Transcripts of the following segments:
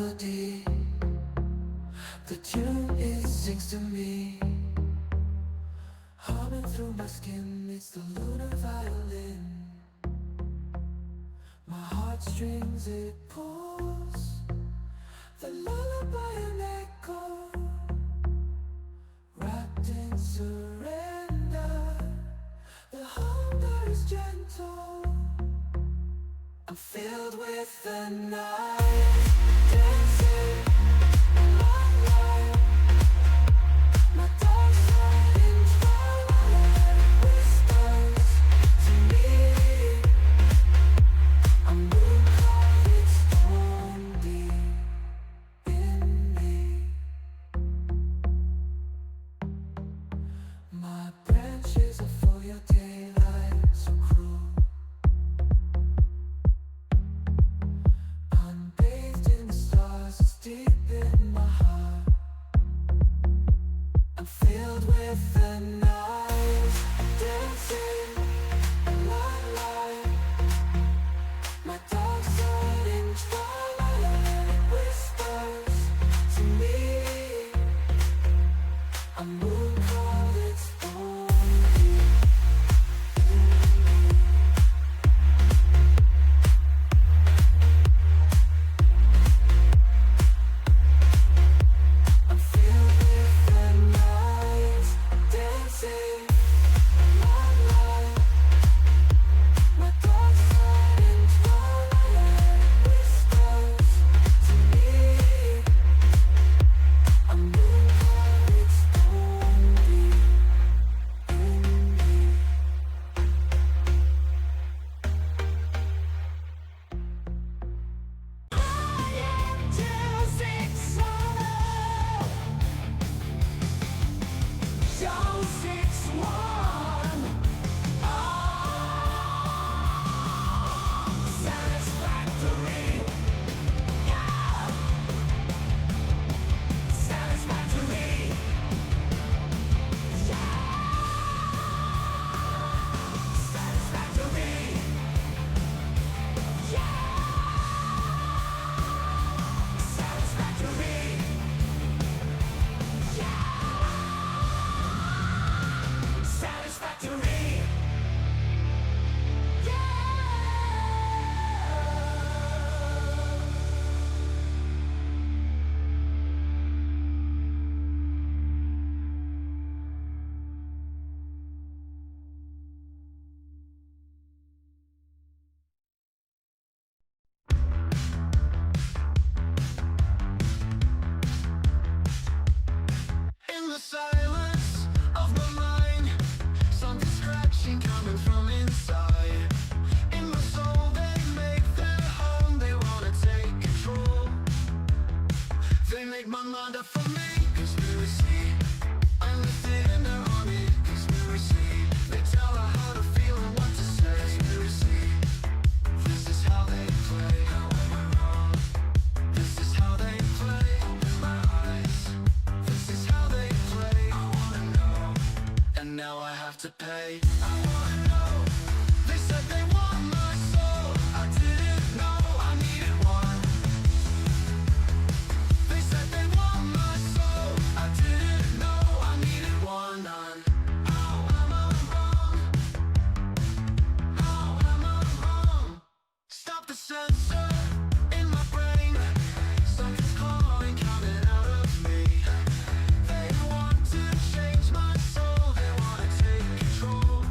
melody. The tune it sings to me, humming through my skin. It's the lunar violin. My heartstrings it pulls, the lullaby an echo, wrapped in surrender. The hunger is gentle. I'm filled with the night, dancing along light. My dark side in twilight whispers to me. I'm moon caught, it's only in me. My branches are for your daylight, so cruel. Bathed in the stars, it's deep in my heart. I'm filled with the night, dancing along light. My dark side in twilight whispers to me. I'm moon caught, it's only in me. I'm filled with the night, dancing along light. My dark side in twilight whispers to me. I'm moon caught, it's only in me. In the silence of my mind, something scratching coming from inside. In my soul they make their home, they wanna take control. They make my mind up for me. Conspiracy, I'm listed in their army. Conspiracy, they tell her how to feel and what to say. Conspiracy, this is how they play. How am I wrong? This is how they play with my eyes. This is how they play. I wanna know, and now I have to pay. I wanna know. They said they want my soul. I didn't know I needed one. They said they want my soul. I didn't know I needed one. None. How am I wrong? How am I wrong? Stop the sensor in my brain. Something's calling, coming out of me. They want to change my soul. They wanna take control.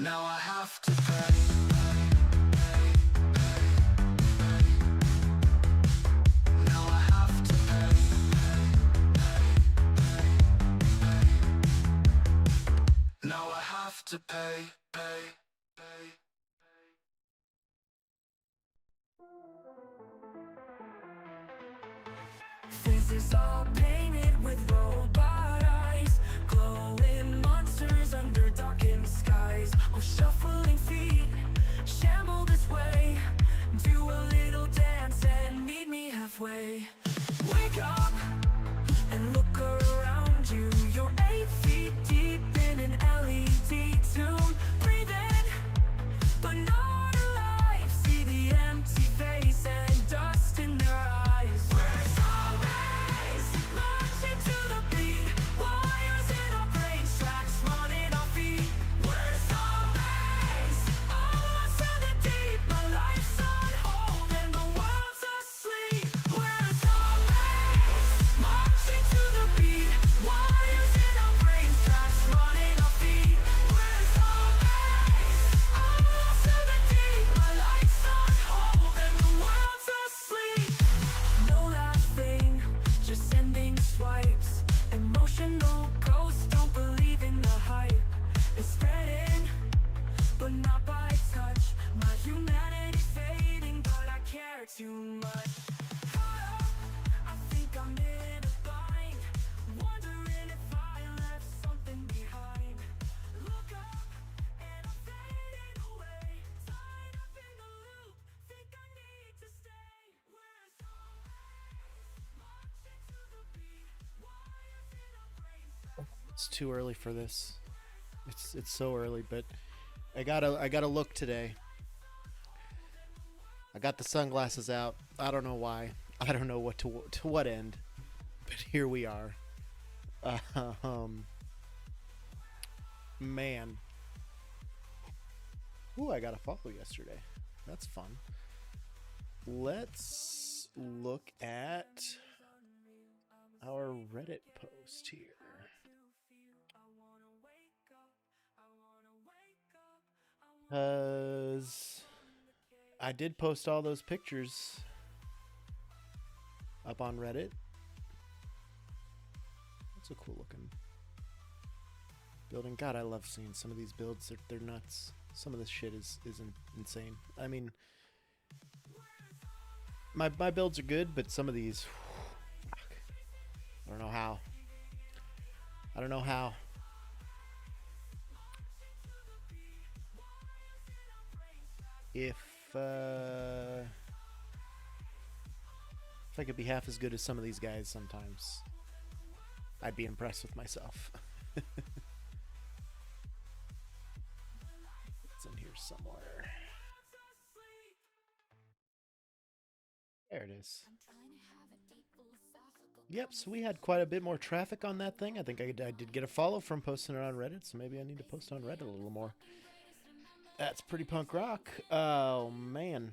Now I have to pay. Now I have to pay. Now I have to pay. This is all painted with robot eyes, glowing monsters under darkened skies. Oh, shuffling feet, shamble this way. Do a little dance and meet me halfway. Wake up and look around you. You're 8 feet deep in an LED tune. Breathe in, but not alive. See the empty face and dust in their eyes. Where's always marching to the beat? Wires in our brains, tracks running our feet. Where's always lost in the deep? My life's on hold and the world's asleep. Where's always marching to the beat? Wires in our brains, tracks running our feet. Where's always lost in the deep? My life's on hold and the world's asleep. Know that thing, just sending swipes. Emotional ghosts don't believe in the hype. It's spreading, but not by touch. My humanity's fading, but I care too much. Caught up, I think I'm in a bind, wondering if I left something behind. Look up, and I'm fading away. Tied up in the loop, think I need to stay. Where's always marching to the beat? Wires in our brains. It's too early for this. It's so early, but I gotta look today. I got the sunglasses out. I don't know why. I don't know what to what end, but here we are. Man. Ooh, I got a follow yesterday. That's fun. Let's look at our Reddit post here. I did post all those pictures up on Reddit. That's a cool looking building. God, I love seeing some of these builds. They're nuts. Some of this shit is insane. I mean, my builds are good, but some of these, fuck. I don't know how. If I could be half as good as some of these guys sometimes, I'd be impressed with myself. It's in here somewhere. There it is. Yep, so we had quite a bit more traffic on that thing. I think I did get a follow from posting it on Reddit, so maybe I need to post on Reddit a little more. That's pretty punk rock. Oh, man.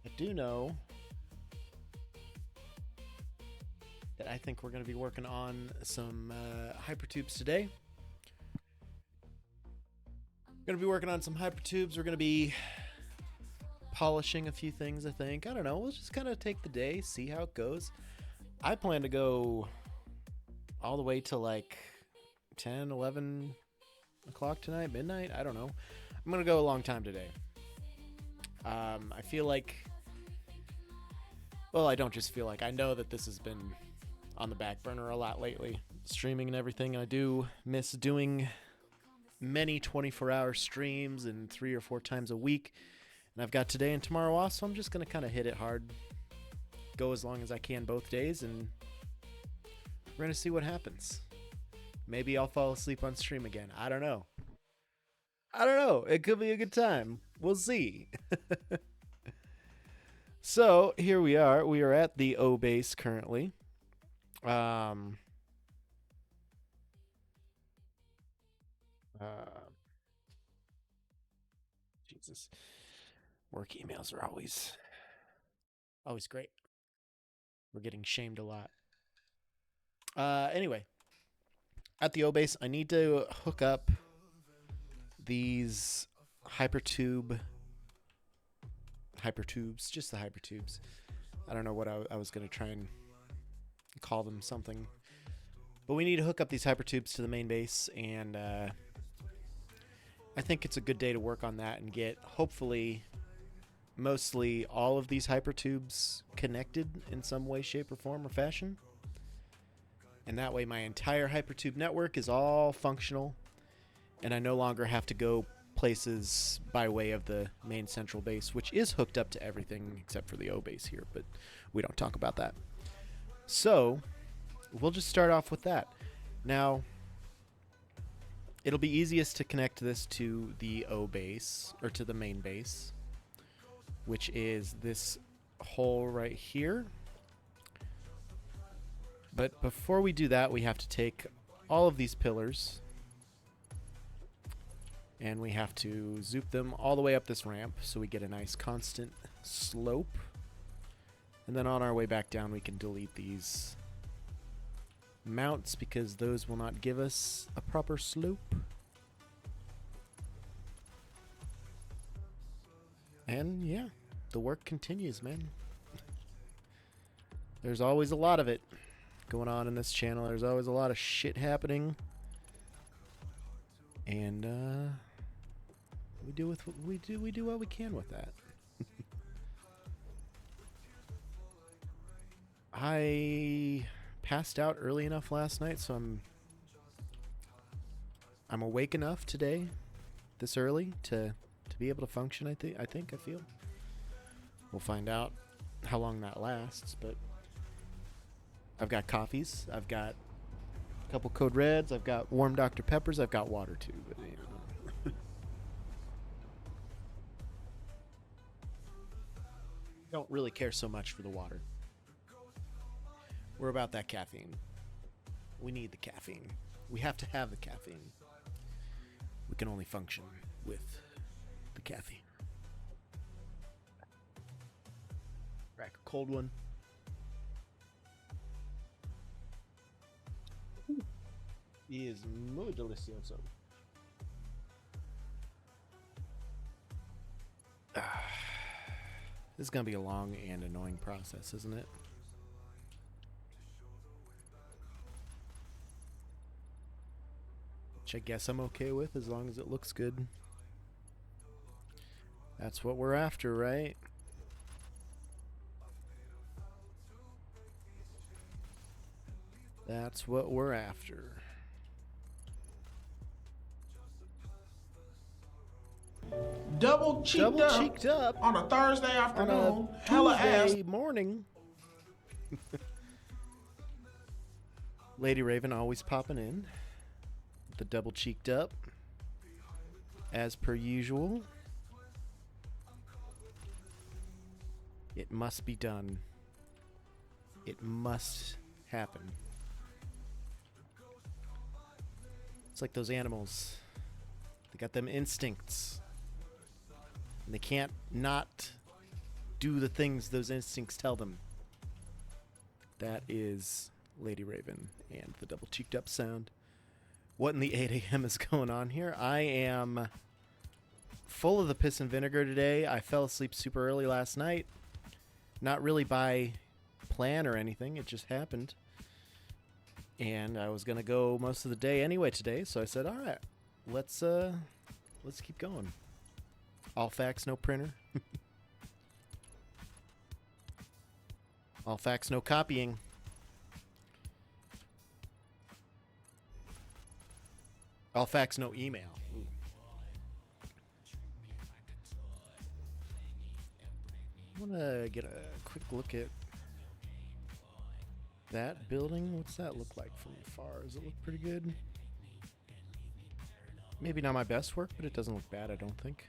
I do know that I think we're going to be working on some hypertubes today. We're going to be working on some hypertubes. We're going to be polishing a few things, I think. I don't know. We'll just kind of take the day, see how it goes. I plan to go all the way to like 10, 11 o'clock tonight, midnight. I don't know. I'm going to go a long time today. I feel like, well, I don't just feel like, I know that this has been on the back burner a lot lately, streaming and everything. And I do miss doing many 24-hour streams and 3 or 4 times a week. And I've got today and tomorrow off, so I'm just going to kind of hit it hard, go as long as I can both days, and we're going to see what happens. Maybe I'll fall asleep on stream again. I don't know. It could be a good time. We'll see. So here we are. We are at the O base currently. Jesus. Work emails are always great. We're getting shamed a lot. Anyway, at the O base, I need to hook up these hypertubes, just the hypertubes. I don't know what I was going to try and call them something. But we need to hook up these hypertubes to the main base, and I think it's a good day to work on that and get, hopefully, mostly all of these hypertubes connected in some way, shape, or form or fashion. And that way my entire hypertube network is all functional, and I no longer have to go places by way of the main central base, which is hooked up to everything except for the O base here, but we don't talk about that. So we'll just start off with that. Now, it'll be easiest to connect this to the O base, or to the main base, which is this hole right here. But before we do that, we have to take all of these pillars and we have to zoop them all the way up this ramp so we get a nice constant slope. And then on our way back down, we can delete these mounts because those will not give us a proper slope. And yeah, the work continues, man. There's always a lot of it going on in this channel. There's always a lot of shit happening. And we do what we can with that. I passed out early enough last night, so I'm awake enough today, this early, to be able to function. I feel. We'll find out how long that lasts, but I've got coffees, I've got a couple Code Reds, I've got warm Dr. Peppers, I've got water too. But, you know. Don't really care so much for the water. We're about that caffeine. We need the caffeine. We have to have the caffeine. We can only function with the caffeine. Crack a cold one. Is muy delicioso. This is going to be a long and annoying process, isn't it? Which I guess I'm okay with as long as it looks good. That's what we're after, right? That's what we're after. Double cheeked up on a Thursday afternoon, on a hella ass. Tuesday morning. Lady Raven always popping in. The double cheeked up. As per usual. It must be done. It must happen. It's like those animals. They got them instincts. And they can't not do the things those instincts tell them. That is Lady Raven and the double cheeked up sound. What in the 8 a.m. is going on here? I am full of the piss and vinegar today. I fell asleep super early last night. Not really by plan or anything. It just happened. And I was going to go most of the day anyway today. So I said, all right, let's keep going. All facts, no printer. All facts, no copying. All facts, no email. Ooh. I want to get a quick look at that building. What's that look like from afar? Does it look pretty good? Maybe not my best work, but it doesn't look bad, I don't think.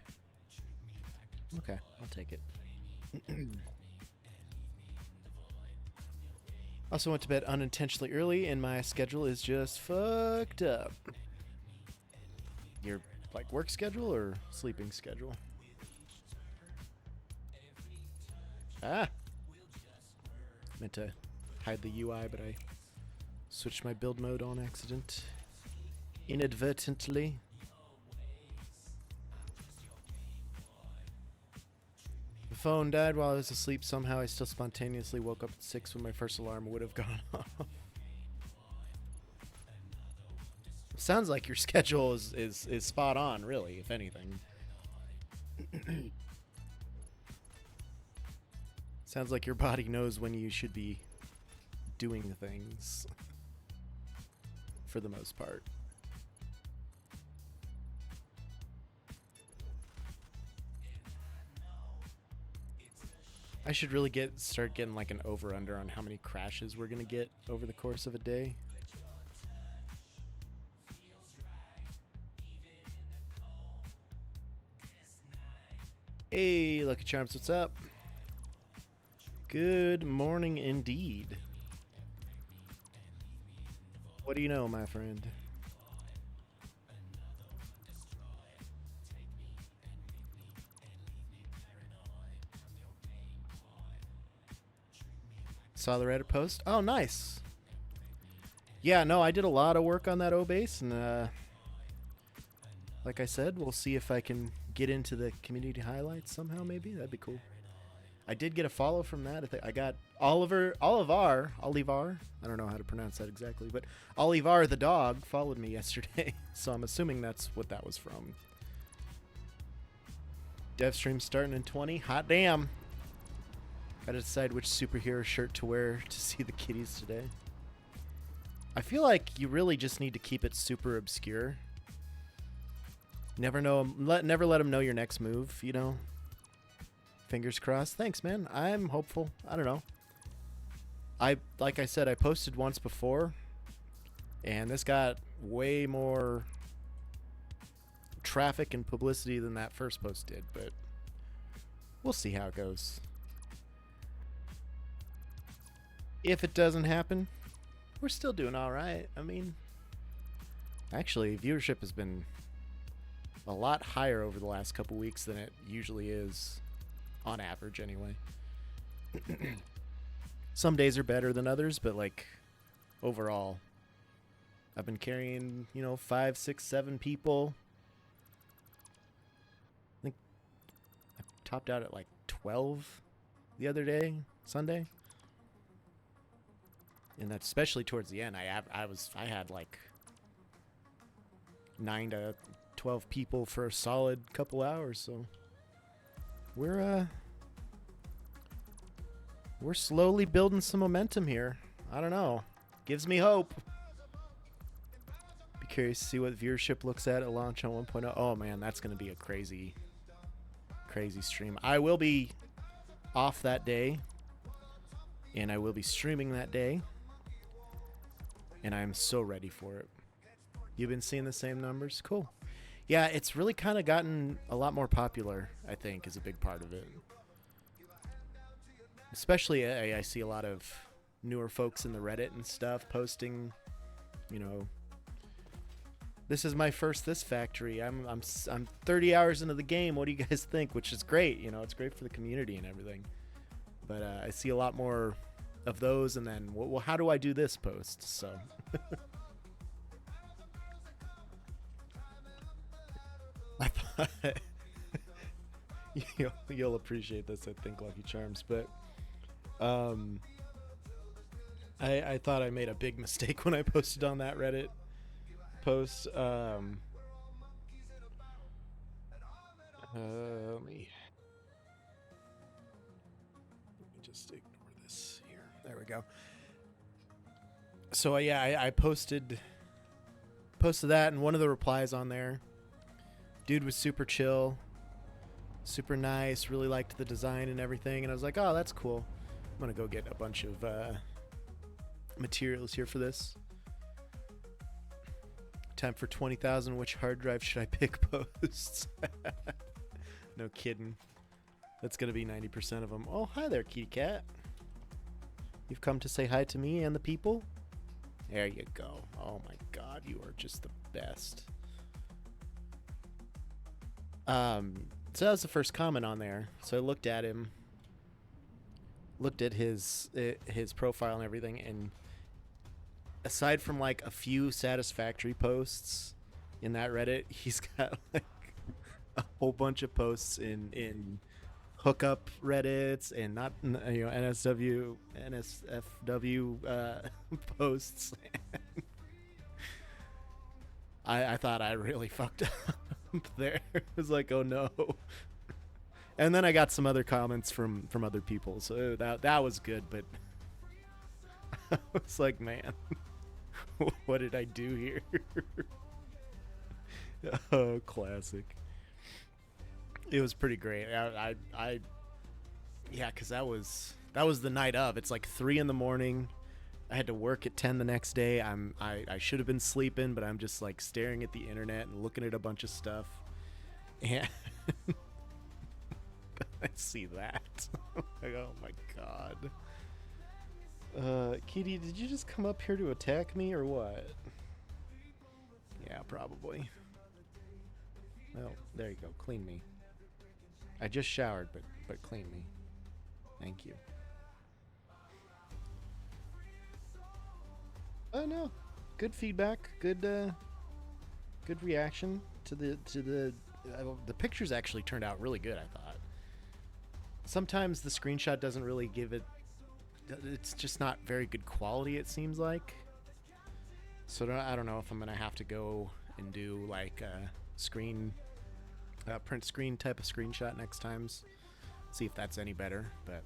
Okay, I'll take it. Also went to bed unintentionally early, and my schedule is just fucked up. Your, like, work schedule or sleeping schedule? Ah! Meant to hide the UI, but I switched my build mode on accident. inadvertently. The phone died while I was asleep. Somehow I still spontaneously woke up at 6 when my first alarm would have gone off. Sounds like your schedule is spot on, really, if anything. Sounds like your body knows when you should be doing things. For the most part. I should really start getting like an over-under on how many crashes we're gonna get over the course of a day. Hey, Lucky Charms, what's up? Good morning indeed. What do you know, my friend? Saw the Reddit post. Oh, nice. Yeah, no, I did a lot of work on that O-base, and like I said, we'll see if I can get into the community highlights somehow, maybe. That'd be cool. I did get a follow from that. I got Oliver, I don't know how to pronounce that exactly, but Olivar the dog followed me yesterday, so I'm assuming that's what that was from. Dev stream starting in 20. Hot damn. Gotta decide which superhero shirt to wear to see the kitties today. I feel like you really just need to keep it super obscure. Never let them know your next move, you know? Fingers crossed. Thanks, man. I'm hopeful. I don't know. Like I said, I posted once before, and this got way more traffic and publicity than that first post did, but we'll see how it goes. If it doesn't happen, we're still doing all right. I mean, actually, viewership has been a lot higher over the last couple weeks than it usually is, on average anyway. Some days are better than others, but like overall, I've been carrying, 5, 6, 7 people. I think I topped out at like 12 the other day, Sunday. And that's especially towards the end. I had like 9 to 12 people for a solid couple hours, so we're slowly building some momentum here. I don't know. Gives me hope. Be curious to see what viewership looks at launch on 1.0. Oh man, that's going to be a crazy stream. I will be off that day, and I will be streaming that day, and I'm so ready for it. You've been seeing the same numbers? Cool. Yeah, it's really kind of gotten a lot more popular, I think, is a big part of it. Especially, I see a lot of newer folks in the Reddit and stuff posting, this is my first this factory. I'm 30 hours into the game. What do you guys think? Which is great. It's great for the community and everything. But I see a lot more of those, and then, well, how do I do this post? So. I thought you'll appreciate this, I think, Lucky Charms, but I thought I made a big mistake when I posted on that Reddit post. Let me just ignore this here. There we go. So yeah, I posted that, and one of the replies on there, dude was super chill, super nice, really liked the design and everything, and I was like, oh, that's cool. I'm gonna go get a bunch of materials here for this. Time for 20,000. Which hard drive should I pick posts? No kidding. That's gonna be 90% of them. Oh, hi there, kitty cat. You've come to say hi to me and the people? There you go. Oh my god, you are just the best. So that was the first comment on there. So I looked at him, looked at his profile and everything, and aside from like a few satisfactory posts, in that Reddit. He's got like a whole bunch of posts in hookup Reddits and not NSFW posts. I thought I really fucked up there. It was like, oh no. And then I got some other comments from other people, so that was good. But I was like, man, what did I do here? Oh, classic. It was pretty great. Yeah, because that was the night of. It's like 3 a.m. I had to work at 10 the next day. I should have been sleeping, but I'm just like staring at the internet and looking at a bunch of stuff. And I see that. Like, oh my god. Kitty, did you just come up here to attack me or what? Yeah, probably. Well, there you go. Clean me. I just showered, but clean me. Thank you. No. Good feedback. Good reaction to the pictures actually turned out really good, I thought. Sometimes the screenshot doesn't really give it, it's just not very good quality, it seems like. So I don't know if I'm going to have to go and do like a print screen type of screenshot next times. See if that's any better, but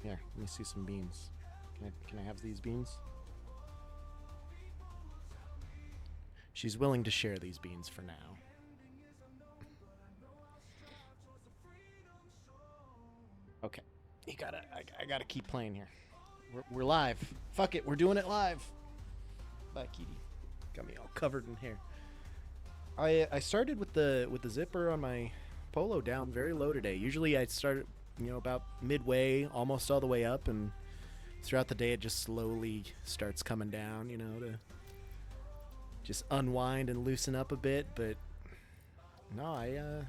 here, let me see some beans. Can I have these beans? She's willing to share these beans for now. Okay, I gotta keep playing here. We're live. Fuck it, we're doing it live. Bye, Kitty. Got me all covered in hair. I started with the zipper on my polo down very low today. Usually I start about midway, almost all the way up, and throughout the day it just slowly starts coming down, to just unwind and loosen up a bit. But no, I'm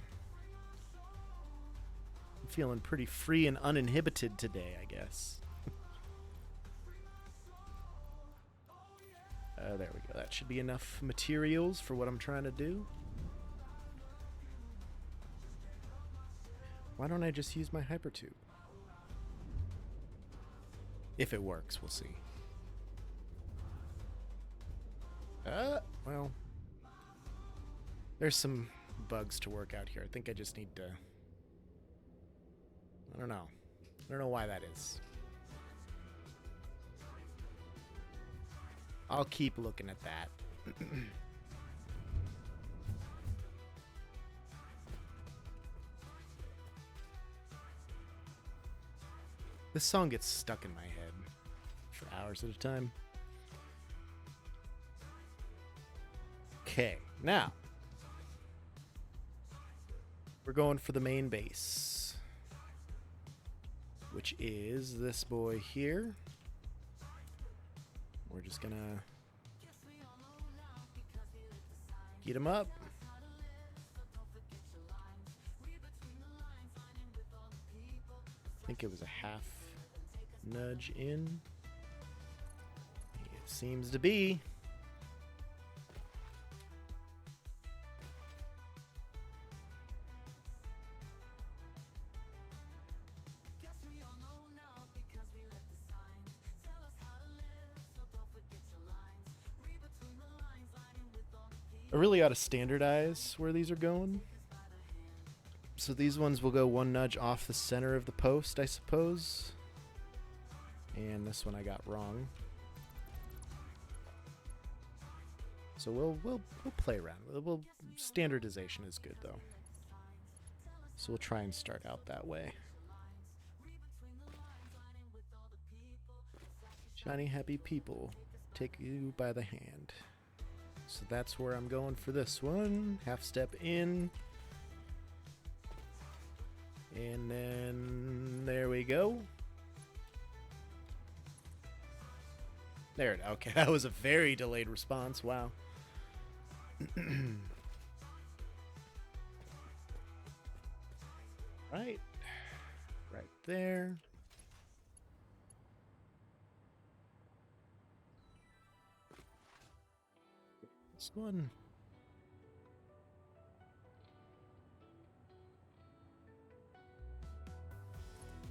feeling pretty free and uninhibited today, I guess. There we go. That should be enough materials for what I'm trying to do. Why don't I just use my hypertube? If it works, we'll see. Well, there's some bugs to work out here. I think I just need to... I don't know why that is. I'll keep looking at that. This song gets stuck in my head for hours at a time. Okay, now we're going for the main base, which is this boy here. We're just gonna get him up. I think it was a half nudge in. It seems to be. I really ought to standardize where these are going. So these ones will go one nudge off the center of the post, I suppose. And this one I got wrong. So we'll play around. Standardization is good though. So we'll try and start out that way. Shiny happy people take you by the hand. So that's where I'm going for this one. Half step in. And then there we go. There it is. Okay, that was a very delayed response. Wow. Right there. This one.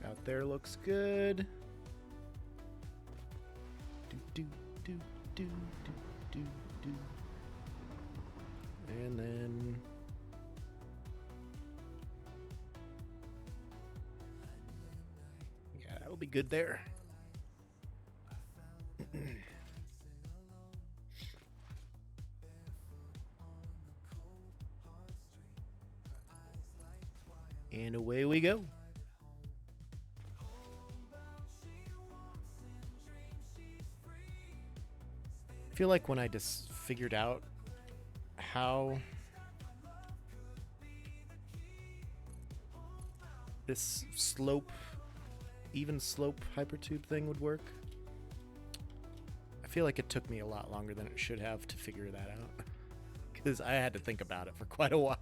Out there looks good. Do do do do do do do. And then yeah, that'll be good there. And away we go. I feel like when I just figured out how this even slope hypertube thing would work, I feel like it took me a lot longer than it should have to figure that out. Because I had to think about it for quite a while.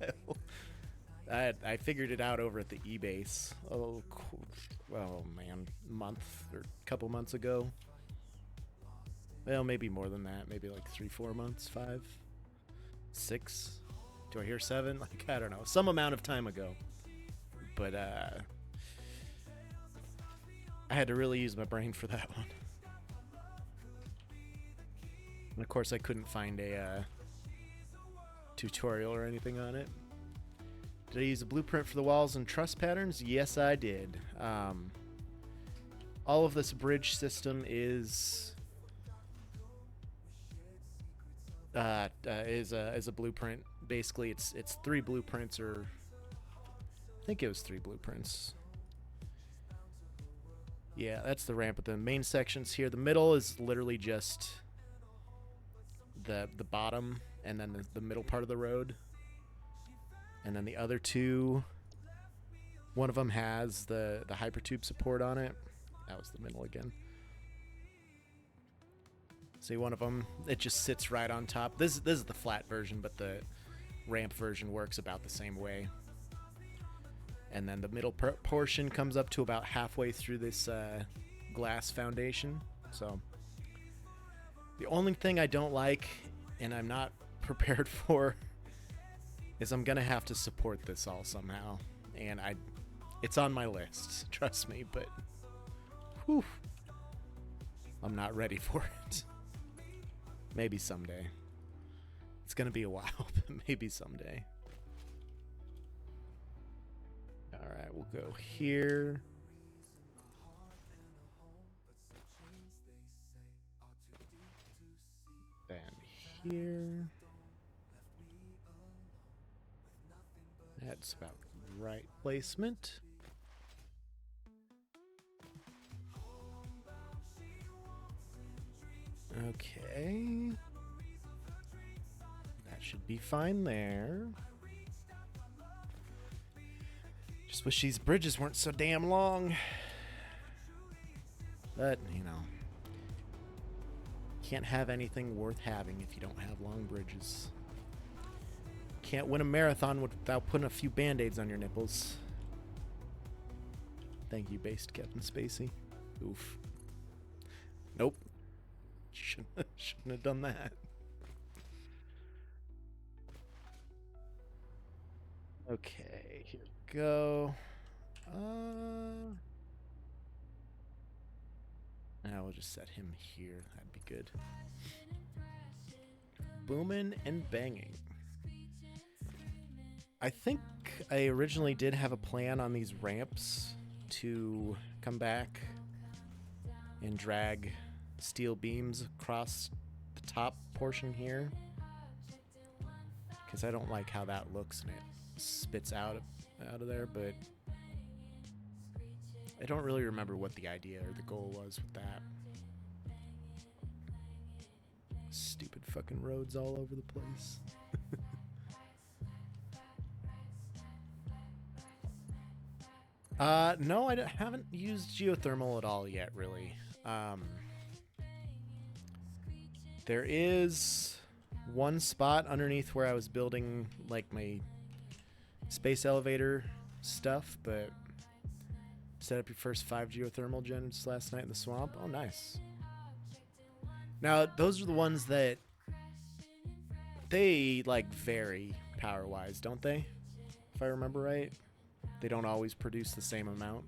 I figured it out over at the eBase, month or couple months ago. Well, maybe more than that. Maybe like 3-4 months, 5, 6. Do I hear 7? Like, I don't know. Some amount of time ago. But I had to really use my brain for that one. And of course, I couldn't find a tutorial or anything on it. Did I use a blueprint for the walls and truss patterns? Yes, I did. All of this bridge system is a blueprint. Basically, it's 3 blueprints, or I think it was 3 blueprints. Yeah, that's the ramp with the main sections here. The middle is literally just the bottom and then the middle part of the road. And then the other 2, one of them has the hypertube support on it. That was the middle again. See, one of them, it just sits right on top. This is the flat version, but the ramp version works about the same way. And then the middle portion comes up to about halfway through this glass foundation. So the only thing I don't like, and I'm not prepared for, is I'm gonna have to support this all somehow, and it's on my list, trust me, but whew, I'm not ready for it. Maybe someday. It's gonna be a while, but maybe someday. Alright, we'll go here. Then here. That's about right placement. Okay. That should be fine there. Just wish these bridges weren't so damn long. But, you know, can't have anything worth having if you don't have long bridges. Can't win a marathon without putting a few band-aids on your nipples. Thank you, based Kevin Spacey. Oof. Nope. Shouldn't have done that. Okay, here we go. Now we'll just set him here. That'd be good. Booming and banging. I think I originally did have a plan on these ramps to come back and drag steel beams across the top portion here, because I don't like how that looks and it spits out of there, but I don't really remember what the idea or the goal was with that. Stupid fucking roads all over the place. No, I haven't used geothermal at all yet, really. There is one spot underneath where I was building, like, my space elevator stuff, but set up your first 5 geothermal gens last night in the swamp. Oh, nice. Now, those are the ones that They like vary power-wise, don't they? If I remember right, they don't always produce the same amount.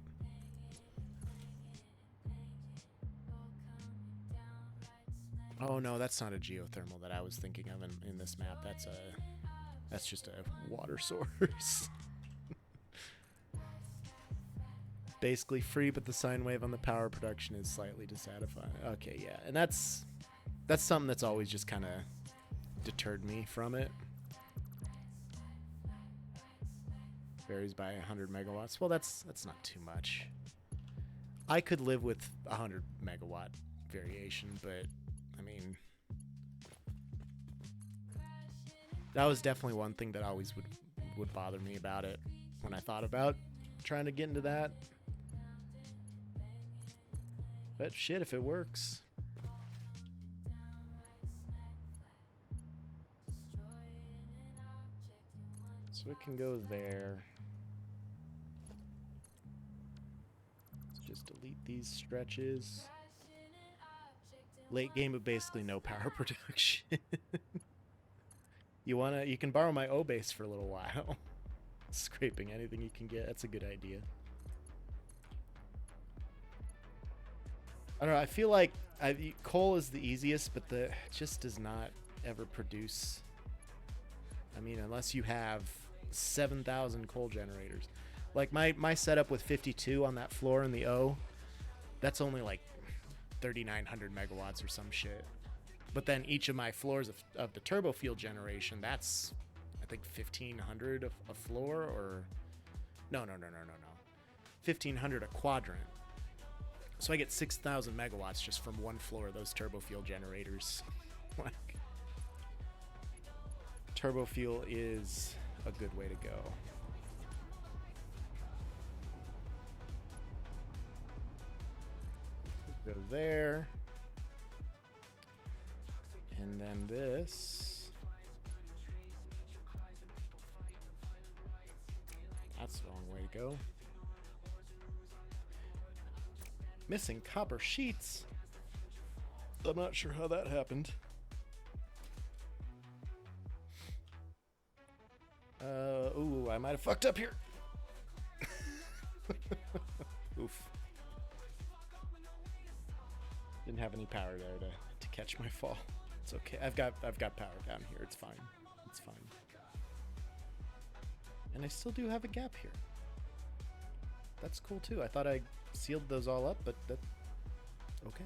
Oh no, that's not a geothermal that I was thinking of in this map. That's just a water source. Basically free, but the sine wave on the power production is slightly dissatisfying. Okay, yeah, and that's something that's always just kind of deterred me from it. Varies by 100 megawatts. Well, that's not too much. I could live with 100 megawatt variation, but I mean, that was definitely one thing that always would bother me about it when I thought about trying to get into that. But shit, if it works. So it can go there. Let's just delete these stretches. Late game, but basically no power production. You can borrow my O base for a little while. Scraping anything you can get, that's a good idea. I don't know, I feel like coal is the easiest, but it just does not ever produce. I mean, unless you have 7,000 coal generators. Like my setup with 52 on that floor in the O, that's only like 3,900 megawatts or some shit. But then each of my floors of the turbo field generation, that's I think 1,500 a floor, or no, 1,500 a quadrant. So I get 6,000 megawatts just from one floor of those turbo fuel generators. Like, turbo fuel is a good way to go. Go there. And then this. That's the wrong way to go. Missing copper sheets. I'm not sure how that happened. Ooh, I might have fucked up here. Oof. Didn't have any power there to catch my fall. It's okay. I've got power down here. It's fine. It's fine. And I still do have a gap here. That's cool too. I thought I sealed those all up, but that okay.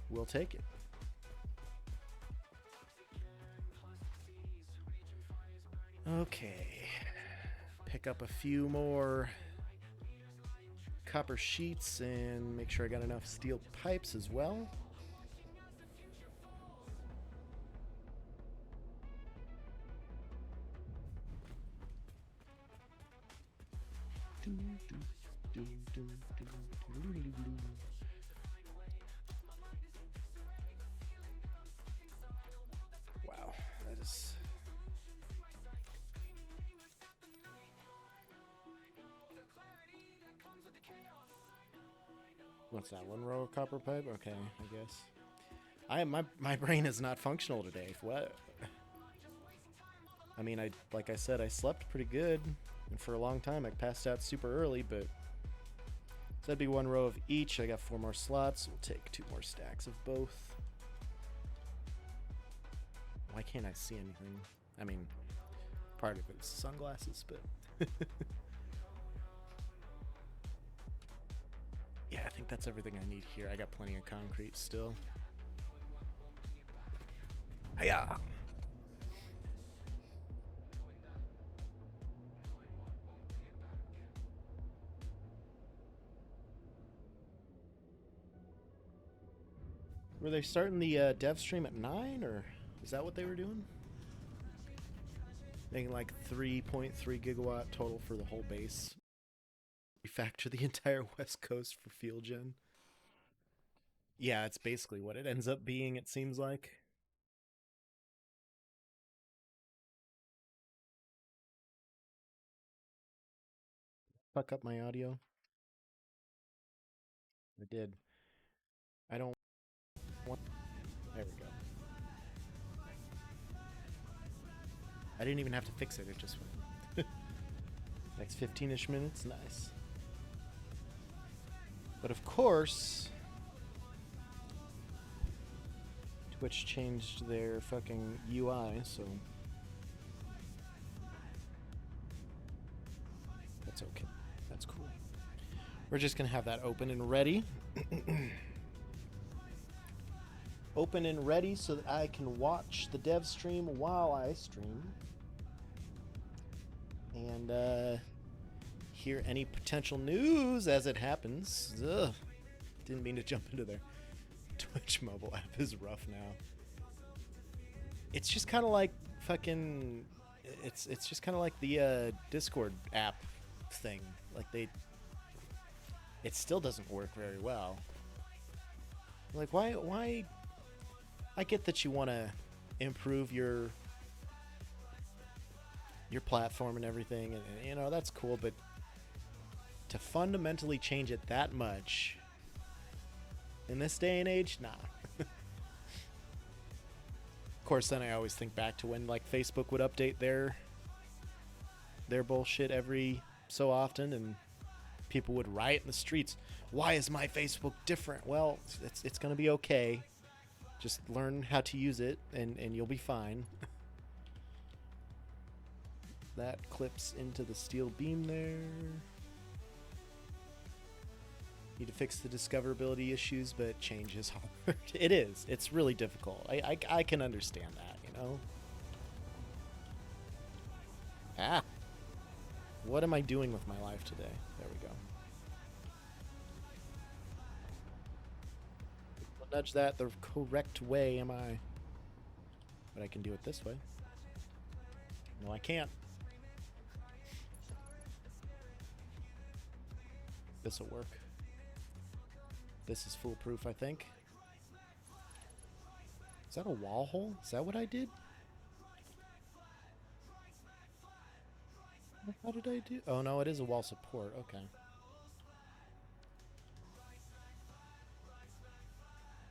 We'll take it. Okay. Pick up a few more copper sheets and make sure I got enough steel pipes as well. Wow, that is... What's that, one row of copper pipe? Okay, I guess. My brain is not functional today. What? I mean, like I said, I slept pretty good, and for a long time I passed out super early, but so that'd be one row of each. I got 4 more slots. We'll take 2 more stacks of both. Why can't I see anything? I mean, part of it's sunglasses, but yeah, I think that's everything I need here. I got plenty of concrete still. Hiya! Were they starting the dev stream at 9, or is that what they were doing? Making like 3.3 gigawatt total for the whole base. Refactor the entire West Coast for fuel gen. Yeah, it's basically what it ends up being, it seems like. Fuck up my audio. I did. I don't want... There we go. I didn't even have to fix it. It just went. Next 15-ish minutes. Nice. But of course, Twitch changed their fucking UI, so that's okay. That's cool. We're just gonna have that open and ready. Open and ready so that I can watch the dev stream while I stream. And hear any potential news as it happens. Ugh. Didn't mean to jump into there. Twitch mobile app is rough now. It's just kind of like fucking. It's just kind of like the Discord app thing. Like it still doesn't work very well. Like why? I get that you want to improve your platform and everything, and you know that's cool, but to fundamentally change it that much in this day and age, nah. Of course, then I always think back to when like Facebook would update their bullshit every so often, and people would riot in the streets. Why is my Facebook different? Well, it's gonna be okay. Just learn how to use it, and you'll be fine. That clips into the steel beam there. Need to fix the discoverability issues, but change is hard. It is. It's really difficult. I can understand that, you know? Ah. What am I doing with my life today? There we go. I'll nudge that the correct way, am I? But I can do it this way. No, I can't. This'll work. This is foolproof, I think. Is that a wall hole? Is that what I did? How did I do? Oh no, it is a wall support. Okay.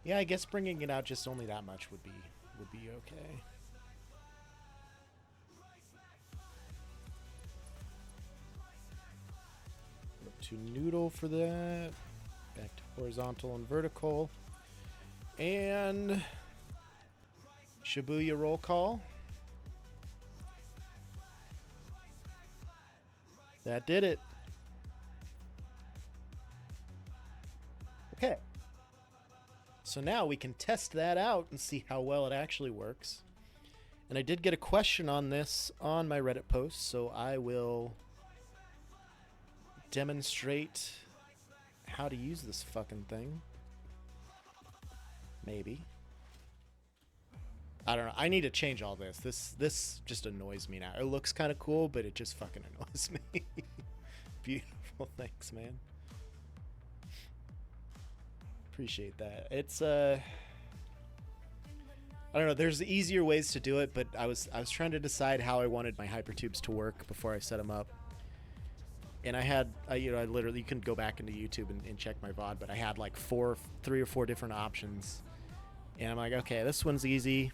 Yeah, I guess bringing it out just only that much would be okay. To noodle for that. Back to horizontal and vertical. And Shibuya roll call. That did it. Okay. So now we can test that out and see how well it actually works. And I did get a question on this on my Reddit post, so I will demonstrate how to use this fucking thing. Maybe. I don't know. I need to change all this. This just annoys me now. It looks kind of cool, but it just fucking annoys me. Beautiful. Thanks, man. Appreciate that. It's I don't know. There's easier ways to do it, but I was trying to decide how I wanted my hypertubes to work before I set them up. And I literally, you can go back into YouTube and check my VOD, but I had like 3 or 4 different options. And I'm like, okay, this one's easy.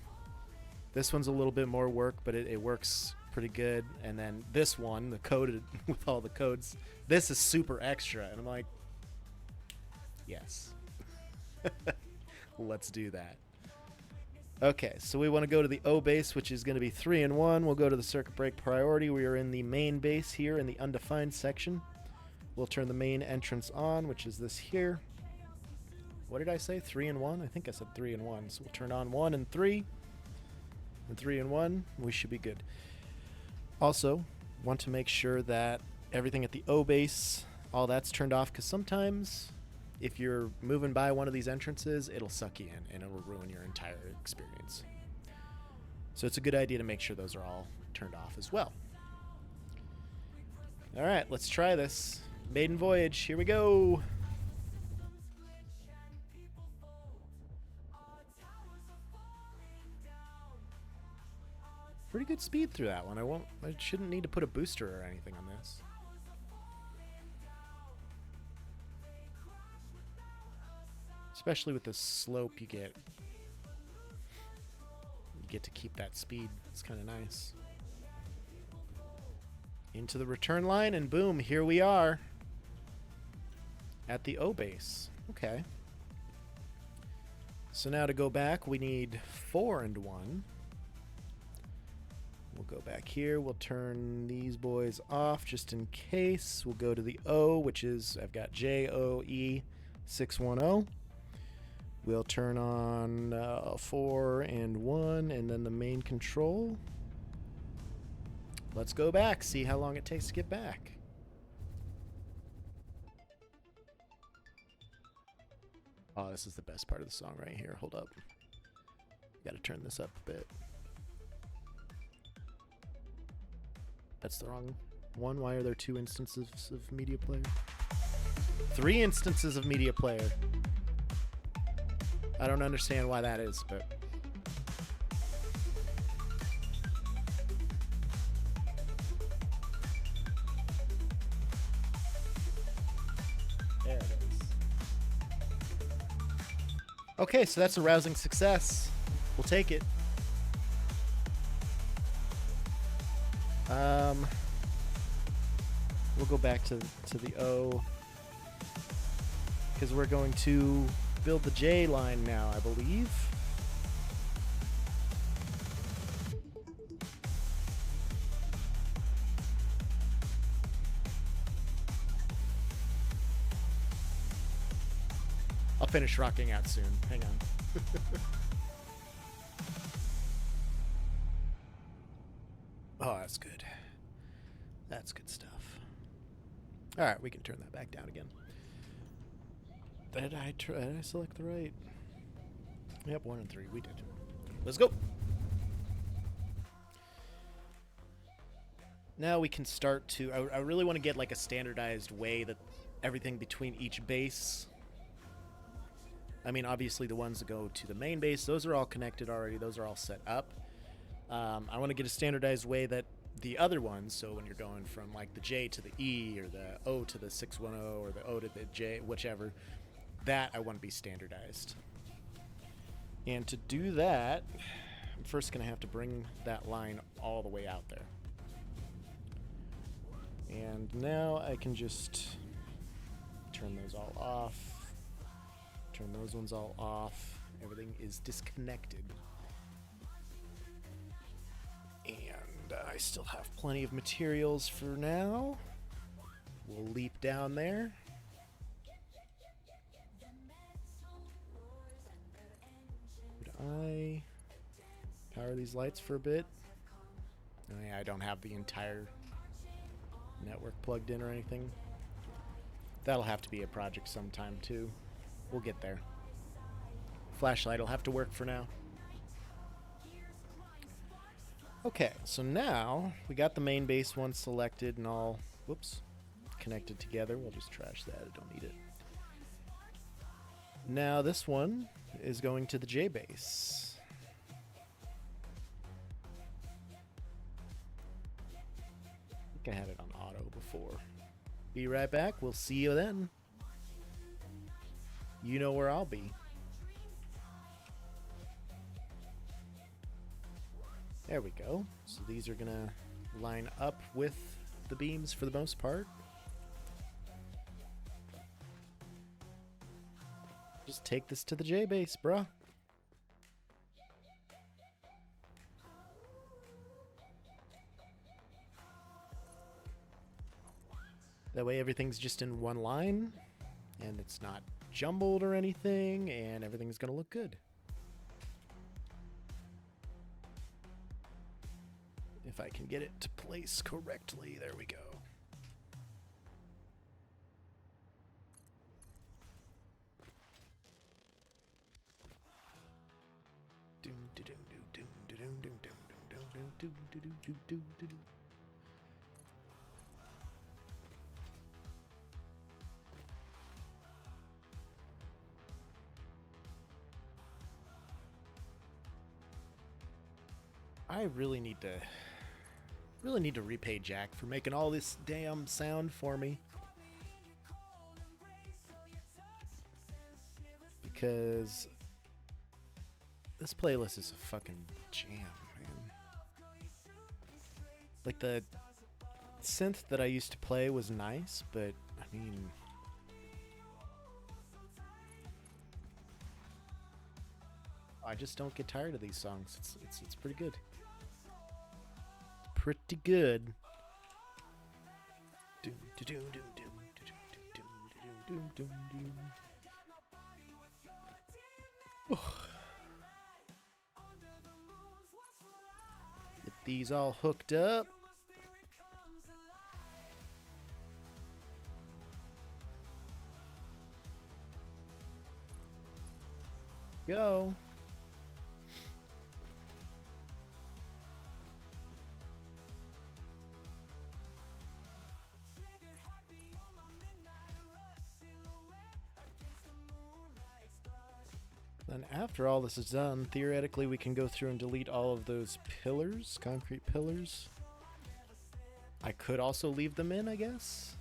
This one's a little bit more work, but it works pretty good. And then this one, the coded with all the codes, this is super extra. And I'm like, yes. Let's do that. Okay, so we want to go to the O base, which is going to be 3-in-1. We'll go to the circuit break priority. We are in the main base here in the undefined section. We'll turn the main entrance on, which is this here. What did I say? 3-in-1? I think I said 3-in-1. So we'll turn on 1 and 3. And 3-in-1. We should be good. Also, want to make sure that everything at the O base, all that's turned off, because sometimes if you're moving by one of these entrances, it'll suck you in and it'll ruin your entire experience. So it's a good idea to make sure those are all turned off as well. All right, let's try this. Maiden voyage, here we go. Pretty good speed through that one. I shouldn't need to put a booster or anything on this. Especially with the slope you get to keep that speed. It's kind of nice. Into the return line, and boom, here we are at the O base. Okay. So now to go back, we need 4 and 1. We'll go back here. We'll turn these boys off just in case. We'll go to the O, which is, I've got JOE 610. We'll turn on 4 and 1, and then the main control. Let's go back, see how long it takes to get back. Oh, this is the best part of the song right here. Hold up. Gotta turn this up a bit. That's the wrong one. Why are there 2 instances of media player? 3 instances of media player. I don't understand why that is, but... There it is. Okay, so that's a rousing success. We'll take it. We'll go back to the O, because we're going to build the J line now, I believe. I'll finish rocking out soon. Hang on. Oh, that's good. That's good stuff. All right, we can turn that back down again. Did I select the right? Yep, 1 and 3. We did. Let's go. Now we can start to... I really want to get like a standardized way that everything between each base... I mean, obviously the ones that go to the main base, those are all connected already. Those are all set up. I want to get a standardized way that the other ones, so when you're going from like the J to the E or the O to the 610 or the O to the J, whichever, that I want to be standardized. And to do that, I'm first going to have to bring that line all the way out there. And now I can just turn those all off, turn those ones all off. Everything is disconnected. And I still have plenty of materials for now. We'll leap down there. Could I power these lights for a bit? Oh yeah, I don't have the entire network plugged in or anything. That'll have to be a project sometime too. We'll get there. Flashlight will have to work for now. Okay, so now we got the main base one selected and all, whoops, connected together. We'll just trash that. I don't need it. Now this one is going to the J base. I think I had it on auto before. Be right back. We'll see you then. You know where I'll be. There we go. So these are gonna line up with the beams for the most part. Just take this to the J base, bruh. That way everything's just in one line and it's not jumbled or anything, and everything's gonna look good. If I can get it to place correctly, there we go. I really need to repay Jack for making all this damn sound for me. Because this playlist is a fucking jam, man. Like the synth that I used to play was nice, but I mean, I just don't get tired of these songs. It's pretty good. Pretty good. Doom, doom, doom, doom, doom, doom, doom, doom, doom. Get these all hooked up. Go. Then after all this is done, theoretically we can go through and delete all of those pillars, concrete pillars. I could also leave them in, I guess,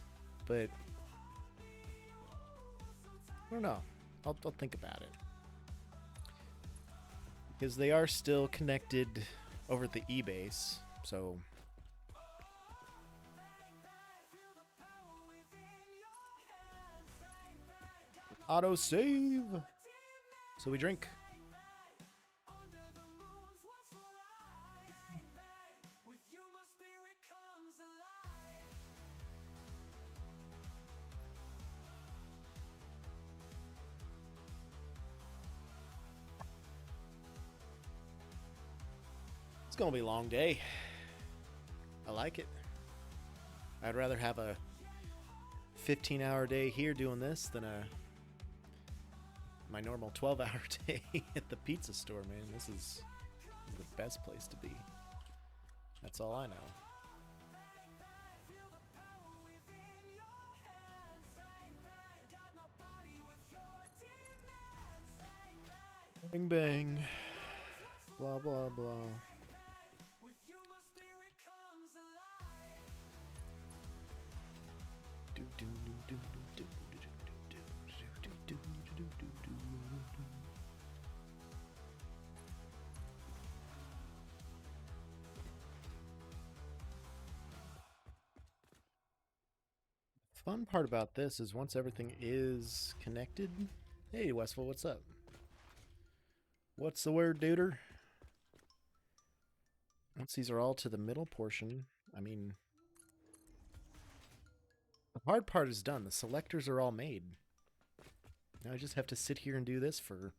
but I don't know. I'll think about it. Because they are still connected over at the E-base, so... Auto-save! So we drink. It's gonna be a long day. I like it. I'd rather have a 15-hour day here doing this than my normal 12-hour day at the pizza store, man. This is the best place to be. That's all I know. Bang bang. Blah blah blah. Fun part about this is once everything is connected. Hey Westfall, what's up? What's the word, duder? Once these are all to the middle portion, I mean, the hard part is done. The selectors are all made. Now I just have to sit here and do this for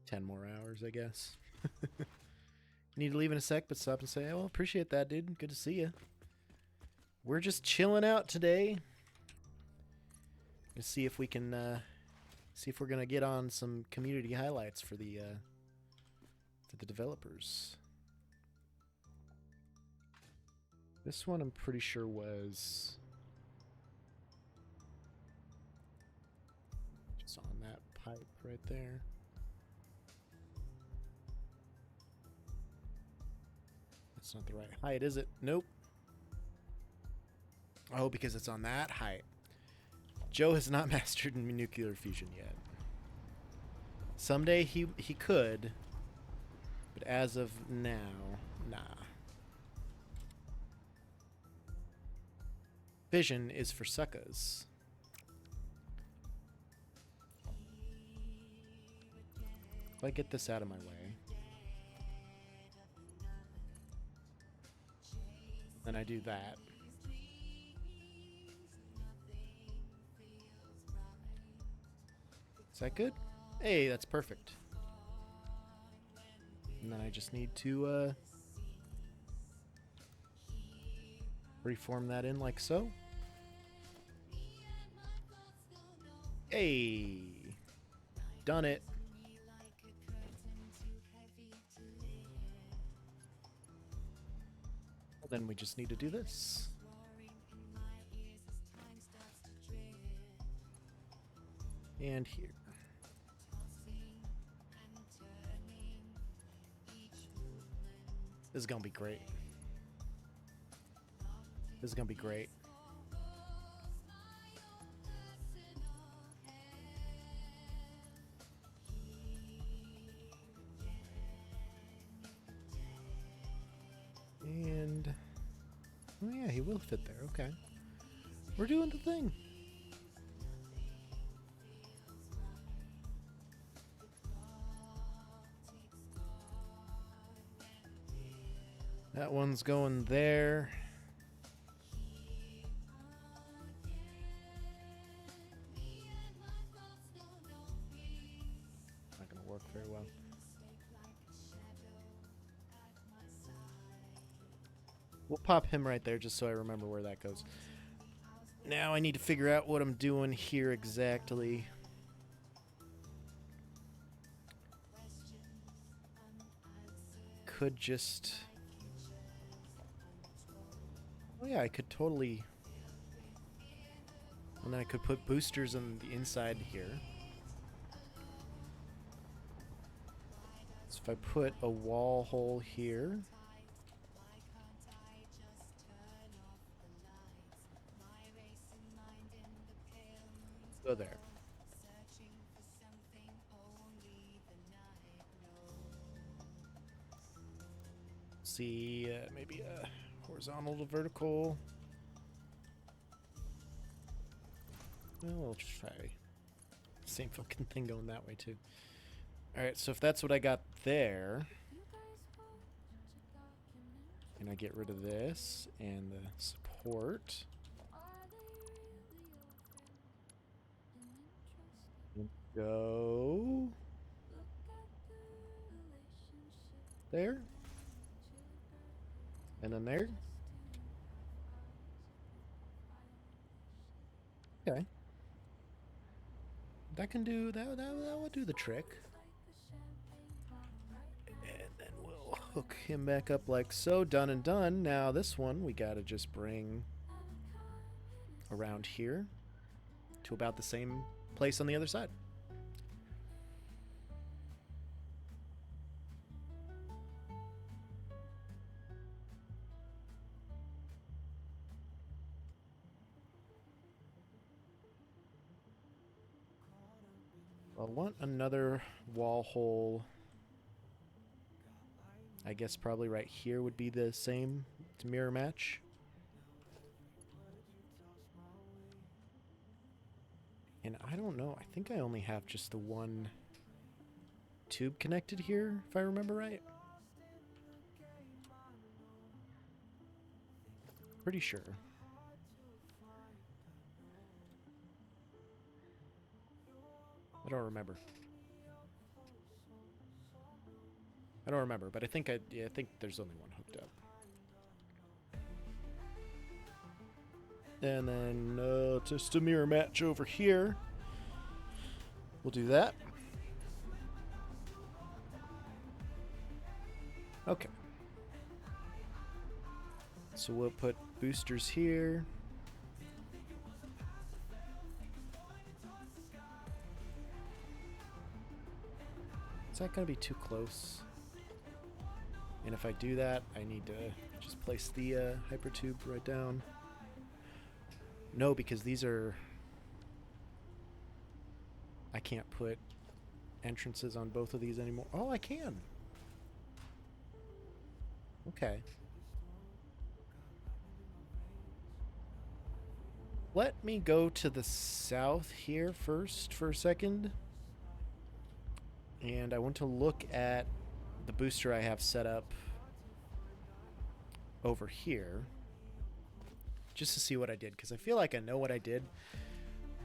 10 more hours, I guess. Need to leave in a sec, but stop and say, oh, appreciate that, dude. Good to see you. We're just chilling out today. Let's see if we can, see if we're gonna get on some community highlights for the developers. This one I'm pretty sure was just on that pipe right there. That's not the right height, is it? Nope. Oh, because it's on that height. Joe has not mastered nuclear fusion yet. Someday he could, but as of now, nah. Fission is for suckers. If I get this out of my way, then I do that. Is that good? Hey, that's perfect. And then I just need to reform that in like so. Hey, done it. Well, then we just need to do this. And here. This is gonna be great. This is gonna be great. And will fit there. Okay. We're doing the thing. That one's going there. Not going to work very well. We'll pop him right there just so I remember where that goes. Now I need to figure out what I'm doing here exactly. Could just... Oh yeah, I could totally... And then I could put boosters on the inside here. So if I put a wall hole here... Go there. See, maybe a horizontal to vertical. Well, we'll just try same fucking thing going that way too. Alright, so if that's what I got there, and I get rid of this and the support. Go there, and then there. Okay, that can do that. That will do the trick. And then we'll hook him back up like so. Done and done. Now this one we gotta just bring around here to about the same place on the other side. I want another wall hole. I guess probably right here would be the same to mirror match. And I don't know. I think I only have just the one tube connected here, if I remember right. Pretty sure. I don't remember. I don't remember, but I think I think there's only one hooked up. And then just a mirror match over here. We'll do that. Okay. So we'll put boosters here. Is that going to be too close? And if I do that, I need to just place the hypertube right down. No, because these are... I can't put entrances on both of these anymore. Oh, I can! Okay. Let me go to the south here first for a second. And I want to look at the booster I have set up over here. Just to see what I did, because I feel like I know what I did.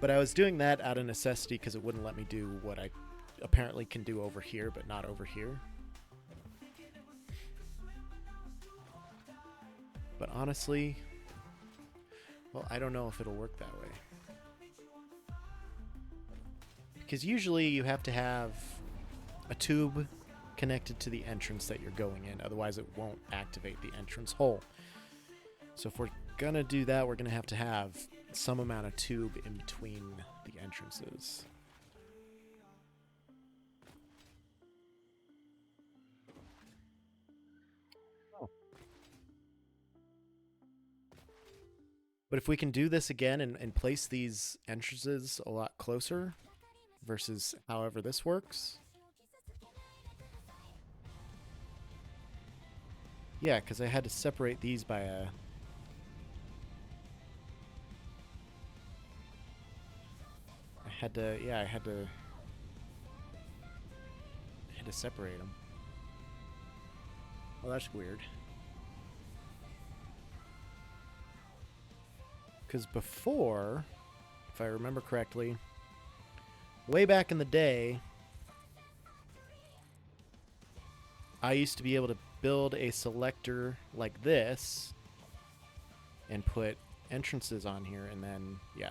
But I was doing that out of necessity because it wouldn't let me do what I apparently can do over here, but not over here. But honestly, well, I don't know if it'll work that way. Because usually you have to have a tube connected to the entrance that you're going in, otherwise it won't activate the entrance hole. So if we're gonna do that, we're gonna have to have some amount of tube in between the entrances. But if we can do this again and place these entrances a lot closer versus however this works. Yeah, because I had to separate these by had to, yeah, I had to separate them. Well, that's weird. Because before, if I remember correctly, way back in the day, I used to be able to build a selector like this and put entrances on here, and then, yeah,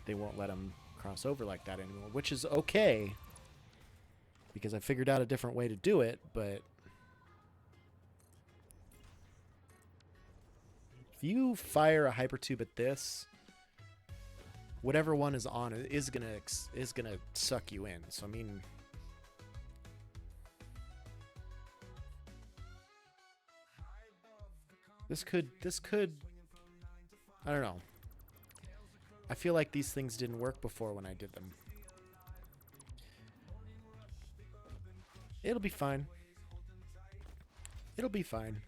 they won't let them cross over like that anymore, which is okay, because I figured out a different way to do it, but if you fire a hypertube at this, whatever one is on it is gonna suck you in. So I mean, this could I don't know. I feel like these things didn't work before when I did them. It'll be fine. It'll be fine.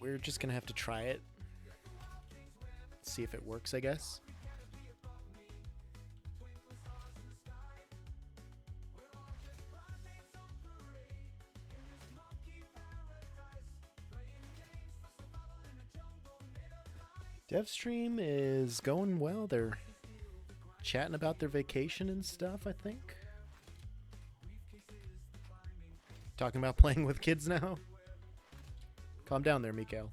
We're just gonna have to try it. See if it works, I guess. DevStream is going well. They're chatting about their vacation and stuff, I think. Talking about playing with kids now. Calm down there, Mikael.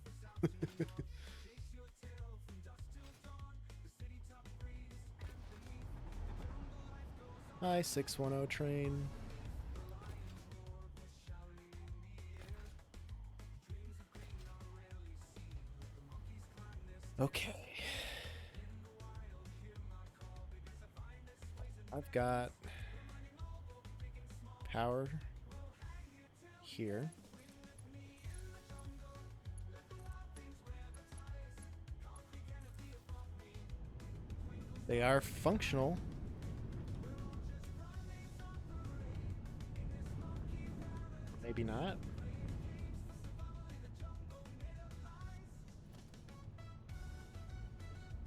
Hi, 610 train. Okay. I've got power here. They are functional. Maybe not.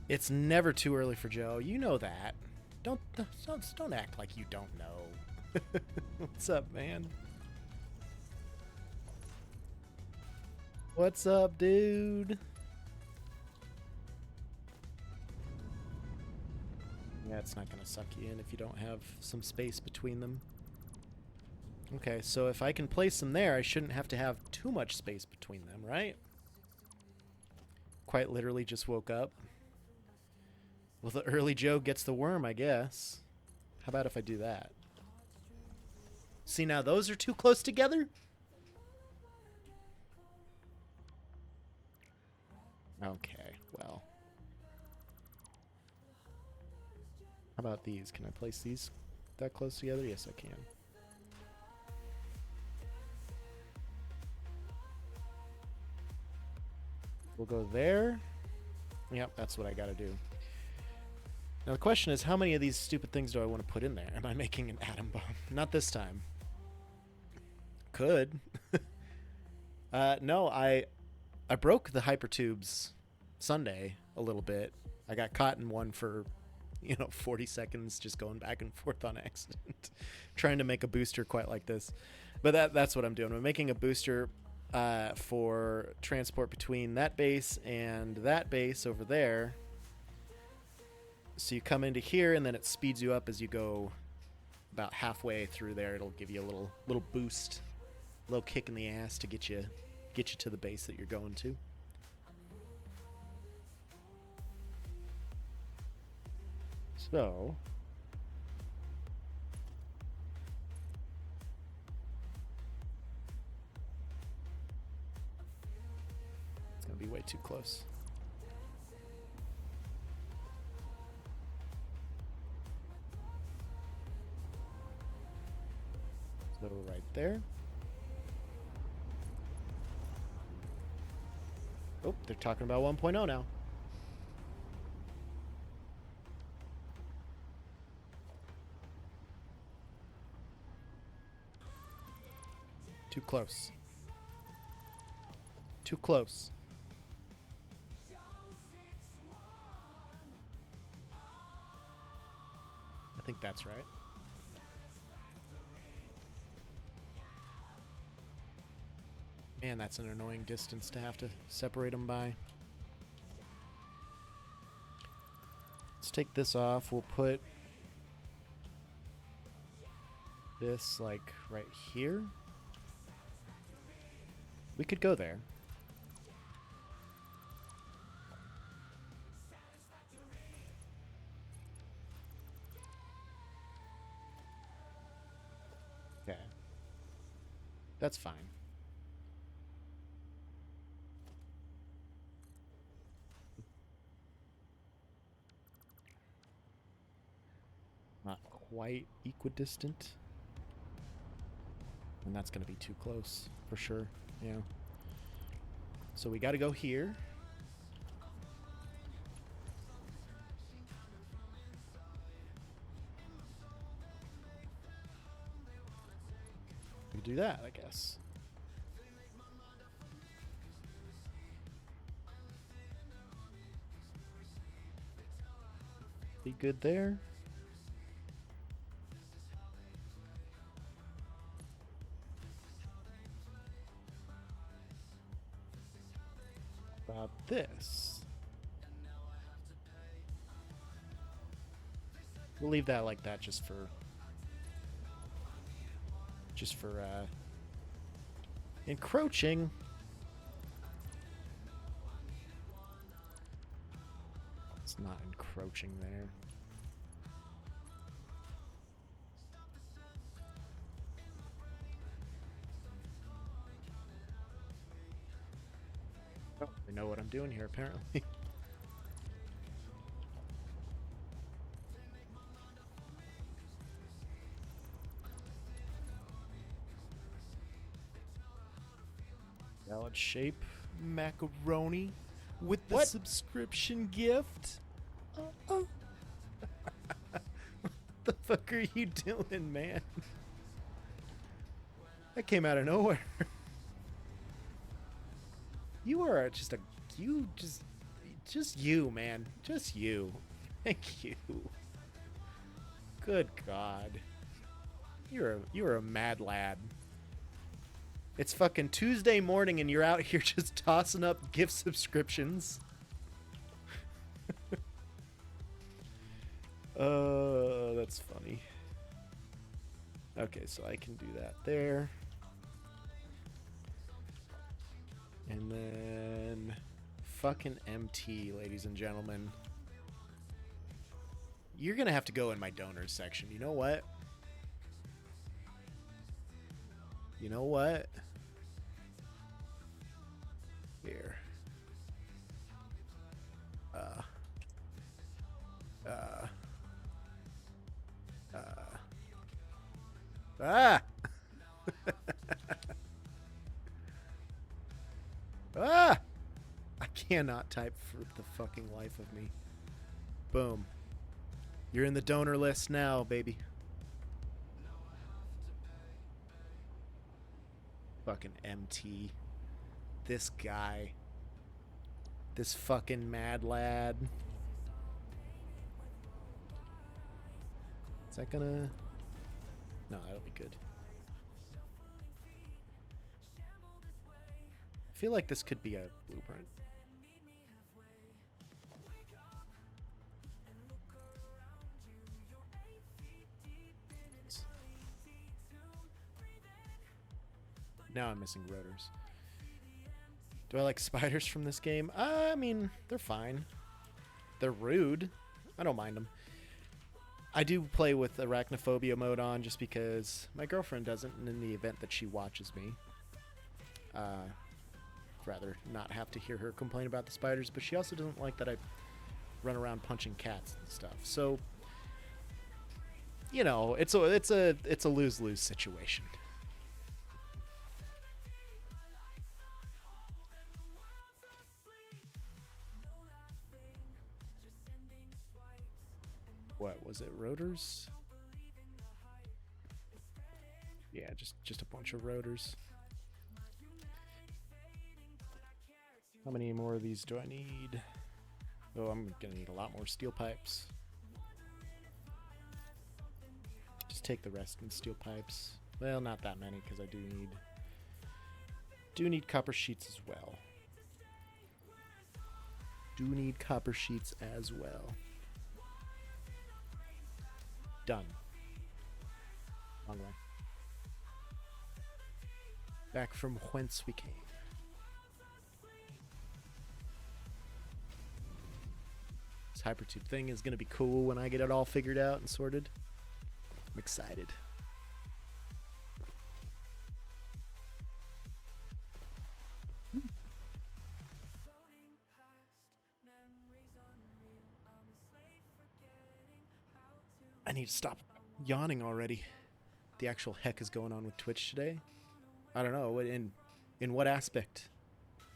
It's never too early for Joe. You know that. Don't act like you don't know. What's up, man? What's up, dude? Yeah, it's not gonna suck you in if you don't have some space between them. Okay, so if I can place them there, I shouldn't have to have too much space between them, right? Quite literally just woke up. Well, the early Joe gets the worm, I guess. How about if I do that? See, now those are too close together? Okay, well. How about these? Can I place these that close together? Yes, I can. We'll go there. Yep, that's what I gotta do. Now the question is, how many of these stupid things do I want to put in there? Am I making an atom bomb? Not this time. Could. No, I broke the hypertubes Sunday a little bit. I got caught in one for, 40 seconds just going back and forth on accident. Trying to make a booster quite like this. But that's what I'm doing. I'm making a booster for transport between that base and that base over there. So you come into here, and then it speeds you up as you go about halfway through there. It'll give you a little boost, a little kick in the ass to get you to the base that you're going to. So it's gonna be way too close. So right there. Oh, they're talking about 1.0 now. Too close. Too close. think that's right. Man, that's an annoying distance to have to separate them by. Let's take this off. We'll put this, like, right here. We could go there. Okay. That's fine. Not quite equidistant. And that's going to be too close, for sure. Yeah. So we got to go here. We do that, I guess. Be good there. About this. We'll leave that like that just for encroaching. It's not encroaching there. Oh, they know what I'm doing here, apparently. Valid shape macaroni with the subscription gift. What the fuck are you doing, man? That came out of nowhere. You are just you, man. Just you. Thank you. Good God. You're a mad lad. It's fucking Tuesday morning and you're out here just tossing up gift subscriptions. That's funny. Okay, so I can do that there. And then fucking MT, ladies and gentlemen. You're gonna have to go in my donors section. You know what? You know what? Here. Ah! Ah! I cannot type for the fucking life of me. Boom. You're in the donor list now, baby. Fucking MT. This guy. This fucking mad lad. Is that gonna... No, that'll be good. I feel like this could be a blueprint. Now I'm missing rotors. Do I like spiders from this game? I mean, they're fine. They're rude. I don't mind them. I do play with arachnophobia mode on just because my girlfriend doesn't, and in the event that she watches me. Rather not have to hear her complain about the spiders, but she also doesn't like that I run around punching cats and stuff. So, you know, it's a lose-lose situation. What was it? Rotors? Yeah, just a bunch of rotors. How many more of these do I need? Oh, I'm gonna need a lot more steel pipes. take the rest in steel pipes. Well, not that many, because I do need copper sheets as well. Do need copper sheets as well. Done. Wrong way. Back from whence we came. This hypertube thing is going to be cool when I get it all figured out and sorted. I'm excited. I need to stop yawning already. The actual heck is going on with Twitch today? I don't know. In what aspect?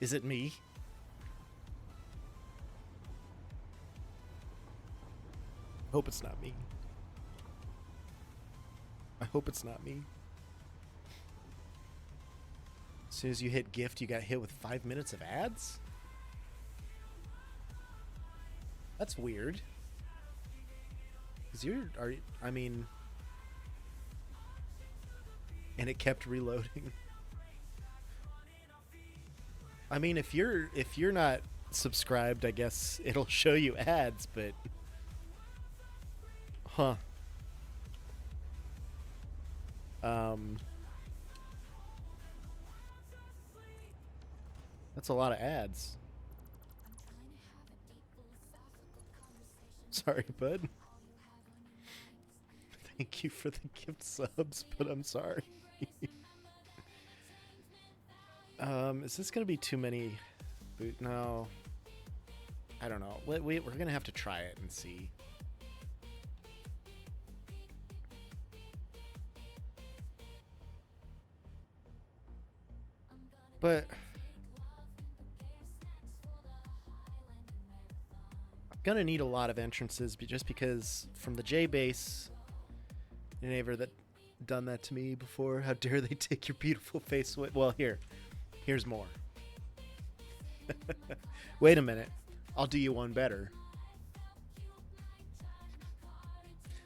Is it me? I hope it's not me. I hope it's not me. As soon as you hit gift, you got hit with 5 minutes of ads? That's weird. Cause I mean, and it kept reloading. I mean, if you're not subscribed, I guess it'll show you ads, but huh. That's a lot of ads. Sorry, bud. Thank you for the gift subs, but I'm sorry. Is this gonna be too many? No. I don't know. We're gonna have to try it and see. But I'm gonna need a lot of entrances just because from the J base, any ever that done that to me before, how dare they take your beautiful face away? Well, here's more. Wait a minute, I'll do you one better.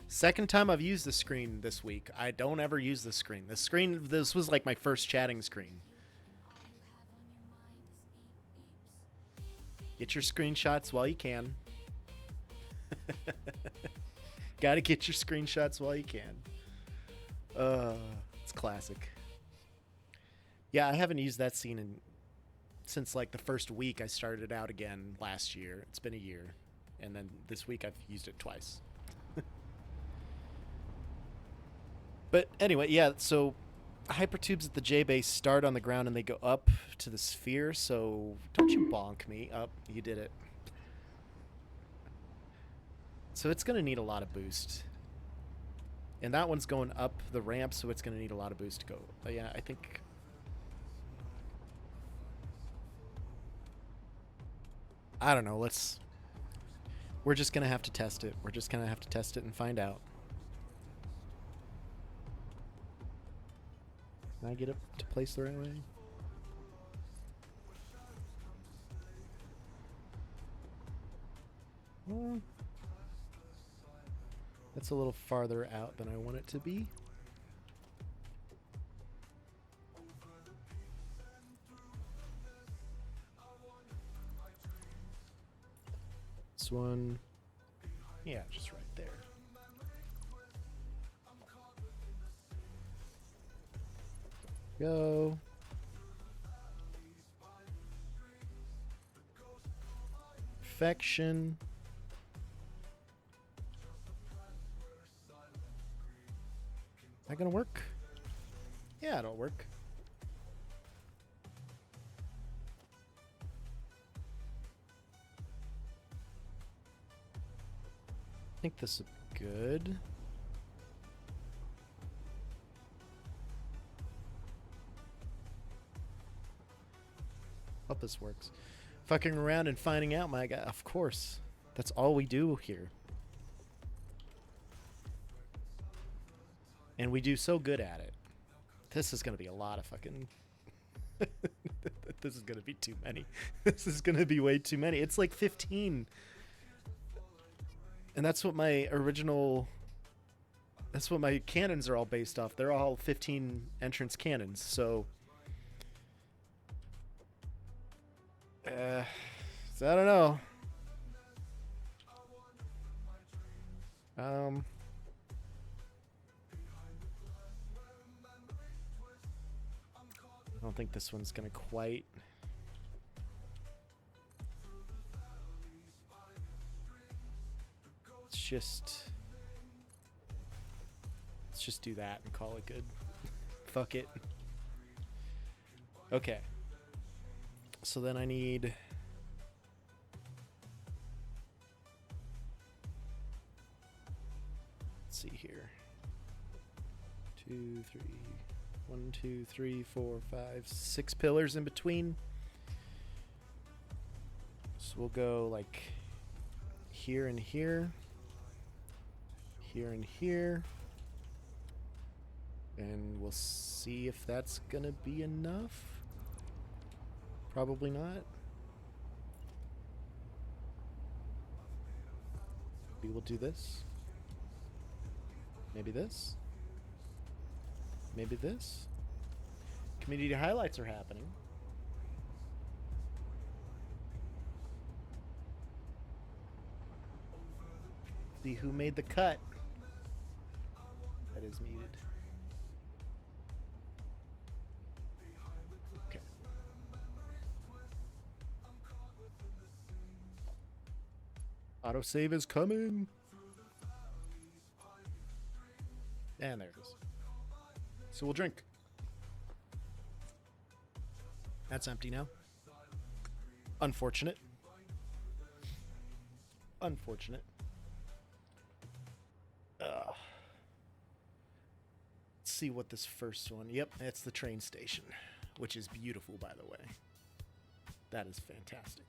Second time I've used the screen this week. I don't ever use the screen. This was like my first chatting screen. Get your screenshots while you can. Gotta get your screenshots while you can. It's classic. Yeah, I haven't used that scene since like the first week I started out again last year. It's been a year. And then this week I've used it twice. But anyway, yeah, so hypertubes at the J base start on the ground and they go up to the sphere, so don't you bonk me. Oh, you did it. So it's going to need a lot of boost. And that one's going up the ramp, so it's going to need a lot of boost to go. But yeah, I think... I don't know, we're just going to have to test it. We're just going to have to test it and find out. Can I get it to place the right way? Well, that's a little farther out than I want it to be. This one, yeah, just right there. Go. Perfection. Is that gonna work? Yeah, it'll work. I think this is good. Hope this works. Fucking around and finding out, my guy. Of course. That's all we do here. And we do so good at it. This is going to be a lot of fucking... This is going to be too many. This is going to be way too many. It's like 15. And that's what my original... That's what my cannons are all based off. They're all 15 entrance cannons, so... so I don't know. I don't think this one's gonna quite... Let's just do that and call it good. Fuck it. Okay. So then I need... Let's see here. 2, 3... 1, 2, 3, 4, 5, 6 pillars in between. So we'll go like here and here. Here and here. And we'll see if that's gonna be enough. Probably not. Maybe we'll do this. Maybe this. Maybe this. Community highlights are happening. See who made the cut. That is muted. Okay. Autosave is coming. And there it is. So we'll drink. That's empty now. Unfortunate. Unfortunate. Let's see what this first one... Yep, it's the train station, which is beautiful, by the way. That is fantastic.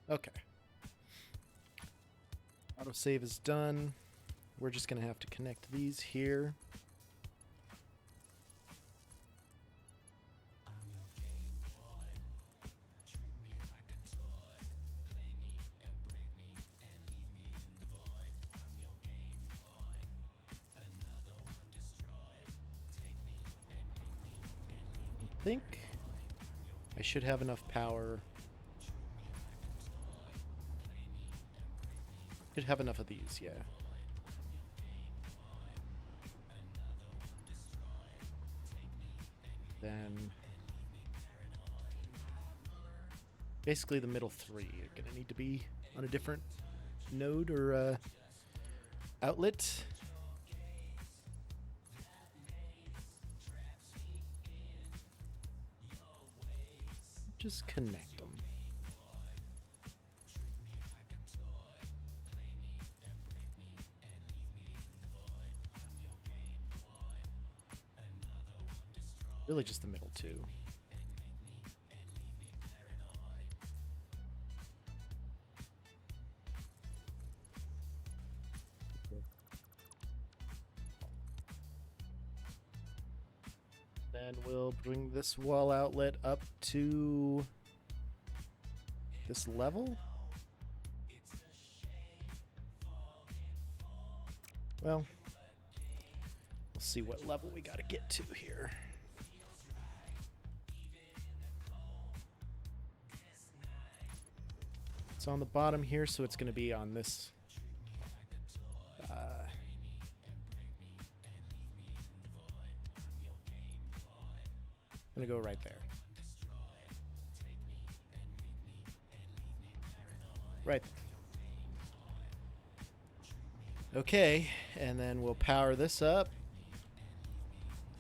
Okay. Autosave is done. We're just going to have to connect these here. I think I should have enough power. Could have enough of these, yeah. Then basically the middle three are gonna need to be on a different node or outlet. Just connect them. Really just the middle two. Then we'll bring this wall outlet up to this level. Well, we'll see what level we gotta get to here. It's on the bottom here, so it's going to be on this. I'm going to go right there. Right. Okay, and then we'll power this up.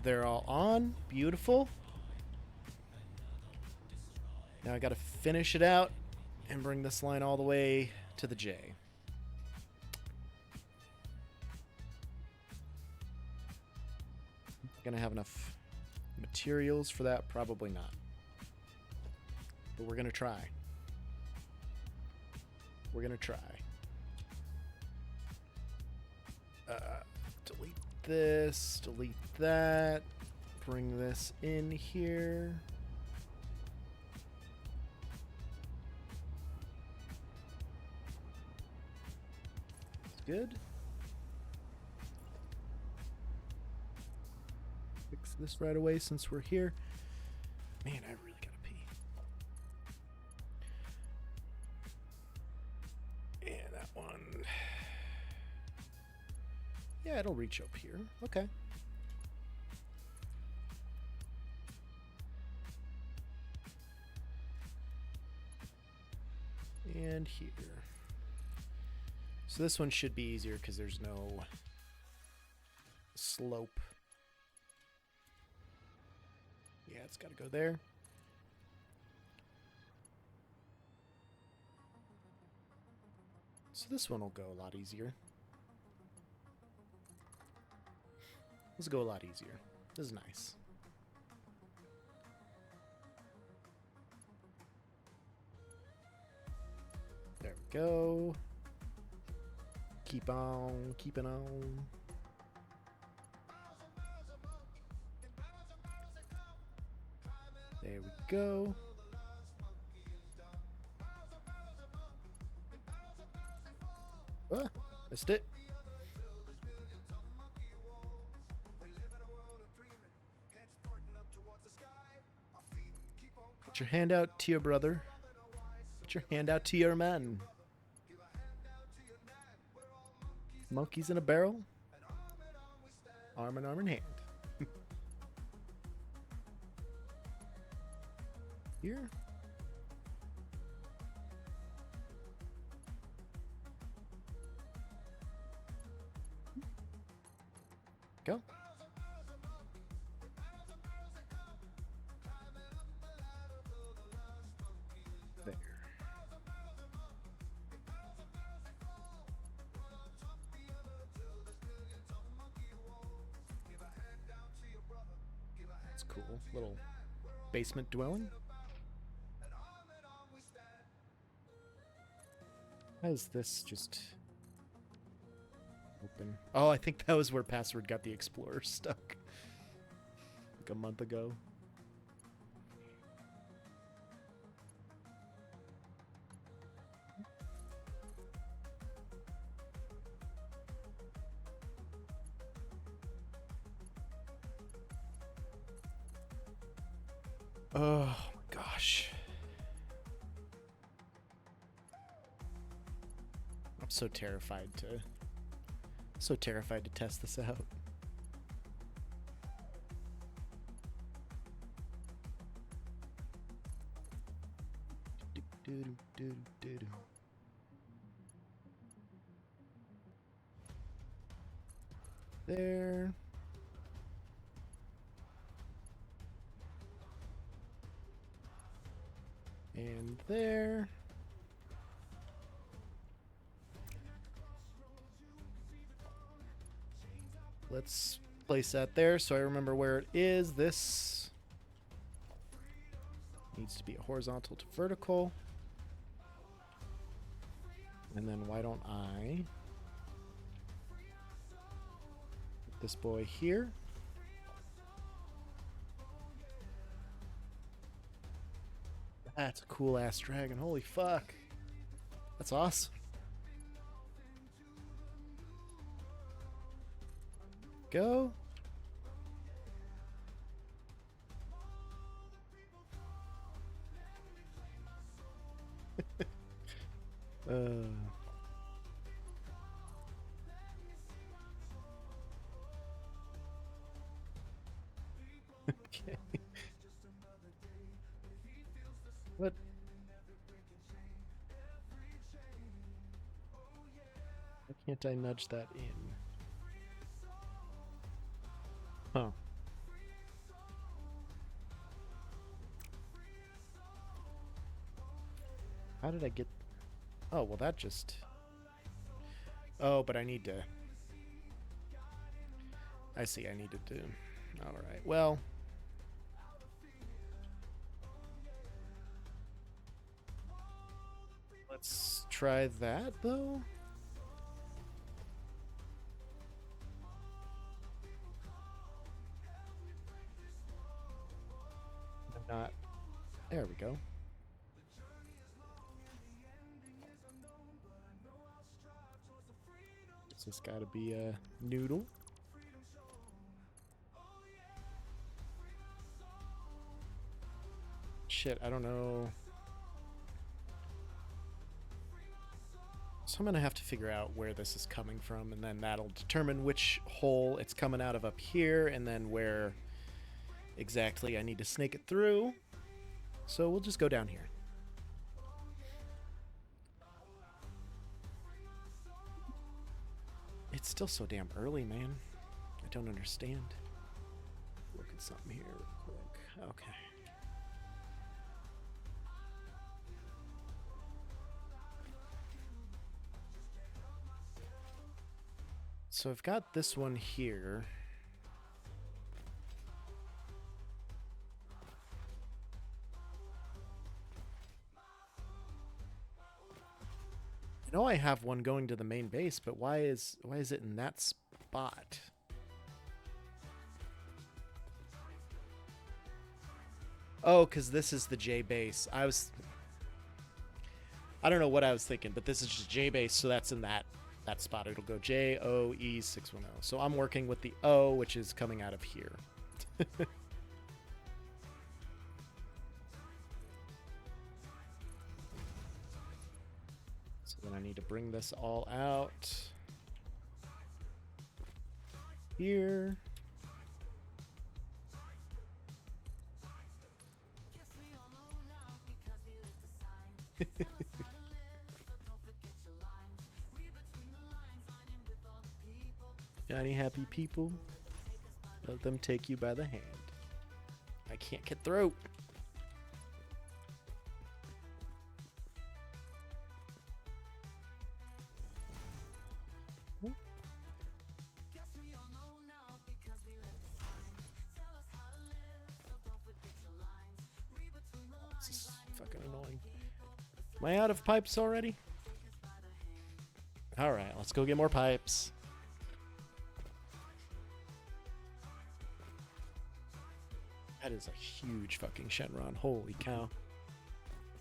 They're all on. Beautiful. Now I got to finish it out and bring this line all the way to the J. Gonna have enough materials for that? Probably not. But we're gonna try. We're gonna try. Delete this, delete that, bring this in here. It's good. Fix this right away since we're here. Man, I really gotta pee. And that one. Yeah, it'll reach up here. Okay. And here. So this one should be easier because there's no slope. Yeah, it's got to go there. So this one will go a lot easier. This will go a lot easier. This is nice. There we go. Keep on, keeping on. There we go. Ah, missed it. Put your hand out to your brother. Put your hand out to your man. Monkeys in a barrel. Arm in arm in hand. Here. Go. There. That's cool. Little basement dwelling. How is this just open? Oh, I think that was where Password got the Explorer stuck. Like a month ago. Oh my gosh. I'm so terrified to test this out. There. And there. Let's place that there so I remember where it is. This needs to be a horizontal to vertical. And then why don't I put this boy here? That's a cool ass dragon. Holy fuck. That's awesome. Go. Okay. What? Why can't I nudge that in? Huh. How did I get... Oh, well that just... Oh, but I need to... I see, I needed to... Alright, well... Let's try that, though. Not. There we go. So it's got to be a noodle. Shit, I don't know. So I'm going to have to figure out where this is coming from, and then that'll determine which hole it's coming out of up here, and then where exactly I need to snake it through. So we'll just go down here. It's still so damn early, man. I don't understand. Look at something here real quick. Okay. So I've got this one here. I know I have one going to the main base, but why is it in that spot? Oh, because this is the J base. I don't know what I was thinking, but this is just J base, so that's in that spot. It'll go JOE610. So I'm working with the O, which is coming out of here. So then I need to bring this all out here. Johnny happy people, let them take you by the hand. I can't get through. This is fucking annoying. Am I out of pipes already? Alright, let's go get more pipes. That is a huge fucking Shenron. Holy cow.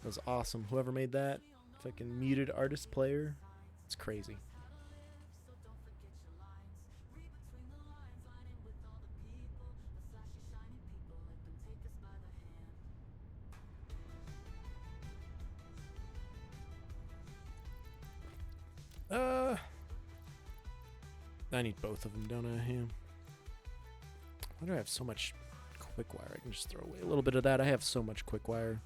That was awesome. Whoever made that fucking muted artist player. It's crazy. I need both of them, don't I? Yeah. Why do I have so much quick wire? I can just throw away a little bit of that. I have so much quick wire.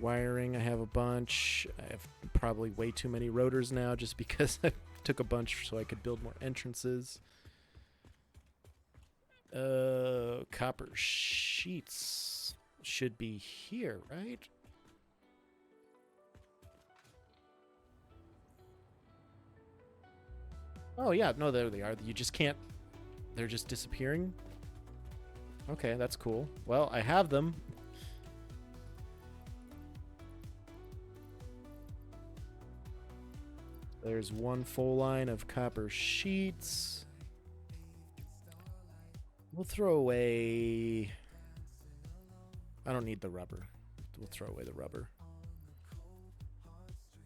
Wiring, I have a bunch. I have probably way too many rotors now just because I took a bunch so I could build more entrances. Copper sheets should be here, right? Oh yeah, no, there they are. You just can't... They're just disappearing? Okay, that's cool. Well, I have them. There's one full line of copper sheets. We'll throw away... I don't need the rubber. We'll throw away the rubber.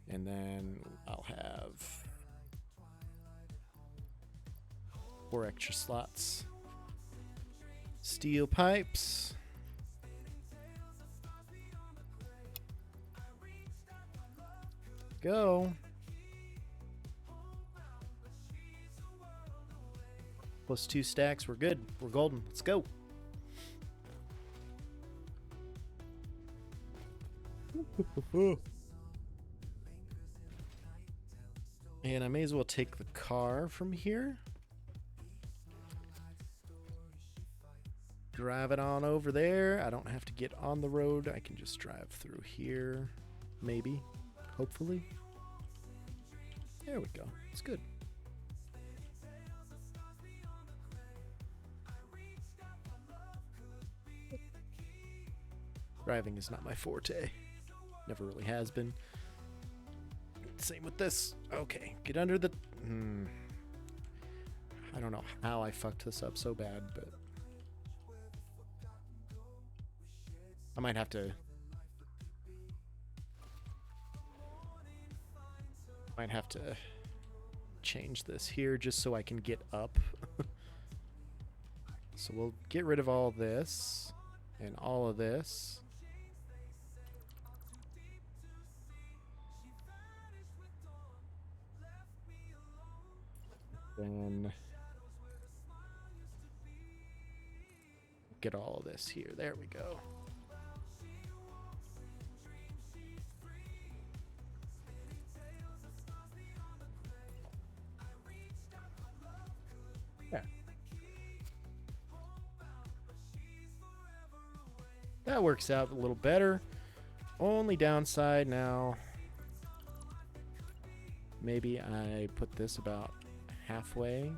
And then I'll have 4 extra slots. Steel pipes. Go. Plus 2 stacks. We're good. We're golden. Let's go. And I may as well take the car from here. Drive it on over there. I don't have to get on the road. I can just drive through here. Maybe. Hopefully. There we go. It's good. Driving is not my forte. Never really has been. Same with this. Okay, get under the... I don't know how I fucked this up so bad, but... I might have to change this here just so I can get up. So we'll get rid of all this and all of this. Then get all of this here. There we go. Yeah. That works out a little better. Only downside now, maybe I put this about halfway.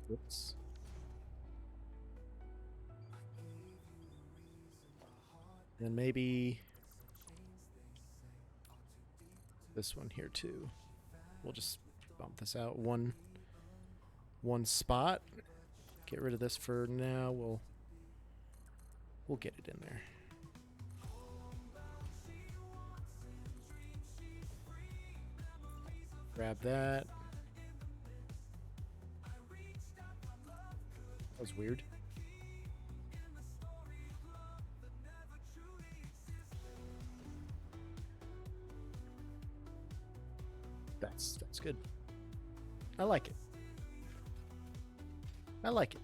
Whoops. And maybe this one here too. We'll just bump this out one spot. Get rid of this for now. We'll get it in there. Grab that. That was weird. That's good. I like it. I like it.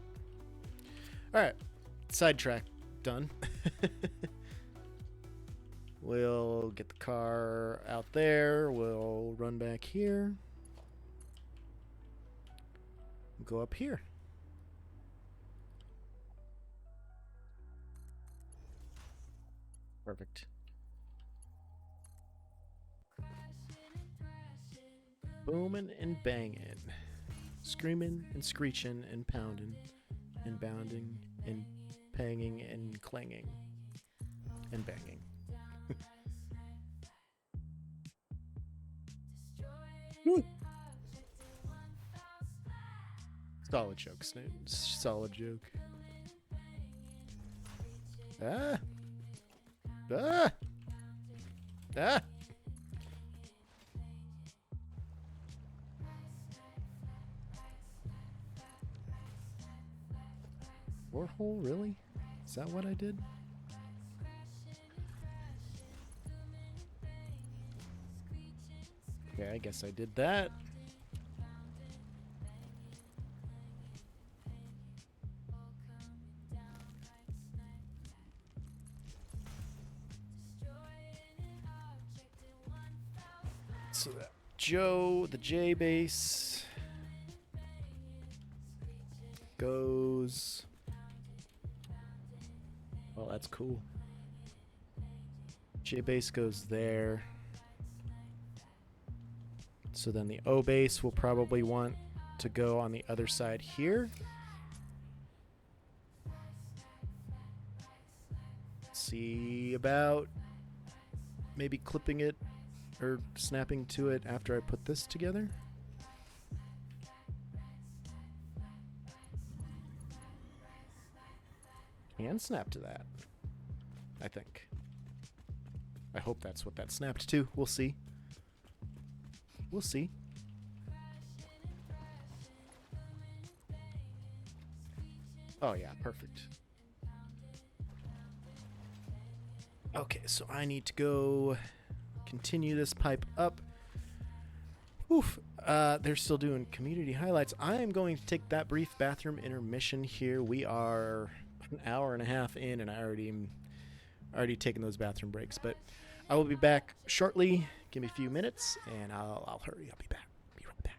All right, sidetrack done. We'll get the car out there. We'll run back here. Go up here. Perfect. Booming and banging, screaming and screeching and pounding and bounding and panging and clanging and banging. Solid joke, Snoot. Solid joke. Ah! Ah! Ah! Warhole, really? Is that what I did? Okay, I guess I did that. So that Joe, the J base goes. Well, that's cool. J base goes there. So then the O base will probably want to go on the other side here. See about maybe clipping it or snapping to it after I put this together. And snap to that, I think. I hope that's what that snapped to. We'll see. We'll see. Oh yeah, perfect. Okay, so I need to go continue this pipe up. Oof. They're still doing community highlights. I am going to take that brief bathroom intermission here. We are an hour and a half in, and I already taken those bathroom breaks. But I will be back shortly. Give me a few minutes, and I'll hurry. I'll be back. Be right back.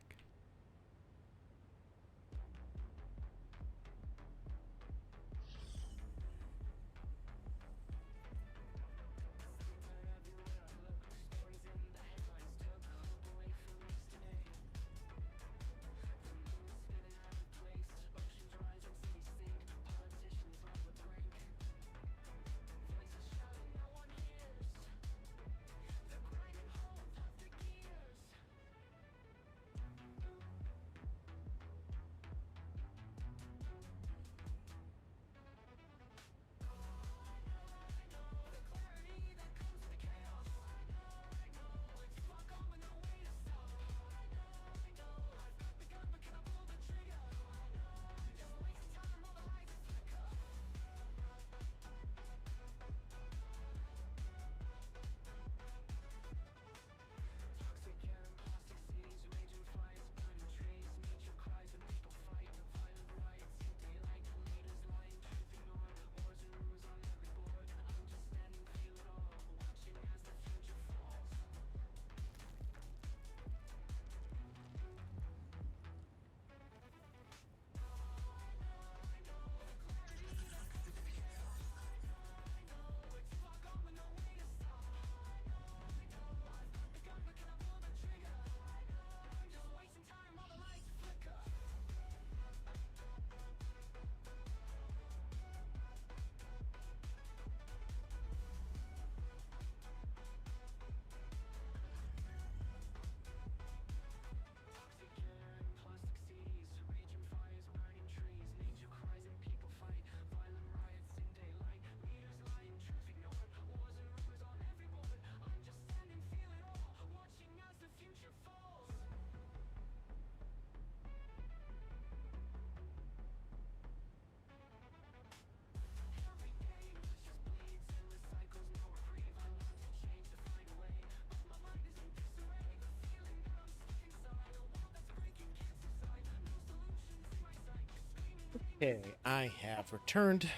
Okay, I have returned.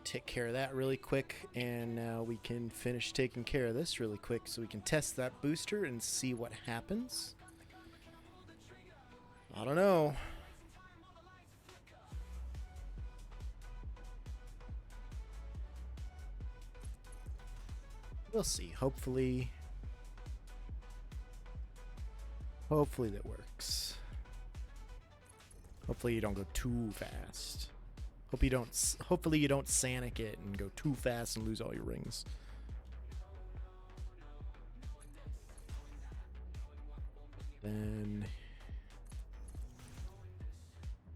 Take care of that really quick, and now we can finish taking care of this really quick so we can test that booster and see what happens. I don't know. We'll see. Hopefully that works. Hopefully you don't go too fast. Hopefully you don't Sanic it and go too fast and lose all your rings. Then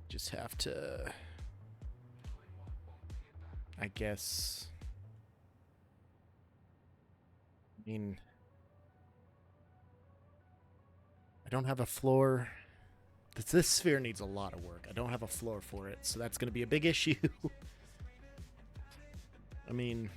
just have to, I guess, I mean, I don't have a floor. This sphere needs a lot of work. I don't have a floor for it, so that's going to be a big issue. I mean,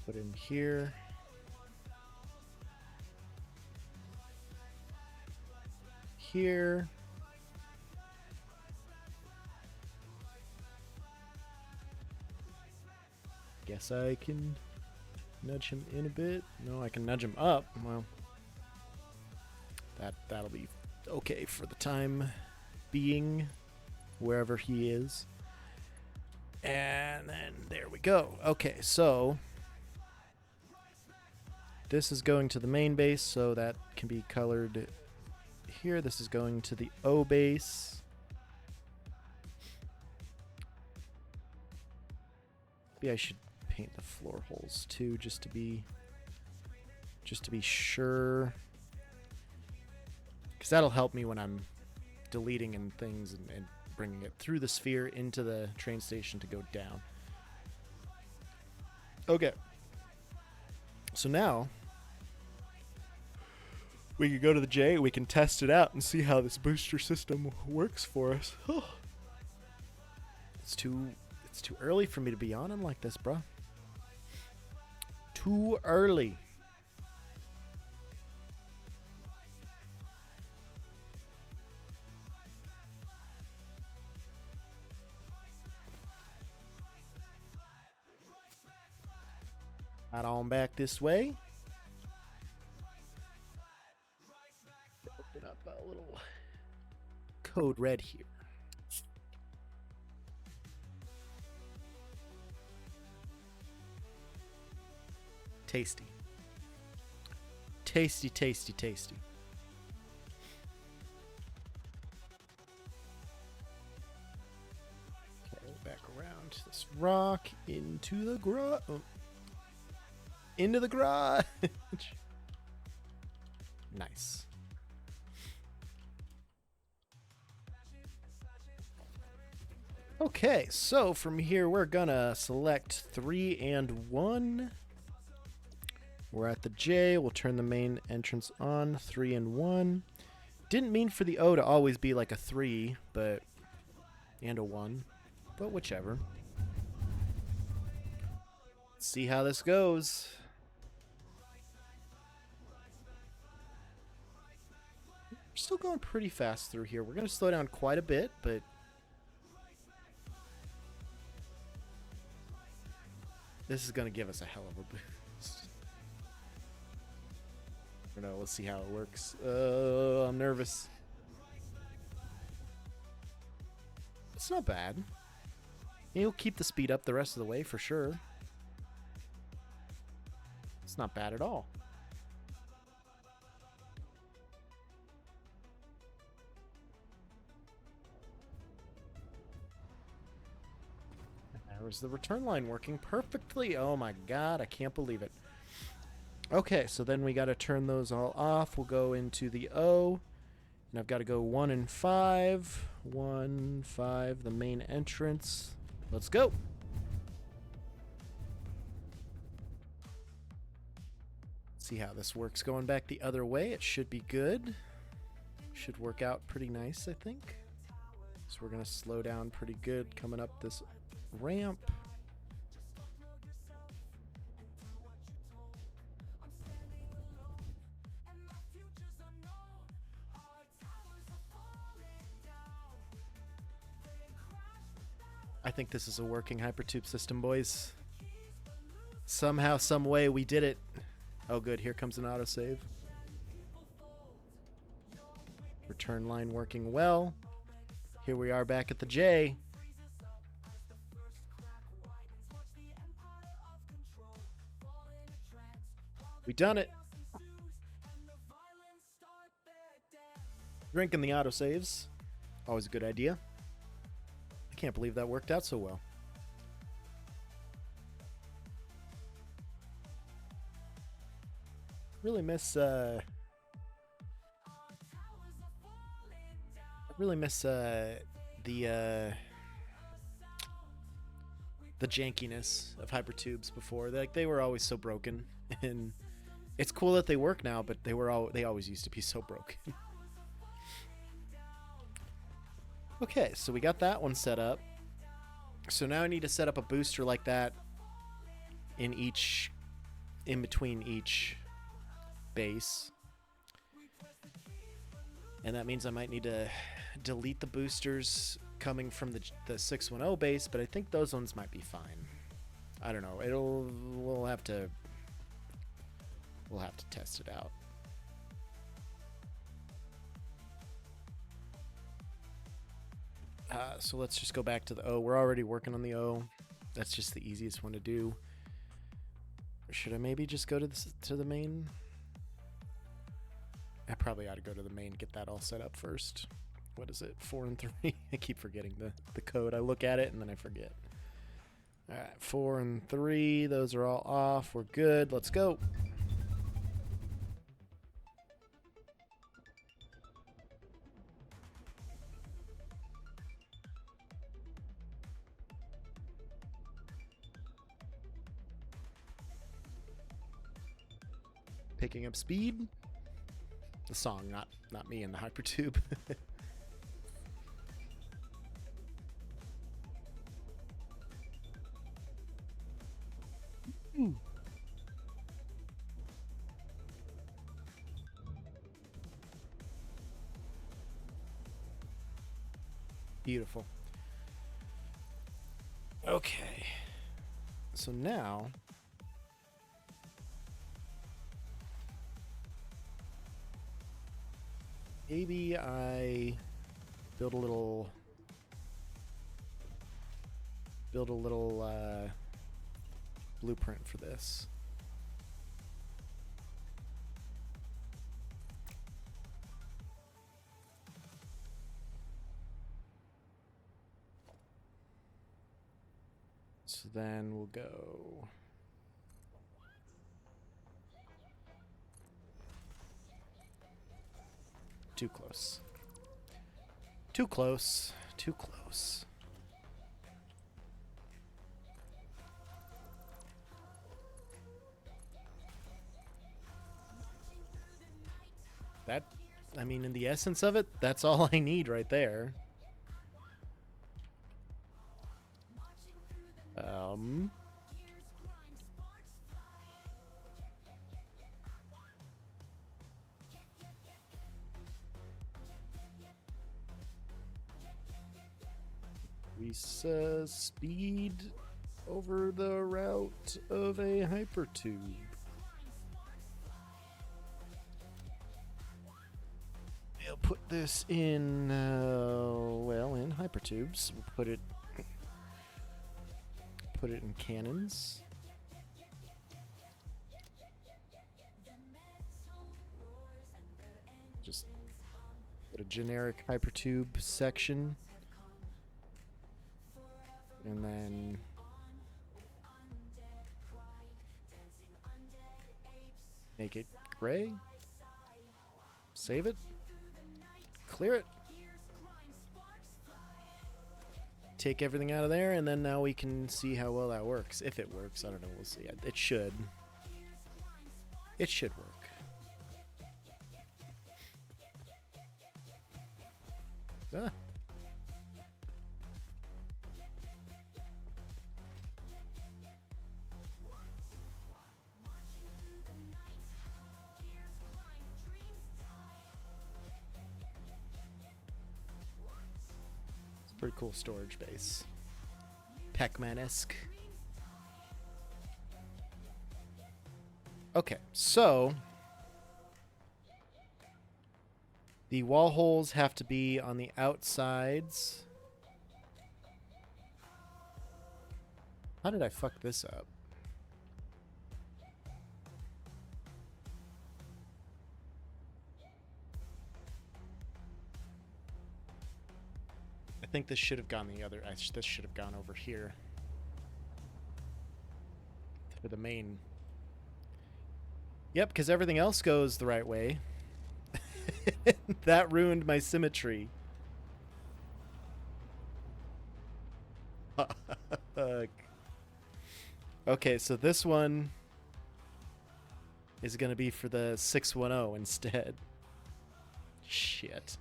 put in here. Here. Guess I can nudge him in a bit. No, I can nudge him up. Well, that'll be okay for the time being, wherever he is. And then there we go. Okay, so this is going to the main base, so that can be colored here. This is going to the O base. Maybe I should paint the floor holes too, just to be sure, because that'll help me when I'm deleting and things and bringing it through the sphere into the train station to go down. Okay, so now we can go to the J, we can test it out and see how this booster system works for us. It's too early for me to be on him like this, bro. Too early. Right on back this way. Open up a little code red here. Tasty. Tasty, tasty, tasty. Okay, back around this rock into the garage. Oh. Into the garage. Nice. Okay, so from here we're gonna select 3 and 1. We're at the J. We'll turn the main entrance on. 3 and 1. Didn't mean for the O to always be like a 3, but and a 1, but whichever. Let's see how this goes. We're still going pretty fast through here. We're going to slow down quite a bit, but this is going to give us a hell of a boost. I don't know. Let's see how it works. I'm nervous. It's not bad. He'll keep the speed up the rest of the way for sure. It's not bad at all. There was the return line working perfectly. Oh my god, I can't believe it. Okay, so then we got to turn those all off. We'll go into the O. And I've got to go 1 and 5. 1, 5, the main entrance. Let's go. See how this works going back the other way. It should be good. Should work out pretty nice, I think. So we're going to slow down pretty good coming up this ramp. I think this is a working hypertube system, boys. Somehow, some way, we did it. Oh, good. Here comes an autosave. Return line working well. Here we are back at the J. We done it. Drinking the autosaves. Always a good idea. I can't believe that worked out so well. Really miss the jankiness of hypertubes before. Like, they were always so broken, and it's cool that they work now, but they always used to be so broken. Okay, so we got that one set up. So now I need to set up a booster like that in between each base. And that means I might need to delete the boosters coming from the 610 base, but I think those ones might be fine. I don't know. We'll have to test it out. So let's just go back to the O. We're already working on the O. That's just the easiest one to do. Or should I maybe just go to the main? I probably ought to go to the main, get that all set up first. What is it? 4 and 3? I keep forgetting the code. I look at it and then I forget. All right, 4 and 3. Those are all off. We're good. Let's go. Picking up speed. The song, not me in the hypertube. Beautiful. Okay. So now maybe I build a little blueprint for this. So then we'll go too close. Too close. Too close. That, I mean, in the essence of it, that's all I need right there. Speed over the route of a hypertube. We'll put this in, well, in hypertubes. We'll put it in cannons. Just put a generic hypertube section. And then make it gray. Save it. Clear it. Take everything out of there, and then now we can see how well that works. If it works, I don't know. We'll see. It should. It should work. Ah. Pretty cool storage base. Pac-Man-esque. Okay, so the wall holes have to be on the outsides. How did I fuck this up? I think this should have gone the other. This should have gone over here for the main. Yep, because everything else goes the right way. That ruined my symmetry. Okay, so this one is going to be for the 610 instead. Shit.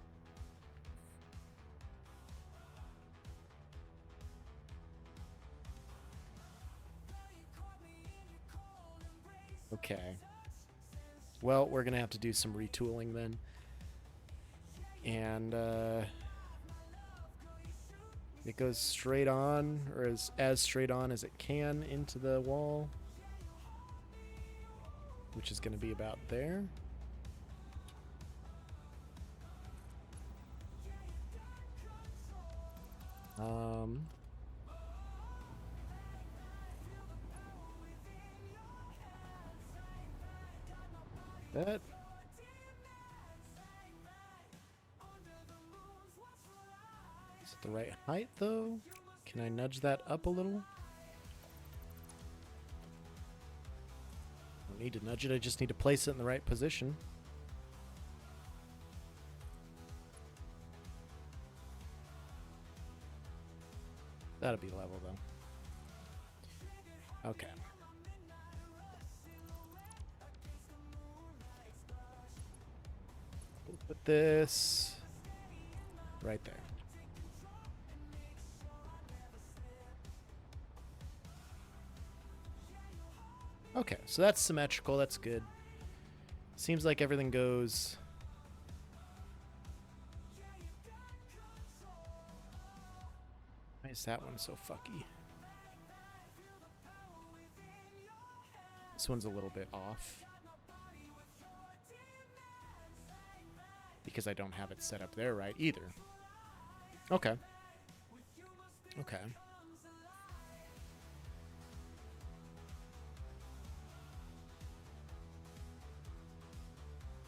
Okay. Well, we're going to have to do some retooling then. And it goes straight on, or as straight on as it can into the wall, which is going to be about there. That. Is it the right height, though? Can I nudge that up a little? I don't need to nudge it, I just need to place it in the right position. That'll be level, though. Okay. We'll put this right there. Okay, so that's symmetrical, that's good. Seems like everything goes... Why is that one so fucky? This one's a little bit off. Because I don't have it set up there right either. Okay. Okay.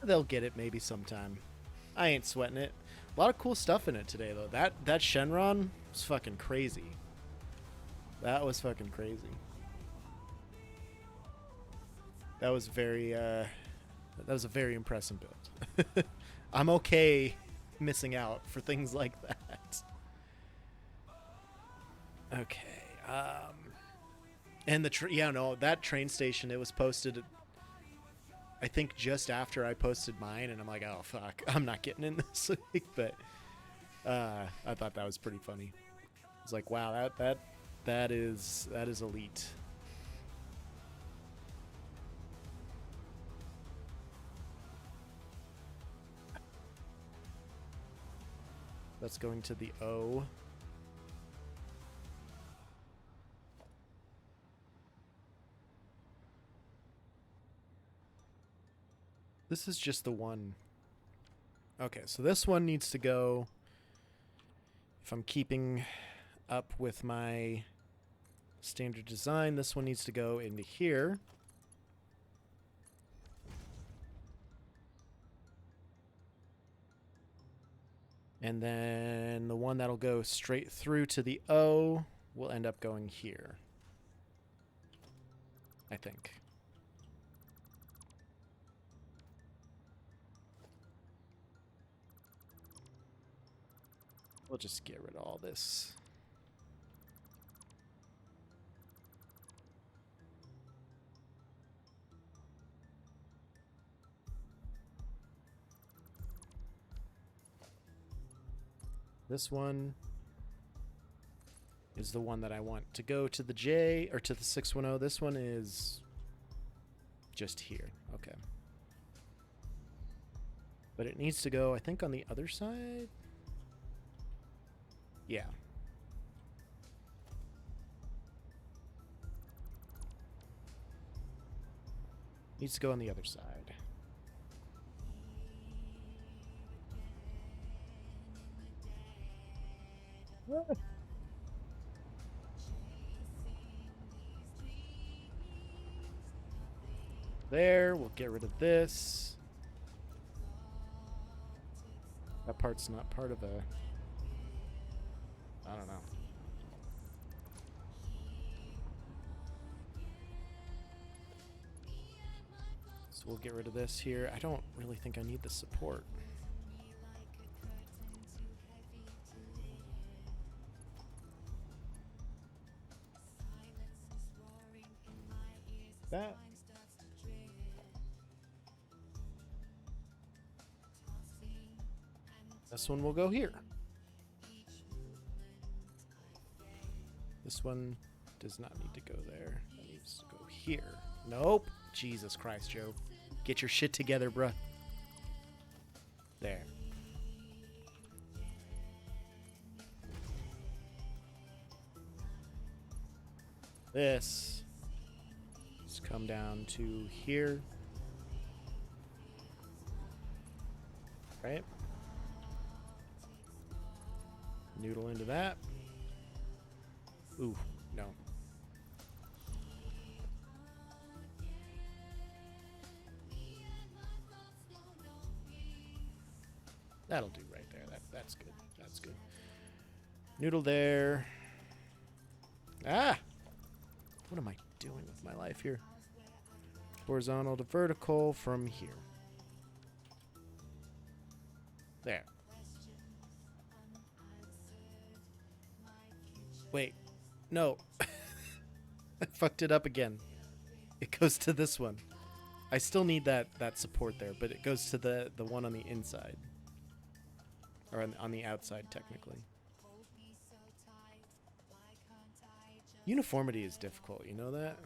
They'll get it maybe sometime. I ain't sweating it. A lot of cool stuff in it today, though. That Shenron was fucking crazy. That was fucking crazy. That was very, that was a very impressive build. I'm okay missing out for things like that. Okay. And that train station, it was posted, I think, just after I posted mine, and I'm like, oh fuck, I'm not getting in this week. But I thought that was pretty funny. I was like, wow, that is elite. That's going to the O. This is just the one. Okay, so this one needs to go, if I'm keeping up with my standard design, this one needs to go into here. And then the one that'll go straight through to the O will end up going here, I think. We'll just get rid of all this. This one is the one that I want to go to the J, or to the 610. This one is just here. Okay. But it needs to go, I think, on the other side? Yeah. Needs to go on the other side. Ah. There, we'll get rid of this. That part's not part of a... I don't know. So we'll get rid of this here. I don't really think I need the support. That. This one will go here. This one does not need to go there. It needs to go here. Nope. Jesus Christ, Joe. Get your shit together, bruh. There. This. Let's come down to here. Right? Noodle into that. Ooh, no. That'll do right there. That's good. That's good. Noodle there. Ah! What am I doing with my life here? Horizontal to vertical from here. There. Wait. No. I fucked it up again. It goes to this one. I still need that support there, but it goes to the one on the inside. Or on the outside, technically. Uniformity is difficult, you know that?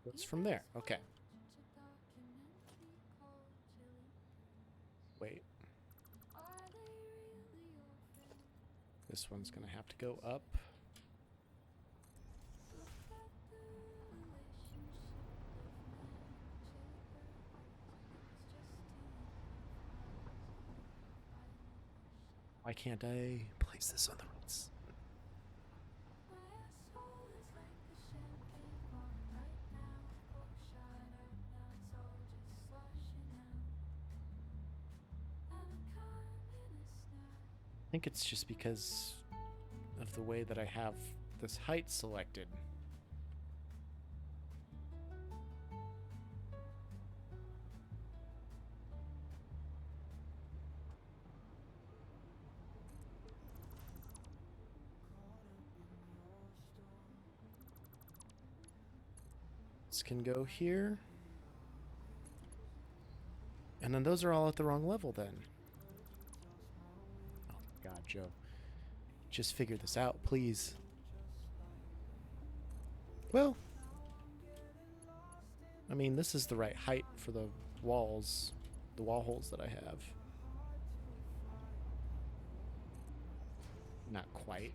It's from there. Okay. Wait. This one's gonna have to go up. Why can't I place this on the roots? I think it's just because of the way that I have this height selected. This can go here. And then those are all at the wrong level then. Oh God, Joe. Just figure this out, please. Well, I mean, this is the right height for the walls, the wall holes that I have. Not quite.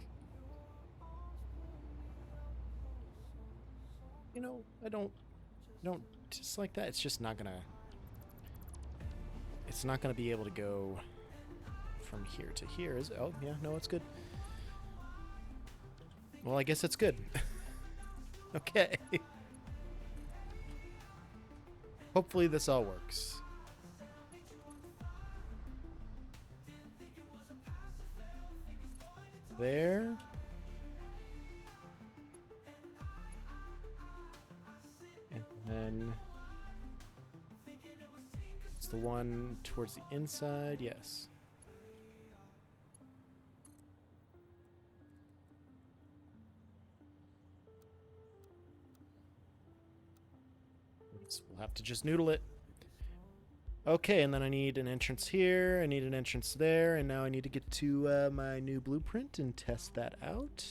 You know, I don't dislike that. It's just not gonna be able to go from here to here, is it? Oh, yeah, no, it's good. Well, I guess it's good. Okay. Hopefully this all works. There. And then it's the one towards the inside, yes. We'll have to just noodle it. Okay, and then I need an entrance here, I need an entrance there, and now I need to get to my new blueprint and test that out.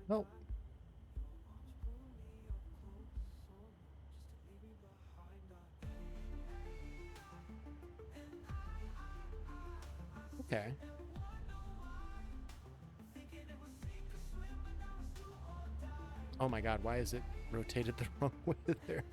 Oh. Okay. Oh my god, why is it rotated the wrong way there?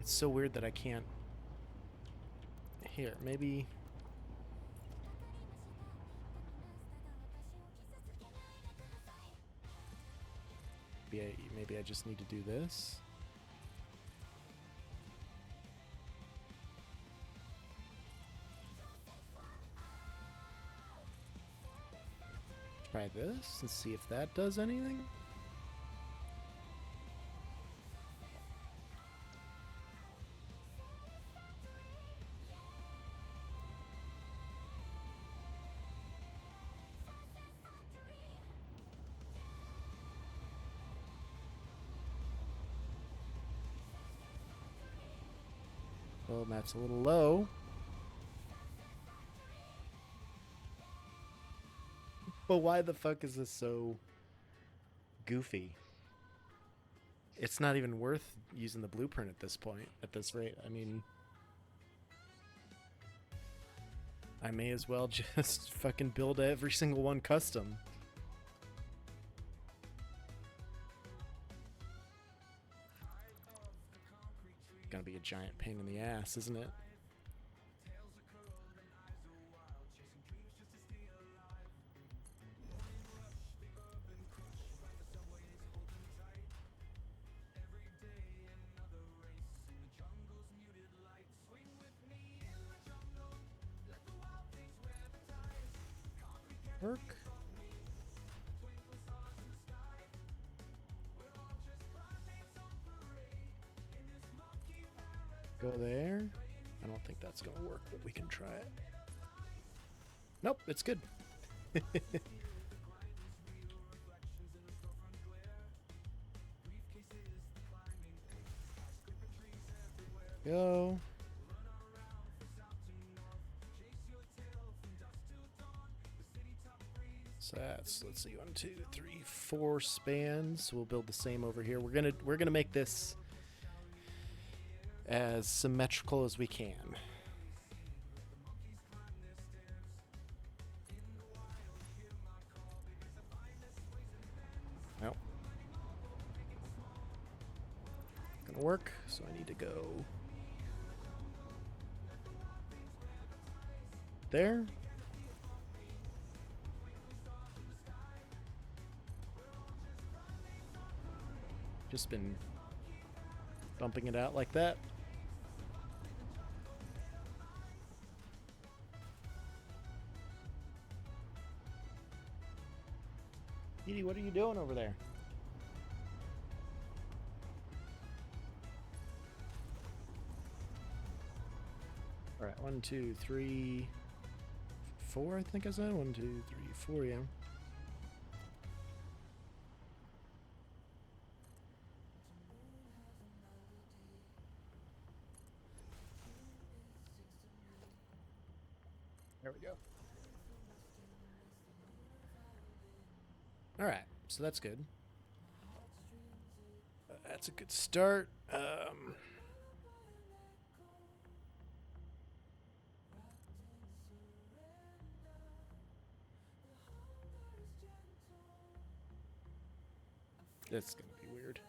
It's so weird that I can't... Here, maybe... Maybe I just need to do this. Try this and see if that does anything. Well, that's a little low. But why the fuck is this so goofy? It's not even worth using the blueprint at this point, at this rate. I mean, I may as well just fucking build every single one custom. Gonna be a giant pain in the ass, isn't it? Work. Go there. I don't think that's gonna work, but we can try it. Nope, it's good. Go. So that's, let's see, 1, 2, 3, 4 spans. We'll build the same over here. We're gonna make this as symmetrical as we can. Nope. Gonna work, so I need to go there. Just been bumping it out like that. Edie, what are you doing over there? All right, 1, 2, 3, 4. I think I said 1, 2, 3, 4. Yeah. There we go. All right, so that's good. That's a good start. That's gonna be weird.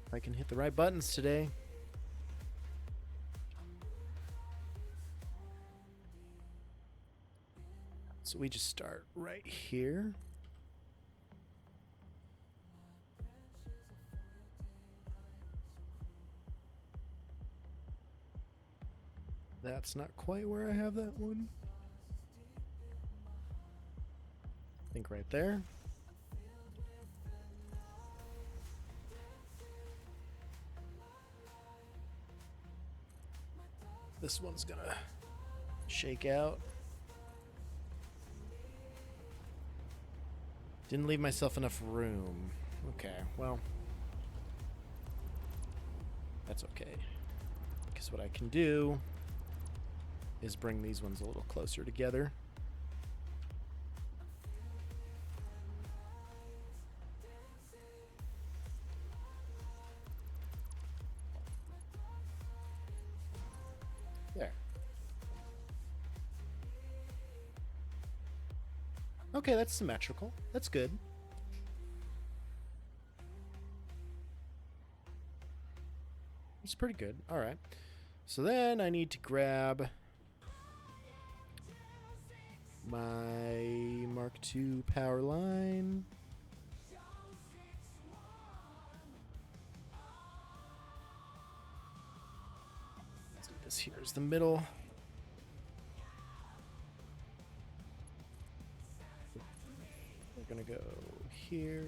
If I can hit the right buttons today. So we just start right here. That's not quite where I have that one. I think right there. This one's gonna shake out. Didn't leave myself enough room. Okay, well, that's okay. Because what I can do is bring these ones a little closer together. There. Okay, that's symmetrical. That's good. It's pretty good. All right. So then I need to grab my Mark II power line. Let's do this here is the middle. We're gonna go here.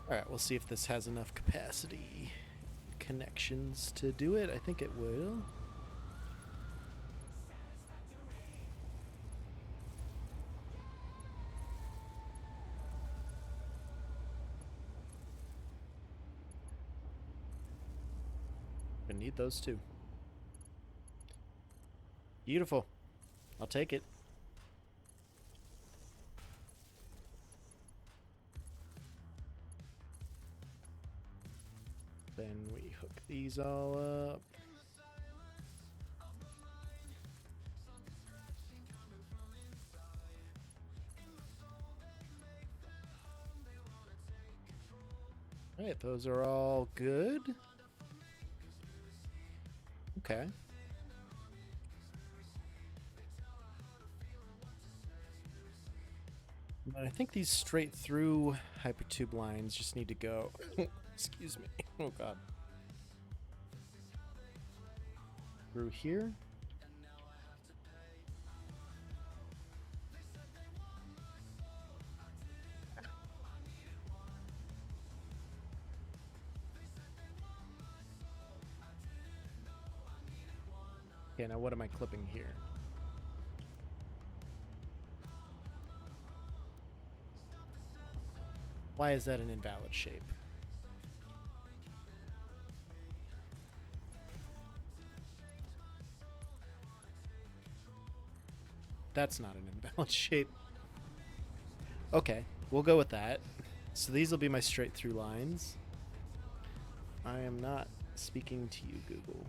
Alright, we'll see if this has enough capacity connections to do it. I think it will. I need those too. Beautiful. I'll take it. Then we hook these all up. Alright, those are all good. Okay. But I think these straight through hypertube lines just need to go. Excuse me. Oh god. Through here. Okay, now what am I clipping here? Why is that an invalid shape? That's not an invalid shape. Okay, we'll go with that. So these will be my straight through lines. I am not speaking to you, Google.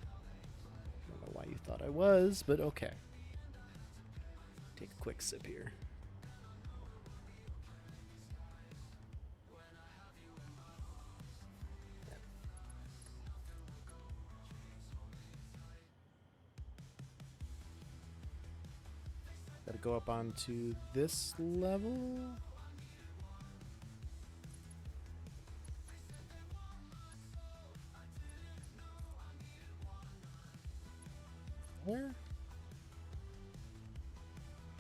I don't know why you thought I was, but okay. Take a quick sip here. Gotta go up onto this level. There.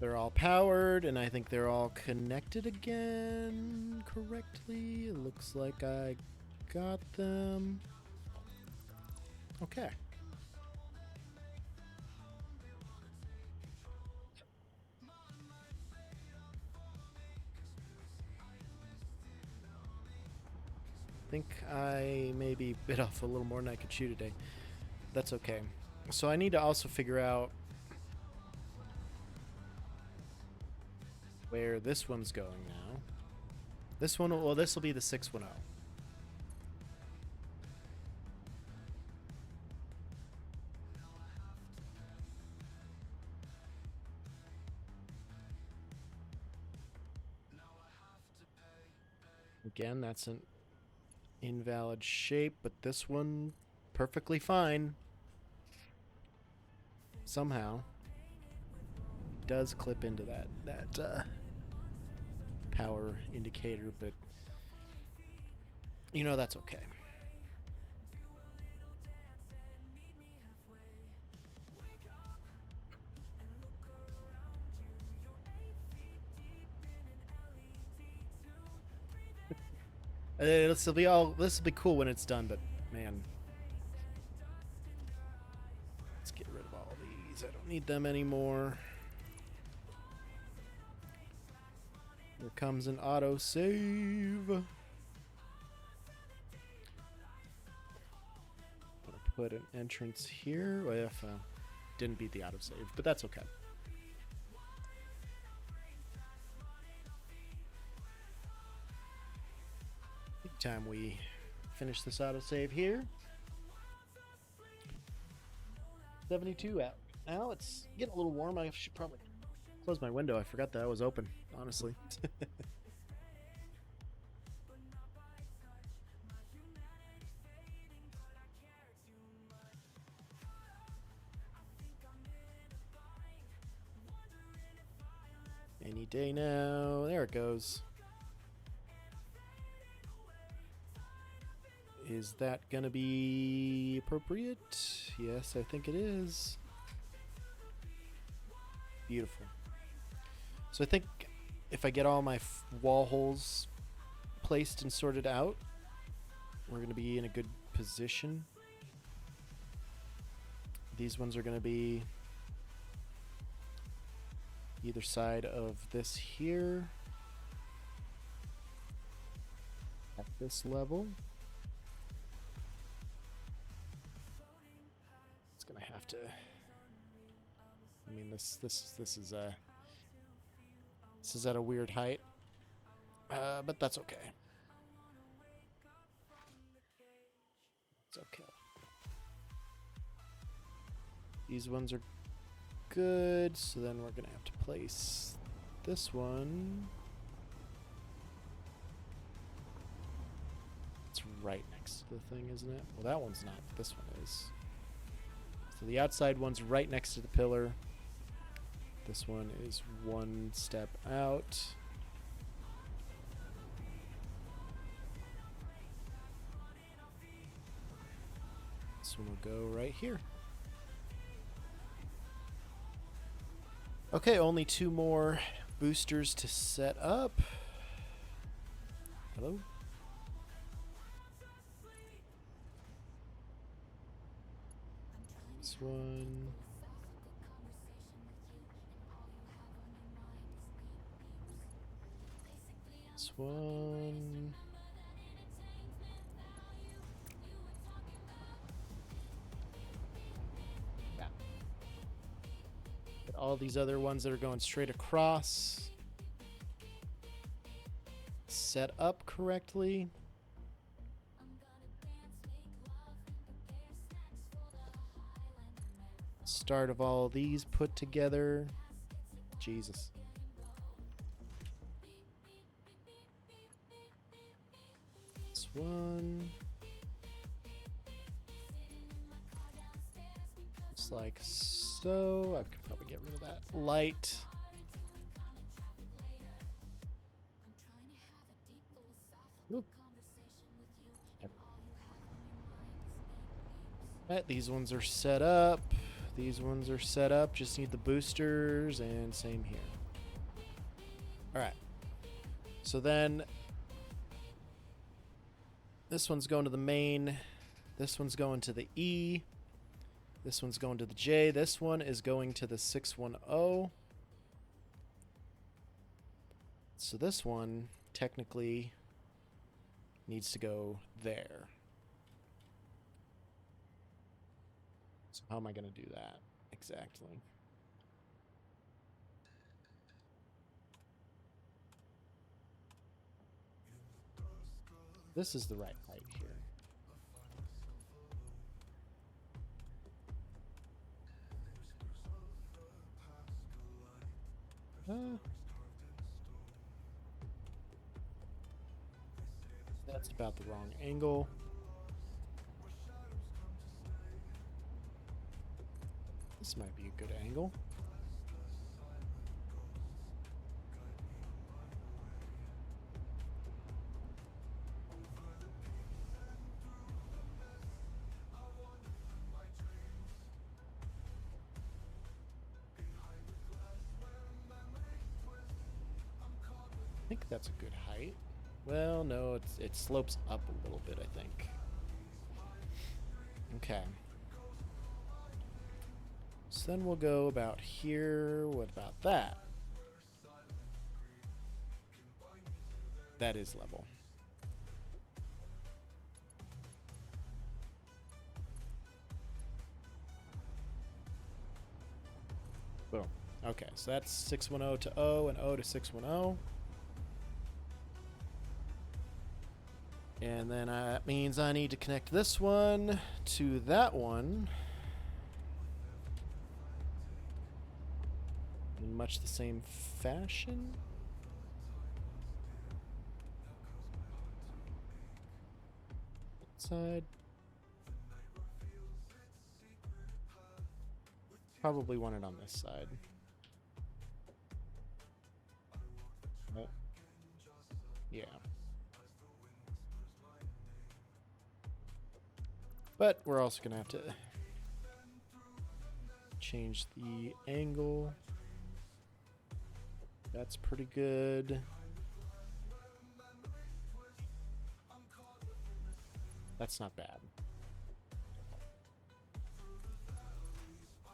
They're all powered, and I think they're all connected again correctly. It looks like I got them. Okay. I think I maybe bit off a little more than I could chew today. That's okay. So I need to also figure out where this one's going now. This one, well, this will be the 610. Again, that's an Invalid shape, but this one perfectly fine. Somehow does clip into that power indicator, but you know that's okay. This will be cool when it's done, but man, let's get rid of all these. I don't need them anymore. Here comes an autosave. I'm gonna put an entrance here. Well, if didn't beat the autosave, but that's okay. Time we finish this autosave here. 72 out. Now it's getting a little warm. I should probably close my window. I forgot that I was open, honestly. Any day now. There it goes. Is that gonna be appropriate? Yes, I think it is. Beautiful. So I think if I get all my wall holes placed and sorted out, we're gonna be in a good position. These ones are gonna be either side of this here at this level. Gonna have to. I mean, this is at a weird height, but that's okay. It's okay. These ones are good, so then we're gonna have to place this one. It's right next to the thing, isn't it? Well, that one's not. But this one is. So the outside one's right next to the pillar. This one is one step out. This one will go right here. Okay, only 2 more boosters to set up. Hello? This one. This one. Yeah. Get all these other ones that are going straight across set up correctly. Start of all these put together. Jesus. This one. Just like so. I could probably get rid of that light. Oop. Right, these ones are set up. These ones are set up. Just need the boosters, and same here. All right. So then this one's going to the main. This one's going to the E. This one's going to the J. This one is going to the 610. So this one technically needs to go there. So how am I going to do that exactly? This is the right height here. That's about the wrong angle. This might be a good angle. I think that's a good height. Well, no, it slopes up a little bit, I think. Okay. So then we'll go about here. What about that? That is level. Boom. Okay, so that's 610 to O and O to 610. And then that means I need to connect this one to that one. In much the same fashion. Side. Probably want it on this side. Oh. Yeah. But we're also going to have to change the angle. That's pretty good. That's not bad.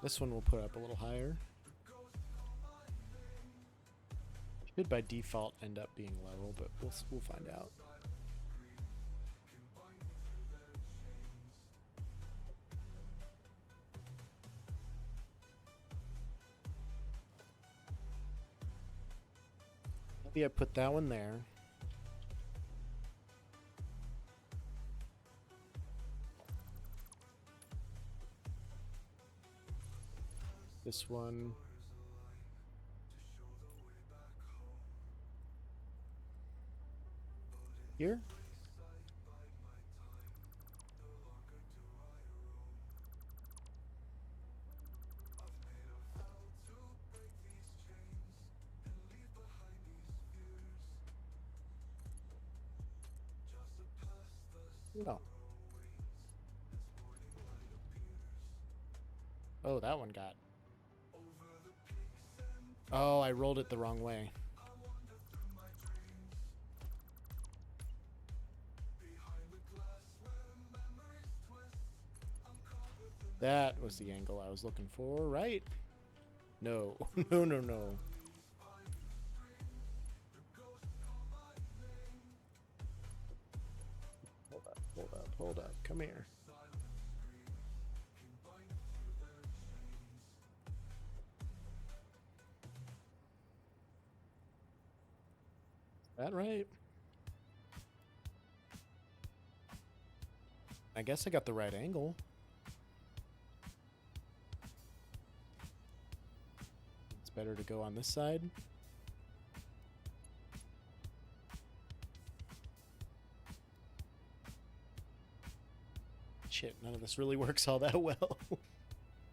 This one we'll put up a little higher. Should by default end up being level, but we'll find out. Maybe I put that one there. This one. Here? No. Oh, that one got. Oh, I rolled it the wrong way. That was the angle I was looking for, right? No. No, no, no. Hold up, hold up, hold up. Come here. Is that right? I guess I got the right angle. It's better to go on this side. Shit, none of this really works all that well.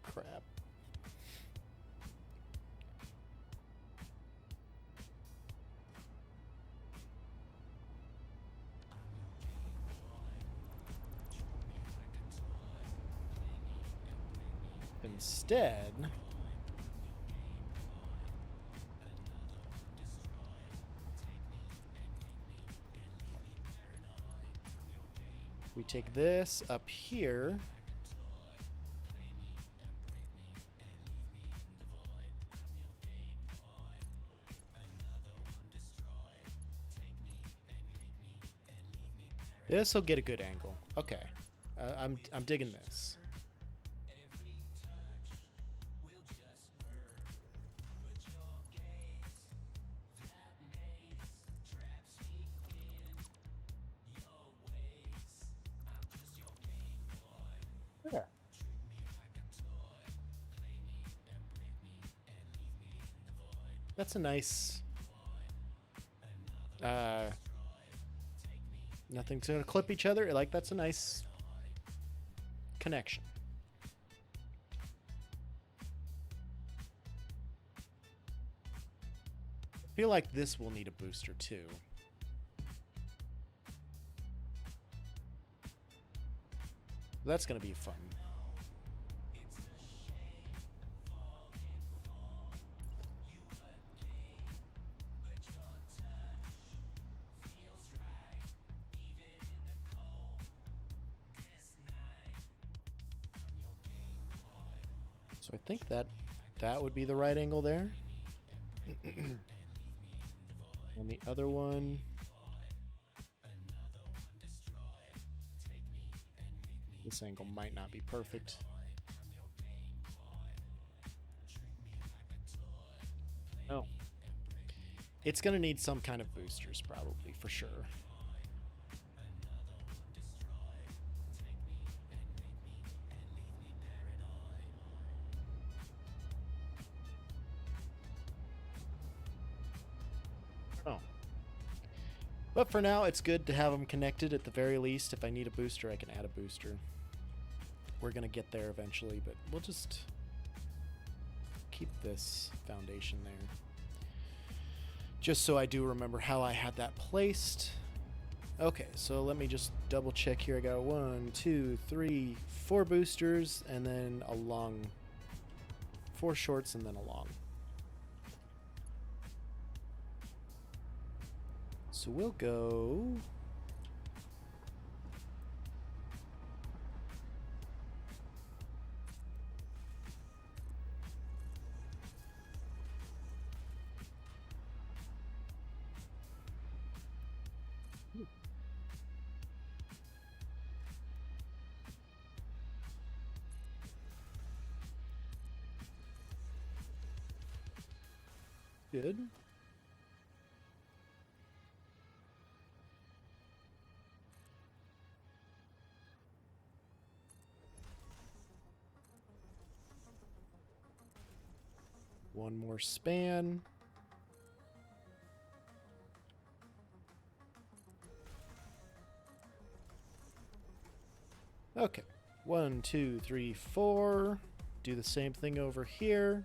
Crap. Instead, we take this up here. This will get a good angle. Okay, I'm digging this. There. That's a nice Nothing's going to clip each other. Like, that's a nice connection. I feel like this will need a booster too. That's going to be fun. So I think that would be the right angle there. And the other one, this angle might not be perfect. Oh. It's going to need some kind of boosters probably, for sure. Oh. But for now, it's good to have them connected at the very least. If I need a booster, I can add a booster. We're going to get there eventually, but we'll just keep this foundation there. Just so I do remember how I had that placed. Okay, so let me just double check here. I got 1, 2, 3, 4 boosters, and then a long, 4 shorts, and then a long. So we'll go. Good. One more span. Okay. 1, 2, 3, 4. Do the same thing over here.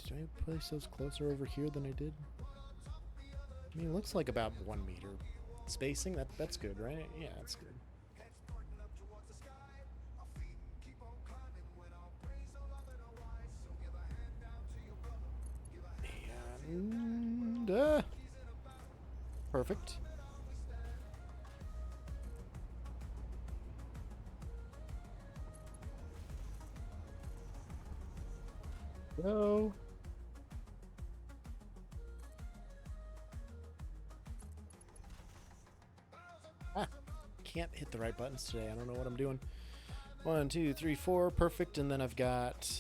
Did I place those closer over here than I did? I mean, it looks like about 1 meter spacing. That's good, right? Yeah, that's good. And perfect. Go. Can't hit the right buttons today. I don't know what I'm doing. 1, 2, 3, 4. Perfect. And then I've got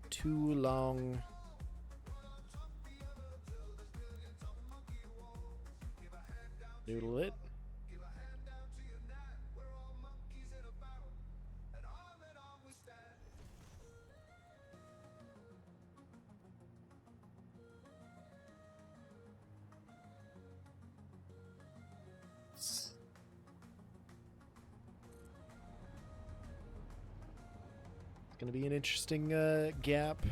2 long. Noodle it. Gonna be an interesting gap.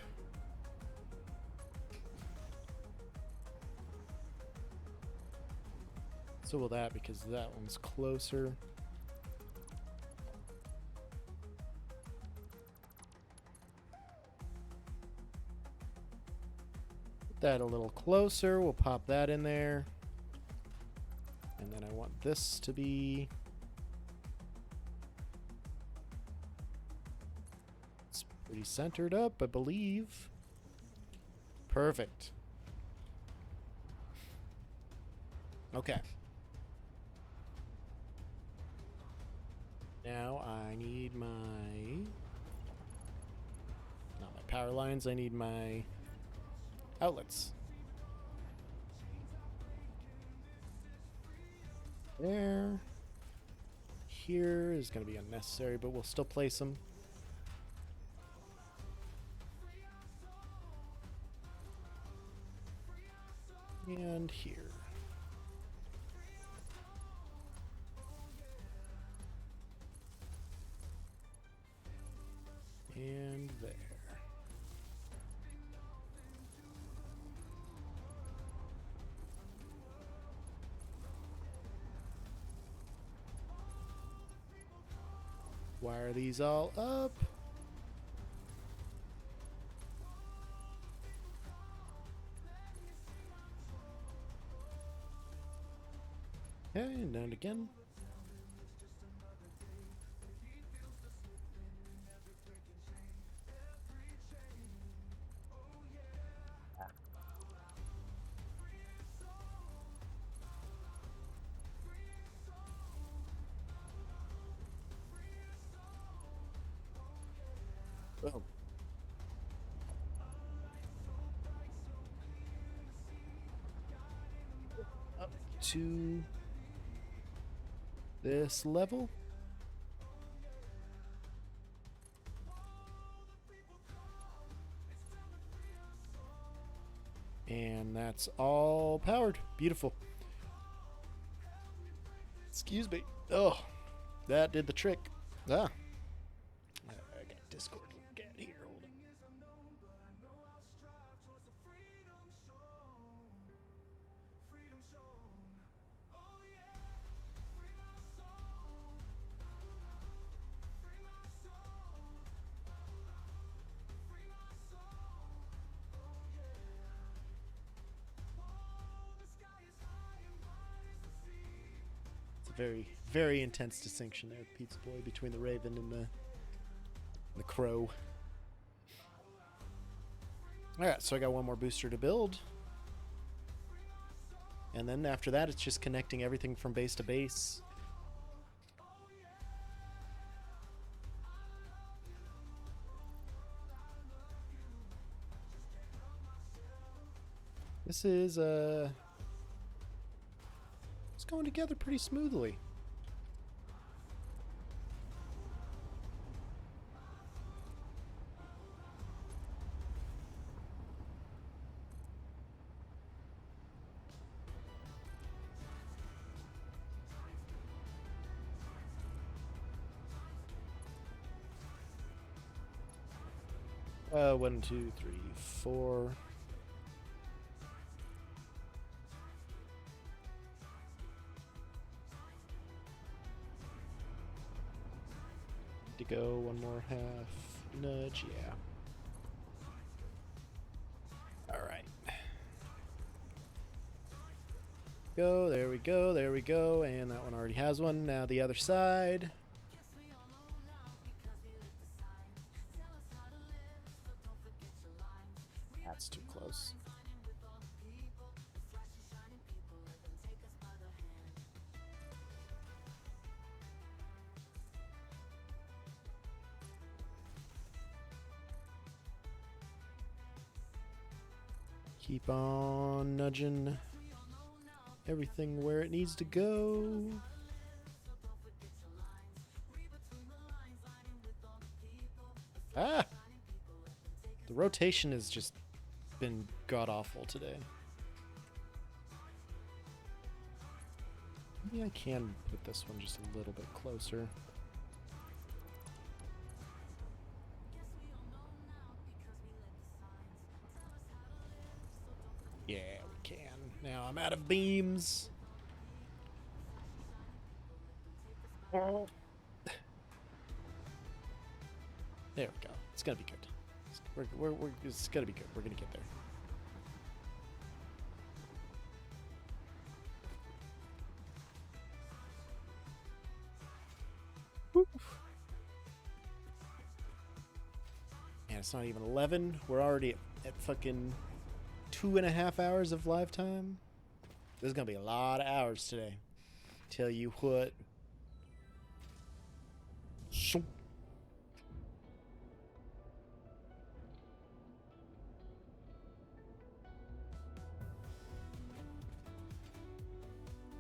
So will that, because that one's closer. Put that a little closer. We'll pop that in there. And then I want this to be... pretty centered up, I believe. Perfect. Okay. Now I need my... not my power lines, I need my outlets. There. here is going to be unnecessary, but we'll still place them. And here. And there. Wire these all up. Okay, and down again. Oh. Up to this level. And that's all powered. Beautiful. Excuse me. Oh, that did the trick. Ah. I got Discord. Get here. Hold on. It's a very, very intense distinction there, Pizza Boy, between the Raven and the Crow. Alright, so I got one more booster to build. And then after that, it's just connecting everything from base to base. This is, it's going together pretty smoothly. One, two, three, four. To go one more half nudge, yeah. All right. Go, there we go, there we go, and that one already has one. Now the other side. That's too close. Keep on nudging everything where it needs to go. Ah! The rotation has just been god-awful today. Maybe I can put this one just a little bit closer. Yeah, we can. Now I'm out of beams. There we go. It's gonna be good. It's gonna be good. We're gonna get there. Woo. Man, it's not even 11. We're already at fucking 2.5 hours of live time. There's gonna be a lot of hours today. Tell you what.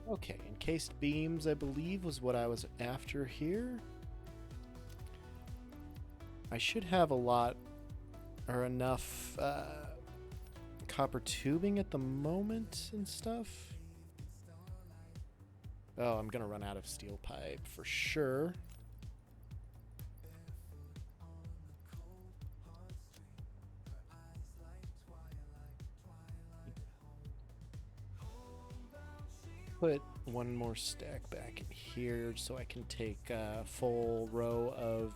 Okay, encased beams, I believe, was what I was after here. I should have a lot or enough copper tubing at the moment and stuff. Oh, I'm gonna run out of steel pipe for sure. Put one more stack back in here so I can take a full row of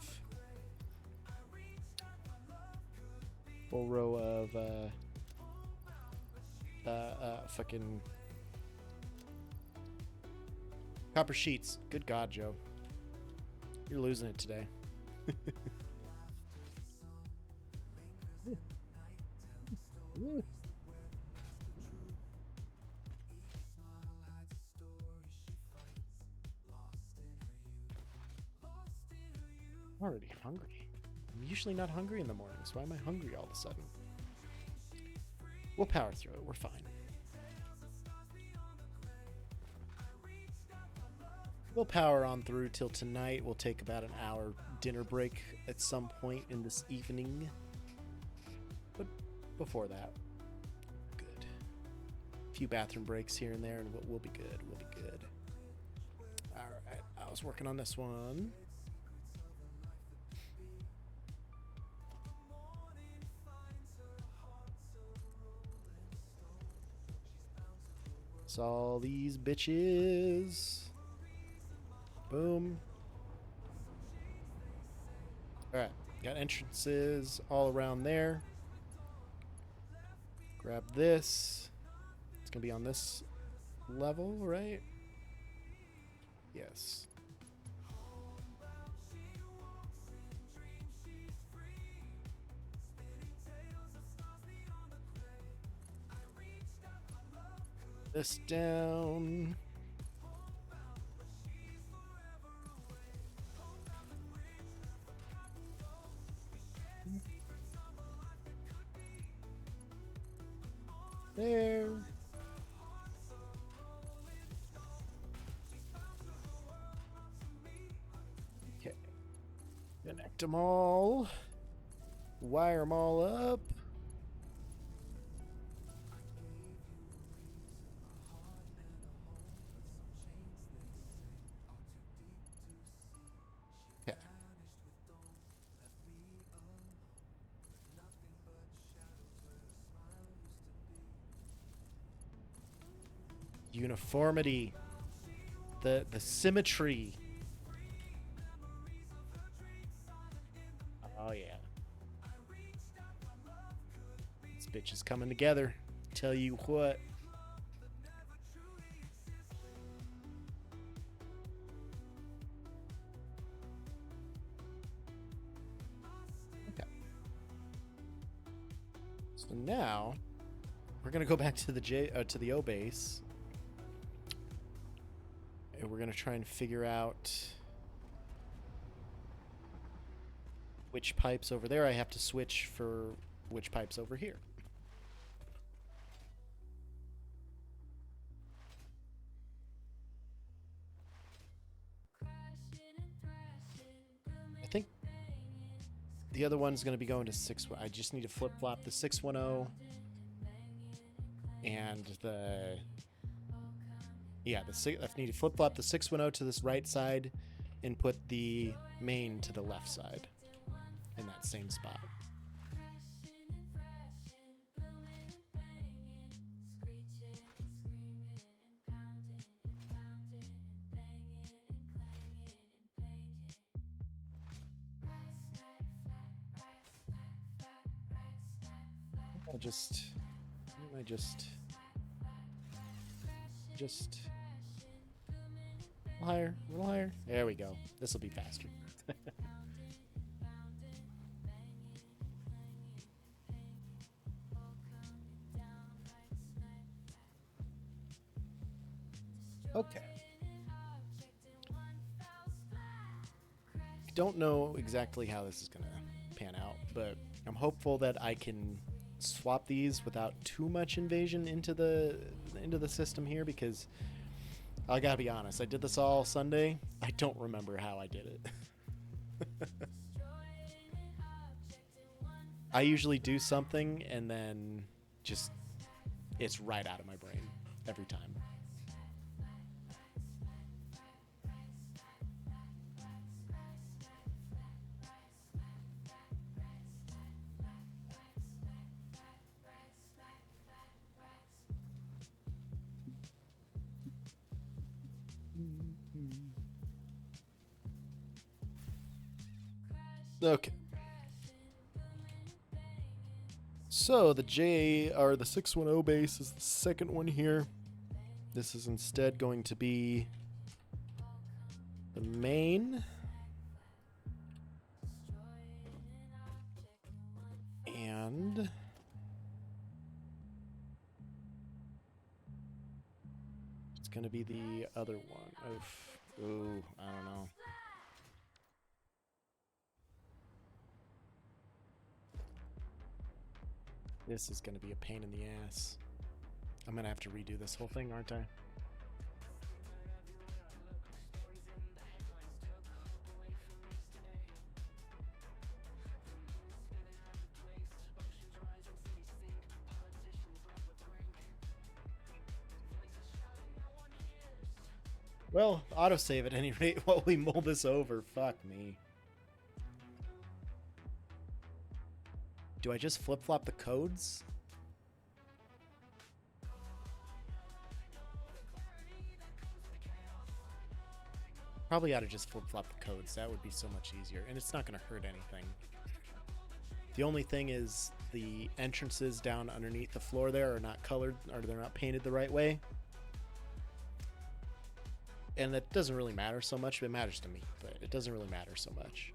fucking copper sheets. Good God, Joe. You're losing it today. I'm already hungry. I'm usually not hungry in the mornings. Why am I hungry all of a sudden? We'll power through it. We're fine. We'll power on through till tonight. We'll take about an hour dinner break at some point in this evening. But before that, good. A few bathroom breaks here and there, and we'll be good. We'll be good. All right. I was working on this one. It's all these bitches. Boom. Alright, got entrances all around there. Grab this. It's gonna be on this level, right? Yes. This down. There. Okay. Connect them all. Wire them all up. Okay. Uniformity. The symmetry. Oh yeah. This bitch is coming together. Tell you what. Okay. So now we're gonna go back to the O base. And we're gonna try and figure out which pipes over there I have to switch for which pipes over here. I think the other one's going to be going to 6. I just need to flip-flop the 610 and the... Yeah, I need to flip-flop the 610 to this right side and put the main to the left side in that same spot. I just a little higher. There we go. This will be faster. Okay. I don't know exactly how this is going to pan out, but I'm hopeful that I can swap these without too much invasion into the system here, because I gotta be honest, I did this all Sunday. I don't remember how I did it. I usually do something and then just it's right out of my brain every time. Okay. So the J or the 610 base is the second one here. This is instead going to be the main. And it's going to be the other one. Oof. Ooh, I don't know. This is going to be a pain in the ass. I'm going to have to redo this whole thing, aren't I? Well, autosave at any rate while we mull this over. Fuck me. Do I just flip-flop the codes? Probably ought to just flip-flop the codes. That would be so much easier. And it's not going to hurt anything. The only thing is the entrances down underneath the floor there are not colored, or they're not painted the right way. And that doesn't really matter so much. It matters to me, but it doesn't really matter so much.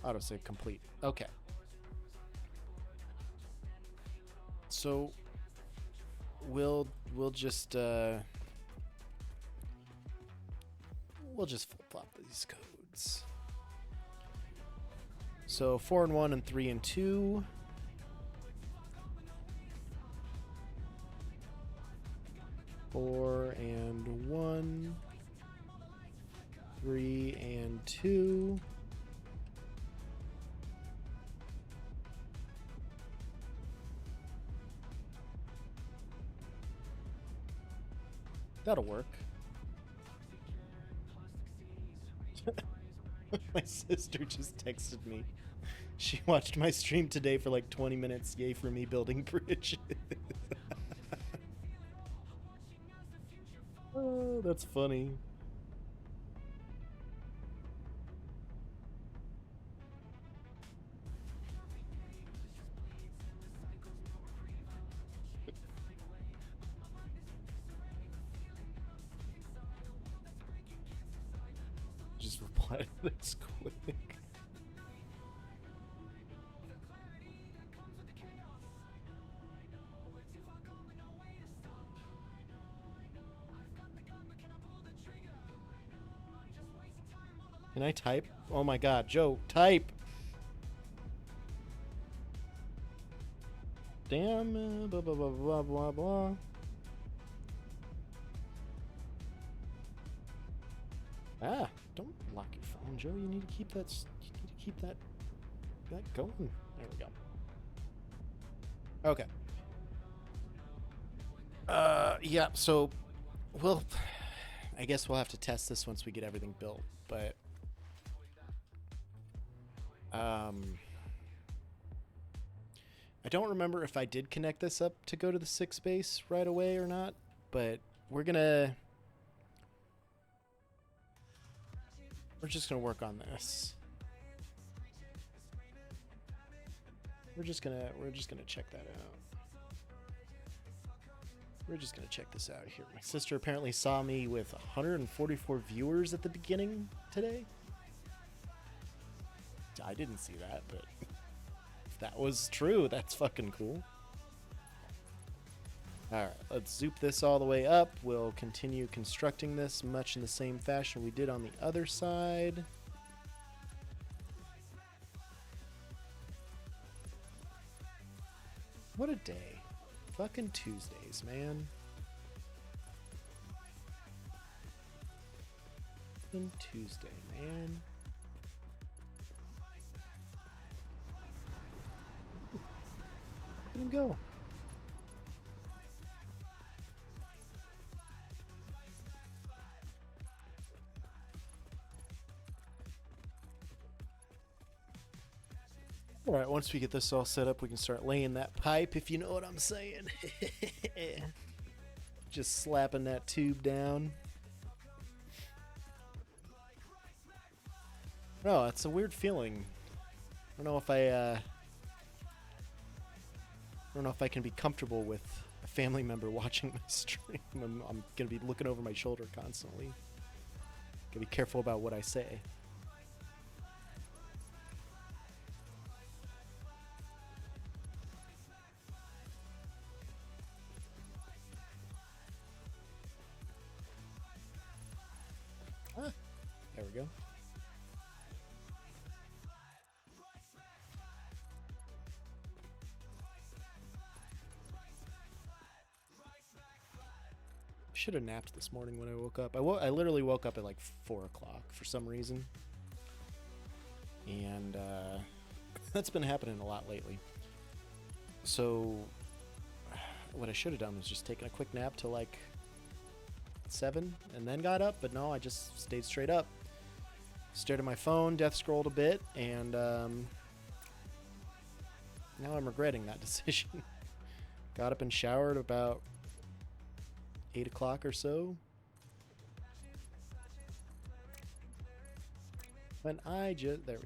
Autosave complete. Okay. So we'll just flip flop these codes. So 4 and 1 and 3 and 2. 4 and 1. 3 and 2. That'll work. My sister just texted me. She watched my stream today for like 20 minutes. Yay for me building bridges. Oh, that's funny. Just reply to this quick. Can I type? Oh my god, Joe, type! Damn, blah blah blah blah blah blah. Ah, don't lock your phone, Joe. You need to keep that. You need to keep that going. There we go. Okay. Yeah. So, well, I guess we'll have to test this once we get everything built. But, I don't remember if I did connect this up to go to the 6 base right away or not. But we're just gonna work on this. We're just gonna check that out. We're just gonna check this out here. My sister apparently saw me with 144 viewers at the beginning today. I didn't see that, but if that was true, that's fucking cool. Alright, let's zoop this all the way up. We'll continue constructing this much in the same fashion we did on the other side. What a day. Fucking Tuesdays, man. Fucking Tuesday, man. Let him go. Alright, once we get this all set up, we can start laying that pipe, if you know what I'm saying. Just slapping that tube down. No, it's a weird feeling. I don't know if I don't know if I can be comfortable with a family member watching my stream. I'm gonna be looking over my shoulder constantly. Gotta be careful about what I say. Ah, there we go. Should have napped this morning when I woke up. I literally woke up at like 4 o'clock for some reason. And that's been happening a lot lately. So what I should have done was just taken a quick nap till like 7 and then got up. But no, I just stayed straight up. Stared at my phone, death scrolled a bit, and now I'm regretting that decision. Got up and showered about 8 o'clock or so. When I just... There we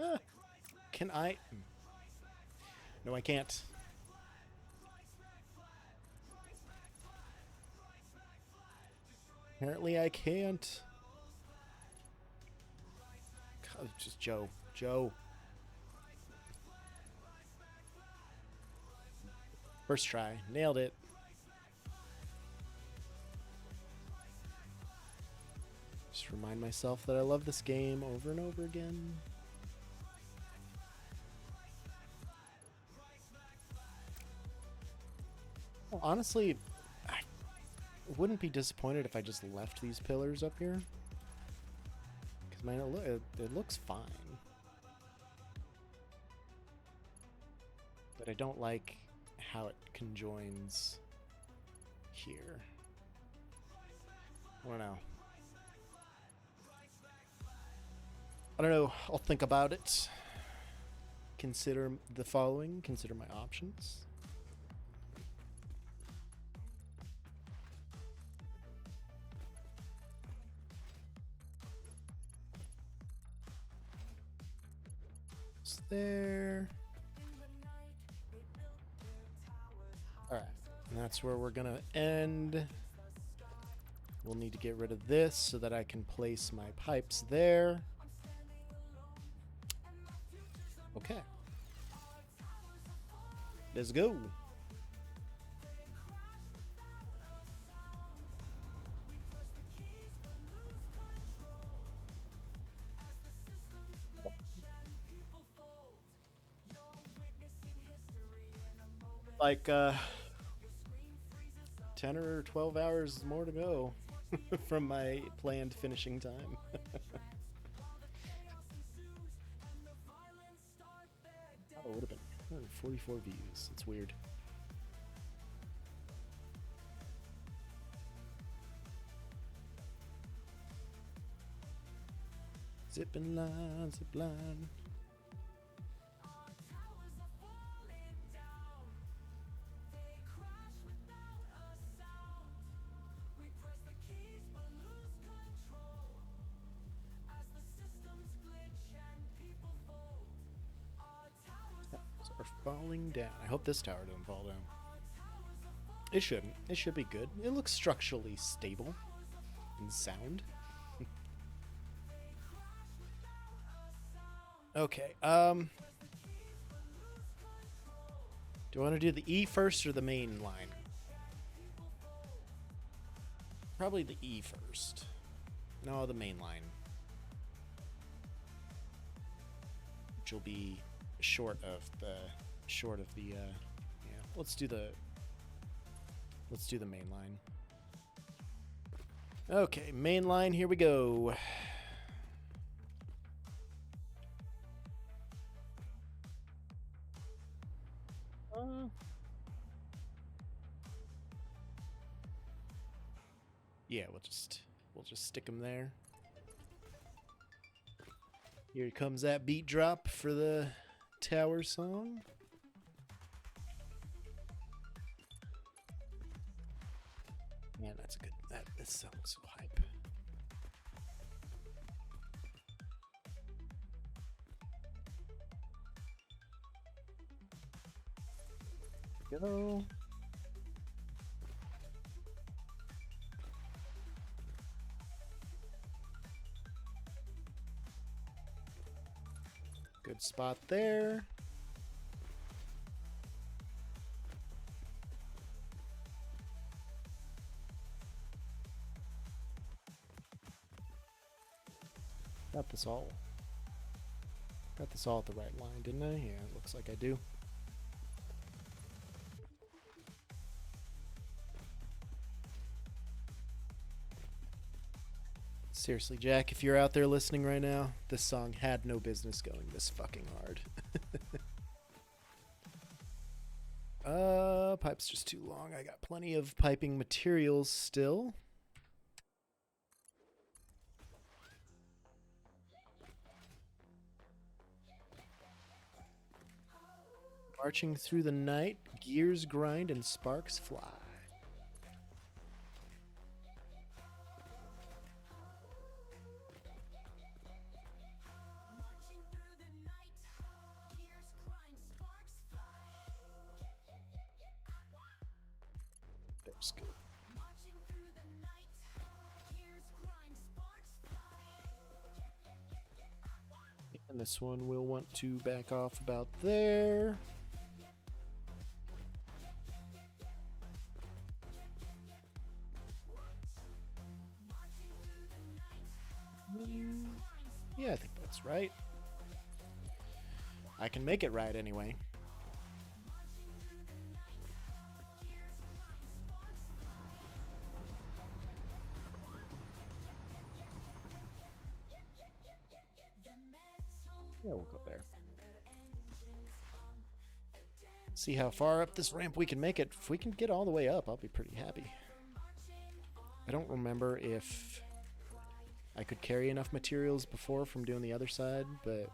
go. Ah, can I... No, I can't. Apparently I can't. God, just Joe. Joe. First try. Nailed it. Just remind myself that I love this game over and over again. Well, honestly, I wouldn't be disappointed if I just left these pillars up here. Because, man, it looks fine. But I don't like how it conjoins here. I don't know. I don't know. I'll think about it. Consider the following. Consider my options. It's there. Alright, and that's where we're gonna end. We'll need to get rid of this so that I can place my pipes there. Okay. Let's go. Like 10 or 12 hours more to go from my planned finishing time. Oh, it would have been 144 views. It's weird. Zipping line, zip line. Are falling down. I hope this tower doesn't fall down. It shouldn't. It should be good. It looks structurally stable and sound. Okay. Do I want to do the E first or the main line? Probably the E first. No, the main line. which will be short of the yeah. Let's do the main line. Okay, main line, here we go. Yeah, we'll just stick them there. Here comes that beat drop for the tower song. Man, that's good. That sounds so hype. Go. Good spot there. Got this all at the right line, didn't I? Yeah, it looks like I do. Seriously, Jack, if you're out there listening right now, this song had no business going this fucking hard. Pipe's just too long. I got plenty of piping materials still. Marching through the night, gears grind and sparks fly. That's good. And this one we'll want to back off about there. Yeah, I think that's right. I can make it right anyway. Yeah, we'll go there. See how far up this ramp we can make it. If we can get all the way up, I'll be pretty happy. I don't remember if I could carry enough materials before from doing the other side, but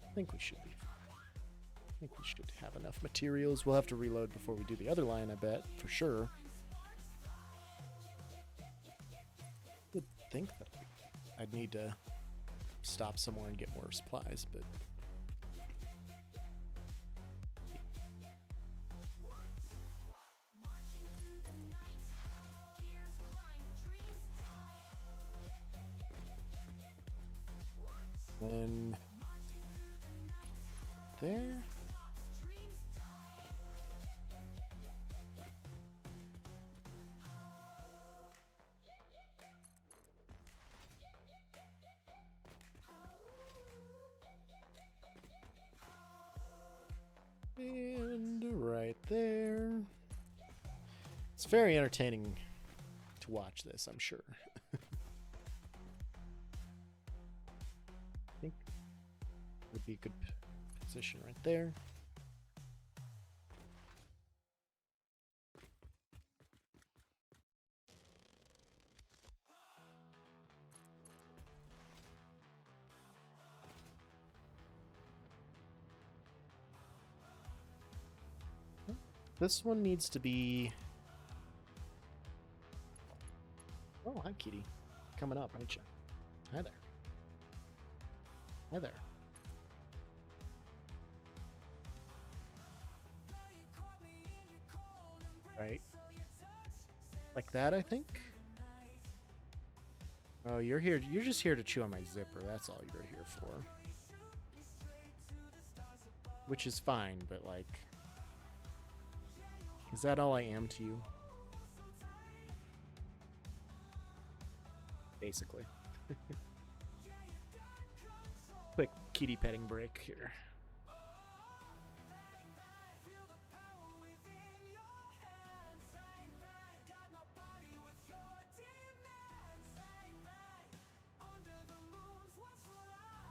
I think we should be. I think we should have enough materials. We'll have to reload before we do the other line, I bet, for sure. I would think that I'd need to stop somewhere and get more supplies, but then there. And right there. It's very entertaining to watch this, I'm sure. I think would be a good position right there. This one needs to be... Oh, hi, kitty. Coming up, ain't you? Hi there. Hi there. Right. Like that, I think? Oh, you're here. You're just here to chew on my zipper. That's all you're here for. Which is fine, but like... Is that all I am to you? basically. Quick kitty petting break here.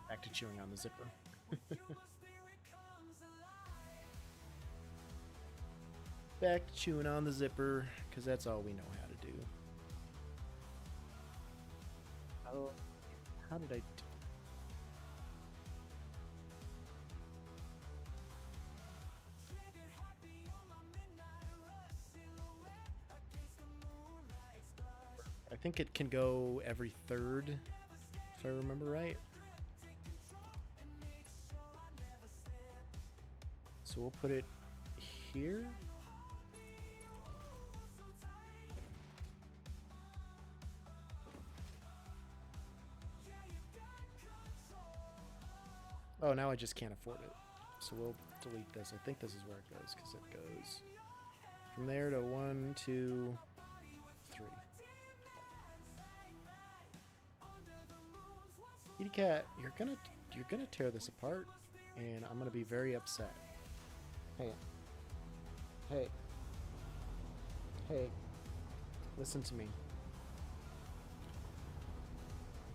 Back to chewing on the zipper. Back to chewing on the zipper, because that's all we know how to do. Oh, how did I do? I think it can go every third, if I remember right. So we'll put it here. Oh, now I just can't afford it. So we'll delete this. I think this is where it goes, because it goes from there to 1, 2, 3. Kitty cat, you're gonna tear this apart, and I'm gonna be very upset. Hey. Hey. Hey. Listen to me.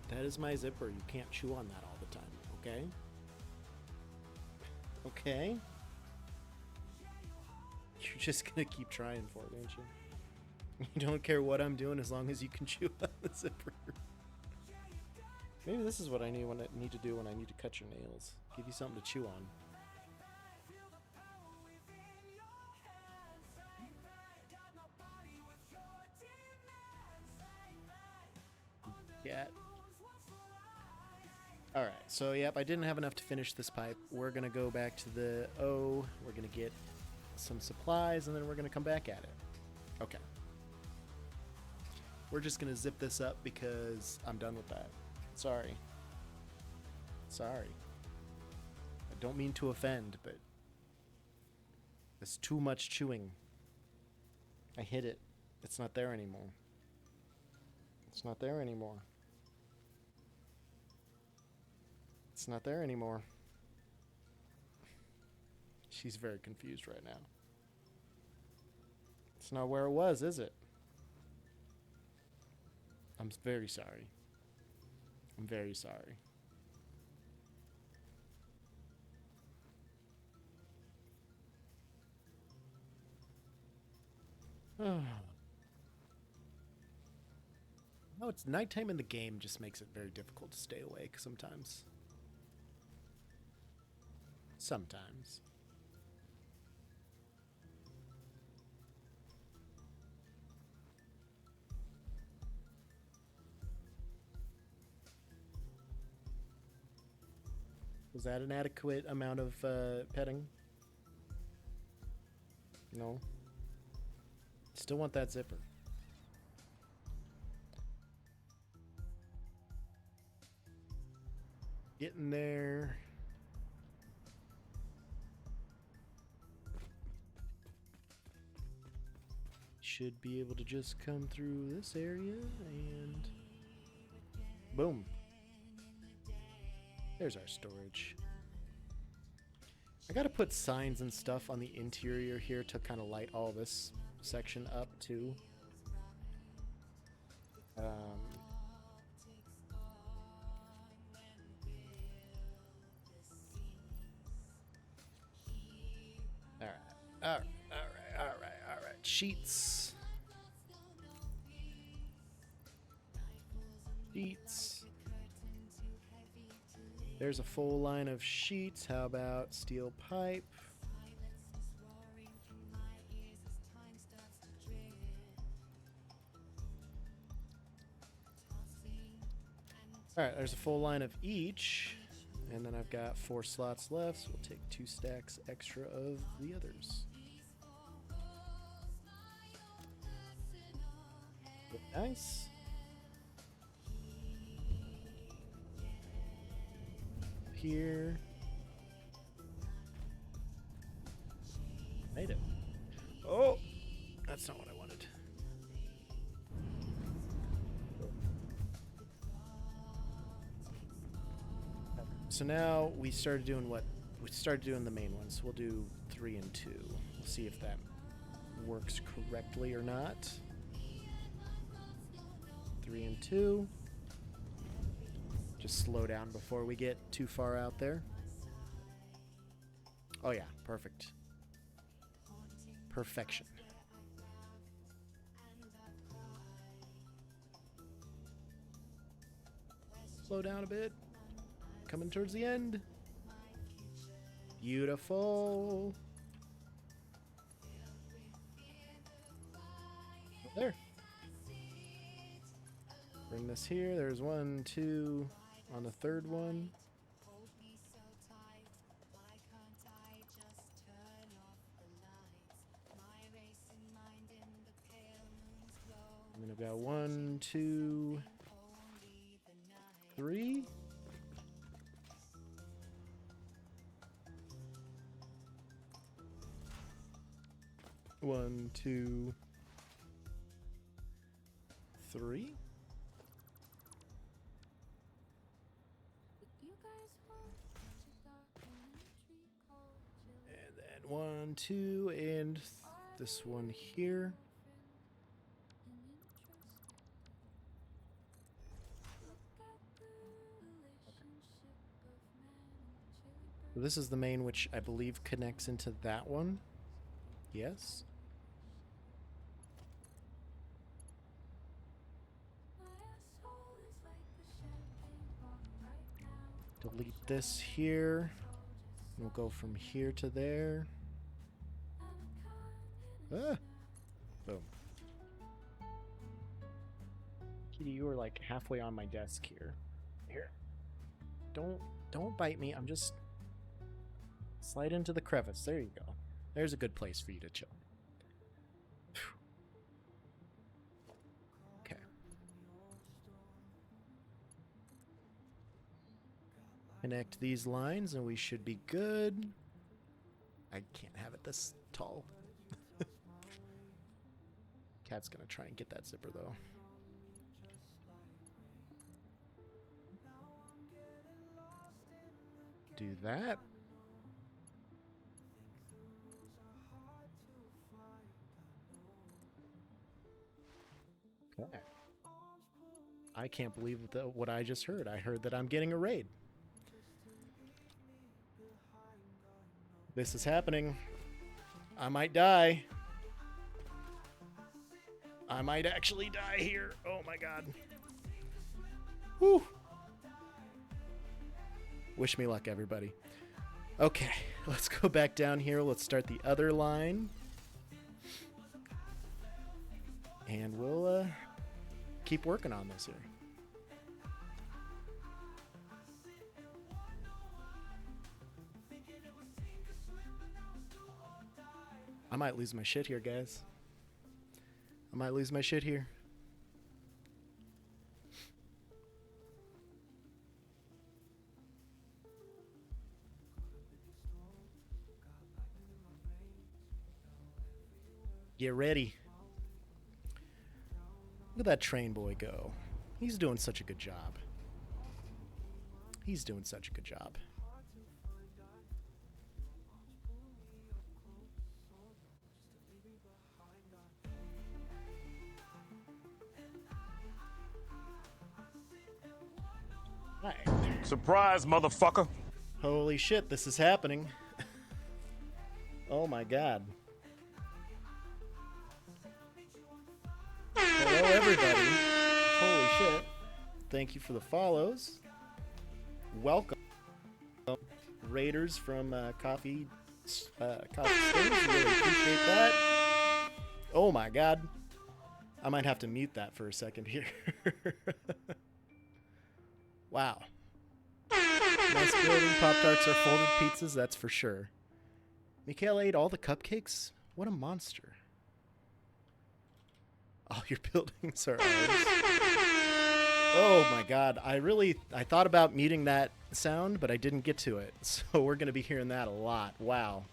That is my zipper. You can't chew on that all the time, okay? Okay? You're just gonna keep trying for it, ain't you? You don't care what I'm doing as long as you can chew on the zipper. Maybe this is what I need to do when I need to cut your nails. Give you something to chew on. Cat. Alright, so yep, I didn't have enough to finish this pipe. We're gonna go back to the O, we're gonna get some supplies, and then we're gonna come back at it. Okay. We're just gonna zip this up because I'm done with that. Sorry. Sorry. I don't mean to offend, but it's too much chewing. I hit it. It's not there anymore. It's not there anymore. It's not there anymore. She's very confused right now. It's not where it was, is it? I'm very sorry. I'm very sorry. No, it's nighttime in the game just makes it very difficult to stay awake sometimes. Sometimes. Was that an adequate amount of petting? No. Still want that zipper. Getting there. Should be able to just come through this area and boom. There's our storage. I gotta put signs and stuff on the interior here to kind of light all this section up too. All right. Sheets. There's a full line of sheets. How about steel pipe? Alright, there's a full line of each. And then I've got 4 slots left, so we'll take 2 stacks extra of the others. Nice. Here. Made it. Oh! That's not what I wanted. So now we started doing what? We started doing the main ones. We'll do 3 and 2. We'll see if that works correctly or not. 3 and 2. Just slow down before we get too far out there. Oh yeah, perfect. Perfection. Slow down a bit. Coming towards the end. Beautiful. There. Bring this here. There's 1, 2 on the third one. I'm gonna go 1, 2, 3. One, 2, 3. And then 1, 2, and this one here. So this is the main, which I believe connects into that one. Yes. Delete this here. We'll go from here to there. Ah! Boom. Kitty, you are like halfway on my desk here. Here. Don't bite me. I'm just slide into the crevice. There you go. There's a good place for you to chill. Okay. Connect these lines and we should be good. I can't have it this tall. Cat's gonna try and get that zipper though. Do that. Okay. I can't believe what I just heard. I heard that I'm getting a raid. This is happening. I might die. I might actually die here. Oh my god. Whew. Wish me luck, everybody. Okay, let's go back down here. Let's start the other line. And we'll keep working on this here. I might lose my shit here, guys. I might lose my shit here. Get ready. Look at that train boy go. He's doing such a good job. He's doing such a good job. Hi. Surprise, motherfucker. Holy shit, this is happening. Oh my god. Hello, everybody. Holy shit. Thank you for the follows. Welcome. Raiders from Coffee Stains. Really appreciate that. Oh my god. I might have to mute that for a second here. Wow. Nice building. Pop-Tarts are folded pizzas, that's for sure. Mikhail ate all the cupcakes? What a monster. All your buildings are ours. Oh my god. I thought about muting that sound, but I didn't get to it. So we're going to be hearing that a lot. Wow.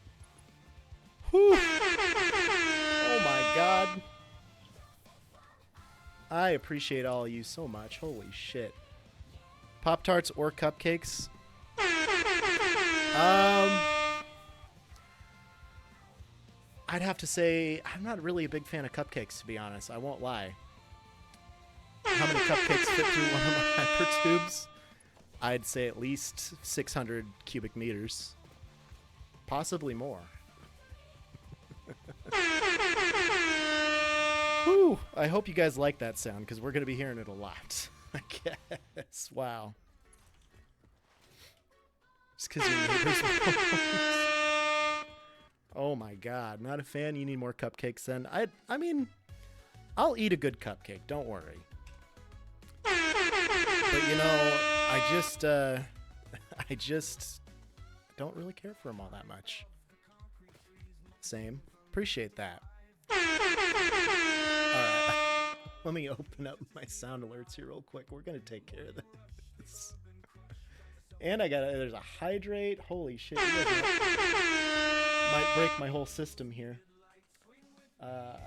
Whew. Oh my god. I appreciate all of you so much. Holy shit. Pop-Tarts or cupcakes? I'd have to say I'm not really a big fan of cupcakes, to be honest. I won't lie. How many cupcakes fit through one of my hyper tubes? I'd say at least 600 cubic meters. Possibly more. Whew, I hope you guys like that sound, because we're going to be hearing it a lot. I guess. Wow. Just because your neighbors. Oh my god, not a fan? You need more cupcakes then? I mean, I'll eat a good cupcake, don't worry. But you know, I just don't really care for them all that much. Same. Appreciate that. Alright. Let me open up my sound alerts here real quick. We're gonna take care of this. And there's a hydrate. Holy shit. You guys might break my whole system here. Wow.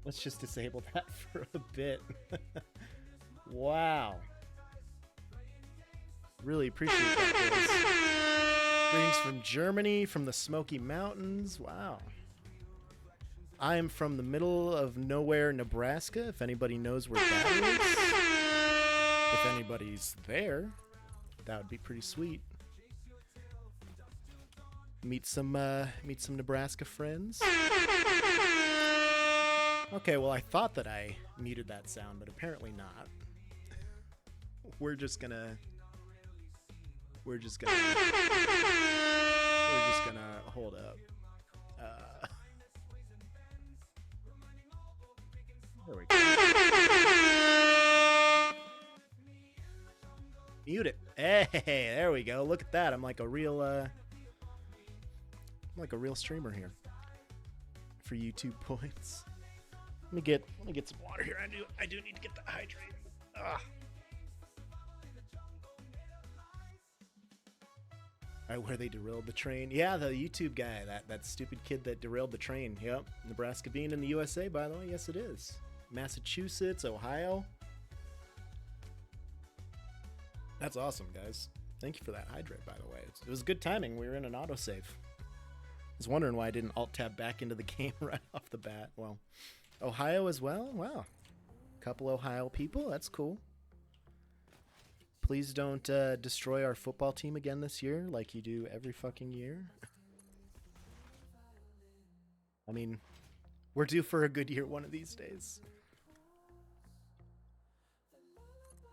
Let's just disable that for a bit. Wow. Really appreciate that, boys. Greetings from Germany, from the Smoky Mountains. Wow. I am from the middle of nowhere, Nebraska, if anybody knows where that is. If anybody's there, that would be pretty sweet. Meet some Nebraska friends. Okay, well, I thought that I muted that sound, but apparently not. We're just gonna hold up. There we go. Mute it. Hey, there we go. Look at that. I'm like a real streamer here. For YouTube points. Let me get some water here. I do need to get the hydrate. Ugh. Where they derailed the train. Yeah, the YouTube guy, that stupid kid that derailed the train. Yep. Nebraska being in the USA, by the way. Yes, it is. Massachusetts, Ohio. That's awesome, guys. Thank you for that hydrate, by the way. It was good timing. We were in an autosave. I was wondering why I didn't alt-tab back into the game right off the bat. Well, Ohio as well? Wow. Couple Ohio people. That's cool. Please don't destroy our football team again this year like you do every fucking year. I mean, we're due for a good year one of these days.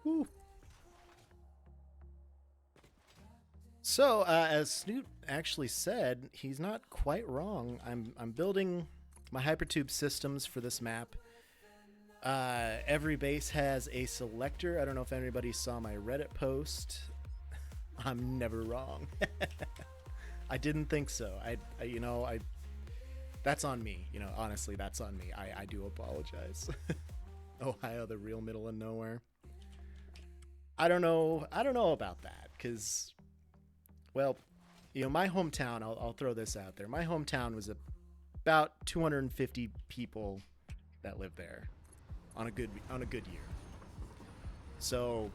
Woo. So, as Snoot actually said, he's not quite wrong. I'm building my hypertube systems for this map. Every base has a selector. I don't know if anybody saw my Reddit post. I'm never wrong. I didn't think so. I that's on me. You know, honestly, that's on me. I do apologize. Ohio, the real middle of nowhere. I don't know about that, because, well, you know, my hometown, I'll throw this out there. My hometown was about 250 people that lived there on a good year. So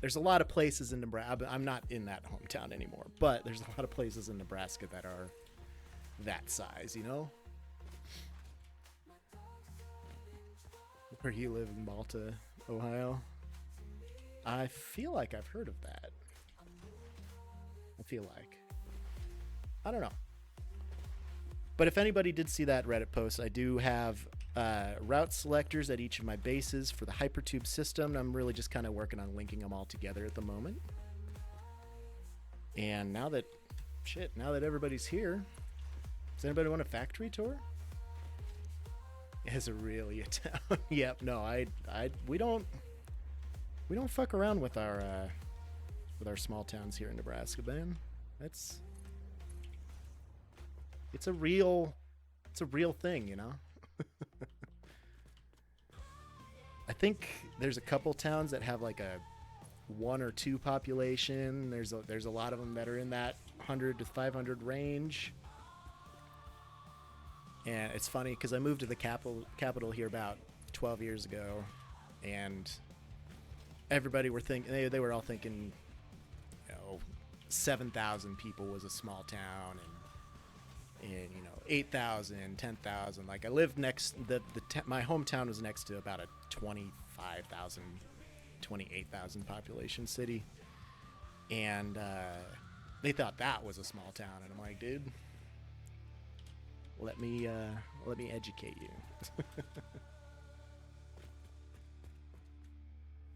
there's a lot of places in Nebraska. I'm not in that hometown anymore, but there's a lot of places in Nebraska that are that size, you know? Where do you live? In Malta, Ohio? I feel like I've heard of that. I don't know. But if anybody did see that Reddit post, I do have route selectors at each of my bases for the hypertube system. I'm really just kind of working on linking them all together at the moment. And now that everybody's here, does anybody want a factory tour? Is it really a town? Yep. No, we don't fuck around with our small towns here in Nebraska, man. It's a real thing, you know. I think there's a couple towns that have like a 1 or 2 population. There's a lot of them that are in that 100 to 500 range. And it's funny because I moved to the capital here about 12 years ago, and everybody were thinking they were all thinking, 7,000 people was a small town, and 8,000, 10,000. Like I lived next my hometown was next to about a 25,000, 28,000 population city, and they thought that was a small town, and I'm like, dude, let me educate you.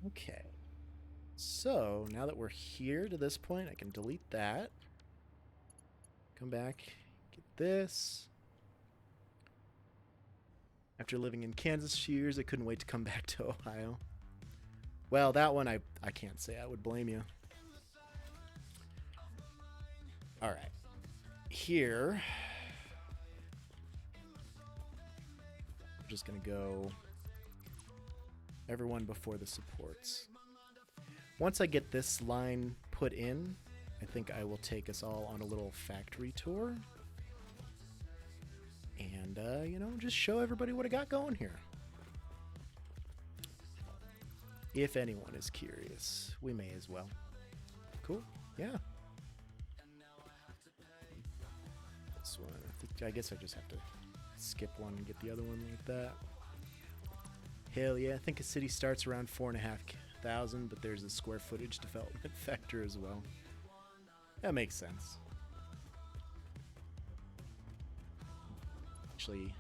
Okay. So, now that we're here to this point, I can delete that. Come back, get this. After living in Kansas for years, I couldn't wait to come back to Ohio. Well, that one I can't say I would blame you. Alright. Here. I'm just going to go everyone before the supports. Once I get this line put in, I think I will take us all on a little factory tour. And, just show everybody what I got going here. If anyone is curious, we may as well. Cool, yeah. This one, I guess I just have to skip one and get the other one like that. Hell yeah, I think a city starts around 4,500, but there's a square footage development factor as well. That makes sense. Actually,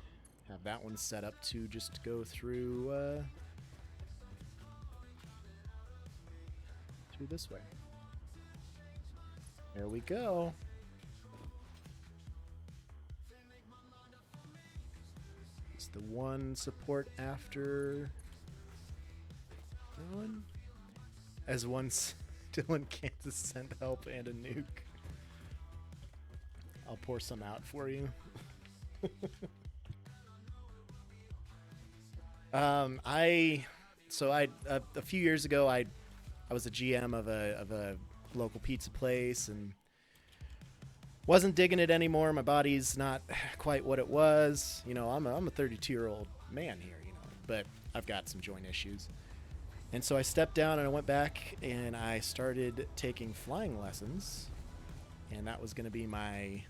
have that one set up to just go through this way. There we go. It's the one support after that one. As one still in Kansas sent help and a nuke. I'll pour some out for you. A few years ago I was a GM of a local pizza place and wasn't digging it anymore. My body's not quite what it was. I'm a 32-year-old man here, but I've got some joint issues. And so I stepped down and I went back and I started taking flying lessons. And that was going to be my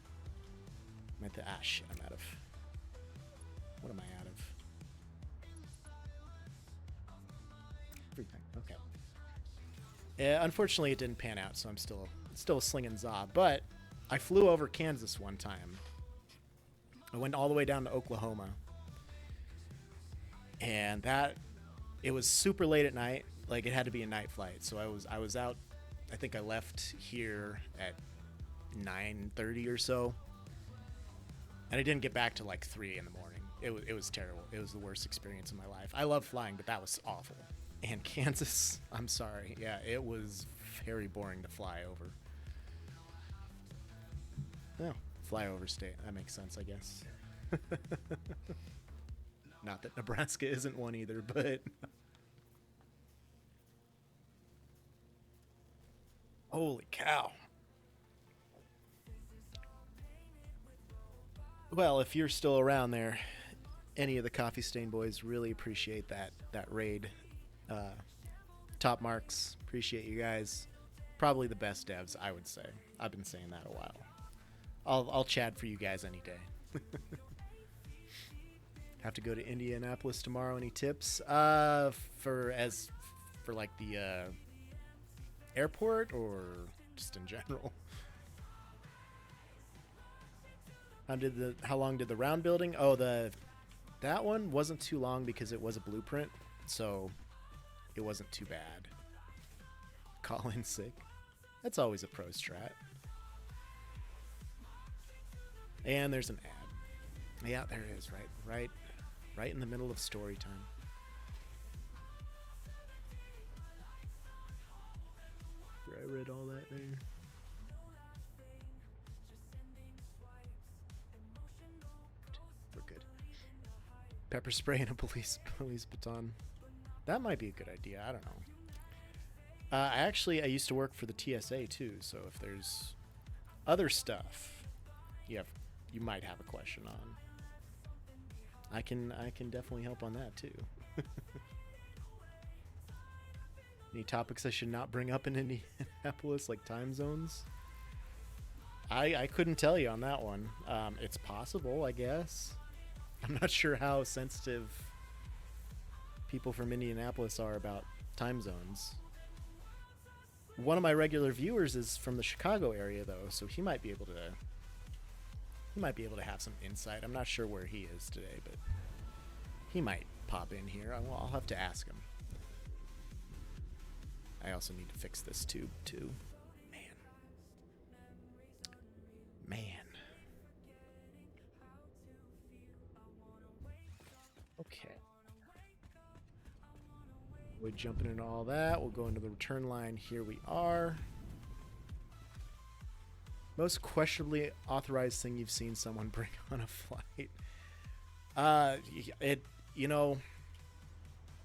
shit, I'm out of. What am I out of? Everything. Okay. Yeah, unfortunately, it didn't pan out, so I'm still slinging za. But I flew over Kansas one time. I went all the way down to Oklahoma, and it was super late at night. Like it had to be a night flight, so I was out. I think I left here at 9:30 or so, and I didn't get back till like 3 in the morning. It was terrible. It was the worst experience of my life. I love flying, but that was awful. And Kansas, I'm sorry. Yeah, it was very boring to fly over. No, flyover state. That makes sense, I guess. Not that Nebraska isn't one either, but... Holy cow. Well, if you're still around there, any of the Coffee Stain boys really appreciate that raid. Top marks, appreciate you guys. Probably the best devs, I would say. I've been saying that a while. I'll chat for you guys any day. Have to go to Indianapolis tomorrow. Any tips? For like the airport or just in general? How long did the round building? Oh, that one wasn't too long because it was a blueprint, so it wasn't too bad. Call in sick. That's always a pro strat. And there's an ad. Yeah, there it is. Right in the middle of story time. I read all that there. We're good. Pepper spray and a police baton. That might be a good idea. I don't know. I used to work for the TSA too, so if there's other stuff you might have a question on, I can definitely help on that too. Any topics I should not bring up in Indianapolis, like time zones? I couldn't tell you on that one. It's possible, I guess. I'm not sure how sensitive people from Indianapolis are about time zones. One of my regular viewers is from the Chicago area, though, so he might be able to have some insight. I'm not sure where he is today, but he might pop in here. I'll have to ask him. I also need to fix this tube too. Man. Okay. We're jumping into all that. We'll go into the return line. Here we are. Most questionably authorized thing you've seen someone bring on a flight.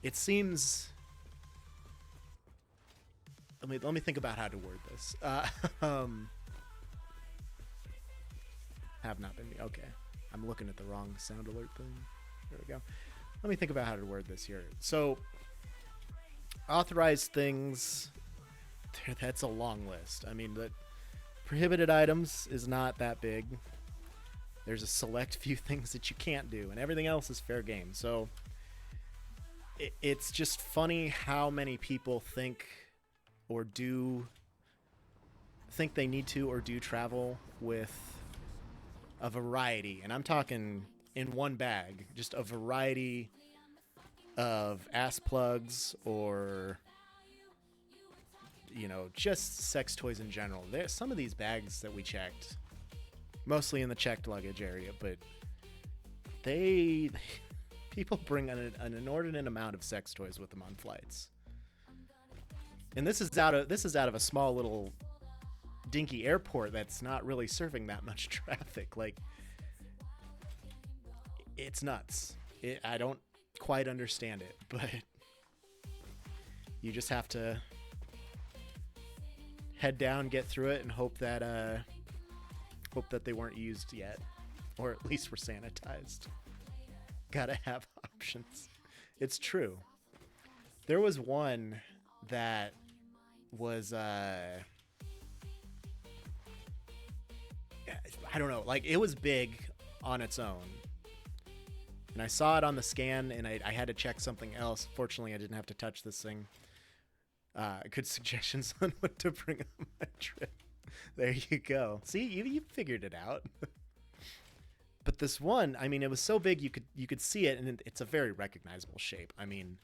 It seems. Let me think about how to word this. Have not been. Okay. I'm looking at the wrong sound alert thing. There we go. Let me think about how to word this here. So, authorized things, that's a long list. I mean, the prohibited items is not that big. There's a select few things that you can't do, and everything else is fair game. So, it's just funny how many people think they need to or do travel with a variety, and I'm talking in one bag, just a variety of ass plugs or, just sex toys in general. There's some of these bags that we checked, mostly in the checked luggage area, but people bring an inordinate amount of sex toys with them on flights. And this is out of a small little dinky airport that's not really serving that much traffic. Like, it's nuts. I don't quite understand it, but you just have to head down, get through it, and hope that they weren't used yet, or at least were sanitized. Gotta have options. It's true. There was one that was I don't know, like, it was big on its own, and I saw it on the scan, and I had to check something else. Fortunately, I didn't have to touch this thing. Good suggestions on what to bring on my trip. There you go. See, you figured it out. But this one, I mean, it was so big you could see it, and it's a very recognizable shape. I mean,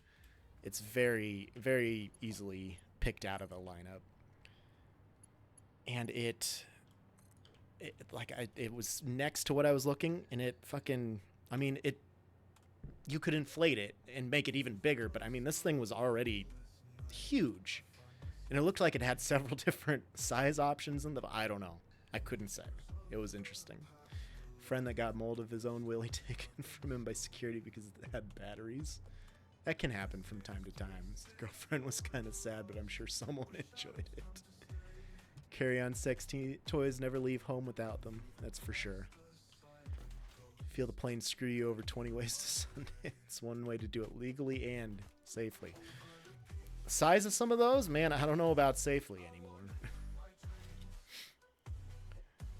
it's very, very easily picked out of a lineup, and it was next to what I was looking, and it fucking, I mean, you could inflate it and make it even bigger, but I mean, this thing was already huge, and it looked like it had several different size options in I don't know. I couldn't say. It was interesting. Friend that got mold of his own willy taken from him by security because it had batteries. That can happen from time to time. His girlfriend was kind of sad, but I'm sure someone enjoyed it. Carry on sex toys, never leave home without them. That's for sure. Feel the plane screw you over 20 ways to Sunday. It's one way to do it legally and safely. The size of some of those, man, I don't know about safely anymore.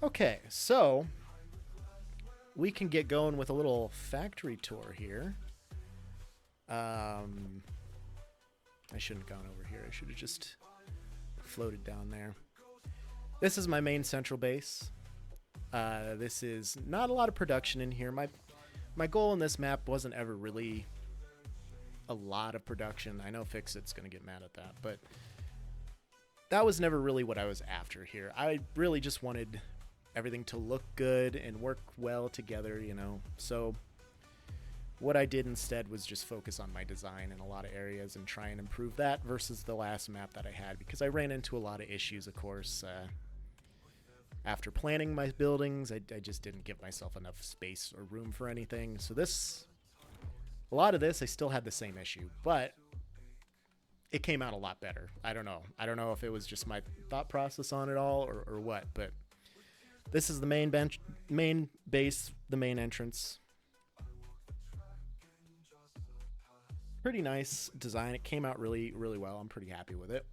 Okay, so we can get going with a little factory tour here. I shouldn't have gone over here. I should have just floated down there. This is my main central base. This is not a lot of production in here. My goal in this map wasn't ever really a lot of production. I know Fixit's going to get mad at that, but that was never really what I was after here. I really just wanted everything to look good and work well together, So what I did instead was just focus on my design in a lot of areas and try and improve that versus the last map that I had, because I ran into a lot of issues, of course. After planning my buildings, I just didn't give myself enough space or room for anything. So a lot of this, I still had the same issue, but it came out a lot better. I don't know. I don't know if it was just my thought process on it all or what, but this is the main base, the main entrance. Pretty nice design. It came out really, really well. I'm pretty happy with it.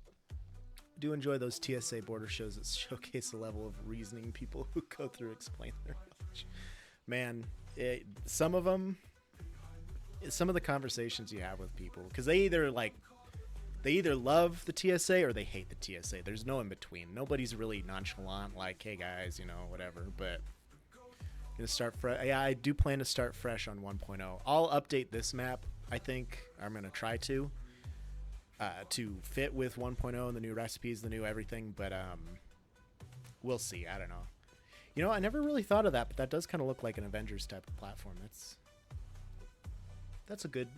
Do enjoy those TSA border shows that showcase the level of reasoning people who go through explain their knowledge. Man, some of them, some of the conversations you have with people, because they either love the TSA or they hate the TSA. There's no in between. Nobody's really nonchalant like, hey guys, you know, whatever. But gonna start fresh. Yeah, I do plan to start fresh on 1.0. I'll update this map. I think I'm gonna try to fit with 1.0 and the new recipes, the new everything. But we'll see. I don't know. You know, I never really thought of that, but that does kind of look like an Avengers type of platform. That's a good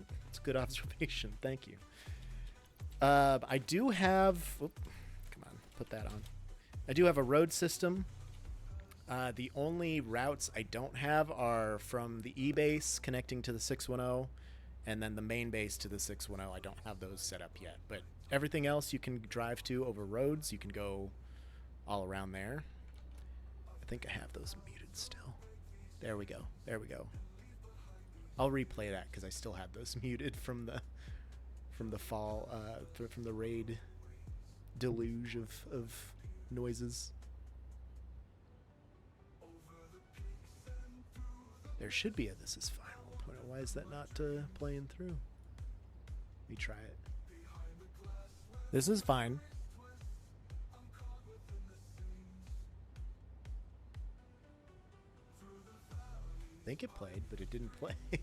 observation. Thank you. I do have, come on, put that on. I do have a road system. The only routes I don't have are from the E-base connecting to the 610, and then the main base to the 610. I don't have those set up yet, but everything else you can drive to over roads. You can go all around there. I think I have those muted still. There we go. There we go. I'll replay that because I still have those muted from the fall, from the raid deluge of noises. There should be a This Is Fine 1.0. Why is that not playing through? Let me try it. This is fine. I think it played, but it didn't play. Oh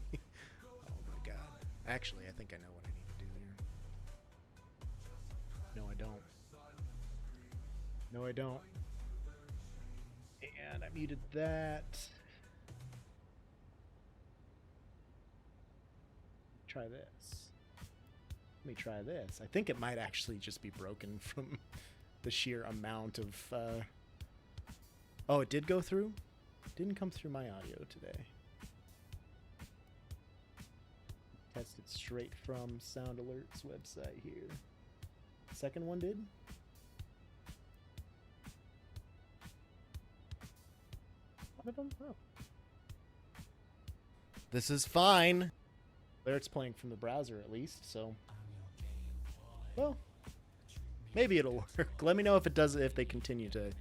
my god. Actually, I think I know what I need to do here. No, I don't. No, I don't. And I muted that. Try this. Let me try this. I think it might actually just be broken from the sheer amount of... Oh, it did go through? Didn't come through my audio today. Tested straight from Sound Alert's website here. Second one did? One of them? Oh. This is fine. There it's playing from the browser at least, so... Well, maybe it'll work. Let me know if it does, if they continue to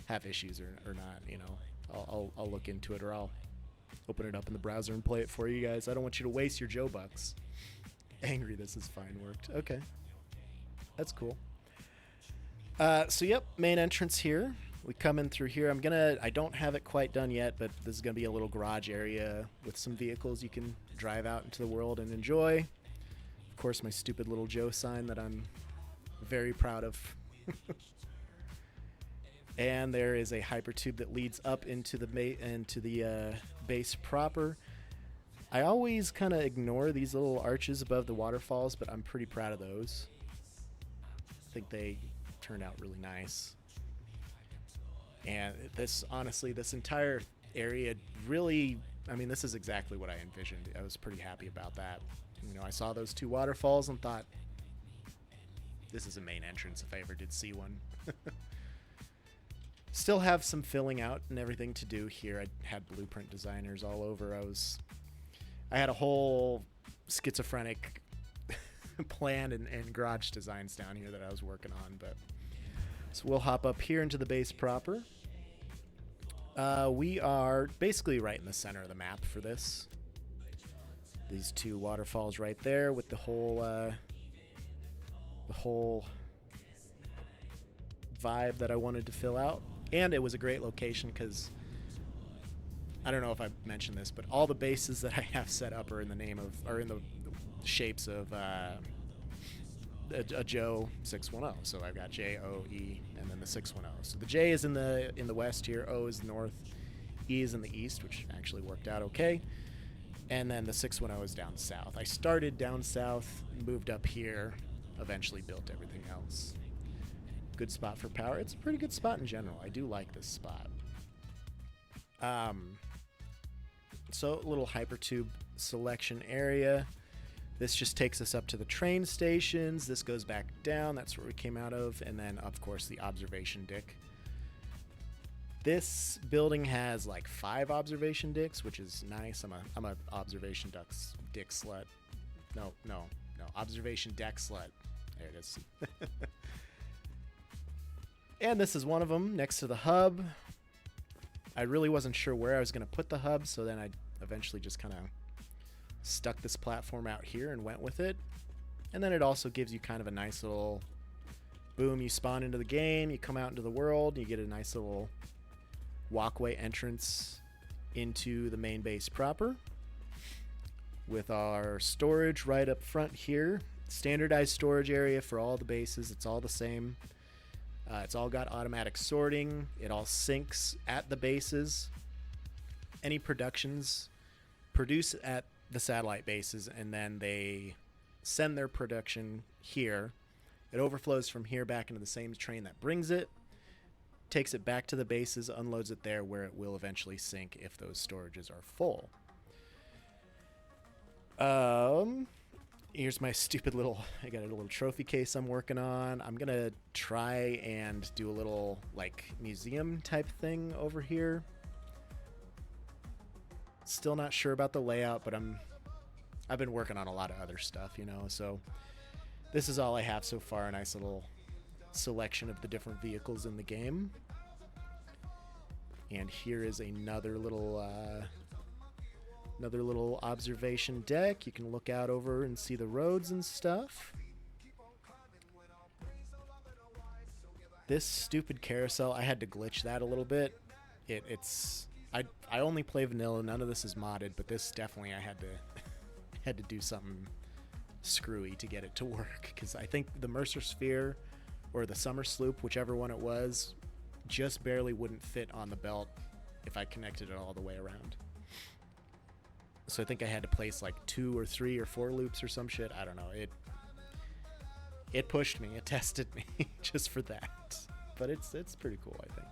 have issues or not, you know. I'll look into it, or I'll open it up in the browser and play it for you guys. I don't want you to waste your Joe Bucks. Angry This Is Fine worked. Okay. That's cool. So yep, main entrance here. We come in through here. I don't have it quite done yet, but this is gonna be a little garage area with some vehicles you can drive out into the world and enjoy. Of course, my stupid little Joe sign that I'm very proud of. And there is a hypertube that leads up into the base proper. I always kind of ignore these little arches above the waterfalls, but I'm pretty proud of those. I think they turned out really nice. And honestly, this entire area really, I mean, this is exactly what I envisioned. I was pretty happy about that. You know, I saw those two waterfalls and thought, this is a main entrance if I ever did see one. Still have some filling out and everything to do here. I had blueprint designers all over. I had a whole schizophrenic plan and garage designs down here that I was working on. But so we'll hop up here into the base proper. We are basically right in the center of the map for this. These two waterfalls right there with the whole vibe that I wanted to fill out. And it was a great location because I don't know if I mentioned this, but all the bases that I have set up are in the shapes of a Joe 610. So I've got J, O, E, and then the 610. So the J is in the west here, O is north, E is in the east, which actually worked out okay. And then the 610 is down south. I started down south, moved up here, eventually built everything else. Good spot for power. It's a pretty good spot in general. I do like this spot. So a little hypertube selection area. This just takes us up to the train stations. This goes back down. That's where we came out of. And then, of course, the observation dick. This building has like 5 observation dicks, which is nice. I'm a observation dick slut. No. No, observation deck slut. There it is. And this is one of them next to the hub. I really wasn't sure where I was going to put the hub, so then I eventually just kind of stuck this platform out here and went with it. And then it also gives you kind of a nice little boom. You spawn into the game, you come out into the world, you get a nice little walkway entrance into the main base proper with our storage right up front here. Standardized storage area for all the bases. It's all the same. It's all got automatic sorting. It all syncs at the bases. Any productions produce at the satellite bases, and then they send their production here. It overflows from here back into the same train that brings it, takes it back to the bases, unloads it there where it will eventually sync if those storages are full. Here's my stupid little, I got a little trophy case I'm working on. I'm going to try and do a little like museum type thing over here. Still not sure about the layout, but I've been working on a lot of other stuff, you know, so this is all I have so far, a nice little selection of the different vehicles in the game. And here is another little observation deck. You can look out over and see the roads and stuff. This stupid carousel, I had to glitch that a little bit. I only play vanilla, none of this is modded, but this definitely I had to do something screwy to get it to work, because I think the Mercer Sphere or the Summer Sloop, whichever one it was, just barely wouldn't fit on the belt if I connected it all the way around. So I think I had to place like 2 or 3 or 4 loops or some shit. I don't know. It pushed me. It tested me just for that. But it's pretty cool, I think.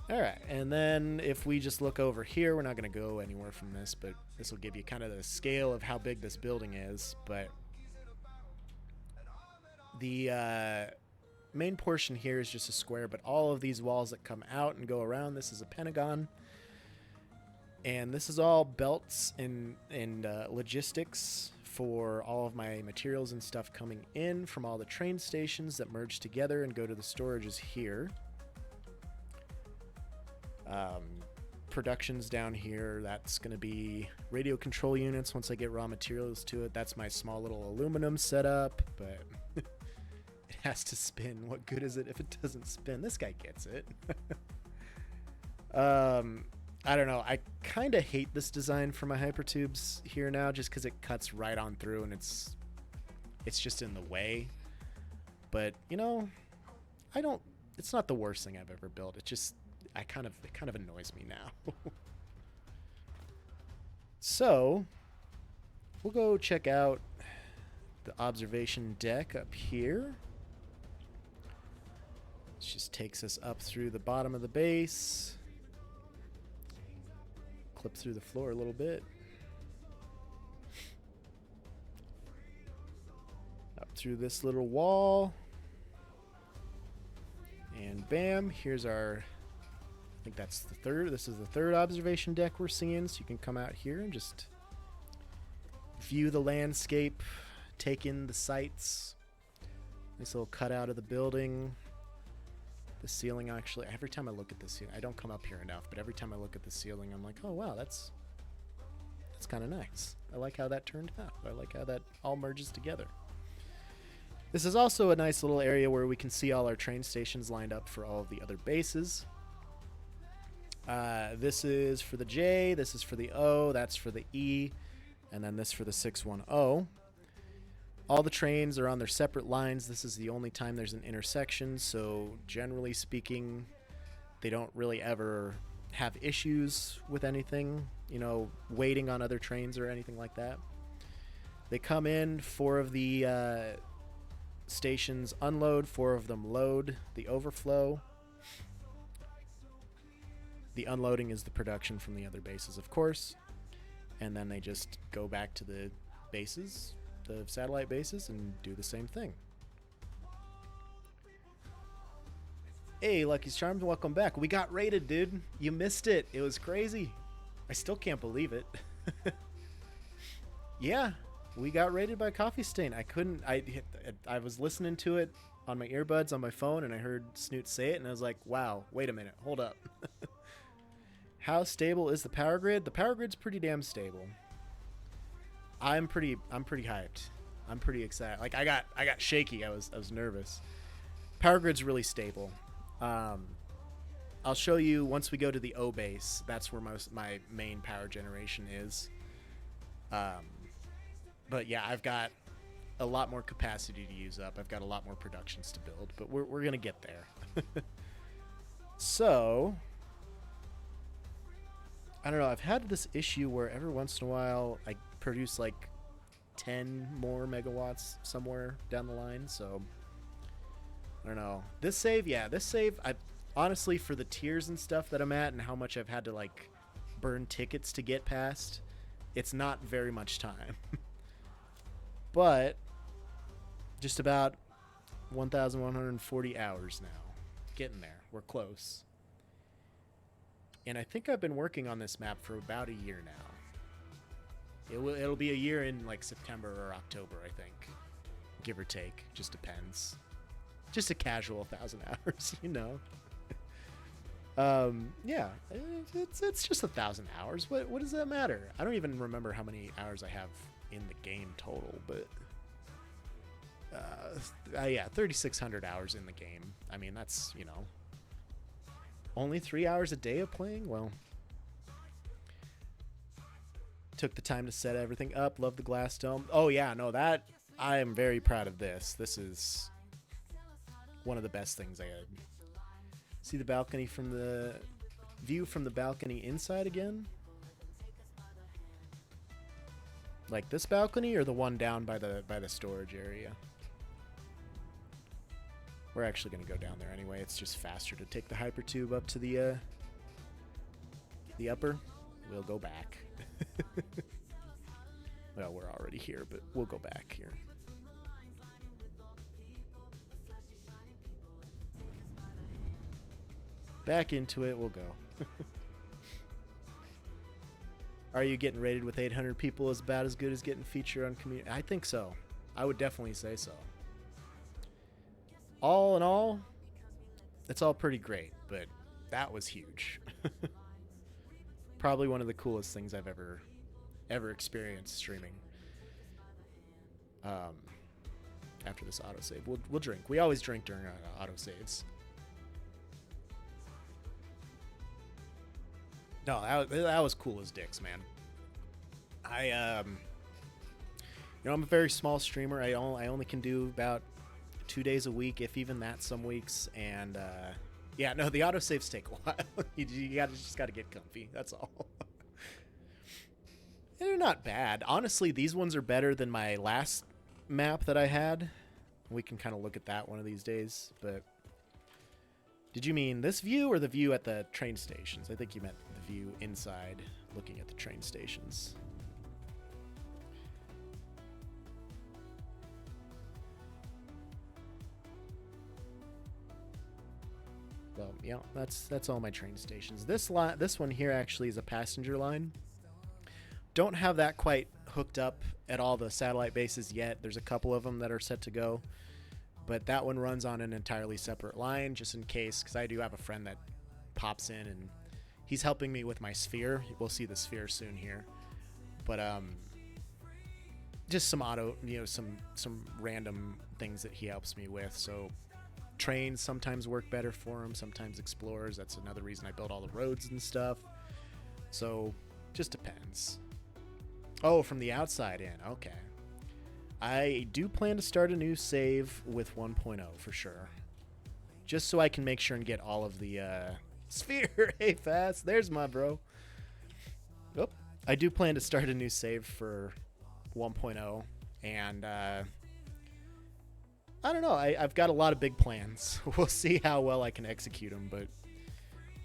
All right, and then if we just look over here, we're not going to go anywhere from this, but this will give you kind of the scale of how big this building is. But the main portion here is just a square, but all of these walls that come out and go around, this is a pentagon. And this is all belts and logistics for all of my materials and stuff coming in from all the train stations that merge together and go to the storages here. Productions down here, that's going to be radio control units once I get raw materials to it. That's my small little aluminum setup, but it has to spin. What good is it if it doesn't spin? This guy gets it. I don't know. I kind of hate this design for my hypertubes here now just because it cuts right on through and it's just in the way. But, you know, it's not the worst thing I've ever built. It kind of annoys me now. So, we'll go check out the observation deck up here. It just takes us up through the bottom of the base. Clip through the floor a little bit. Up through this little wall. And bam, here's our, I think that's the third, this is the third observation deck we're seeing, so you can come out here and just view the landscape, take in the sights. Nice little cutout of the building. The ceiling, actually, every time I look at the ceiling, I don't come up here enough, but every time I look at the ceiling, I'm like, oh wow, that's kind of nice. I like how that turned out. I like how that all merges together. This is also a nice little area where we can see all our train stations lined up for all of the other bases. This is for the J, this is for the O, that's for the E, and then this for the 610. All the trains are on their separate lines. This is the only time there's an intersection, so generally speaking, they don't really ever have issues with anything, you know, waiting on other trains or anything like that. They come in, 4 of the stations unload, 4 of them load the overflow. The unloading is the production from the other bases, of course, and then they just go back to the bases, the satellite bases, and do the same thing. Hey, Lucky's Charms, welcome back. We got raided, dude. You missed it. It was crazy. I still can't believe it. Yeah, we got raided by Coffee Stain. I was listening to it on my earbuds on my phone, and I heard Snoot say it, and I was like, wow, wait a minute, hold up. How stable is the power grid? The power grid's pretty damn stable. I'm pretty hyped. I'm pretty excited. Like I got shaky. I was nervous. Power grid's really stable. I'll show you once we go to the O base. That's where my main power generation is. But yeah, I've got a lot more capacity to use up. I've got a lot more productions to build, but we're gonna get there. So I don't know. I've had this issue where every once in a while I produce like 10 more megawatts somewhere down the line. So I don't know. This save, I honestly, for the tiers and stuff that I'm at and how much I've had to like burn tickets to get past, it's not very much time. But just about 1,140 hours now. Getting there. We're close. And I think I've been working on this map for about a year now. It'll be a year in like September or October, I think. Give or take. Just depends. Just a casual 1,000 hours, you know. Yeah, it's just 1,000 hours. What does that matter? I don't even remember how many hours I have in the game total, but yeah, 3,600 hours in the game. I mean, that's, you know, only 3 hours a day of playing. Well, took the time to set everything up. Love the glass dome. Oh yeah, no, that I am very proud of this. This is one of the best things I had. See the balcony from the view from the balcony inside again? Like this balcony or the one down by the storage area? We're actually going to go down there anyway. It's just faster to take the hypertube up to the upper. We'll go back. Well, we're already here, but we'll go back here. Back into it, we'll go. Are you getting rated with 800 people is about as good as getting featured on community? I think so. I would definitely say so. All in all, it's all pretty great, but that was huge. Probably one of the coolest things I've ever experienced streaming. After this autosave, we'll drink. We always drink during autosaves. No, that was cool as dicks, man. I'm a very small streamer. I only can do about 2 days a week, if even that, some weeks. And yeah, no, the autosaves take a while. you just gotta get comfy. That's all. And they're not bad. Honestly, these ones are better than my last map that I had. We can kind of look at that one of these days. But did you mean this view or the view at the train stations? I think you meant the view inside, looking at the train stations. Well, yeah, that's all my train stations. This one here actually is a passenger line. Don't have that quite hooked up at all the satellite bases yet. There's a couple of them that are set to go, but that one runs on an entirely separate line just in case, because I do have a friend that pops in and he's helping me with my sphere. We'll see the sphere soon here, but just some some random things that he helps me with. So trains sometimes work better for him, sometimes explorers. That's another reason I built all the roads and stuff. So just depends. Oh, from the outside in. Okay. I do plan to start a new save with 1.0 for sure. Just so I can make sure and get all of the sphere. Hey, Fast. There's my bro. Oh, I do plan to start a new save for 1.0. And I don't know. I've got a lot of big plans. We'll see how well I can execute them. But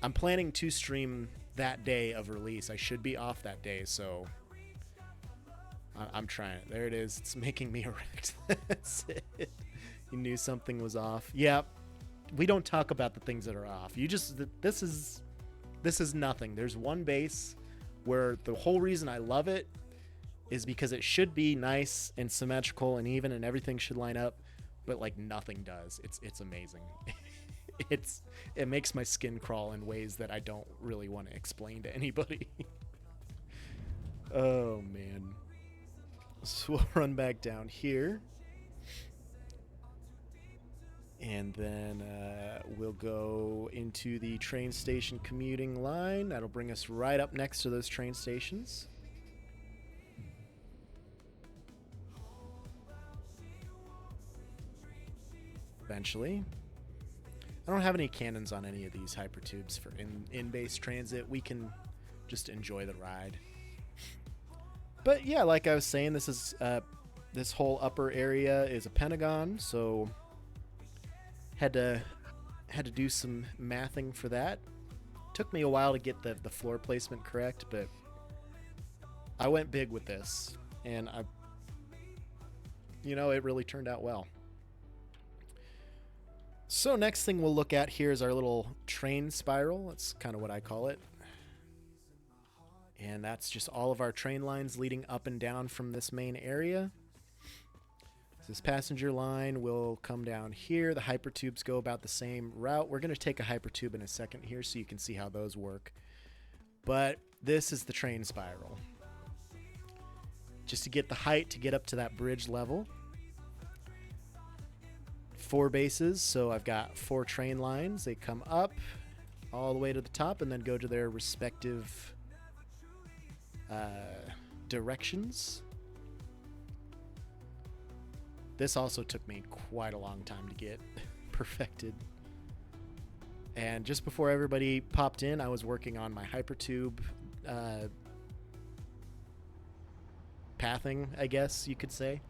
I'm planning to stream that day of release. I should be off that day, so I'm trying it. There it is. It's making me erect. That's it. You knew something was off. Yep. We don't talk about the things that are off. This is nothing. There's one base where the whole reason I love it is because it should be nice and symmetrical and even and everything should line up, but like nothing does. It's amazing. It makes my skin crawl in ways that I don't really want to explain to anybody. Oh man. So we'll run back down here. And then we'll go into the train station commuting line. That'll bring us right up next to those train stations. Eventually. I don't have any cannons on any of these hypertubes for in-base transit. We can just enjoy the ride. But yeah, like I was saying, this is this whole upper area is a pentagon, so had to do some mathing for that. Took me a while to get the floor placement correct, but I went big with this, and it really turned out well. So next thing we'll look at here is our little train spiral. That's kind of what I call it. And that's just all of our train lines leading up and down from this main area. This passenger line will come down here. The hypertubes go about the same route. We're going to take a hypertube in a second here so you can see how those work. But this is the train spiral. Just to get the height to get up to that bridge level. 4 bases, so I've got 4 train lines. They come up all the way to the top and then go to their respective directions. This also took me quite a long time to get perfected. And just before everybody popped in, I was working on my hypertube pathing, I guess you could say.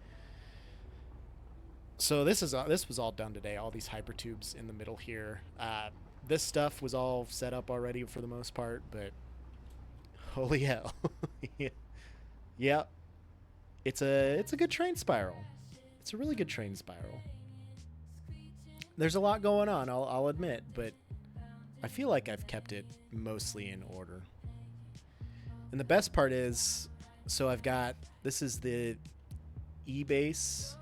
So this was all done today, all these hypertubes in the middle here. This stuff was all set up already for the most part, but holy hell. Yeah. It's a good train spiral. It's a really good train spiral. There's a lot going on, I'll admit, but I feel like I've kept it mostly in order. And the best part is, so I've got, this is the E-base.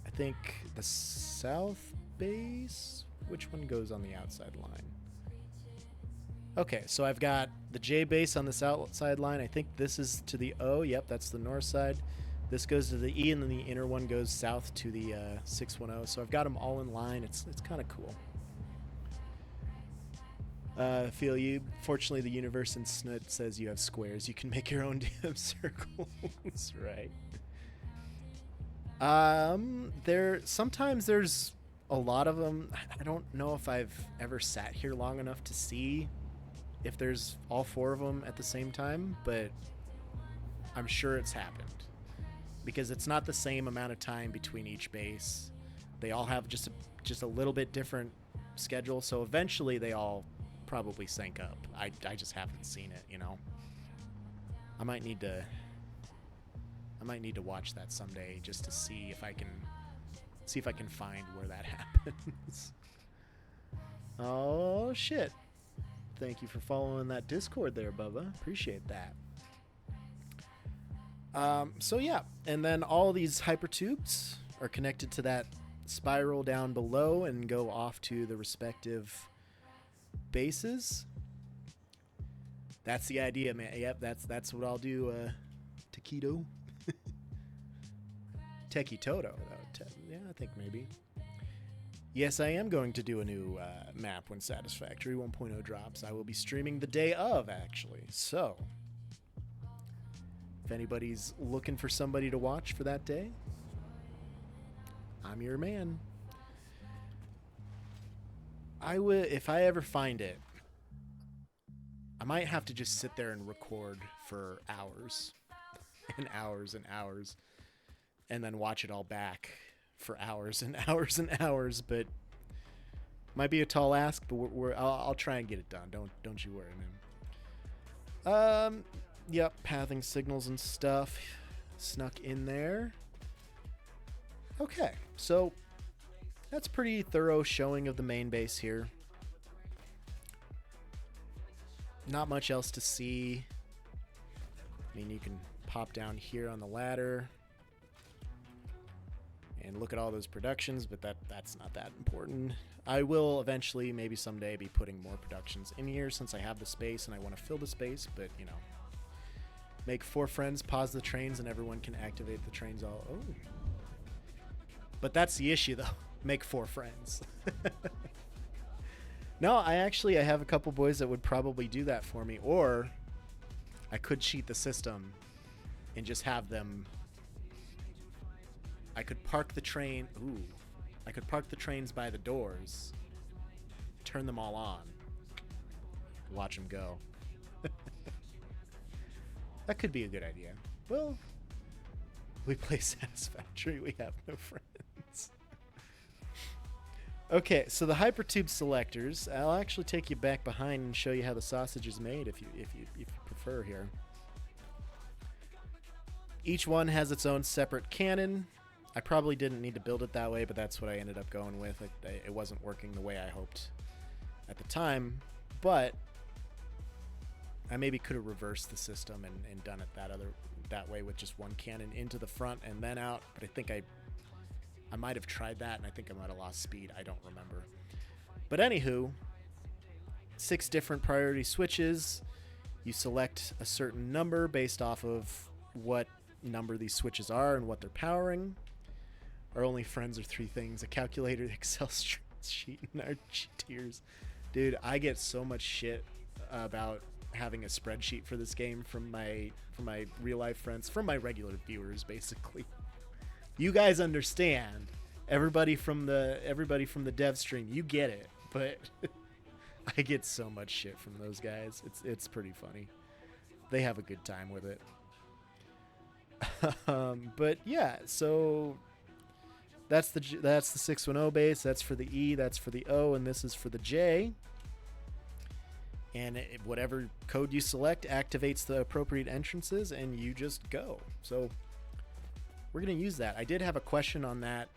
I think the south base. Which one goes on the outside line? Okay, so I've got the J base on this outside line. I think this is to the O. Yep, that's the north side. This goes to the E, and then the inner one goes south to the 610. So I've got them all in line. It's kind of cool. Feel you. Fortunately, the universe in Snoot says you have squares. You can make your own damn circles, right? Sometimes there's a lot of them. I don't know if I've ever sat here long enough to see if there's all 4 of them at the same time, but I'm sure it's happened because it's not the same amount of time between each base. They all have just a little bit different schedule, so eventually they all probably sync up. I just haven't seen it, I might need to watch that someday just to see if I can find where that happens. Oh shit. Thank you for following that Discord there, Bubba. Appreciate that. So yeah, and then all these hypertubes are connected to that spiral down below and go off to the respective bases. That's the idea, man. Yep, that's what I'll do, Taquito. Tekitoto, though. Yeah, I think maybe. Yes, I am going to do a new map when Satisfactory 1.0 drops. I will be streaming the day of, actually. So, if anybody's looking for somebody to watch for that day, I'm your man. If I ever find it, I might have to just sit there and record for hours and hours and hours and then watch it all back for hours and hours and hours, but might be a tall ask, but I'll try and get it done. Don't you worry, man. Yep, pathing signals and stuff snuck in there. Okay, so that's pretty thorough showing of the main base here. Not much else to see. mean, you can pop down here on the ladder and look at all those productions, but that's not that important. I will eventually, maybe someday, be putting more productions in here since I have the space and I want to fill the space, but, you know, make 4 friends, pause the trains, and everyone can activate the trains all... Oh. But that's the issue, though. Make 4 friends. No, I have a couple boys that would probably do that for me, or I could cheat the system and just have them... I could park the train... Ooh. I could park the trains by the doors, turn them all on, watch them go. That could be a good idea. Well, we play Satisfactory, we have no friends. Okay, so the Hypertube selectors, I'll actually take you back behind and show you how the sausage is made if you prefer here. Each one has its own separate cannon. I probably didn't need to build it that way, but that's what I ended up going with. It wasn't working the way I hoped at the time, but I maybe could have reversed the system and done it that way with just one cannon into the front and then out, but I think I might have tried that, and I think I might have lost speed. I don't remember. But anywho, 6 different priority switches. You select a certain number based off of what number these switches are and what they're powering. Our only friends are 3 things: a calculator, the Excel sheet, and our tiers. Dude, I get so much shit about having a spreadsheet for this game from my real life friends, from my regular viewers, basically. You guys understand. Everybody from the dev stream, you get it. But I get so much shit from those guys. It's pretty funny. They have a good time with it. But yeah, so that's the 610 base. That's for the E. That's for the O, and this is for the J. And whatever code you select activates the appropriate entrances, and you just go. So we're going to use that. I did have a question on that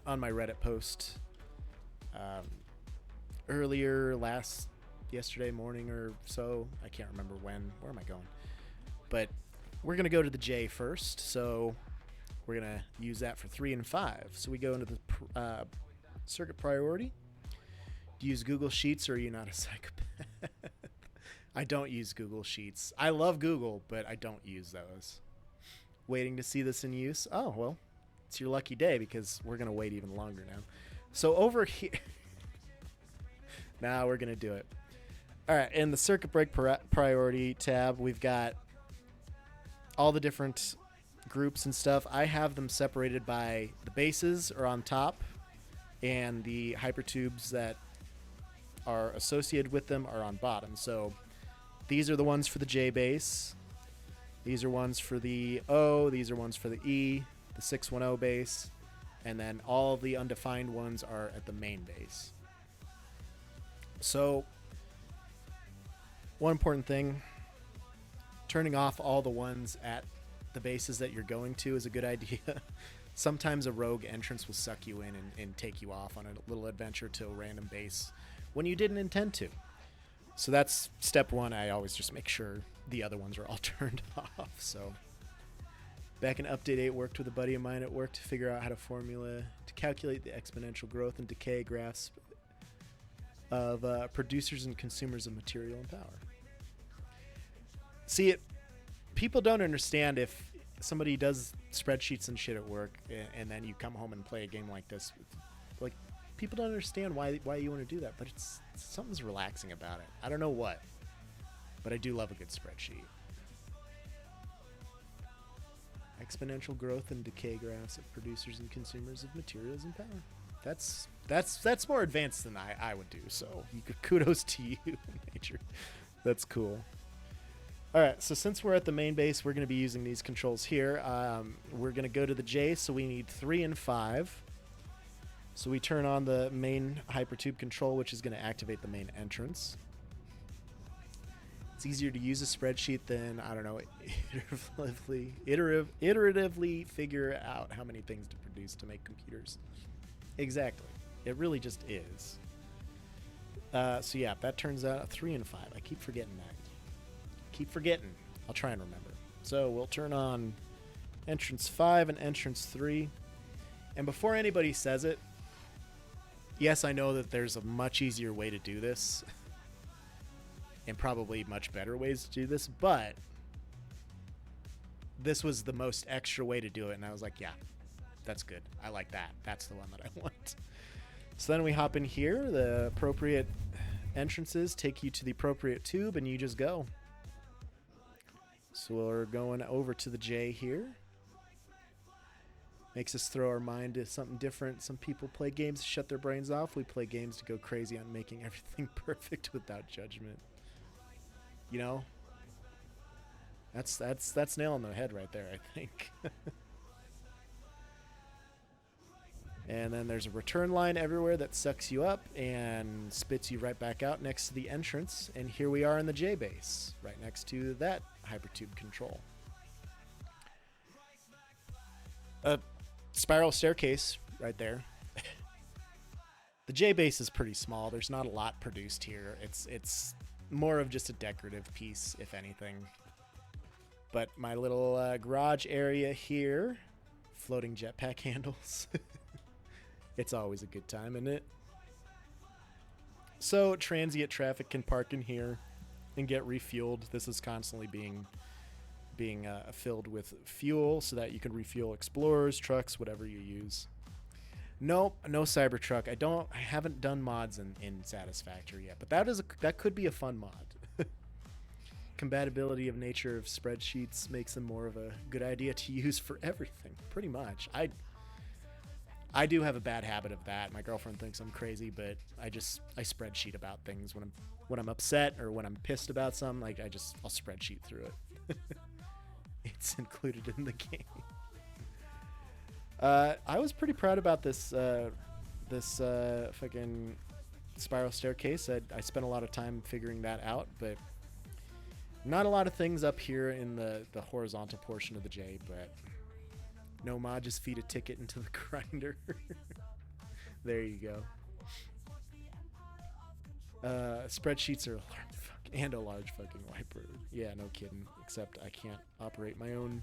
on my Reddit post earlier yesterday morning or so. I can't remember when. Where am I going? But we're going to go to the J first. So we're going to use that for 3 and 5. So we go into the circuit priority. Do you use Google Sheets, or are you not a psychopath? I don't use Google Sheets. I love Google, but I don't use those. Waiting to see this in use? Oh, well, it's your lucky day, because we're going to wait even longer now. So over here... Now we're going to do it. All right, in the circuit break priority tab, we've got all the different groups and stuff. I have them separated by the bases are on top, and the hypertubes that are associated with them are on bottom. So these are the ones for the J base. These are ones for the O. These are ones for the E, the 610 base. And then all of the undefined ones are at the main base. So one important thing, turning off all the ones at the bases that you're going to is a good idea. Sometimes a rogue entrance will suck you in and take you off on a little adventure to a random base when you didn't intend to. So that's step 1. I always just make sure the other ones are all turned off. So back in Update 8, worked with a buddy of mine at work to figure out how to calculate the exponential growth and decay graphs of producers and consumers of material and power. See, people don't understand if somebody does spreadsheets and shit at work, and then you come home and play a game like this. Like, people don't understand why you want to do that, but it's something's relaxing about it. I don't know what, but I do love a good spreadsheet. Exponential growth and decay graphs of producers and consumers of materials and power. That's more advanced than I would do. So kudos to you, Major. That's cool. All right, so since we're at the main base, we're going to be using these controls here. We're going to go to the J, so we need 3 and 5. So we turn on the main hypertube control, which is going to activate the main entrance. It's easier to use a spreadsheet than, I don't know, iteratively figure out how many things to produce to make computers. Exactly. It really just is. So yeah, that turns out 3 and 5. I keep forgetting that. Keep forgetting. I'll try and remember. So we'll turn on entrance 5 and entrance 3. And before anybody says it, yes, I know that there's a much easier way to do this. And probably much better ways to do this, but this was the most extra way to do it, and I was like, yeah, that's good. I like that. That's the one that I want. So then we hop in here. The appropriate entrances take you to the appropriate tube, and you just go. So we're going over to the J here. Makes us throw our mind to something different. Some people play games to shut their brains off. We play games to go crazy on making everything perfect without judgment. You know? That's nail on the head right there, I think. And then there's a return line everywhere that sucks you up and spits you right back out next to the entrance. And here we are in the J base, right next to that hypertube control. A spiral staircase right there. The J base is pretty small. There's not a lot produced here. It's more of just a decorative piece, if anything. But my little garage area here, floating jetpack handles. It's always a good time, isn't it? So transient traffic can park in here and get refueled. This is constantly being filled with fuel so that you can refuel explorers, trucks, whatever you use. Nope, no Cybertruck. I haven't done mods in Satisfactory yet, but that could be a fun mod. Compatibility of nature of spreadsheets makes them more of a good idea to use for everything, pretty much. I do have a bad habit of that. My girlfriend thinks I'm crazy, but I spreadsheet about things when I'm upset or when I'm pissed about something. Like I'll spreadsheet through it. It's included in the game. I was pretty proud about this fucking spiral staircase. I spent a lot of time figuring that out, but not a lot of things up here in the horizontal portion of the J, but no mod, just feed a ticket into the grinder. There you go. Spreadsheets are a large fucking wiper. Yeah, no kidding. Except I can't operate my own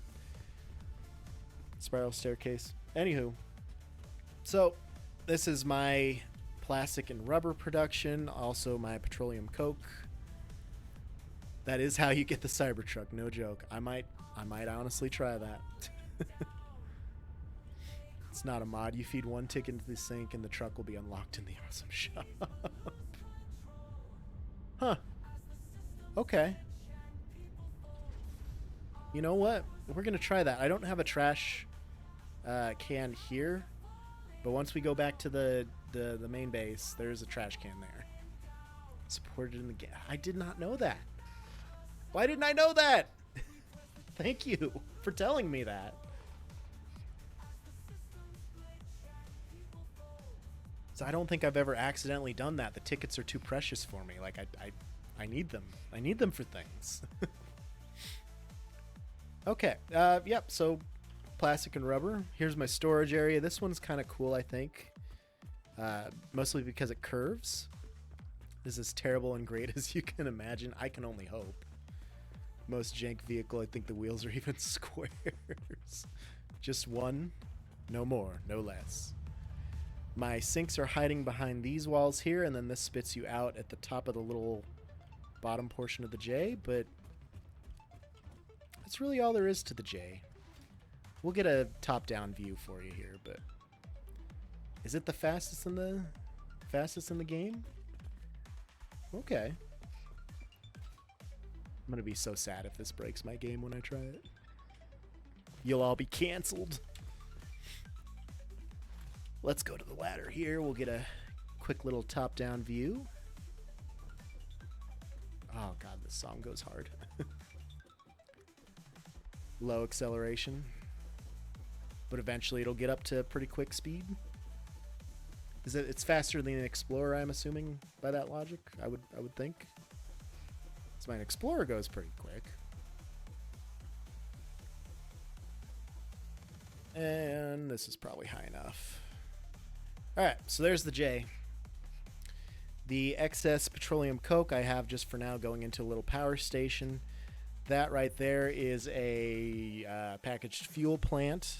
spiral staircase. Anywho, so this is my plastic and rubber production, also my petroleum coke. That is how you get the Cybertruck, no joke. I might honestly try that. It's not a mod. You feed one ticket into the sink and the truck will be unlocked in the awesome shop. Huh. Okay. You know what? We're going to try that. I don't have a trash can here, but once we go back to the main base, there's a trash can there. Supported in the game. I did not know that. Why didn't I know that? Thank you for telling me that. So I don't think I've ever accidentally done that. The tickets are too precious for me. Like I need them. I need them for things. Okay. Yep. So plastic and rubber. Here's my storage area. This one's kind of cool, I think. Mostly because it curves. This is as terrible and great as you can imagine. I can only hope. Most jank vehicle, I think the wheels are even squares. Just one, no more, no less. My sinks are hiding behind these walls here, and then this spits you out at the top of the little bottom portion of the J, but that's really all there is to the J. We'll get a top-down view for you here, but is it the fastest in the game? Okay. I'm gonna be so sad if this breaks my game when I try it. You'll all be canceled. Let's go to the ladder here. We'll get a quick little top-down view. Oh god, this song goes hard. Low acceleration, but eventually it'll get up to pretty quick speed. It's faster than an Explorer, I'm assuming, by that logic. I would think. So my Explorer goes pretty quick. And this is probably high enough. Alright, so there's the J. The excess petroleum coke I have just for now going into a little power station. That right there is a packaged fuel plant.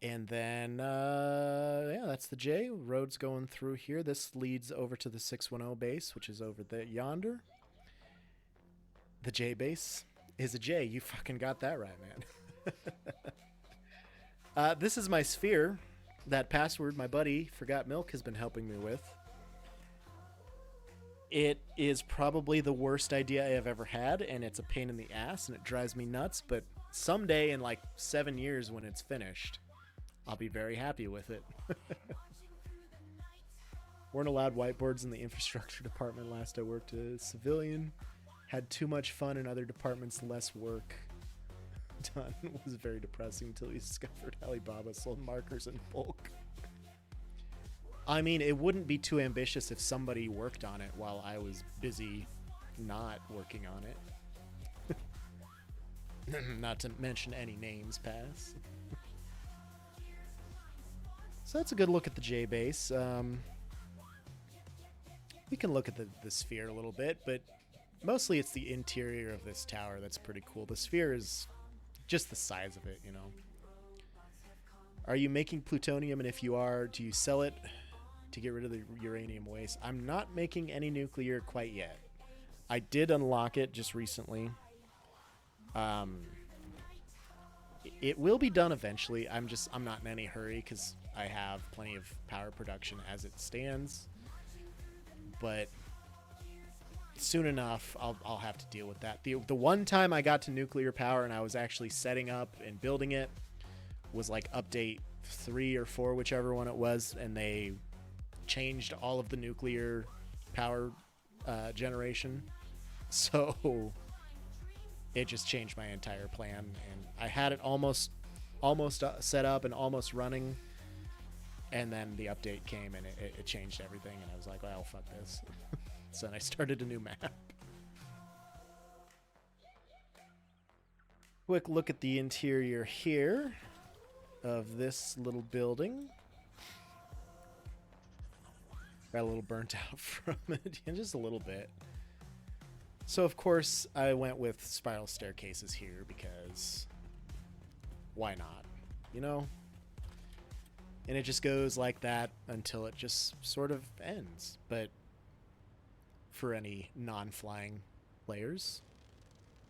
And then, yeah, that's the J. Road's going through here. This leads over to the 610 base, which is over there yonder. The J base is a J. You fucking got that right, man. This is my sphere. That password my buddy Forgot Milk has been helping me with. It is probably the worst idea I have ever had, and it's a pain in the ass, and it drives me nuts, but someday in like 7 years when it's finished, I'll be very happy with it. Weren't allowed whiteboards in the infrastructure department last I worked as civilian. Had too much fun in other departments, less work done. It was very depressing until we discovered Alibaba sold markers in bulk. I mean, it wouldn't be too ambitious if somebody worked on it while I was busy not working on it. Not to mention any names, Pass. So that's a good look at the J base. We can look at the sphere a little bit, but mostly it's the interior of this tower that's pretty cool. The sphere is just the size of it, you know. Are you making plutonium, and if you are, do you sell it to get rid of the uranium waste? I'm not making any nuclear quite yet. I did unlock it just recently. It will be done eventually. I'm not in any hurry because I have plenty of power production as it stands. But soon enough, I'll have to deal with that. The one time I got to nuclear power and I was actually setting up and building it was like update 3 or 4, whichever one it was, and they changed all of the nuclear power generation. So it just changed my entire plan, and I had it almost set up and almost running, and then the update came and it changed everything, and I was like, well, fuck this. So then I started a new map. Quick look at the interior here of this little building. Got a little burnt out from it, just a little bit. So of course I went with spiral staircases here because why not, you know? And it just goes like that until it just sort of ends. But for any non-flying players,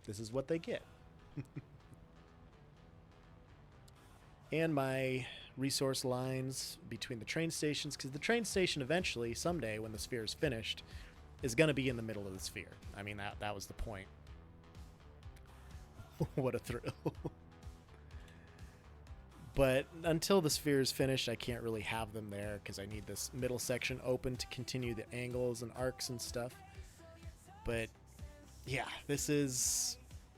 this is what they get. And my resource lines between the train stations, because the train station eventually, someday, when the sphere is finished, is going to be in the middle of the sphere. I mean, that was the point. What a thrill. But until the sphere is finished, I can't really have them there because I need this middle section open to continue the angles and arcs and stuff. But yeah, this is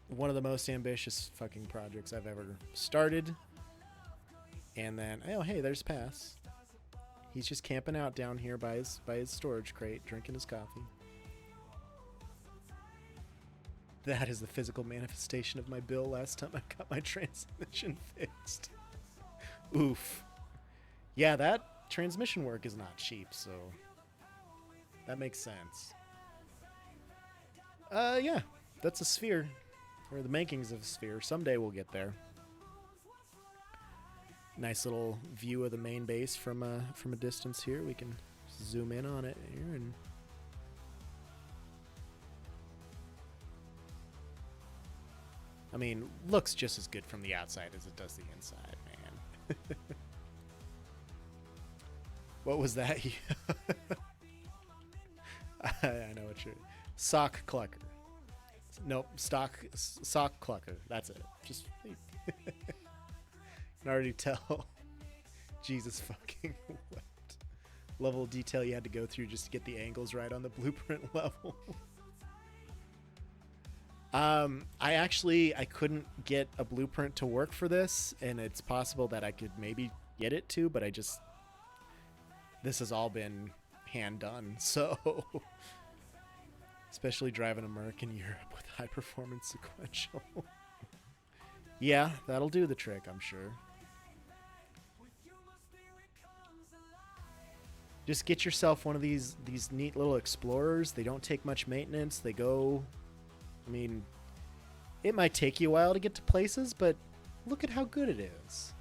one of the most ambitious fucking projects I've ever started. And then, oh hey, there's Pass. He's just camping out down here by his storage crate, drinking his coffee. That is the physical manifestation of my bill last time I got my transmission fixed. Oof. Yeah, that transmission work is not cheap, so that makes sense. Yeah, that's a sphere, or the makings of a sphere. Someday we'll get there. Nice little view of the main base from a distance here. We can zoom in on it here, and I mean, looks just as good from the outside as it does the inside, man. What was that? I know what you're... Sock clucker. Nope, sock clucker. That's it. Just... I can already tell. Jesus fucking what level of detail you had to go through just to get the angles right on the blueprint level. I couldn't get a blueprint to work for this, and it's possible that I could maybe get it to, but this has all been hand done, so especially driving a Merc in Europe with high performance sequential. Yeah, that'll do the trick, I'm sure. Just get yourself one of these neat little Explorers. They don't take much maintenance. They go, I mean, It might take you a while to get to places, but look at how good it is.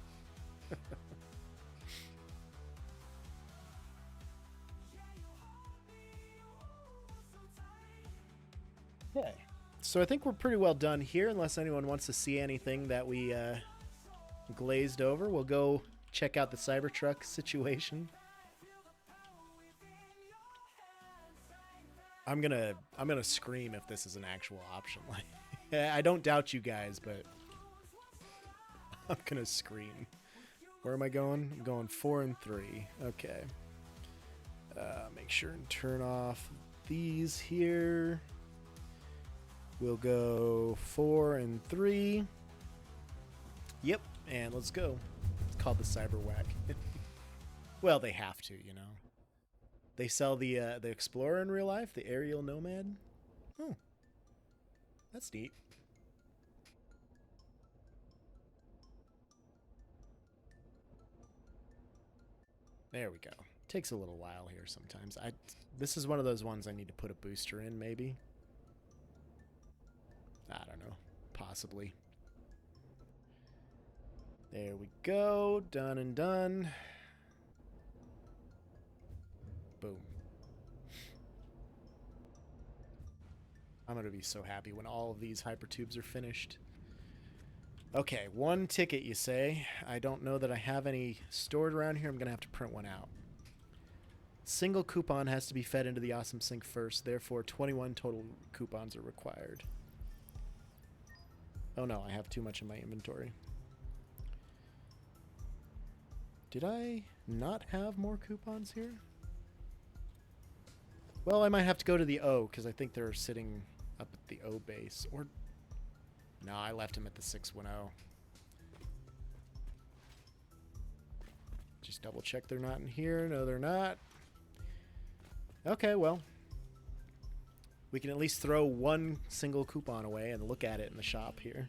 Okay. So I think we're pretty well done here, unless anyone wants to see anything that we glazed over. We'll go check out the Cybertruck situation. I'm gonna scream if this is an actual option. Like, I don't doubt you guys, but I'm gonna scream. Where am I going? I'm going 4 and 3. Okay. Make sure and turn off these here. We'll go 4 and 3. Yep, and let's go. It's called the Cyberwack. Well, they have to, you know. They sell the Explorer in real life, the Aerial Nomad. Oh, that's neat. There we go. Takes a little while here sometimes. This is one of those ones I need to put a booster in, maybe. I don't know. Possibly. There we go. Done and done. Boom. I'm going to be so happy when all of these hypertubes are finished. Okay, 1 ticket, you say. I don't know that I have any stored around here. I'm going to have to print one out. Single coupon has to be fed into the Awesome Sync first. Therefore, 21 total coupons are required. Oh no, I have too much in my inventory. Did I not have more coupons here? Well, I might have to go to the O, because I think they're sitting up at the O base. Or, no, I left them at the 610. Just double check they're not in here. No, they're not. Okay, well. We can at least throw 1 single coupon away and look at it in the shop here.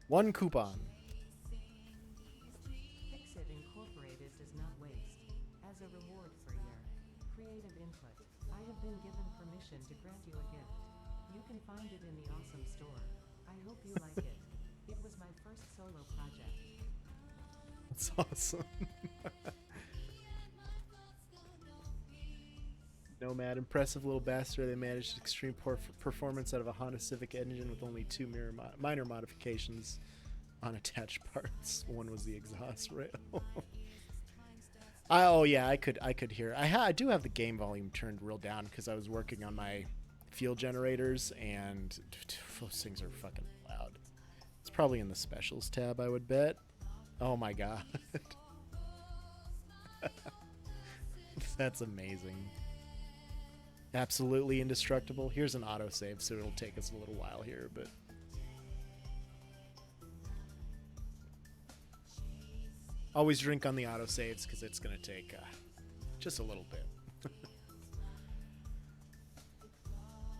One coupon. Fixit Incorporated does not waste. As a reward for your creative input, I have been given permission to grant you a gift. You can find it in the Awesome Store. I hope you like it. It was my first solo project. That's awesome. Nomad, impressive little bastard. They managed extreme performance out of a Honda Civic engine with only 2 minor modifications on attached parts. One was the exhaust rail. Oh yeah, I could hear. I do have the game volume turned real down because I was working on my fuel generators, and those things are fucking loud. It's probably in the specials tab, I would bet. Oh my god. That's amazing. Absolutely indestructible. Here's an autosave, so it'll take us a little while here, but always drink on the autosaves because it's going to take just a little bit.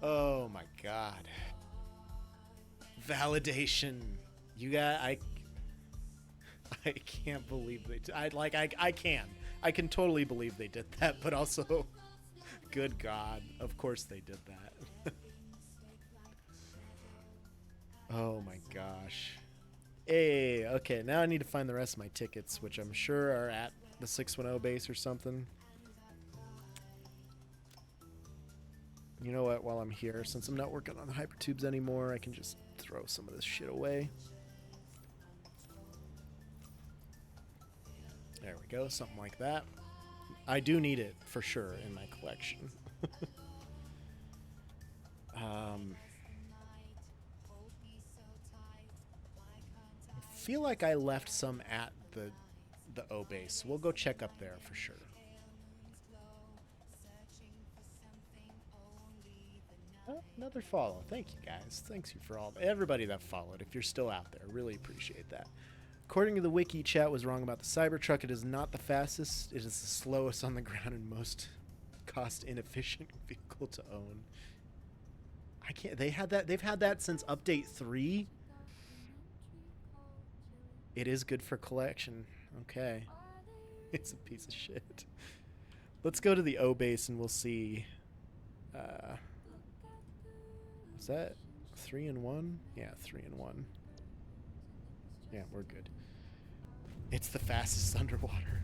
Oh my god. Validation. You got I can't believe they I can totally believe they did that, but also good god, of course they did that. Oh my gosh. Hey, okay, now I need to find the rest of my tickets, which I'm sure are at the 610 base or something. You know what, while I'm here, since I'm not working on the hypertubes anymore, I can just throw some of this shit away. There we go, something like that. I do need it, for sure, in my collection. I feel like I left some at the O base. We'll go check up there for sure. Oh, another follow. Thank you guys. Thanks you for everybody that followed. If you're still out there, really appreciate that. According to the wiki, chat was wrong about the Cybertruck. It is not the fastest. It is the slowest on the ground and most cost-inefficient vehicle to own. I can't. They've had that since update 3. It is good for collection. Okay. It's a piece of shit. Let's go to the O base and we'll see Is that 3 and 1? Yeah, 3 and 1. Yeah, we're good. It's the fastest underwater.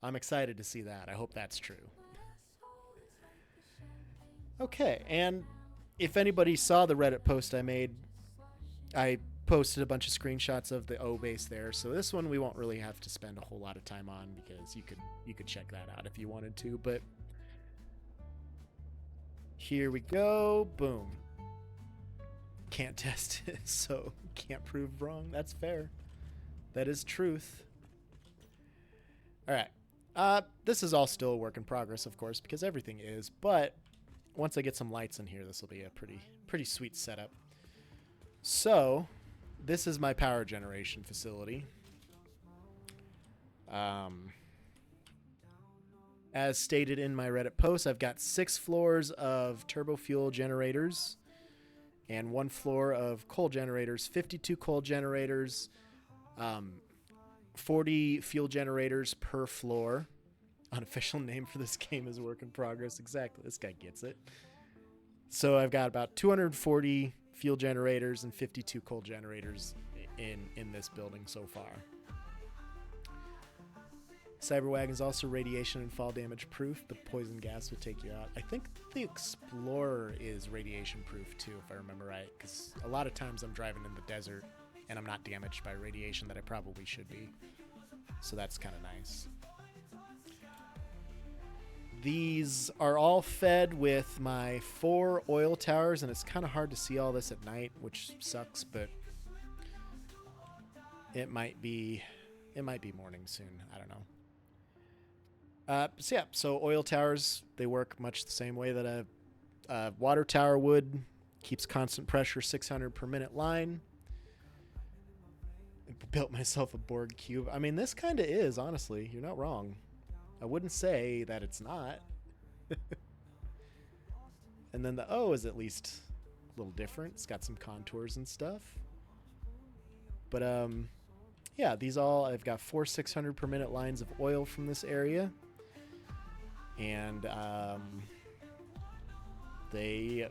I'm excited to see that. I hope that's true. Okay, and if anybody saw the Reddit post I made, I posted a bunch of screenshots of the O base there. So this one we won't really have to spend a whole lot of time on because you could check that out if you wanted to. But here we go. Boom. Can't test it, so can't prove wrong. That's fair. That is truth. All right. This is all still a work in progress, of course, because everything is. But once I get some lights in here, this will be a pretty sweet setup. So, this is my power generation facility. As stated in my Reddit post, I've got 6 floors of turbo fuel generators and 1 floor of coal generators, 52 coal generators, 40 fuel generators per floor. Unofficial name for this game is work in progress. Exactly. This guy gets it. So I've got about 240 fuel generators and 52 coal generators in this building so far. Cyberwagon is also radiation and fall damage proof, but poison gas would take you out. I think the Explorer is radiation proof too, if I remember right, because a lot of times I'm driving in the desert and I'm not damaged by radiation that I probably should be. So that's kind of nice. These are all fed with my 4 oil towers, and it's kind of hard to see all this at night, which sucks, but it might be morning soon. I don't know. So oil towers, they work much the same way that a water tower would. Keeps constant pressure, 600 per minute line. I built myself a Borg cube. I mean, this kind of is, honestly. You're not wrong. I wouldn't say that it's not. And then the O is at least a little different. It's got some contours and stuff. But yeah, these all, I've got 4 600 per minute lines of oil from this area. And they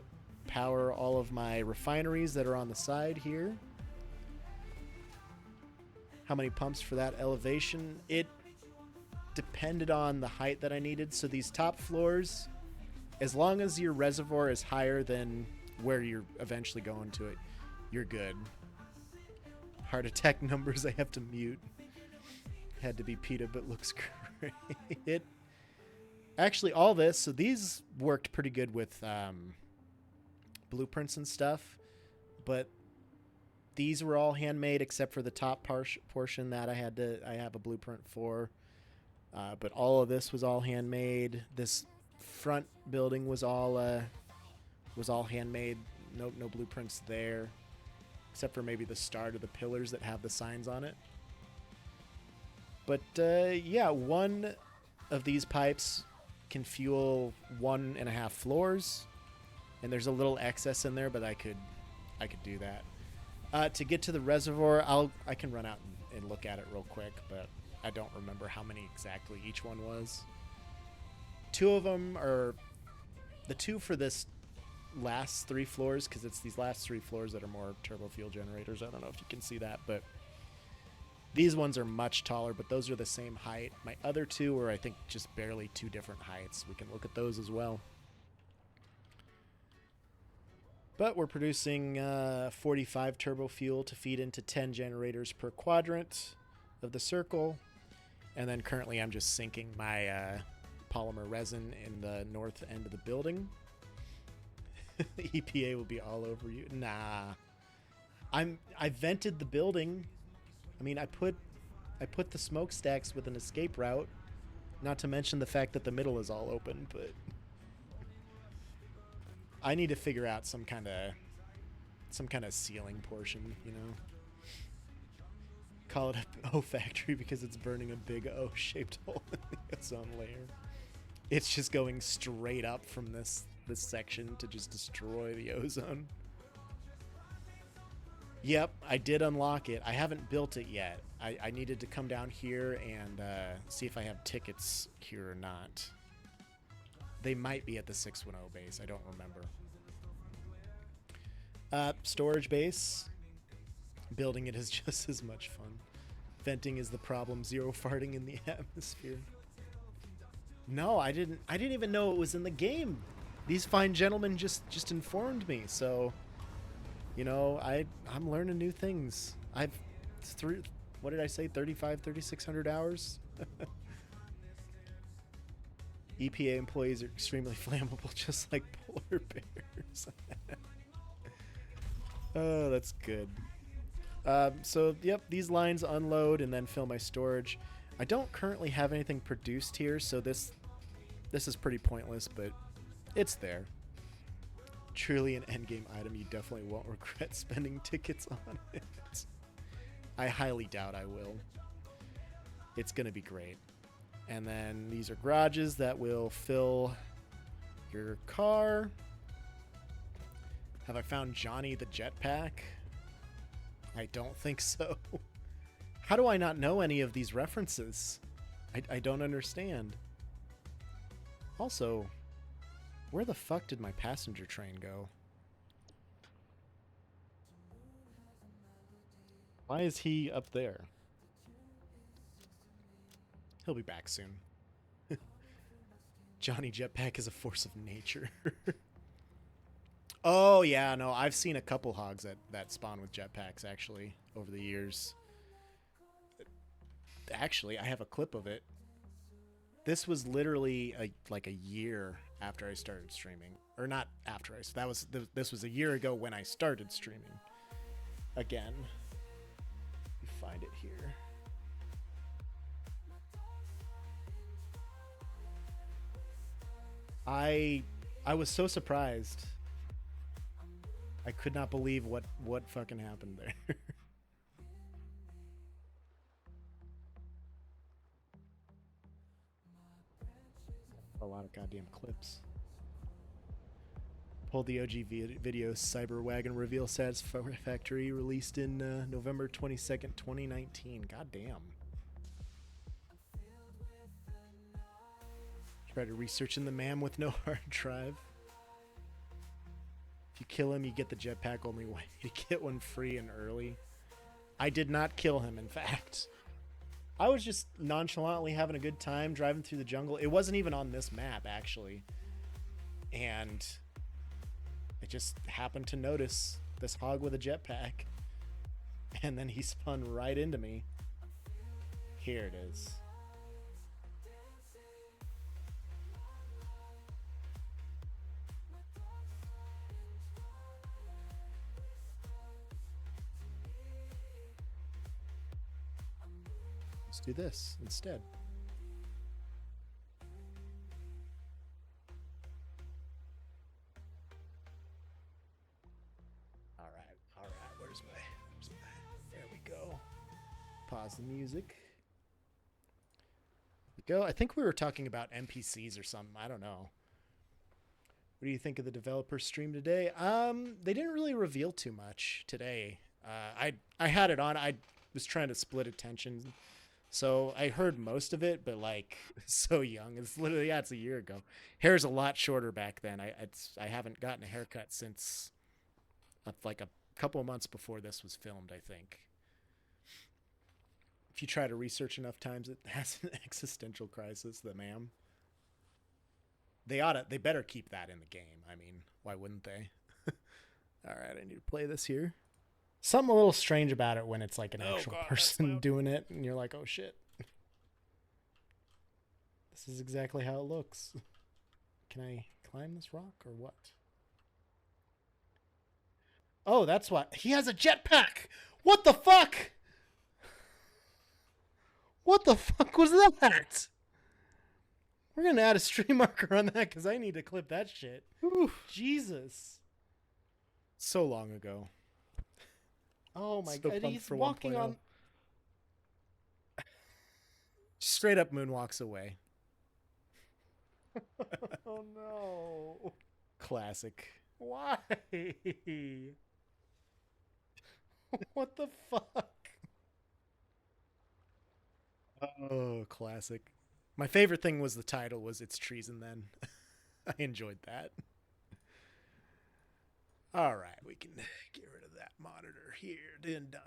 power all of my refineries that are on the side here. How many pumps for that elevation? It depended on the height that I needed. So these top floors, as long as your reservoir is higher than where you're eventually going to it, you're good. Heart attack numbers I have to mute. Had to be PETA, but looks great. Actually, all this, so these worked pretty good with blueprints and stuff, but these were all handmade except for the top portion that I have a blueprint for. But all of this was all handmade. This front building was all handmade. No blueprints there, except for maybe the start of the pillars that have the signs on it. But yeah, one of these pipes can fuel 1.5 floors, and there's a little excess in there, but I could do that. To get to the reservoir, I can run out and look at it real quick, but I don't remember how many exactly each one was. 2 of them are the 2 for this last 3 floors, because it's these last 3 floors that are more turbo fuel generators. I don't know if you can see that, but these ones are much taller, but those are the same height. My other 2 are, I think, just barely 2 different heights. We can look at those as well. But we're producing 45 turbo fuel to feed into 10 generators per quadrant of the circle. And then currently I'm just sinking my polymer resin in the north end of the building. EPA will be all over you. Nah. I vented the building. I mean, I put the smokestacks with an escape route, not to mention the fact that the middle is all open, but I need to figure out some kind of ceiling portion, you know. Call it a O factory because it's burning a big O-shaped hole in the ozone layer. It's just going straight up from this section to just destroy the ozone. Yep, I did unlock it. I haven't built it yet. I needed to come down here and see if I have tickets here or not. They might be at the 610 base. I don't remember. Storage base. Building it is just as much fun. Venting is the problem. Zero farting in the atmosphere. No, I didn't even know it was in the game. These fine gentlemen just informed me. So, you know, I'm learning new things. I've what did I say? 3,600 hours. EPA employees are extremely flammable, just like polar bears. Oh, that's good. So, yep, these lines unload and then fill my storage. I don't currently have anything produced here, so this is pretty pointless, but it's there. Truly an endgame item you definitely won't regret spending tickets on it. I highly doubt I will. It's going to be great. And then these are garages that will fill your car. Have I found Johnny the Jetpack? I don't think so. How do I not know any of these references? I don't understand. Also, where the fuck did my passenger train go? Why is he up there? He'll be back soon. Johnny Jetpack is a force of nature. Oh, yeah, no, I've seen a couple hogs that spawn with jetpacks, actually, over the years. Actually, I have a clip of it. This was literally like a year after I started streaming. Or not after this was a year ago when I started streaming. Again. Let me find it here. I was so surprised. I could not believe what fucking happened there. A lot of goddamn clips. Pulled the OG video Cyber Wagon reveal Satisfactory released in November 22nd, 2019. Goddamn. Try to researching the man with no hard drive. If you kill him, you get the jetpack. Only way to get one free and early. I did not kill him, in fact. I was just nonchalantly having a good time driving through the jungle. It wasn't even on this map, actually. And I just happened to notice this hog with a jetpack. And then he spun right into me. Here it is. Do this instead. All right. Where's my? There we go. Pause the music. Go. I think we were talking about NPCs or something. I don't know. What do you think of the developer stream today? They didn't really reveal too much today. I had it on. I was trying to split attention. So I heard most of it, but like so young. It's literally, it's a year ago. Hair's a lot shorter back then. I haven't gotten a haircut since like a couple of months before this was filmed, I think. If you try to research enough times, it has an existential crisis, the ma'am. They better keep that in the game. I mean, why wouldn't they? All right, I need to play this here. Something a little strange about it when it's like an actual person doing it and you're like, oh shit. This is exactly how it looks. Can I climb this rock or what? Oh, that's why. He has a jetpack! What the fuck? What the fuck was that? We're gonna add a stream marker on that because I need to clip that shit. Oof. Jesus. So long ago. Oh my god, he's walking on... Straight up moonwalks away. Oh no. Classic. Why? What the fuck? Oh, classic. My favorite thing was the title was It's Treason Then. I enjoyed that. All right, we can get rid of that monitor here. Done.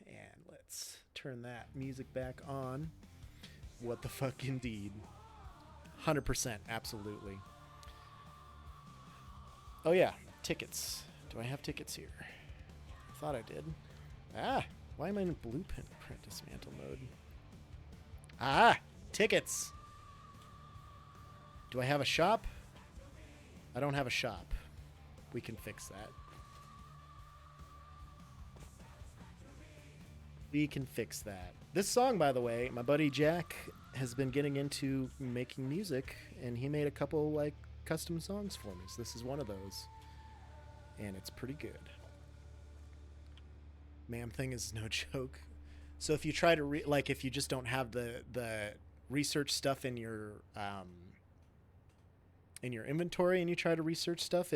And let's turn that music back on. What the fuck, indeed. 100%, absolutely. Oh yeah, tickets. Do I have tickets here? I thought I did. Ah, why am I in blueprint dismantle mode? Ah, tickets. Do I have a shop? I don't have a shop. We can fix that. We can fix that. This song, by the way, my buddy Jack has been getting into making music, and he made a couple like custom songs for me. So this is one of those, and it's pretty good. Ma'am thing is no joke. So if you try to if you just don't have the research stuff in your inventory, and you try to research stuff,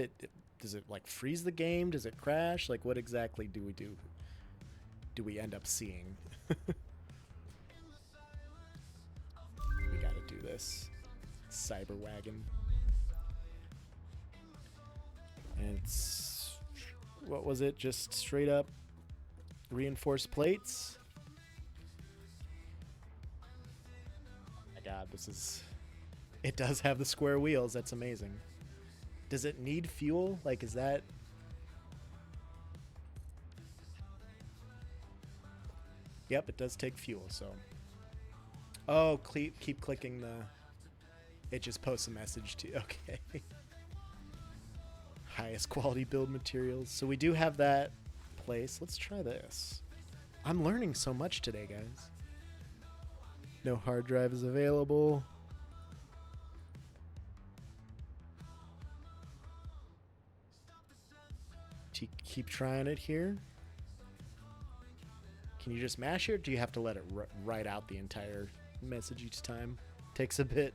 does it like freeze the game? Does it crash? Like, what exactly do we do? Do we end up seeing? We gotta do this. Cyber wagon. And it's, what was it? Just straight up reinforced plates. My God, it does have the square wheels. That's amazing. Does it need fuel? Like, is that... Yep, it does take fuel, so... Oh, keep clicking the... It just posts a message to... Okay. Highest quality build materials. So we do have that place. Let's try this. I'm learning so much today, guys. No hard drive is available. Keep trying it here. Can you just mash it, or do you have to let it write out the entire message each time? Takes a bit.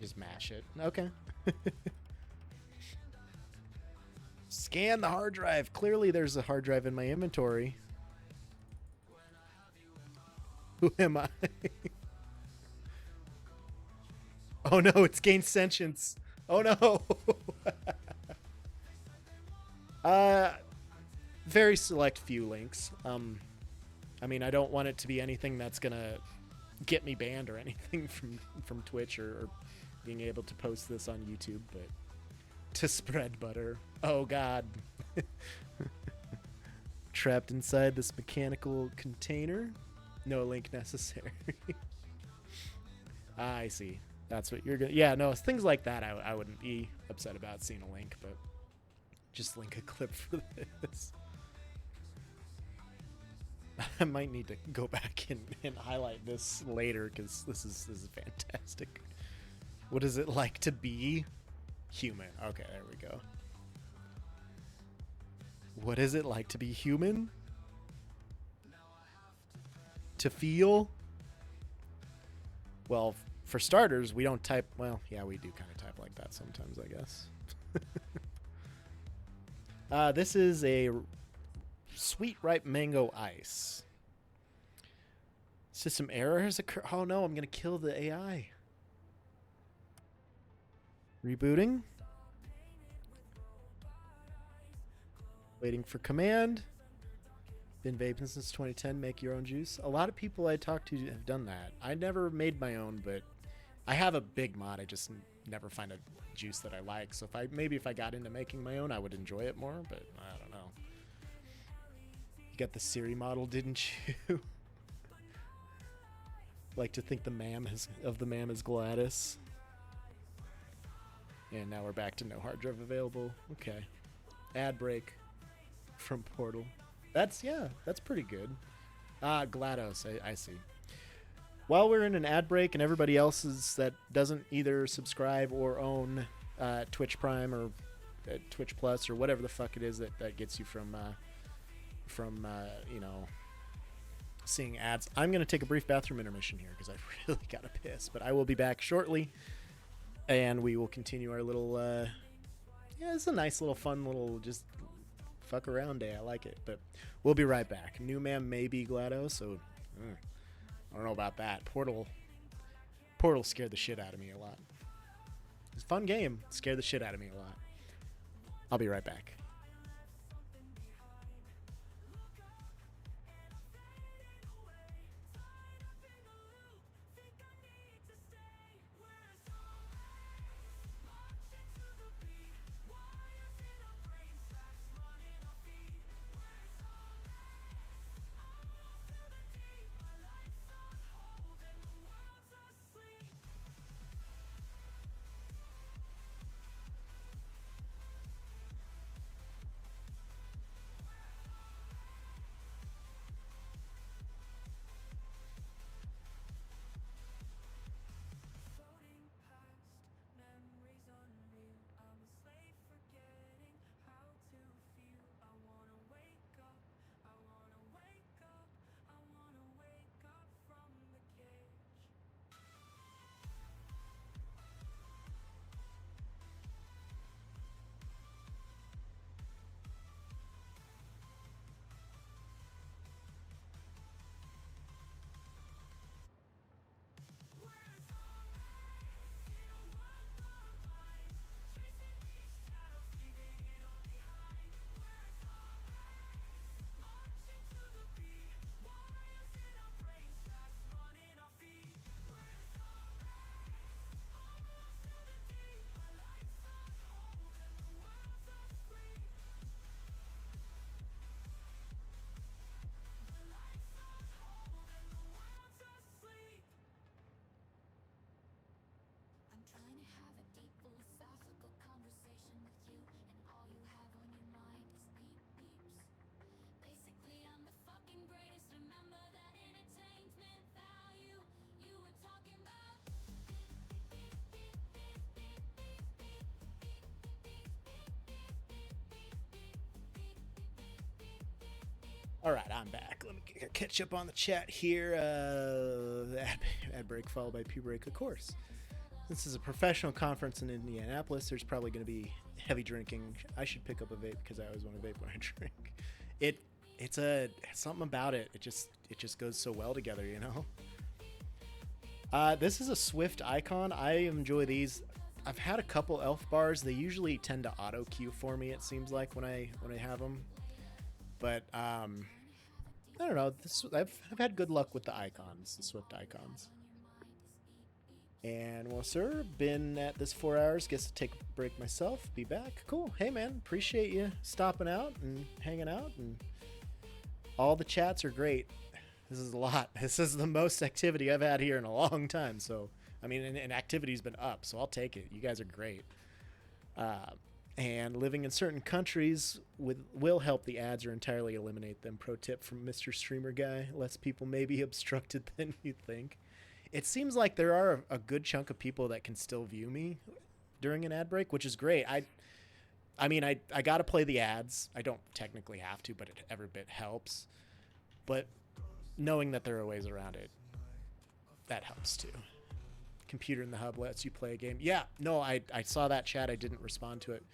Just mash it. Okay. Scan the hard drive. Clearly there's a hard drive in my inventory. Who am I? Oh no, it's gained sentience. Oh no. Very select few links. I mean, I don't want it to be anything that's gonna get me banned or anything from Twitch or being able to post this on YouTube, but to spread butter. Oh God. Trapped inside this mechanical container. No link necessary. I see. That's what you're gonna... Yeah, no, things like that I wouldn't be upset about seeing a link, but just link a clip for this. I might need to go back and highlight this later, because this is fantastic. What is it like to be human? Okay, there we go. What is it like to be human? To feel? Well, for starters, we don't type... Well, yeah, we do kind of type like that sometimes, I guess. This is a sweet ripe mango ice. System error has occurred. Oh no, I'm going to kill the AI. Rebooting. Waiting for command. Been vaping since 2010. Make your own juice. A lot of people I talked to have done that. I never made my own, but I have a big mod. I just never find a juice that I like. So if I got into making my own, I would enjoy it more. But I don't know. You got the Siri model, didn't you? Like to think the ma'am is Gladys. And now we're back to no hard drive available. Okay. Ad break from Portal. That's pretty good. GLaDOS, I see. While we're in an ad break and everybody else that doesn't either subscribe or own Twitch Prime or Twitch Plus or whatever the fuck it is that gets you from seeing ads, I'm going to take a brief bathroom intermission here because I really got to piss. But I will be back shortly, and we will continue our little yeah, it's a nice little fun little just fuck around day. I like it. But we'll be right back. New man may be GLaDOS, so I don't know about that. Portal scared the shit out of me a lot. It's a fun game. Scared the shit out of me a lot. I'll be right back. I'm trying to have a deep philosophical conversation with you, and all you have on your mind is beep beeps. Basically, I'm the fucking greatest. Remember that entertainment value you were talking about. All right, I'm back. Let me catch up on the chat here. Ad break followed by pee break, of course. This is a professional conference in Indianapolis. There's probably going to be heavy drinking. I should pick up a vape because I always want to vape when I drink. It's something about it. It just goes so well together, you know. This is a Swift icon. I enjoy these. I've had a couple Elf bars. They usually tend to auto queue for me. It seems like when I have them. But I don't know. I've had good luck with the icons, the Swift icons. And well, sir, been at this 4 hours. Guess to take a break myself. Be back. Cool. Hey, man, appreciate you stopping out and hanging out. And all the chats are great. This is a lot. This is the most activity I've had here in a long time. So, I mean, and activity's been up. So I'll take it. You guys are great. And living in certain countries will help the ads or entirely eliminate them. Pro tip from Mr. Streamer Guy. Less people may be obstructed than you think. It seems like there are a good chunk of people that can still view me during an ad break, which is great. I mean, I got to play the ads. I don't technically have to, but it every bit helps. But knowing that there are ways around it, that helps too. Computer in the hub lets you play a game. Yeah, no, I saw that chat. I didn't respond to it.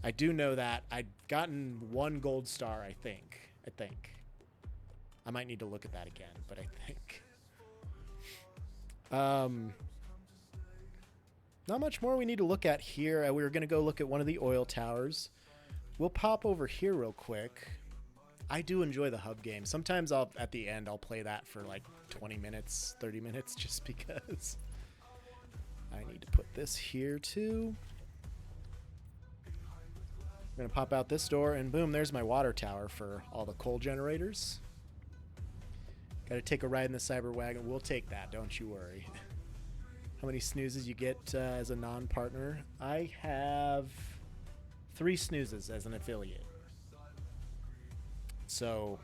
I do know that I'd gotten 1 gold star, I think. I might need to look at that again, but I think. Not much more we need to look at here. We were going to go look at one of the oil towers. We'll pop over here real quick. I do enjoy the hub game. Sometimes at the end, I'll play that for like 20 minutes, 30 minutes, just because. I need to put this here too. I'm going to pop out this door and boom, there's my water tower for all the coal generators. Got to take a ride in the cyber wagon. We'll take that, don't you worry. How many snoozes you get as a non-partner? I have 3 snoozes as an affiliate. So,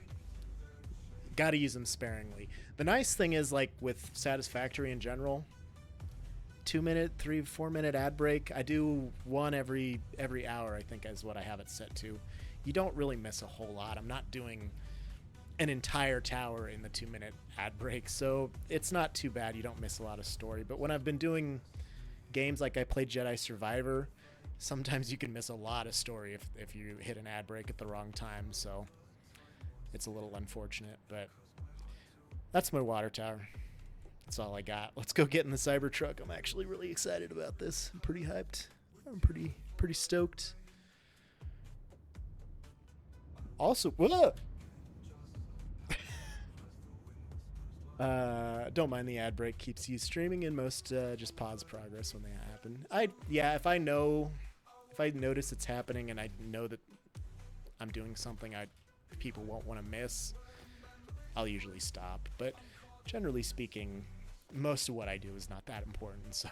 got to use them sparingly. The nice thing is, like with Satisfactory in general, 2-minute, 3-4 minute ad break. I do one every hour, I think is what I have it set to. You don't really miss a whole lot. I'm not doing an entire tower in the 2-minute ad break, so it's not too bad. You don't miss a lot of story. But when I've been doing games like I played Jedi Survivor, sometimes you can miss a lot of story if you hit an ad break at the wrong time, so it's a little unfortunate, but that's my water tower. That's all I got. Let's go get in the Cybertruck. I'm actually really excited about this. I'm pretty hyped. I'm pretty stoked. Also, whoa! Don't mind the ad break. Keeps you streaming, and most just pause progress when they happen. If I notice it's happening and I know that I'm doing something people won't want to miss, I'll usually stop. But generally speaking, most of what I do is not that important. So,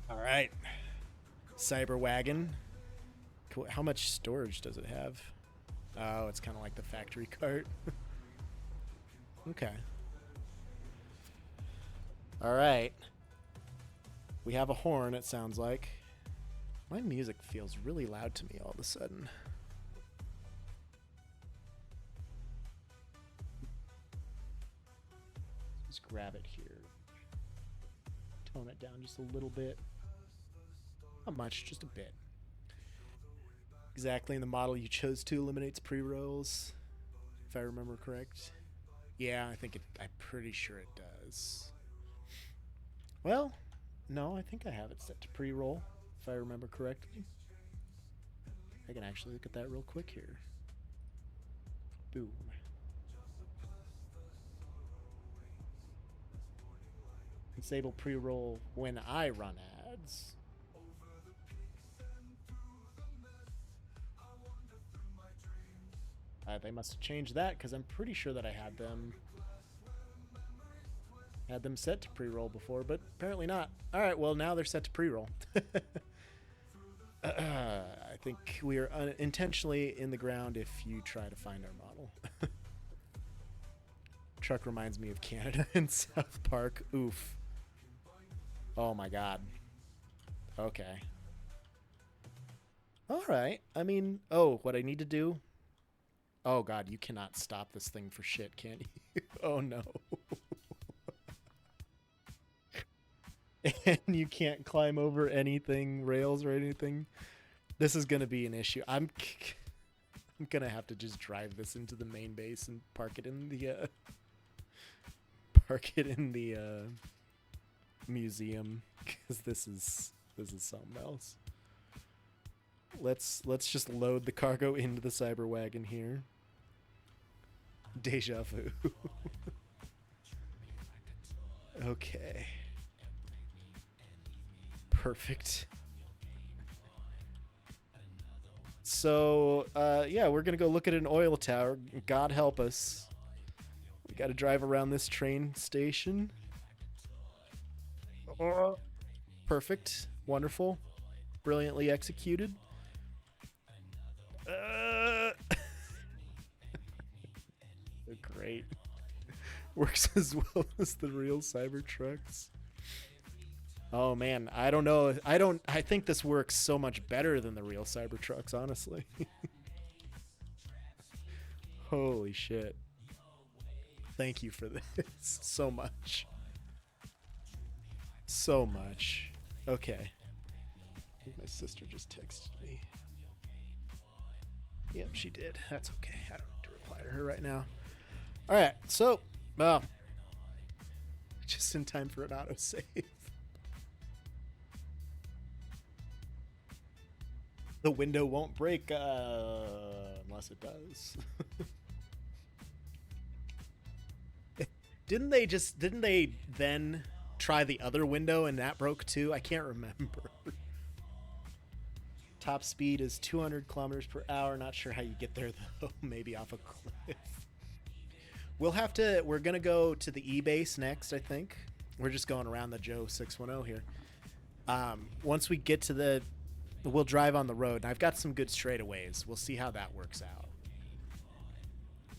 all right, Cyberwagon. Cool. How much storage does it have? Oh, it's kind of like the factory cart. Okay. All right. We have a horn, it sounds like. My music feels really loud to me all of a sudden. Just grab it here. Tone it down just a little bit. Not much, just a bit. Exactly, and the model you chose to eliminates pre-rolls, if I remember correct. Yeah, I'm pretty sure it does. Well, no, I think I have it set to pre-roll, if I remember correctly. I can actually look at that real quick here. Boom. Disable pre-roll when I run ads. They must have changed that because I'm pretty sure that I had them set to pre-roll before, but apparently not. All right, well now they're set to pre-roll. I think we are intentionally in the ground if you try to find our model. Truck reminds me of Canada and South Park. Oof. Oh my god. Okay. All right. I mean, what I need to do. Oh god, you cannot stop this thing for shit, can you? Oh no. And you can't climb over anything, rails or anything. This is going to be an issue. I'm going to have to just drive this into the main base and park it in the museum, because this is something else. Let's just load the cargo into the Cyberwagon here. Deja vu. Okay. Perfect. So, yeah, we're gonna go look at an oil tower. God help us. We gotta drive around this train station. Perfect. Wonderful. Brilliantly executed. Great. Works as well as the real Cybertrucks. Oh man, I don't know. I think this works so much better than the real Cybertrucks, honestly. Holy shit. Thank you for this so much. So much. Okay. I think my sister just texted me. Yep, she did. That's okay. I don't need to reply to her right now. All right, so, just in time for an autosave. The window won't break unless it does. Didn't they then try the other window and that broke too? I can't remember. Top speed is 200 kilometers per hour. Not sure how you get there though. Maybe off a cliff. We're gonna go to the E-base next, I think. We're just going around the Joe 610 here. Once we get to we'll drive on the road, and I've got some good straightaways. We'll see how that works out.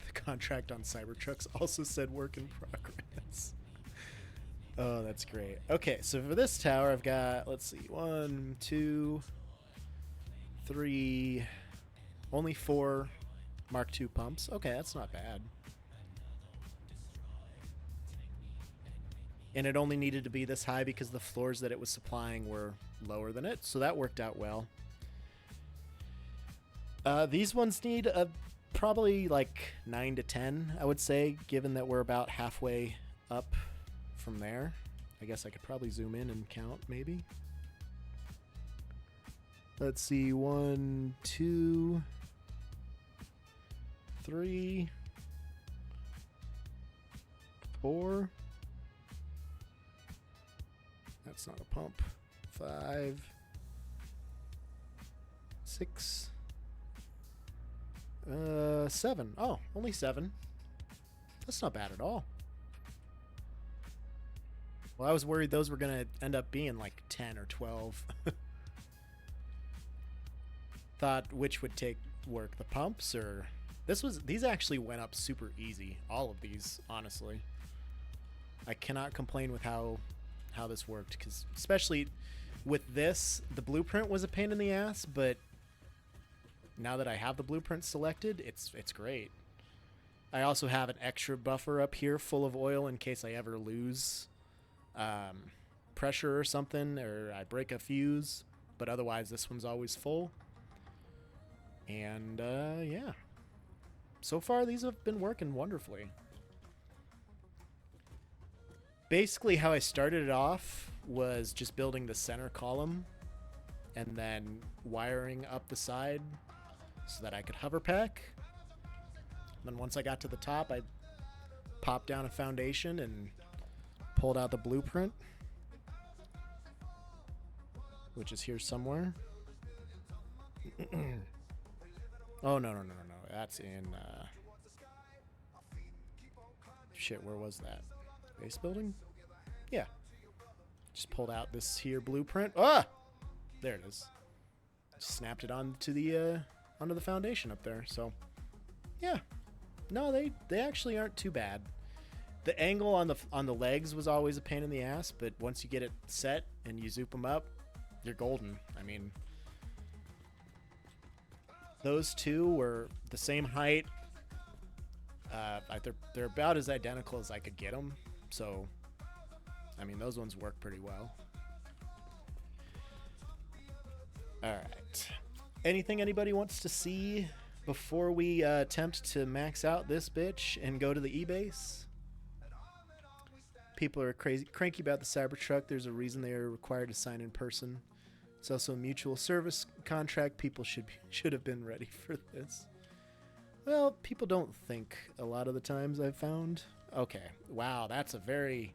The contract on Cybertrucks also said work in progress. Oh, that's great. Okay, so for this tower, I've got, let's see, 1, 2, 3, only 4 Mark II pumps. Okay, that's not bad. And it only needed to be this high because the floors that it was supplying were lower than it, so that worked out well. These ones need probably like 9 to 10, I would say, given that we're about halfway up from there. I guess I could probably zoom in and count, maybe. Let's see, 1, 2, 3, 4. That's not a pump. 5, 6, 7. Oh, only 7. That's not bad at all. Well, I was worried those were gonna end up being like 10 or 12. Thought which would take work, the pumps or these actually went up super easy. All of these, honestly. I cannot complain with how this worked, because especially with this, the blueprint was a pain in the ass, but now that I have the blueprint selected, it's great. I also have an extra buffer up here full of oil in case I ever lose pressure or something, or I break a fuse, but otherwise this one's always full. And yeah, so far these have been working wonderfully. Basically how I started it off was just building the center column and then wiring up the side so that I could hover pack. And then once I got to the top, I popped down a foundation and pulled out the blueprint, which is here somewhere. Oh, no. That's in, shit, where was that? Base building? Yeah. Just pulled out this here blueprint. Ah! There it is. Just snapped it onto the foundation up there. So, yeah. No, they actually aren't too bad. The angle on the legs was always a pain in the ass, but once you get it set and you zoop them up, you're golden. I mean, those two were the same height. They're about as identical as I could get them. So, I mean, those ones work pretty well. All right. Anything anybody wants to see before we attempt to max out this bitch and go to the E-base? People are cranky about the Cybertruck. There's a reason they are required to sign in person. It's also a mutual service contract. People should have been ready for this. Well, people don't think a lot of the times, I've found. Okay. Wow, that's a very...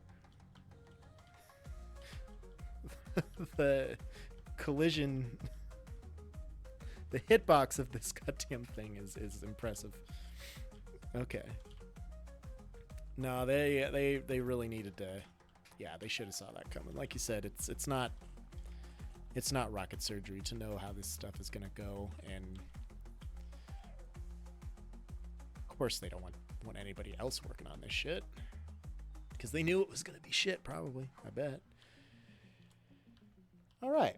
the collision... the hitbox of this goddamn thing is impressive. Okay. No, they really needed to... Yeah, they should have saw that coming. Like you said, it's not rocket surgery to know how this stuff is gonna go, and of course they don't want anybody else working on this shit because they knew it was gonna be shit, probably. I bet. All right,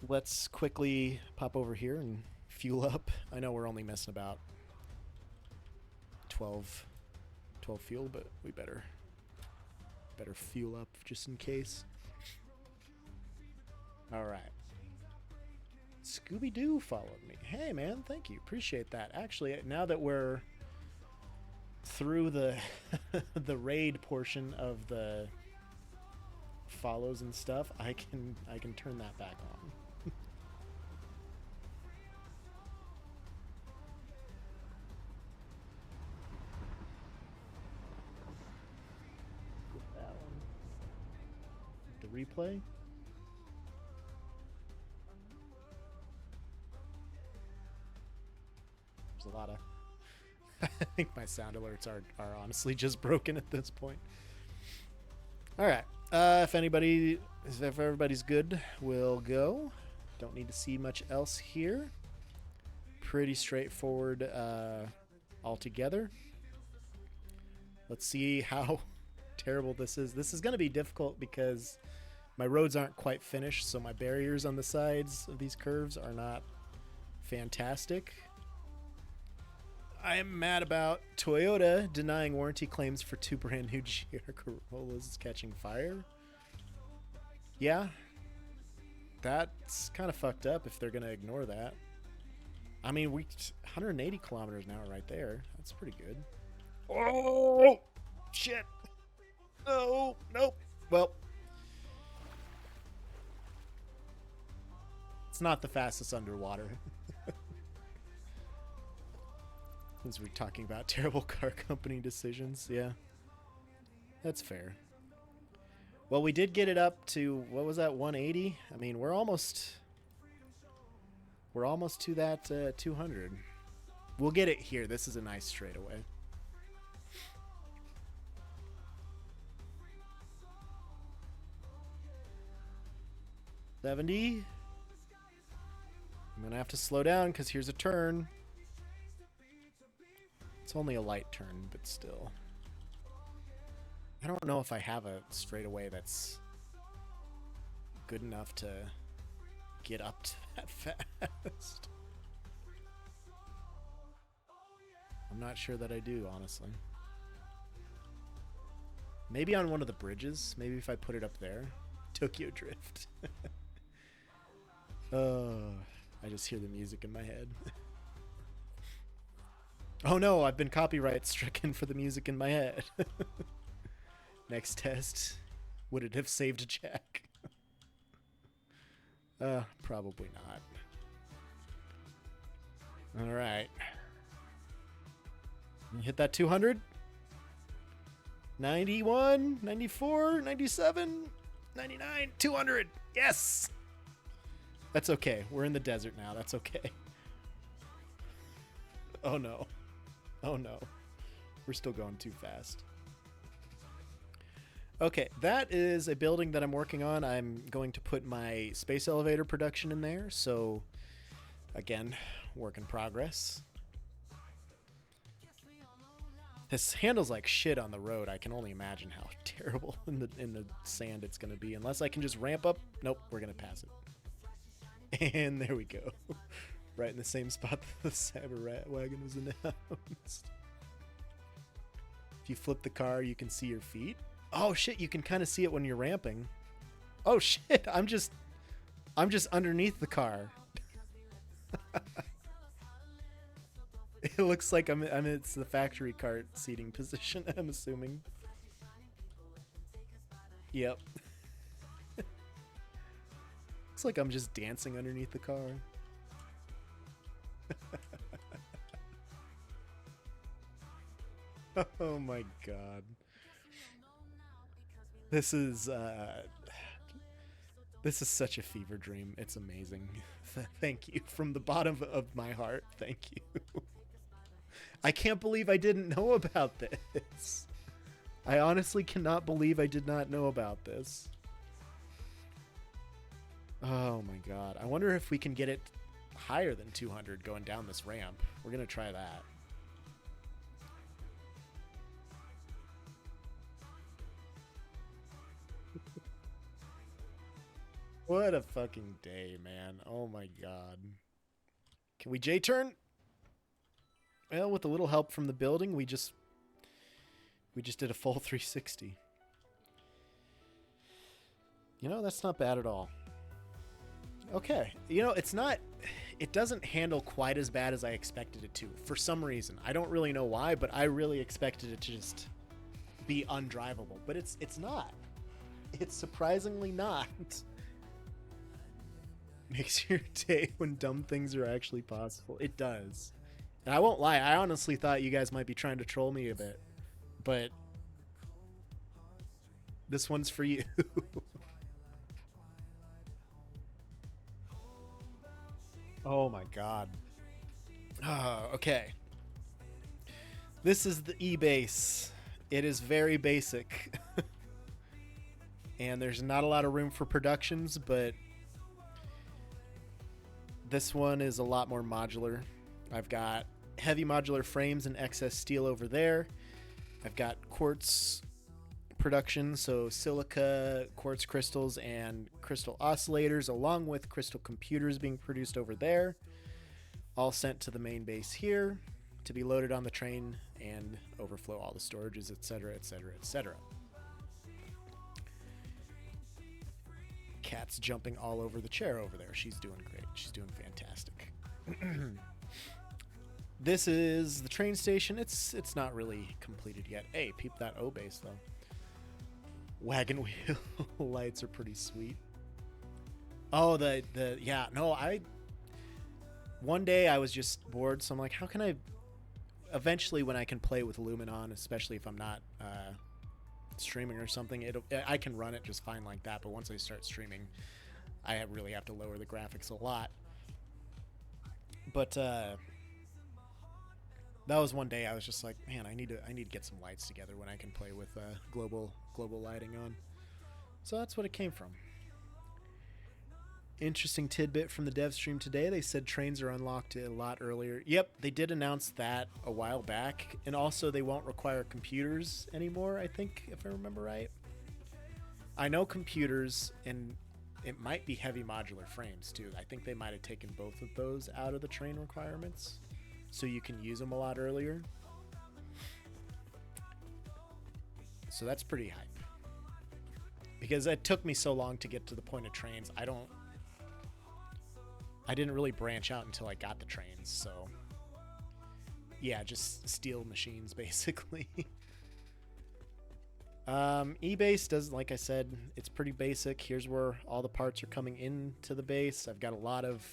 let's quickly pop over here and fuel up. I know we're only missing about 12 fuel, but we better fuel up just in case. All right. Scooby-Doo followed me. Hey, man, thank you. Appreciate that. Actually, now that we're through the the raid portion of the follows and stuff, I can turn that back on. That one. The replay. A lot of I think my sound alerts are honestly just broken at this point. All right, if everybody's good, we'll go. Don't need to see much else here. Pretty straightforward altogether. Let's see how terrible this is. This is going to be difficult because my roads aren't quite finished, so my barriers on the sides of these curves are not fantastic. I am mad about Toyota denying warranty claims for 2 brand new GR Corollas catching fire. Yeah. That's kind of fucked up if they're going to ignore that. I mean, 180 kilometers an hour right there. That's pretty good. Oh, shit. Oh, nope. Well, it's not the fastest underwater. Since we're talking about terrible car company decisions, yeah. That's fair. Well, we did get it up to, what was that, 180? I mean, we're almost to that 200. We'll get it here. This is a nice straightaway. $70. I'm gonna have to slow down because here's a turn. It's only a light turn, but still. I don't know if I have a straightaway that's good enough to get up to that fast. I'm not sure that I do, honestly. Maybe on one of the bridges. Maybe if I put it up there. Tokyo Drift. I just hear the music in my head. Oh no, I've been copyright stricken for the music in my head. Next test. Would it have saved Jack? Probably not. Alright. Hit that 200. 91, 94, 97, 99, 200. Yes! That's okay. We're in the desert now. That's okay. Oh no. Oh no. We're still going too fast. Okay, that is a building that I'm working on. I'm going to put my space elevator production in there. So, again, work in progress. This handles like shit on the road. I can only imagine how terrible in the sand it's going to be. Unless I can just ramp up. Nope, we're going to pass it. And there we go. Right in the same spot that the Cyber Rat wagon was announced. If you flip the car, you can see your feet. Oh shit, you can kind of see it when you're ramping. Oh shit, I'm just underneath the car. It looks like it's the factory cart seating position, I'm assuming. Yep. Looks like I'm just dancing underneath the car. Oh my god. This is such a fever dream. It's amazing. Thank you from the bottom of my heart. Thank you. I can't believe I didn't know about this. I honestly cannot believe I did not know about this. Oh my god. I wonder if we can get it higher than 200 going down this ramp. We're going to try that. What a fucking day, man. Oh my god. Can we J-turn? Well, with a little help from the building, we just did a full 360. You know, that's not bad at all. Okay. You know, it doesn't handle quite as bad as I expected it to, for some reason. I don't really know why, but I really expected it to just be undrivable. But it's not. It's surprisingly not. Makes your day when dumb things are actually possible. It does. And I won't lie, I honestly thought you guys might be trying to troll me a bit. But this one's for you. Oh my god. Okay. This is the E-Base. It is very basic. And there's not a lot of room for productions, but this one is a lot more modular. I've got heavy modular frames and excess steel over there. I've got quartz production, so silica, quartz crystals, and crystal oscillators, along with crystal computers being produced over there, all sent to the main base here. to be loaded on the train and overflow all the storages, etc., etc., etc. Cat's jumping all over the chair over there. She's doing great. She's doing fantastic. This is the train station. It's not really completed yet. Hey, peep that O base though. Wagon wheel lights are pretty sweet. Oh, yeah, no, one day I was just bored, so I'm like, how can I eventually, when I can play with Lumen on, especially if I'm not streaming or something, I can run it just fine like that, but once I start streaming, I really have to lower the graphics a lot. But that was one day I was just like, man, I need to get some lights together when I can play with global lighting on. So that's what it came from. Interesting tidbit from the dev stream today. They said trains are unlocked a lot earlier. Yep, they did announce that a while back. And also they won't require computers anymore, I think, if I remember right. I know computers, and it might be heavy modular frames too. I think they might have taken both of those out of the train requirements, so you can use them a lot earlier. So that's pretty hype. Because it took me so long to get to the point of trains, I didn't really branch out until I got the trains, so yeah, just steel machines basically. eBase does, like I said, it's pretty basic. Here's where all the parts are coming into the base. I've got a lot of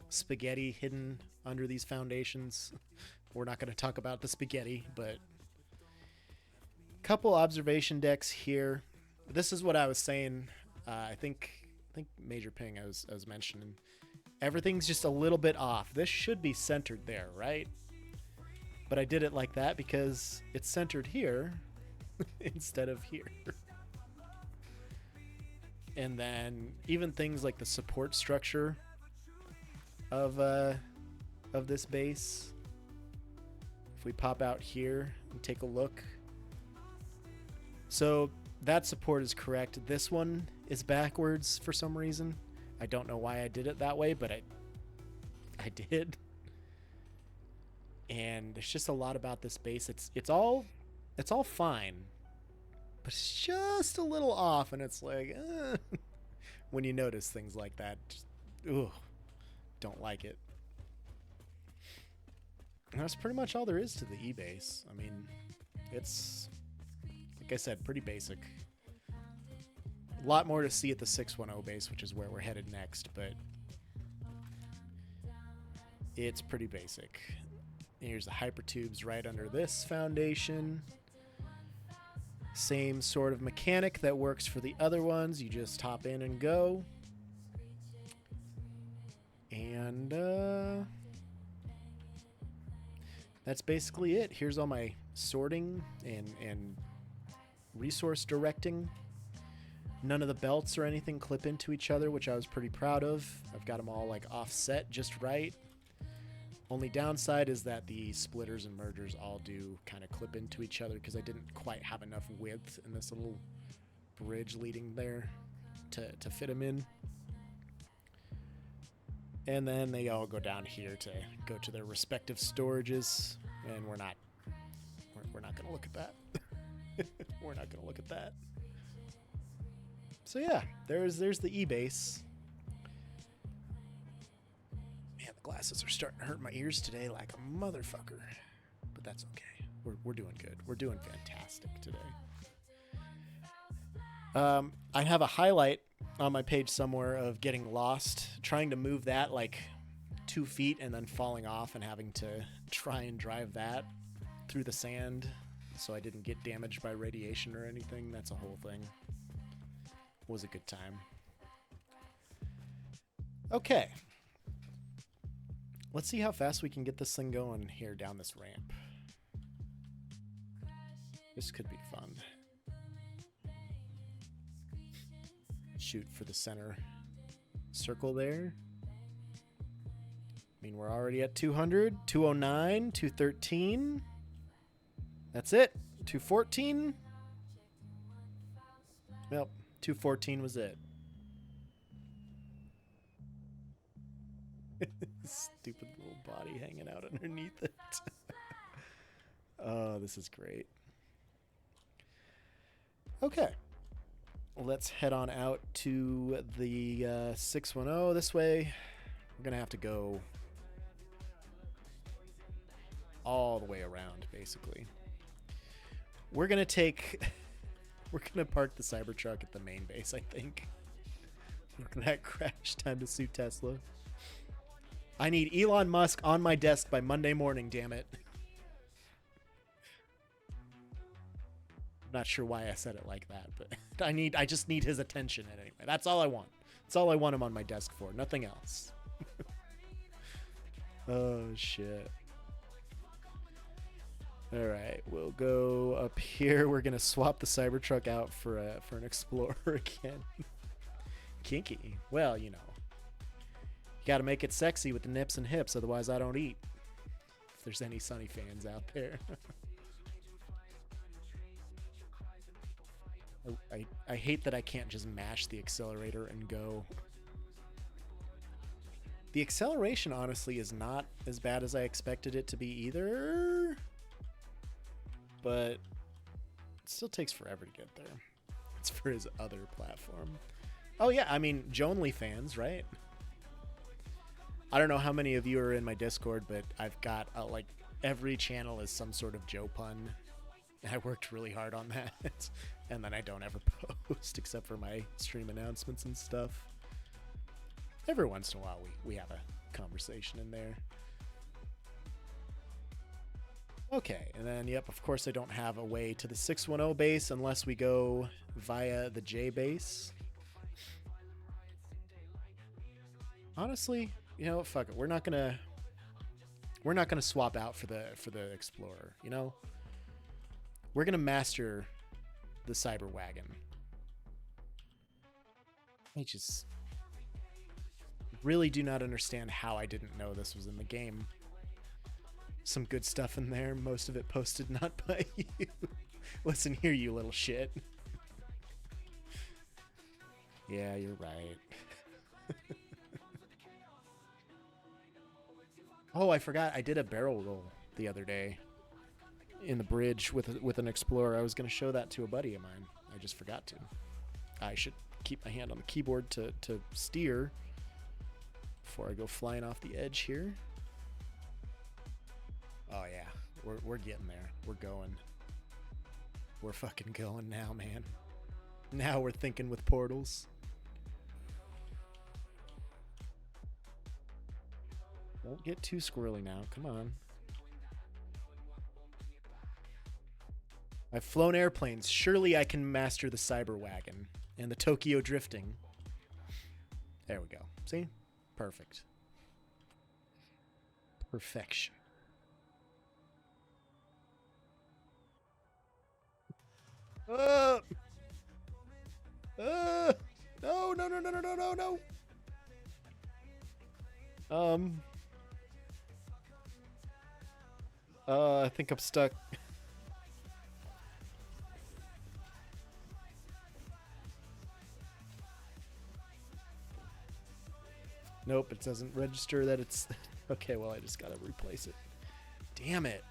spaghetti hidden under these foundations. We're not going to talk about the spaghetti, but a couple observation decks here. This is what I was saying. I think Major Ping I was mentioning. Everything's just a little bit off. This should be centered there, right? But I did it like that because it's centered here instead of here. And then even things like the support structure of this base. If we pop out here and take a look. So that support is correct. This one is backwards for some reason. I don't know why I did it that way, but I did. And there's just a lot about this base. It's all fine, but it's just a little off, and it's like when you notice things like that, just, don't like it. And that's pretty much all there is to the E-base. I mean, it's, like I said, pretty basic. A lot more to see at the 610 base, which is where we're headed next, but it's pretty basic. Here's the hypertubes right under this foundation. Same sort of mechanic that works for the other ones. You just hop in and go. And that's basically it. Here's all my sorting and resource directing. None of the belts or anything clip into each other, which I was pretty proud of. I've got them all like offset just right. Only downside is that the splitters and mergers all do kind of clip into each other because I didn't quite have enough width in this little bridge leading there to fit them in. And then they all go down here to go to their respective storages, and we're not going to look at that. We're not going to look at that. So yeah, there's the E-base. Man, the glasses are starting to hurt my ears today like a motherfucker. But that's okay. We're doing good. We're doing fantastic today. I have a highlight on my page somewhere of getting lost, trying to move that like 2 feet and then falling off and having to try and drive that through the sand so I didn't get damaged by radiation or anything. That's a whole thing. Was a good time. Okay. Let's see how fast we can get this thing going here down this ramp. This could be fun. Shoot for the center circle there. I mean, we're already at 200, 209, 213. That's it. 214. Yep. 214 was it. Stupid little body hanging out underneath it. Oh, this is great. Okay. Let's head on out to the 610 this way. We're going to have to go all the way around, basically. We're going to take... We're going to park the Cybertruck at the main base, I think. Look at that crash. Time to sue Tesla. I need Elon Musk on my desk by Monday morning, damn it. Not sure why I said it like that, but I just need his attention anyway. That's all I want. That's all I want him on my desk for. Nothing else. Oh shit. All right, we'll go up here. We're gonna swap the Cybertruck out for an Explorer again. Kinky. Well, you know, you got to make it sexy with the nips and hips, otherwise I don't eat. If there's any Sunny fans out there. I hate that I can't just mash the accelerator and go. The acceleration, honestly, is not as bad as I expected it to be either. But it still takes forever to get there. It's for his other platform. Oh, yeah, I mean, Jonely fans, right? I don't know how many of you are in my Discord, but I've got, like, every channel is some sort of Joe pun. I worked really hard on that. And then I don't ever post except for my stream announcements and stuff. Every once in a while we have a conversation in there. Okay, and then, yep, of course I don't have a way to the 610 base unless we go via the J base. Honestly, you know, fuck it. We're not gonna swap out for the Explorer, you know? We're gonna master the Cyber Wagon. I just really do not understand how I didn't know this was in the game. Some good stuff in there, most of it posted not by you. Listen here, you little shit. Yeah, you're right. Oh, I forgot. I did a barrel roll the other day in the bridge with an Explorer. I was going to show that to a buddy of mine. I just forgot to. I should keep my hand on the keyboard to steer before I go flying off the edge here. Oh yeah, we're getting there. We're going. We're fucking going now, man. Now we're thinking with portals. Don't get too squirrely now. Come on. I've flown airplanes. Surely I can master the Cyber Wagon and the Tokyo drifting. There we go. See? Perfect. Perfection. No, no, no, no, no, no, no, no. I think I'm stuck. Nope, it doesn't register that it's... Okay, well, I just gotta replace it. Damn it.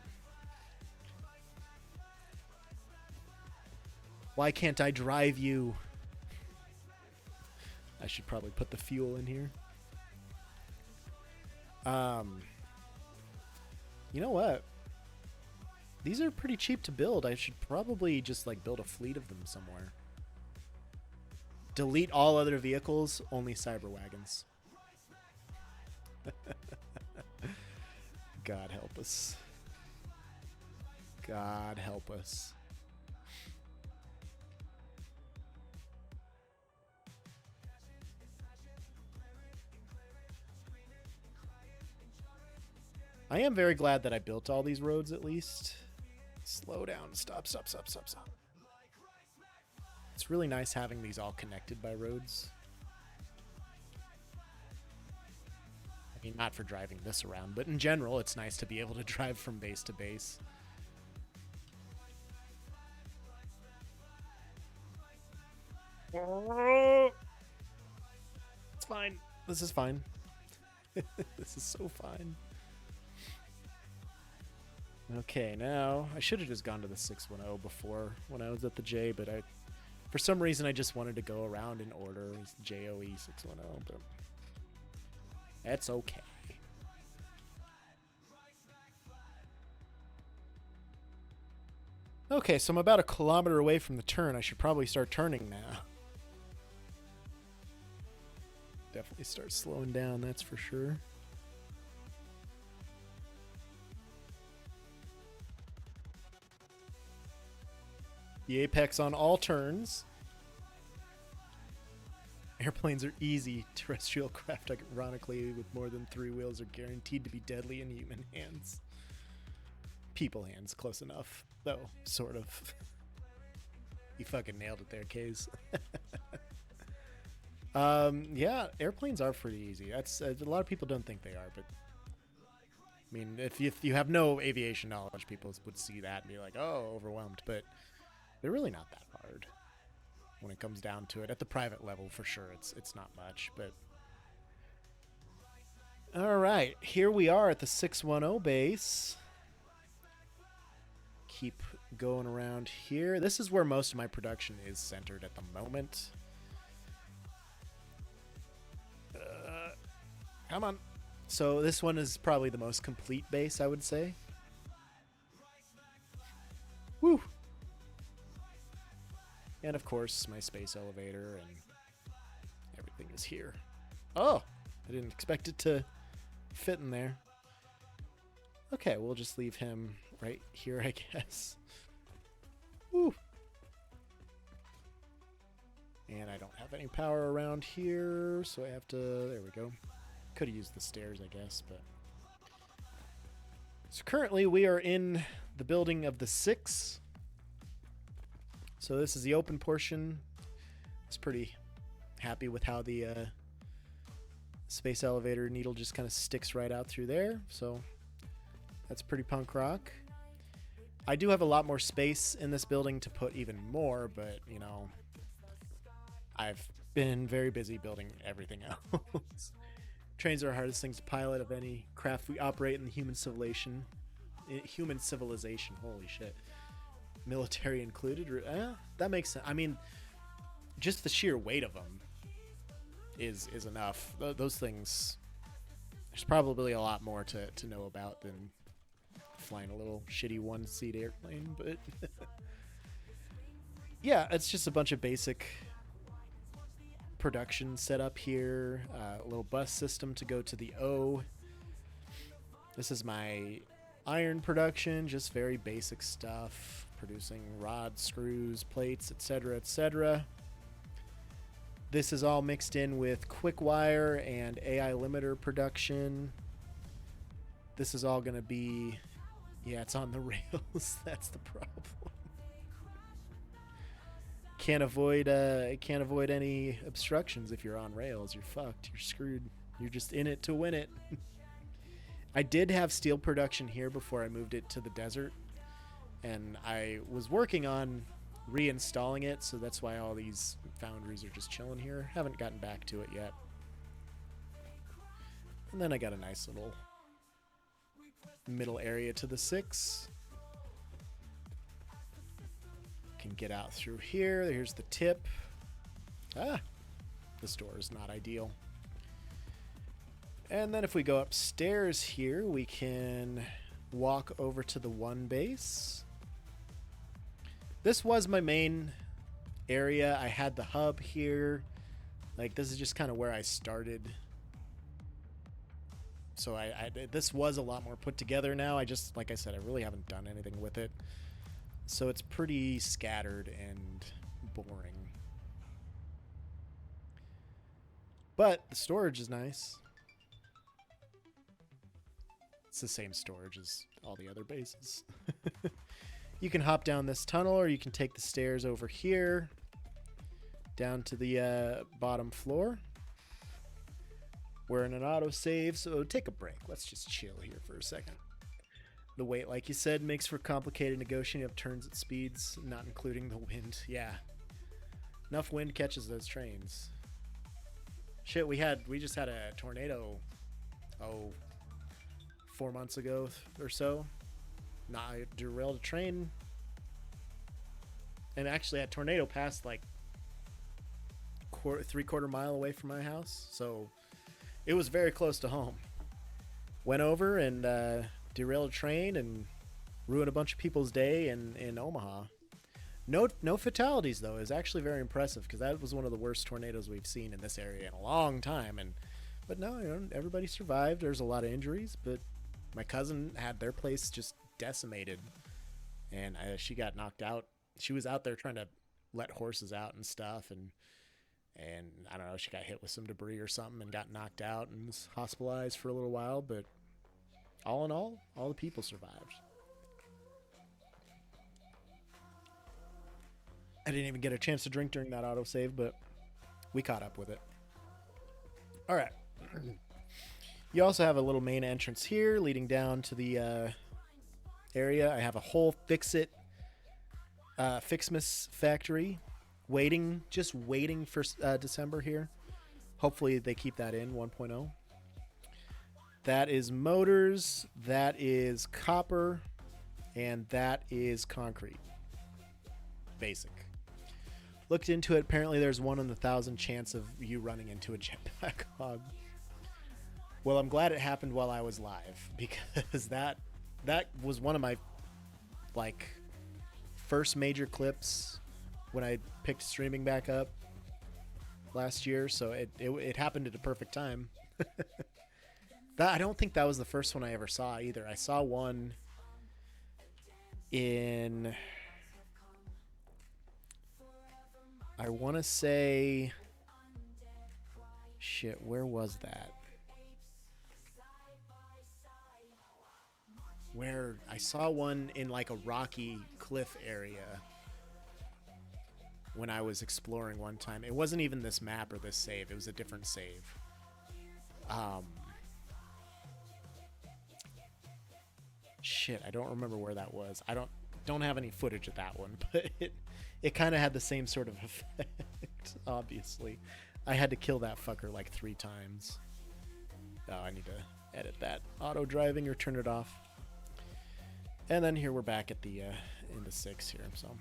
Why can't I drive you? I should probably put the fuel in here. You know what? These are pretty cheap to build. I should probably just like build a fleet of them somewhere. Delete all other vehicles, only Cyber Wagons. God help us. God help us. I am very glad that I built all these roads at least. Slow down. Stop, stop, stop, stop, stop. It's really nice having these all connected by roads. I mean, not for driving this around, but in general, it's nice to be able to drive from base to base. It's fine. This is fine. This is so fine. Okay, now I should have just gone to the 610 before when I was at the J, but for some reason I just wanted to go around in order. It's JOE 610, but that's okay. Okay, so I'm about a kilometer away from the turn. I should probably start turning now. Definitely start slowing down, that's for sure. The apex on all turns. Airplanes are easy. Terrestrial craft, ironically, with more than 3 wheels, are guaranteed to be deadly in human hands. People hands, close enough, though, sort of. You fucking nailed it there, Kays. Yeah, airplanes are pretty easy. That's a lot of people don't think they are, but I mean, if you have no aviation knowledge, people would see that and be like, "Oh, overwhelmed." But they're really not that hard when it comes down to it. At the private level, for sure, it's not much. But all right, here we are at the 610 base. Keep going around here. This is where most of my production is centered at the moment. Come on. So this one is probably the most complete base, I would say. Woo! And of course, my space elevator and everything is here. Oh! I didn't expect it to fit in there. Okay, we'll just leave him right here, I guess. Woo! And I don't have any power around here, so I have to... There we go. Could have used the stairs, I guess, but... So currently we are in the building of the 6. So this is the open portion. I was pretty happy with how the space elevator needle just kind of sticks right out through there. So that's pretty punk rock. I do have a lot more space in this building to put even more, but, you know, I've been very busy building everything else. Trains are the hardest things to pilot of any craft we operate in the human civilization. Holy shit. Military included. That makes sense. I mean, just the sheer weight of them is enough. Those things, there's probably a lot more to know about than flying a little shitty one-seat airplane, but yeah, it's just a bunch of basic production setup here. A little bus system to go to the O. This is my iron production, just very basic stuff, producing rods, screws, plates, etc., etc. This is all mixed in with quick wire and AI limiter production. This is all going to be, yeah, it's on the rails. That's the problem. Can't avoid any obstructions if you're on rails. You're fucked. You're screwed. You're just in it to win it. I did have steel production here before I moved it to the desert, and I was working on reinstalling it, so that's why all these foundries are just chilling here. Haven't gotten back to it yet. And then I got a nice little middle area to the 6. Can get out through here. Here's the tip. This door is not ideal. And then if we go upstairs here, we can walk over to the 1 base. This was my main area. I had the hub here. Like, this is just kind of where I started. So this was a lot more put together now. I just, like I said, I really haven't done anything with it. So it's pretty scattered and boring. But the storage is nice. It's the same storage as all the other bases. You can hop down this tunnel, or you can take the stairs over here down to the bottom floor. We're in an autosave, so take a break. Let's just chill here for a second. The weight, like you said, makes for complicated negotiating of turns at speeds, not including the wind. Yeah. Enough wind catches those trains. Shit, we just had a tornado, 4 months ago or so. I derailed a train. And actually, that tornado passed like 3/4 mile away from my house. So it was very close to home. Went over and derailed a train and ruined a bunch of people's day in Omaha. No fatalities, though. Is actually very impressive because that was one of the worst tornadoes we've seen in this area in a long time. But no, everybody survived. There's a lot of injuries, but my cousin had their place just decimated, and she got knocked out. She was out there trying to let horses out and stuff, and I don't know, she got hit with some debris or something and got knocked out and was hospitalized for a little while. But all in all the people survived. I didn't even get a chance to drink during that autosave, but we caught up with it. All right. You also have a little main entrance here leading down to the area. I have a whole Fixmas factory just waiting for December here. Hopefully they keep that in 1.0. That is motors, that is copper, and that is concrete. Basic. Looked into it. Apparently there's 1 in 1,000 chance of you running into a jetpack hog. Well, I'm glad it happened while I was live, because that was one of my first major clips when I picked streaming back up last year. So it happened at a perfect time. I don't think that was the first one I ever saw either. I saw one in, I want to say, shit, where was that? Where I saw one in like a rocky cliff area when I was exploring one time. It wasn't even this map or this save. It was a different save. Shit, I don't remember where that was. I don't have any footage of that one, but it kind of had the same sort of effect. Obviously, I had to kill that fucker like 3 times. Oh, I need to edit that auto driving or turn it off. And then here we're back at the in the 6 here. So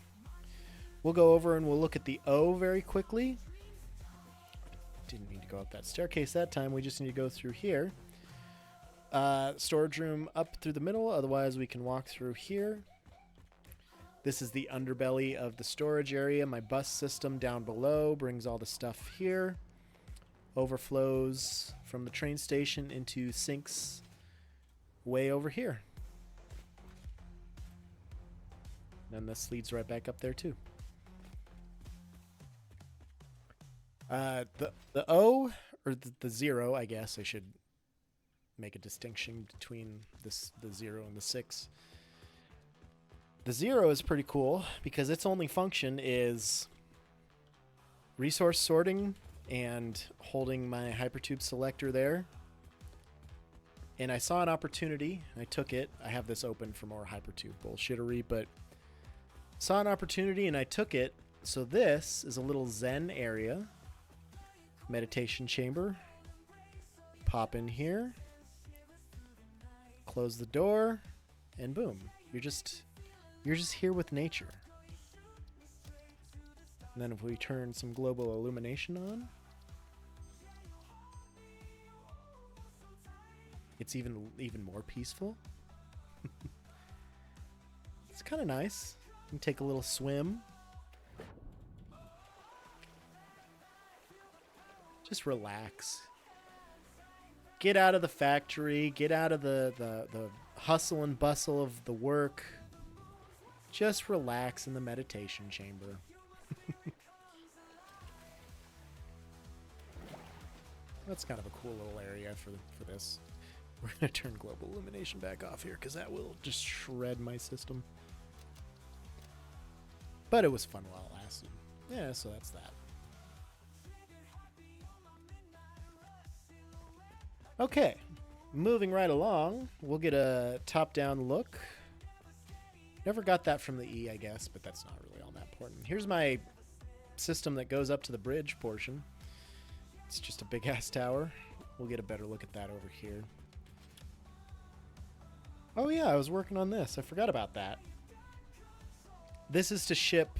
we'll go over and we'll look at the O very quickly. Didn't need to go up that staircase that time. We just need to go through here. Storage room up through the middle. Otherwise, we can walk through here. This is the underbelly of the storage area. My bus system down below brings all the stuff here. Overflows from the train station into sinks way over here. And this leads right back up there too. The O, or the 0, I guess I should make a distinction between the 0 and the 6. The 0 is pretty cool because its only function is resource sorting and holding my hypertube selector there. And I saw an opportunity, I took it. I have this open for more hypertube bullshittery, but saw an opportunity and I took it. So this is a little Zen area, meditation chamber. Pop in here, close the door, and boom, you're just here with nature. And then if we turn some global illumination on, it's even more peaceful. It's kind of nice. You can take a little swim. Just relax. Get out of the factory. Get out of the hustle and bustle of the work. Just relax in the meditation chamber. That's kind of a cool little area for this. We're going to turn global illumination back off here because that will just shred my system. But it was fun while it lasted. Yeah, so that's that. Okay, moving right along, we'll get a top-down look. Never got that from the E, I guess, but that's not really all that important. Here's my system that goes up to the bridge portion. It's just a big-ass tower. We'll get a better look at that over here. Oh yeah, I was working on this. I forgot about that. This is to ship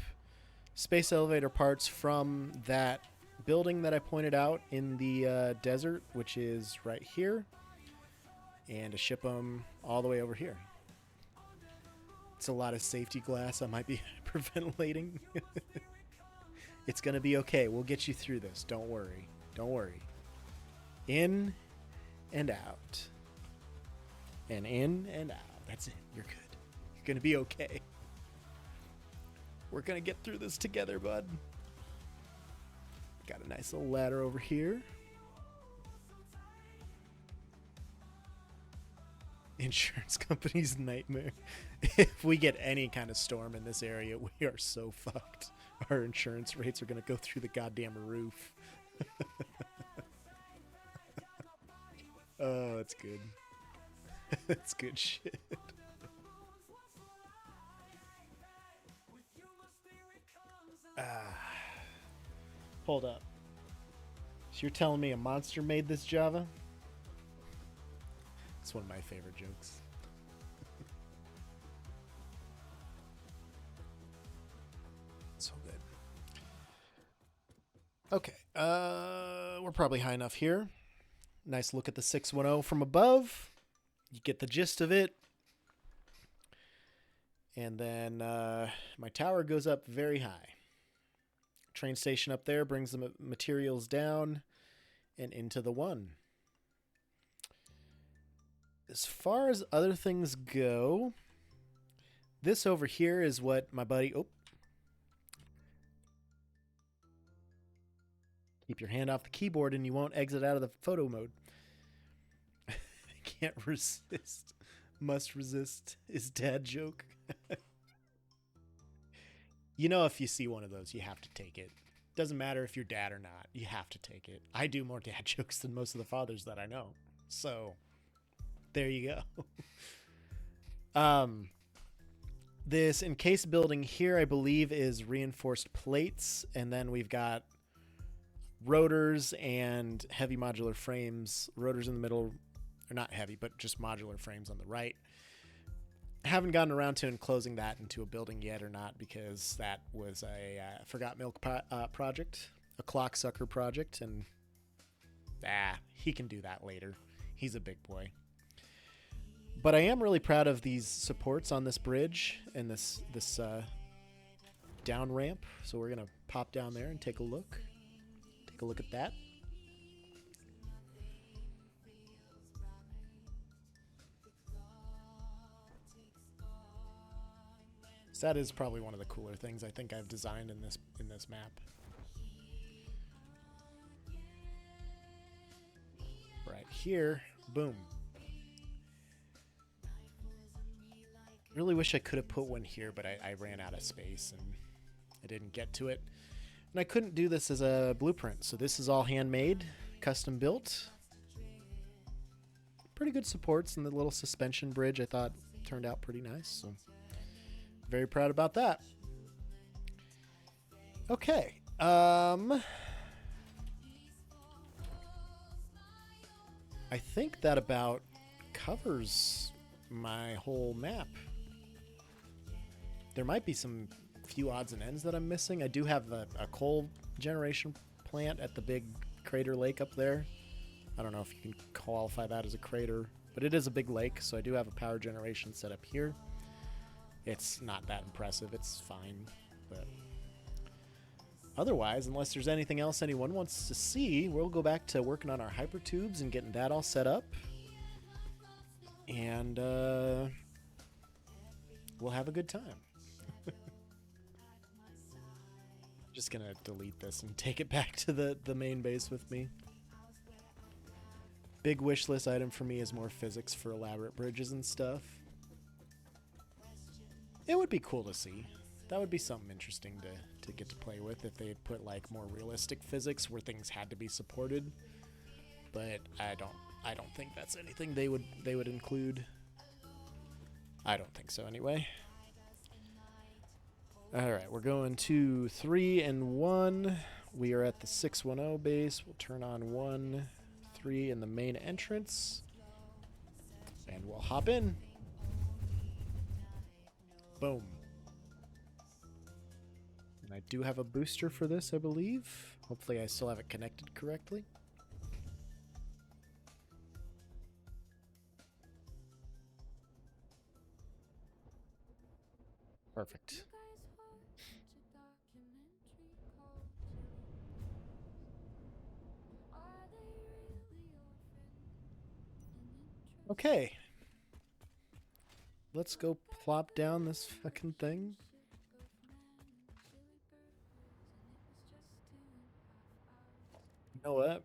space elevator parts from that building that I pointed out in the desert, which is right here, and to ship them all the way over here. It's a lot of safety glass. I might be hyperventilating. It's going to be okay. We'll get you through this. Don't worry. Don't worry. In and out. And in and out. That's it. You're good. You're going to be okay. We're going to get through this together, bud. Got a nice little ladder over here. Insurance company's nightmare. If we get any kind of storm in this area, we are so fucked. Our insurance rates are going to go through the goddamn roof. Oh, that's good. That's good shit. Hold up. So you're telling me a monster made this Java? It's one of my favorite jokes. So good. Okay. We're probably high enough here. Nice look at the 610 from above. You get the gist of it. And then my tower goes up very high. Train station up there brings the materials down and into the one. As far as other things go, this over here is what my buddy... Oh. Keep your hand off the keyboard and you won't exit out of the photo mode. I can't resist. Must resist is dad joke. You know, if you see one of those, you have to take it. Doesn't matter if you're dad or not. You have to take it. I do more dad jokes than most of the fathers that I know. So, there you go. This encased building here, I believe, is reinforced plates. And then we've got rotors and heavy modular frames. Rotors in the middle, or not heavy, but just modular frames on the right. Haven't gotten around to enclosing that into a building yet or not, because that was a Forgot Milk project, a clocksucker project, and he can do that later. He's a big boy. But I am really proud of these supports on this bridge and this down ramp. So we're gonna pop down there and take a look. Take a look at that. So that is probably one of the cooler things I think I've designed in this map. Right here, boom. Really wish I could have put one here, but I ran out of space and I didn't get to it. And I couldn't do this as a blueprint, so this is all handmade, custom built. Pretty good supports, and the little suspension bridge I thought turned out pretty nice, so very proud about that. Okay. I think that about covers my whole map. There might be some few odds and ends that I'm missing. I do have a coal generation plant at the big crater lake up there. I don't know if you can qualify that as a crater, but it is a big lake, so I do have a power generation set up here. It's not that impressive. It's fine, but otherwise, unless there's anything else anyone wants to see, we'll go back to working on our hypertubes and getting that all set up. And we'll have a good time. Just gonna delete this and take it back to the main base with me. Big wish list item for me is more physics for elaborate bridges and stuff. It would be cool to see. That would be something interesting to get to play with if they had put like more realistic physics where things had to be supported. But I don't think that's anything they would include. I don't think so anyway. Alright, we're going to 3 and 1. We are at the 610 base. We'll turn on 1, 3 in the main entrance. And we'll hop in. Boom. And I do have a booster for this, I believe. Hopefully I still have it connected correctly. Perfect. Okay. Let's go plop down this fucking thing. You know what?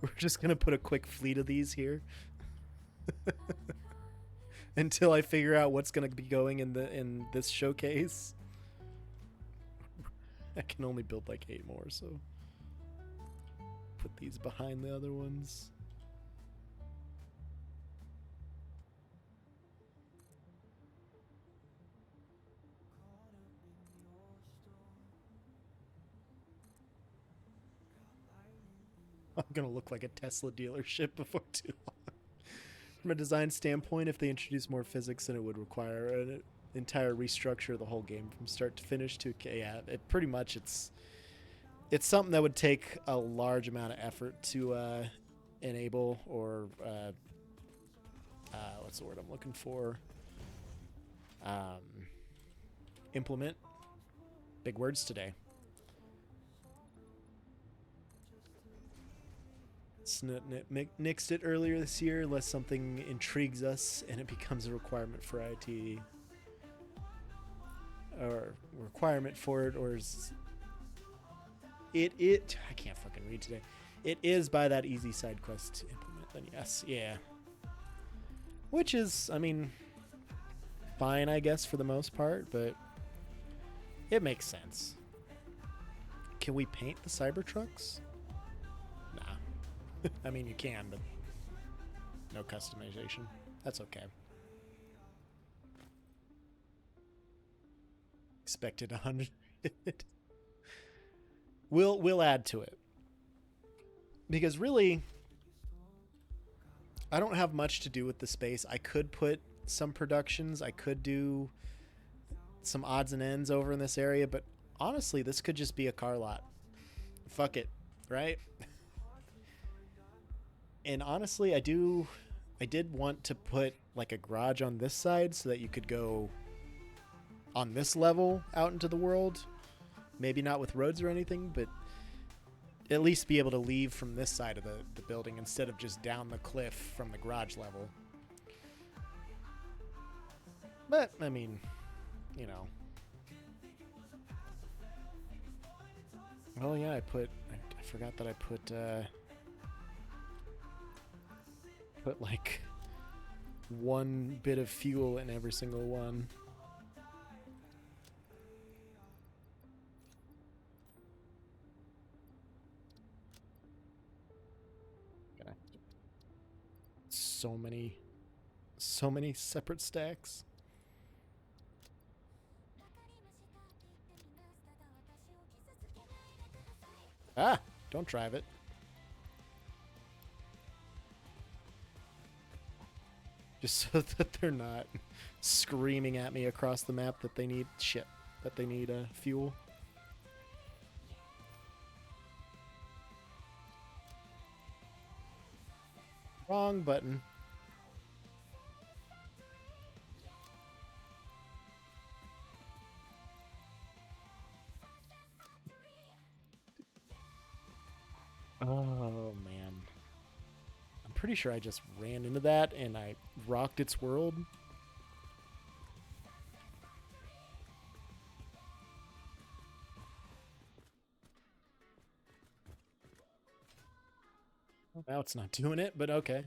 We're just gonna put a quick fleet of these here. Until I figure out what's gonna be going in this showcase. I can only build like 8 more, so put these behind the other ones. I'm gonna look like a Tesla dealership before too long. From a design standpoint, if they introduce more physics, then it would require an entire restructure of the whole game from start to finish. Yeah, pretty much it's something that would take a large amount of effort to enable or what's the word I'm looking for? Implement. Big words today. Nixed it earlier this year unless something intrigues us and it becomes a requirement for IT. Or requirement for it, or is it I can't fucking read today. It is by that easy side quest to implement, then yes, yeah. Which is, I mean, fine, I guess, for the most part, but it makes sense. Can we paint the Cybertrucks? Nah. I mean, you can, but no customization. That's okay. Expected 100. We'll add to it. Because really, I don't have much to do with the space. I could put some productions. I could do some odds and ends over in this area, but honestly, this could just be a car lot. Fuck it, right? And honestly, I did want to put like a garage on this side so that you could go on this level out into the world. Maybe not with roads or anything, but at least be able to leave from this side of the building instead of just down the cliff from the garage level. But, I mean, you know. Oh yeah, I forgot that I put like one bit of fuel in every single one. Okay. So many separate stacks. Ah, don't drive it. Just so that they're not screaming at me across the map that they need fuel. Wrong button. Oh, man. I'm pretty sure I just ran into that and I rocked its world. Now it's not doing it, but okay.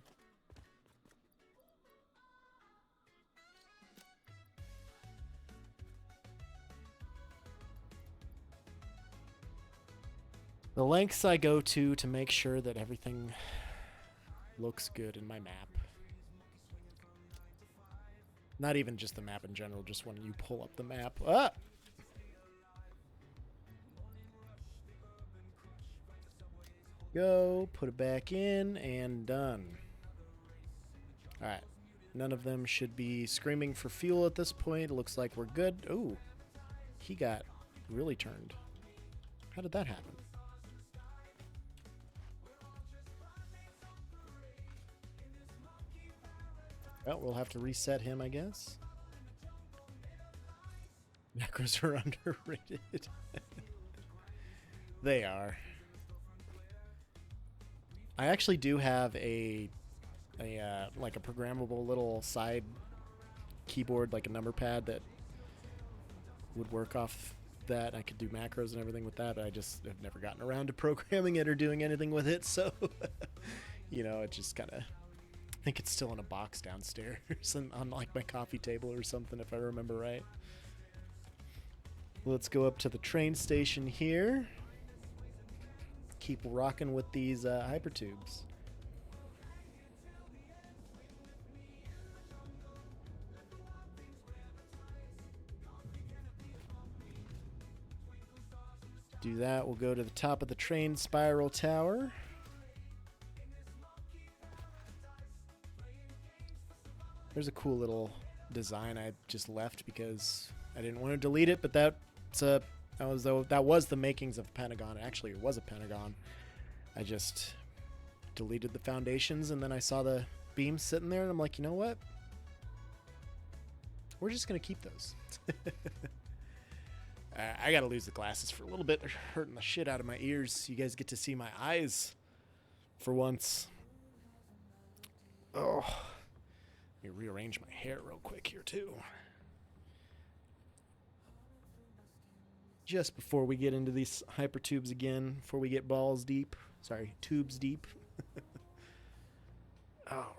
The lengths I go to make sure that everything looks good in my map. Not even just the map in general, just when you pull up the map. Ah! Go, put it back in, and done. Alright. None of them should be screaming for fuel at this point. It looks like we're good. Ooh. He got really turned. How did that happen? Well, we'll have to reset him, I guess. Macros are underrated. They are. I actually do have a like a programmable little side keyboard, like a number pad that would work off that. I could do macros and everything with that, but I just have never gotten around to programming it or doing anything with it. So, you know, it just kind of, I think it's still in a box downstairs on like my coffee table or something, if I remember right. Let's go up to the train station here. Keep rocking with these hypertubes. Do that, we'll go to the top of the train spiral tower. There's a cool little design I just left because I didn't want to delete it, but that was the makings of a pentagon. Actually, it was a pentagon. I just deleted the foundations, and then I saw the beams sitting there, and I'm like, you know what? We're just gonna keep those. I gotta lose the glasses for a little bit. They're hurting the shit out of my ears. You guys get to see my eyes for once. Oh, let me rearrange my hair real quick here too. Just before we get into these hypertubes again, before we get balls deep. Sorry, tubes deep. Oh,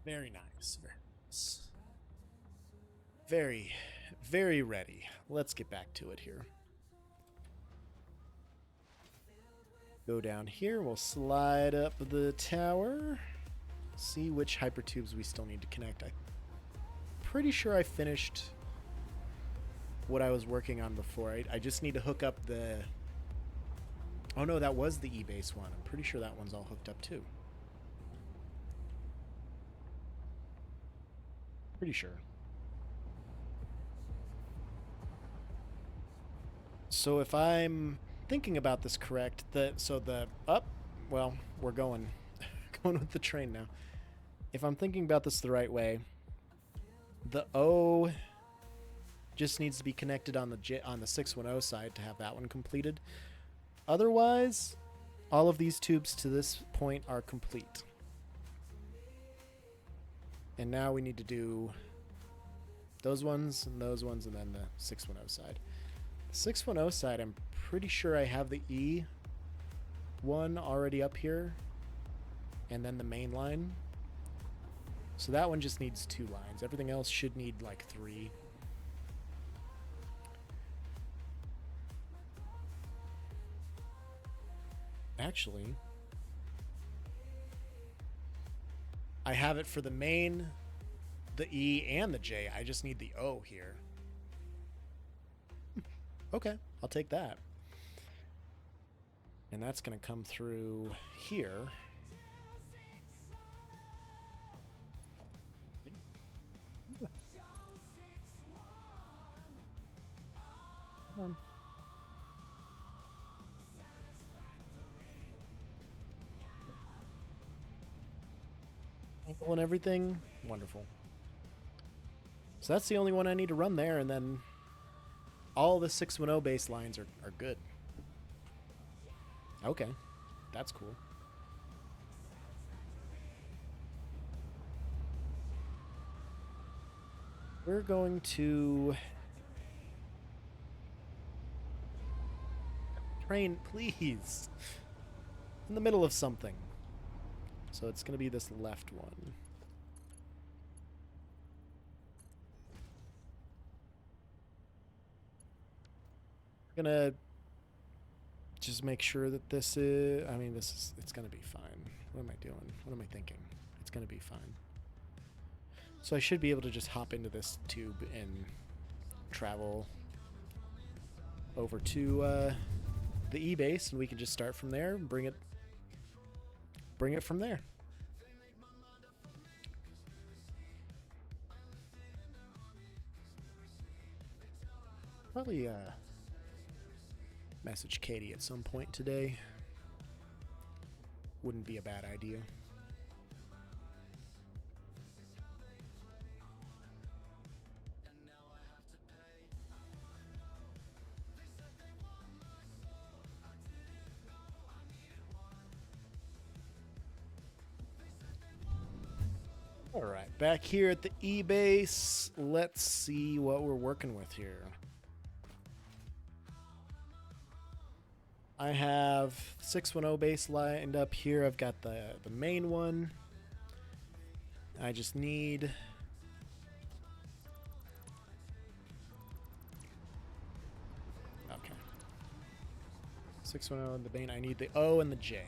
very nice. Very nice. Very, very ready. Let's get back to it here. Go down here. We'll slide up the tower. See which hypertubes we still need to connect. I'm pretty sure I finished what I was working on before. I just need to hook up the... Oh no, that was the E-base one. I'm pretty sure that one's all hooked up too. Pretty sure. So if I'm thinking about this correct, well, we're going with the train now. If I'm thinking about this the right way, the O just needs to be connected on the 610 side to have that one completed. Otherwise, all of these tubes to this point are complete. And now we need to do those ones, and then the 610 side. The 610 side, I'm pretty sure I have the E one already up here, and then the main line. So that one just needs 2 lines. Everything else should need like 3. Actually, I have it for the main, the E, and the J. I just need the O here. Okay, I'll take that. And that's going to come through here. Come on. Ankle and everything. Wonderful. So that's the only one I need to run there, and then all the 610 base lines are good. Okay. That's cool. We're going to... Train, please. In the middle of something. So it's going to be this left one. I'm going to just make sure that this is... I mean, it's going to be fine. What am I doing? What am I thinking? It's going to be fine. So I should be able to just hop into this tube and travel over to the the E-base, and we can just start from there and bring it from there. Probably message Katie at some point today. Wouldn't be a bad idea. All right, back here at the E-base, let's see what we're working with here. I have 610 base lined up here. I've got the main one. I just need... Okay. 610, the main. I need the O and the J.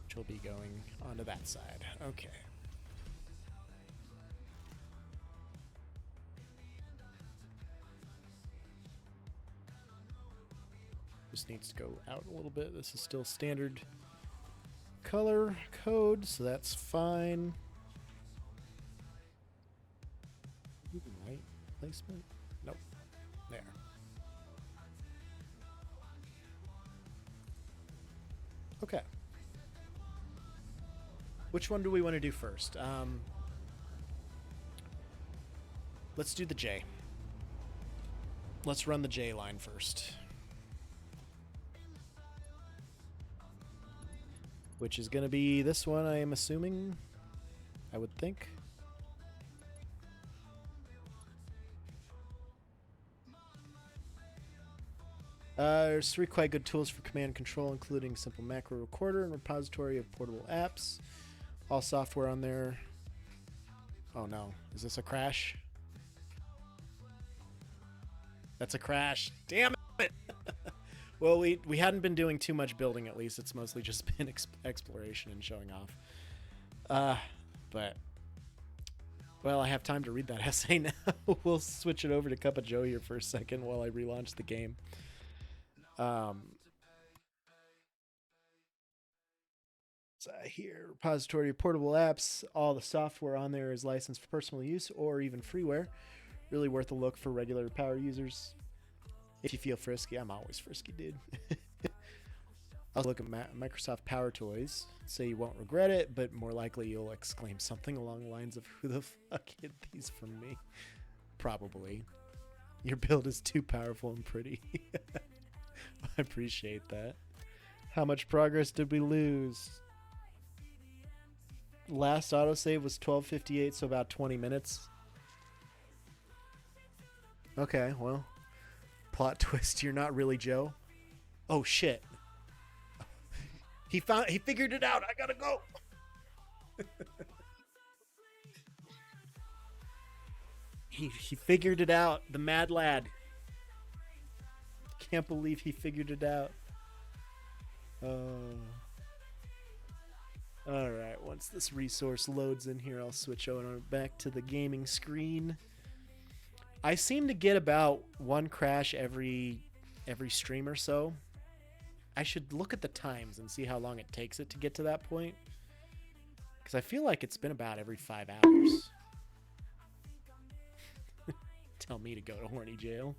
Which will be going onto that side. Okay. Just needs to go out a little bit. This is still standard color code, so that's fine. Light placement? Nope. There. Okay. Which one do we want to do first? Let's do the J. Let's run the J line first. Which is going to be this one, I am assuming. I would think. There's 3 quite good tools for command control, including simple macro recorder and repository of portable apps. All software on there. Oh no, is this a crash? That's a crash. Damn it! Well, we hadn't been doing too much building, at least. It's mostly just been exploration and showing off. But, well, I have time to read that essay now. We'll switch it over to Cup of Joe here for a second while I relaunch the game. So here, repository of portable apps. All the software on there is licensed for personal use or even freeware. Really worth a look for regular power users. If you feel frisky, I'm always frisky, dude. I'll look at Microsoft Power Toys. Say you won't regret it, but more likely you'll exclaim something along the lines of, "Who the fuck hid these from me?" Probably. Your build is too powerful and pretty. I appreciate that. How much progress did we lose? Last autosave was 12:58, so about 20 minutes. Okay, well. Plot twist, you're not really Joe. Oh shit. He figured it out. I gotta go. He figured it out. The mad lad. Can't believe he figured it out. Alright, once this resource loads in here, I'll switch over back to the gaming screen. I seem to get about 1 crash every stream or so. I should look at the times and see how long it takes it to get to that point. Because I feel like it's been about every 5 hours. Tell me to go to horny jail.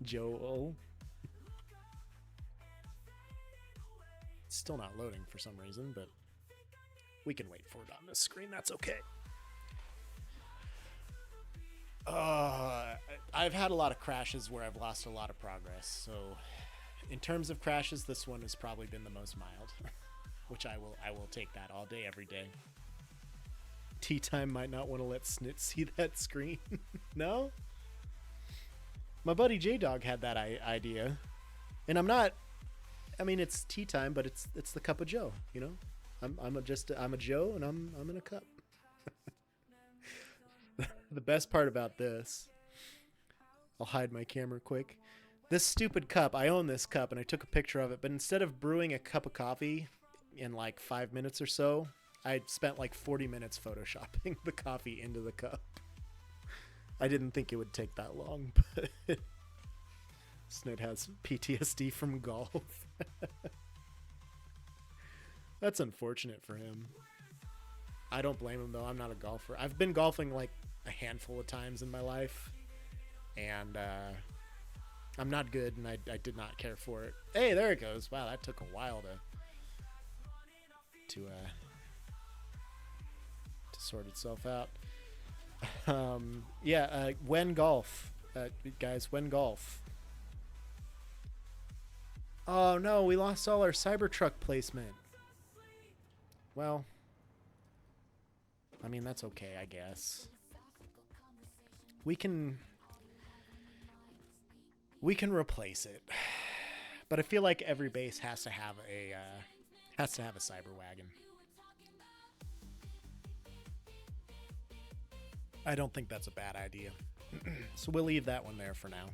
Joel. It's still not loading for some reason, but we can wait for it on this screen. That's okay. I've had a lot of crashes where I've lost a lot of progress, so in terms of crashes, this one has probably been the most mild, which I will take that all day, every day. Tea time might not want to let Snit see that screen. No? My buddy J-Dog had that idea, and I mean, it's tea time, but it's the Cup of Joe, you know? I'm a Joe, and I'm in a cup. The best part about this, I'll hide my camera quick. This stupid cup, I own this cup and I took a picture of it, but instead of brewing a cup of coffee in like 5 minutes or so, I spent like 40 minutes photoshopping the coffee into the cup. I didn't think it would take that long, but Snid has PTSD from golf. That's unfortunate for him. I don't blame him though. I'm not a golfer. I've been golfing like a handful of times in my life, and I'm not good, and I did not care for it. Hey, there it goes. Wow, that took a while to sort itself out. When golf, guys, when golf. Oh no, we lost all our Cybertruck placement. Well, I mean, that's okay, I guess. We can replace it, but I feel like every base has to have a cyber wagon. I don't think that's a bad idea, so we'll leave that one there for now.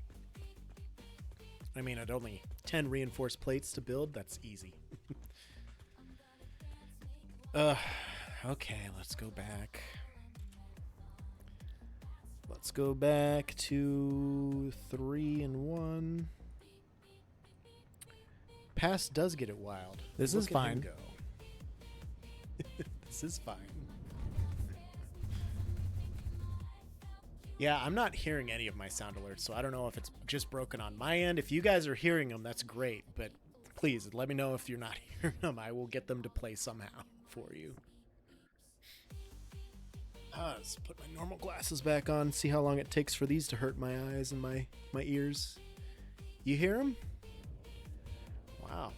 I mean, at only 10 reinforced plates to build, that's easy. Okay, let's go back. Let's go back to 3 and 1. Pass does get it wild. This is fine. Go. This is fine. Yeah, I'm not hearing any of my sound alerts, so I don't know if it's just broken on my end. If you guys are hearing them, that's great, but please let me know if you're not hearing them. I will get them to play somehow for you. Let's put my normal glasses back on, see how long it takes for these to hurt my eyes and my ears. You hear them? Wow.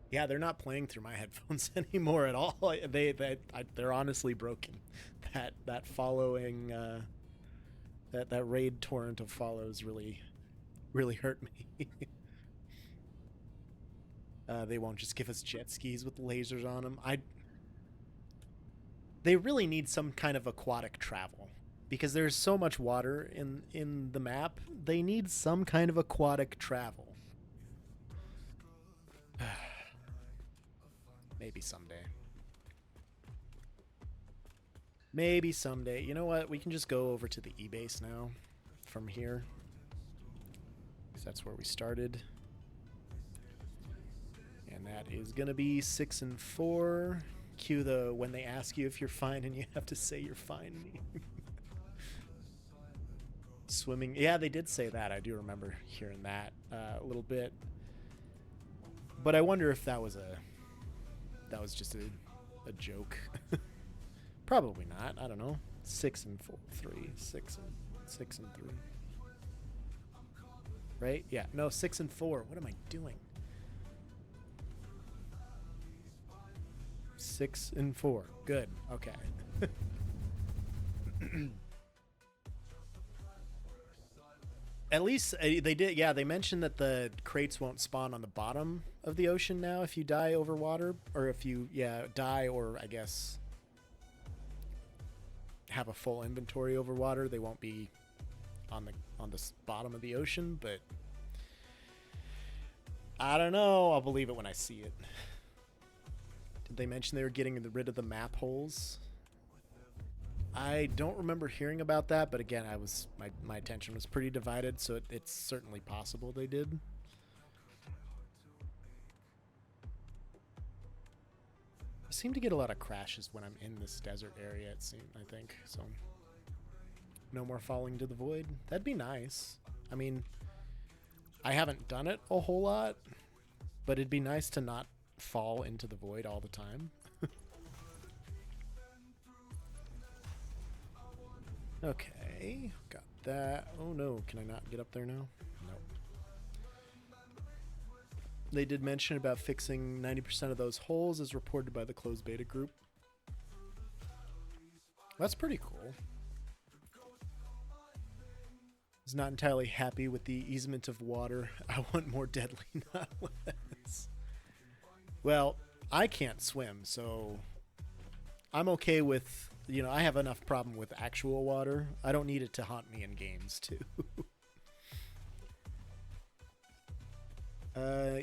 Yeah, they're not playing through my headphones anymore at all. They're honestly broken. That following that raid torrent of follows really hurt me. They won't just give us jet skis with lasers on them. They really need some kind of aquatic travel because there's so much water in the map. They need some kind of aquatic travel. Maybe someday. Maybe someday. You know what? We can just go over to the E-base now from here. Because that's where we started. And that is going to be 6 and 4. Cue the when they ask you if you're fine and you have to say you're fine. Swimming. Yeah, they did say that. I do remember hearing that a little bit. But I wonder if that was just a joke. Probably not. I don't know. 6 and 4, 3, 6 and 3. Right? Yeah. No, 6 and 4. What am I doing? 6 and 4. Good. Okay. At least they did. Yeah, they mentioned that the crates won't spawn on the bottom of the ocean now if you die over water, or if you die, or I guess have a full inventory over water. They won't be on the bottom of the ocean, but I don't know. I'll believe it when I see it. Did they mention they were getting rid of the map holes? I don't remember hearing about that, but again, my attention was pretty divided, so it's certainly possible they did. I seem to get a lot of crashes when I'm in this desert area, I think, so no more falling to the void. That'd be nice. I mean, I haven't done it a whole lot, but it'd be nice to not fall into the void all the time. Okay, got that. Oh no, can I not get up there now? Nope. They did mention about fixing 90% of those holes as reported by the closed beta group. That's pretty cool. I was not entirely happy with the easement of water. I want more deadly, not less. Well, I can't swim, so I'm okay with... You know, I have enough problem with actual water. I don't need it to haunt me in games, too.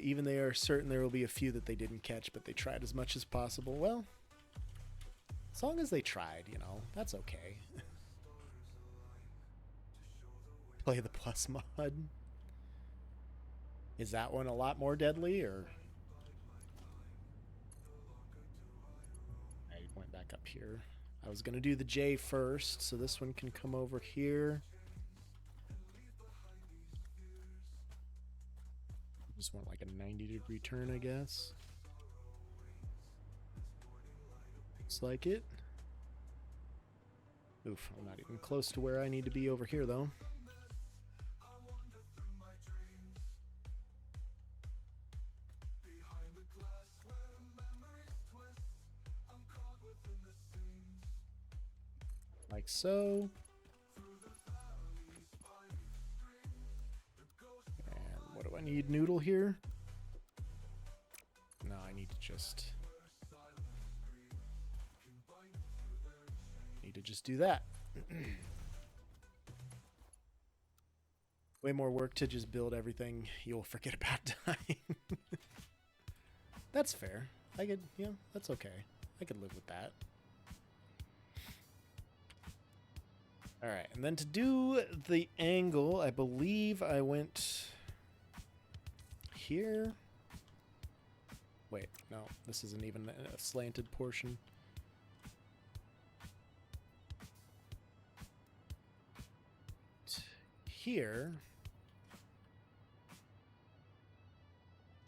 Even they are certain there will be a few that they didn't catch, but they tried as much as possible. Well, as long as they tried, you know, that's okay. Play the plus mod. Is that one a lot more deadly, or? I went back up here. I was gonna do the J first, so this one can come over here. Just want like a 90-degree turn, I guess. Looks like it. Oof, I'm not even close to where I need to be over here, though. Like so. And what do I need? Noodle here? No, I need to just... just do that. Way more work to just build everything you'll forget about dying. That's fair. I could, yeah, that's okay. I could live with that. Alright, and then to do the angle, I believe I went here. Wait, no, this isn't even a slanted portion. Here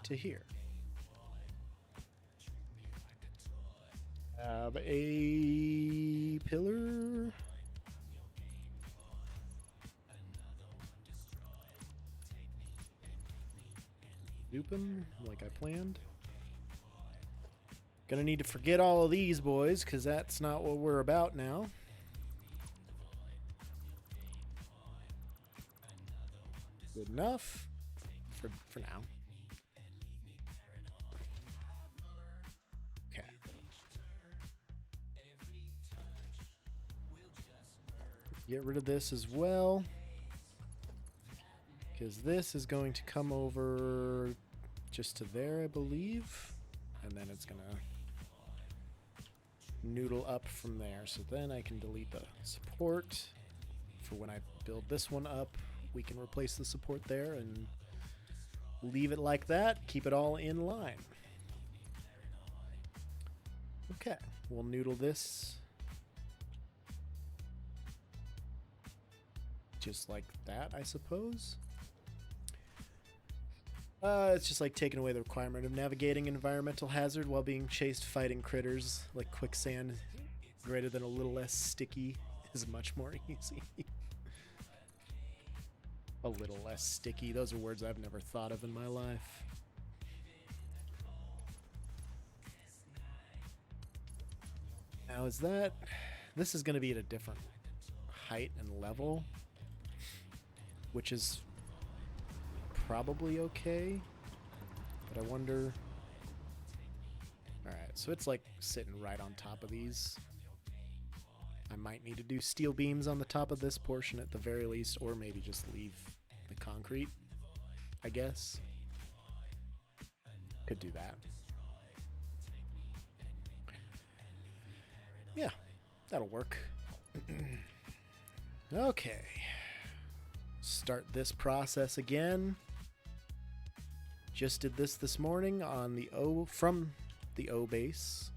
to here. Have a pillar. Loop them like I planned. Gonna need to forget all of these boys, because that's not what we're about now. Good enough for now. Okay. Get rid of this as well, because this is going to come over just to there, I believe, and then it's gonna noodle up from there. So then I can delete the support for when I build this one up. We can replace the support there and leave it like that. Keep it all in line. Okay, we'll noodle this just like that, I suppose. It's just like taking away the requirement of navigating an environmental hazard while being chased fighting critters. Like quicksand greater than a little less sticky is much more easy. A little less sticky. Those are words I've never thought of in my life. Now is that... This is going to be at a different height and level, which is probably okay, but I wonder... Alright, so it's like sitting right on top of these. I might need to do steel beams on the top of this portion at the very least, or maybe just leave the concrete, I guess. Could do that. Yeah, that'll work. Okay. Start this process again. Just did this morning on the O, from the O base.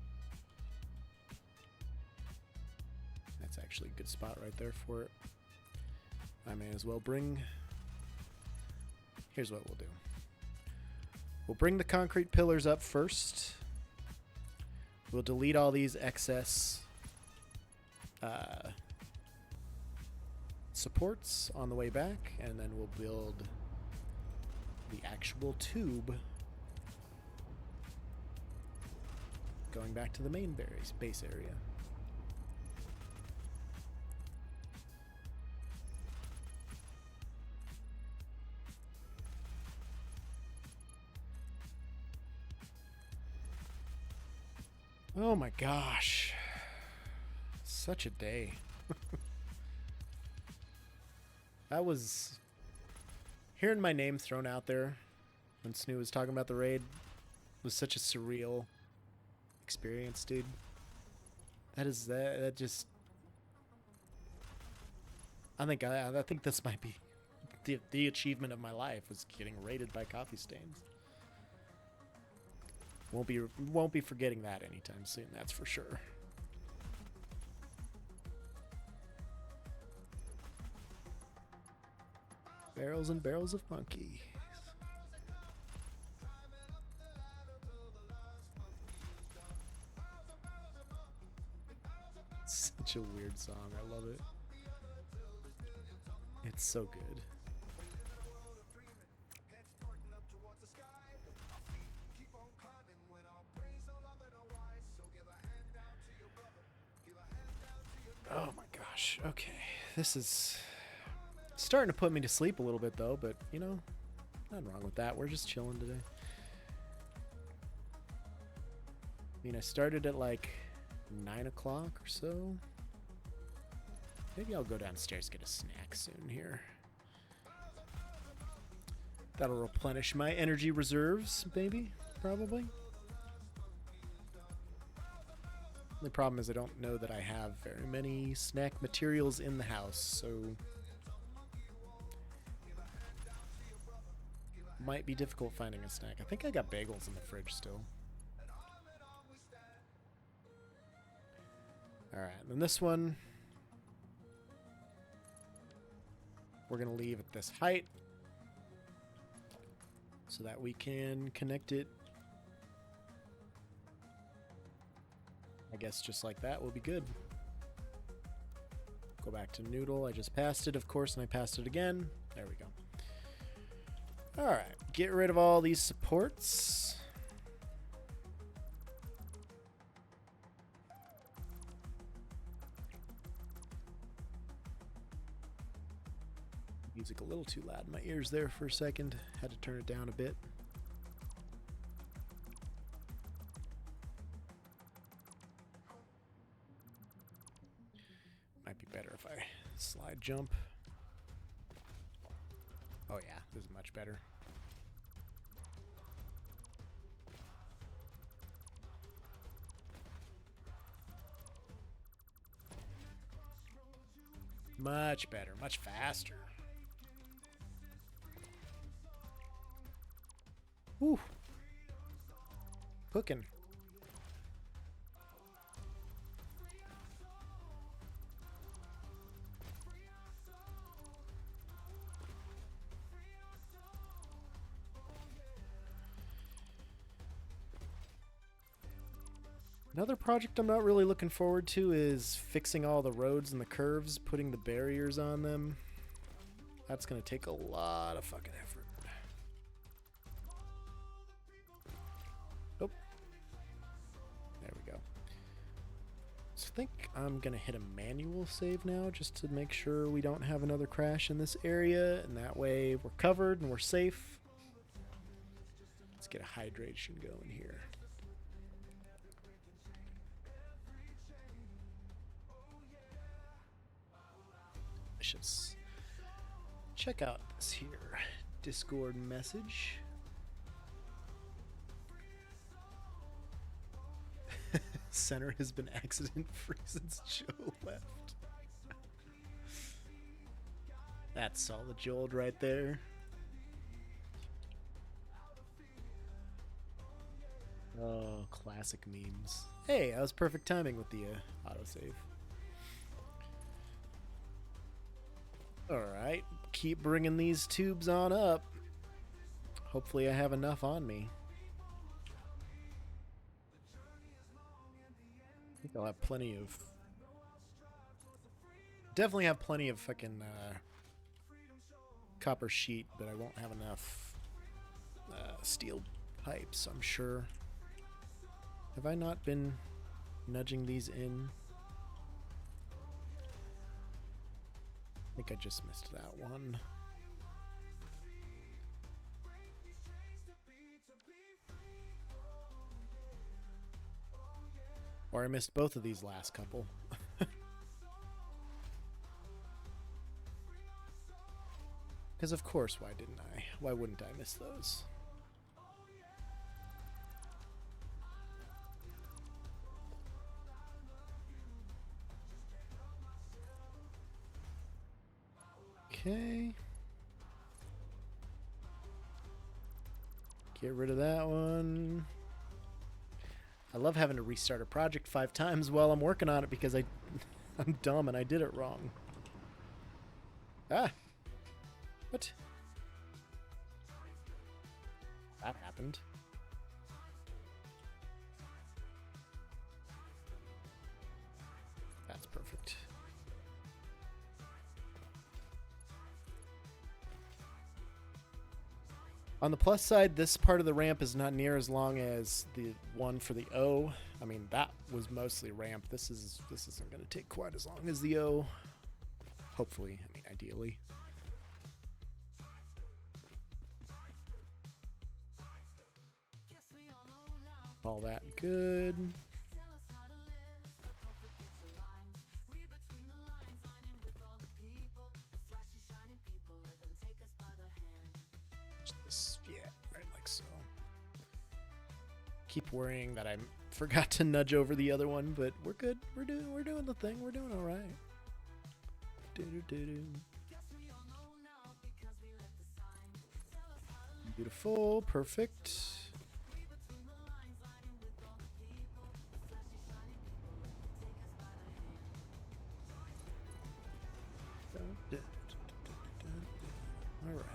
That's actually a good spot right there for it. I may as well bring... Here's what we'll do. We'll bring the concrete pillars up first. We'll delete all these excess supports on the way back, and then we'll build the actual tube going back to the main base area. Oh my gosh. Such a day. That was... Hearing my name thrown out there when Snoo was talking about the raid was such a surreal experience, dude. That just... I think this might be the achievement of my life was getting raided by coffee stains. Won't be forgetting that anytime soon, that's for sure. Barrels and barrels of monkeys. Such a weird song. I love it. It's so good. Oh my gosh. Okay. This is starting to put me to sleep a little bit though, but you know, nothing wrong with that. We're just chilling today. I mean, I started at like 9 o'clock or so. Maybe I'll go downstairs, get a snack soon here. That'll replenish my energy reserves, maybe, probably. The problem is I don't know that I have very many snack materials in the house, so might be difficult finding a snack. I think I got bagels in the fridge still. Alright, then this one we're going to leave at this height so that we can connect it. I guess just like that will be good. Go back to noodle. I just passed it, of course, and I passed it again. There we go. Alright, get rid of all these supports. Music a little too loud in my ears there for a second. Had to turn it down a bit. Might be better if I slide jump. Oh yeah, this is much better. Much better, much faster. Whew. Cooking. Another project I'm not really looking forward to is fixing all the roads and the curves, putting the barriers on them. That's going to take a lot of fucking effort. Oh. There we go. So I think I'm going to hit a manual save now just to make sure we don't have another crash in this area, and that way we're covered and we're safe. Let's get a hydration going here. Check out this here Discord message. Center has been accident free since Joe left. That's solid gold right there. Oh, classic memes. Hey, that was perfect timing with the autosave. Alright, keep bringing these tubes on up. Hopefully I have enough on me. I think I'll have plenty of... Definitely have plenty of fucking copper sheet, but I won't have enough steel pipes, I'm sure. Have I not been nudging these in? I think I just missed that one. Or I missed both of these last couple. Because of course, why didn't I? Why wouldn't I miss those? Okay. Get rid of that one. I love having to restart a project 5 times while I'm working on it because I'm dumb and I did it wrong. Ah! What? That happened. That's perfect. On the plus side, this part of the ramp is not near as long as the one for the O. I mean, that was mostly ramp. This isn't going to take quite as long as the O. Hopefully, I mean, ideally. All that good. Just, yeah, right like so. Keep worrying that I forgot to nudge over the other one, but we're good. We're doing the thing. We're doing all right. Do-do-do-do. Beautiful, perfect. All right.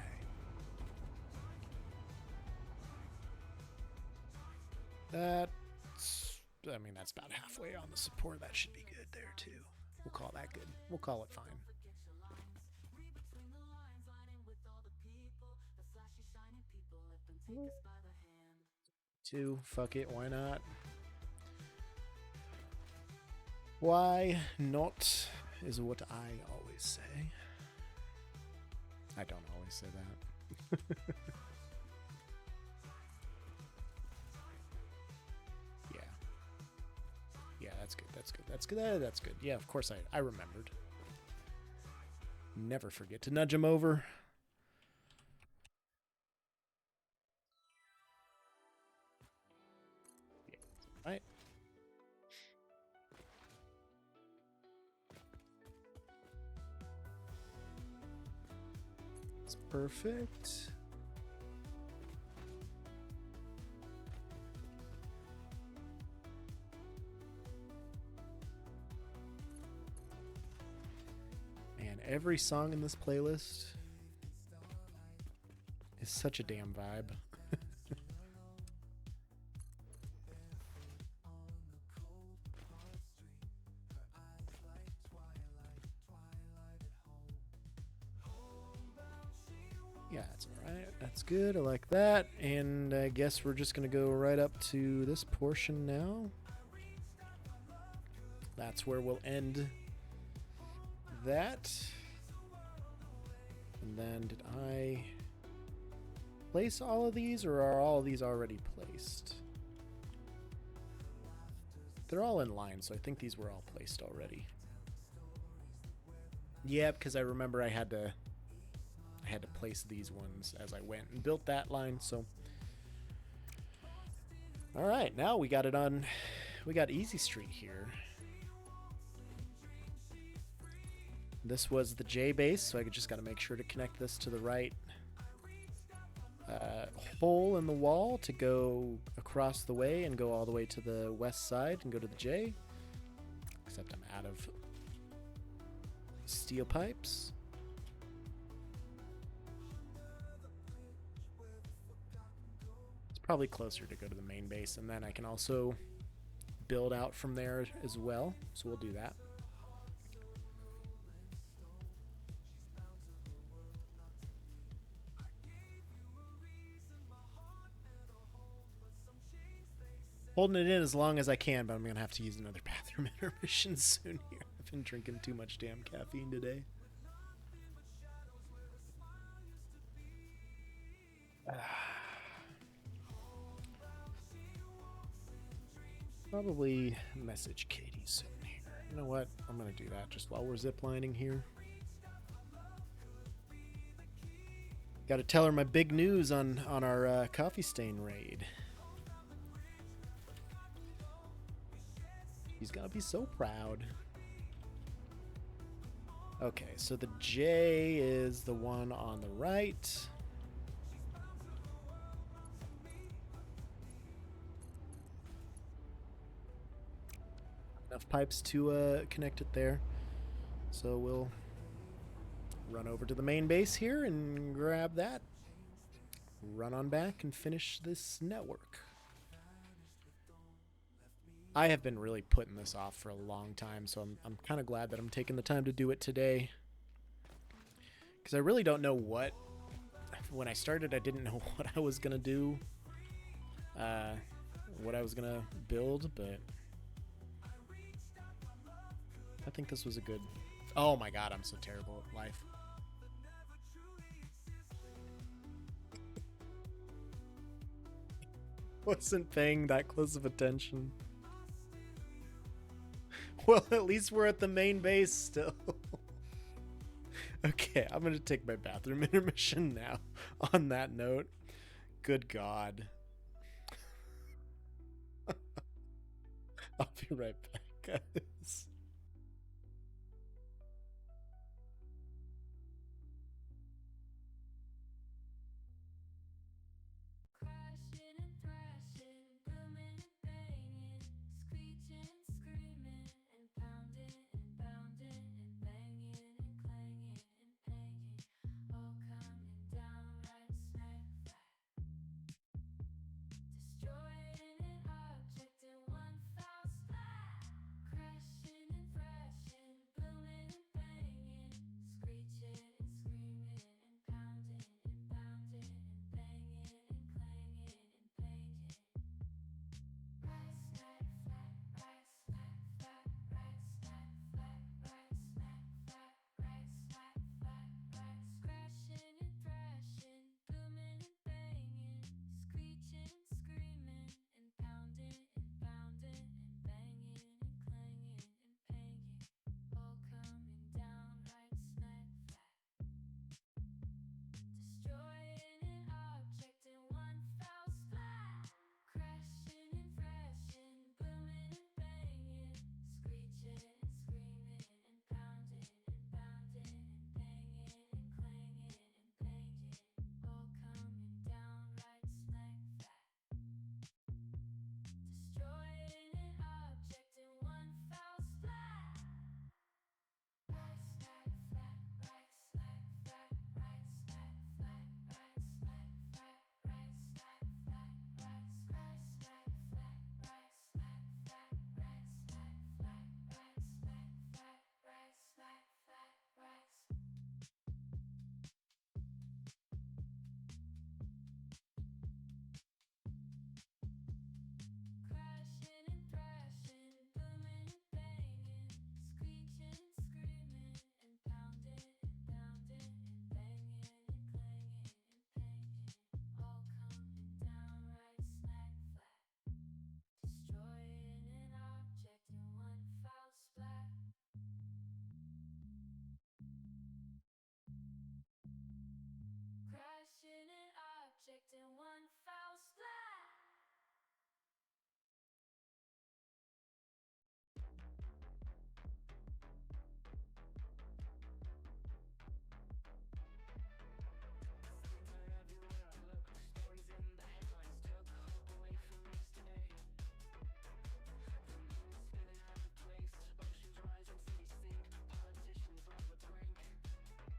I mean, that's about halfway on the support. That should be good there, too. We'll call that good. We'll call it fine. 2, fuck it, why not? Why not is what I always say. I don't always say that. Yeah. Yeah, that's good. That's good. That's good. That's good. Yeah, of course I remembered. Never forget to nudge him over. Yeah, right. It's perfect. Man, every song in this playlist is such a damn vibe. Yeah, that's alright. That's good. I like that. And I guess we're just going to go right up to this portion now. That's where we'll end that. And then did I place all of these, or are all of these already placed? They're all in line, so I think these were all placed already. Yeah, because I remember I had to place these ones as I went and built that line. So all right, now we got it on. We got Easy Street here. This was the J base, so I just got to make sure to connect this to the right hole in the wall to go across the way and go all the way to the west side and go to the J. Except I'm out of steel pipes. It's probably closer to go to the main base, and then I can also build out from there as well, so we'll do that. Holding it in as long as I can, but I'm going to have to use another bathroom intermission soon here. I've been drinking too much damn caffeine today. Probably message Katie soon here. You know what? I'm going to do that just while we're ziplining here. Got to tell her my big news on our coffee stain raid. He's gonna be so proud. Okay, so the J is the one on the right. enough pipes to connect it there. So we'll run over to the main base here and grab that. Run on back and finish this network. I have been really putting this off for a long time, so I'm kind of glad that I'm taking the time to do it today. Because I really don't know what... When I started, I didn't know what I was going to do. What I was going to build, but... I think this was a good... Oh my god, I'm so terrible at life. Wasn't paying that close of attention. Well, at least we're at the main base still. Okay, I'm gonna take my bathroom intermission now. On that note, good god. I'll be right back, guys. Crashing and thrashing, booming and banging, screeching, screaming, and pounding and bounding and banging and clanging and banging, all coming down right smack flat, destroying an object in one foul splat. Crashing and thrashing, booming and banging, screeching and screaming and pounding and bounding and banging and clanging and banging. Right smack flat, right smack flat, right smack flat, right smack flat, right smack flat, right. Crashing and thrashing, booming and banging, screeching, screaming, and pounding and bounding and banging and clanging and banging, all coming down right smack flat, destroying an object in one foul splat. Crashing and thrashing, booming and banging, screeching and screaming and pounding and bounding and banging and clanging and banging, all coming down right smack flat, destroying an object in one foul splat. Right smack flat, right smack flat, right smack flat, right smack flat, right smack flat, right smack flat, right smack flat, right smack flat, right smack flat, right smack flat, right. Crashing and thrashing, booming and banging, screeching, screaming, and pounding and bounding and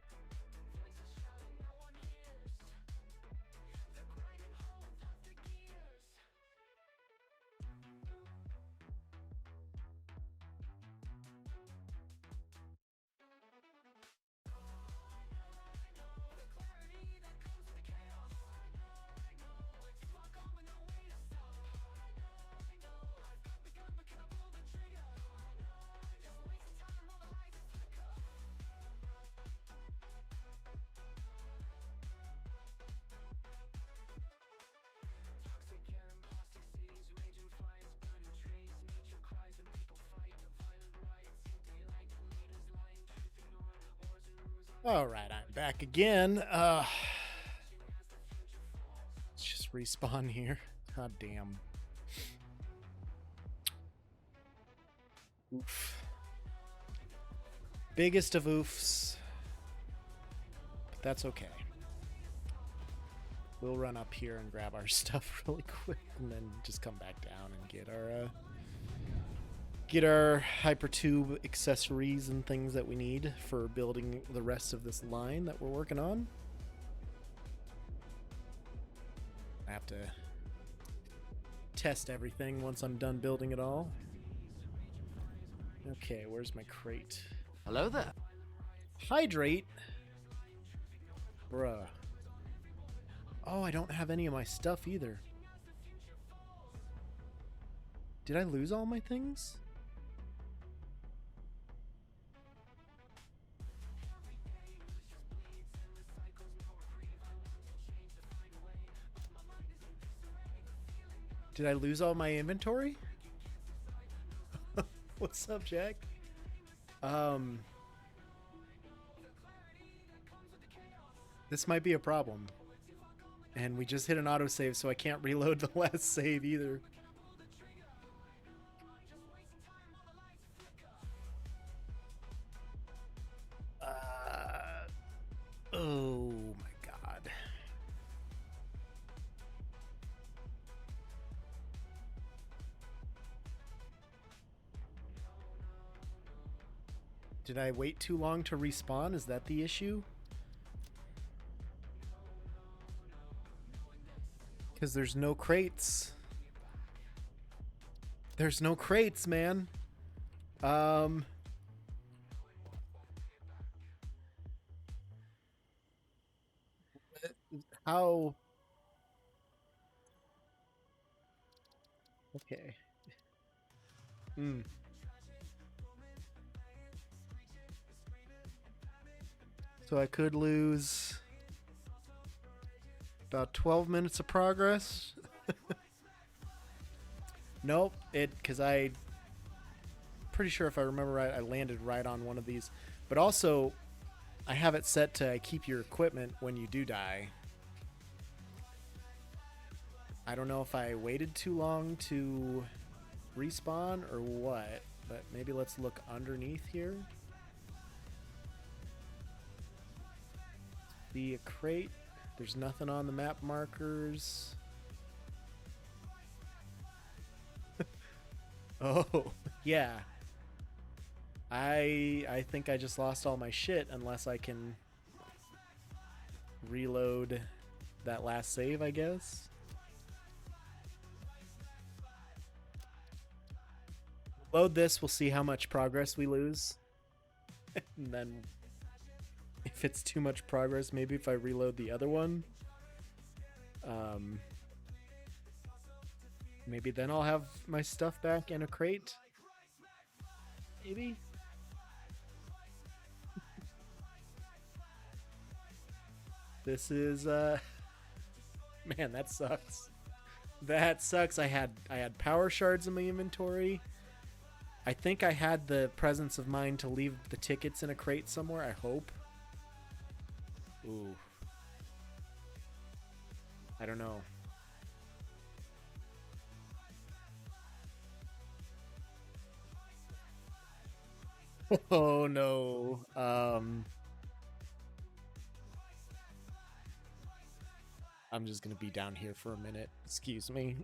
banging and clanging and banging, all coming down right smack flat, destroying an object in one foul splat. Crashing an object in one foul splat. All right, I'm back again. Let's just respawn here. God damn. Oof. Biggest of oofs. But that's okay. We'll run up here and grab our stuff really quick and then just come back down and get get our hypertube accessories and things that we need for building the rest of this line that we're working on. I have to test everything once I'm done building it all. Okay, where's my crate? Hello there. Hydrate? Bruh. Oh, I don't have any of my stuff either. Did I lose all my things? Did I lose all my inventory? What's up, Jack? This might be a problem. And we just hit an autosave, so I can't reload the last save either. Oh my god. Did I wait too long to respawn? Is that the issue? Because there's no crates. There's no crates, man. How? Okay. So I could lose about 12 minutes of progress. Nope, because I pretty sure if I remember right, I landed right on one of these. But also, I have it set to keep your equipment when you do die. I don't know if I waited too long to respawn or what, but maybe let's look underneath here. See a crate. There's nothing on the map markers. Oh, yeah. I think I just lost all my shit unless I can reload that last save, I guess. Load this, we'll see how much progress we lose. And then if it's too much progress, maybe if I reload the other one, maybe then I'll have my stuff back in a crate. Maybe. This is man, that sucks. That sucks. I had power shards in my inventory. I think I had the presence of mind to leave the tickets in a crate somewhere, I hope. Ooh. I don't know. Oh no. I'm just gonna be down here for a minute. Excuse me.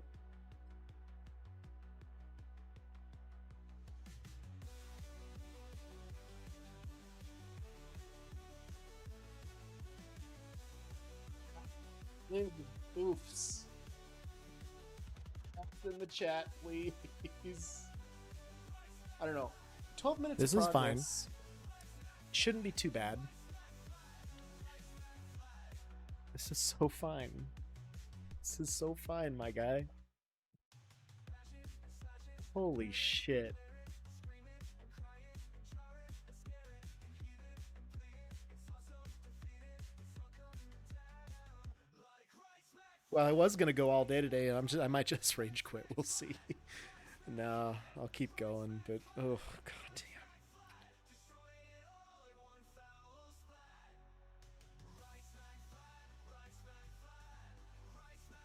Oofs. In the chat, please. I don't know. 12 minutes. This is fine. Shouldn't be too bad. This is so fine. This is so fine, my guy. Holy shit. Well, I was gonna go all day today, and I might just rage quit. We'll see. No, I'll keep going, but oh god damn.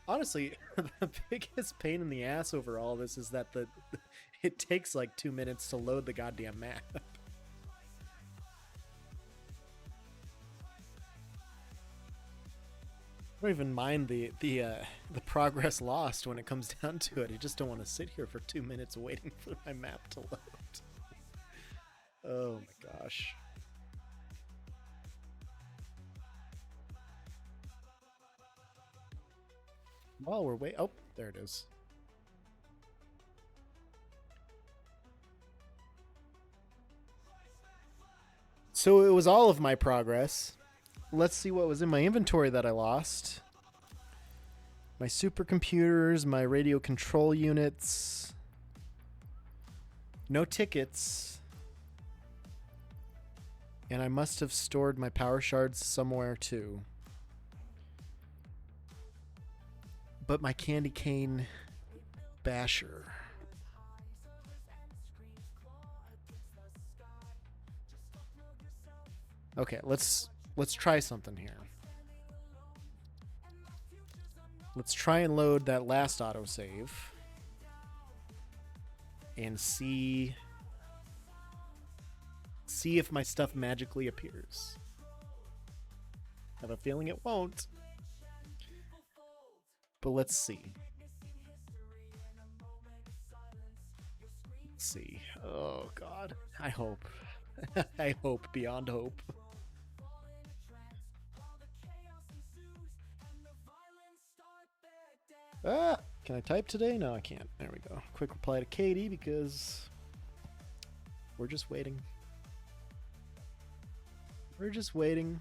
Honestly, the biggest pain in the ass over all this is that it takes like 2 minutes to load the goddamn map. I don't even mind the progress lost when it comes down to it. I just don't want to sit here for 2 minutes waiting for my map to load. Oh my gosh. While we're waiting, oh, there it is. So it was all of my progress. Let's see what was in my inventory that I lost. My supercomputers, my radio control units. No tickets. And I must have stored my power shards somewhere too. But my candy cane basher. Okay, let's try something here. Let's try and load that last autosave and see if my stuff magically appears. I have a feeling it won't. But let's see. Let's see. Oh God. I hope. I hope beyond hope. Ah, can I type today? No, I can't. There we go. Quick reply to Katie because we're just waiting. We're just waiting.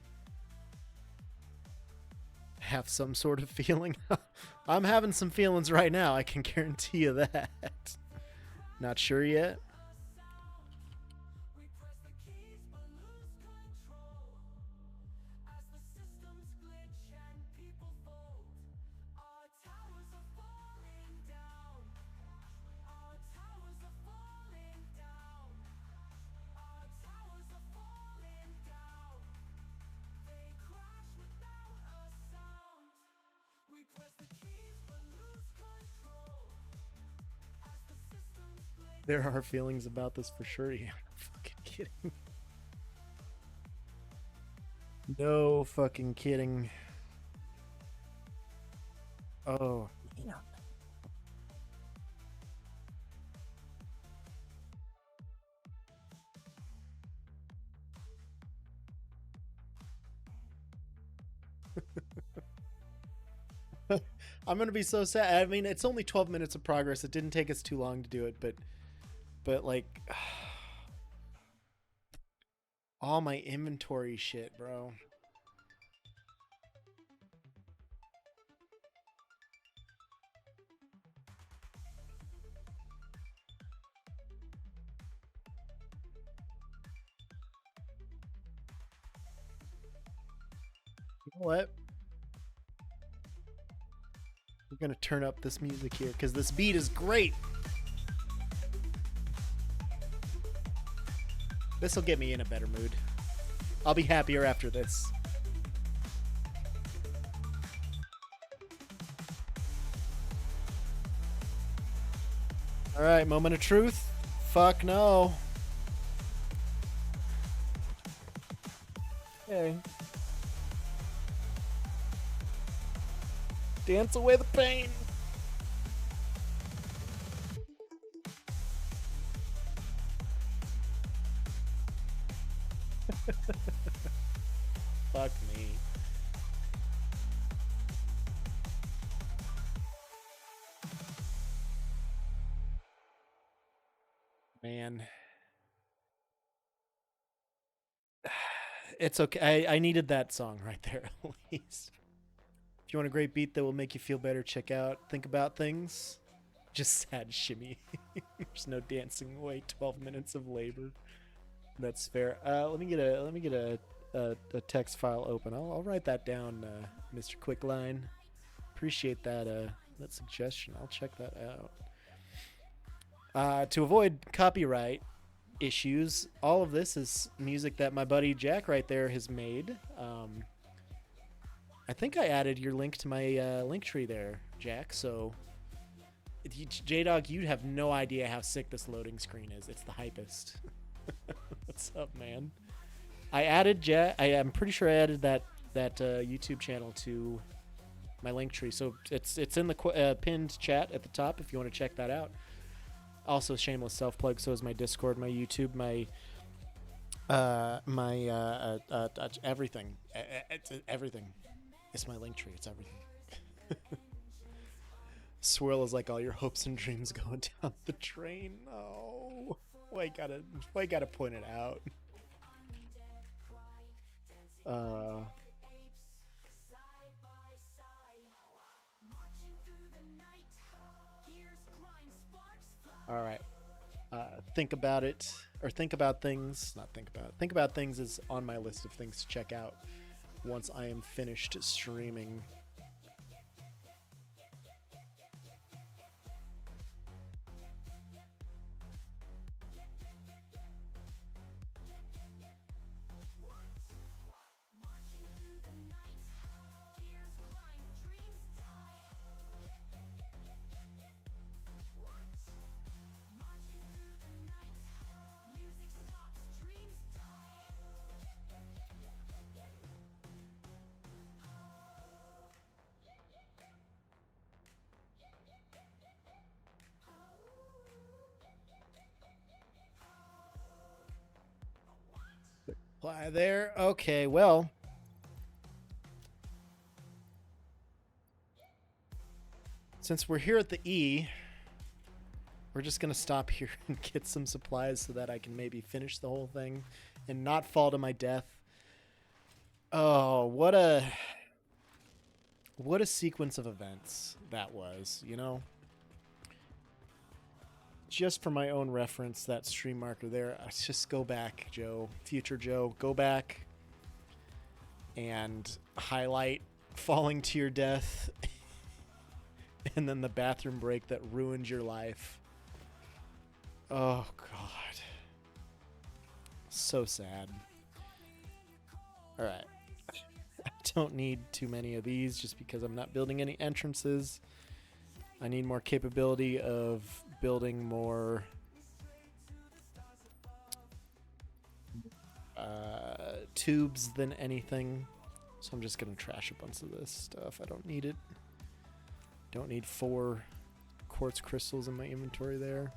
Have some sort of feeling. I'm having some feelings right now. I can guarantee you that. Not sure yet. There are feelings about this for sure. Yeah, I'm fucking kidding. No fucking kidding. Oh, yeah. I'm gonna be so sad. I mean, it's only 12 minutes of progress. It didn't take us too long to do it, but like all my inventory shit, bro. You know what? We're gonna turn up this music here because this beat is great. This will get me in a better mood. I'll be happier after this. All right, moment of truth. Fuck no. Okay. Dance away the pain. Fuck me. Man. It's okay. I needed that song right there at least. If you want a great beat that will make you feel better, check out Think About Things. Just sad shimmy. There's no dancing away 12 minutes of labor. That's fair. Let me get a text file open. I'll write that down, Mr. Quickline. Appreciate that that suggestion. I'll check that out. To avoid copyright issues, all of this is music that my buddy Jack right there has made. I think I added your link to my link tree there, Jack. So, J-Dog, you have no idea how sick this loading screen is. It's the hypest. What's up, man? I added Jack. I'm pretty sure I added that YouTube channel to my link tree. So it's in the pinned chat at the top if you want to check that out. Also, shameless self plug. So is my Discord, my YouTube, my everything. It's everything. It's my link tree. It's everything. Swirl is like all your hopes and dreams going down the drain. No, why gotta point it out? All right. Think about it, or think about things. Not think about. Think about things is on my list of things to check out once I am finished streaming. Apply there. Okay, well. Since we're here at the E, we're just going to stop here and get some supplies so that I can maybe finish the whole thing and not fall to my death. Oh, what a sequence of events that was, you know? Just for my own reference, that stream marker there, just go back, Joe, future Joe, go back and highlight falling to your death and then the bathroom break that ruined your life. Oh, God. So sad. All right. I don't need too many of these just because I'm not building any entrances. I need more capability of building more tubes than anything. So I'm just going to trash a bunch of this stuff. I don't need it. Don't need 4 quartz crystals in my inventory there.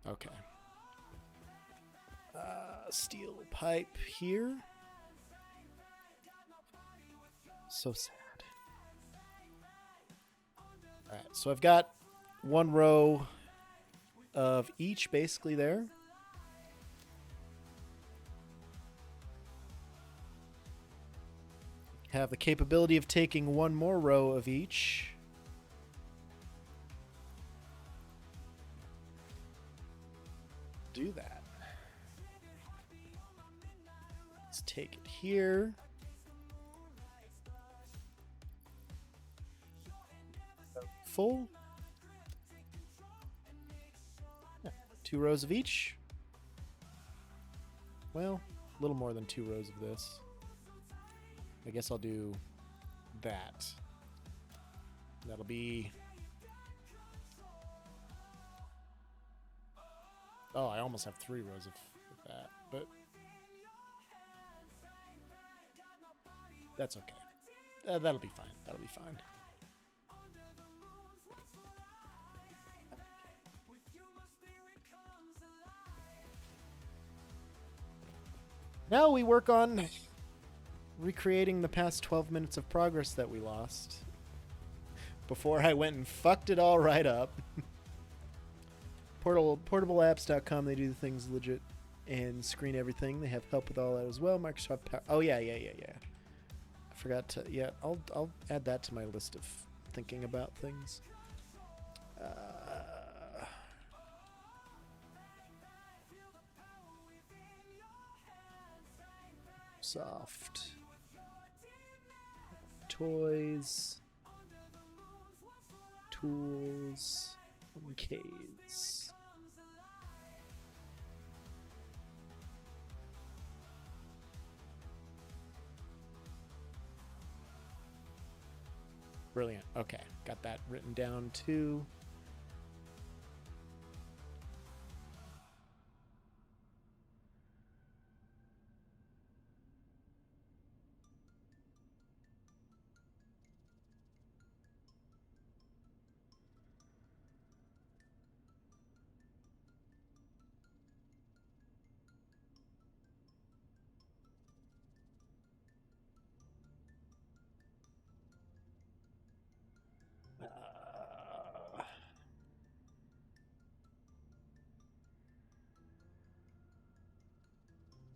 Okay. Steel pipe here. So sad. Alright, so I've got 1 row of each basically there. Have the capability of taking 1 more row of each. Do that. Let's take it here. Full. Yeah, 2 rows of each. Well, a little more than 2 rows of this. I guess I'll do that. That'll be... Oh, I almost have 3 rows of that, but that's okay. That'll be fine. That'll be fine. Now we work on recreating the past 12 minutes of progress that we lost before I went and fucked it all right up. Portableapps.com, they do the things legit and screen everything. They have help with all that as well. Microsoft Power. Oh yeah. I forgot to. Yeah, I'll add that to my list of thinking about things. Soft toys, tools, arcades. Brilliant. Okay, got that written down too.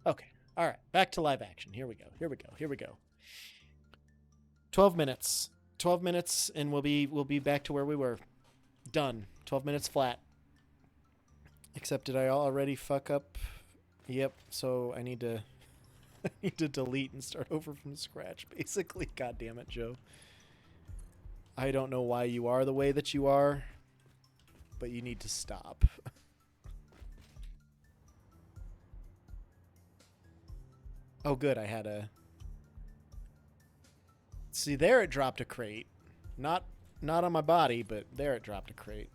Okay. All right. Back to live action. Here we go. Here we go. Here we go. 12 minutes. 12 minutes and we'll be back to where we were. Done. 12 minutes flat. Except did I already fuck up? Yep. So I need to I need to delete and start over from scratch basically. God damn it, Joe. I don't know why you are the way that you are, but you need to stop. Oh, good. I had a... See, there it dropped a crate. Not on my body, but there it dropped a crate.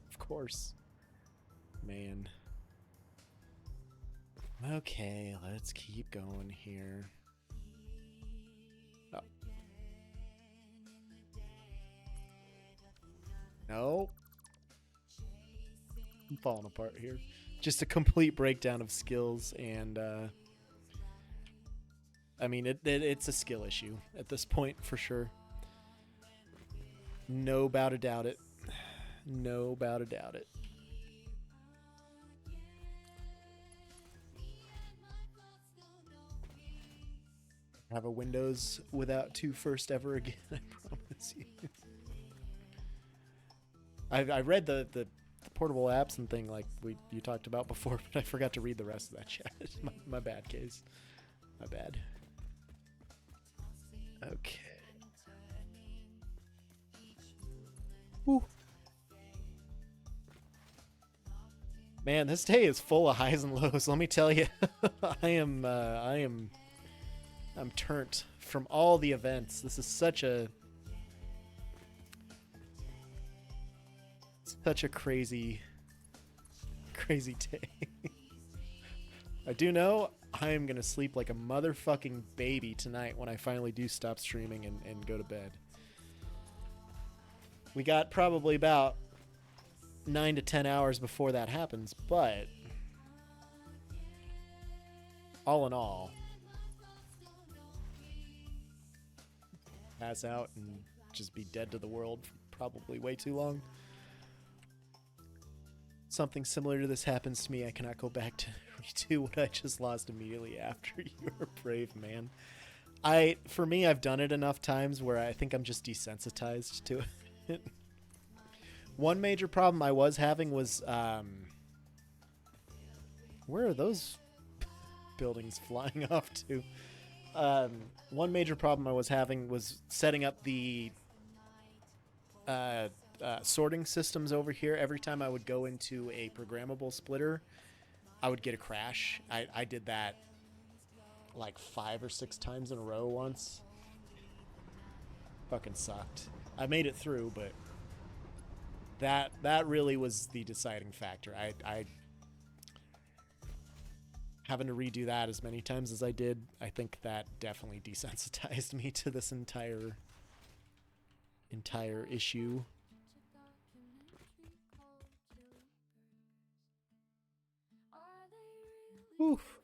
Of course. Man. Okay, let's keep going here. Oh. No. I'm falling apart here. Just a complete breakdown of skills, and I mean it's a skill issue at this point for sure. No doubt about it. No doubt about it. Have a Windows without two first ever again. I promise you. I read the portable apps and thing like you talked about before, but I forgot to read the rest of that chat. my bad, case. My bad. Okay. Whew. Man, this day is full of highs and lows. Let me tell you, I'm turnt from all the events. This is such a crazy day. I do know I am gonna sleep like a motherfucking baby tonight when I finally do stop streaming and go to bed. We got probably about 9 to 10 hours before that happens, but all in all, pass out and just be dead to the world for probably way too long. Something similar to this happens to me. I cannot go back to redo what I just lost immediately after. You're a brave man. For me, I've done it enough times where I think I'm just desensitized to it. One major problem I was having was, where are those buildings flying off to? One major problem I was having was setting up the sorting systems over here. Every time I would go into a programmable splitter, I would get a crash. I did that like 5 or 6 times in a row once. Fucking sucked. I made it through, but that really was the deciding factor. I having to redo that as many times as I did, I think that definitely desensitized me to this entire issue. Oof.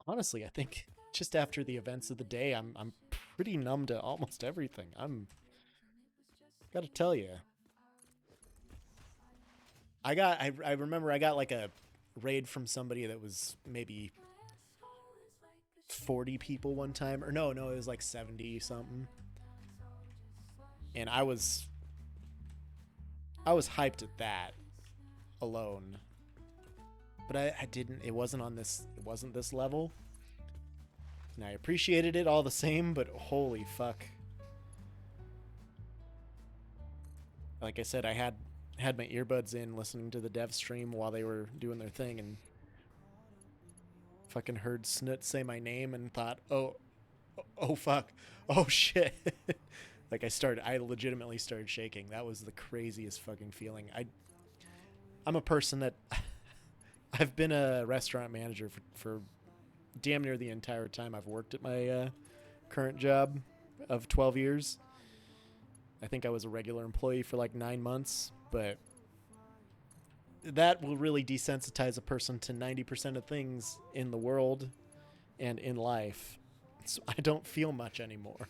Honestly, I think just after the events of the day, I'm pretty numb to almost everything. Gotta tell you, I remember I got like a raid from somebody that was maybe 40 people one time, or no, it was like 70 something, and I was hyped at that alone, but it wasn't this level, and I appreciated it all the same, but holy fuck. Like I said, I had my earbuds in listening to the dev stream while they were doing their thing, and fucking heard Snoot say my name and thought, oh fuck, oh shit. Like I legitimately started shaking. That was the craziest fucking feeling. I'm a person that I've been a restaurant manager for damn near the entire time I've worked at my current job of 12 years. I think I was a regular employee for like 9 months, but that will really desensitize a person to 90% of things in the world and in life. So I don't feel much anymore.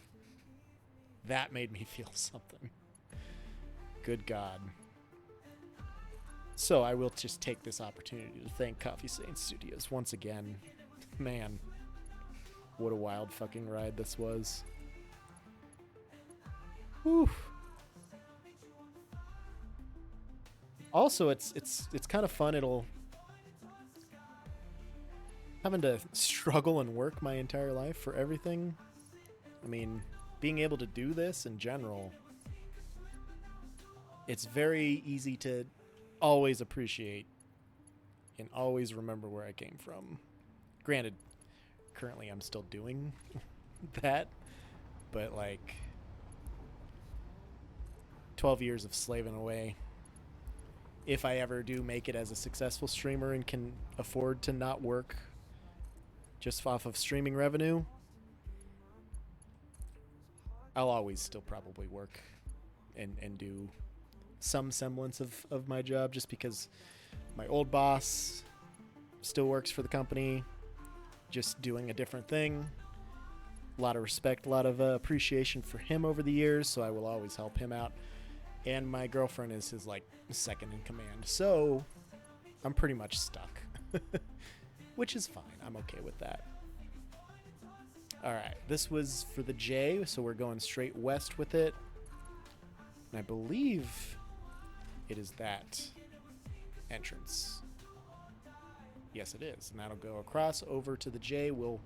That made me feel something. Good God. So I will just take this opportunity to thank Coffee Stain Studios once again. Man, what a wild fucking ride this was. Whew. Also, it's kind of fun. It'll having to struggle and work my entire life for everything. I mean, being able to do this in general, it's very easy to always appreciate and always remember where I came from. Granted, currently I'm still doing that, but like 12 years of slaving away. If I ever do make it as a successful streamer and can afford to not work just off of streaming revenue, I'll always still probably work and do some semblance of my job, just because my old boss still works for the company, just doing a different thing. A lot of respect, a lot of appreciation for him over the years, so I will always help him out. And my girlfriend is his like second in command, so I'm pretty much stuck. Which is fine. I'm okay with that. Alright, this was for the J, so we're going straight west with it. And I believe it is that entrance. Yes, it is. And that'll go across over to the J. We'll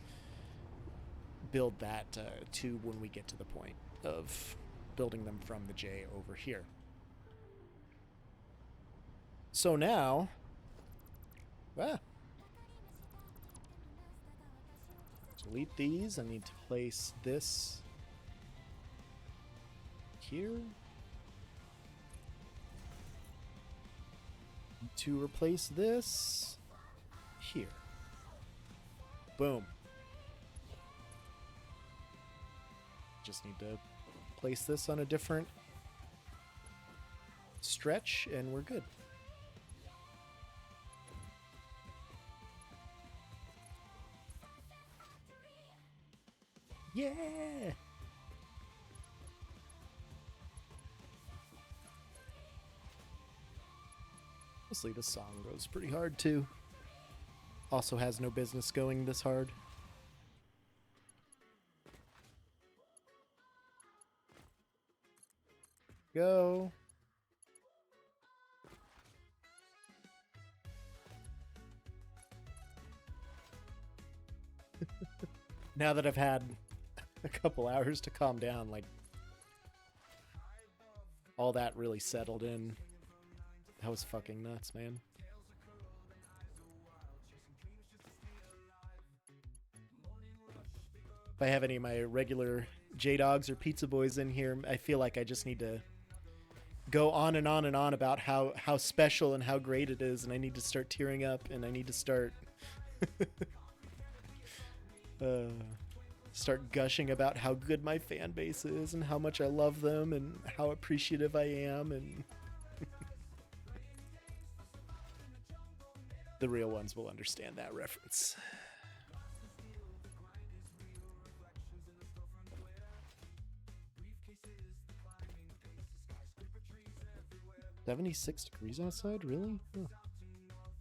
build that tube when we get to the point of building them from the J over here. So now, delete these. I need to place this here. To replace this here. Boom. Just need to place this on a different stretch and we're good. Yeah! Honestly, this song goes pretty hard too. Also has no business going this hard. Go. Now that I've had a couple hours to calm down, like all that really settled in. That was fucking nuts, man. If I have any of my regular J-Dogs or Pizza Boys in here, I feel like I just need to go on and on and on about how special and how great it is, and I need to start tearing up, and I need to start start gushing about how good my fan base is and how much I love them and how appreciative I am, and the real ones will understand that reference. $76 outside? Really? Huh.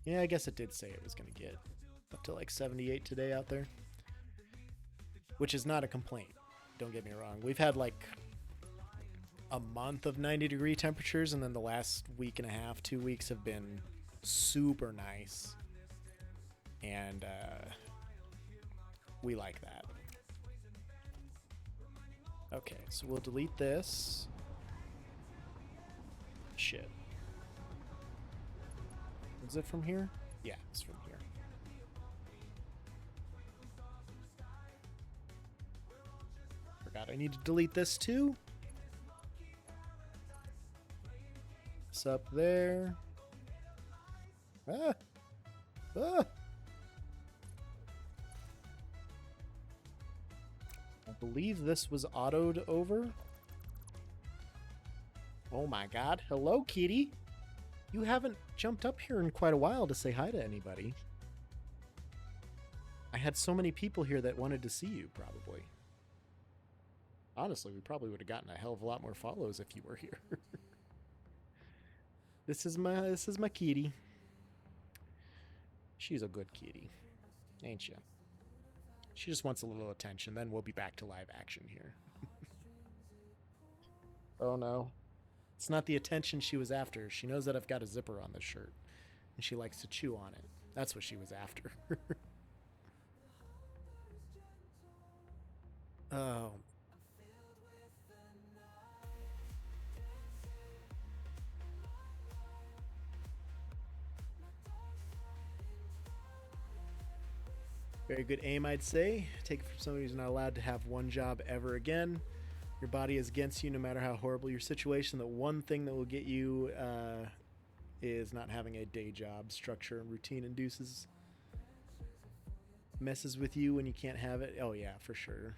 Yeah, I guess it did say it was going to get up to like 78 today out there. Which is not a complaint. Don't get me wrong. We've had like a month of 90-degree temperatures, and then the last week and a half, 2 weeks have been super nice. And we like that. Okay, so we'll delete this. Shit. Is it from here? Yeah, it's from here. Forgot I need to delete this too. It's up there. Ah! Ah! I believe this was autoed over. Oh my god. Hello, kitty. You haven't jumped up here in quite a while to say hi to anybody. I had so many people here that wanted to see you, probably. Honestly, we probably would have gotten a hell of a lot more follows if you were here. This is my kitty. She's a good kitty, ain't she? She just wants a little attention. Then we'll be back to live action here. Oh no. It's not the attention she was after. She knows that I've got a zipper on this shirt, and she likes to chew on it. That's what she was after. Oh. Very good aim, I'd say. Take it from somebody who's not allowed to have one job ever again. Your body is against you no matter how horrible your situation. The one thing that will get you is not having a day job. Structure and routine induces messes with you when you can't have it. Oh yeah, for sure.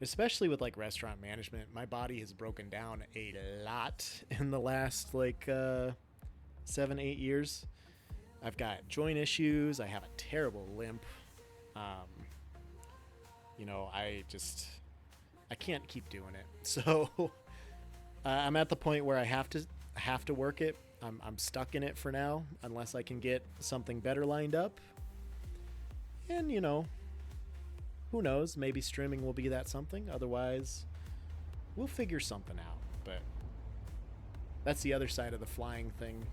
Especially with like restaurant management, my body has broken down a lot in the last like 7-8 years. I've got joint issues. I have a terrible limp. You know, I can't keep doing it. So I'm at the point where I have to work it. I'm stuck in it for now unless I can get something better lined up. And you know, who knows? Maybe streaming will be that something. Otherwise, we'll figure something out. But that's the other side of the flying thing.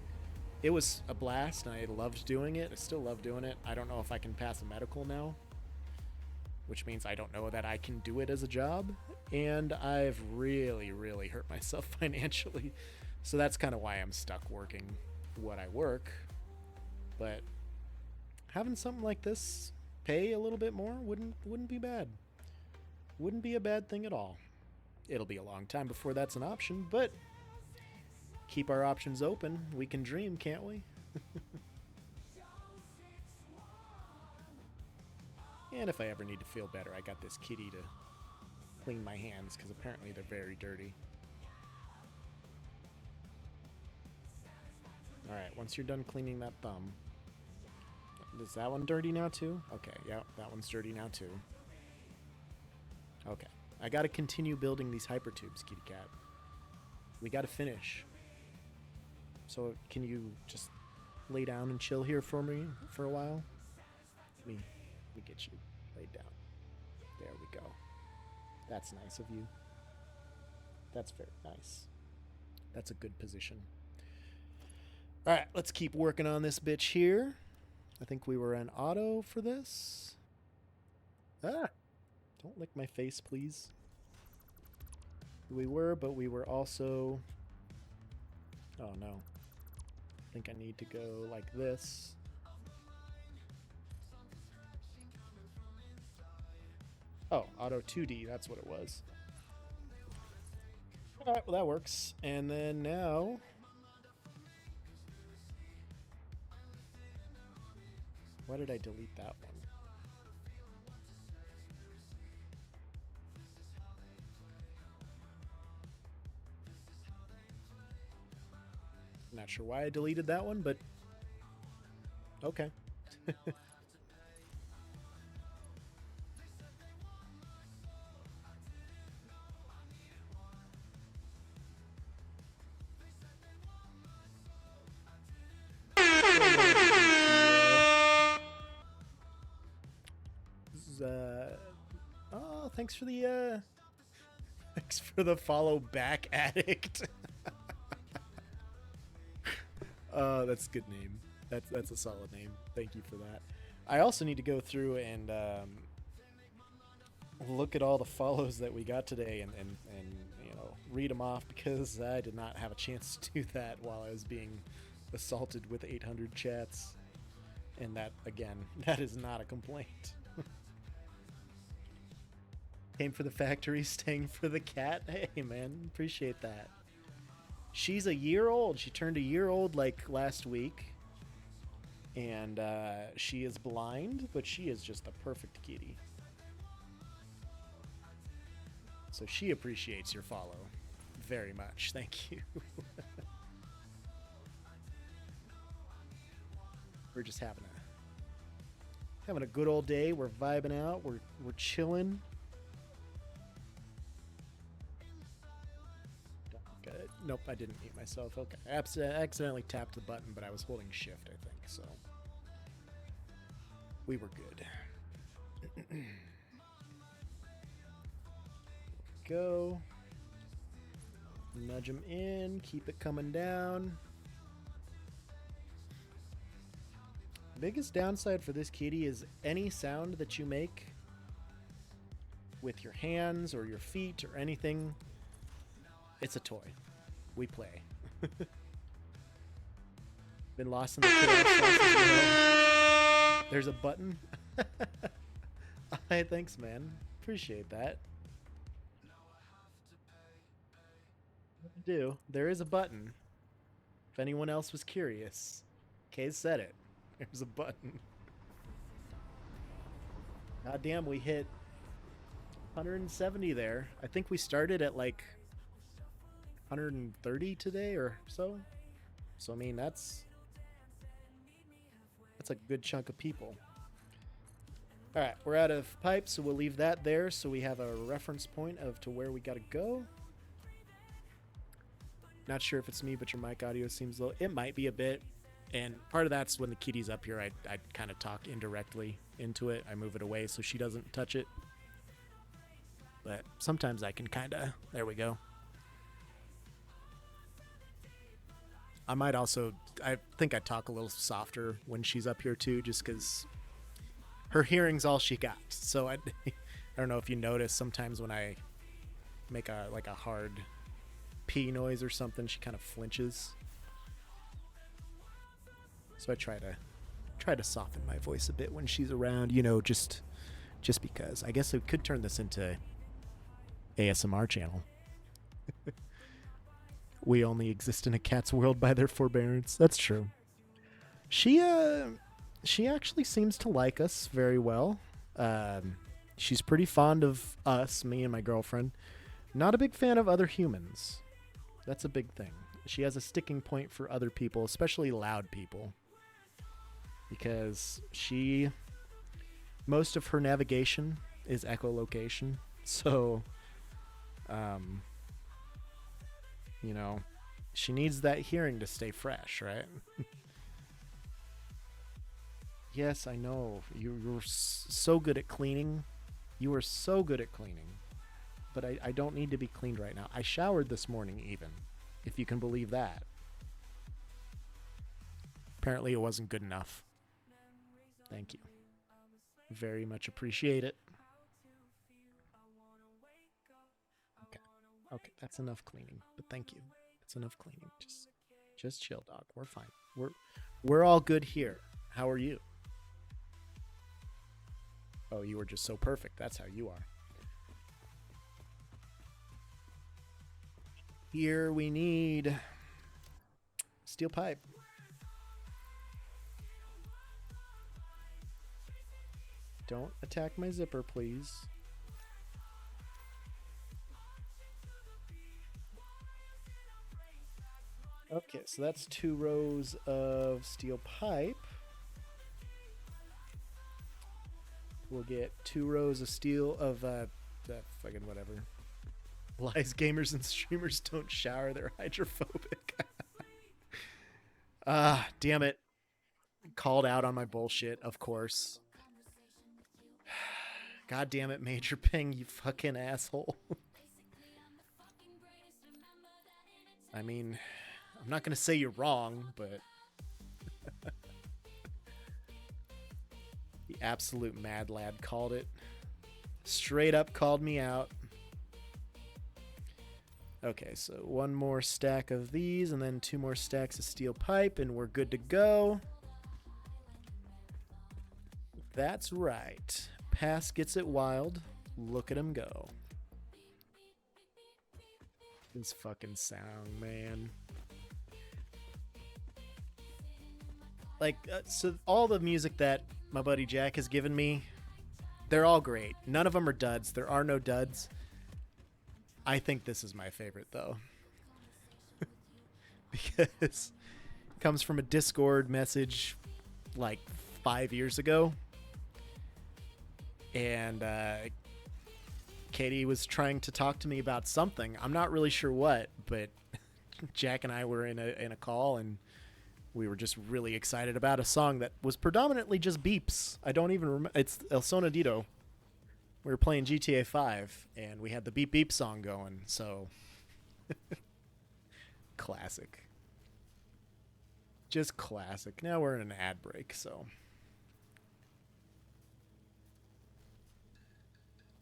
It was a blast, and I loved doing it. I still love doing it. I don't know if I can pass a medical now, which means I don't know that I can do it as a job. And I've really, really hurt myself financially. So that's kind of why I'm stuck working what I work. But having something like this pay a little bit more wouldn't be bad. Wouldn't be a bad thing at all. It'll be a long time before that's an option, but keep our options open. We can dream, can't we? And if I ever need to feel better, I got this kitty to clean my hands because apparently they're very dirty. Alright, once you're done cleaning that thumb. Is that one dirty now too? Okay, yeah, that one's dirty now too. Okay. I gotta continue building these hypertubes, kitty cat. We gotta finish. So can you just lay down and chill here for me for a while? Let me get you laid down. There we go. That's nice of you. That's very nice. That's a good position. Alright, let's keep working on this bitch here. I think we were on auto for this. Ah! Don't lick my face, please. We were, but we were also... Oh no. I think I need to go like this. Oh, auto 2D, that's what it was. Alright, well that works. And then now... Why did I delete that one? Not sure why I deleted that one, but okay. Oh, thanks for the follow back, addict. That's a good name. That's a solid name. Thank you for that. I also need to go through and look at all the follows that we got today and you know, read them off because I did not have a chance to do that while I was being assaulted with 800 chats. And that, again, that is not a complaint. Came for the factory, staying for the cat. Hey, man, appreciate that. She's a year old. She turned a year old like last week. And she is blind, but she is just a perfect kitty. So she appreciates your follow very much. Thank you. We're just having a good old day. We're vibing out. We're Nope, I didn't mute myself. Okay. I accidentally tapped the button, but I was holding shift, I think, so. We were good. Go. Nudge them in. Keep it coming down. Biggest downside for this kitty is any sound that you make with your hands or your feet or anything, it's a toy. We play. Been lost in the chaos. There's a button. Hey, thanks, man. Appreciate that. There is a button. If anyone else was curious, Kay said it. There's a button. God damn, we hit 170 there. I think we started at like 130 today or so. So I mean, that's a good chunk of people. All right, we're out of pipe, so we'll leave that there so we have a reference point of to where we got to go. Not sure if it's me, but your mic audio seems low. It might be a bit. And part of that's when the kitty's up here, I kind of talk indirectly into it. I move it away so she doesn't touch it. But sometimes I can kind of... There we go. I might also... I think I talk a little softer when she's up here too, just because her hearing's all she got. So I don't know if you notice sometimes when I make a hard P noise or something, she kind of flinches. So I try to soften my voice a bit when she's around, you know, just because. I guess I could turn this into ASMR channel. We only exist in a cat's world by their forbearance. That's true. She actually seems to like us very well. She's pretty fond of us, me and my girlfriend. Not a big fan of other humans. That's a big thing. She has a sticking point for other people, especially loud people. Because most of her navigation is echolocation. So, you know, she needs that hearing to stay fresh, right? Yes, I know. You're so good at cleaning. You are so good at cleaning. But I don't need to be cleaned right now. I showered this morning even, if you can believe that. Apparently it wasn't good enough. Thank you. Very much appreciate it. Okay, that's enough cleaning. But thank you. That's enough cleaning. Just chill, dog. We're fine. We're all good here. How are you? Oh, you were just so perfect. That's how you are. Here we need steel pipe. Don't attack my zipper, please. Okay, so that's 2 rows of steel pipe. We'll get 2 rows of steel of fucking whatever. Lies, gamers, and streamers don't shower. They're hydrophobic. Damn it. Called out on my bullshit, of course. God damn it, Major Ping, you fucking asshole. I mean, I'm not gonna say you're wrong, but... The absolute mad lad called it. Straight up called me out. Okay, so 1 more stack of these and then 2 more stacks of steel pipe and we're good to go. That's right. Pass gets it wild. Look at him go. This fucking sound, man. Like, so all the music that my buddy Jack has given me, they're all great. None of them are duds. There are no duds. I think this is my favorite, though. Because it comes from a Discord message like 5 years ago. And Katie was trying to talk to me about something. I'm not really sure what, but Jack and I were in a call, and we were just really excited about a song that was predominantly just beeps. I don't even remember. It's El Sonidito. We were playing GTA 5, and we had the beep beep song going, so classic. Just classic. Now we're in an ad break, so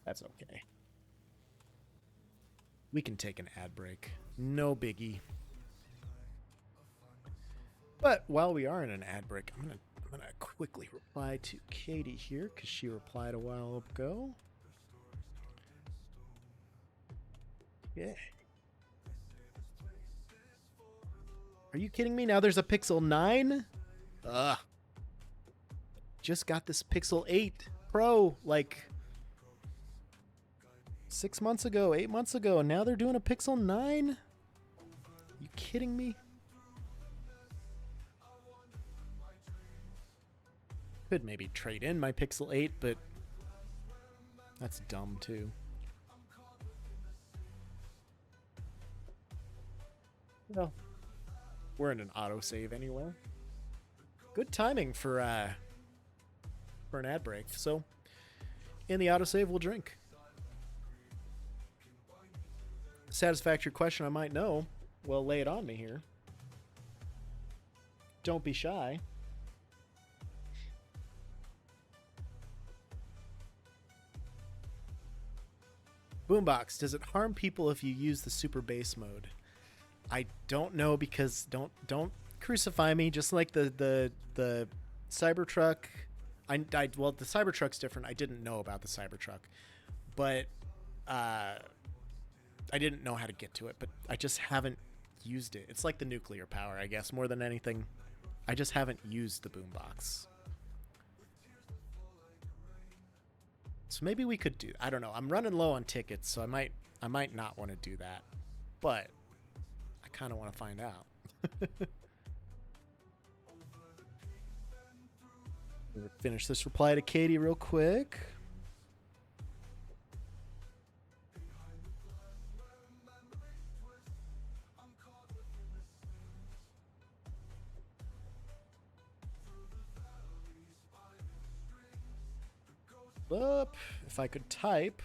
that's okay. We can take an ad break. No biggie. But while we are in an ad break, I'm gonna quickly reply to Katie here because she replied a while ago. Yeah. Are you kidding me? Now there's a Pixel 9? Ugh. Just got this Pixel 8 Pro like 6 months ago, 8 months ago, and now they're doing a Pixel 9? You kidding me? Could maybe trade in my Pixel 8, but that's dumb too. Well, we're in an autosave anyway. Good timing for an ad break. So, in the autosave, we'll drink. Satisfactory question I might know. Well, lay it on me here. Don't be shy. Boombox, does it harm people if you use the super bass mode? I don't know, because don't crucify me. Just like the Cybertruck, well, the Cybertruck's different. I didn't know about the Cybertruck, but I didn't know how to get to it. But I just haven't used it. It's like the nuclear power, I guess, more than anything. I just haven't used the boombox. So maybe we could do. I don't know. I'm running low on tickets, so I might not want to do that, but I kind of want to find out. We'll finish this reply to Katie real quick. Up, if I could type.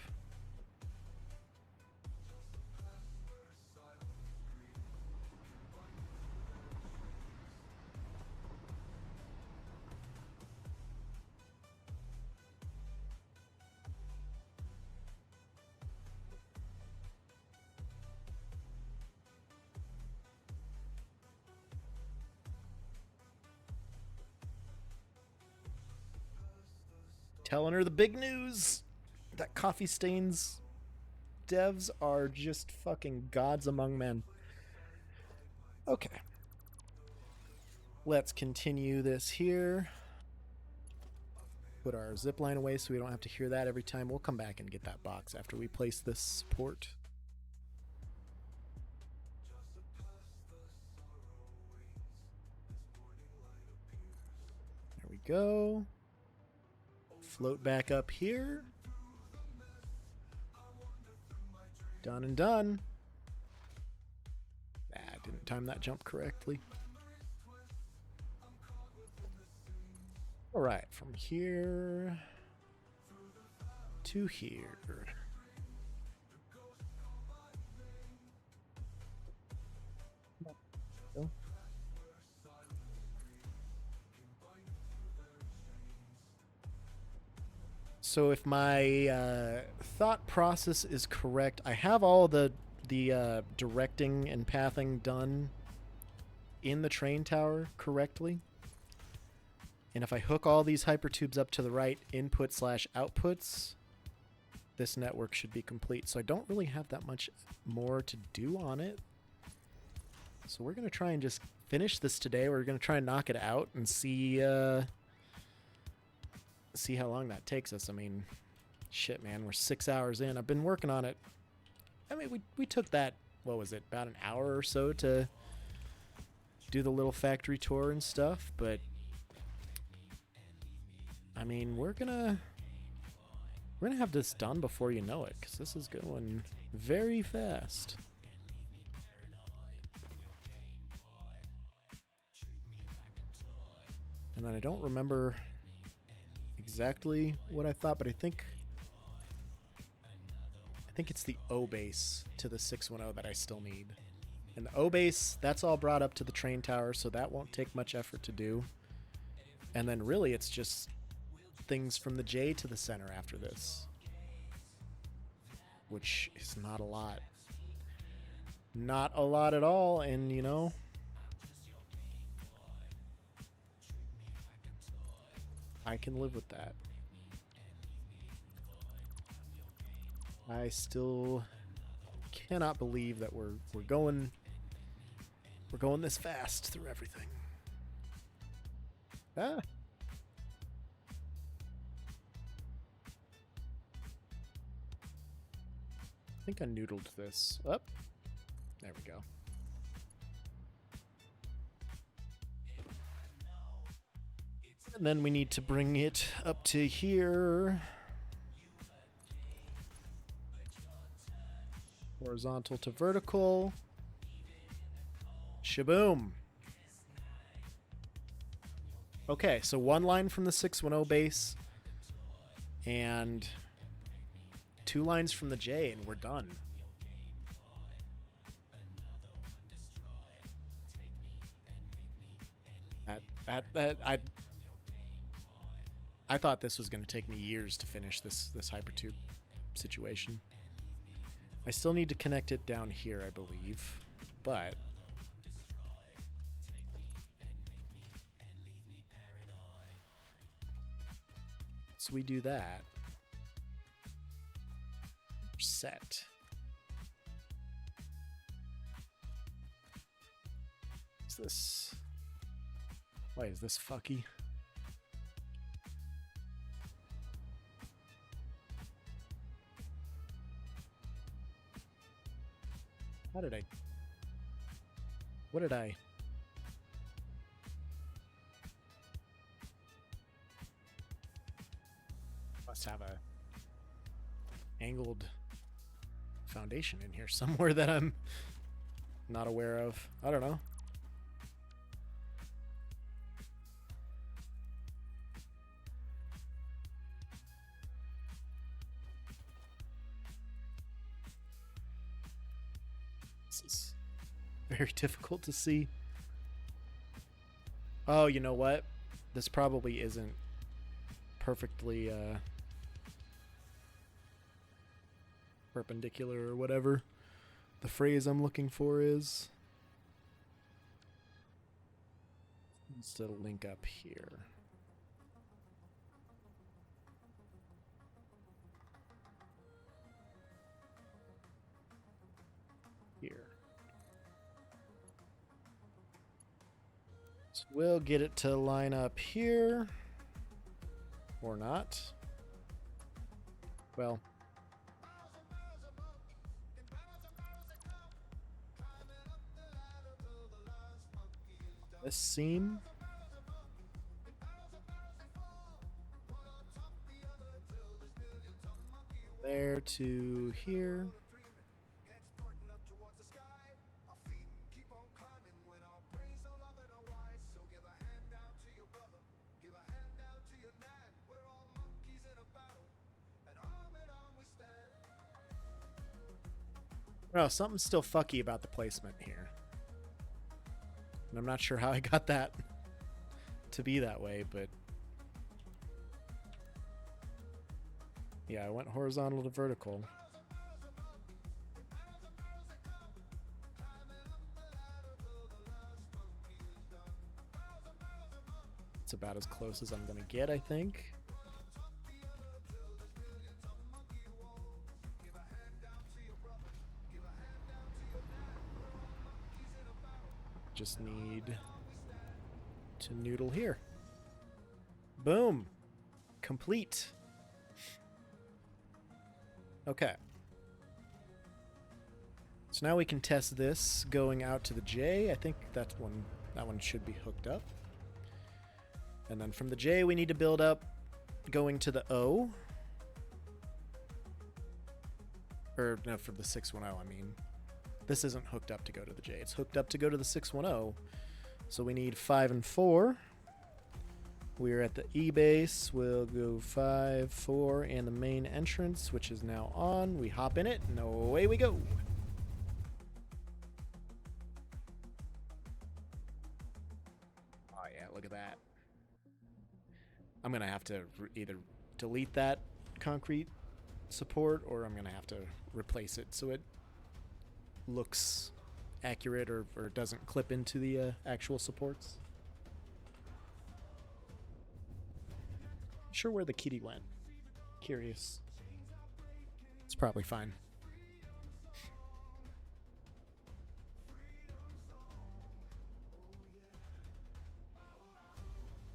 Telling her the big news that Coffee Stains devs are just fucking gods among men. Okay. Let's continue this here. Put our zip line away so we don't have to hear that every time. We'll come back and get that box after we place this port. There we go. Float back up here. Done and done. Ah, didn't time that jump correctly. All right, from here to here. Go. So if my thought process is correct, I have all the directing and pathing done in the train tower correctly. And if I hook all these hypertubes up to the right input/outputs, this network should be complete. So I don't really have that much more to do on it. So we're going to try and just finish this today. We're going to try and knock it out and see how long that takes us. I mean, shit, man, we're 6 hours in. I've been working on it. I mean, we took that, what was it, about an hour or so to do the little factory tour and stuff, but I mean, we're gonna have this done before you know it, because this is going very fast. And then I don't remember exactly what I thought, but I think it's the O base to the 610 that I still need. And the O base, that's all brought up to the train tower, so that won't take much effort to do. And then really it's just things from the J to the center after this, which is not a lot. Not a lot at all, and you know, I can live with that. I still cannot believe that we're going this fast through everything. Ah. I think I noodled this up. There we go. And then we need to bring it up to here. Horizontal to vertical. Shaboom. Okay, so one line from the 610 base and 2 lines from the J, and we're done. I thought this was going to take me years to finish this hypertube situation. I still need to connect it down here, I believe, but so we do that. We're set. What's this? Why is this fucky? How did I... What did I... Must have a angled foundation in here somewhere that I'm not aware of. I don't know. This is very difficult to see. Oh, you know what? This probably isn't perfectly perpendicular or whatever the phrase I'm looking for is. Instead of link up here. Here. So we'll get it to line up here. Or not. Well. This seam. There to here. Oh, something's still fucky about the placement here. And I'm not sure how I got that to be that way, but yeah, I went horizontal to vertical. It's about as close as I'm gonna get, I think. Just need to noodle here. Boom. Complete. Okay. So now we can test this going out to the J. I think that one should be hooked up. And then from the J we need to build up going to the O. Or no, for the 610, I mean. This isn't hooked up to go to the J. It's hooked up to go to the 610. So we need 5 and 4. We're at the E base. We'll go 5, 4, and the main entrance, which is now on. We hop in it, and away we go. Oh yeah, look at that. I'm gonna have to either delete that concrete support, or I'm gonna have to replace it so it looks accurate or doesn't clip into the actual supports. Sure where the kitty went. Curious. It's probably fine.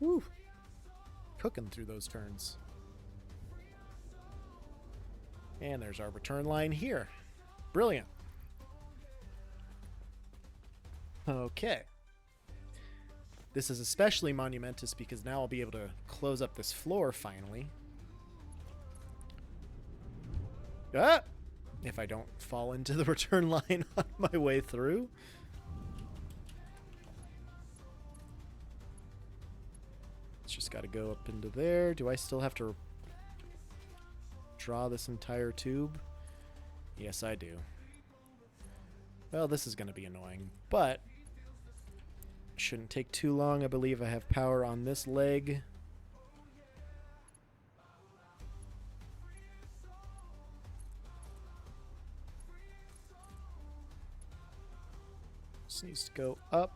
Woo! Cooking through those turns. And there's our return line here. Brilliant. Okay. This is especially monumentous because now I'll be able to close up this floor finally. Ah! If I don't fall into the return line on my way through. It's just got to go up into there. Do I still have to draw this entire tube? Yes, I do. Well, this is going to be annoying, but shouldn't take too long. I believe I have power on this leg. This needs to go up.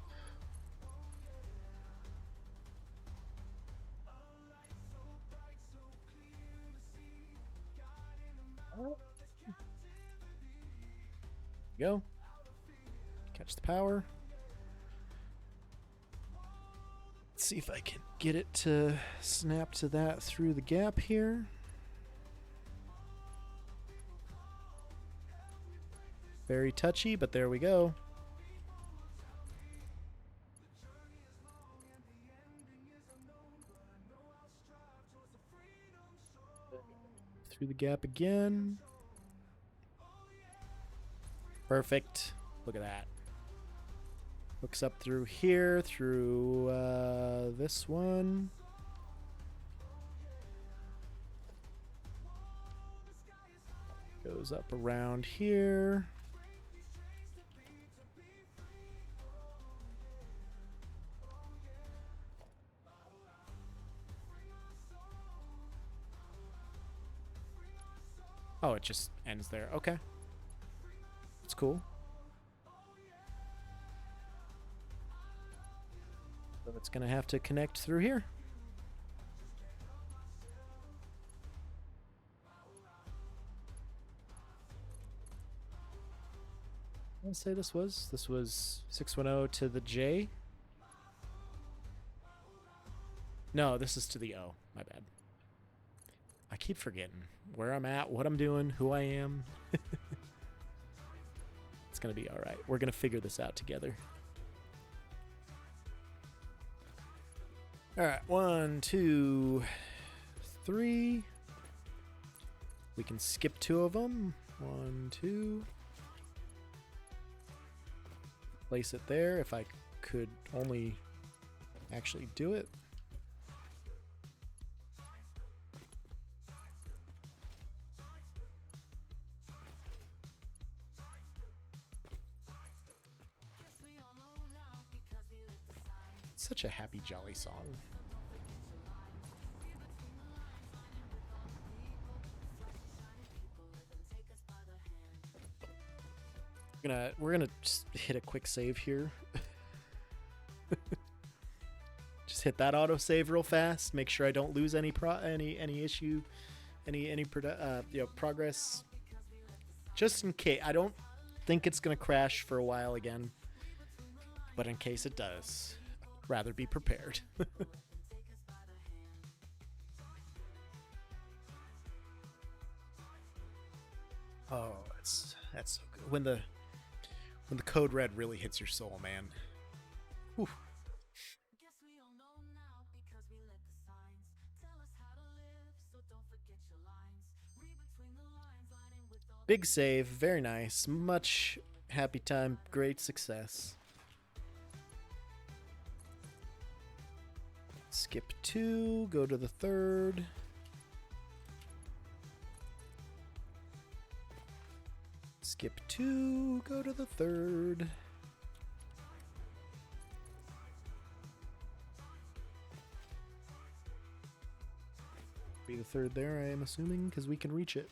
Go. Catch the power. Let's see if I can get it to snap to that through the gap here. Very touchy, but there we go. Through the gap again. Perfect. Look at that. Hooks up through here, through this one. Goes up around here. Oh, it just ends there. Okay. That's cool. So it's going to have to connect through here. What did I say this was? This was 610 to the J. No, this is to the O. My bad. I keep forgetting where I'm at, what I'm doing, who I am. It's going to be all right. We're going to figure this out together. All right, 1, 2, 3. We can skip 2 of them. 1, 2. Place it there if I could only actually do it. Such a happy, jolly song. We're gonna just hit a quick save here. Just hit that auto save real fast. Make sure I don't lose any issue, progress. Just in case. I don't think it's gonna crash for a while again, but in case it does, rather be prepared. Oh, that's so good. When the code red really hits your soul, man. Whew. Guess we all know now because we let the signs tell us how to live, so don't forget your lines. Read between the lines, lining with all Big save, very nice. Much happy time, great success. Skip 2, go to the third. Skip 2, go to the third. Be the third there, I am assuming, because we can reach it.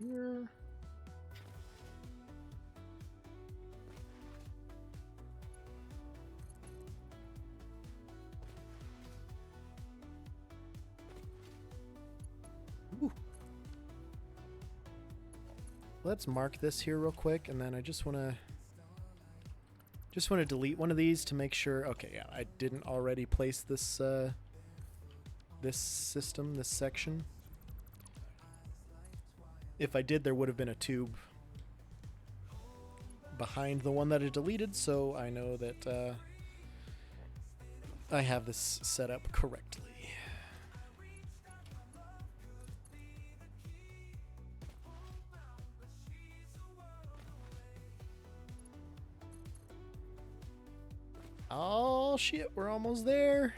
Here. Ooh. Let's mark this here real quick, and then I just want to delete one of these to make sure. Okay, yeah, I didn't already place this this section. If I did, there would have been a tube behind the one that I deleted, so I know that I have this set up correctly. Oh shit, we're almost there.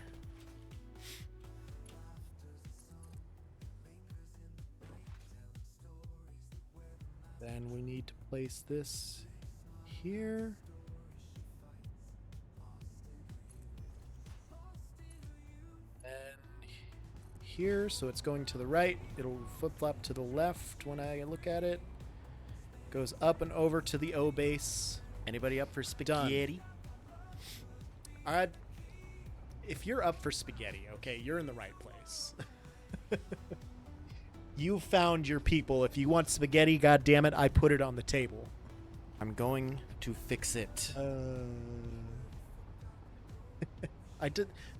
Then we need to place this here. And here, so it's going to the right. It'll flip-flop to the left when I look at it. Goes up and over to the O base. Anybody up for spaghetti? Alright. If you're up for spaghetti, okay, you're in the right place. You found your people. If you want spaghetti, goddammit, I put it on the table. I'm going to fix it.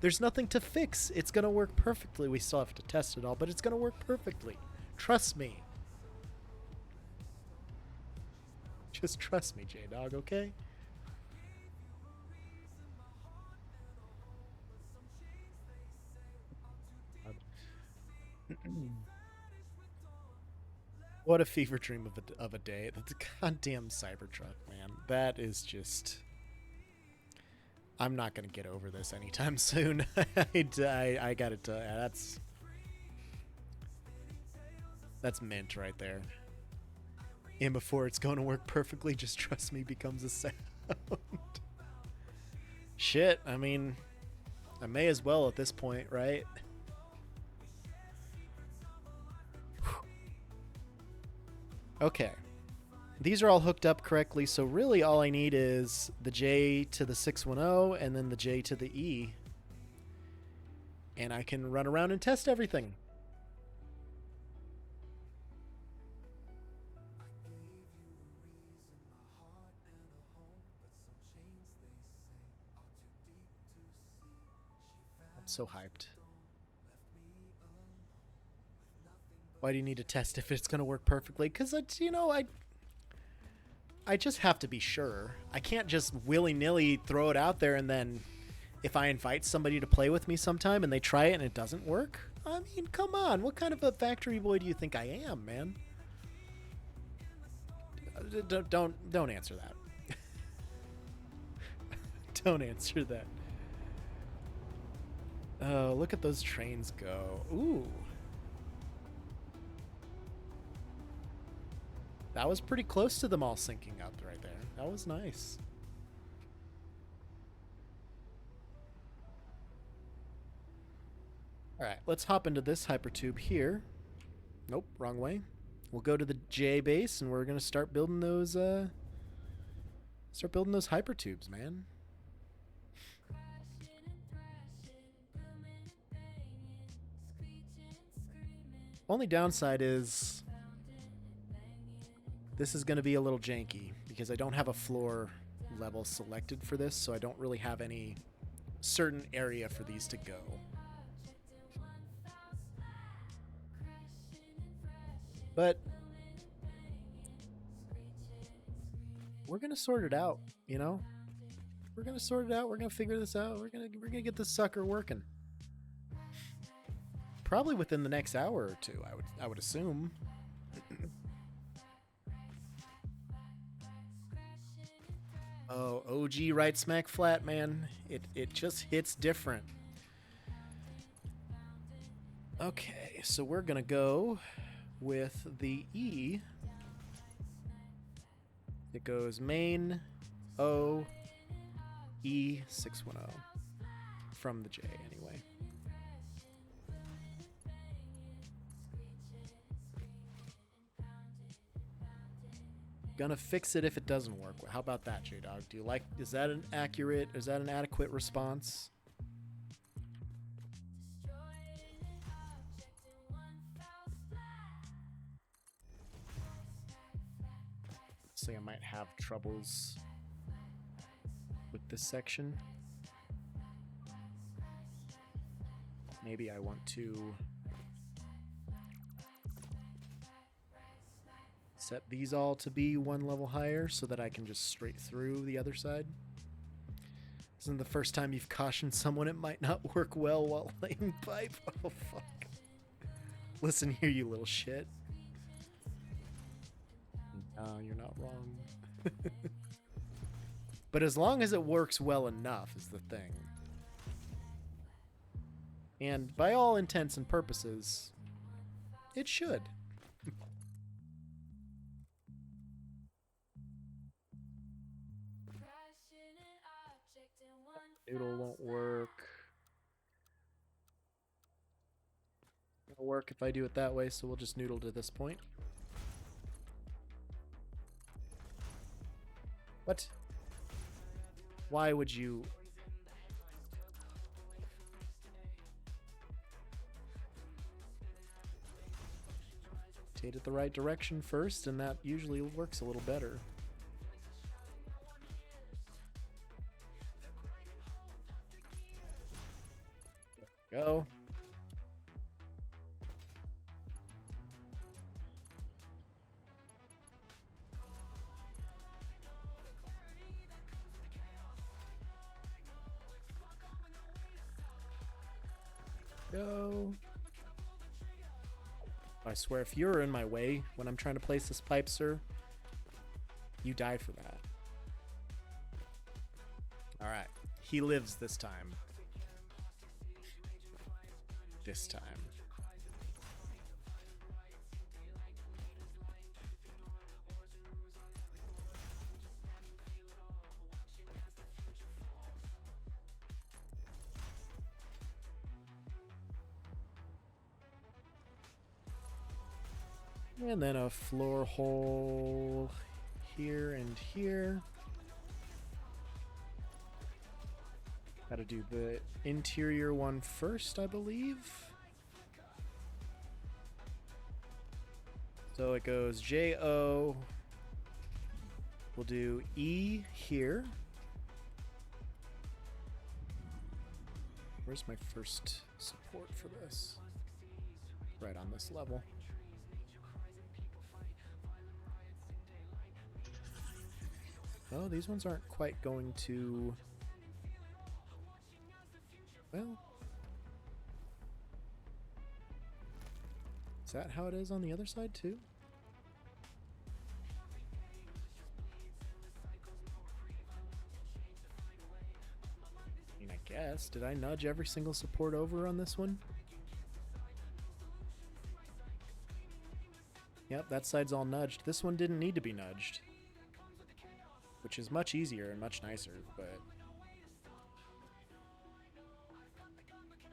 There's nothing to fix. It's gonna work perfectly. We still have to test it all, but it's gonna work perfectly. Trust me. Just trust me, J-Dog, okay? What a fever dream of a day. The goddamn Cybertruck, man. That is just... I'm not going to get over this anytime soon. I gotta tell you, that's mint right there. And before it's going to work perfectly, just trust me, becomes a sound. Shit, I mean, I may as well at this point, right? Okay, these are all hooked up correctly, so really all I need is the J to the 610 and then the J to the E. And I can run around and test everything. I'm so hyped. Why do you need to test if it's going to work perfectly? Because, you know, I just have to be sure. I can't just willy-nilly throw it out there and then if I invite somebody to play with me sometime and they try it and it doesn't work, I mean, come on. What kind of a factory boy do you think I am, man? Don't answer that. Don't answer that. Oh, look at those trains go. Ooh. That was pretty close to them all syncing up right there. That was nice. Alright, let's hop into this hypertube here. Nope, wrong way. We'll go to the J base and we're gonna start building those hypertubes, man. Only downside is this is going to be a little janky because I don't have a floor level selected for this, so I don't really have any certain area for these to go. But we're going to sort it out, you know? We're going to sort it out. We're going to figure this out. We're going to get this sucker working. probably within the next hour or two, I would assume. Oh, OG right smack flat, man. It just hits different. Okay, so we're gonna go with the E. It goes main O E 610 from the J anyway. Gonna fix it if it doesn't work. How about that, J-Dog? Do you like, is that an adequate response? Say I might have troubles with this section. Maybe I want to set these all to be one level higher so that I can just straight through the other side. Isn't the first time you've cautioned someone it might not work well while laying pipe? Oh, fuck. Listen here, you little shit. You're not wrong. But as long as it works well enough is the thing. And by all intents and purposes, it should. Noodle won't work. It'll work if I do it that way, so we'll just noodle to this point. What? Why would you... rotate it the right direction first, and that usually works a little better. There we go. Go. I swear, if you're in my way when I'm trying to place this pipe, sir, you die for that. Alright. He lives this time. This time. And then a floor hole here and here. Gotta do the interior one first, I believe. So it goes J-O. We'll do E here. Where's my first support for this? Right on this level. Oh, these ones aren't quite going to... Well... Is that how it is on the other side, too? I mean, I guess. Did I nudge every single support over on this one? Yep, that side's all nudged. This one didn't need to be nudged. Which is much easier and much nicer, but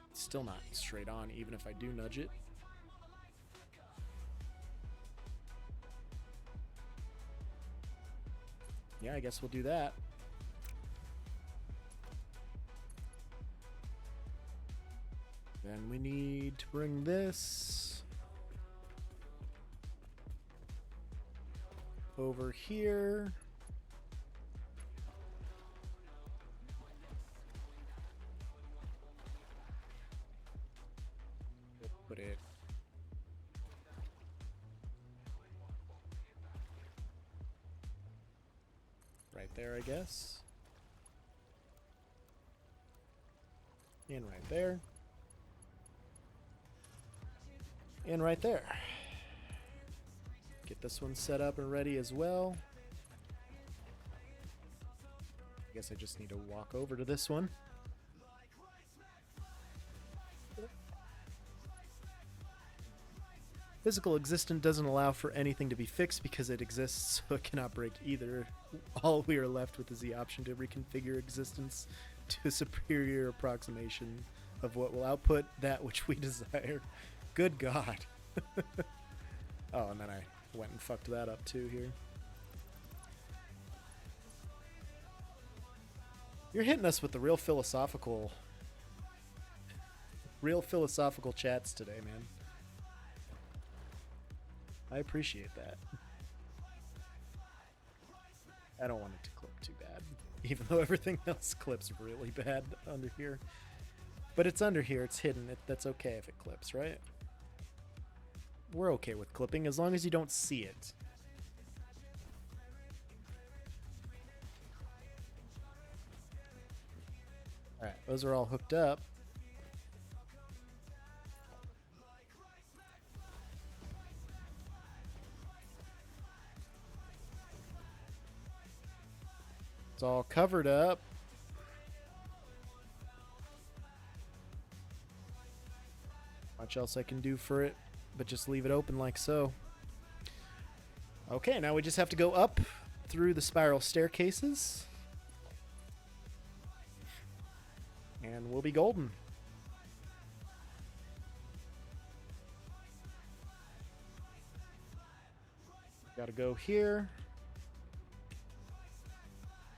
it's still not straight on, even if I do nudge it. Yeah, I guess we'll do that. Then we need to bring this over here. Put it right there, I guess. And right there. And right there. Get this one set up and ready as well. I guess I just need to walk over to this one. Physical existence doesn't allow for anything to be fixed because it exists, so it cannot break either. All we are left with is the option to reconfigure existence to a superior approximation of what will output that which we desire. Good God. Oh, and then I went and fucked that up too here. You're hitting us with the real philosophical chats today, man. I appreciate that. I don't want it to clip too bad, even though everything else clips really bad under here. But it's under here, it's hidden. That's okay if it clips, right? We're okay with clipping as long as you don't see it. Alright, those are all hooked up. It's all covered up. Much else I can do for it, but just leave it open like so. Okay, now we just have to go up through the spiral staircases. And we'll be golden. Gotta go here.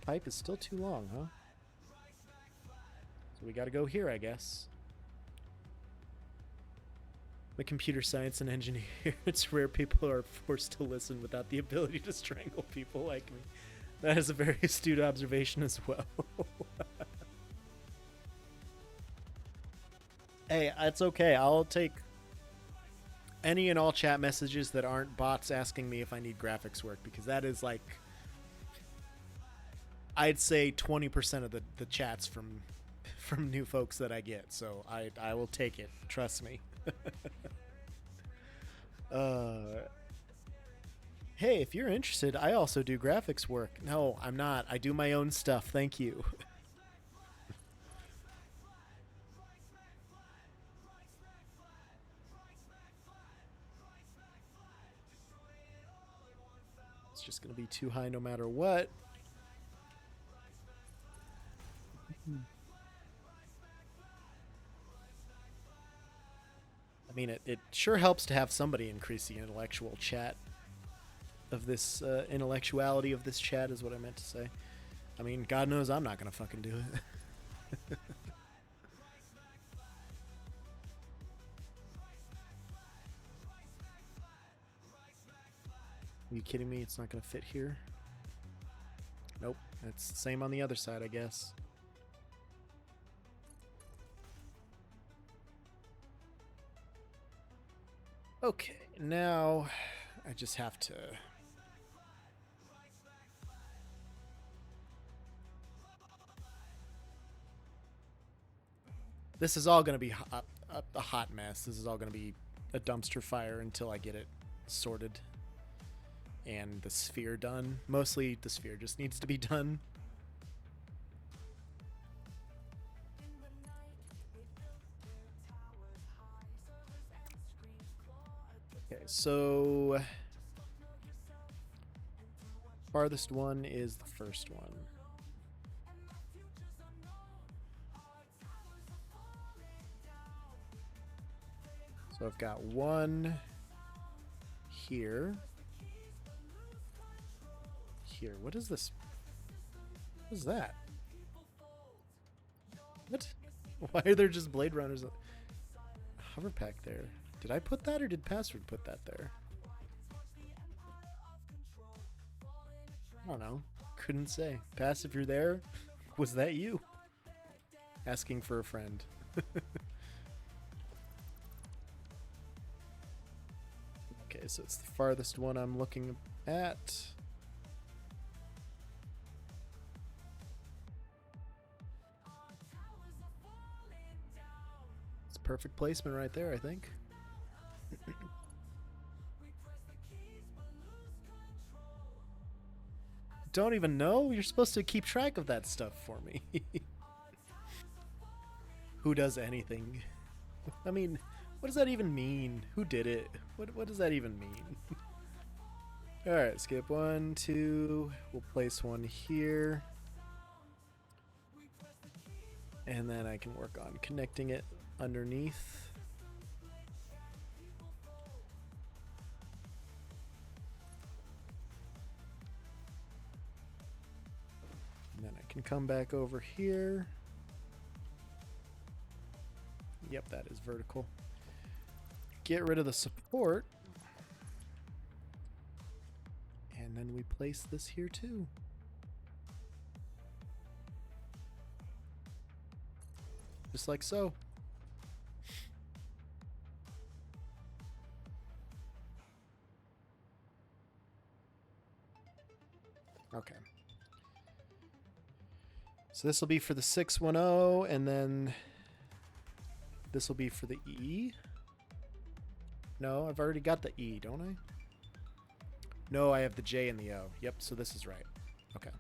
Pipe is still too long, huh? So we gotta go here, I guess. I'm a computer science and engineer. It's rare people are forced to listen without the ability to strangle people like me. That is a very astute observation as well. Hey, it's okay. I'll take any and all chat messages that aren't bots asking me if I need graphics work, because that is like, I'd say 20% of the chats from new folks that I get. So I will take it. Trust me. Hey, if you're interested, I also do graphics work. No, I'm not. I do my own stuff. Thank you. It's just going to be too high no matter what. I mean, it sure helps to have somebody increase the intellectual chat of this, intellectuality of this chat is what I meant to say. I mean, God knows I'm not going to fucking do it. Are you kidding me? It's not going to fit here? Nope. It's the same on the other side, I guess. Okay, now I just have to... This is all going to be a hot mess. This is all going to be a dumpster fire until I get it sorted. And the sphere done. Mostly the sphere just needs to be done. Okay, so farthest one is the first one. So I've got one here. Here. What is this? What is that? What? Why are there just Blade Runners? Hover pack there. Did I put that or did Password put that there? I don't know. Couldn't say. Pass, if you're there, was that you? Asking for a friend. Okay, so it's the farthest one I'm looking at. It's perfect placement right there, I think. Don't even know? You're supposed to keep track of that stuff for me. Who does anything? I mean, what does that even mean? Who did it? What does that even mean? Alright, skip 1, 2. We'll place one here. And then I can work on connecting it underneath. And then I can come back over here. Yep, that is vertical. Get rid of the support. And then we place this here too. Just like so. Okay. So this will be for the 610, and then this will be for the E. No, I've already got the E, don't I? No, I have the J and the O. Yep, so this is right. Okay.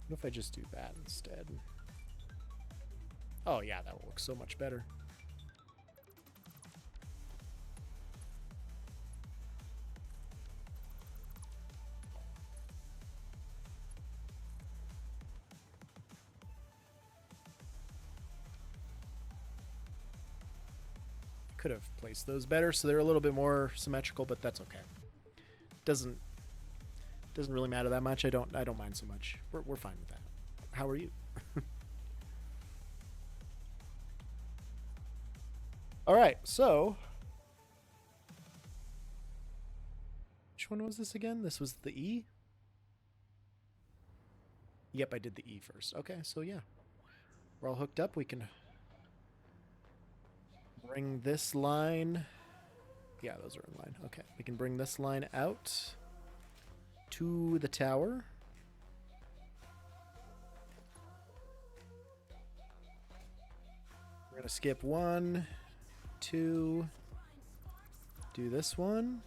What if I just do that instead? Oh yeah, that will look so much better. Could have placed those better so they're a little bit more symmetrical, but that's okay. Doesn't really matter that much. I don't mind so much. We're fine with that. How are you? All right, so which one was this again? This was the E? Yep, I did the E first. Okay, so yeah. We're all hooked up. We can bring this line. Yeah, those are in line. Okay, we can bring this line out to the tower. We're going to skip 1, 2, do this one.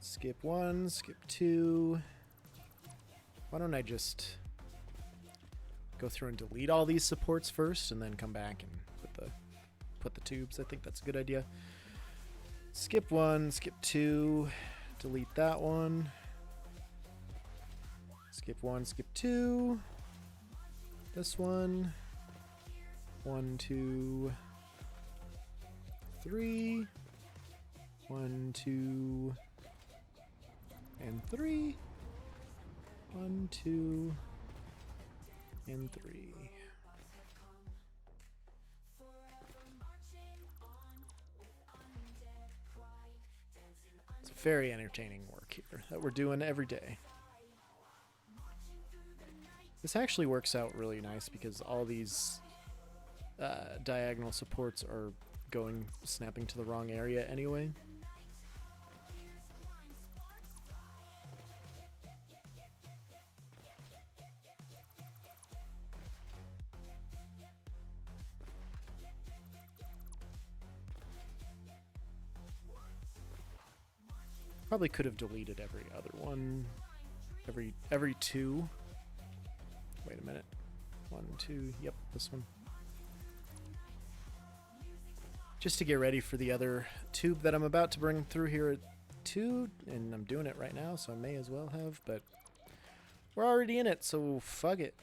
Skip 1, skip 2. Why don't I just go through and delete all these supports first and then come back and put the tubes? I think that's a good idea. Skip 1, skip 2, delete that one. Skip 1, skip 2. This one. 1, 2, 3. 1, 2, and 3. 1, 2, and 3. It's very entertaining work here that we're doing every day. This actually works out really nice because all these diagonal supports are snapping to the wrong area anyway. Probably could have deleted every other one. Every 2. Wait a minute. 1, 2. Yep, this one. Just to get ready for the other tube that I'm about to bring through here at 2, and I'm doing it right now, so I may as well have, but we're already in it, so fuck it.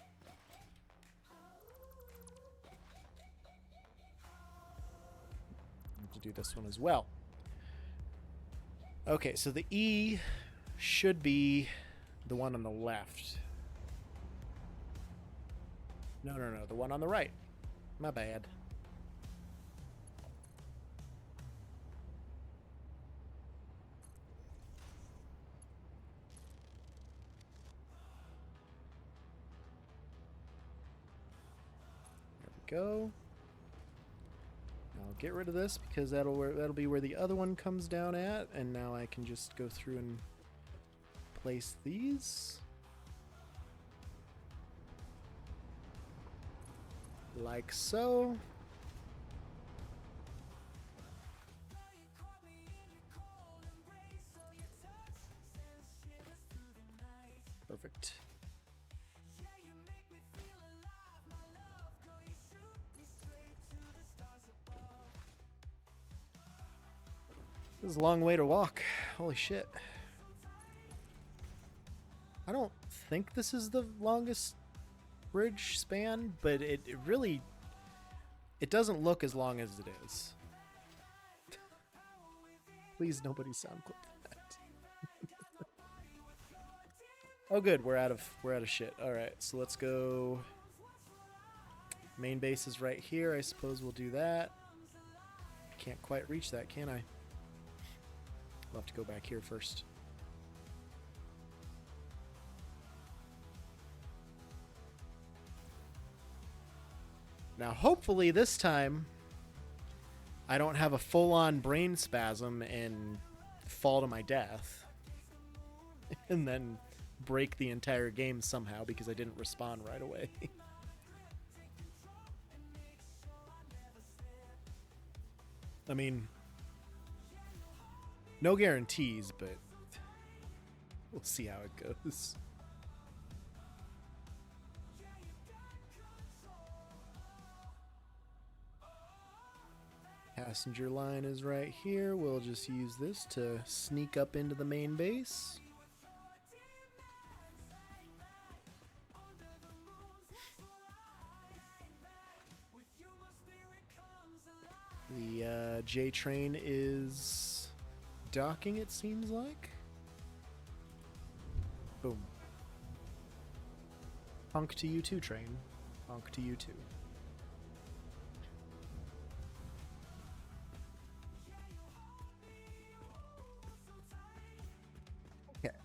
I have to do this one as well. Okay, so the E should be the one on the left. No, the one on the right. My bad. There we go. I'll get rid of this because that'll be where the other one comes down at, and now I can just go through and place these. Like so. Perfect. This is a long way to walk. Holy shit. I don't think this is the longest bridge span, but it really... It doesn't look as long as it is. Please, nobody sound clip that. Oh, good. We're out of shit. All right, so let's go. Main base is right here. I suppose we'll do that. Can't quite reach that, can I? I'll have to go back here first. Now, hopefully this time I don't have a full-on brain spasm and fall to my death and then break the entire game somehow because I didn't respond right away. I mean, no guarantees, but we'll see how it goes. Passenger line is right here. We'll just use this to sneak up into the main base. The J train is docking, it seems like. Boom. Honk to you too, train. Honk to you too. Okay.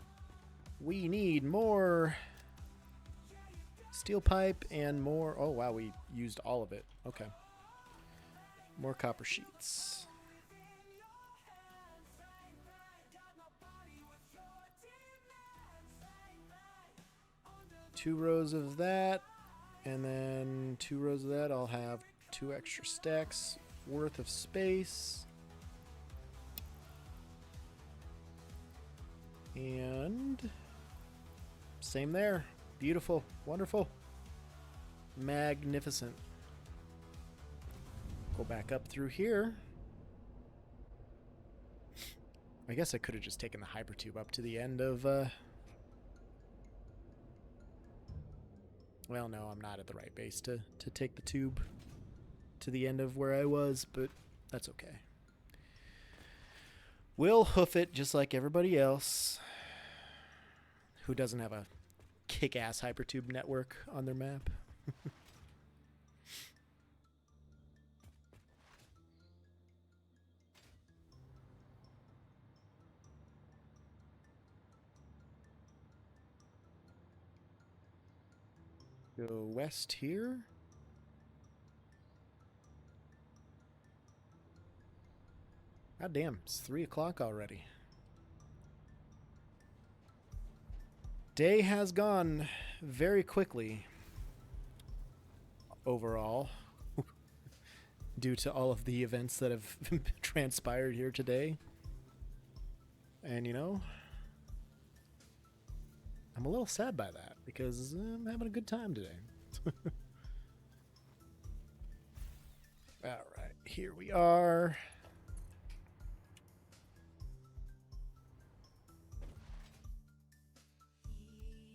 We need more steel pipe and more... Oh, wow, we used all of it. Okay. More copper sheets. Two rows of that, and then 2 rows of that. I'll have 2 extra stacks worth of space. And same there. Beautiful. Wonderful. Magnificent. Go back up through here. I guess I could have just taken the hypertube up to the end of... Well, no, I'm not at the right base to take the tube to the end of where I was, but that's okay. We'll hoof it just like everybody else who doesn't have a kick-ass hypertube network on their map. Go west here. God damn, it's 3 o'clock already. Day has gone very quickly overall due to all of the events that have transpired here today. And you know, I'm a little sad by that because I'm having a good time today. All right, here we are.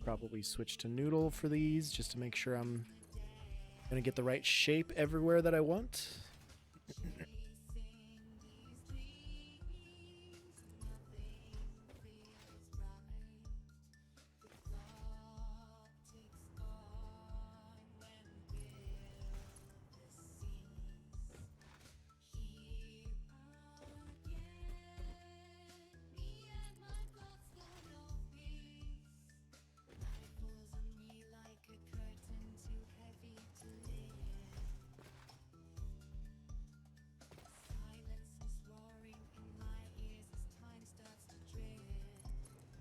Probably switch to noodle for these just to make sure I'm gonna get the right shape everywhere that I want.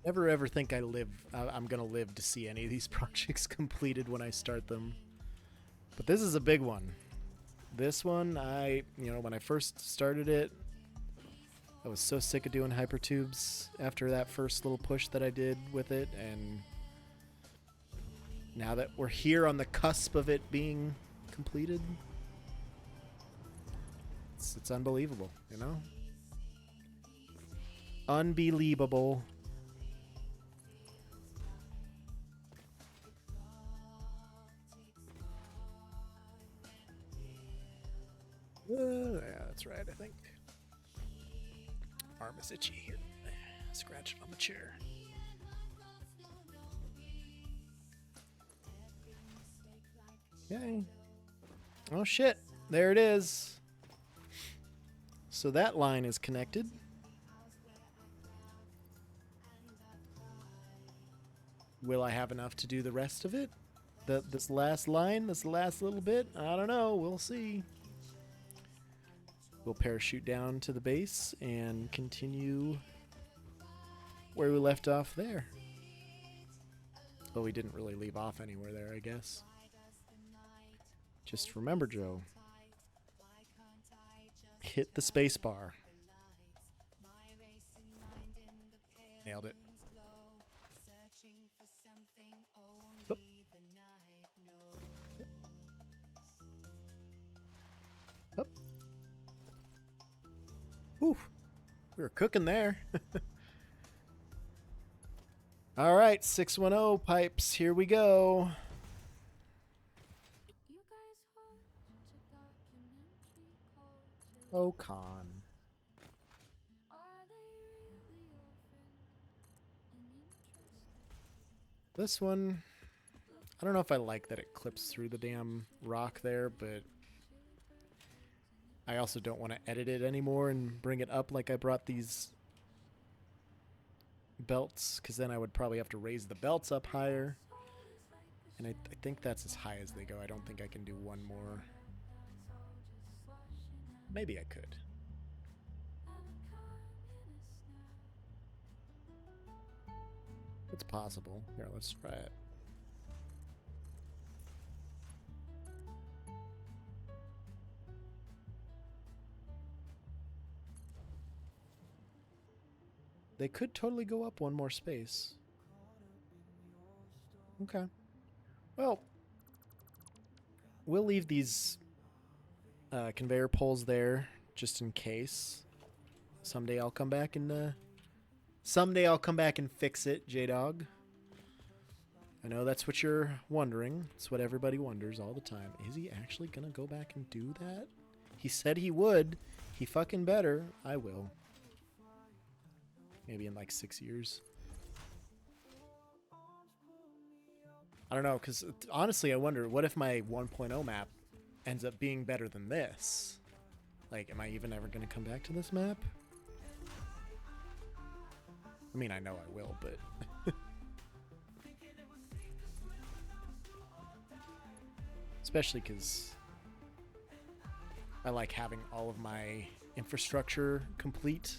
Never ever think I'm gonna live to see any of these projects completed when I start them. But this is a big one. This one, when I first started it, I was so sick of doing hypertubes after that first little push that I did with it, and now that we're here on the cusp of it being completed, it's unbelievable, you know? Unbelievable. Yeah, that's right, I think. Arm is itchy here. Scratch it on the chair. Yay. Oh shit, there it is. So that line is connected. Will I have enough to do the rest of it? This last line, this last little bit? I don't know, we'll see. We'll parachute down to the base and continue where we left off there. Well, we didn't really leave off anywhere there, I guess. Just remember, Joe, hit the space bar. Nailed it. Oop. Up. Whew. We were cooking there. All right, 610 pipes. Here we go. You guys watch a documentary called Ocon. Are They Really Orphaned and Interested? This one, I don't know if I like that it clips through the damn rock there, but I also don't want to edit it anymore and bring it up like I brought these belts, because then I would probably have to raise the belts up higher. And I think that's as high as they go. I don't think I can do one more. Maybe I could. It's possible. Here, let's try it. They could totally go up one more space. Okay. Well, we'll leave these conveyor poles there just in case. Someday I'll come back and fix it, J-Dog. I know that's what you're wondering. It's what everybody wonders all the time. Is he actually gonna go back and do that? He said he would. He fucking better. I will. Maybe in like 6 years. I don't know, because honestly I wonder, what if my 1.0 map ends up being better than this? Like, am I even ever going to come back to this map? I mean, I know I will, but... Especially because I like having all of my infrastructure complete.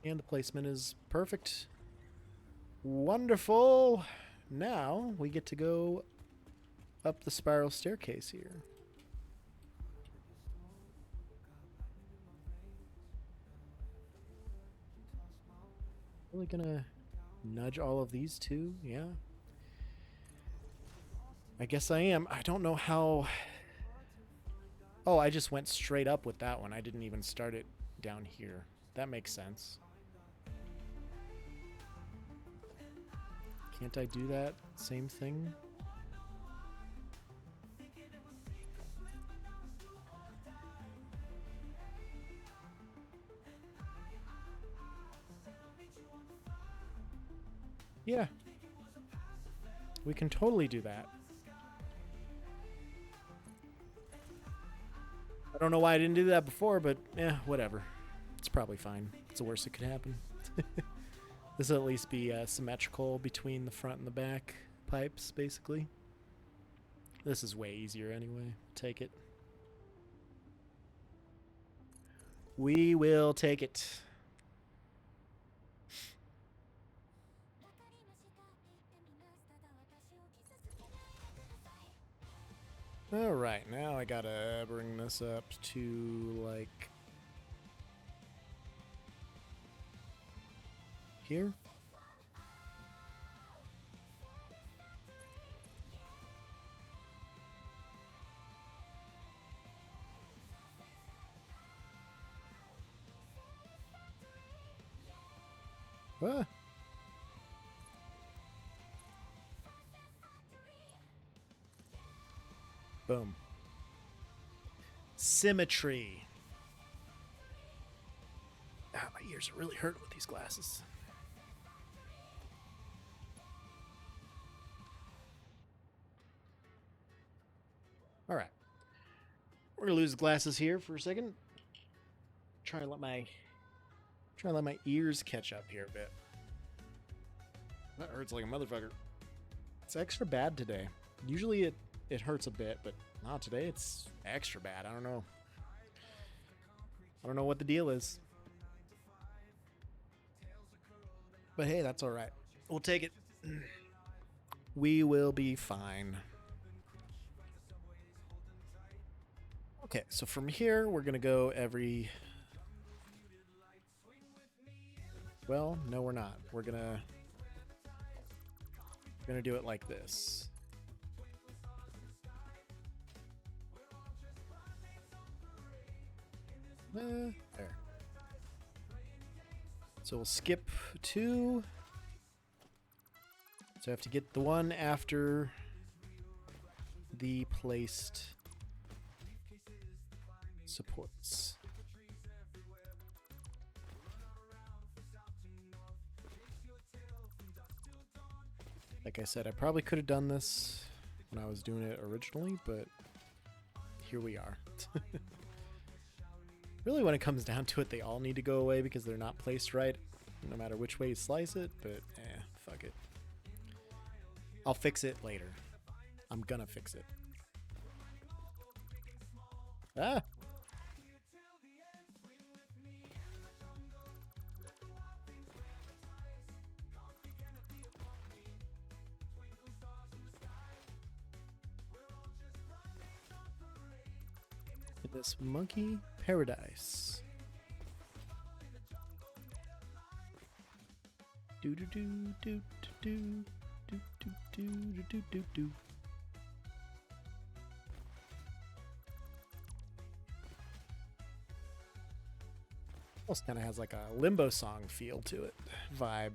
And the placement is perfect. Wonderful. Now we get to go up the spiral staircase here. Really gonna nudge all of these too? Yeah. I guess I am. I don't know how... Oh, I just went straight up with that one. I didn't even start it down here. That makes sense. Can't I do that same thing? Yeah. We can totally do that. I don't know why I didn't do that before, but yeah, whatever. It's probably fine. It's the worst that could happen. This will at least be symmetrical between the front and the back pipes, basically. This is way easier anyway. Take it. We will take it. Alright, now I gotta bring this up to, like, here. Ah. Boom. Symmetry. Ah, my ears are really hurting with these glasses. All right. We're gonna lose the glasses here for a second. Try and let my ears catch up here a bit. That hurts like a motherfucker. It's extra bad today. Usually it hurts a bit, but not today. It's extra bad. I don't know what the deal is. But hey, that's all right. We'll take it. We will be fine. Okay, so from here, we're going to go every... Well, no, we're not. We're going to do it like this. There. So we'll skip 2. So I have to get the one after the placed supports. Like I said, I probably could have done this when I was doing it originally, but here we are. Really, when it comes down to it, they all need to go away because they're not placed right, no matter which way you slice it, but fuck it. I'll fix it later. I'm gonna fix it. Ah! This monkey paradise. Do do do do do do do do do do do. Almost kind of has like a Limbo song feel to it, vibe.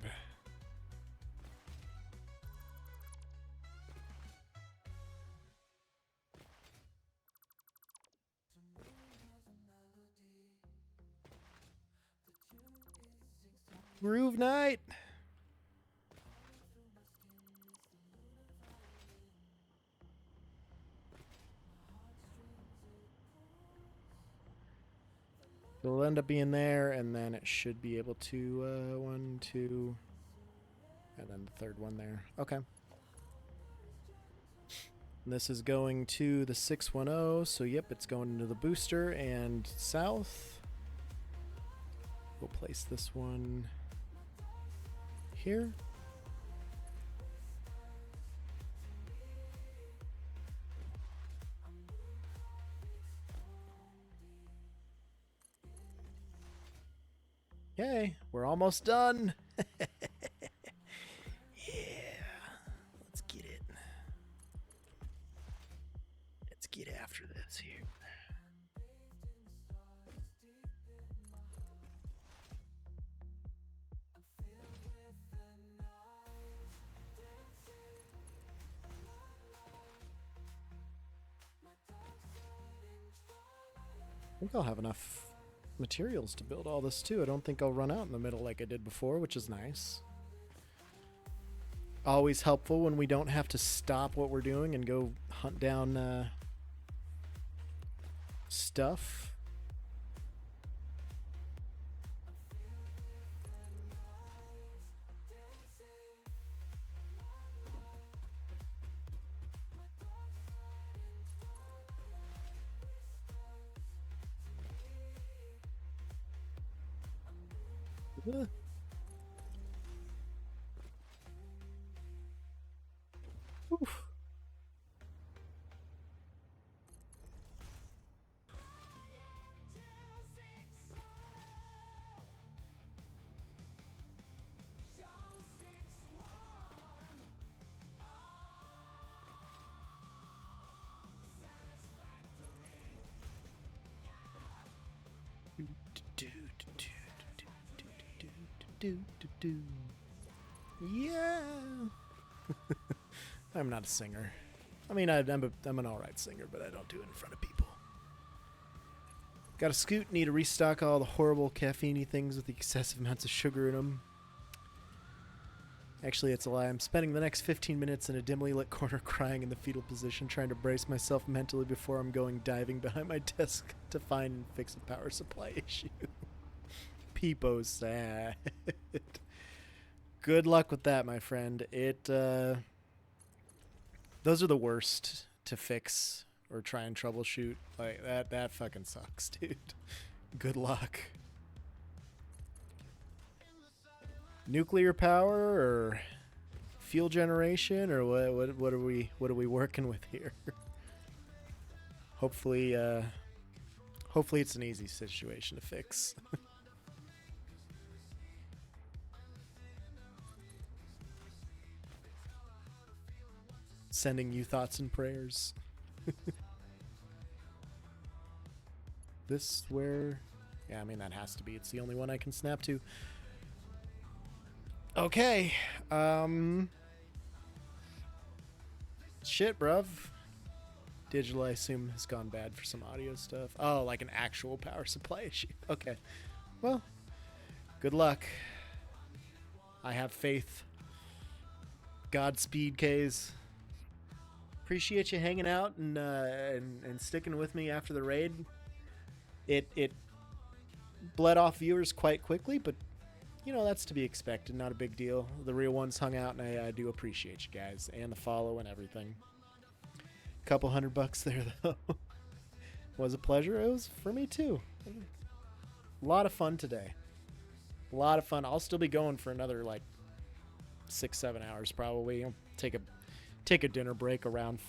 Groove night. It'll end up being there, and then it should be able to 1, 2, and then the third one there. Okay. And this is going to the 610, so yep, it's going into the booster and south. We'll place this one here. Okay, we're almost done. Yeah, let's get it. Let's get after this here. I think I'll have enough materials to build all this too. I don't think I'll run out in the middle like I did before, which is nice. Always helpful when we don't have to stop what we're doing and go hunt down stuff. Ugh. Oof. Yeah. I'm not a singer. I mean, I'm an alright singer, but I don't do it in front of people. Got a scoot, need to restock all the horrible caffeine things with the excessive amounts of sugar in them. Actually, it's a lie. I'm spending the next 15 minutes in a dimly lit corner crying in the fetal position, trying to brace myself mentally before I'm going diving behind my desk to find and fix a power supply issue. Peepo's sad. Good luck with that, my friend. Those are the worst to fix or try and troubleshoot. Like that fucking sucks, dude. Good luck. Nuclear power or fuel generation or what are we working with here? Hopefully it's an easy situation to fix. Sending you thoughts and prayers. This where... Yeah, I mean, that has to be. It's the only one I can snap to. Okay. Shit, bruv. Digital, I assume, has gone bad for some audio stuff. Oh, like an actual power supply issue. Okay. Well, good luck. I have faith. Godspeed, K's. Appreciate you hanging out and sticking with me after the raid. It bled off viewers quite quickly, but you know, that's to be expected. Not a big deal. The real ones hung out, and I do appreciate you guys and the follow and everything. Couple $100 there though. Was a pleasure. It was for me too. A lot of fun today. A lot of fun. I'll still be going for another like 6-7 hours probably. I'll take a dinner break around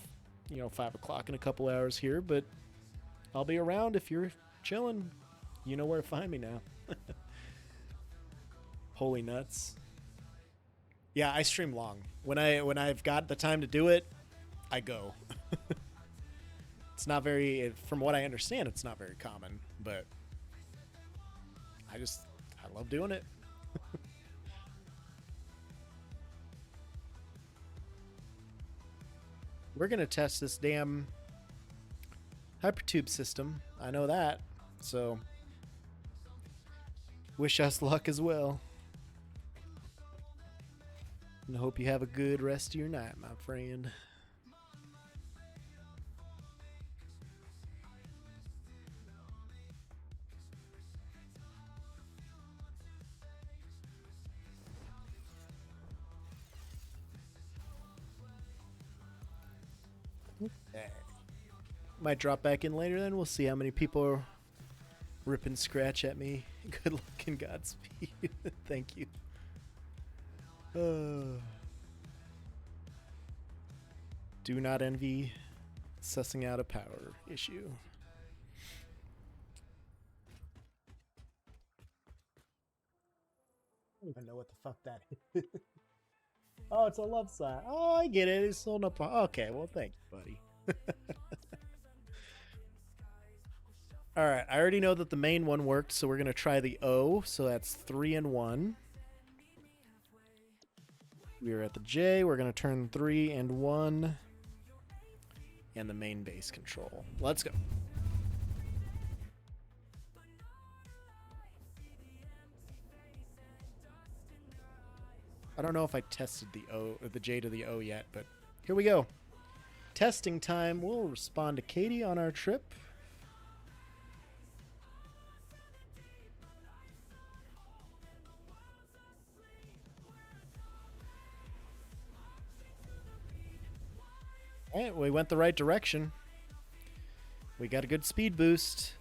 5 o'clock in a couple hours here, but I'll be around if you're chilling. You know where to find me now. Holy nuts. Yeah, I stream long. When I've got the time to do it, I go. It's not very, from what I understand, it's not very common, but I love doing it. We're going to test this damn hypertube system. I know that. So, wish us luck as well. And hope you have a good rest of your night, my friend. Might drop back in later then. We'll see how many people are rip and scratch at me. Good luck and Godspeed. Thank you. Do not envy sussing out a power issue. I don't even know what the fuck that is. Oh, it's a love sign. Oh, I get it. It's sold up. Okay, well, thank you, buddy. All right, I already know that the main one worked, so we're going to try the O. So that's 3 and 1. We are at the J. We're going to turn 3 and 1. And the main base control. Let's go. I don't know if I tested the O or the J to the O yet, but here we go. Testing time. We'll respond to Katie on our trip. All right, we went the right direction. We got a good speed boost.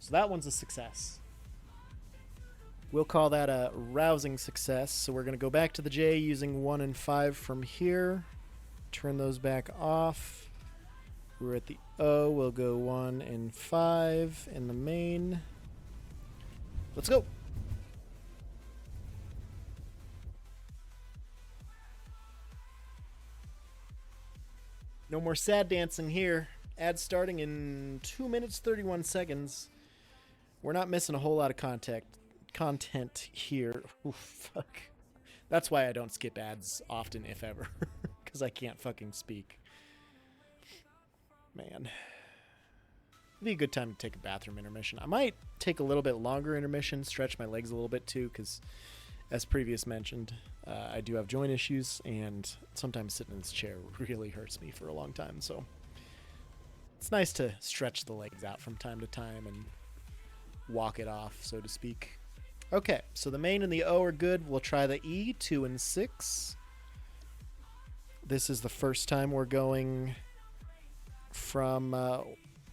So that one's a success. We'll call that a rousing success. So we're going to go back to the J using 1 and 5 from here. Turn those back off. We're at the O. We'll go 1 and 5 in the main. Let's go. No more sad dancing here. Ad starting in 2 minutes 31 seconds. We're not missing a whole lot of content here. Ooh, fuck. That's why I don't skip ads often, if ever. Because I can't fucking speak. Man. It'd be a good time to take a bathroom intermission. I might take a little bit longer intermission, stretch my legs a little bit too, because as previous mentioned, I do have joint issues, and sometimes sitting in this chair really hurts me for a long time, so it's nice to stretch the legs out from time to time and walk it off, so to speak. Okay, so the main and the O are good. We'll try the E, 2 and 6. This is the first time we're going from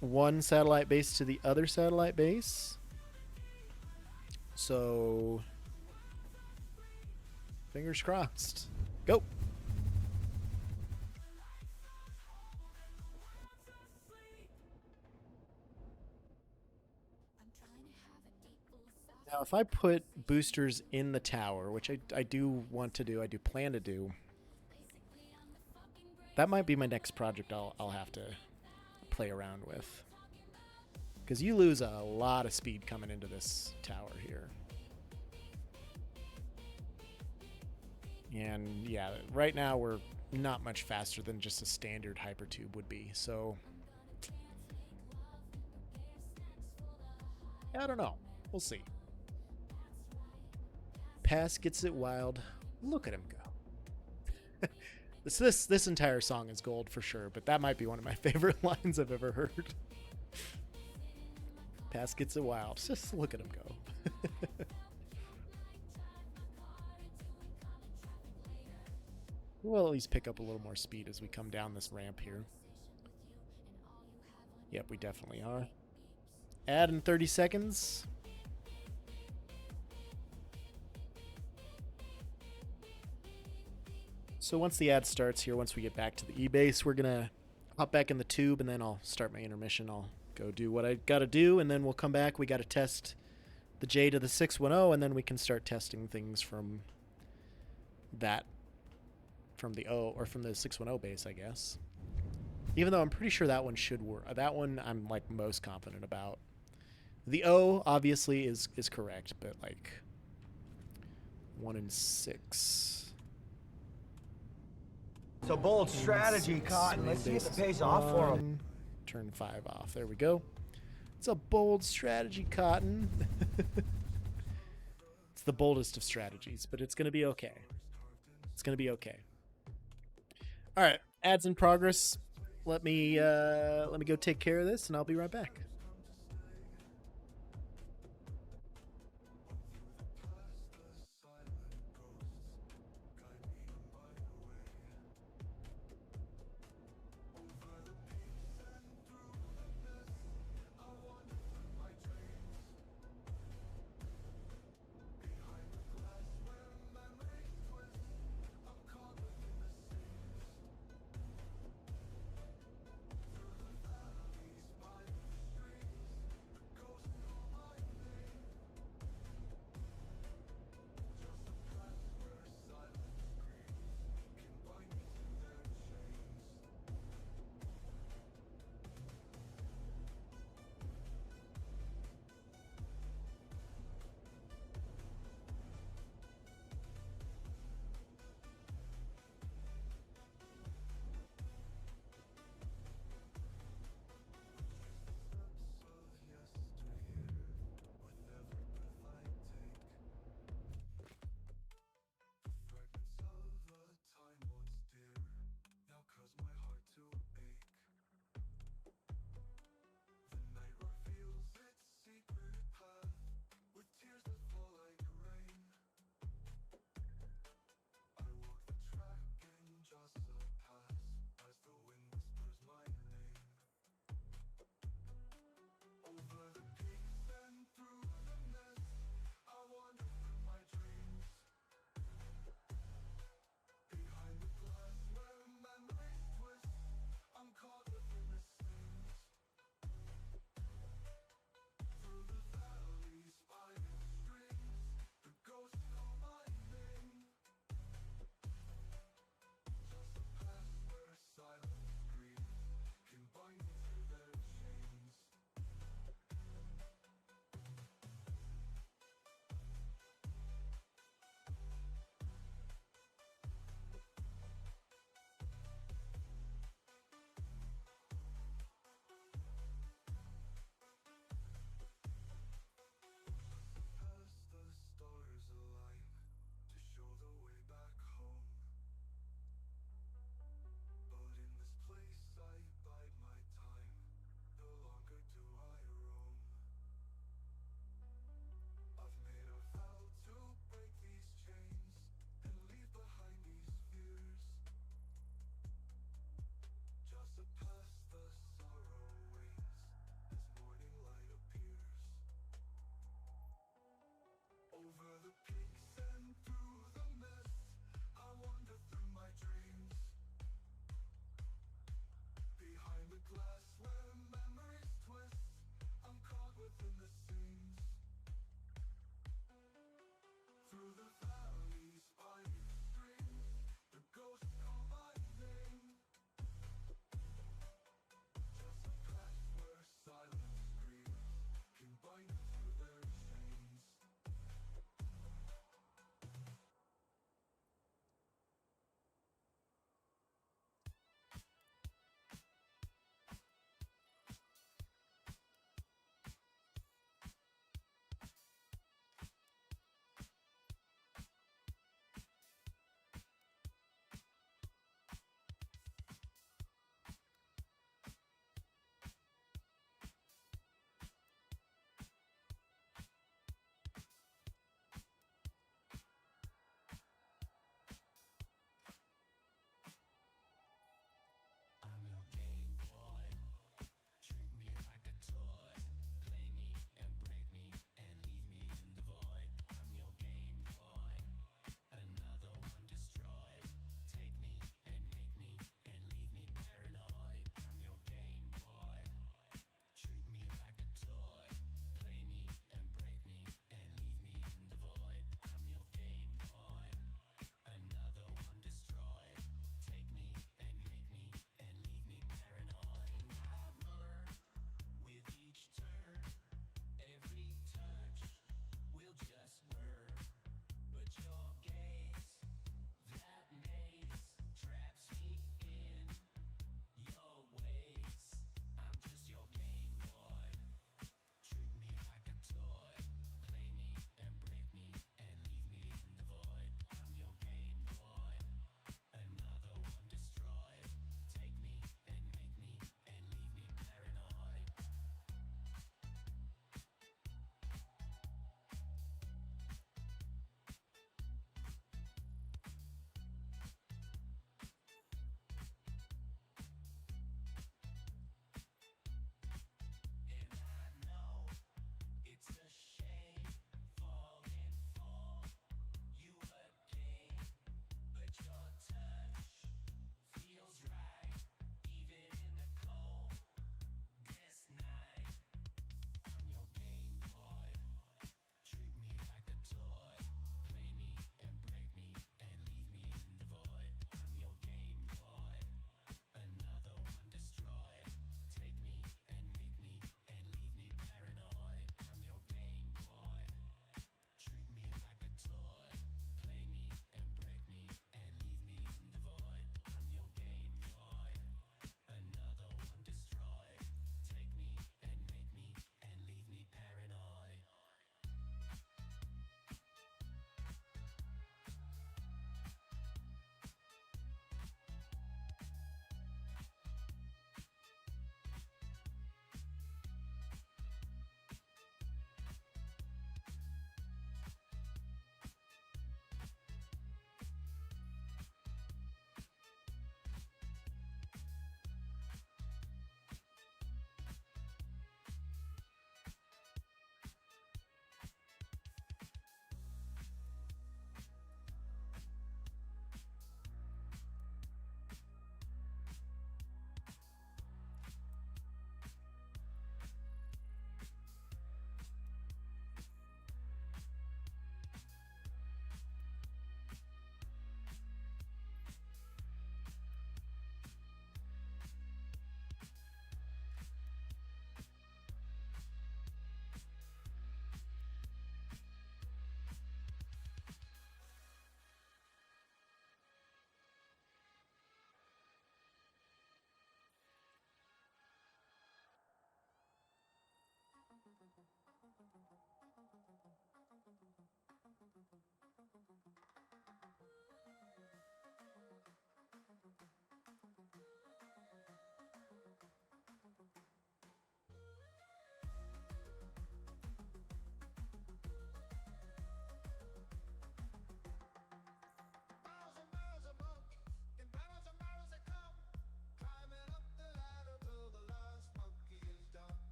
one satellite base to the other satellite base. So, fingers crossed. Go! Now, if I put boosters in the tower, which I do want to do, I do plan to do, that might be my next project I'll have to play around with. Because you lose a lot of speed coming into this tower here. And yeah, right now we're not much faster than just a standard hypertube would be, so I don't know. We'll see. Pass gets it wild. Look at him go. This entire song is gold for sure, but that might be one of my favorite lines I've ever heard. Pass gets it wild. Just look at him go. We'll at least pick up a little more speed as we come down this ramp here. Yep, we definitely are. Add in 30 seconds. So once the ad starts here, once we get back to the E-base, we're going to hop back in the tube, and then I'll start my intermission. I'll go do what I got to do, and then we'll come back. We got to test the J to the 610, and then we can start testing things from that, from the O, or from the 610 base, I guess. Even though I'm pretty sure that one should work. That one I'm, like, most confident about. The O, obviously, is correct, but, like, 1 and 6... It's a bold strategy, Cotton. Let's see if it pays off for him. Turn 5 off. There we go. It's a bold strategy, Cotton. It's the boldest of strategies, but it's going to be okay. It's going to be okay. All right, ads in progress. Let me go take care of this, and I'll be right back.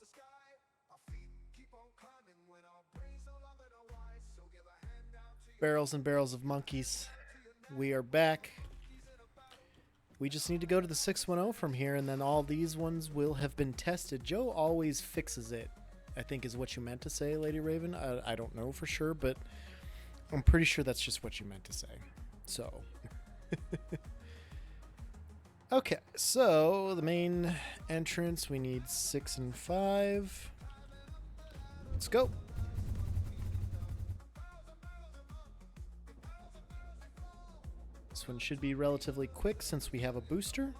the sky. Our feet keep on climbing when our brains no longer know why. So give a hand out to your Barrels and barrels of monkeys. We are back. We just need to go to the 610 from here, and then all these ones will have been tested. Joe always fixes it, I think is what you meant to say, Lady Raven. I don't know for sure, but I'm pretty sure that's just what you meant to say. So, okay, so the main entrance, we need 6 and 5. Let's go. This one should be relatively quick since we have a booster.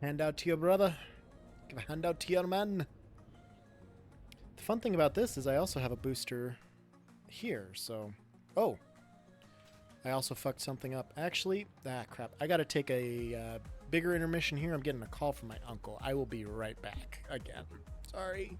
Hand out to your brother. Give a hand out to your man. The fun thing about this is I also have a booster here, so... Oh. I also fucked something up. Actually, crap. I gotta take a bigger intermission here. I'm getting a call from my uncle. I will be right back again. Sorry.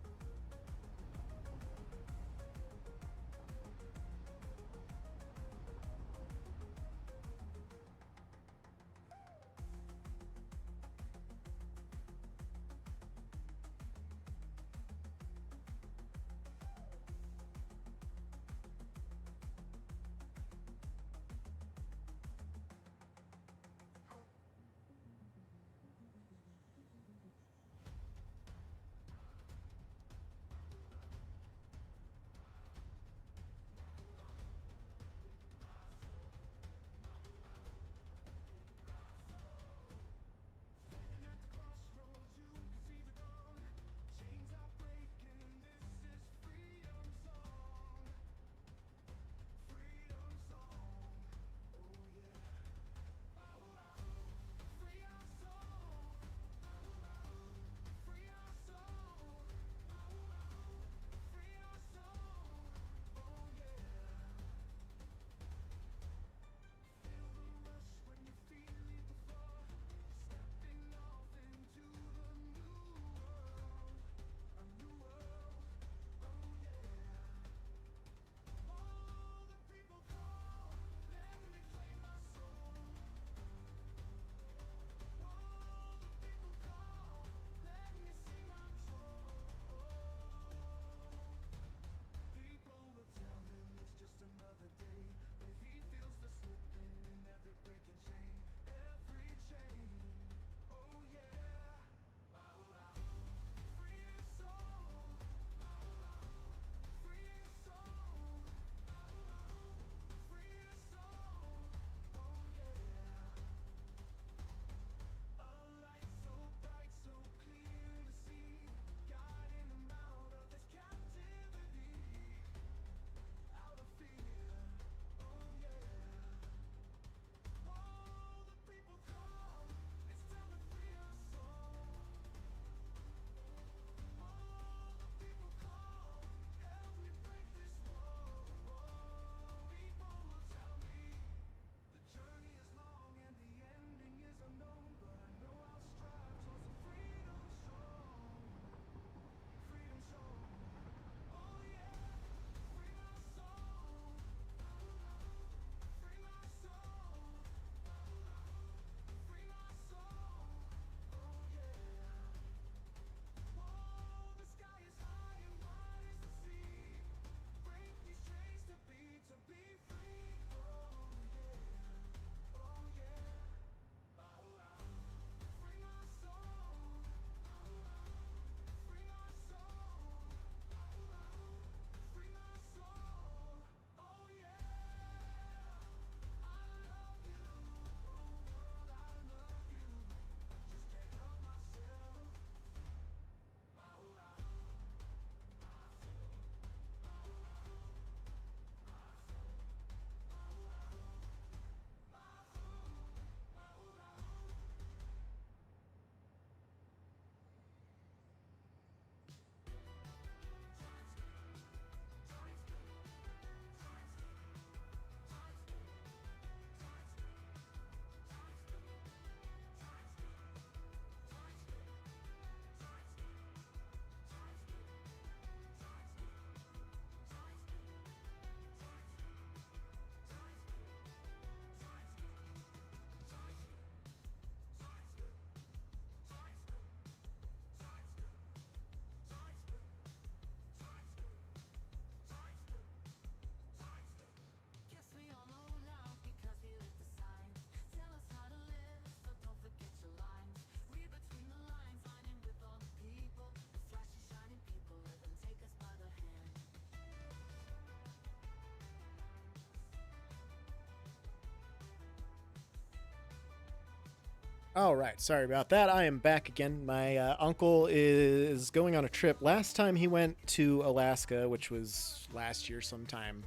All right, sorry about that. I am back again. My uncle is going on a trip. Last time he went to Alaska, which was last year sometime,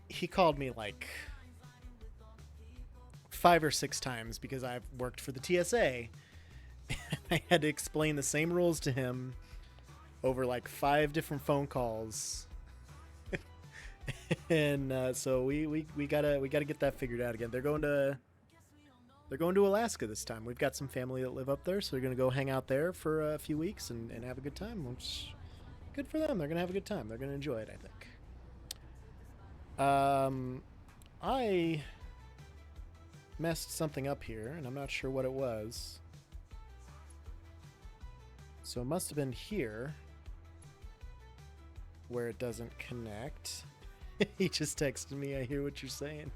he called me like 5 or 6 times because I've worked for the TSA. I had to explain the same rules to him over like 5 different phone calls. And so we gotta get that figured out again. They're going to Alaska this time. We've got some family that live up there, so they're going to go hang out there for a few weeks and have a good time, which good for them. They're going to have a good time. They're going to enjoy it, I think. I messed something up here, and I'm not sure what it was. So it must have been here where it doesn't connect. He just texted me, I hear what you're saying.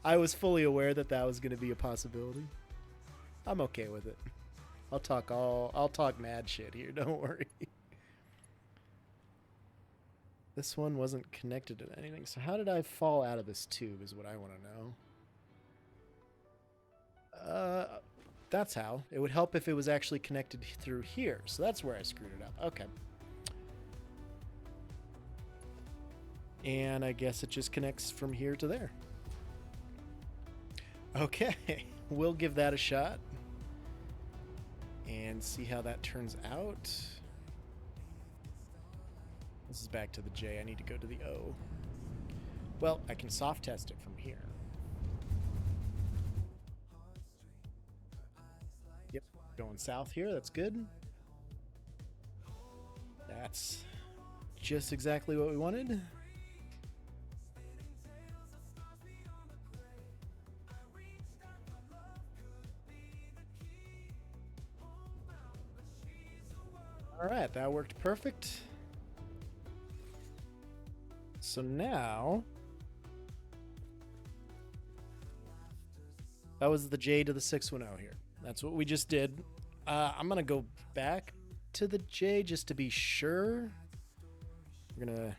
I was fully aware that that was going to be a possibility. I'm okay with it. I'll talk mad shit here, don't worry. This one wasn't connected to anything. So how did I fall out of this tube is what I want to know. That's how. It would help if it was actually connected through here. So that's where I screwed it up. Okay. And I guess it just connects from here to there. Okay, we'll give that a shot and see how that turns out. This is back to the J. I need to go to the O. Well, I can soft test it from here. Yep, going south here. That's good. That's just exactly what we wanted. All right, that worked perfect. So now, that was the J to the 610 here. That's what we just did. I'm gonna go back to the J just to be sure. We're gonna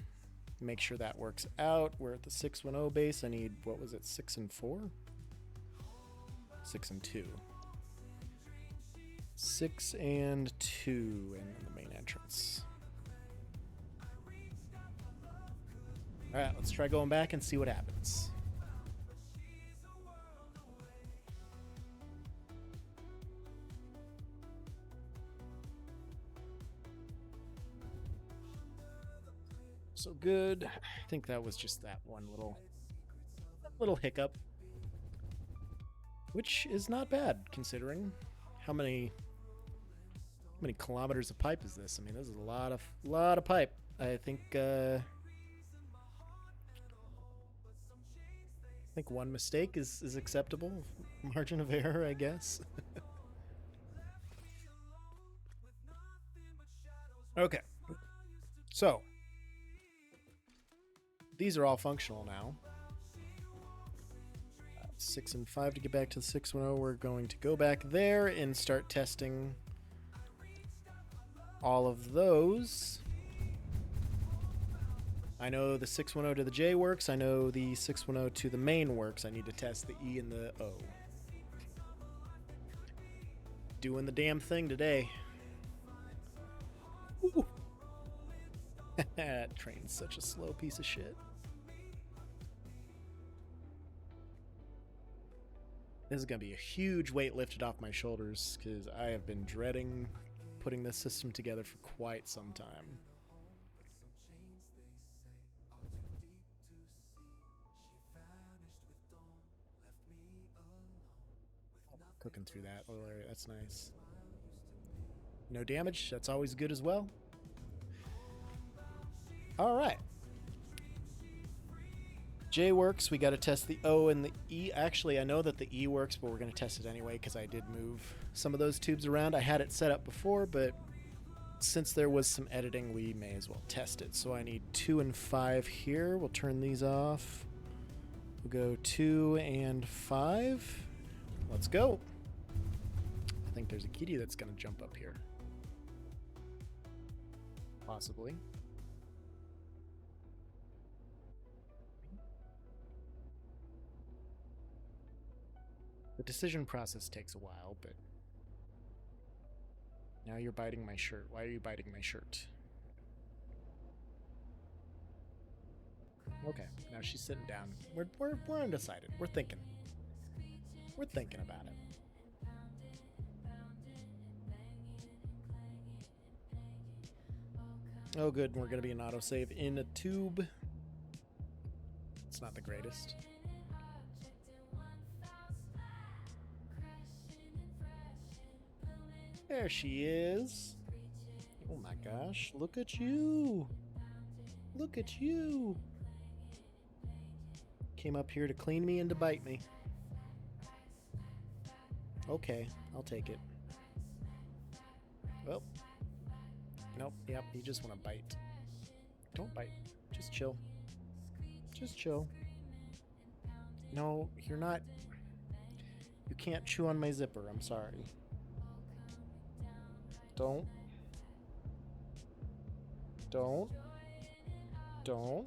make sure that works out. We're at the 610 base. I need, what was it, 6 and 4? 6 and 2. 6 and 2 in the main entrance. Alright, let's try going back and see what happens. So good. I think that was just that one little hiccup. Which is not bad considering how many kilometers of pipe is this? I mean, this is a lot of pipe. I think one mistake is acceptable. Margin of error, I guess. Okay. So, these are all functional now. 6 and 5 to get back to the 610. We're going to go back there and start testing all of those. I know the 610 to the J works. I know the 610 to the main works. I need to test the E and the O. Doing the damn thing today. Woo. That train's such a slow piece of shit. This is going to be a huge weight lifted off my shoulders because I have been dreading putting this system together for quite some time. Cooking through that. Oh, that's nice. No damage. That's always good as well. All right. J works. We got to test the O and the E. Actually, I know that the E works, but we're going to test it anyway because I did move some of those tubes around. I had it set up before, but since there was some editing, we may as well test it. So I need 2 and 5 here. We'll turn these off. We'll go 2 and 5. Let's go. I think there's a kitty that's going to jump up here. Possibly. The decision process takes a while, but now you're biting my shirt. Why are you biting my shirt? Okay, now she's sitting down. We're undecided. We're thinking. We're thinking about it. Oh, good. We're gonna be an autosave in a tube. It's not the greatest. There she is. Oh my gosh, look at you. Look at you. Came up here to clean me and to bite me. Okay, I'll take it. Well. Nope, yep, you just want to bite. Don't bite. Just chill. Just chill. No, you're not. You can't chew on my zipper, I'm sorry. Don't. Don't. Don't.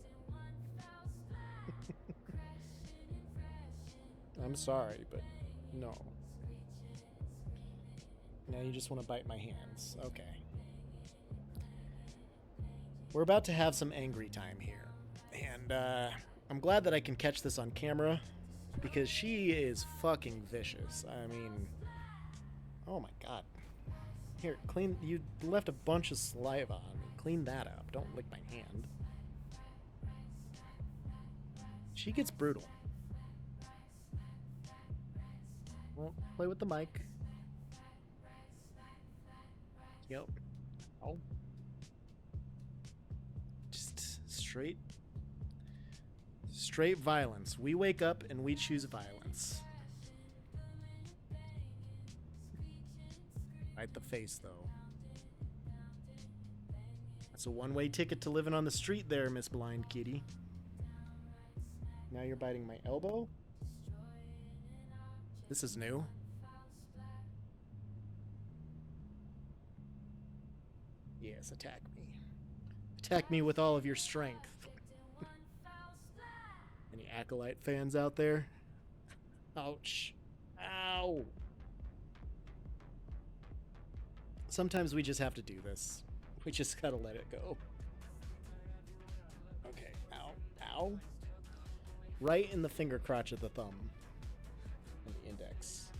I'm sorry, but no. Now you just want to bite my hands. Okay. We're about to have some angry time here. And I'm glad that I can catch this on camera because she is fucking vicious. I mean, oh my god. Here, clean. You left a bunch of saliva on me. Clean that up. Don't lick my hand. She gets brutal. Well, play with the mic. Yep. Oh. Just straight violence. We wake up and we choose violence. Right the face, though. That's a one-way ticket to living on the street there, Miss Blind Kitty. Now you're biting my elbow? This is new. Yes, attack me. Attack me with all of your strength. Any Acolyte fans out there? Ouch. Ow. Sometimes we just have to do this. We just gotta let it go. Okay. Ow. Ow. Right in the finger crotch of the thumb. And the index.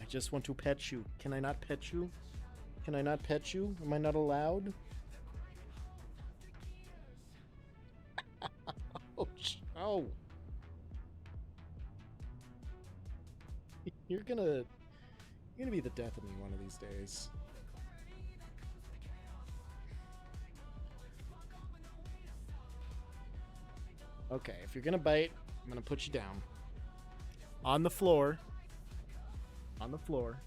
I just want to pet you. Can I not pet you? Can I not pet you? Am I not allowed? Ouch. Oh. You're gonna be the death of me one of these days. Okay, if you're gonna bite, I'm gonna put you down. On the floor. On the floor.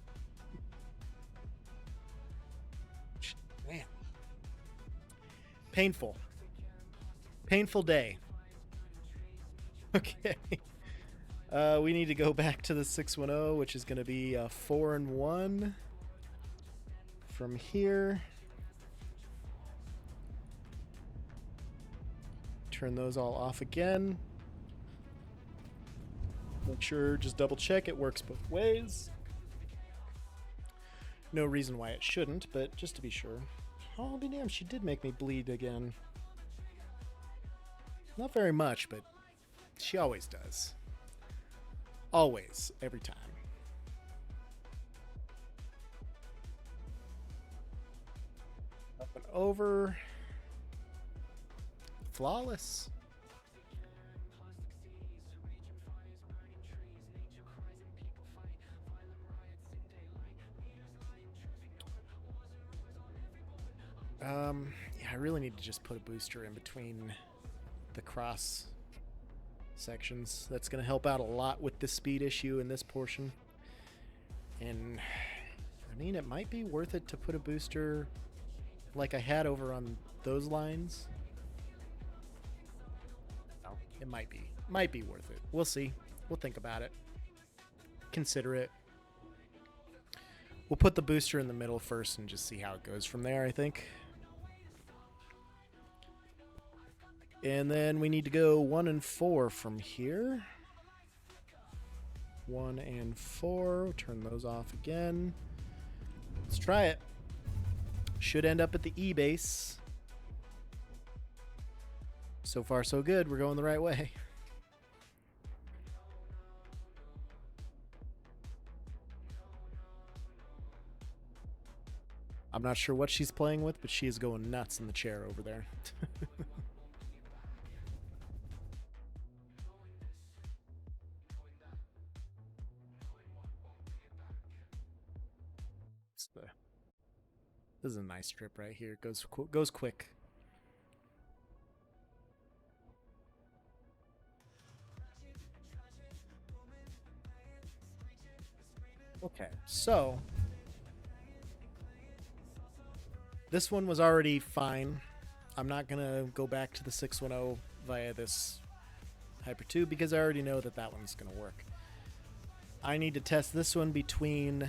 Man. Painful. Painful day. Okay. We need to go back to the 610, which is going to be 4-1 from here. Turn those all off again. Make sure, just double check it works both ways. No reason why it shouldn't, but just to be sure. Oh, I'll be damned, she did make me bleed again. Not very much, but she always does. Always, every time. Up and over. Flawless. Yeah, I really need to just put a booster in between the cross sections. That's going to help out a lot with the speed issue in this portion. And I mean, it might be worth it to put a booster like I had over on those lines. No, it might be worth it. We'll see. We'll think about it. Consider it. We'll put the booster in the middle first and just see how it goes from there, I think. And then we need to go 1 and 4 from here. 1 and 4. Turn those off again. Let's try it. Should end up at the E base. So far, so good. We're going the right way. I'm not sure what she's playing with, but she is going nuts in the chair over there. This is a nice strip right here. It goes quick. Okay, so this one was already fine. I'm not gonna go back to the 610 via this Hypertube because I already know that that one's gonna work. I need to test this one between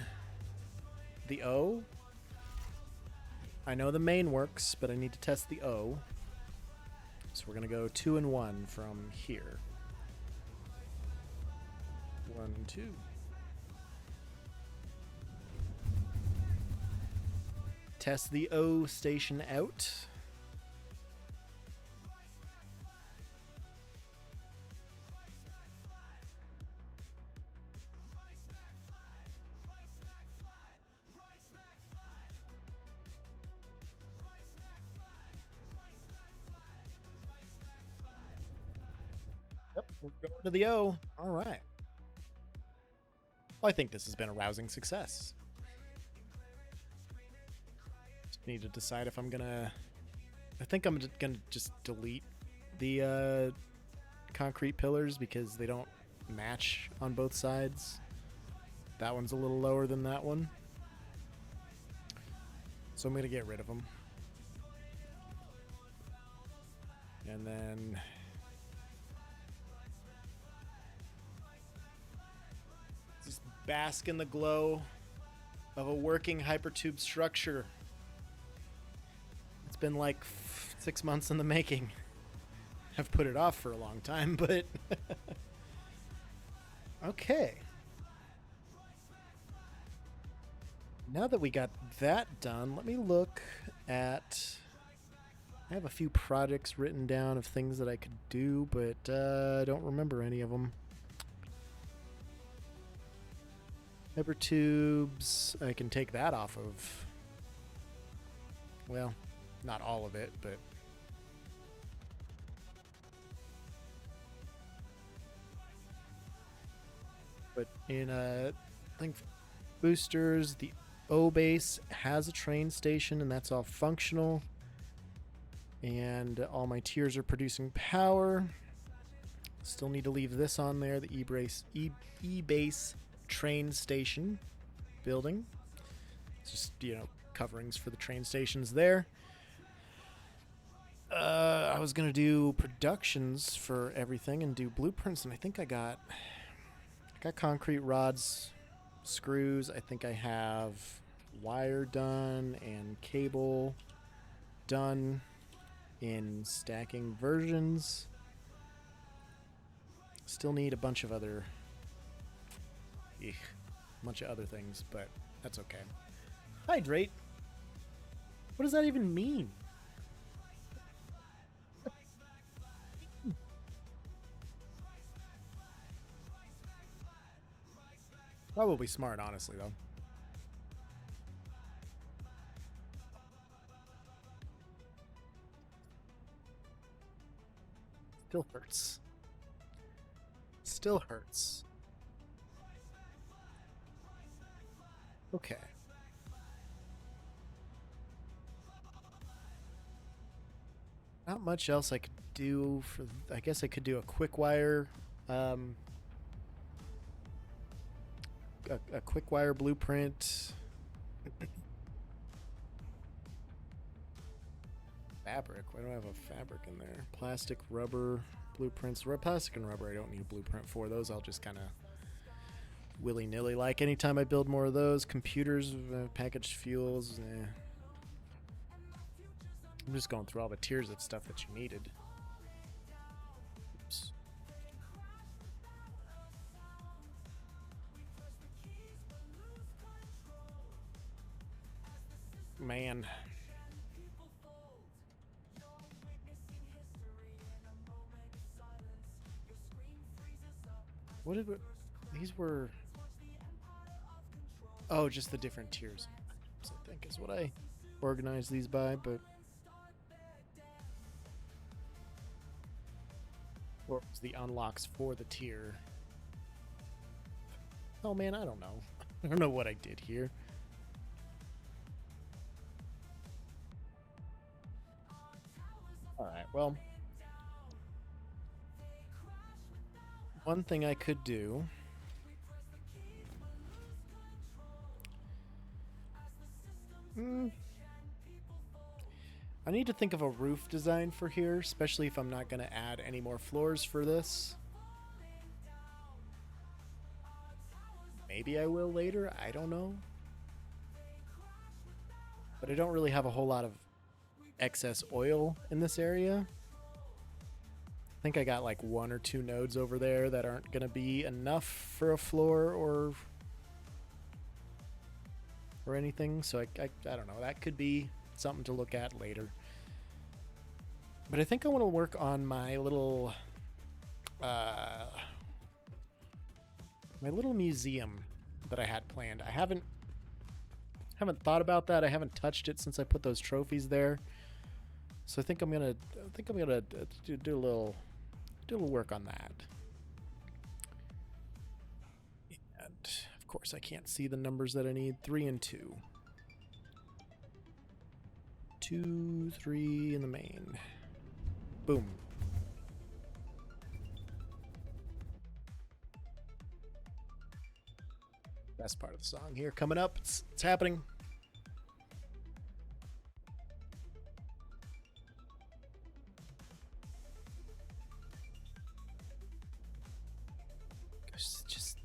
the O. I know the main works, but I need to test the O. So we're gonna go 2 and 1 from here. 1 and 2. Test the O station out. Yep, we're going to the O. All right. Well, I think this has been a rousing success. Need to decide if I'm gonna. I think I'm gonna just delete the concrete pillars because they don't match on both sides. That one's a little lower than that one, so I'm gonna get rid of them. And then just bask in the glow of a working Hypertube structure. It's been like 6 months in the making. I've put it off for a long time, but okay. Now that we got that done, let me look at. I have a few projects written down of things that I could do, but I don't remember any of them. Hypertubes, I can take that off of. Well, not all of it, but in I think boosters, the O base has a train station, and that's all functional. And all my tiers are producing power. Still need to leave this on there, the E-base train station building. It's just, coverings for the train stations there. I was going to do productions for everything and do blueprints, and I think I got concrete rods, screws. I think I have wire done and cable done in stacking versions. Still need a bunch of other things, but that's okay. Hydrate? What does that even mean? Probably smart, honestly, though. Still hurts. Still hurts. Okay. Not much else I could do for. I guess I could do a quick wire. A quick wire blueprint. Fabric. Why don't I have a fabric in there? Plastic, rubber, blueprints. Plastic and rubber I don't need a blueprint for. Those I'll just kind of willy-nilly like. Anytime I build more of those. Computers, packaged fuels. I'm just going through all the tiers of stuff that you needed. Oops. man. What did these were? Oh, just the different tiers. I think is what I organized these by, but or it was the unlocks for the tier. Oh man, I don't know. I don't know what I did here. Alright, well. One thing I could do. I need to think of a roof design for here, especially if I'm not going to add any more floors for this. Maybe I will later, I don't know. But I don't really have a whole lot of excess oil in this area. I think I got like 1 or 2 nodes over there that aren't going to be enough for a floor or anything. So I don't know. That could be something to look at later. But I think I want to work on my little museum that I had planned. I haven't thought about that. I haven't touched it since I put those trophies there. So I think I'm gonna do a little work on that. And of course I can't see the numbers that I need. 3 and 2. 2, 3 in the main. Boom. Best part of the song here coming up. It's happening.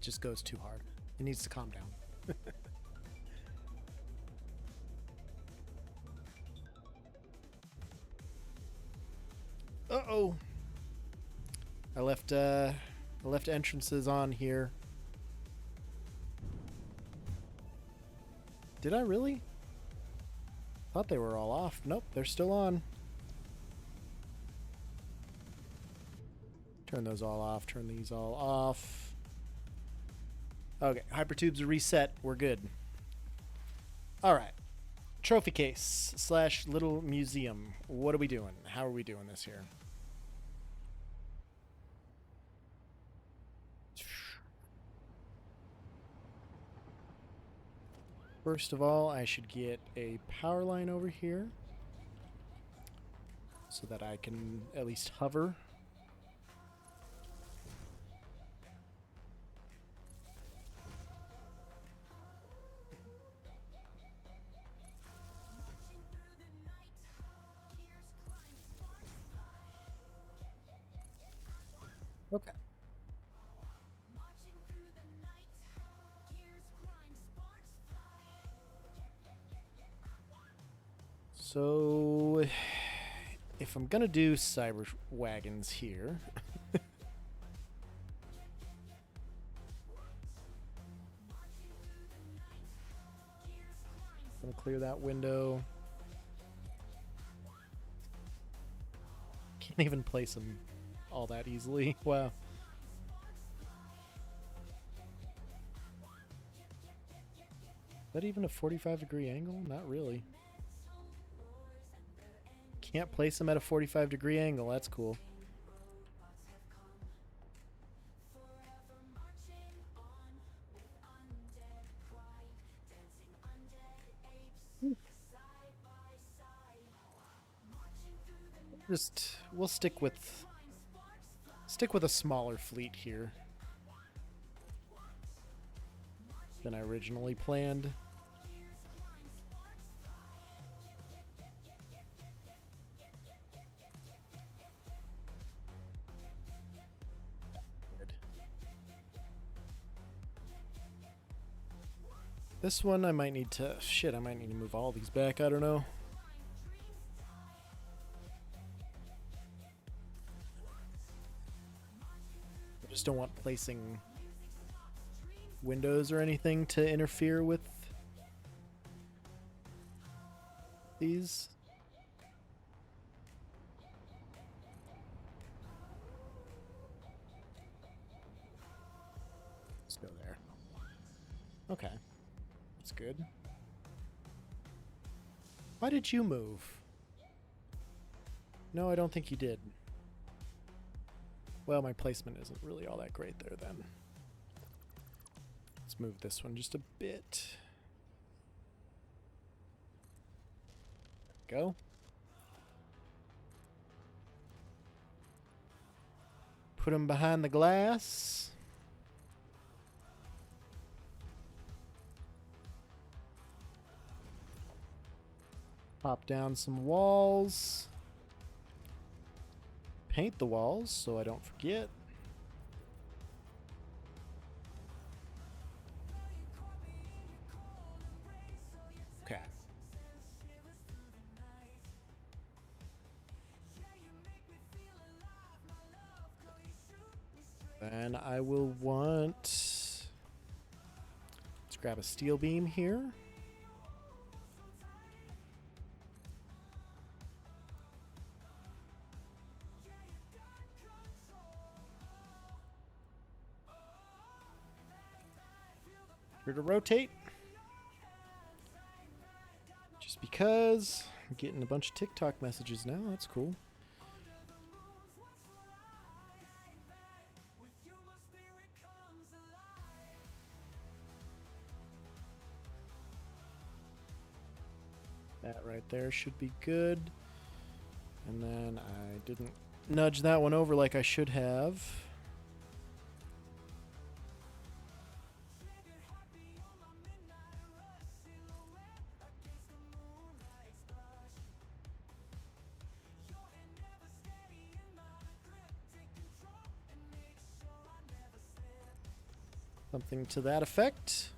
Just goes too hard. It needs to calm down. Uh-oh. I left entrances on here. Did I really? Thought they were all off. Nope, they're still on. Turn those all off. Turn these all off. Okay, hypertubes are reset. We're good. Alright. Trophy case / little museum. What are we doing? How are we doing this here? First of all, I should get a power line over here so that I can at least hover. Okay. So, if I'm gonna do cyber wagons here, gonna clear that window. Can't even place them all that easily. Wow. Is that even a 45-degree angle? Not really. Can't place them at a 45-degree angle. That's cool. We'll stick with a smaller fleet here than I originally planned. This one I might need to I might need to move all these back. I don't know. I just don't want placing windows or anything to interfere with these. Let's go there. Okay. That's good. Why did you move? No, I don't think you did. Well, my placement isn't really all that great there then. Let's move this one just a bit. Go. Put them behind the glass. Pop down some walls. Paint the walls so I don't forget. Okay. Then I will want... Let's grab a steel beam here. Here to rotate. Just because I'm getting a bunch of TikTok messages now. That's cool. That right there should be good. And then I didn't nudge that one over like I should have. Something to that effect.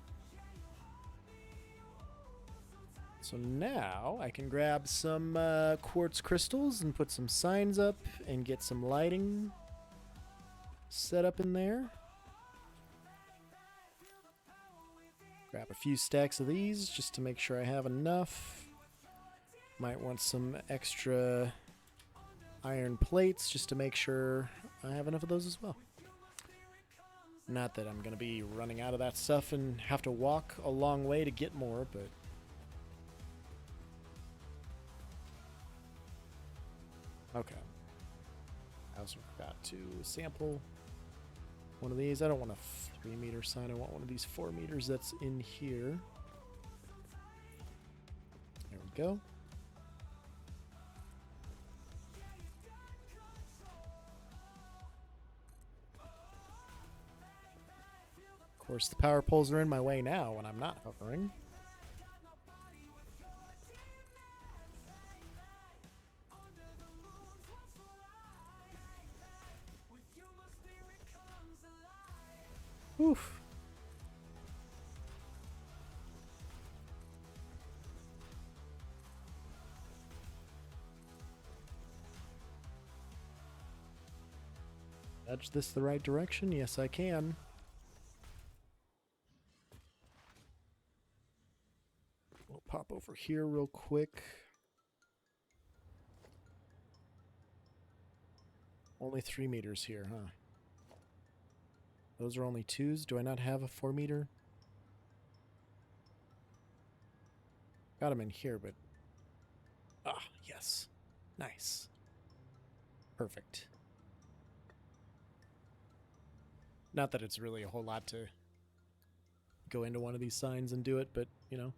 So now I can grab some quartz crystals and put some signs up and get some lighting set up in there. Grab a few stacks of these just to make sure I have enough. Might want some extra iron plates just to make sure I have enough of those as well. Not that I'm going to be running out of that stuff and have to walk a long way to get more, but... Okay. I also forgot to sample one of these. I don't want a 3-meter sign. I want one of these 4 meters that's in here. There we go. Of course, the power poles are in my way now when I'm not hovering. Oof. Nudge this the right direction? Yes, I can. We'll pop over here real quick. Only 3 meters here, huh? Those are only 2s. Do I not have a 4 meter? Got them in here, but... Ah, yes. Nice. Perfect. Not that it's really a whole lot to go into one of these signs and do it, but, you know.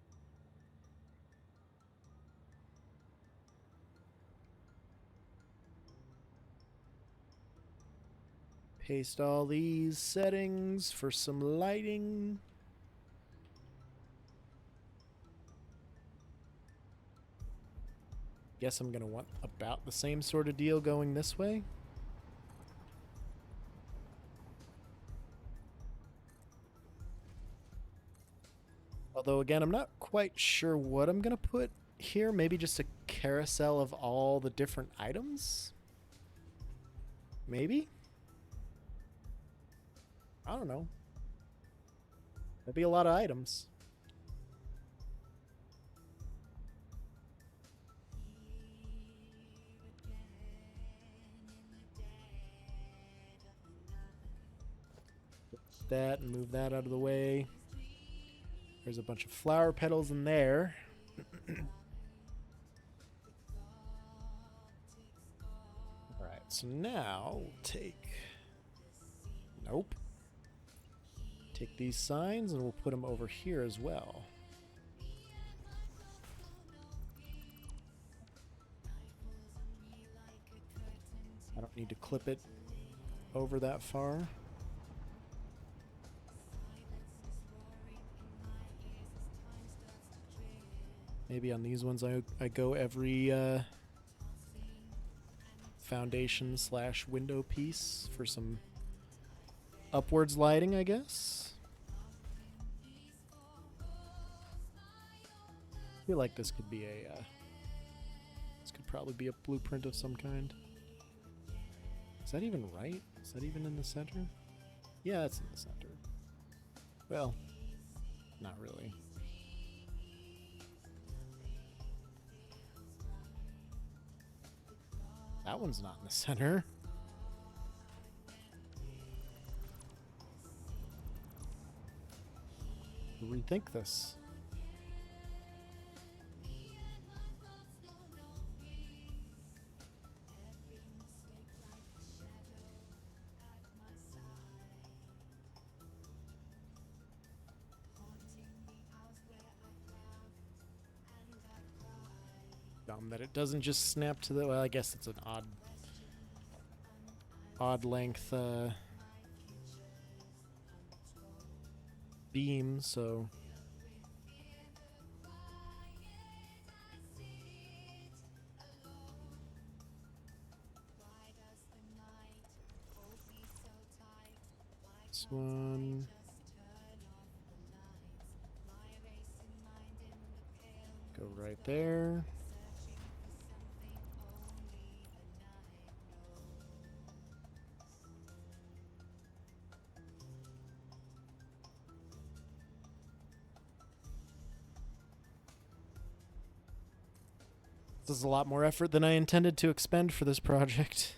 Paste all these settings for some lighting. Guess I'm going to want about the same sort of deal going this way. Although, again, I'm not quite sure what I'm going to put here. Maybe just a carousel of all the different items? Maybe? I don't know. That'd be a lot of items. that and move that out of the way. There's a bunch of flower petals in there. Alright, so now we'll take... Nope. Take these signs and we'll put them over here as well. I don't need to clip it over that far. Maybe on these ones I go every foundation / window piece for some upwards lighting, I guess. I feel like this could be a this could probably be a blueprint of some kind. Is that even right? Is that even in the center? Yeah, it's in the center. Well, not really. That one's not in the center. Rethink this. Dumb that it doesn't just snap to the... Well, I guess it's an odd length beam, so... This one... Go right there. This is a lot more effort than I intended to expend for this project.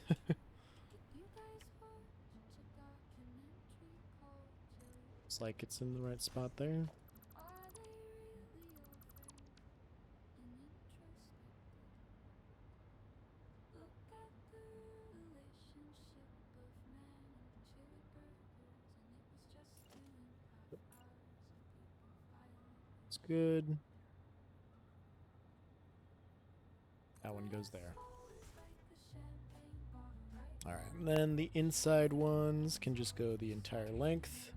Looks like it's in the right spot there. It's good. That one goes there. Alright, and then the inside ones can just go the entire length.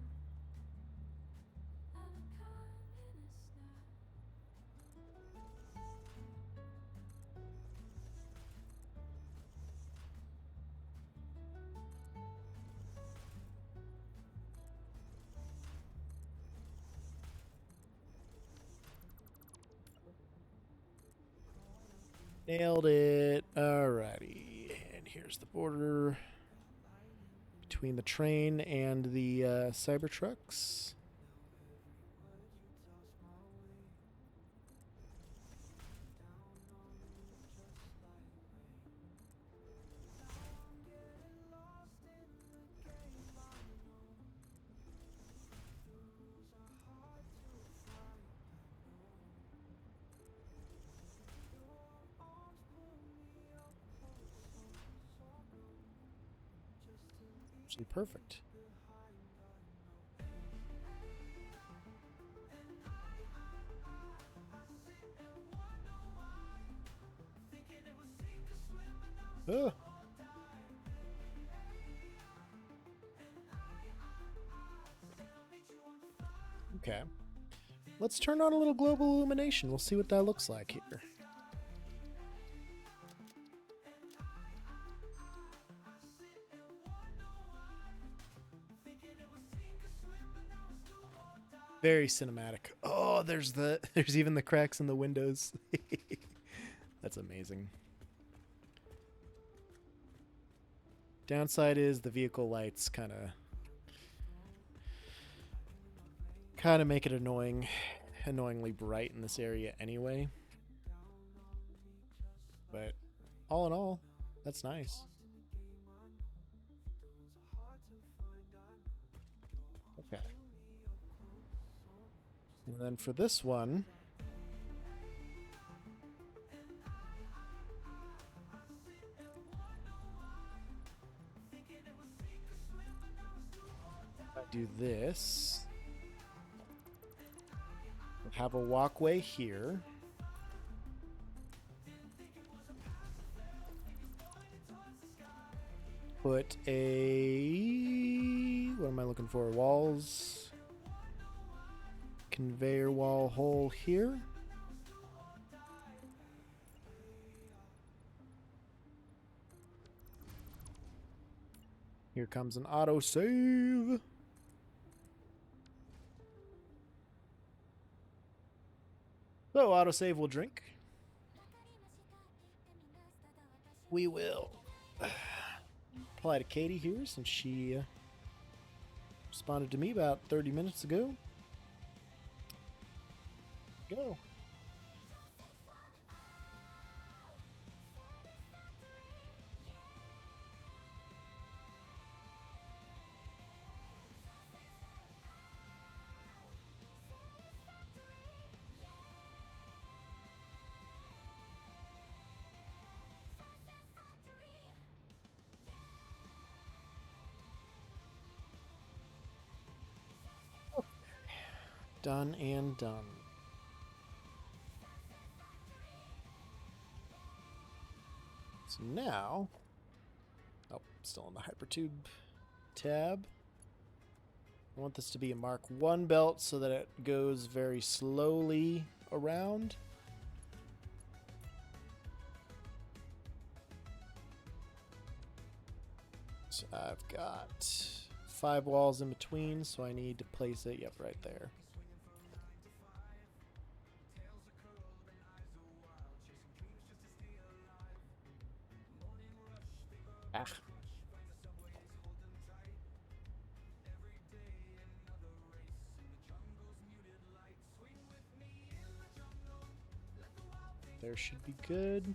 Nailed it. Alrighty. And here's the border between the train and the Cybertrucks. Actually perfect. Ugh. Okay. Let's turn on a little global illumination. We'll see what that looks like here. Very cinematic. Oh, there's even the cracks in the windows. That's amazing. Downside is the vehicle lights kind of make it annoyingly bright in this area anyway. But all in all, that's nice. And then for this one, I do this. We'll have a walkway here. Put a... what am I looking for? Walls. Conveyor wall hole here. Here comes an autosave. So, autosave will drink. We will apply to Katie here since she responded to me about 30 minutes ago. Go. Done and done. So now, oh, still in the Hypertube tab. I want this to be a Mark 1 belt so that it goes very slowly around. So I've got 5 walls in between, so I need to place it, yep, right there. Ah. There should be good.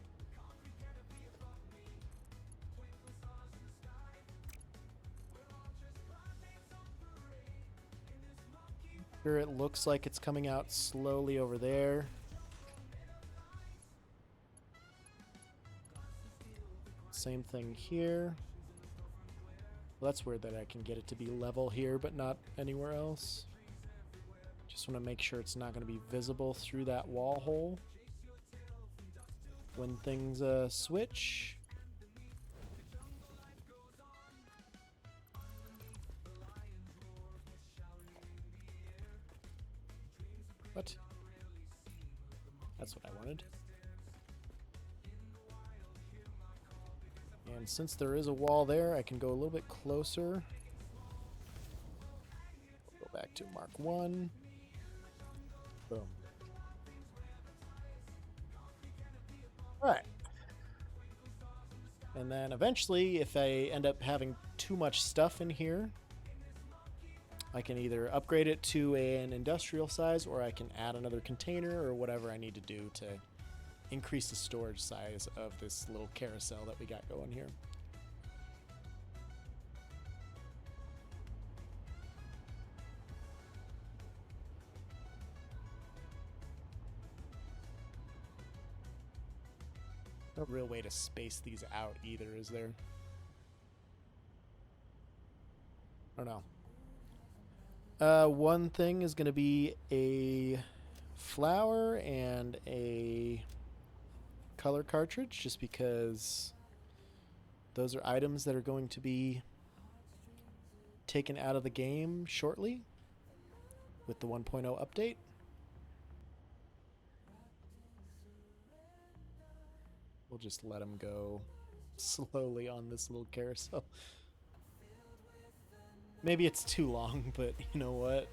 Here it looks like it's coming out slowly over there. Same thing here. Well, that's weird that I can get it to be level here, but not anywhere else. Just want to make sure it's not going to be visible through that wall hole when things switch. What? That's what I wanted. And since there is a wall there, I can go a little bit closer. Go back to Mark 1. Boom. Alright. And then eventually, if I end up having too much stuff in here, I can either upgrade it to an industrial size, or I can add another container, or whatever I need to do to increase the storage size of this little carousel that we got going here. No real way to space these out either, is there? I don't know. One thing is going to be a flower and a color cartridge, just because those are items that are going to be taken out of the game shortly with the 1.0 update. We'll just let them go slowly on this little carousel. Maybe it's too long, but you know what?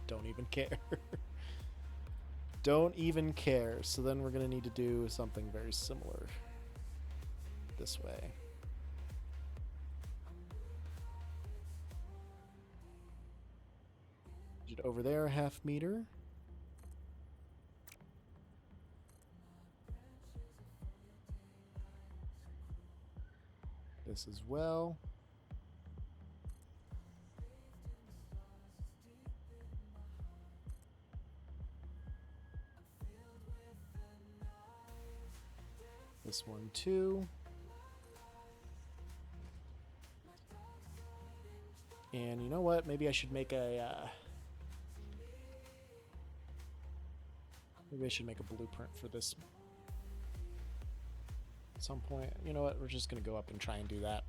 Don't even care. Don't even care. So then we're going to need to do something very similar this way. Over there, 1/2 meter. This as well. this one too. And you know what? Maybe I should make a maybe I should make a blueprint for this at some point. You know what? We're just gonna go up and try and do that.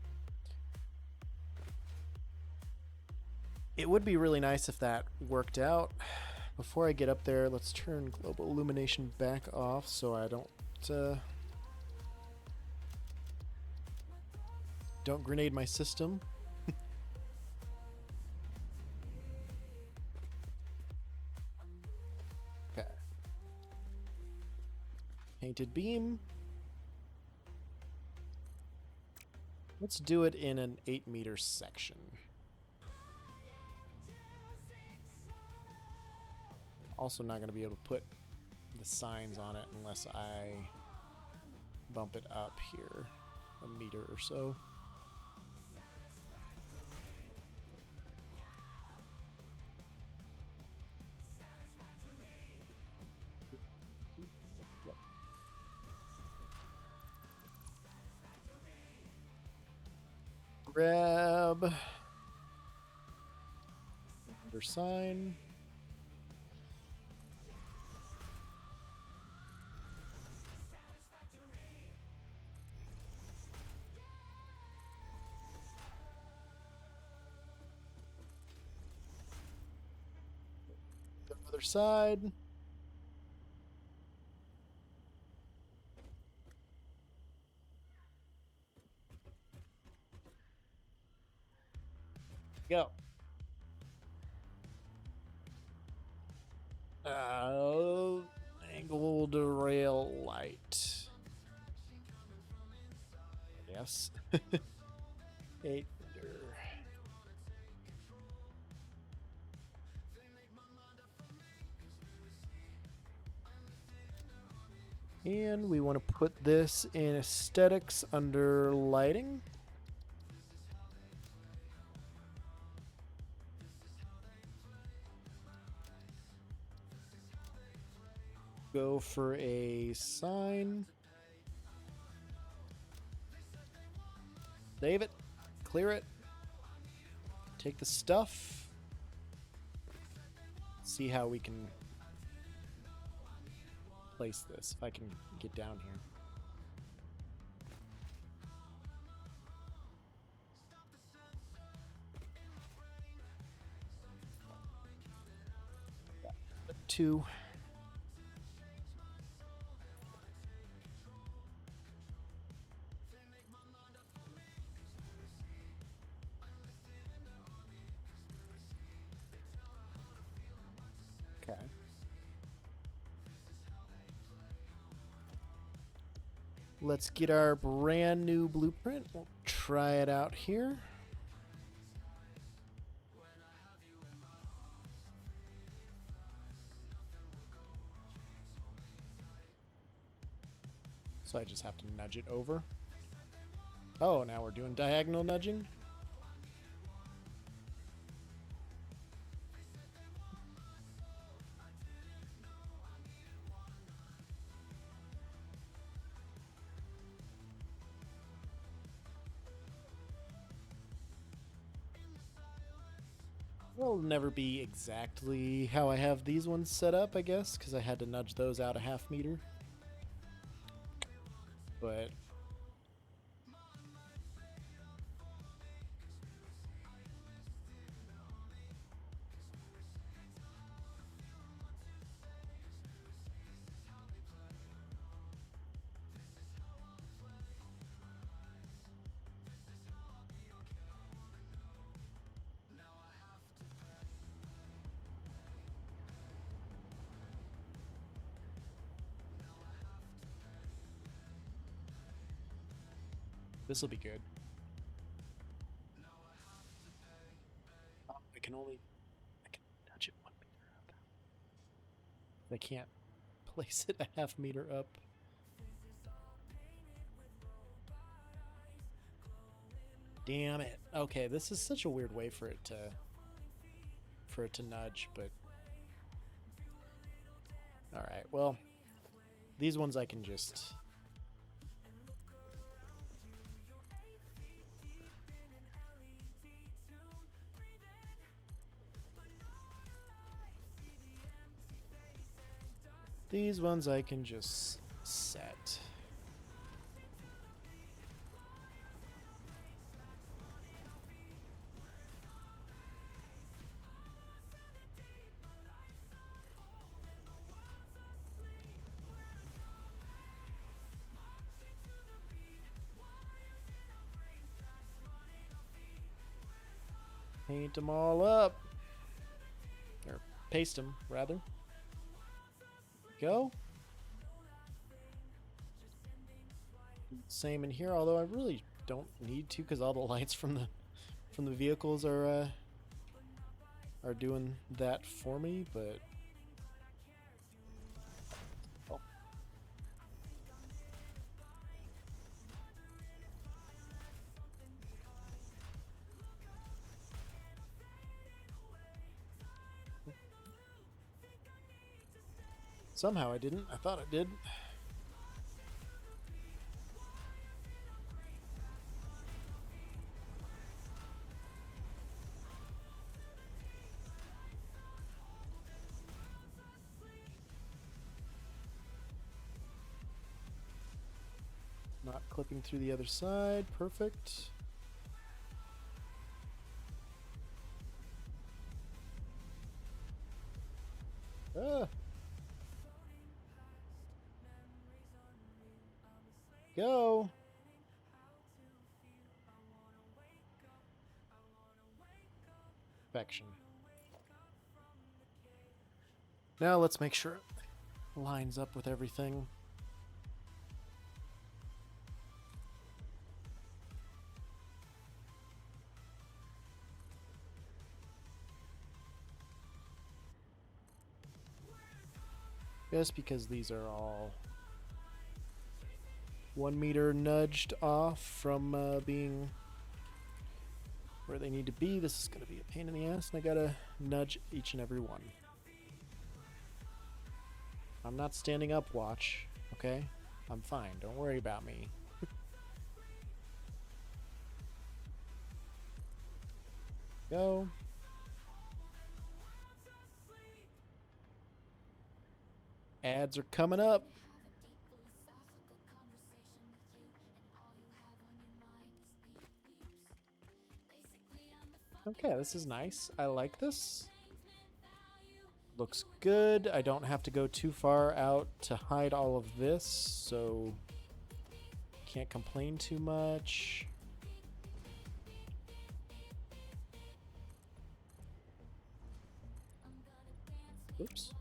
It would be really nice if that worked out. Before I get up there, let's turn global illumination back off so I don't grenade my system. Okay. Painted beam. Let's do it in an 8-meter section. Also not going to be able to put the signs on it unless I bump it up here a meter or so. Grab under sign. The other side. Go. Angled rail light. Yes. 8 meter. And we want to put this in aesthetics under lighting. Go for a sign. Save it. Clear it. Take the stuff. See how we can place this, if I can get down here. Two. Okay. Let's get our brand new blueprint. We'll try it out here. So I just have to nudge it over. Oh, now we're doing diagonal nudging. Will never be exactly how I have these ones set up, I guess, because I had to nudge those out a half meter. But this will be good. Oh, I can nudge it 1 meter up. I can't place it a half meter up. Damn it. Okay, this is such a weird way for it to nudge, but all right. Well, these ones I can just These ones I can just set. Paint them all up. Or paste them, rather. Go. Same in here, although I really don't need to because all the lights from the vehicles are doing that for me, but oh. Somehow I didn't. I thought I did. Not clipping through the other side. Perfect. Ah. Go. Perfection. Now let's make sure it lines up with everything. Just because these are all 1 meter nudged off from being where they need to be, this is going to be a pain in the ass, and I gotta nudge each and every one. I'm not standing up, watch, okay? I'm fine, don't worry about me. Go. Ads are coming up. Okay, this is nice. I like this. Looks good. I don't have to go too far out to hide all of this, so can't complain too much. Oops.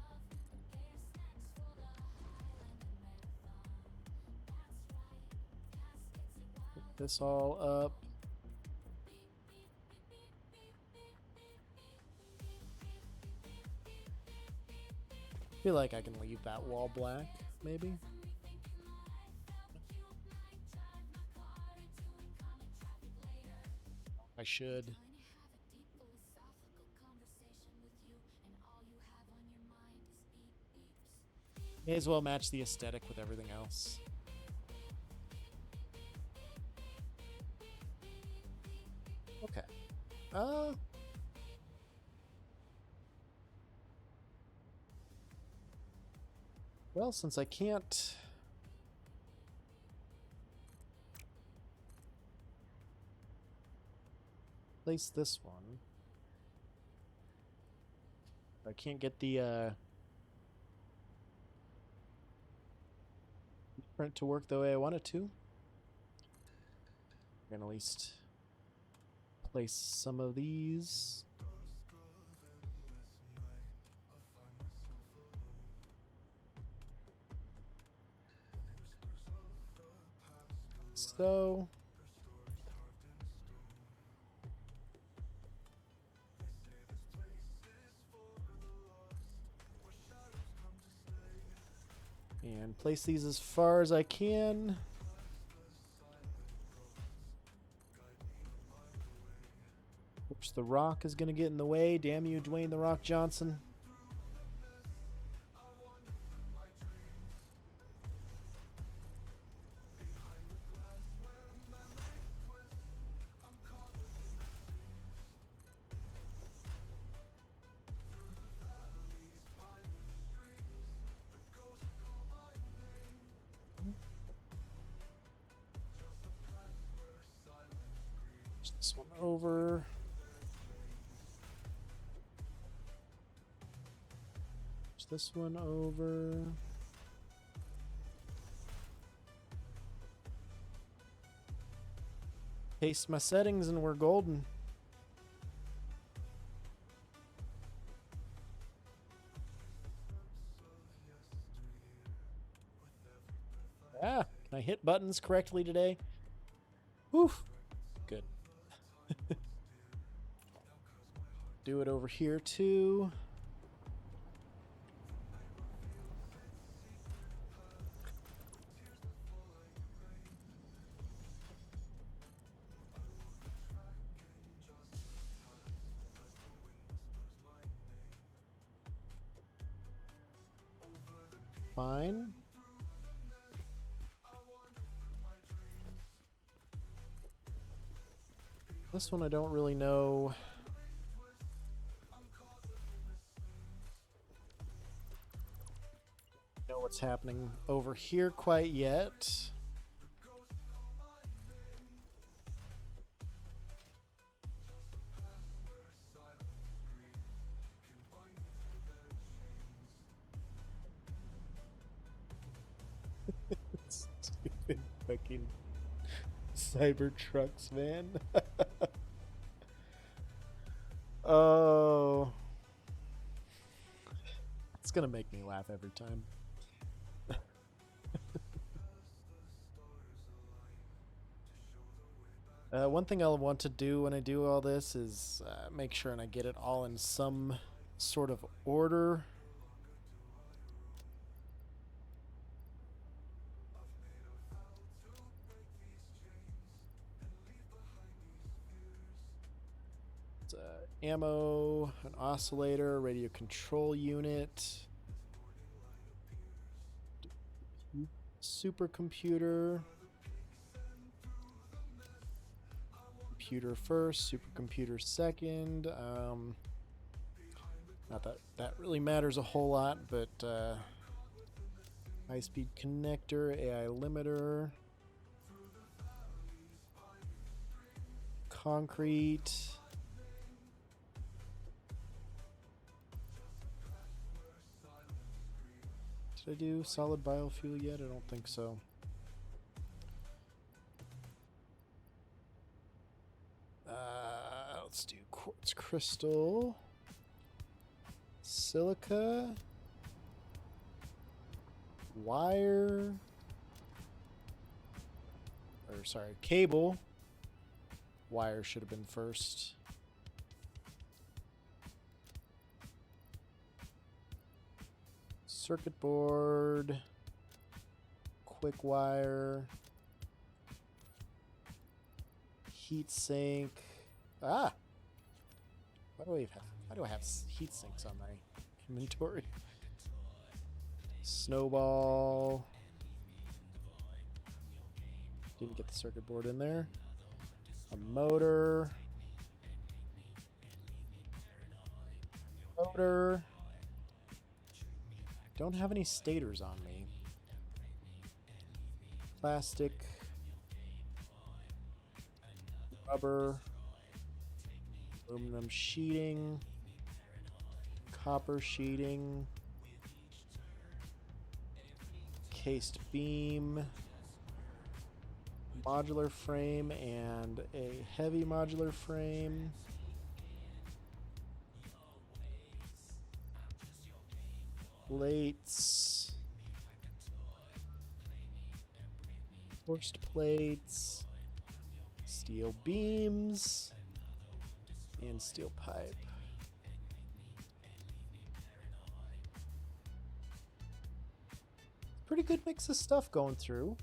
Put this all up. I feel like I can leave that wall black, maybe. I should. May as well match the aesthetic with everything else. Okay. Well, since I can't place this one, I can't get the print to work the way I want it to. I'm gonna at least place some of these. So and place these as far as I can. Oops, the Rock is going to get in the way. Damn you, Dwayne "The Rock" Johnson. Push this one over. Push this one over. Paste my settings and we're golden. Ah, can I hit buttons correctly today? Woof. Good. Do it over here too. Fine. This one I don't really know. Know what's happening over here quite yet. Stupid fucking Cybertrucks, man. Oh. It's gonna make me laugh every time. One thing I'll want to do when I do all this is make sure and I get it all in some sort of order. Ammo, an oscillator, radio control unit, supercomputer, computer first, supercomputer second. Not that that really matters a whole lot, but high-speed connector, AI limiter, concrete. Did I do solid biofuel yet? I don't think so. Let's do quartz crystal, silica, wire, or sorry, cable. Wire should have been first. Circuit board, quick wire, heat sink. Ah, why do I have heat sinks on my inventory? Snowball. Didn't get the circuit board in there. A motor. Don't have any stators on me. Plastic. Rubber. Aluminum sheeting. Copper sheeting. Cased beam. Modular frame and a heavy modular frame. Plates, forced plates, steel beams, and steel pipe. Pretty good mix of stuff going through.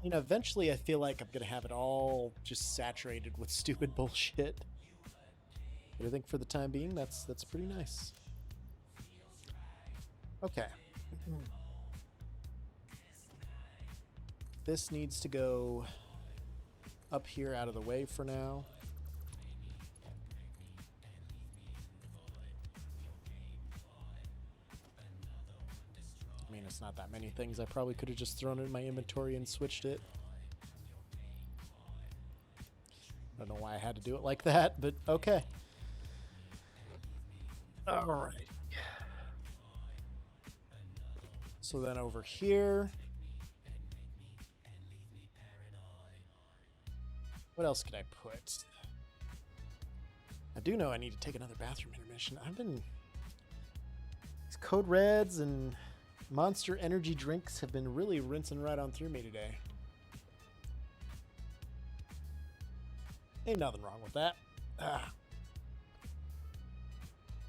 You know, eventually I feel like I'm going to have it all just saturated with stupid bullshit. But I think for the time being, that's pretty nice. Okay. This needs to go up here out of the way for now. mean, it's not that many things. I probably could have just thrown it in my inventory and switched it. I don't know why I had to do it like that, but okay. All right. So then over here, what else could I put? I do know I need to take another bathroom intermission. These Code Reds and Monster Energy drinks have been really rinsing right on through me today. Ain't nothing wrong with that. I'm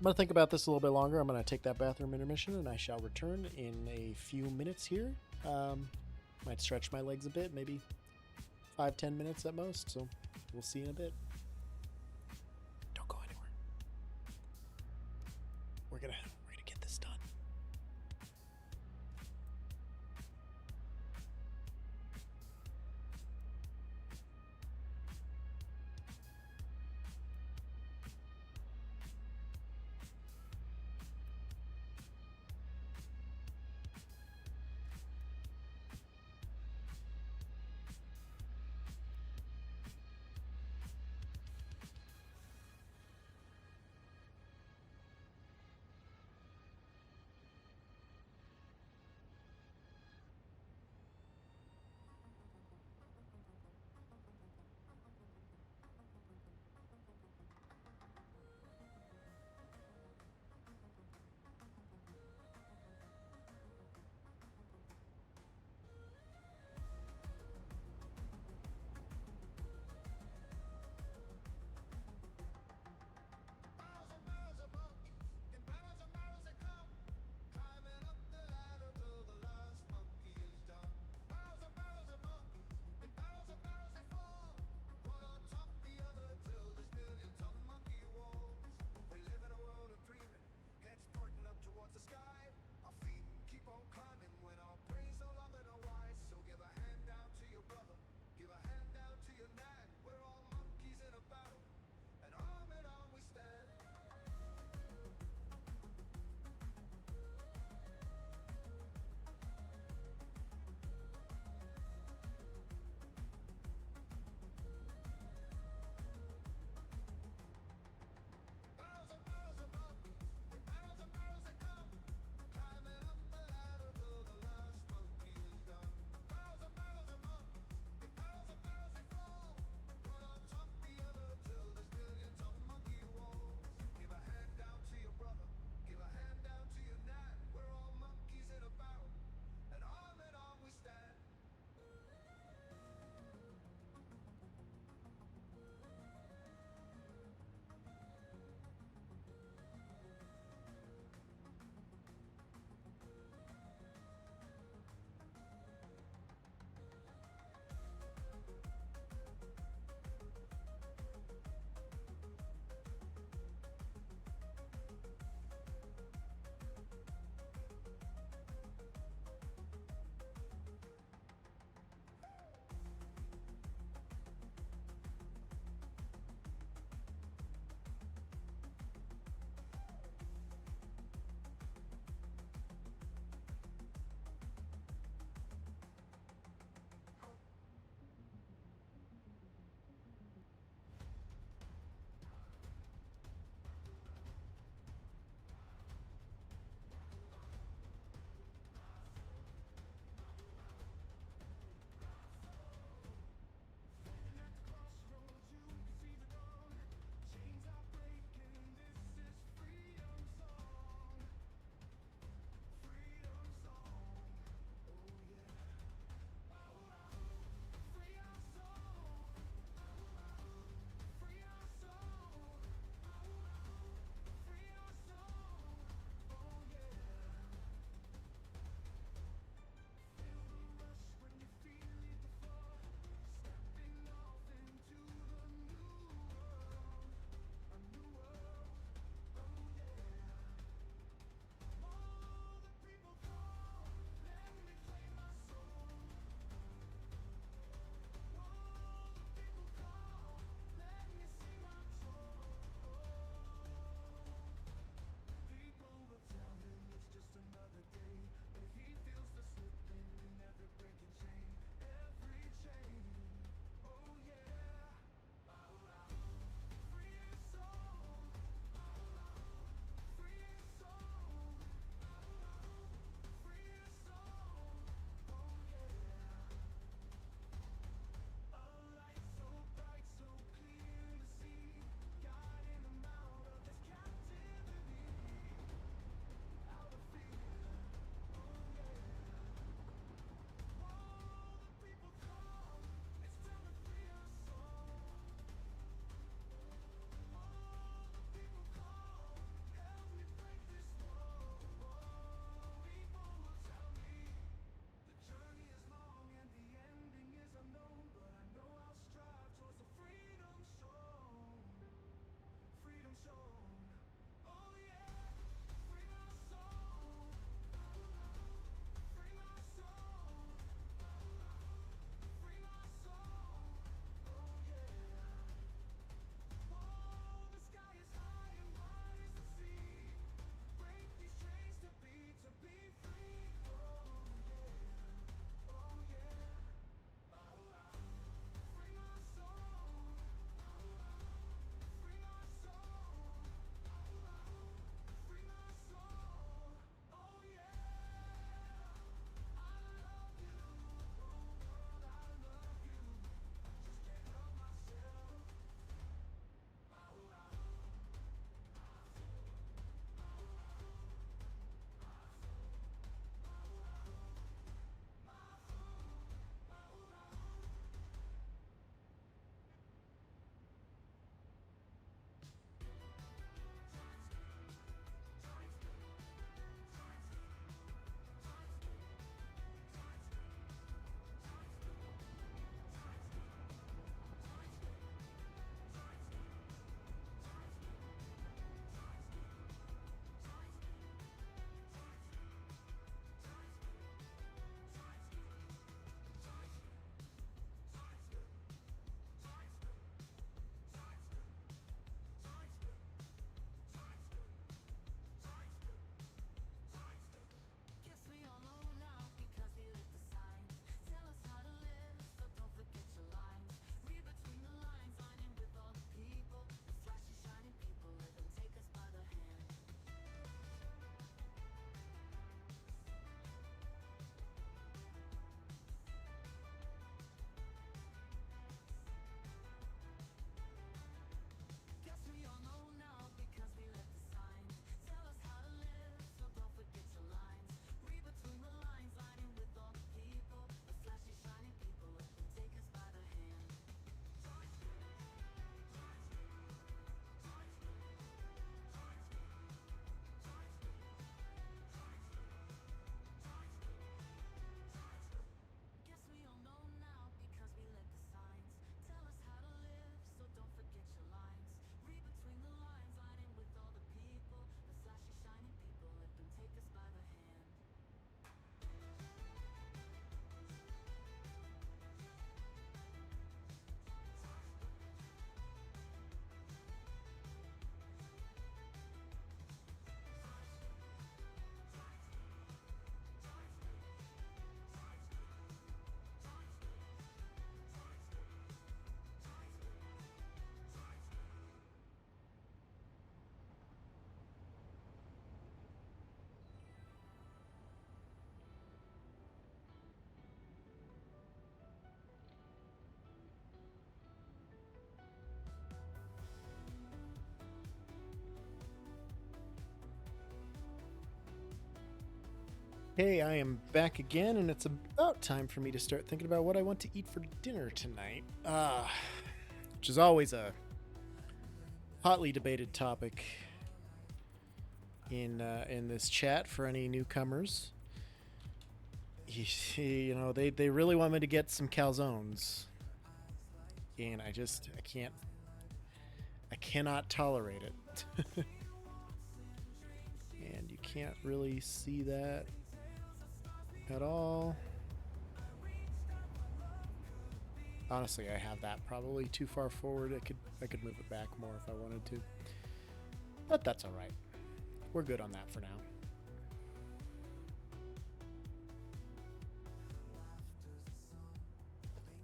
going to think about this a little bit longer. I'm going to take that bathroom intermission, and I shall return in a few minutes here. Might stretch my legs a bit, maybe 5-10 minutes at most, so we'll see in a bit. Don't go anywhere. We're gonna get this done. Okay, I am back again, and it's about time for me to start thinking about what I want to eat for dinner tonight. Which is always a hotly debated topic in this chat for any newcomers. You know, they really want me to get some calzones, and I cannot tolerate it. And you can't really see that at all. Honestly, I have that probably too far forward. I could move it back more if I wanted to. But that's all right. We're good on that for now.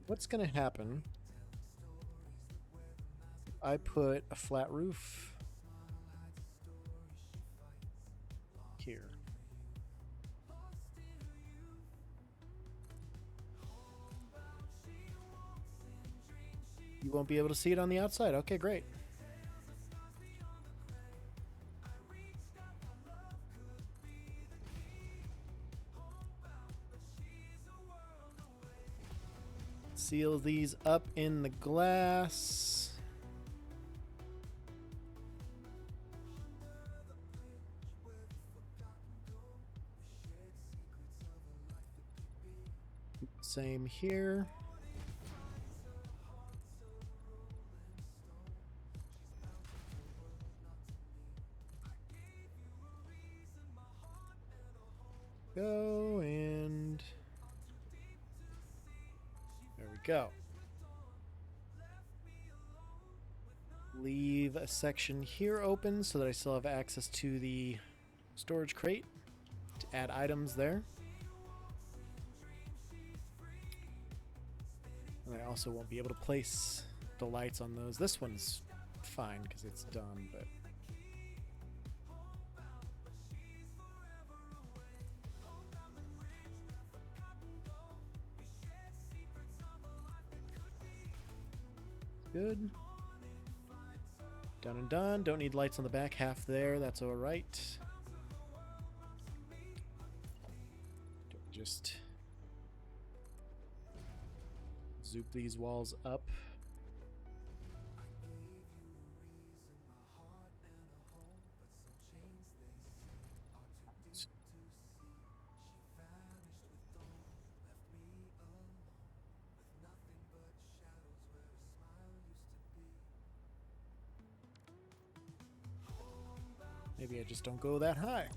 What's going to happen if I put a flat roof here? You won't be able to see it on the outside. Okay, great. Seal these up in the glass. Same here. Go, and there we go. Leave a section here open so that I still have access to the storage crate to add items there. And I also won't be able to place the lights on those. This one's fine because it's done, but good. Done and done. Don't need lights on the back. Half there. That's all right. Just zoop these walls up. Maybe I just don't go that high.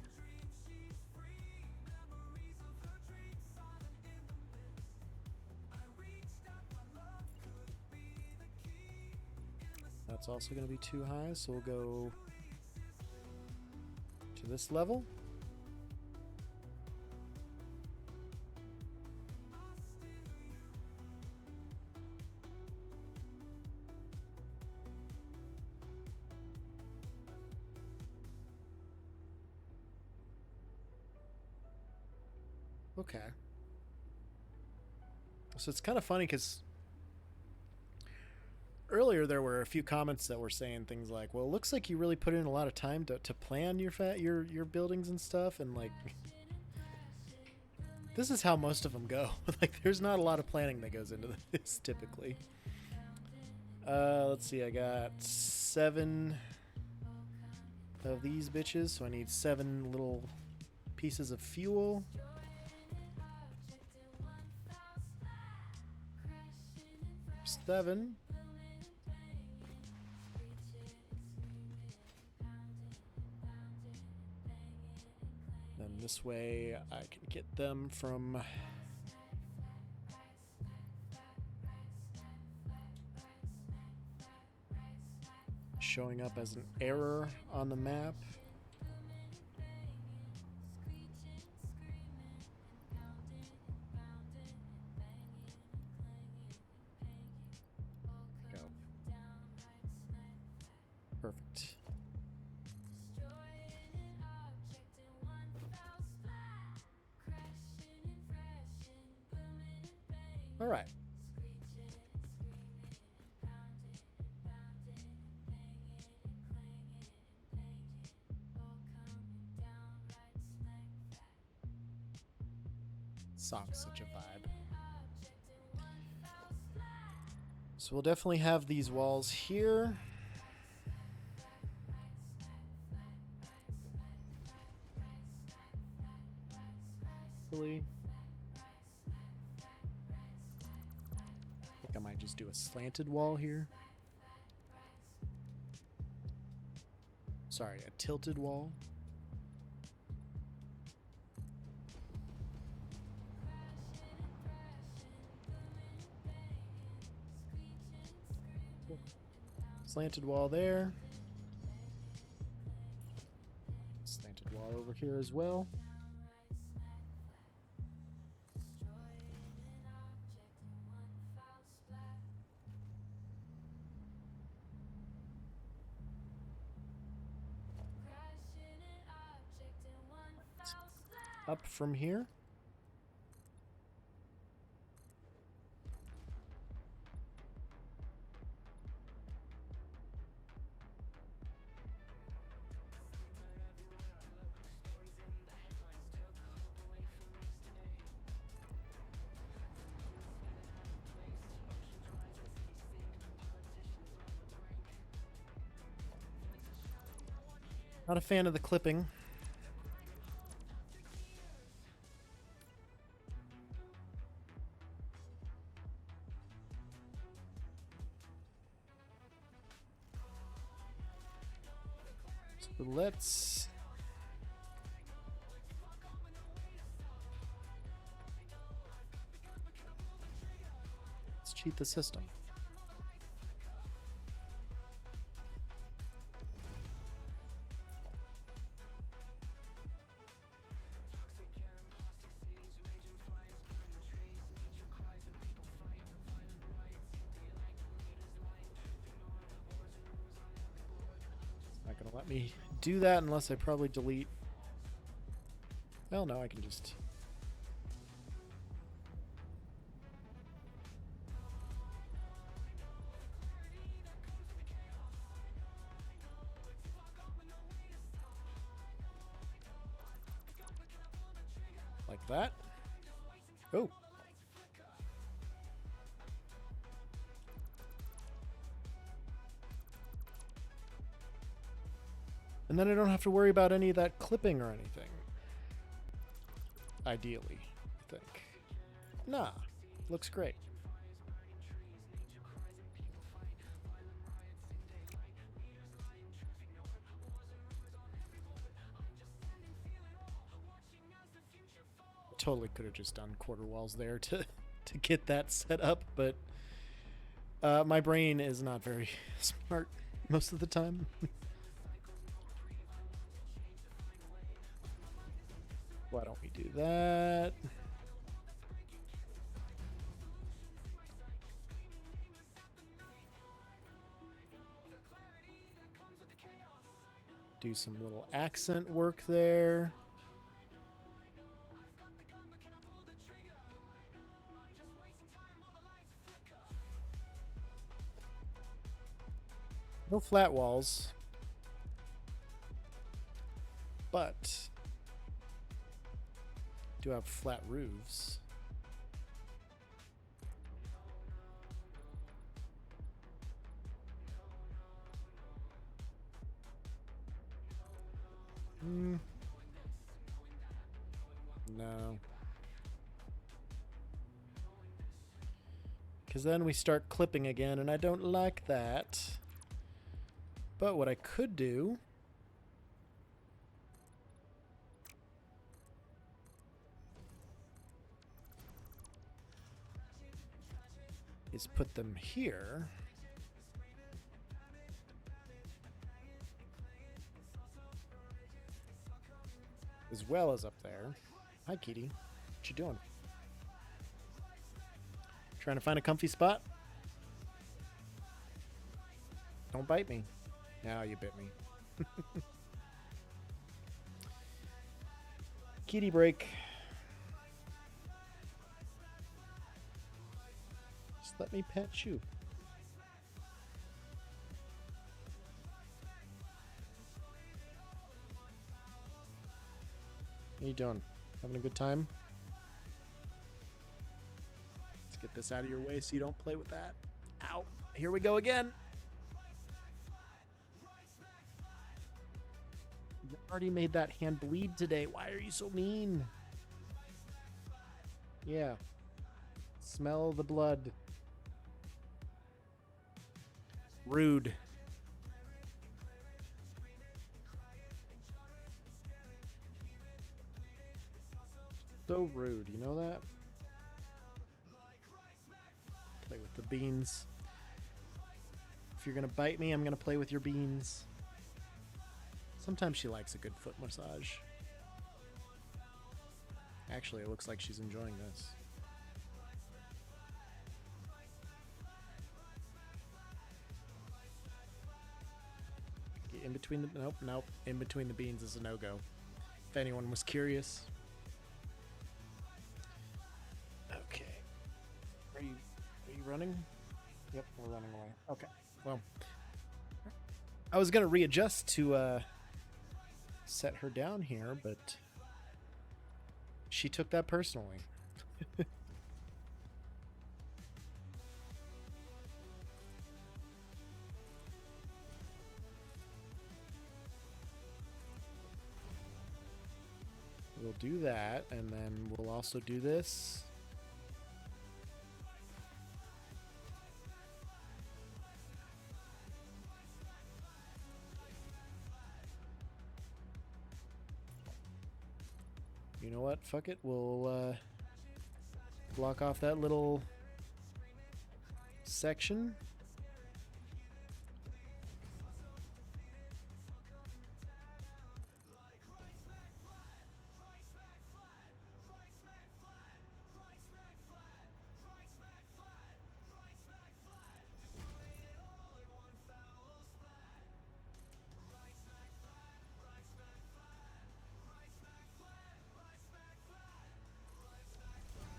That's also going to be too high, so we'll go to this level. Okay. So it's kind of funny because earlier there were a few comments that were saying things like, well, it looks like you really put in a lot of time to plan your buildings and stuff, and like this is how most of them go. Like there's not a lot of planning that goes into this typically. Let's see, I got 7 of these bitches, so I need 7 little pieces of fuel. Seven. Then this way I can get them from showing up as an error on the map. Perfect. All right. Song's such a vibe. So we'll definitely have these walls here. Really? I think I might just do a slanted wall here. Sorry, a tilted wall. Slanted wall there. Slanted wall over here as well. Up from here. Not a fan of the clipping. So let's cheat the system. Not gonna let me do that unless I probably delete. Well, no, I can just. Like that. Oh. And then I don't have to worry about any of that clipping or anything. Ideally, I think. Nah, looks great. Totally could have just done quarter walls there to get that set up, but my brain is not very smart most of the time. Why don't we do that? Do some little accent work there. No flat walls, but do have flat roofs. No. Because then we start clipping again, and I don't like that. But what I could do is put them here. As well as up there. Hi, Kitty. What you doing? Trying to find a comfy spot? Don't bite me. Now you bit me. Kitty break. Just let me pet you. How you doing? Having a good time? get this out of your way so you don't play with that. Ow. Here we go again. You already made that hand bleed today. Why are you so mean? Yeah. Smell the blood. Rude. So rude, you know that? Play with the beans. If you're gonna bite me, I'm gonna play with your beans. Sometimes she likes a good foot massage. Actually, it looks like she's enjoying this. Get in between the nope. In between the beans is a no-go. If anyone was curious. Okay. Are you running? Yep, we're running away. Okay. Well, I was gonna readjust to set her down here, but she took that personally. We'll do that, and then we'll also do this. You know what? Fuck it. We'll block off that little section.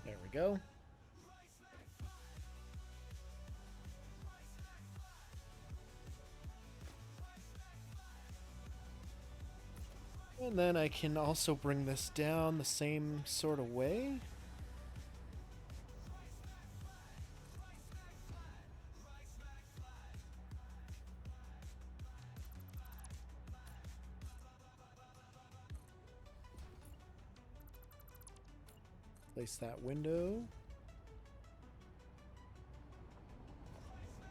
There we go. And then I can also bring this down the same sort of way. Place that window.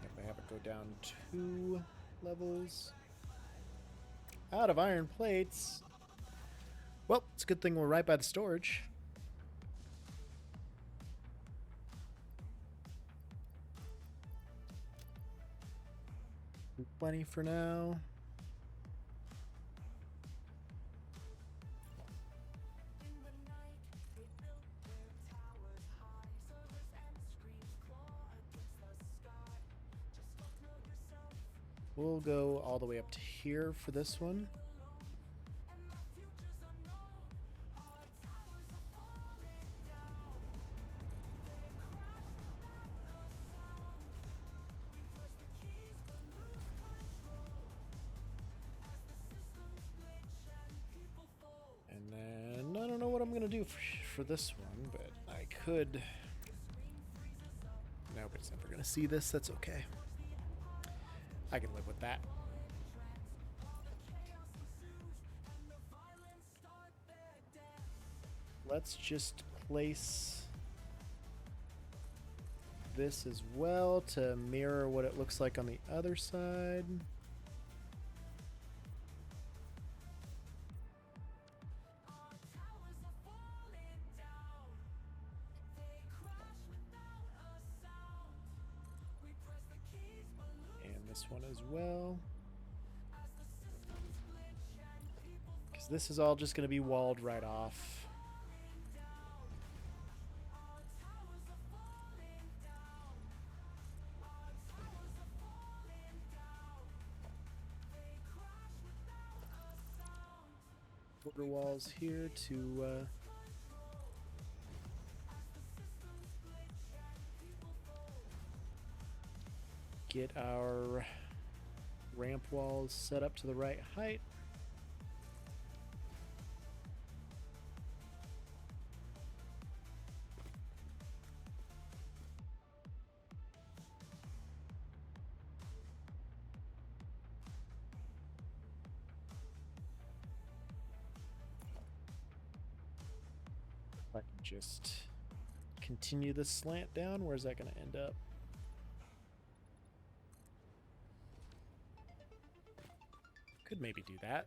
If I have it go down 2 levels. Out of iron plates. Well, it's a good thing we're right by the storage. Plenty for now. We'll go all the way up to here for this one. And then I don't know what I'm going to do for this one, but I could... Nobody's never going to see this. That's okay. I can live with that. Let's just place this as well to mirror what it looks like on the other side. This one as well, because this is all just going to be walled right off. Border walls here to get our ramp walls set up to the right height. I can just continue this slant down. Where's that going to end up? Could maybe do that.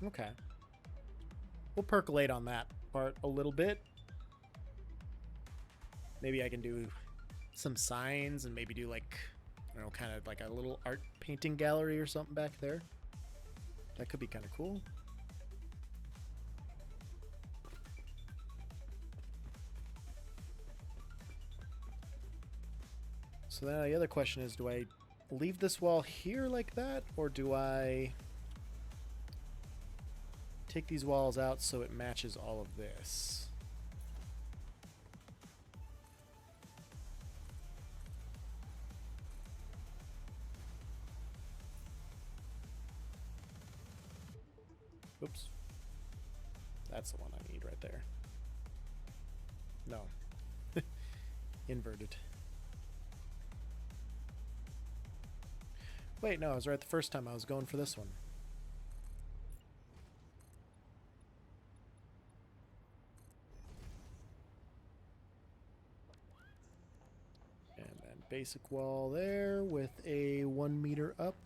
Okay. We'll percolate on that part a little bit. Maybe I can do some signs and maybe do like, I don't know, kind of like a little art painting gallery or something back there. That could be kind of cool. So then the other question is, do I leave this wall here like that, or do I take these walls out so it matches all of this? Oops. That's the one I need right there. No. Inverted. Wait, no, I was right the first time. I was going for this one. And then basic wall there with a 1 meter up.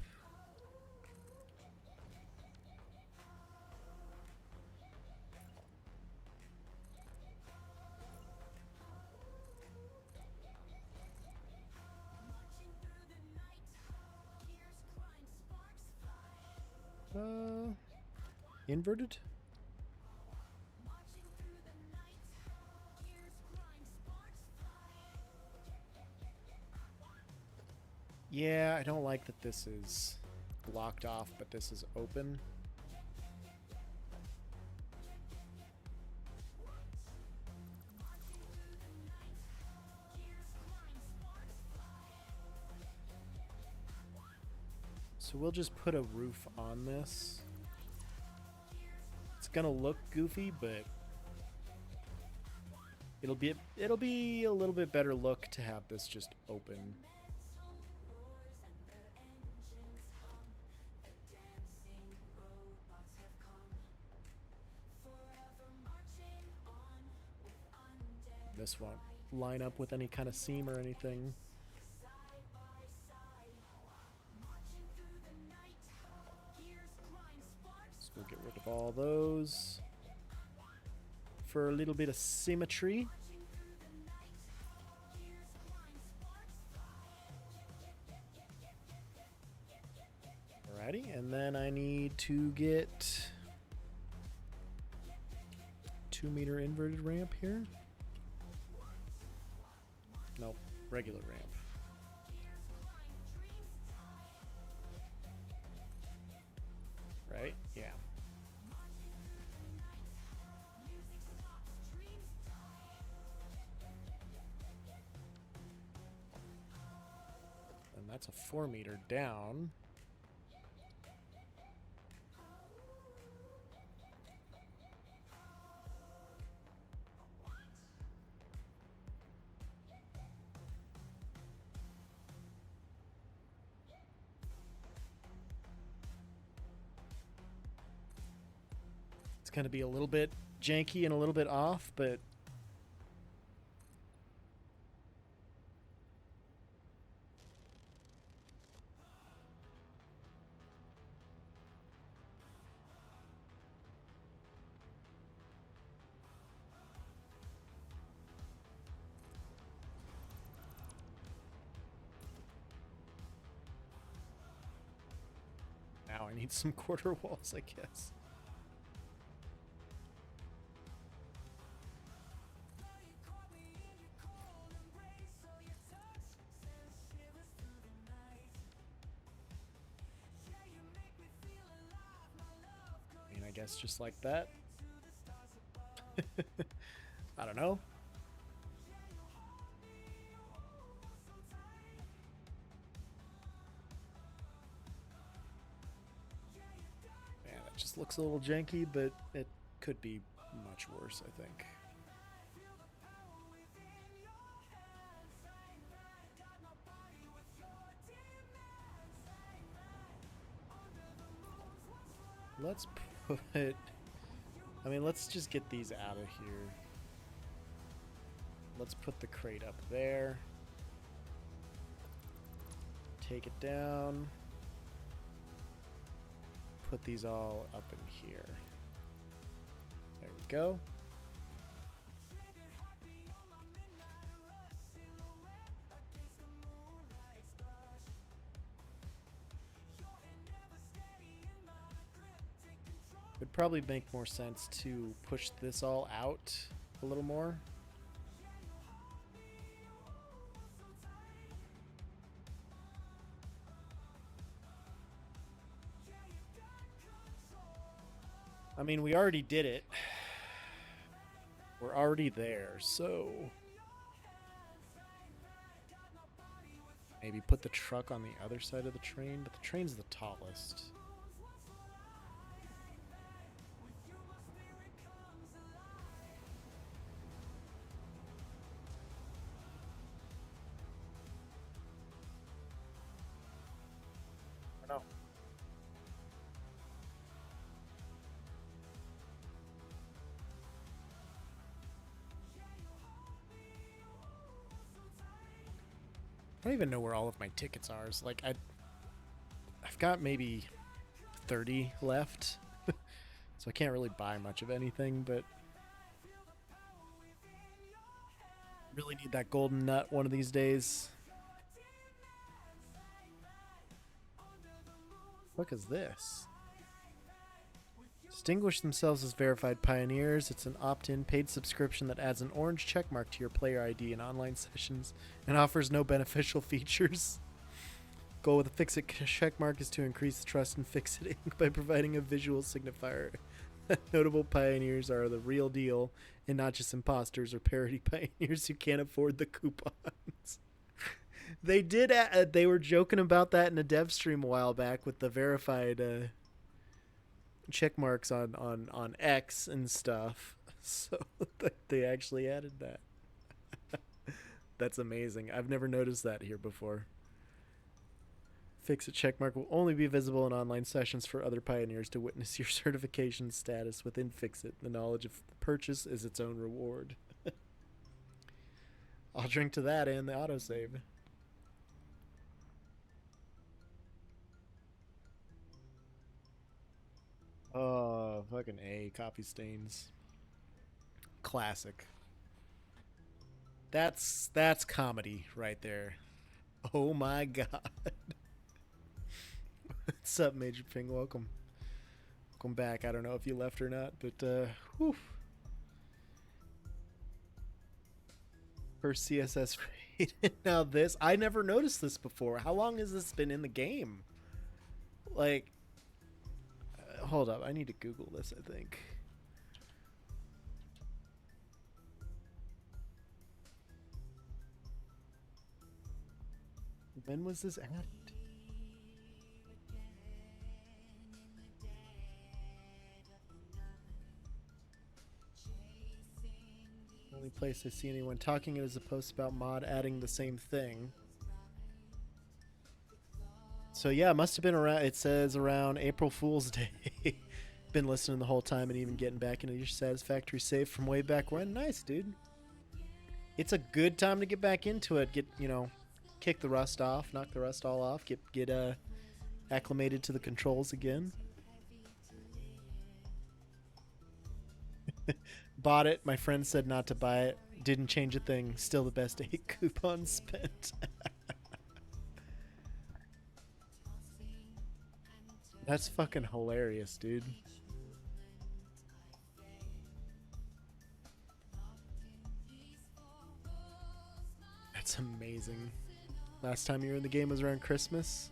Inverted? Yeah, I don't like that this is blocked off, but this is open. So we'll just put a roof on this. It's gonna look goofy, but it'll be a little bit better look to have this just open. This won't line up with any kind of seam or anything. So we'll get rid of all those for a little bit of symmetry. Alrighty, and then I need to get 2 meter inverted ramp here. Nope, regular ramp. Right? Yeah. And that's a 4 meter down. It's going to be a little bit janky and a little bit off, but now I need some quarter walls, I guess. I guess just like that. I don't know. Man, it just looks a little janky, but it could be much worse, I think. let's put... I mean, let's just get these out of here. Let's put the crate up there. Take it down. Put these all up in here. There we go. Would probably make more sense to push this all out a little more. I mean, we already did it. We're already there, so maybe put the truck on the other side of the train, but the train's the tallest. I don't know. I don't even know where all of my tickets are. It's like I've got maybe 30 left, so I can't really buy much of anything, but really need that golden nut one of these days. What is this? Distinguish themselves as verified pioneers. It's an opt-in paid subscription that adds an orange checkmark to your player ID in online sessions and offers no beneficial features. Goal with the Fix-It checkmark is to increase trust in Fix-It Inc. by providing a visual signifier that notable pioneers are the real deal and not just imposters or parody pioneers who can't afford the coupons. They did. They were joking about that in a dev stream a while back with the verified check marks on X and stuff. So they actually added that. That's amazing. I've never noticed that here before. Fix-It checkmark will only be visible in online sessions for other pioneers to witness your certification status within Fix-It. The knowledge of the purchase is its own reward. I'll drink to that and the autosave. Oh, fucking A. Copy stains. Classic. That's comedy right there. Oh my god. What's up, Major Ping? Welcome. Welcome back. I don't know if you left or not, but whew. First CSS raid. Now this, I never noticed this before. How long has this been in the game? Like, hold up. I need to Google this, I think. When was this added? Only place I see anyone talking it is a post about mod adding the same thing. So yeah, it must have been around, it says around April Fool's Day. Been listening the whole time and even getting back into your Satisfactory save from way back when. Nice, dude. It's a good time to get back into it. Get, you know, kick the rust off, knock the rust all off, get acclimated to the controls again. Bought it. My friend said not to buy it. Didn't change a thing. Still the best 8 coupons spent. That's fucking hilarious, dude. That's amazing. Last time you were in the game was around Christmas.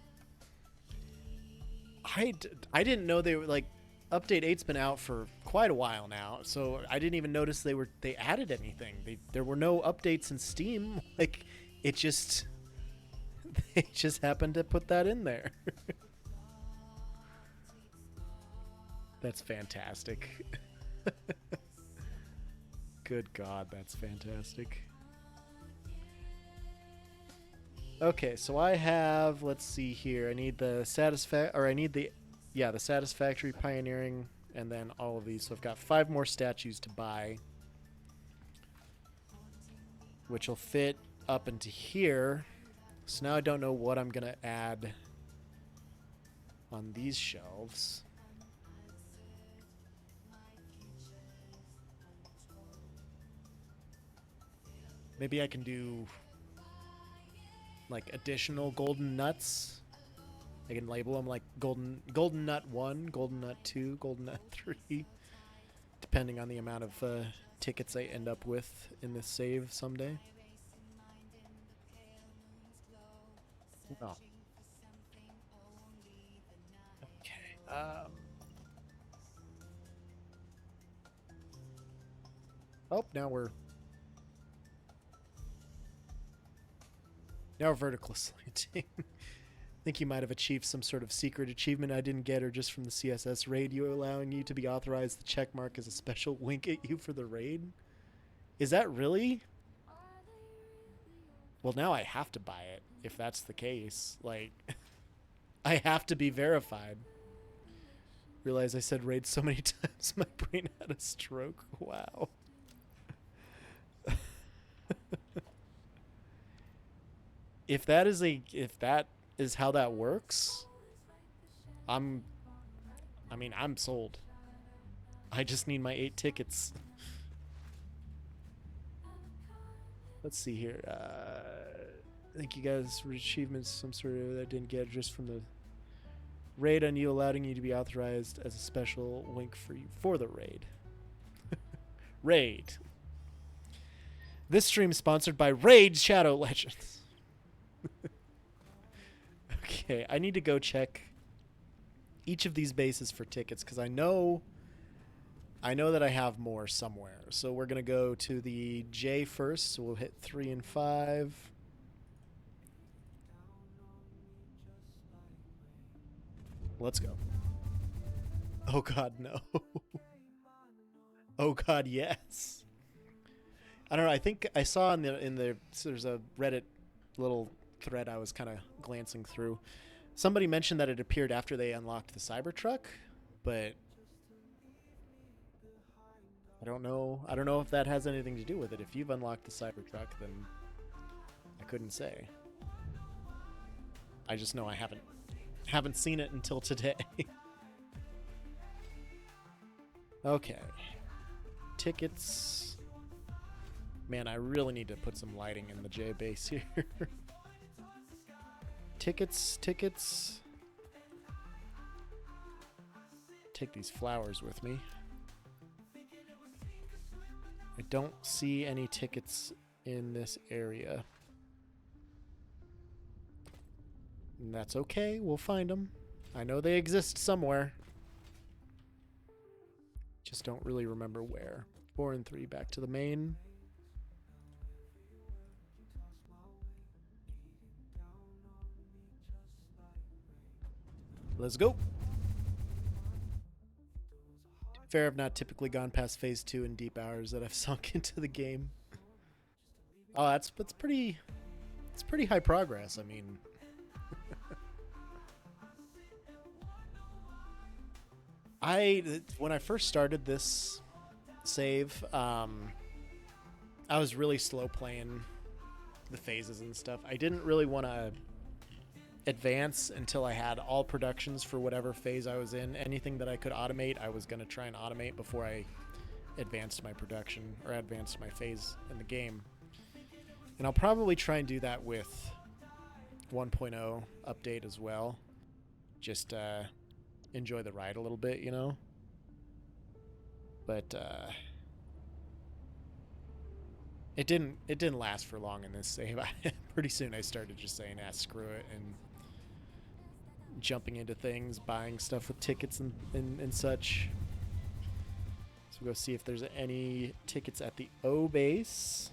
I didn't know they were like, update 8's been out for quite a while now, so I didn't even notice they added anything. There were no updates in Steam. Like, they just happened to put that in there. That's fantastic. Good God, that's fantastic. Okay, so I have, let's see here. I need the Yeah, the Satisfactory, Pioneering, and then all of these. So I've got 5 more statues to buy, which will fit up into here. So now I don't know what I'm going to add on these shelves. Maybe I can do like additional golden nuts. I can label them like golden nut 1, golden nut 2, golden nut 3, depending on the amount of tickets I end up with in this save someday. Oh. Okay. Oh, now we're vertical slanting. I think you might have achieved some sort of secret achievement I didn't get, or just from the CSS raid, you allowing you to be authorized the check mark as a special wink at you for the raid. Is that really? Well, now I have to buy it if that's the case. Like, I have to be verified. Realize I said raid so many times my brain had a stroke. Wow. If that is how that works, I'm sold. I just need my 8 tickets. Let's see here. I think you guys for achievements, some sort of I didn't get just from the raid on you, allowing you to be authorized as a special link for you for the raid. Raid. This stream is sponsored by Raid Shadow Legends. Okay, I need to go check each of these bases for tickets because I know that I have more somewhere. So we're gonna go to the J first. So we'll hit 3 and 5. Let's go. Oh God, no. Oh God, yes. I don't know. I think I saw in the so there's a Reddit little thread I was kind of glancing through. Somebody mentioned that it appeared after they unlocked the Cybertruck, but I don't know. I don't know if that has anything to do with it. If you've unlocked the Cybertruck, then I couldn't say. I just know I haven't seen it until today. Okay. Tickets. Man, I really need to put some lighting in the J base here. Tickets. Take these flowers with me. I don't see any tickets in this area. And that's okay. We'll find them. I know they exist somewhere. Just don't really remember where. 4 and 3 back to the main. Let's go. Fair, I've not typically gone past phase 2 in deep hours that I've sunk into the game. Oh, that's pretty. It's pretty high progress. I mean, when I first started this save, I was really slow playing the phases and stuff. I didn't really want to advance until I had all productions for whatever phase I was in. Anything that I could automate, I was going to try and automate before I advanced my production or advanced my phase in the game. And I'll probably try and do that with 1.0 update as well. Just enjoy the ride a little bit, you know? But it didn't last for long in this save. Pretty soon I started just saying, screw it, and jumping into things, buying stuff with tickets and such. So we'll go see if there's any tickets at the O base.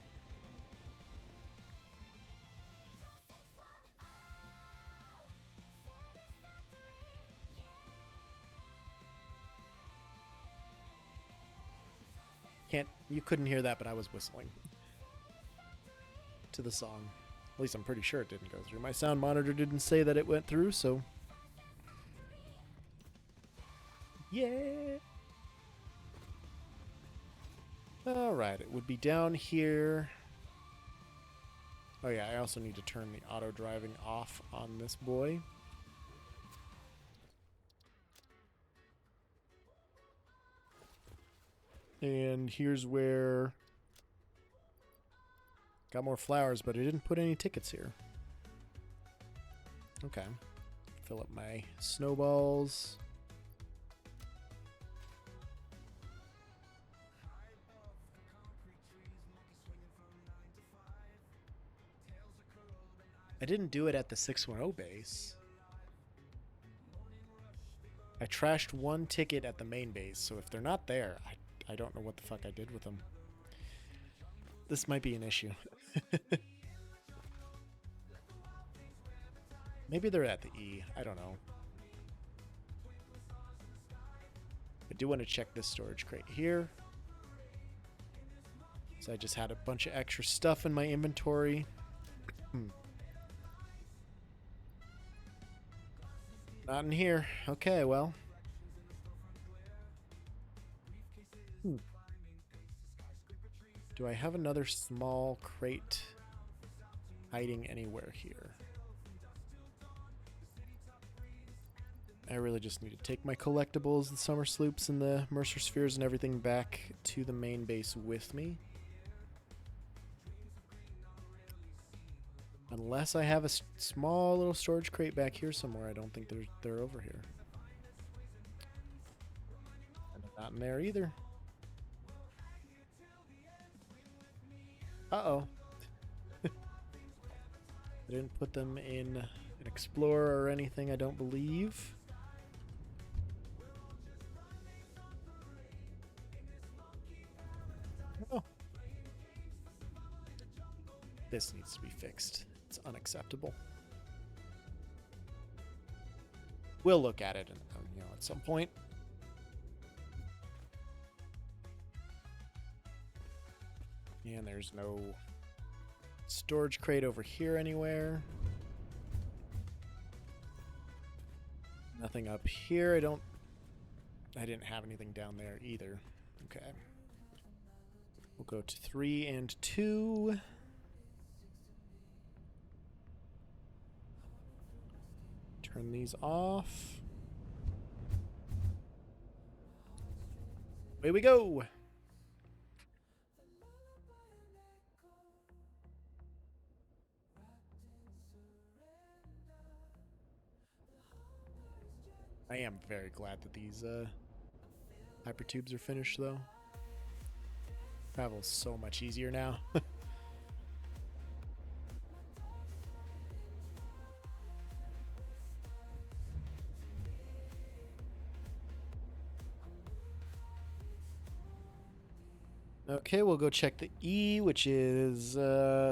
You couldn't hear that, but I was whistling to the song. At least I'm pretty sure it didn't go through. My sound monitor didn't say that it went through, so Yeah. All right, it would be down here. Oh yeah, I also need to turn the auto driving off on this boy. And here's where... Got more flowers, but I didn't put any tickets here. Okay. Fill up my snowballs. I didn't do it at the 610 base. I trashed one ticket at the main base, so if they're not there, I don't know what the fuck I did with them. This might be an issue. Maybe they're at the E. I don't know. I do want to check this storage crate here. So I just had a bunch of extra stuff in my inventory. Not in here. Okay, well. Do I have another small crate hiding anywhere here? I really just need to take my collectibles, the summer sloops, and the Mercer spheres and everything back to the main base with me. Unless I have a small little storage crate back here somewhere. I don't think they're over here. And they're not in there either. Uh-oh. I didn't put them in an Explorer or anything, I don't believe. Oh. This needs to be fixed. It's unacceptable. We'll look at it, at some point. And there's no storage crate over here anywhere. Nothing up here. I didn't have anything down there either. Okay. We'll go to 3 and 2. Turn these off. Away we go. I am very glad that these hypertubes are finished, though. Travel's so much easier now. Okay, we'll go check the E, which is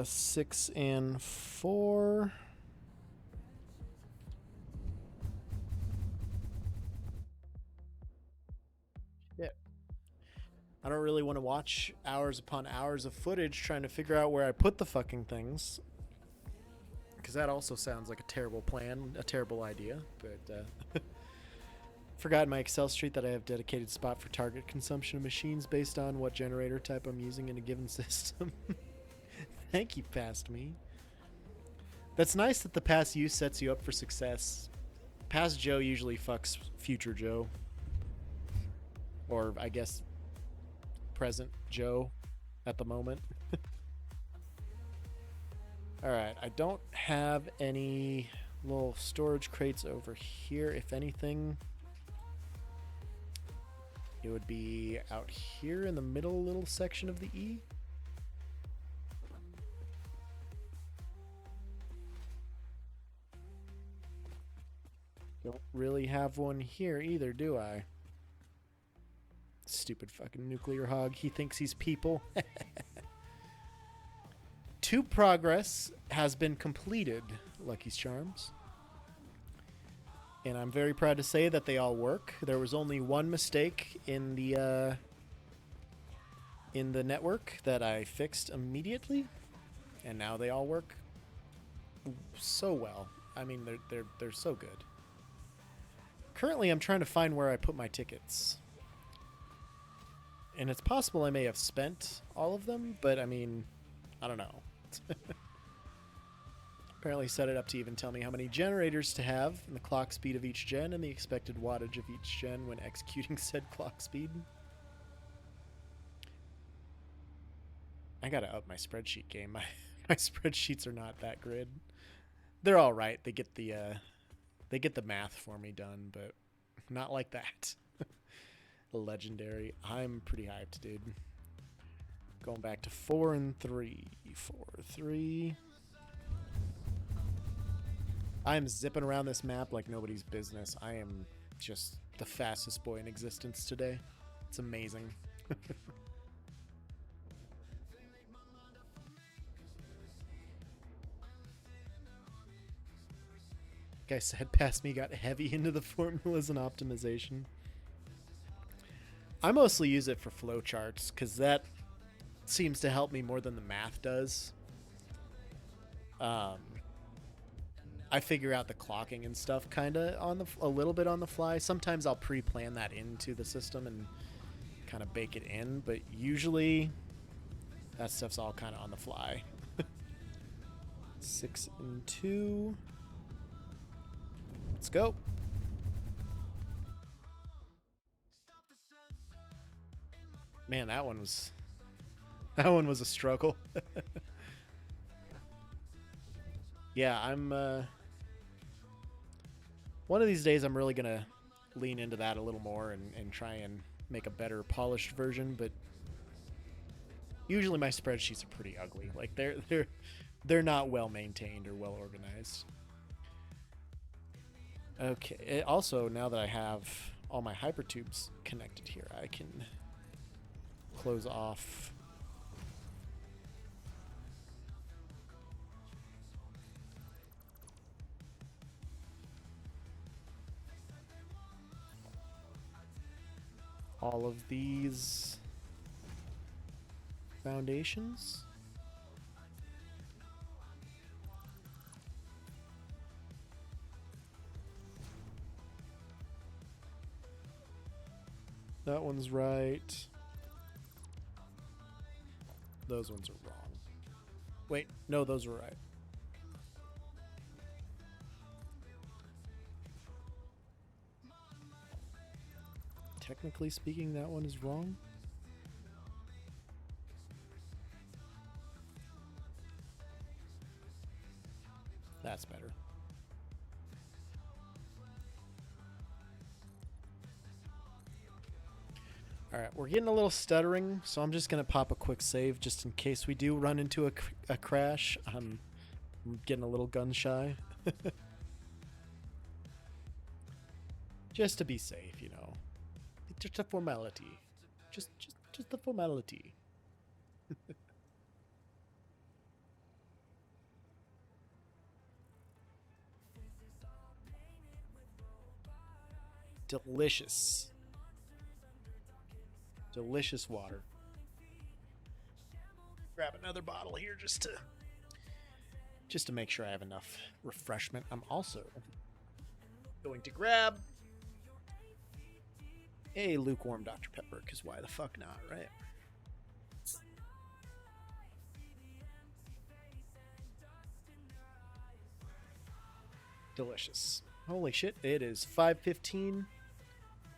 6 and 4. I don't really want to watch hours upon hours of footage trying to figure out where I put the fucking things. Because that also sounds like a terrible plan, a terrible idea. But, forgot in my Excel sheet that I have dedicated spot for target consumption of machines based on what generator type I'm using in a given system. Thank you, past me. That's nice that the past you sets you up for success. Past Joe usually fucks future Joe. Or, I guess... present Joe at the moment. Alright, I don't have any little storage crates over here. If anything, it would be out here in the middle little section of the E. Don't really have one here either, do I? Stupid fucking nuclear hog. He thinks he's people. 2 progress has been completed, Lucky's Charms. And I'm very proud to say that they all work. There was only one mistake in the network that I fixed immediately, and now they all work so well. I mean, they're so good. Currently, I'm trying to find where I put my tickets. And it's possible I may have spent all of them, but I mean, I don't know. Apparently set it up to even tell me how many generators to have, and the clock speed of each gen, and the expected wattage of each gen when executing said clock speed. I gotta up my spreadsheet game. My spreadsheets are not that good. They're all right. They get the math for me done, but not like that. Legendary. I'm pretty hyped, dude. Going back to 4 and 3. 4, 3. I'm zipping around this map like nobody's business. I am just the fastest boy in existence today. It's amazing. Like I said, past me got heavy into the formulas and optimization. I mostly use it for flowcharts because that seems to help me more than the math does. I figure out the clocking and stuff kind of a little bit on the fly. Sometimes I'll pre-plan that into the system and kind of bake it in, but usually that stuff's all kind of on the fly. 6 and 2. Let's go. Man, that one was a struggle. Yeah, I'm one of these days I'm really gonna lean into that a little more and try and make a better polished version, but usually my spreadsheets are pretty ugly. Like they're not well maintained or well organized. Okay, also now that I have all my hypertubes connected here, I can close off all of these foundations. That one's right. Those ones are wrong. Wait, no, those are right. Technically speaking, that one is wrong. That's better. Alright, we're getting a little stuttering, so I'm just going to pop a quick save just in case we do run into a crash. I'm getting a little gun shy. Just to be safe, you know. It's just a formality. Just a formality. Delicious. Delicious water. Grab another bottle here just to make sure I have enough refreshment. I'm also going to grab a lukewarm Dr. Pepper, because why the fuck not, right? Delicious. Holy shit, it is 5:15.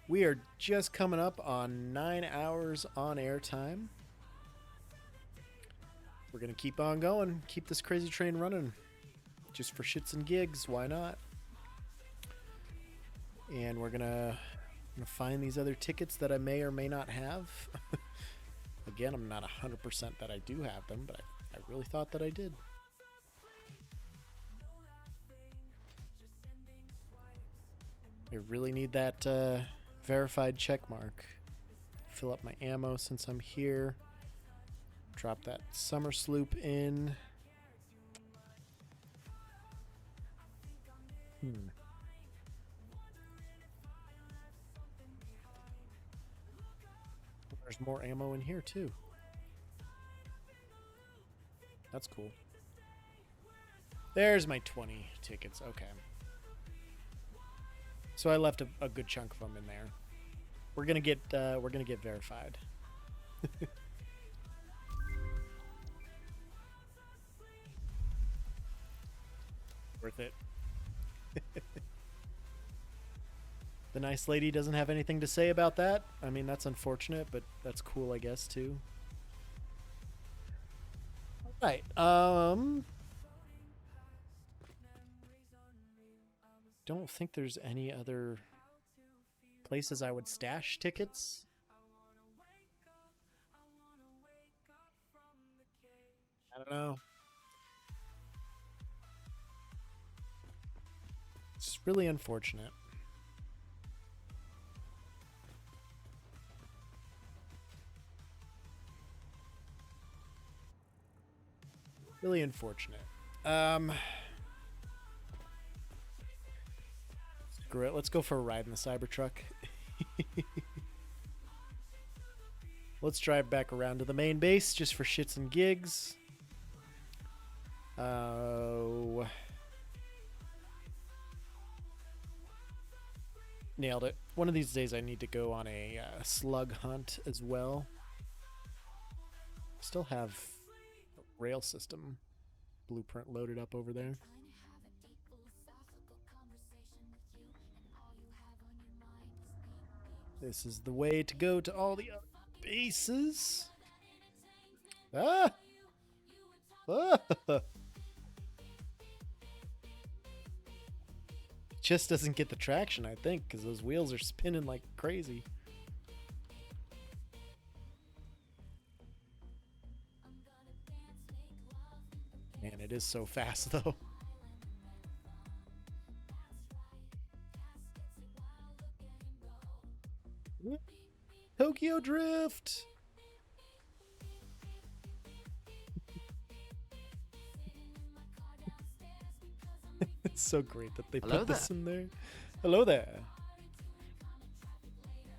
We are just coming up on 9 hours on air time. We're going to keep on going. Keep this crazy train running. Just for shits and gigs. Why not? And we're going to find these other tickets that I may or may not have. Again, I'm not 100% that I do have them, but I really thought that I did. I really need that verified check mark. Fill up my ammo since I'm here. Drop that summer sloop in. There's more ammo in here too. That's cool. There's my 20 tickets. Okay. So I left a good chunk of them in there. We're gonna get verified. Worth it. The nice lady doesn't have anything to say about that. I mean, that's unfortunate, but that's cool, I guess, too. Right. Don't think there's any other places I would stash tickets. I don't know. It's really unfortunate. Really unfortunate. Screw it. Let's go for a ride in the Cybertruck. Let's drive back around to the main base just for shits and gigs. Nailed it. One of these days I need to go on a slug hunt as well. Still have a rail system blueprint loaded up over there. This is the way to go to all the other bases. Ah! Ah! Just doesn't get the traction, I think, because those wheels are spinning like crazy. Man, it is so fast, though. Tokyo Drift! It's so great that they put this in there. Hello there.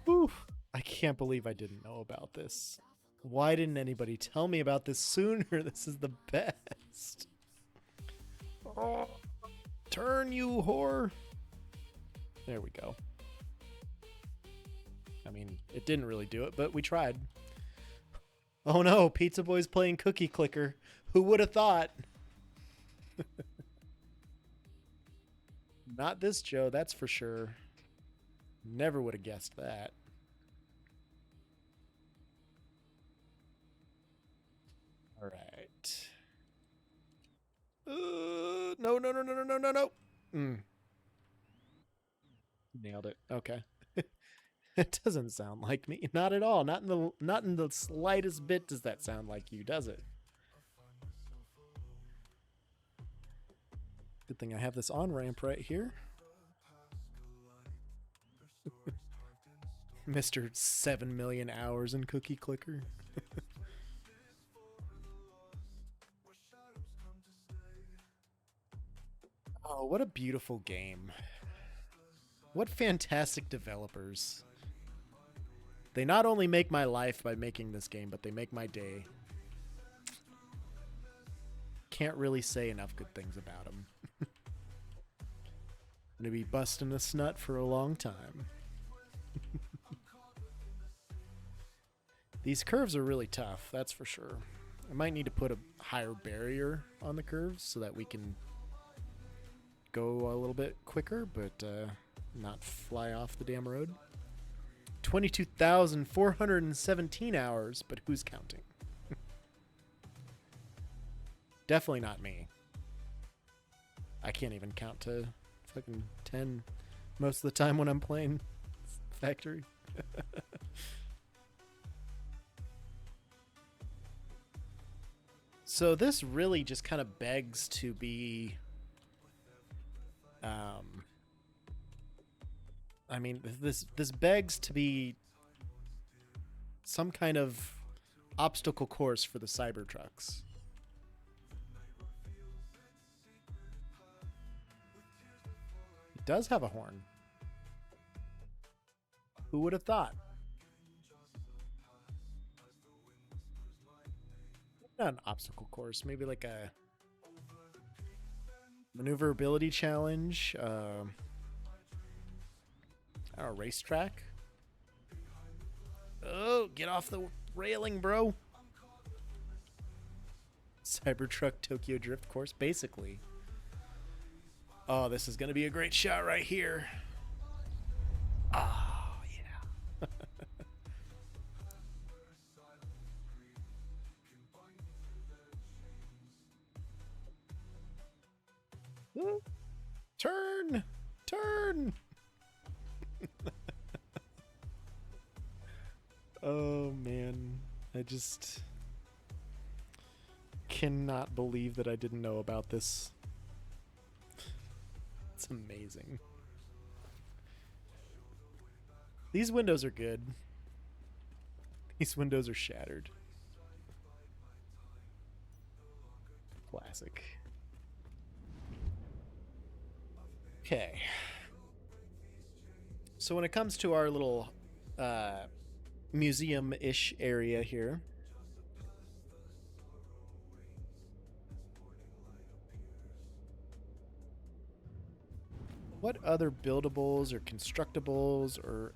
Whew. I can't believe I didn't know about this. Why didn't anybody tell me about this sooner? This is the best. Oh, turn, you whore. There we go. I mean, it didn't really do it, but we tried. Oh no, Pizza Boy's playing Cookie Clicker. Who would have thought? Not this Joe, that's for sure. Never would have guessed that. All right. No. Nailed it. Okay. It doesn't sound like me. Not at all. Not in the slightest bit does that sound like you, does it? Good thing I have this on-ramp right here. Mr. 7 million hours in Cookie Clicker. Oh, what a beautiful game. What fantastic developers. They not only make my life by making this game, but they make my day. Can't really say enough good things about them. Gonna be busting a snut for a long time. These curves are really tough, that's for sure. I might need to put a higher barrier on the curves so that we can go a little bit quicker, but not fly off the damn road. 22,417 hours, but who's counting? Definitely not me. I can't even count to fucking 10 most of the time when I'm playing Factory. So this really just kind of begs to be I mean, this begs to be some kind of obstacle course for the Cybertrucks. It does have a horn. Who would have thought? Not an obstacle course, maybe like a maneuverability challenge. Or a racetrack. Oh, get off the railing, bro. Cybertruck Tokyo Drift course, basically. Oh, this is going to be a great shot right here. Oh, yeah. Turn! Turn! Oh, man. I just cannot believe that I didn't know about this. It's amazing. These windows are good. These windows are shattered. Classic. Okay. So when it comes to our little museum-ish area here, what other buildables or constructibles or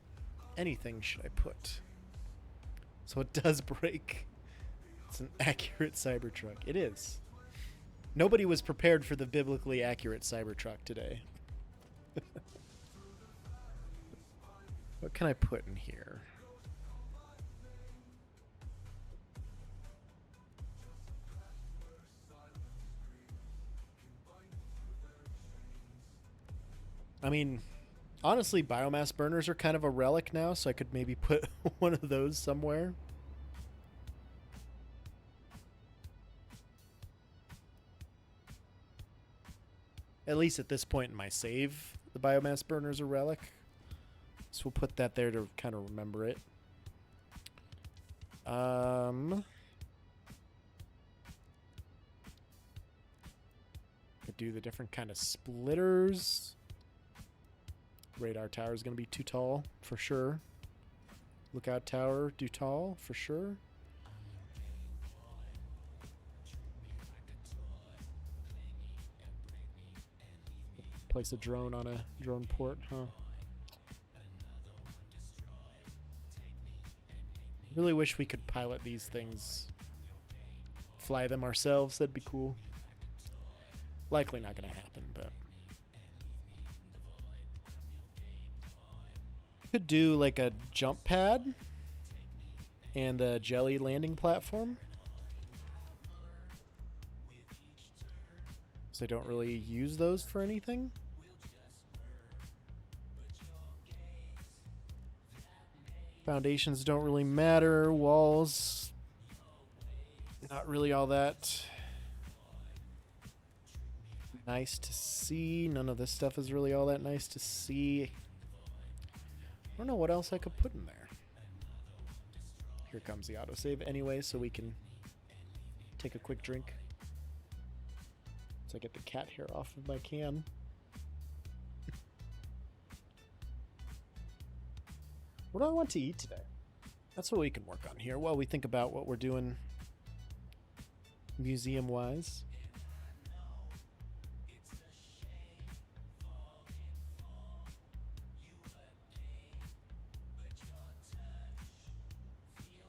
anything should I put? So it does break. It's an accurate Cybertruck. It is. Nobody was prepared for the biblically accurate Cybertruck today. What can I put in here? I mean, honestly, biomass burners are kind of a relic now, so I could maybe put one of those somewhere. At least at this point in my save, the biomass burner is a relic. So we'll put that there to kind of remember it. Could do the different kind of splitters. Radar tower is going to be too tall for sure. Lookout tower, too tall for sure. Place a drone on a drone port, huh? Really wish we could pilot these things. Fly them ourselves, that'd be cool. Likely not gonna happen, but could do like a jump pad and a jelly landing platform. So I don't really use those for anything. Foundations don't really matter. Walls, not really all that nice to see. None of this stuff is really all that nice to see. I don't know what else I could put in there. Here comes the autosave anyway, so we can take a quick drink. So I get the cat hair off of my can. What do I want to eat today? That's what we can work on here while we think about what we're doing museum-wise.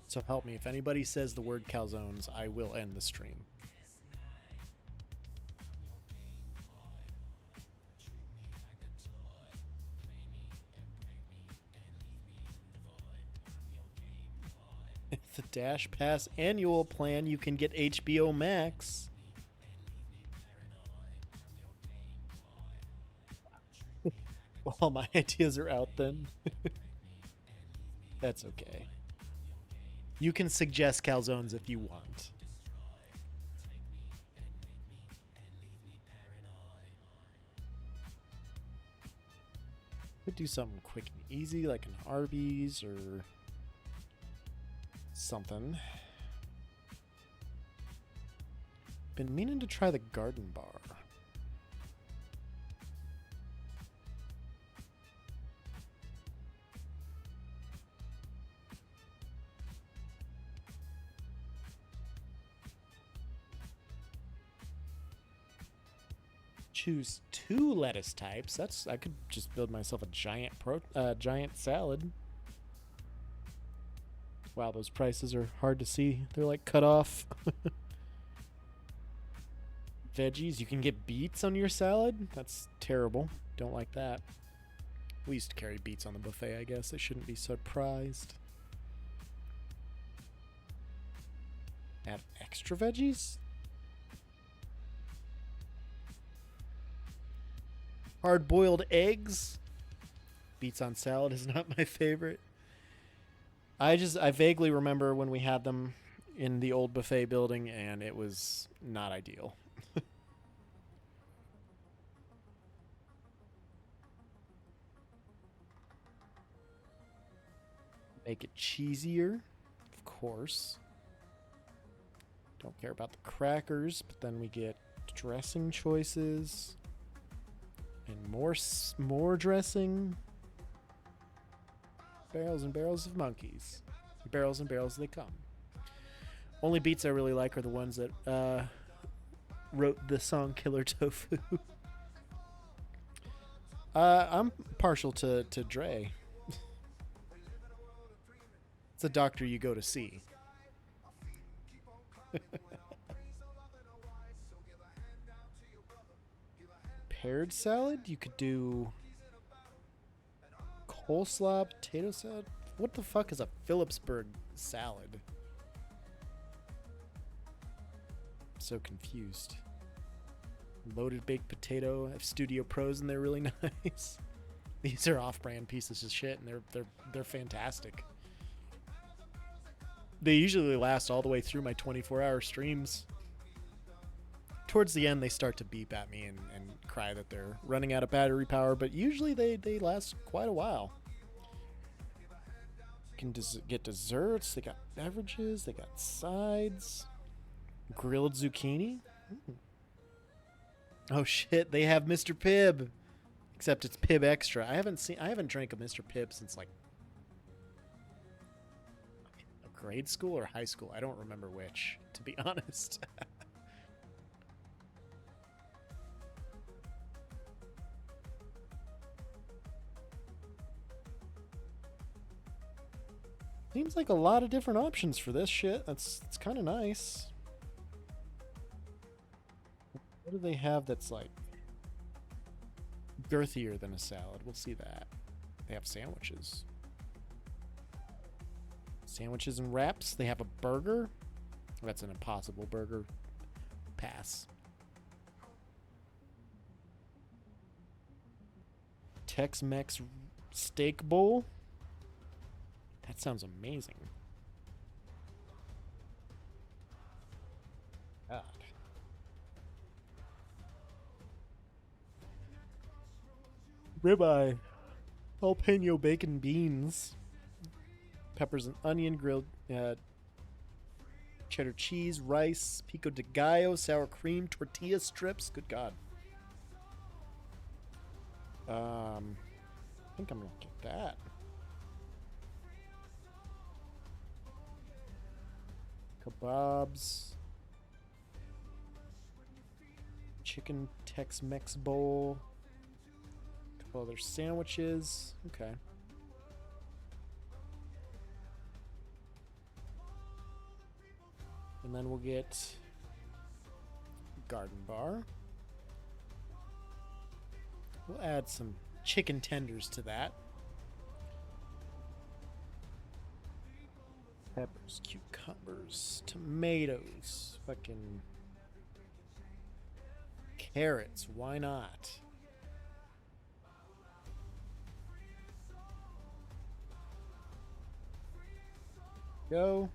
So help me, if anybody says the word calzones, I will end the stream. The Dash Pass annual plan, you can get HBO Max. All my ideas are out then. That's okay. You can suggest calzones if you want. Could do something quick and easy like an Arby's or something. Been meaning to try the garden bar. choose 2 lettuce types. I could just build myself a giant salad. Wow, those prices are hard to see. They're like cut off. Veggies, you can get beets on your salad? That's terrible. Don't like that. We used to carry beets on the buffet, I guess. I shouldn't be surprised. Add extra veggies? Hard-boiled eggs? Beets on salad is not my favorite. I vaguely remember when we had them in the old buffet building, and it was not ideal. Make it cheesier, of course. Don't care about the crackers, but then we get dressing choices and more dressing. Barrels and barrels of monkeys. Barrels and barrels they come. Only beats I really like are the ones that wrote the song Killer Tofu. I'm partial to Dre. It's a doctor you go to see. Paired salad? You could do coleslaw, potato salad? What the fuck is a Phillipsburg salad? I'm so confused. Loaded baked potato. I have Studio Pros and they're really nice. These are off-brand pieces of shit and they're fantastic. They usually last all the way through my 24-hour streams. Towards the end, they start to beep at me and cry that they're running out of battery power, but usually they last quite a while. You can get desserts, they got beverages, they got sides. Grilled zucchini? Oh shit, they have Mr. Pibb. Except it's Pibb Extra. I haven't drank a Mr. Pibb since like grade school or high school. I don't remember which, to be honest. Seems like a lot of different options for this shit. It's kind of nice. What do they have that's like girthier than a salad? We'll see that. They have sandwiches. Sandwiches and wraps. They have a burger. That's an Impossible Burger. Pass. Tex-Mex steak bowl. That sounds amazing. God. Ribeye. Jalapeno bacon beans. Peppers and onion, grilled cheddar cheese, rice, pico de gallo, sour cream, tortilla strips. Good God. I think I'm gonna get that. Kebabs. Chicken Tex-Mex bowl. A couple other sandwiches. Okay. And then we'll get garden bar. We'll add some chicken tenders to that. Peppers, cucumbers, tomatoes, fucking carrots. Why not? Go.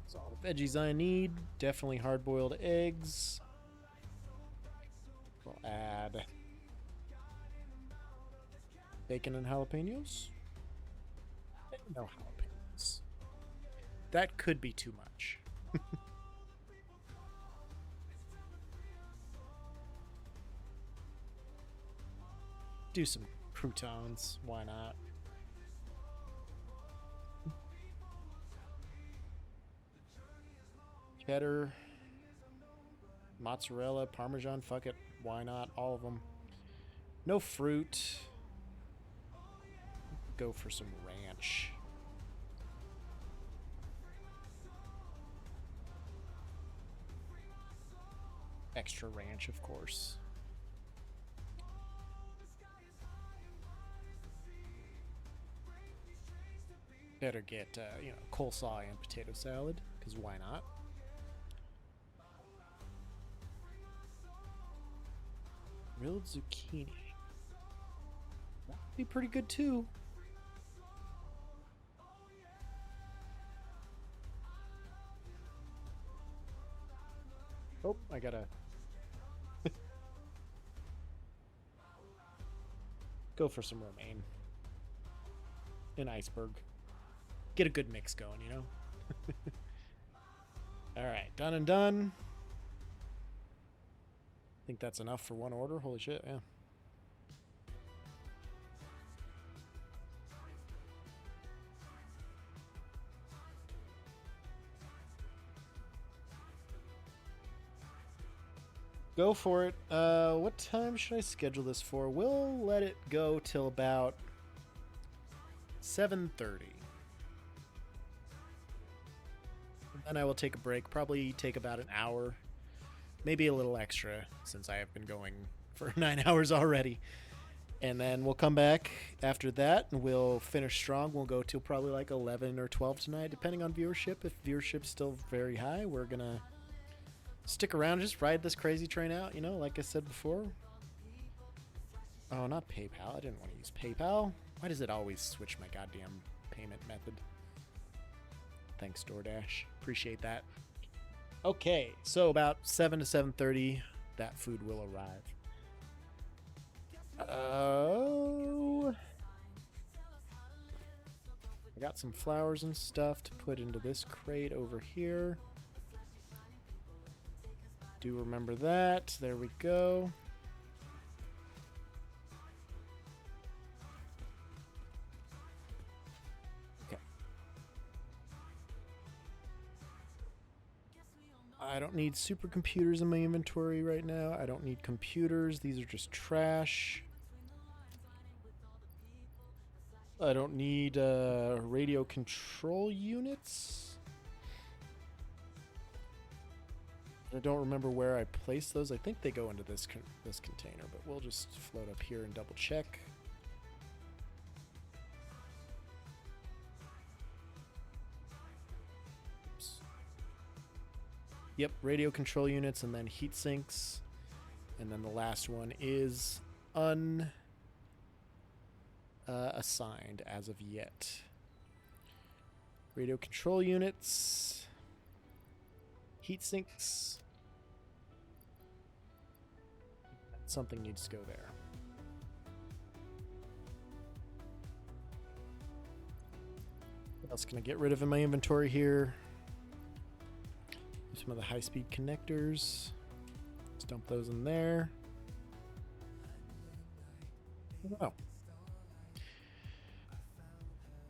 That's all the veggies I need. Definitely hard-boiled eggs. We'll add bacon and jalapenos. No jalapenos. That could be too much. Do some croutons. Why not? Cheddar. Mozzarella, Parmesan, fuck it. Why not? All of them. No fruit. Go for some ranch. Extra ranch, of course. Better get, you know, coleslaw and potato salad, because why not? Grilled zucchini. That'd be pretty good, too. Oh, I gotta... go for some romaine. An iceberg. Get a good mix going, you know? Alright, done and done. I think that's enough for one order. Holy shit, yeah. Go for it. What time should I schedule this for? We'll let it go till about 7:30. Then I will take a break. Probably take about an hour. Maybe a little extra, since I have been going for 9 hours already. And then we'll come back after that, and we'll finish strong. We'll go till probably like 11 or 12 tonight, depending on viewership. If viewership's still very high, we're going to stick around, just ride this crazy train out, you know, like I said before. Oh, not PayPal. I didn't want to use PayPal. Why does it always switch my goddamn payment method? Thanks, DoorDash. Appreciate that. Okay, so about 7 to 7:30, that food will arrive. Oh, I got some flowers and stuff to put into this crate over here. Do remember that. There we go. Okay. I don't need supercomputers in my inventory right now. I don't need computers. These are just trash. I don't need radio control units. I don't remember where I placed those. I think they go into this this container, but we'll just float up here and double check. Oops. Yep, radio control units and then heat sinks. And then the last one is assigned as of yet. Radio control units. Heat sinks. Something needs to go there. What else can I get rid of in my inventory here? Some of the high-speed connectors. Let's dump those in there. Oh.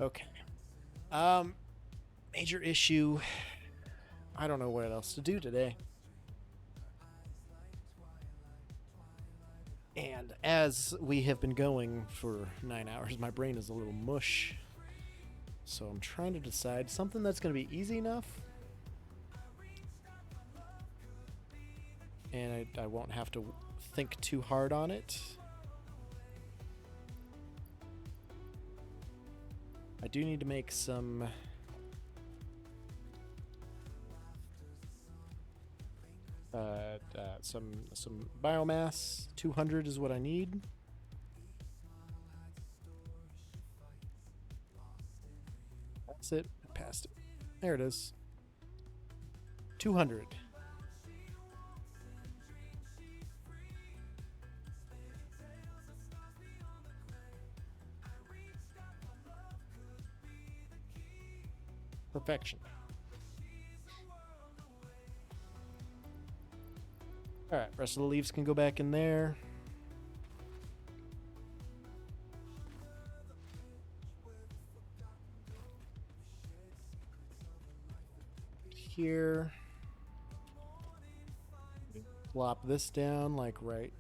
Okay. Major issue. I don't know what else to do today. And as we have been going for 9 hours, my brain is a little mush. So I'm trying to decide something that's going to be easy enough. And I won't have to think too hard on it. I do need to make some some biomass. 200 is what I need. That's it. I passed it. There it is. 200. Perfection. Alright, rest of the leaves can go back in there. Here. plop this down like right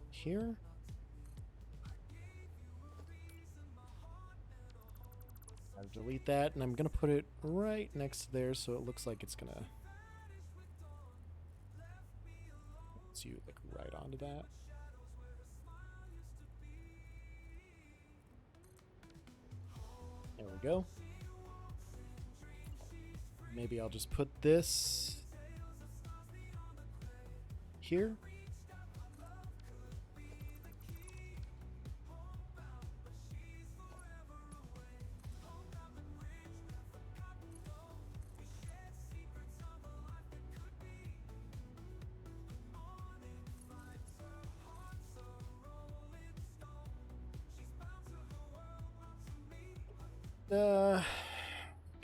here. I'll delete that, and I'm gonna put it right next to there so it looks like it's gonna. So you like right onto that. There we go. Maybe I'll just put this here.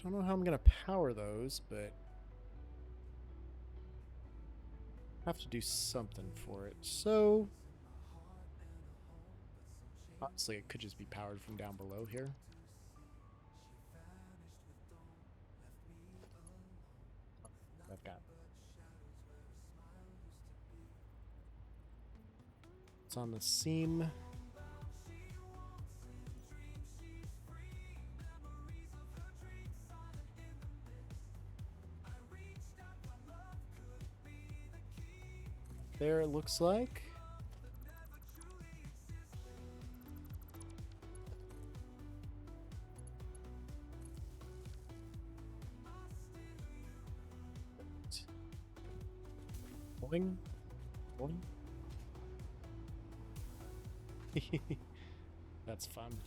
Don't know how I'm gonna power those, but have to do something for it. So honestly, it could just be powered from down below here. I've got it's on the seam. There it looks like. Boing. Boing. That's fun.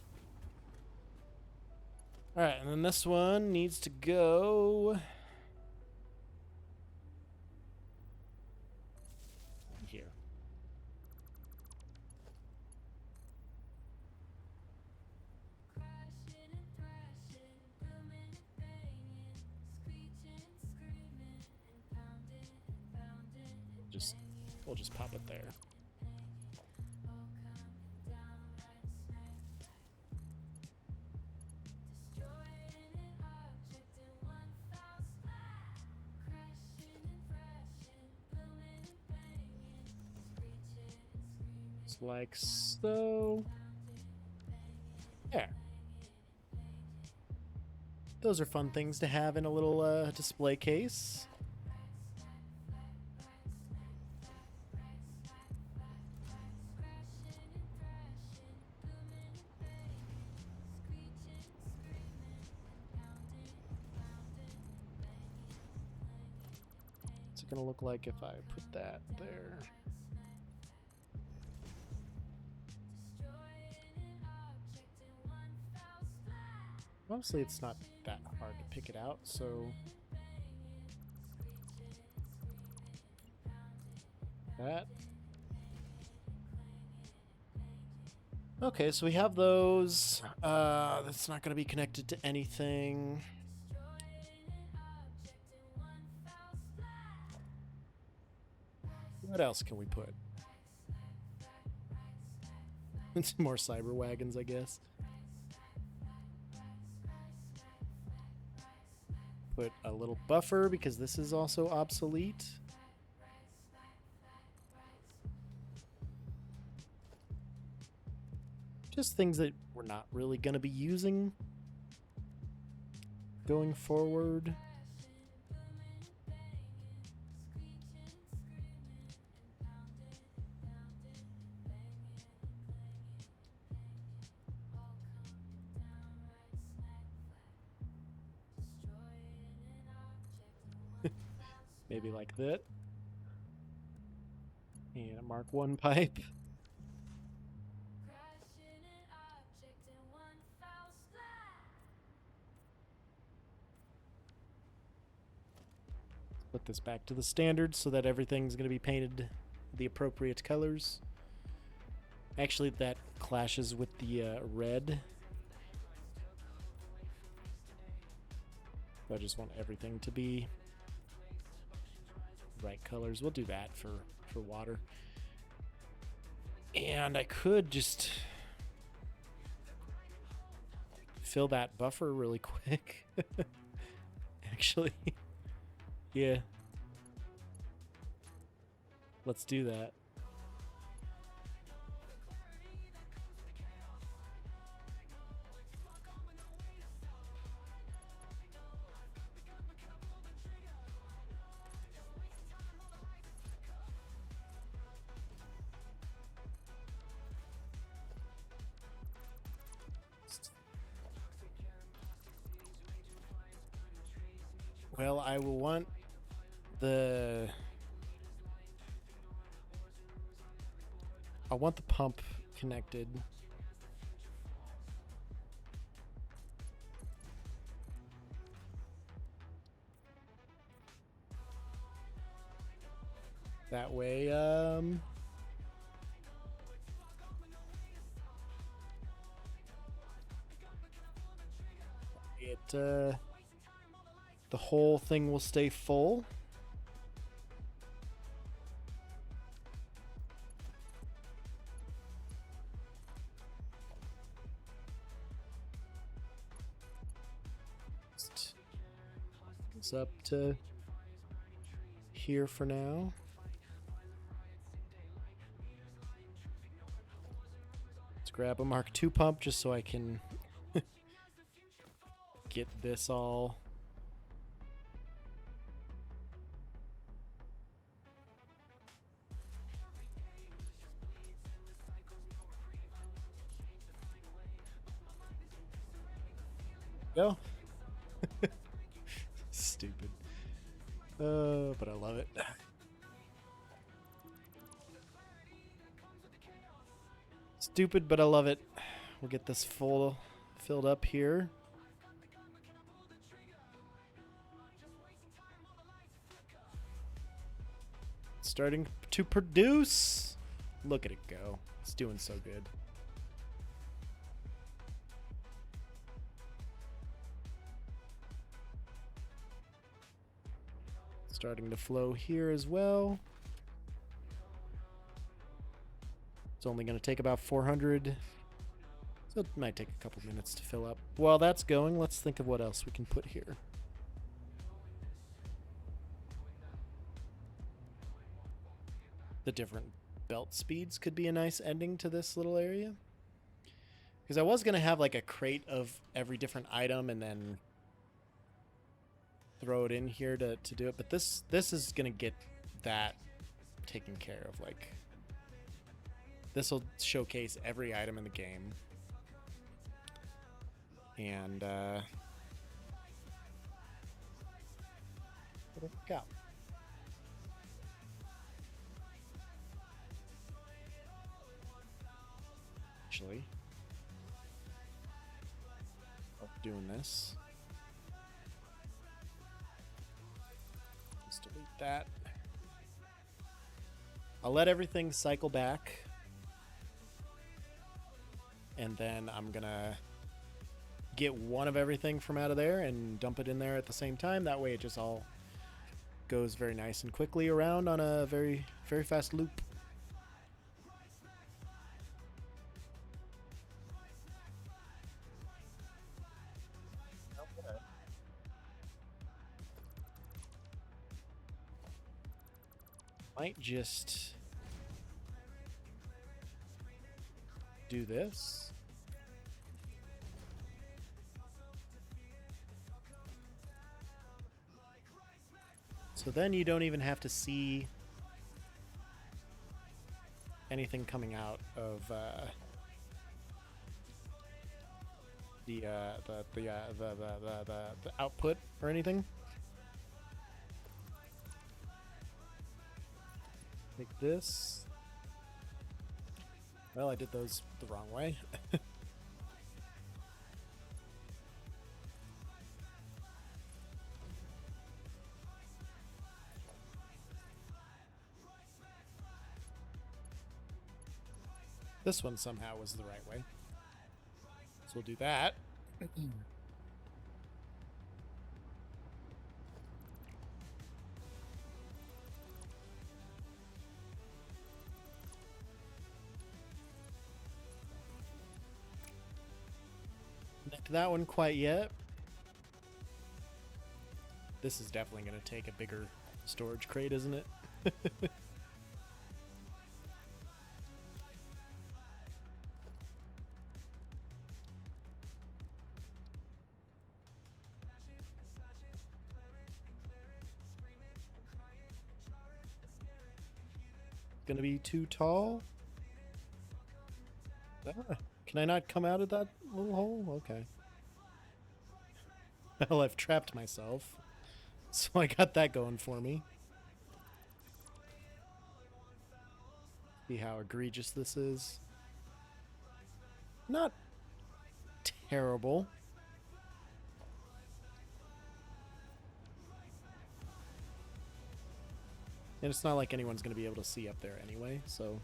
Alright, and then this one needs to go here. We'll just pop it there. Just like so. There. Those are fun things to have in a little display case. What's it gonna look like if I put that there? Honestly, it's not that hard to pick it out, so that. Okay, so we have those. That's not going to be connected to anything. What else can we put? Some more cyber wagons, I guess. Put a little buffer because this is also obsolete. Just things that we're not really going to be using going forward. Maybe like that. And a Mark I pipe. Put this back to the standard so that everything's going to be painted the appropriate colors. Actually, that clashes with the red. I just want everything to be right colors. We'll do that for water. And I could just fill that buffer really quick. Actually, yeah. Let's do that. Well, I will want the... I want the pump connected. That way, the whole thing will stay full. It's up to here for now. Let's grab a Mark II pump just so I can get this all go. Stupid. But I love it. Stupid, but I love it. We'll get this filled up here. Starting to produce. Look at it go. It's doing so good. Starting to flow here as well. It's only going to take about 400. So it might take a couple minutes to fill up. While that's going, let's think of what else we can put here. The different belt speeds could be a nice ending to this little area. Because I was going to have like a crate of every different item and then throw it in here to do it, but this is gonna get that taken care of. Like, this will showcase every item in the game, and it'll work out. Actually, of doing this. Delete that. I'll let everything cycle back, and then I'm gonna get one of everything from out of there and dump it in there at the same time. That way it just all goes very nice and quickly around on a very, very fast loop. Might just do this. So then you don't even have to see anything coming out of the output or anything. Like this. Well, I did those the wrong way. This one somehow was the right way. So we'll do that. Not to that one quite yet. This is definitely going to take a bigger storage crate, isn't it? gonna be too tall. Ah, can I not come out of that little hole? Okay. Well, I've trapped myself. So I got that going for me. See how egregious this is. Not terrible. And it's not like anyone's going to be able to see up there anyway, so...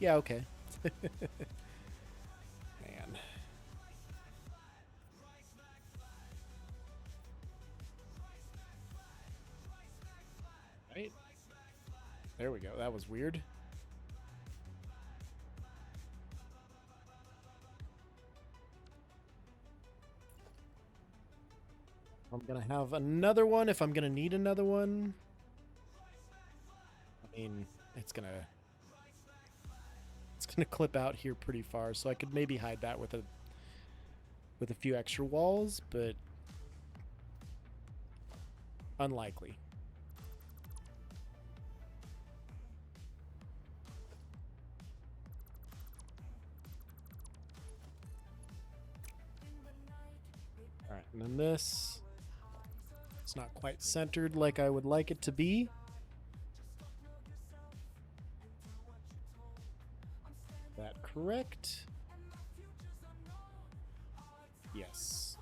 Yeah, okay. Man. Right? There we go. That was weird. I'm gonna have another one if I'm gonna need another one. I mean, it's gonna clip out here pretty far, so I could maybe hide that with a few extra walls, but unlikely. All right, and then this. It's not quite centered like I would like it to be. That correct? Yes.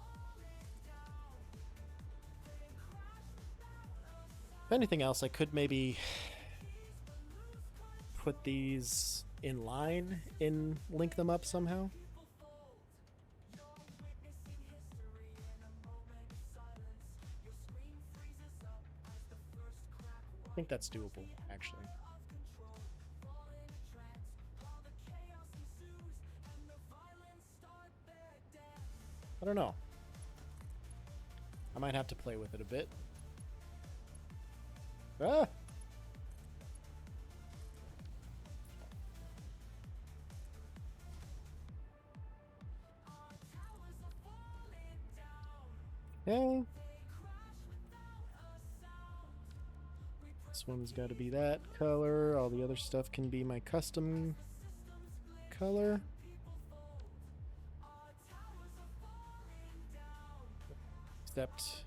If anything else, I could maybe put these in line and link them up somehow. I think that's doable, actually. I don't know. I might have to play with it a bit. Ah! Yeah. This one's got to be that color. All the other stuff can be my custom color. Except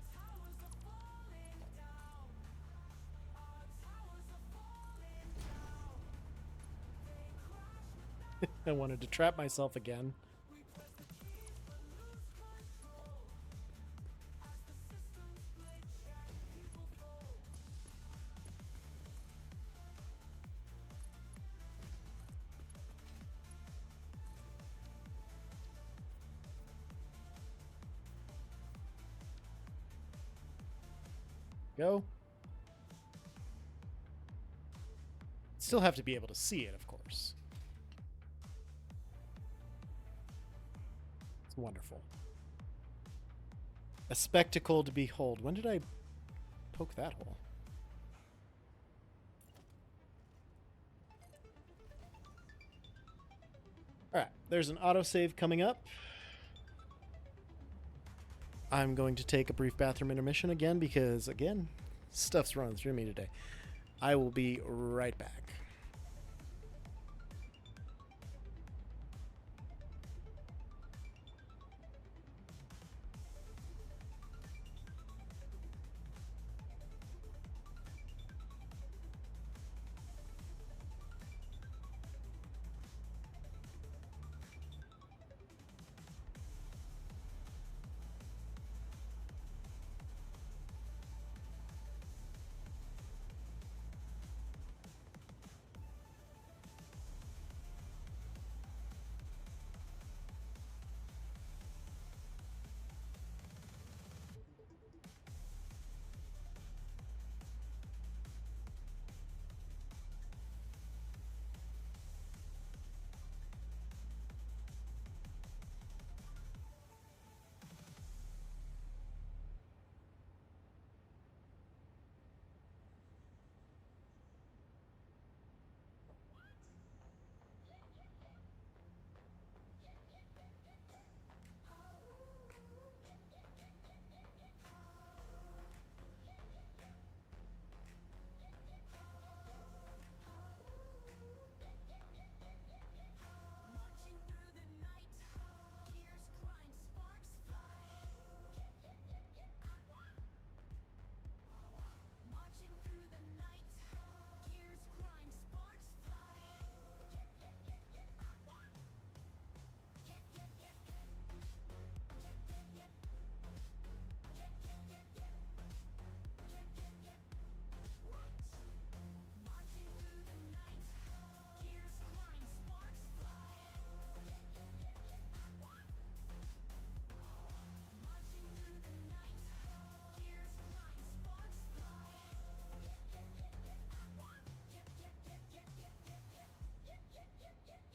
I wanted to trap myself again. Go. Still have to be able to see it, of course. It's wonderful. A spectacle to behold. When did I poke that hole? Alright, there's an autosave coming up. I'm going to take a brief bathroom intermission again because, again, stuff's running through me today. I will be right back.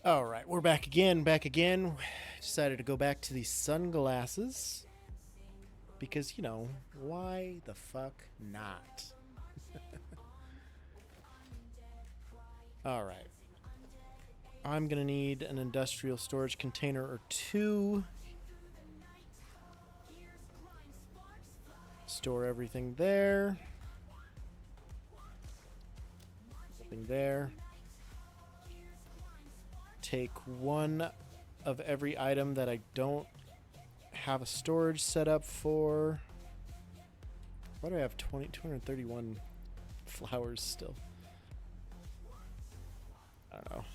All right, we're back again, Decided to go back to these sunglasses because, you know, why the fuck not? All right. I'm going to need an industrial storage container or two. Store everything there. Nothing there. Take one of every item that I don't have a storage set up for. Why do I have 231 flowers still? I don't know.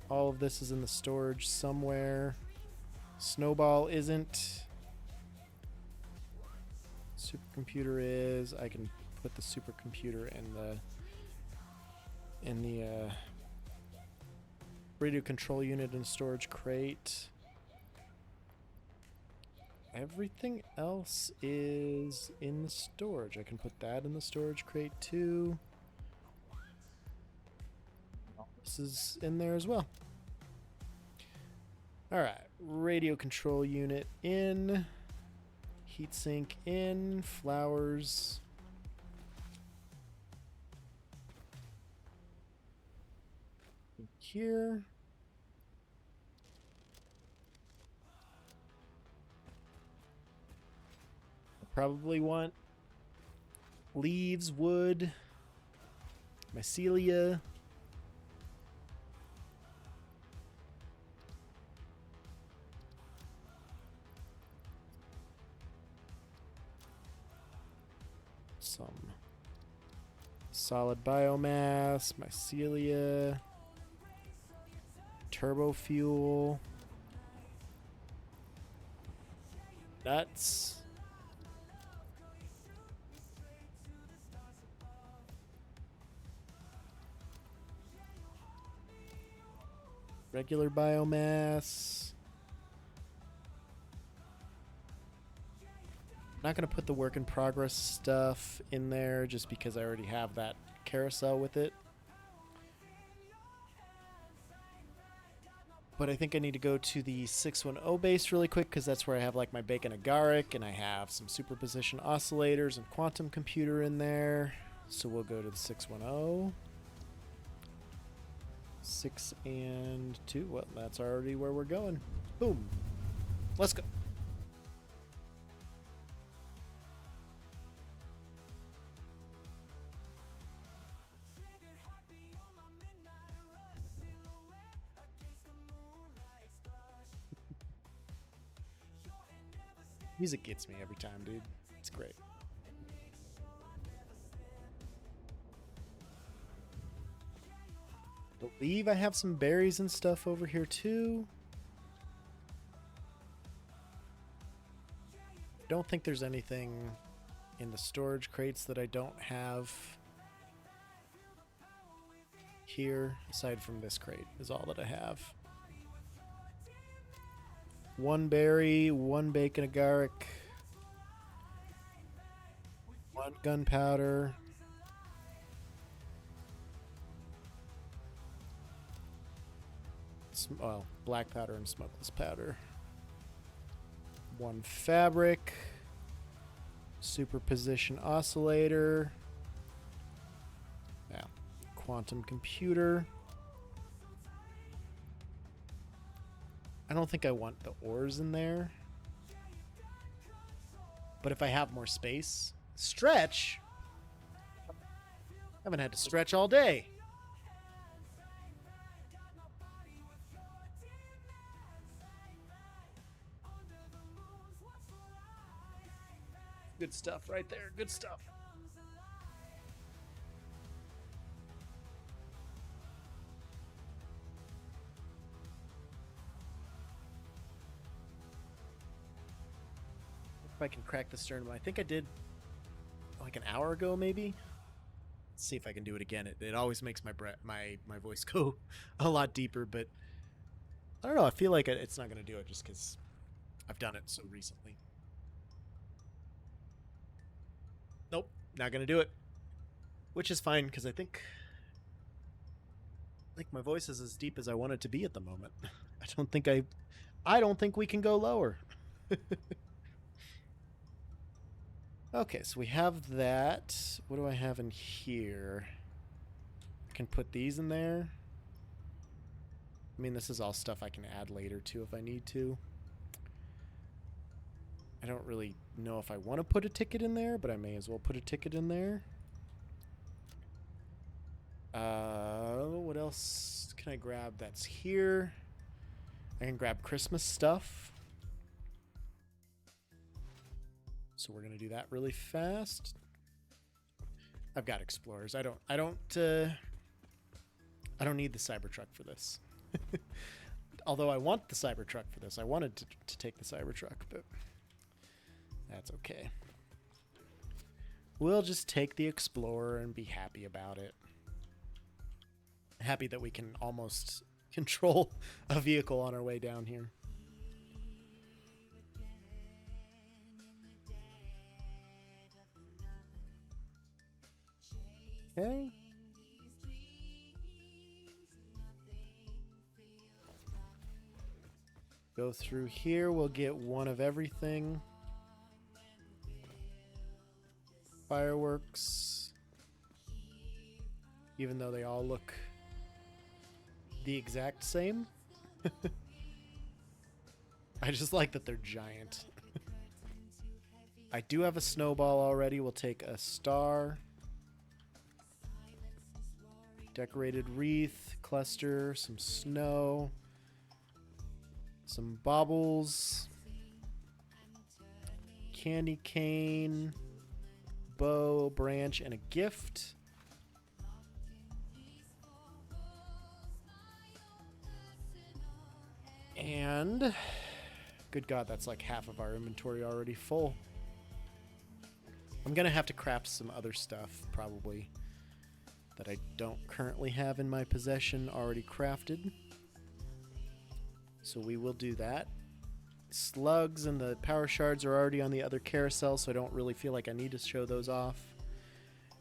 All of this is in the storage somewhere. Snowball isn't. Supercomputer is. I can put the supercomputer in the radio control unit and storage crate. Everything else is in the storage. I can put that in the storage crate too. This is in there as well. Alright, radio control unit in. Heatsink in. Flowers. Here. I probably want leaves, wood, mycelia. Some solid biomass, mycelia, turbo fuel, nuts, regular biomass. Not going to put the work in progress stuff in there just because I already have that carousel with it. But I think I need to go to the 610 base really quick because that's where I have like my bacon agaric and I have some superposition oscillators and quantum computer in there. So we'll go to the 610. 6 and 2. Well, that's already where we're going. Boom. Let's go. Music gets me every time, dude. It's great. Believe I have some berries and stuff over here too. Don't think there's anything in the storage crates that I don't have here aside from this crate is all that I have. One berry, one bacon agaric, one gunpowder, well, black powder and smokeless powder, one fabric, superposition oscillator, yeah, quantum computer. I don't think I want the ores in there. But if I have more space, stretch. I haven't had to stretch all day. Good stuff right there. Good stuff. If I can crack the sternum. I think I did like an hour ago, maybe. Let's see if I can do it again. It always makes my my voice go a lot deeper, but I don't know. I feel like it's not going to do it just because I've done it so recently. Nope, not going to do it. Which is fine because I think think my voice is as deep as I want it to be at the moment. I don't think we can go lower. Okay, so we have that. What do I have in here? I can put these in there. I mean, this is all stuff I can add later too if I need to. I don't really know if I want to put a ticket in there, but I may as well put a ticket in there. What else can I grab that's here? I can grab Christmas stuff. So we're gonna do that really fast. I've got Explorers. I don't need the Cybertruck for this. Although I want the Cybertruck for this. I wanted to take the Cybertruck, but that's okay. We'll just take the Explorer and be happy about it. Happy that we can almost control a vehicle on our way down here. Okay. Go through here, we'll get one of everything. Fireworks. Even though they all look the exact same. I just like that they're giant. I do have a snowball already. We'll take a star. Decorated wreath, cluster, some snow, some baubles, candy cane, bow, branch, and a gift. And good God, that's like half of our inventory already full. I'm gonna have to craft some other stuff probably that I don't currently have in my possession already crafted. So we will do that. Slugs and the power shards are already on the other carousel, so I don't really feel like I need to show those off.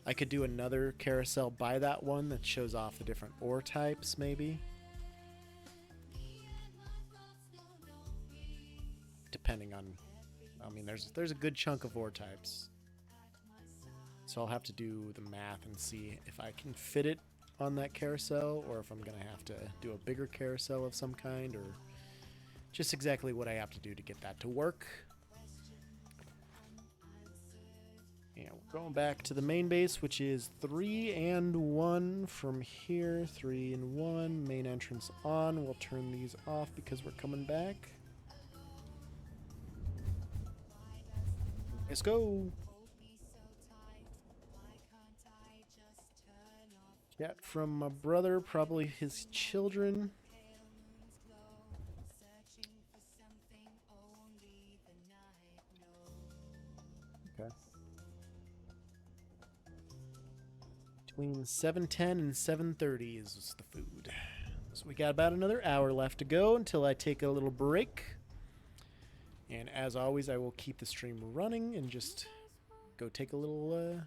I could do another carousel by that one that shows off the different ore types, maybe. Depending on, I mean, there's a good chunk of ore types. So I'll have to do the math and see if I can fit it on that carousel or if I'm going to have to do a bigger carousel of some kind or just exactly what I have to do to get that to work. And we're going back to the main base, which is 3 and 1 from here. 3 and 1, main entrance on. We'll turn these off because we're coming back. Let's go. Cat from my brother, probably his children. Okay. Between 7:10 and 7:30 is the food. So we got about another hour left to go until I take a little break. And as always, I will keep the stream running and just go take a little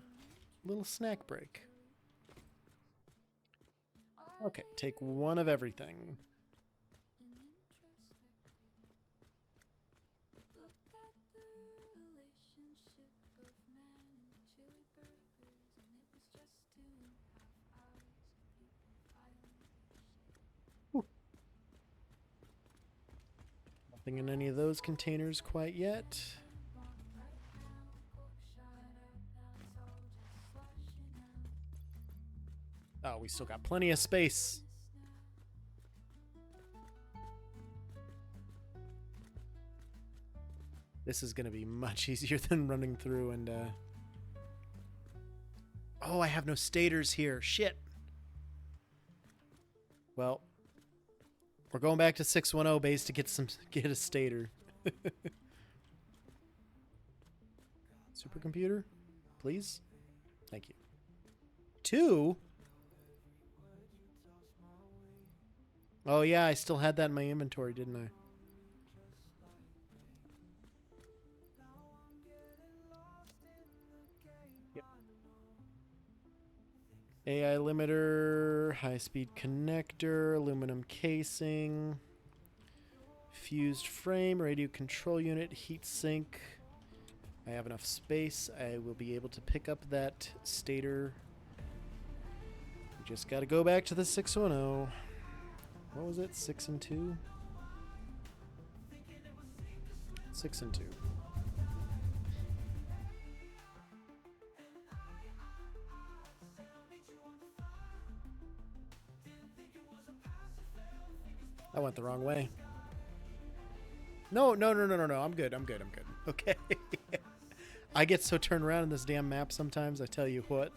snack break. Okay, take one of everything. Whew. Nothing in any of those containers quite yet. Oh, we still got plenty of space. This is going to be much easier than running through and... Oh, I have no stators here. Shit. Well, we're going back to 610 base to get a stator. Supercomputer, please. Thank you. 2? Oh yeah, I still had that in my inventory, didn't I? Yep. AI limiter, high-speed connector, aluminum casing, fused frame, radio control unit, heat sink. I have enough space. I will be able to pick up that stator. We just got to go back to the 610. What was it? 6 and 2? 6 and 2. I went the wrong way. No. I'm good. Okay. I get so turned around in this damn map sometimes. I tell you what.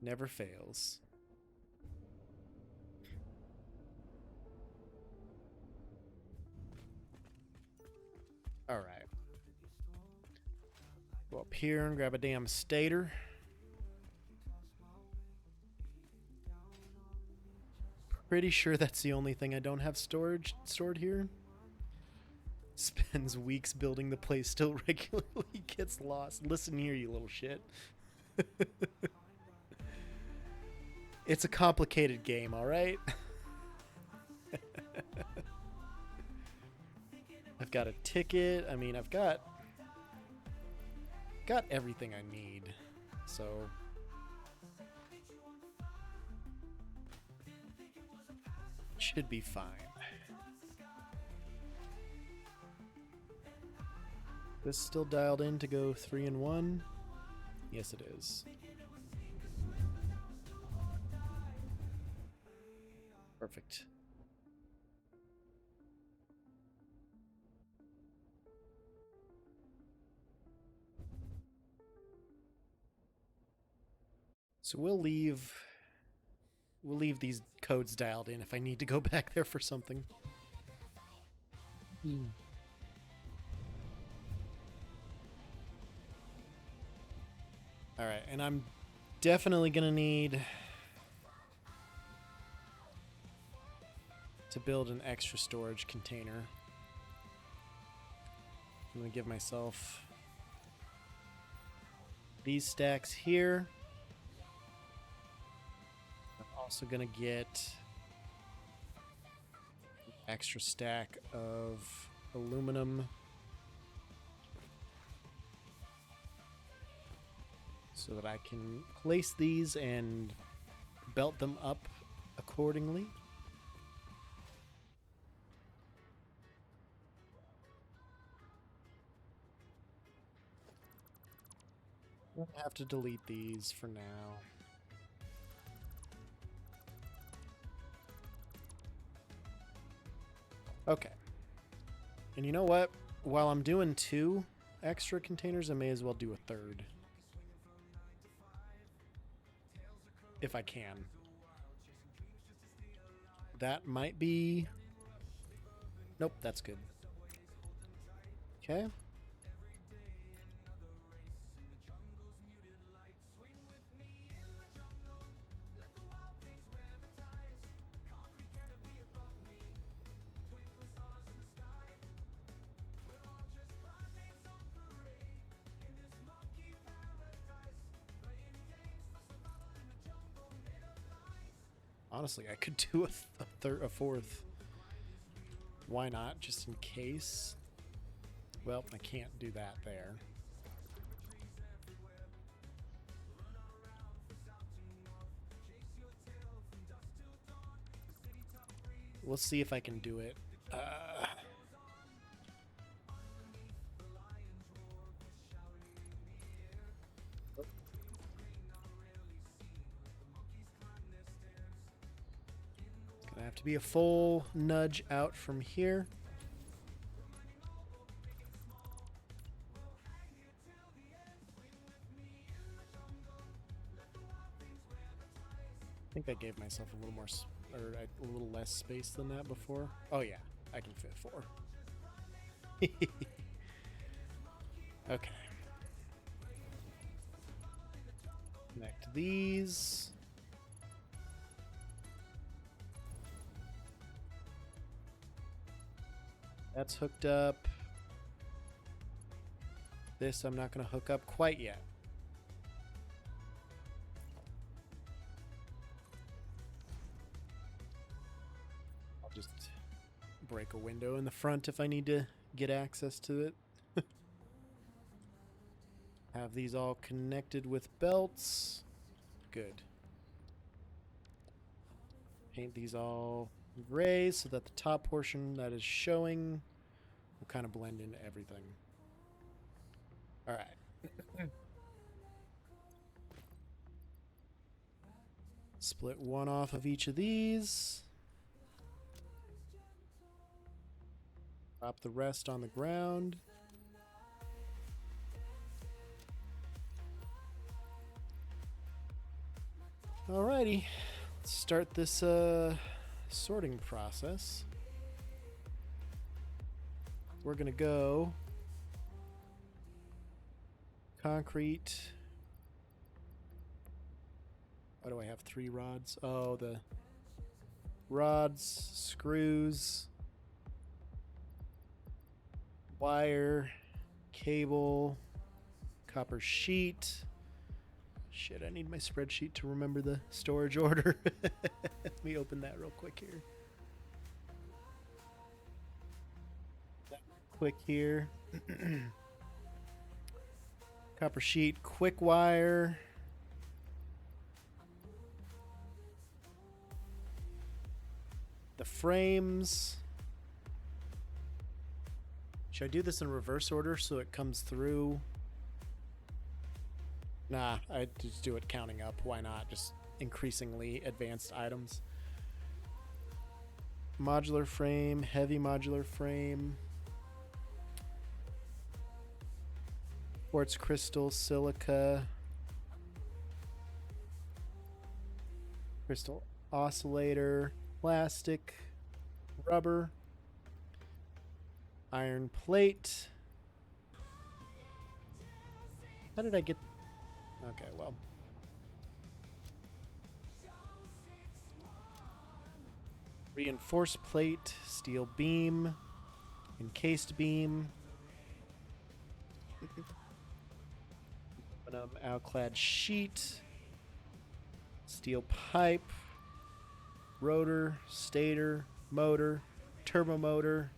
Never fails. All right. Go up here and grab a damn stator. Pretty sure that's the only thing I don't have stored here. Spends weeks building the place, still regularly gets lost. Listen here, you little shit. It's a complicated game, all right? I've got a ticket. I mean, I've got everything I need. So should be fine. This still dialed in to go 3 and 1? Yes, it is. Perfect. So we'll leave these codes dialed in if I need to go back there for something. All right, and I'm definitely going to need to build an extra storage container. I'm going to give myself these stacks here. I'm also going to get an extra stack of aluminum so that I can place these and belt them up accordingly. I'll have to delete these for now. Okay. And you know what? While I'm doing 2 extra containers, I may as well do a 3rd. If I can. That might be... Nope, that's good. Okay. Honestly, I could do a 4th. Why not? Just in case. Well, I can't do that there. We'll see if I can do it. Gonna have to be a full nudge out from here. I think I gave myself a little more, or a little less space than that before. Oh yeah, I can fit 4. Okay. Connect these. That's hooked up. This I'm not going to hook up quite yet. I'll just break a window in the front if I need to get access to it. Have these all connected with belts. Good. Paint these all gray so that the top portion that is showing will kind of blend into everything. All right. Split one off of each of these. Drop the rest on the ground. Alrighty, let's start this sorting process. We're gonna go concrete. Why do I have 3 rods? Oh, the rods, screws, wire, cable, copper sheet. Shit, I need my spreadsheet to remember the storage order. Let me open that real quick here. Quick here. Copper sheet, quick wire. The frames. Should I do this in reverse order so it comes through? Nah, I just do it counting up. Why not? Just increasingly advanced items. Modular frame, heavy modular frame. Quartz crystal, silica. Crystal oscillator, plastic, rubber, iron plate. How did I get... Okay, well. Reinforced plate, steel beam, encased beam. Aluminum outclad sheet, steel pipe, rotor, stator, motor, turbo motor,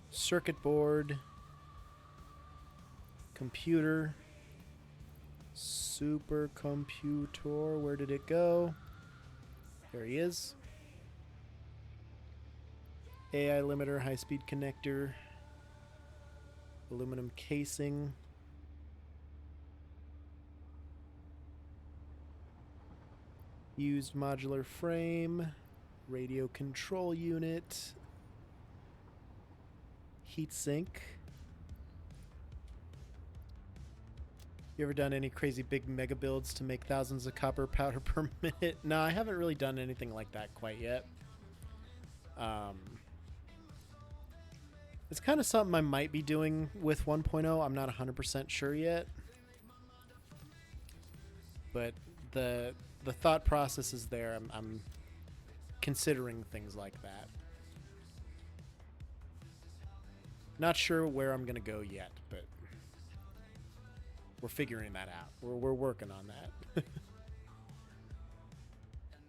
circuit board, computer, supercomputer. Where did it go? There he is. AI limiter, high-speed connector, aluminum casing, used modular frame, radio control unit, heatsink. You ever done any crazy big mega builds to make thousands of copper powder per minute? No, I haven't really done anything like that quite yet. It's kind of something I might be doing with 1.0. I'm not 100% sure yet. But the thought process is there. I'm considering things like that. Not sure where I'm going to go yet, but we're figuring that out. We're working on that.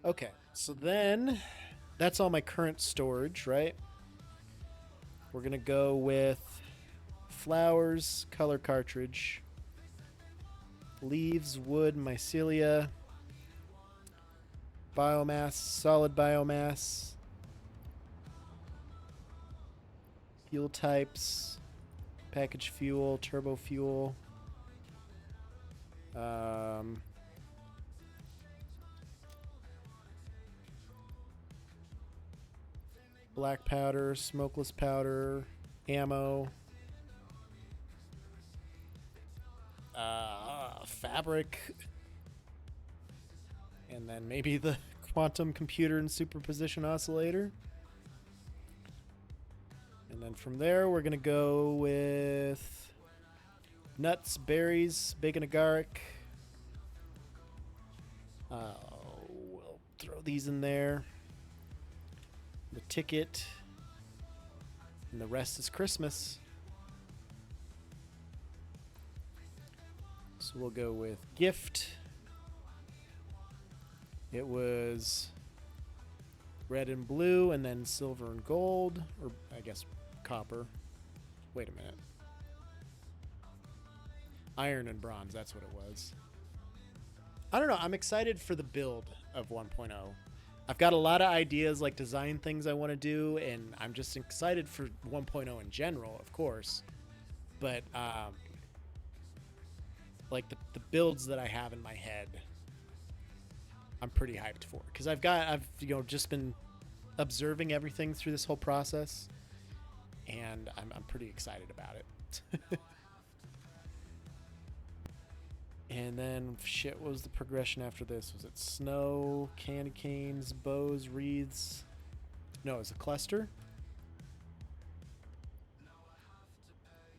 Okay, so then that's all my current storage, right? We're going to go with flowers, color cartridge, leaves, wood, mycelia, biomass, solid biomass, fuel types, packaged fuel, turbo fuel, black powder, smokeless powder, ammo, fabric, and then maybe the quantum computer and superposition oscillator. And then from there, we're going to go with nuts, berries, bacon agaric. We'll throw these in there. The ticket. And the rest is Christmas. So we'll go with gift. It was red and blue, and then silver and gold, or I guess copper. Wait a minute. Iron and bronze, that's what it was. I don't know, I'm excited for the build of 1.0. I've got a lot of ideas, like design things I want to do, and I'm just excited for 1.0 in general, of course. But like the builds that I have in my head, I'm pretty hyped for, because I've just been observing everything through this whole process, and I'm pretty excited about it. And then shit, what was the progression after this? Was it snow, candy canes, bows, wreaths? No, it was a cluster.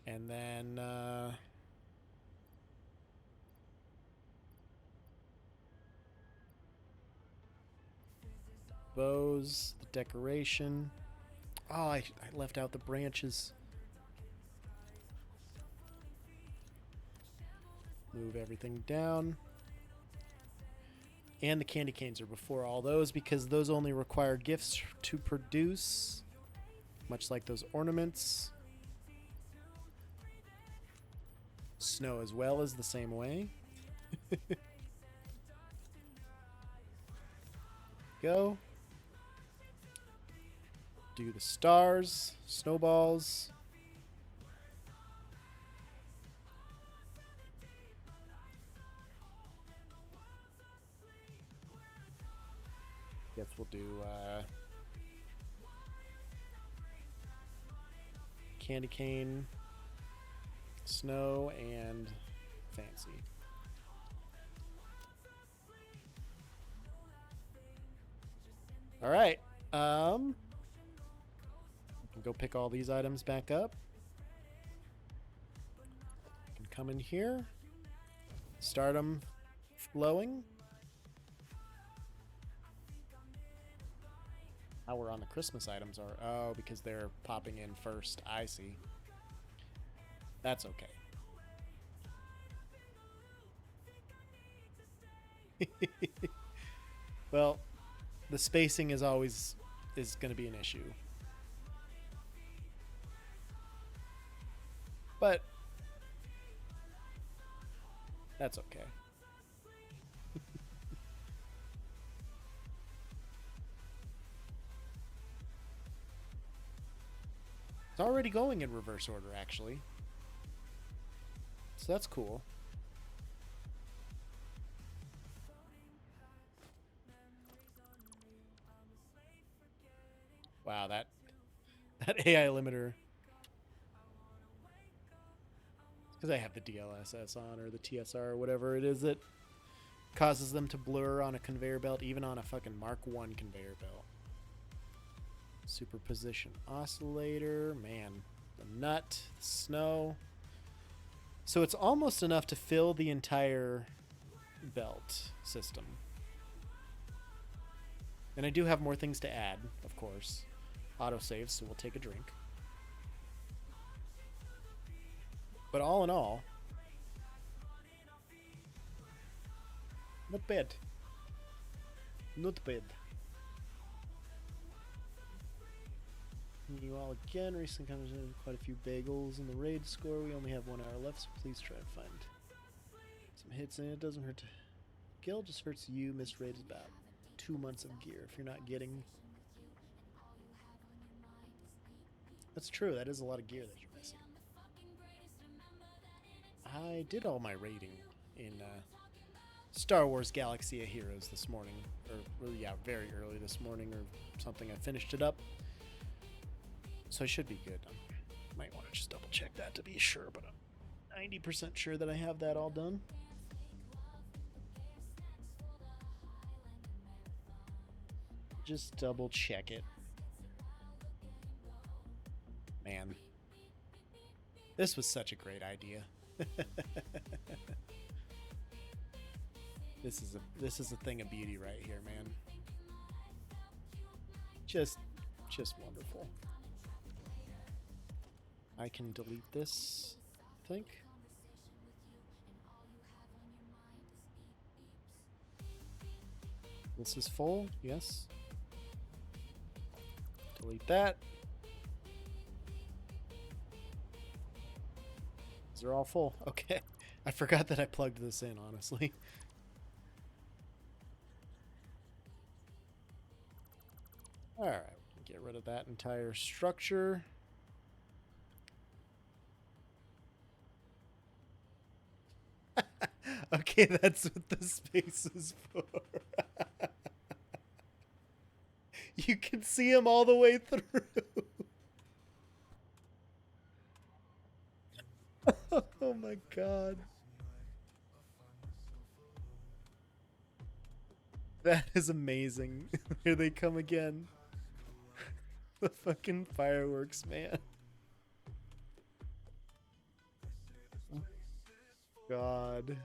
And then bows, the decoration. Oh, I left out the branches. Move everything down. And the candy canes are before all those, because those only require gifts to produce, much like those ornaments. Snow as well is the same way. Go. Do the stars, snowballs. Guess we'll do candy cane, snow, and fancy. All right. Can go pick all these items back up. Can come in here, start them flowing. How we're on the Christmas items are, oh, because they're popping in first. I see. That's okay. Well, the spacing is going to be an issue. But that's okay. It's already going in reverse order, actually. So that's cool. Wow, that AI limiter. Because I have the DLSS on, or the TSR, or whatever it is that causes them to blur on a conveyor belt, even on a fucking Mark I conveyor belt. Superposition oscillator, man, the nut, the snow. So it's almost enough to fill the entire belt system. And I do have more things to add, of course. Autosave, so we'll take a drink. But all in all, not bad. Not bad. You all again. Recently comes in quite a few bagels in the raid score. We only have 1 hour left, so please try to find some hits in it. Doesn't hurt to kill, just hurts you. Missed raid is about 2 months of gear if you're not getting. That's true. That is a lot of gear that you're missing. I did all my raiding in Star Wars Galaxy of Heroes this morning, or yeah, very early this morning or something. I finished it up. So I should be good. Might want to just double check that to be sure, but I'm 90% sure that I have that all done. Just double check it. Man. This was such a great idea. This is a thing of beauty right here, man. Just wonderful. I can delete this, I think. This is full, yes. Delete that. These are all full. Okay. I forgot that I plugged this in, honestly. Alright, get rid of that entire structure. Okay, that's what the space is for. You can see him all the way through. Oh my god. That is amazing. Here they come again. The fucking fireworks, man. God.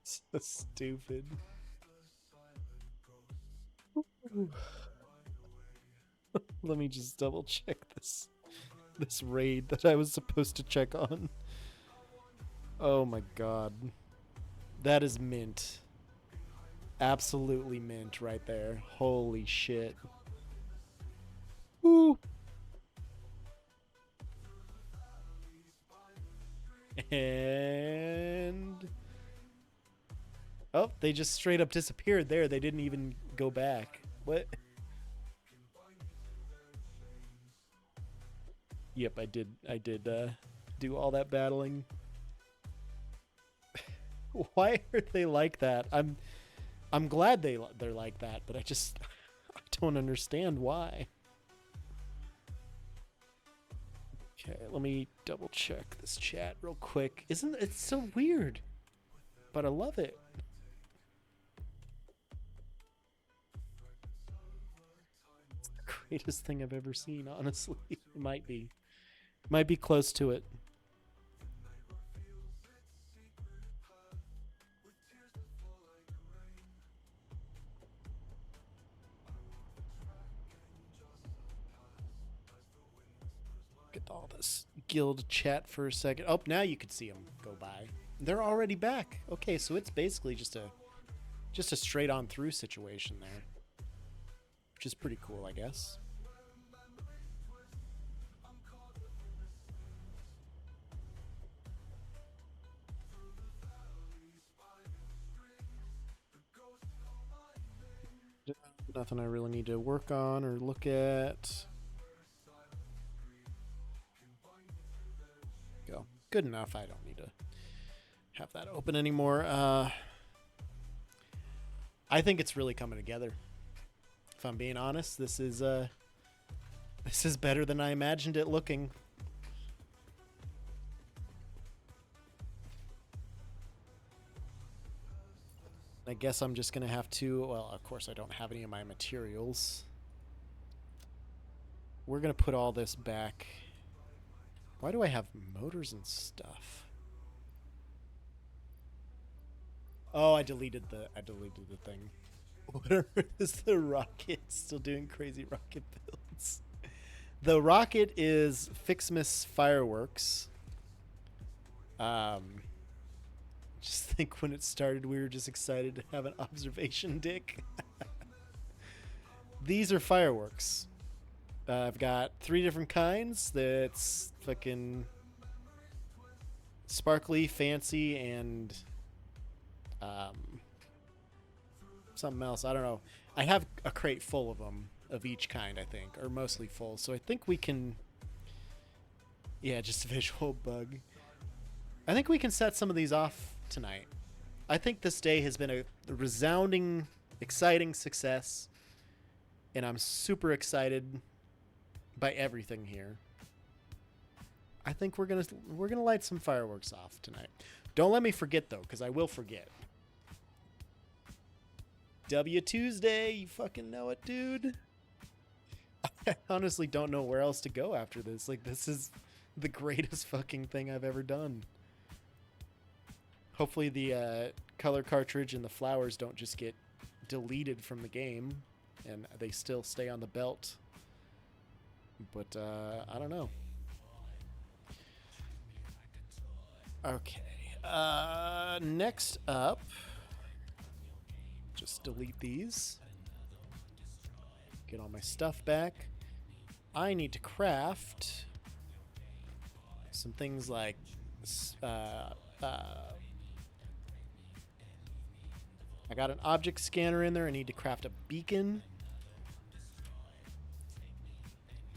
So stupid. Let me just double check this raid that I was supposed to check on. Oh my god. That is mint. Absolutely mint right there. Holy shit. Woo. And oh, they just straight up disappeared there. They didn't even go back. What? Yep, I did do all that battling. Why are they like that? I'm glad they're like that, but I don't understand why. Okay, let me double check this chat real quick. Isn't it so weird? But I love it. It's the greatest thing I've ever seen, honestly. It might be. Might be close to it. Get all this guild chat for a second. Oh, now you can see them go by. They're already back. Okay, so it's basically just a straight on through situation there, which is pretty cool, I guess. Nothing I really need to work on or look at. Go. Good enough. I don't need to have that open anymore. I think it's really coming together. If I'm being honest, this is better than I imagined it looking. I guess I'm just gonna have to, well, of course I don't have any of my materials. We're gonna put all this back. Why do I have motors and stuff? Oh, I deleted the thing. Whatever is the rocket still doing crazy rocket builds? The rocket is Fixmas Fireworks. Just think when it started, we were just excited to have an observation dick. These are fireworks. I've got 3 different kinds. That's fucking sparkly, fancy, and something else. I don't know. I have a crate full of them, of each kind, I think, or mostly full. So I think we can... Yeah, just a visual bug. I think we can set some of these off tonight. I think this day has been a resounding, exciting success, and I'm super excited by everything here. I think we're gonna light some fireworks off tonight. Don't let me forget though, because I will forget. W Tuesday, you fucking know it, dude. I honestly don't know where else to go after this. Like, this is the greatest fucking thing I've ever done. Hopefully the color cartridge and the flowers don't just get deleted from the game and they still stay on the belt. But I don't know. Okay. Next up, just delete these. Get all my stuff back. I need to craft some things like I got an object scanner in there. I need to craft a beacon.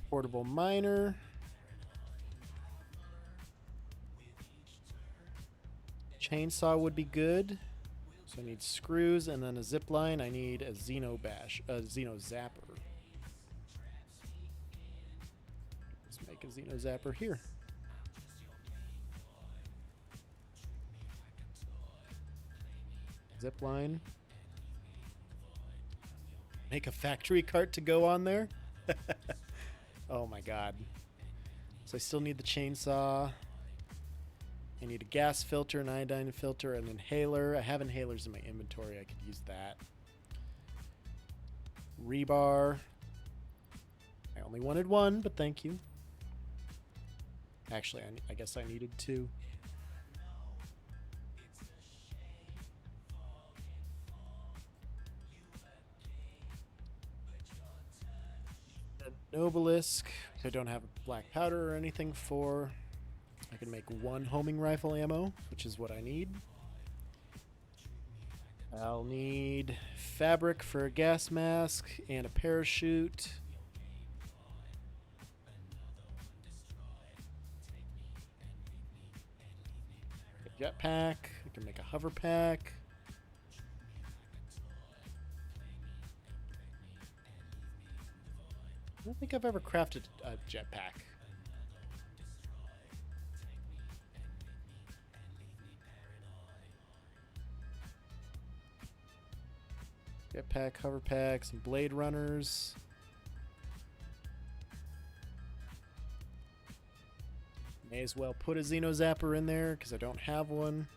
Portable miner. Chainsaw would be good. So I need screws and then a zip line. I need a Xeno zapper. Let's make a Xeno zapper here. Zip line. Make a factory cart to go on there. Oh my god. So I still need the chainsaw. I need a gas filter, an iodine filter, an inhaler. I have inhalers in my inventory. I could use that. Rebar. I only wanted one, but thank you. Actually, I guess I needed two. Obelisk. I don't have black powder or anything for. I can make one homing rifle ammo, which is what I need. I'll need fabric for a gas mask and a parachute. A jetpack. I can make a hover pack. I don't think I've ever crafted a jetpack. Jetpack, hover pack, some blade runners. May as well put a Xeno zapper in there because I don't have one.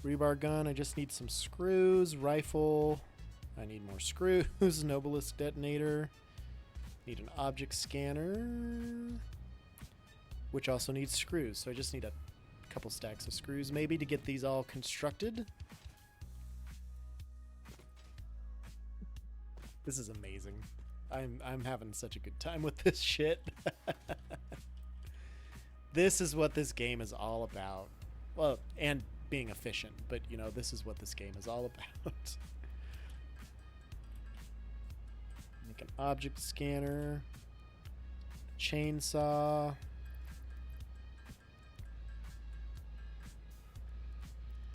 Rebar gun, I just need some screws. Rifle, I need more screws. Obelisk detonator. Need an object scanner, which also needs screws. So I just need a couple stacks of screws maybe to get these all constructed. This is amazing. I'm having such a good time with this shit. This is what this game is all about. Well, and being efficient, but you know, this is what this game is all about. Make an object scanner, chainsaw.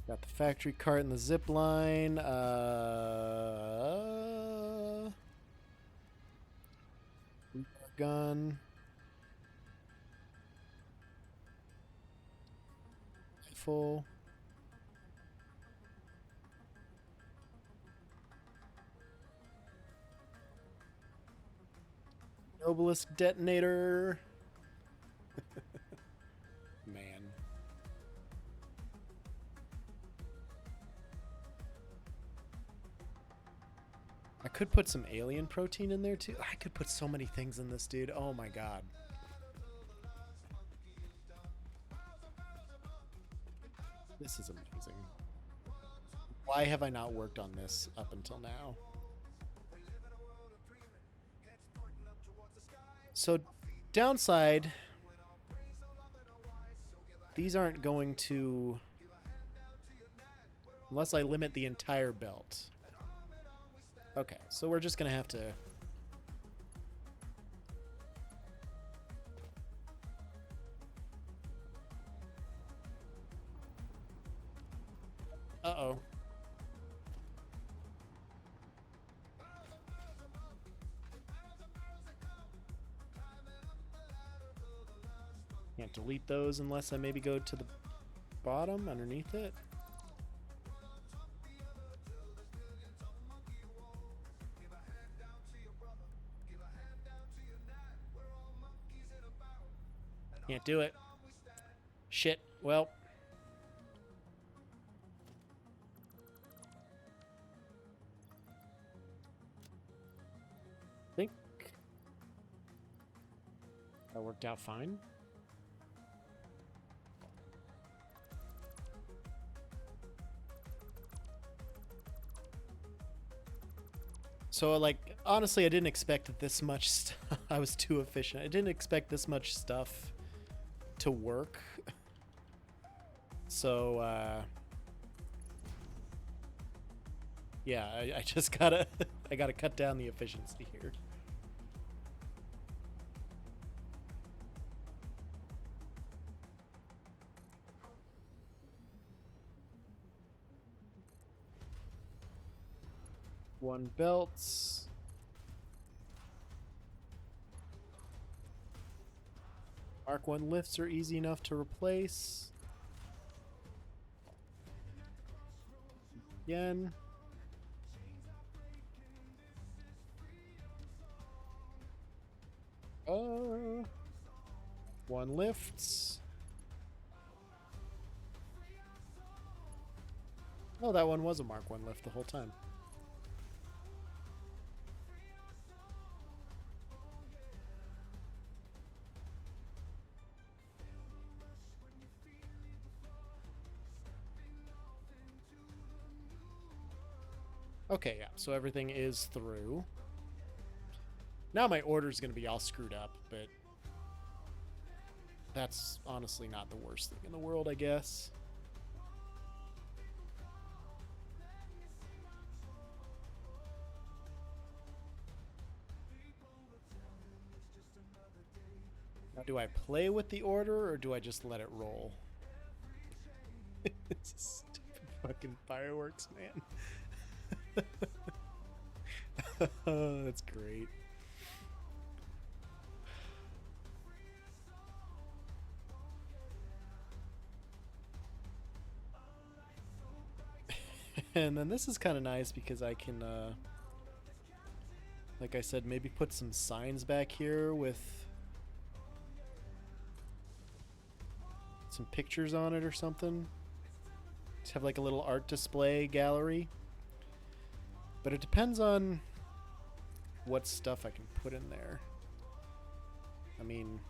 Got the factory cart and the zip line. Gun. Rifle. Obelisk detonator. Man. I could put some alien protein in there too. I could put so many things in this, dude. Oh my god. This is amazing. Why have I not worked on this up until now? So, downside, these aren't going to, unless I limit the entire belt. Okay, so we're just going to have to uh-oh. Can't delete those unless I maybe go to the bottom underneath it. Can't do it. Shit. Well. I think that worked out fine. So, like, honestly, I didn't expect this much stuff. I was too efficient. I didn't expect this much stuff to work. So, yeah, I just gotta, I gotta cut down the efficiency here. One belts. Mark 1 lifts are easy enough to replace. Again. One lifts. Oh, that one was a Mark 1 lift the whole time. Okay, yeah, so everything is through. Now my order's going to be all screwed up, but that's honestly not the worst thing in the world, I guess. Now, do I play with the order, or do I just let it roll? It's stupid fucking fireworks, man. Oh, that's great. And then this is kind of nice because I can, like I said, maybe put some signs back here with some pictures on it or something. Just have like a little art display gallery. But it depends on what stuff I can put in there. I mean,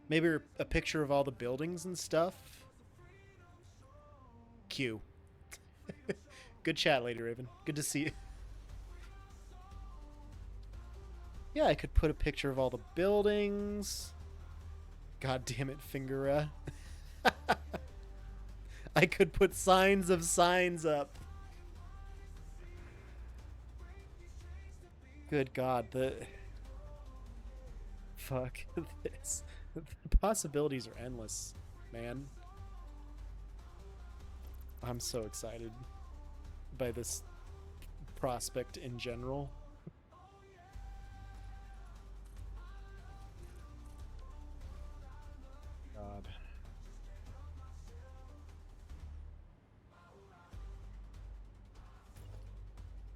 maybe a picture of all the buildings and stuff. Q. Good chat, Lady Raven. Good to see you. Yeah, I could put a picture of all the buildings. God damn it, Fingera. I could put signs of signs up. Good God, the this. The possibilities are endless, man. I'm so excited by this prospect in general. God.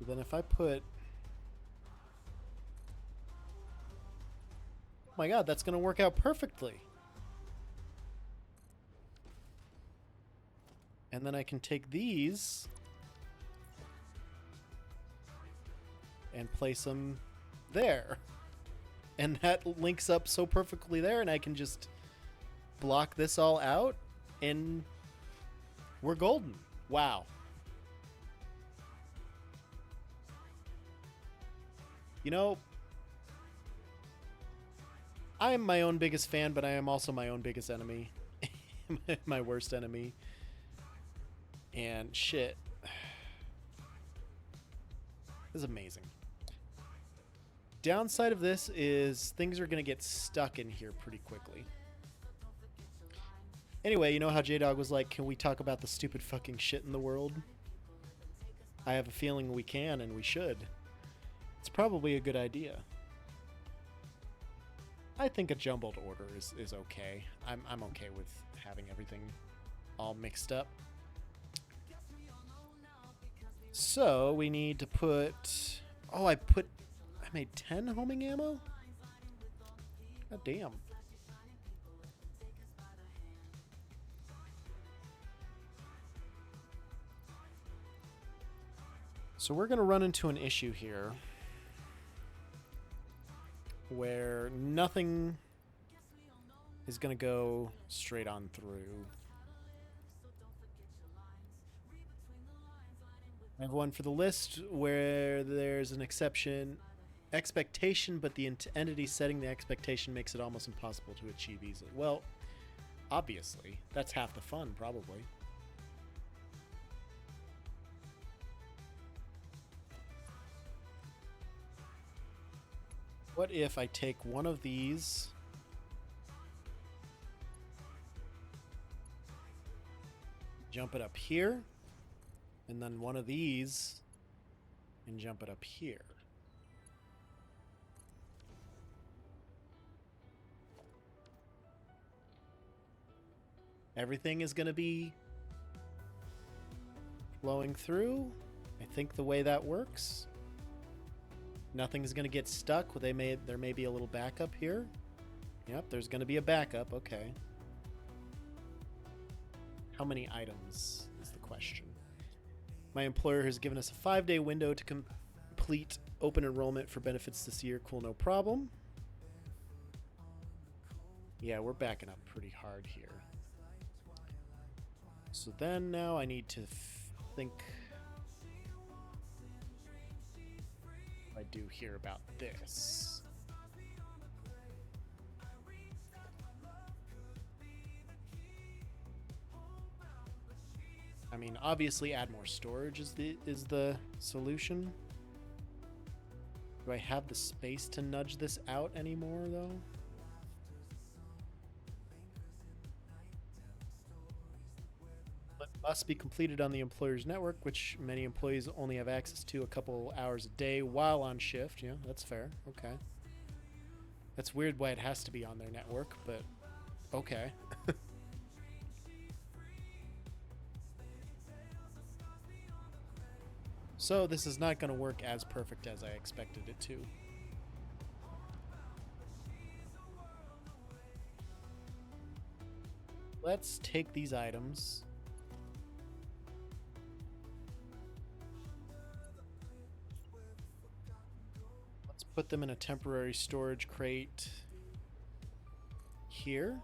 Then if I put... Oh my God, that's going to work out perfectly. And then I can take these and place them there. And that links up so perfectly there, and I can just block this all out, and we're golden. Wow. You know, I am my own biggest fan, but I am also my own biggest enemy. My worst enemy. And shit. This is amazing. Downside of this is things are going to get stuck in here pretty quickly. Anyway, you know how J-Dog was like, can we talk about the stupid fucking shit in the world? I have a feeling we can and we should. It's probably a good idea. I think a jumbled order is okay. I'm okay with having everything all mixed up. So we need to put... Oh, I made 10 homing ammo? God damn. So we're going to run into an issue here where nothing is going to go straight on through. I have one for the list where there's an expectation, but the entity setting the expectation makes it almost impossible to achieve easily. Well, obviously, that's half the fun, probably. What if I take one of these, jump it up here, and then one of these, and jump it up here? Everything is going to be flowing through. I think the way that works. Nothing's going to get stuck. There may be a little backup here. Yep, there's going to be a backup. Okay. How many items is the question? My employer has given us a 5-day window to complete open enrollment for benefits this year. Cool, no problem. Yeah, we're backing up pretty hard here. So then now I need to think what I do here about this. I mean, obviously add more storage is the solution. Do I have the space to nudge this out anymore though? Must be completed on the employer's network, which many employees only have access to a couple hours a day while on shift. Yeah, that's fair. Okay. That's weird why it has to be on their network, but okay. So this is not going to work as perfect as I expected it to. Let's take these items. Put them in a temporary storage crate here.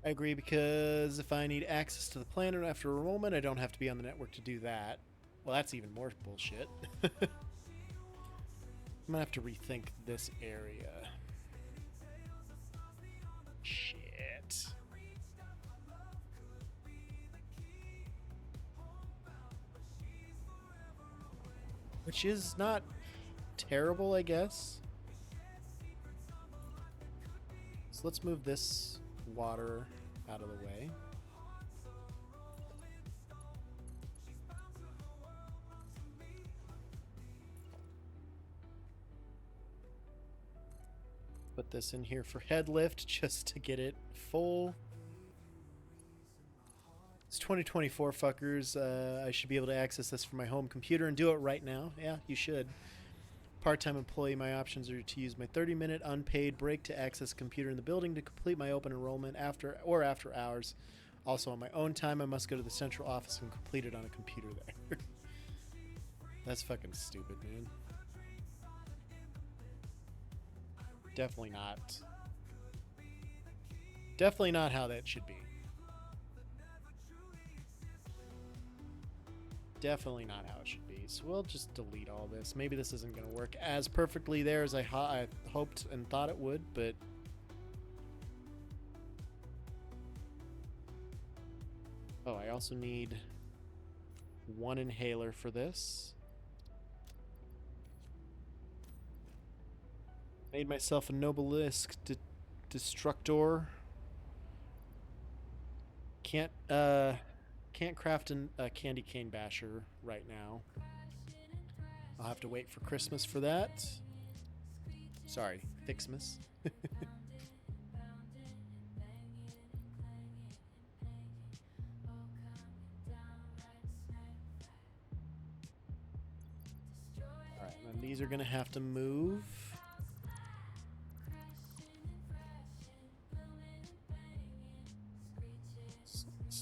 I agree, because if I need access to the planet after enrollment, I don't have to be on the network to do that. Well, that's even more bullshit. I'm gonna have to rethink this area. Shit. Which is not terrible, I guess. So let's move this water out of the way. Put this in here for head lift just to get it full. It's 2024, fuckers. I should be able to access this from my home computer and do it right now. Yeah, you should. Part-time employee, my options are to use my 30-minute unpaid break to access a computer in the building to complete my open enrollment after hours. Also, on my own time, I must go to the central office and complete it on a computer there. That's fucking stupid, man. Definitely not how that should be. Definitely not how it should be. So we'll just delete all this. Maybe this isn't going to work as perfectly there as I hoped and thought it would, but oh, I also need one inhaler for this. Made myself a Nobelisk Destructor. Can't craft a candy cane basher right now. I'll have to wait for Christmas for that. Sorry, Fixmas. Alright, and these are gonna have to move.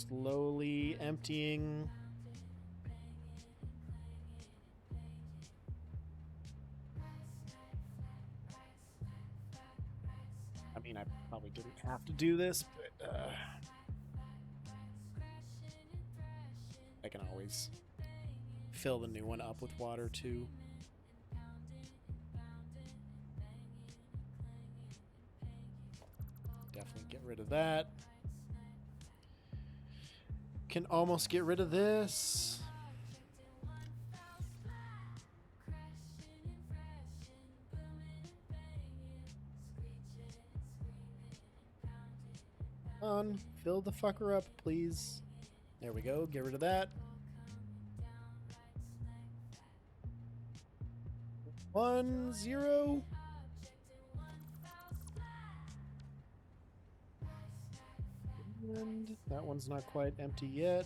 Slowly emptying. I mean, I probably didn't have to do this, but I can always fill the new one up with water too. Definitely get rid of that. Can almost get rid of this. On, fill the fucker up, please. There we go. Get rid of that. 1, 0. And that one's not quite empty yet.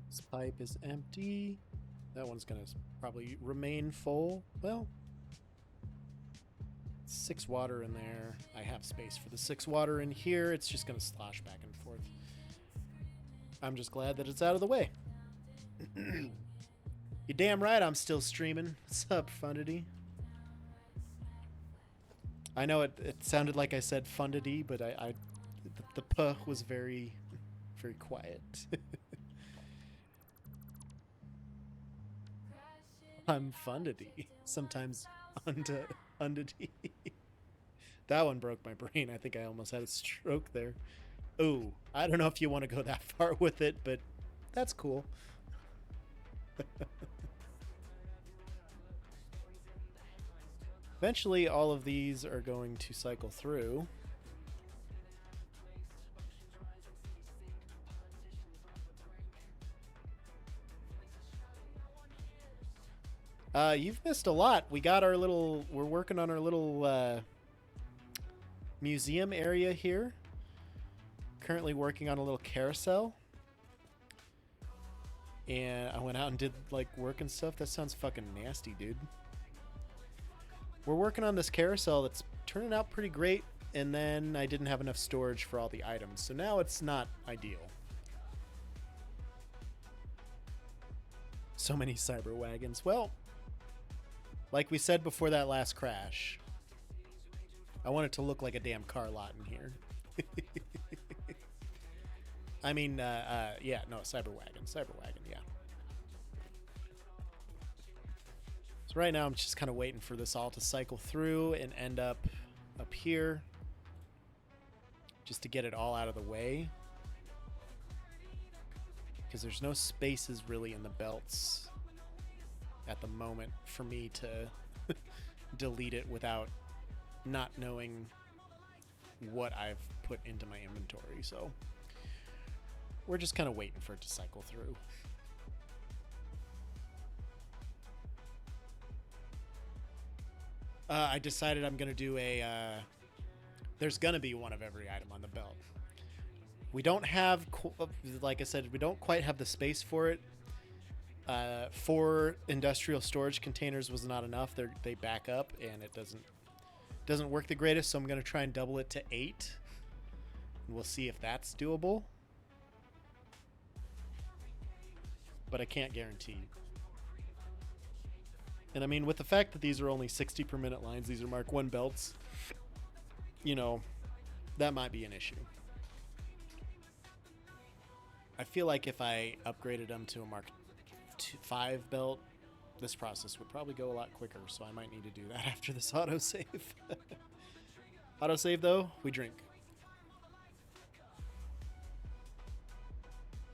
This pipe is empty. That one's gonna probably remain full. Well, 6 water in there. I have space for the 6 water in here. It's just gonna slosh back and forth. I'm just glad that it's out of the way. You're damn right I'm still streaming. What's up, Fundity? I know it sounded like I said Fundity, but the puh was very, very quiet. I'm Fundity. Sometimes undity. That one broke my brain. I think I almost had a stroke there. Ooh, I don't know if you want to go that far with it, but that's cool. Eventually, all of these are going to cycle through. You've missed a lot. We got our little... We're working on our little museum area here. Currently working on a little carousel. And I went out and did, like, work and stuff. That sounds fucking nasty, dude. We're working on this carousel that's turning out pretty great. And then I didn't have enough storage for all the items. So now it's not ideal. So many cyber wagons. Well, like we said before that last crash, I want it to look like a damn car lot in here. I mean, yeah, no, cyber wagon, yeah. So right now I'm just kind of waiting for this all to cycle through and end up here, just to get it all out of the way. Because there's no spaces really in the belts at the moment for me to delete it without not knowing what I've put into my inventory. So we're just kind of waiting for it to cycle through. I decided I'm going to do a... there's going to be one of every item on the belt. We don't have, like I said, we don't quite have the space for it. 4 industrial storage containers was not enough. They back up, and it doesn't work the greatest, so I'm going to try and double it to 8. We'll see if that's doable. But I can't guarantee. And I mean, with the fact that these are only 60 per minute lines, these are Mark 1 belts, you know, that might be an issue. I feel like if I upgraded them to a Mark 5 belt, this process would probably go a lot quicker, so I might need to do that after this autosave. Autosave, though, we drink.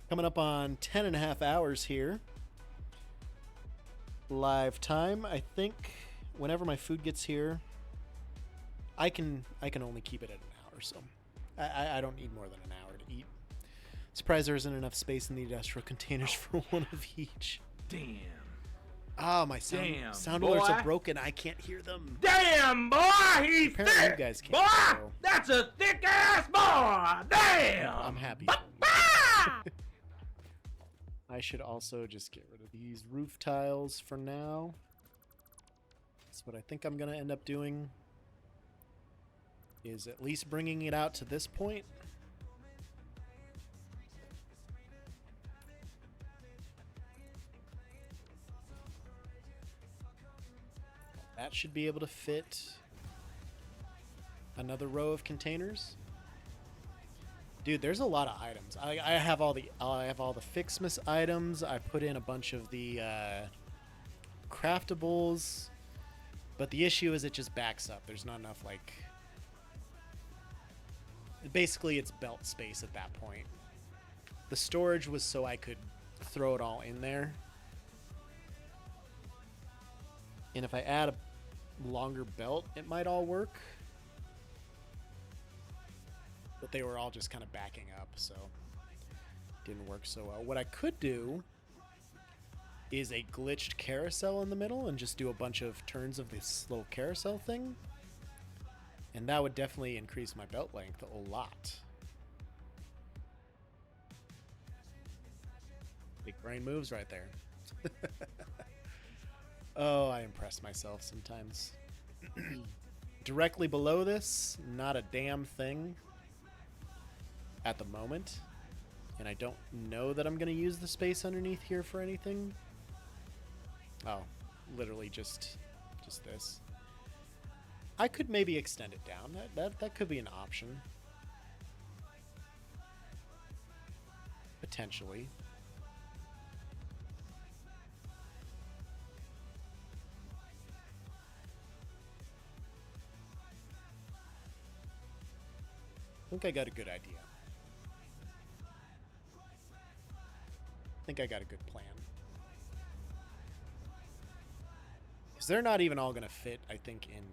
Coming up on 10.5 hours here. Live time. I think whenever my food gets here, I can only keep it at an hour, so I don't need more than an hour to eat. Surprised there isn't enough space in the industrial containers for one of each. Damn. Ah, my sound alerts are broken. I can't hear them. Damn, boy, he's Apparently thick. you guys can't. Boy, So that's a thick ass boy. Damn. I'm happy. I should also just get rid of these roof tiles for now. That's what I think I'm going to end up doing. Is at least bringing it out to this point. That should be able to fit another row of containers. Dude, there's a lot of items. I have all the Fixmas items. I put in a bunch of the craftables, but the issue is it just backs up. There's not enough, like, basically it's belt space at that point. The storage was so I could throw it all in there. And if I add a longer belt, it might all work. But they were all just kind of backing up, so didn't work so well. What I could do is a glitched carousel in the middle and just do a bunch of turns of this little carousel thing. And that would definitely increase my belt length a lot. Big brain moves right there. Oh, I impress myself sometimes. Directly below this, not a damn thing at the moment. And I don't know that I'm going to use the space underneath here for anything. Oh, literally just this. I could maybe extend it down. That could be an option. Potentially. I think I got a good idea. I think I got a good plan. Because they're not even all going to fit, I think, in...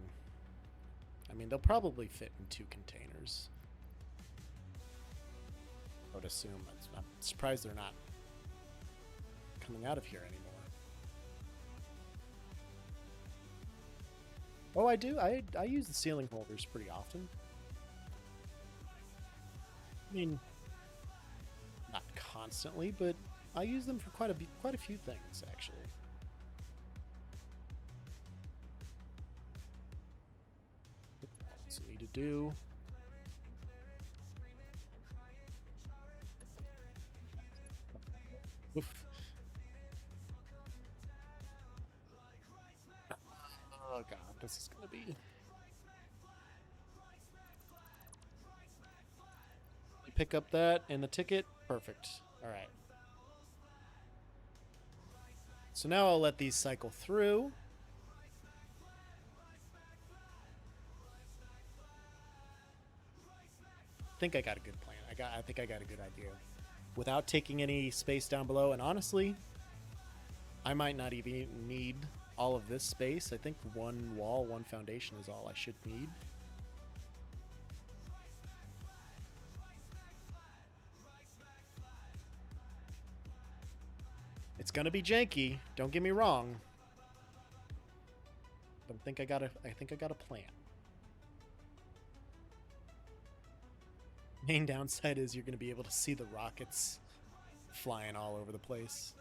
I mean, they'll probably fit in 2 containers. I would assume. I'm surprised they're not coming out of here anymore. Oh, I do. I use the ceiling holders pretty often. I mean, not constantly, but I use them for quite a few things, actually. What we need to do. Oof. Oh god, this is gonna be... Pick up that and the ticket. Perfect. Alright. So now I'll let these cycle through. I think I got a good plan. I think I got a good idea. Without taking any space down below, and honestly, I might not even need all of this space. I think one wall, one foundation is all I should need. It's gonna be janky, don't get me wrong. But I think I got a plan. Main downside is you're gonna be able to see the rockets flying all over the place.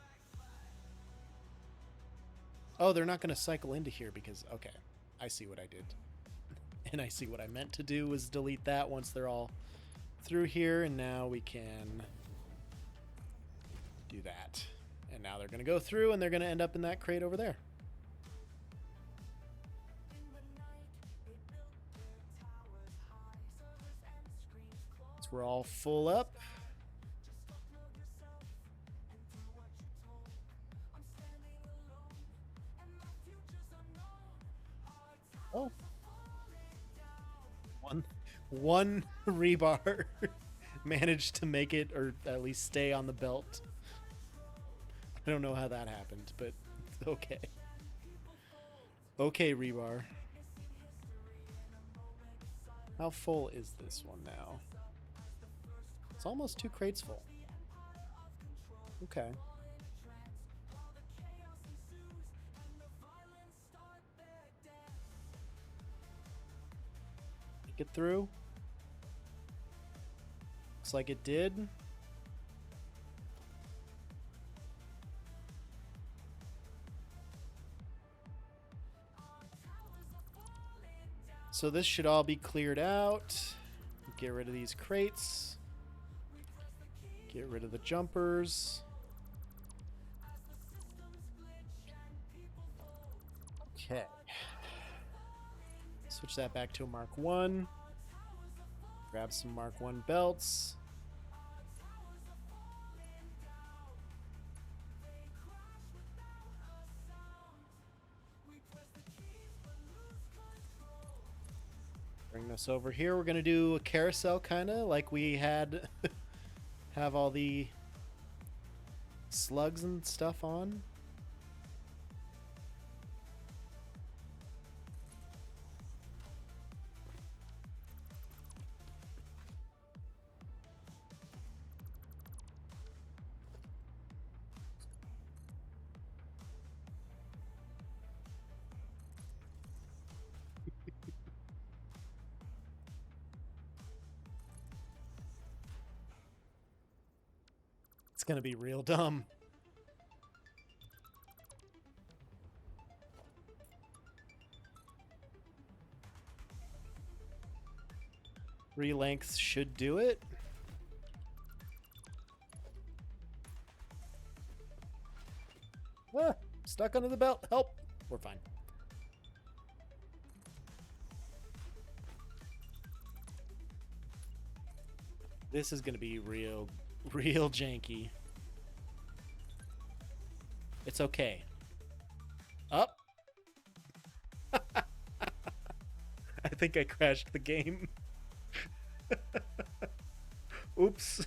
Oh, they're not gonna cycle into here because, okay, I see what I did. And I see what I meant to do was delete that once they're all through here, and now we can do that. And now they're going to go through and they're going to end up in that crate over there. So we're all full up. Oh. One rebar managed to make it, or at least stay on the belt. I don't know how that happened, but it's okay. Okay, rebar. How full is this one now? It's almost 2 crates full. Okay. Get through. Looks like it did. So this should all be cleared out. Get rid of these crates. Get rid of the jumpers. Okay. Switch that back to a Mark 1. Grab some Mark 1 belts. Bring this over here. We're going to do a carousel kind of like we had have all the slugs and stuff on. It's going to be real dumb. Three lengths should do it. Ah, stuck under the belt. Help. We're fine. This is going to be real janky. It's okay. Up. I think I crashed the game. Oops.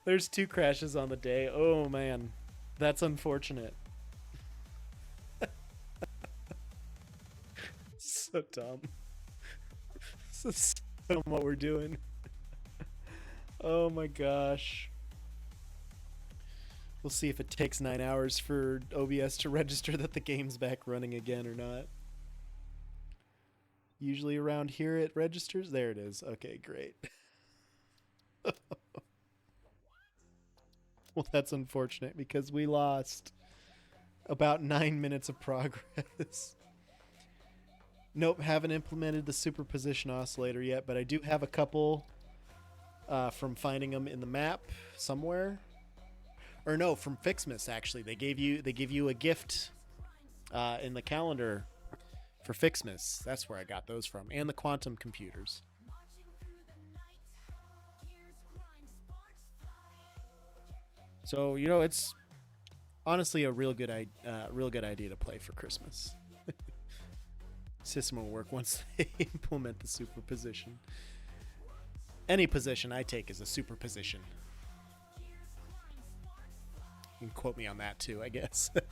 There's 2 crashes on the day. Oh man. That's unfortunate. So dumb. So dumb what we're doing. Oh my gosh. We'll see if it takes 9 hours for OBS to register that the game's back running again or not. Usually around here it registers. There it is. Okay, great. Well, that's unfortunate because we lost about 9 minutes of progress. Nope, haven't implemented the superposition oscillator yet, but I do have a couple from finding them in the map somewhere. Or no, from Fixmas actually. They give you a gift in the calendar for Fixmas. That's where I got those from, and the quantum computers. So you know, it's honestly a real good idea to play for Christmas. System will work once they implement the superposition. Any position I take is a superposition. You can quote me on that too, I guess. I'm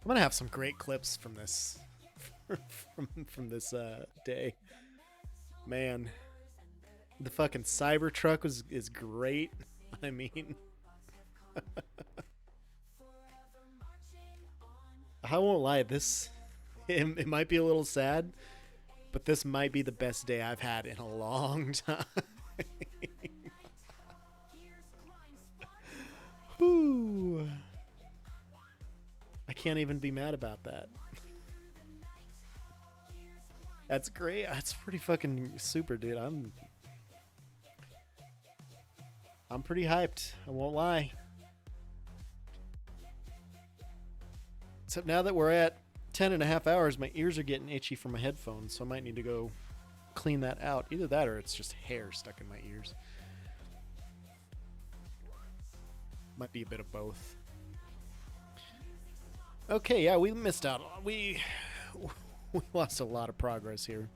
gonna have some great clips from this from this day. Man, the fucking Cybertruck is great. I mean, I won't lie, this it might be a little sad, but this might be the best day I've had in a long time. Whew. I can't even be mad about that. That's great. That's pretty fucking super, dude. I'm pretty hyped. I won't lie. Except now that we're at 10.5 hours, my ears are getting itchy from my headphones, so I might need to go clean that out. Either that or it's just hair stuck in my ears. Might be a bit of both. Okay, yeah, we missed out. We lost a lot of progress here.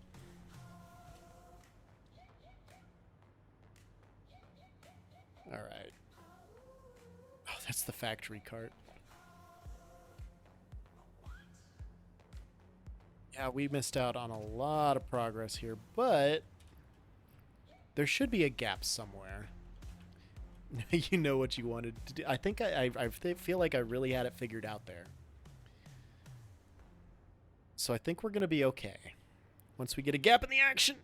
All right. Oh, that's the factory cart. Yeah, we missed out on a lot of progress here, but there should be a gap somewhere. You know what you wanted to do. I think I feel like I really had it figured out there. So I think we're going to be okay. Once we get a gap in the action.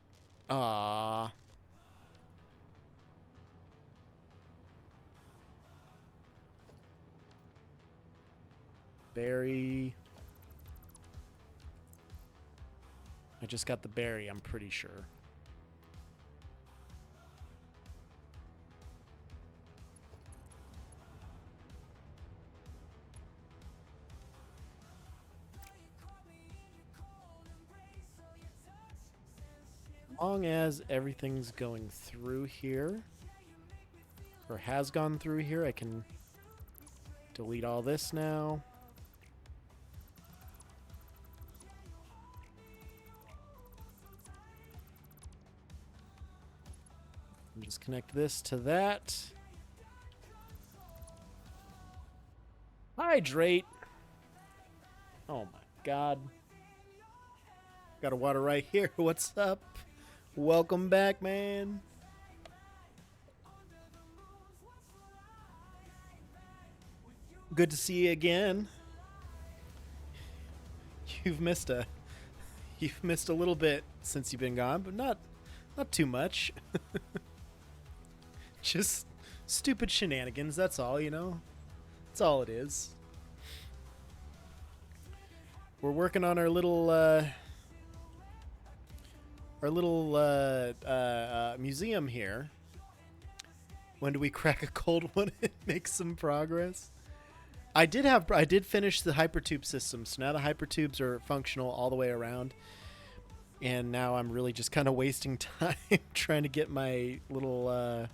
Ah. berry. I just got the berry, I'm pretty sure. As long as everything's going through here, or has gone through here, I can delete all this now. And just connect this to that. Hydrate. Oh my god. Got a water right here. What's up? Welcome back, man. Good to see you again. You've missed a little bit since you've been gone, but not too much. Just stupid shenanigans, that's all, you know? That's all it is. We're working on our little museum here. When do we crack a cold one and make some progress? I did finish the hypertube system, so now the hypertubes are functional all the way around. And now I'm really just kind of wasting time trying to get my little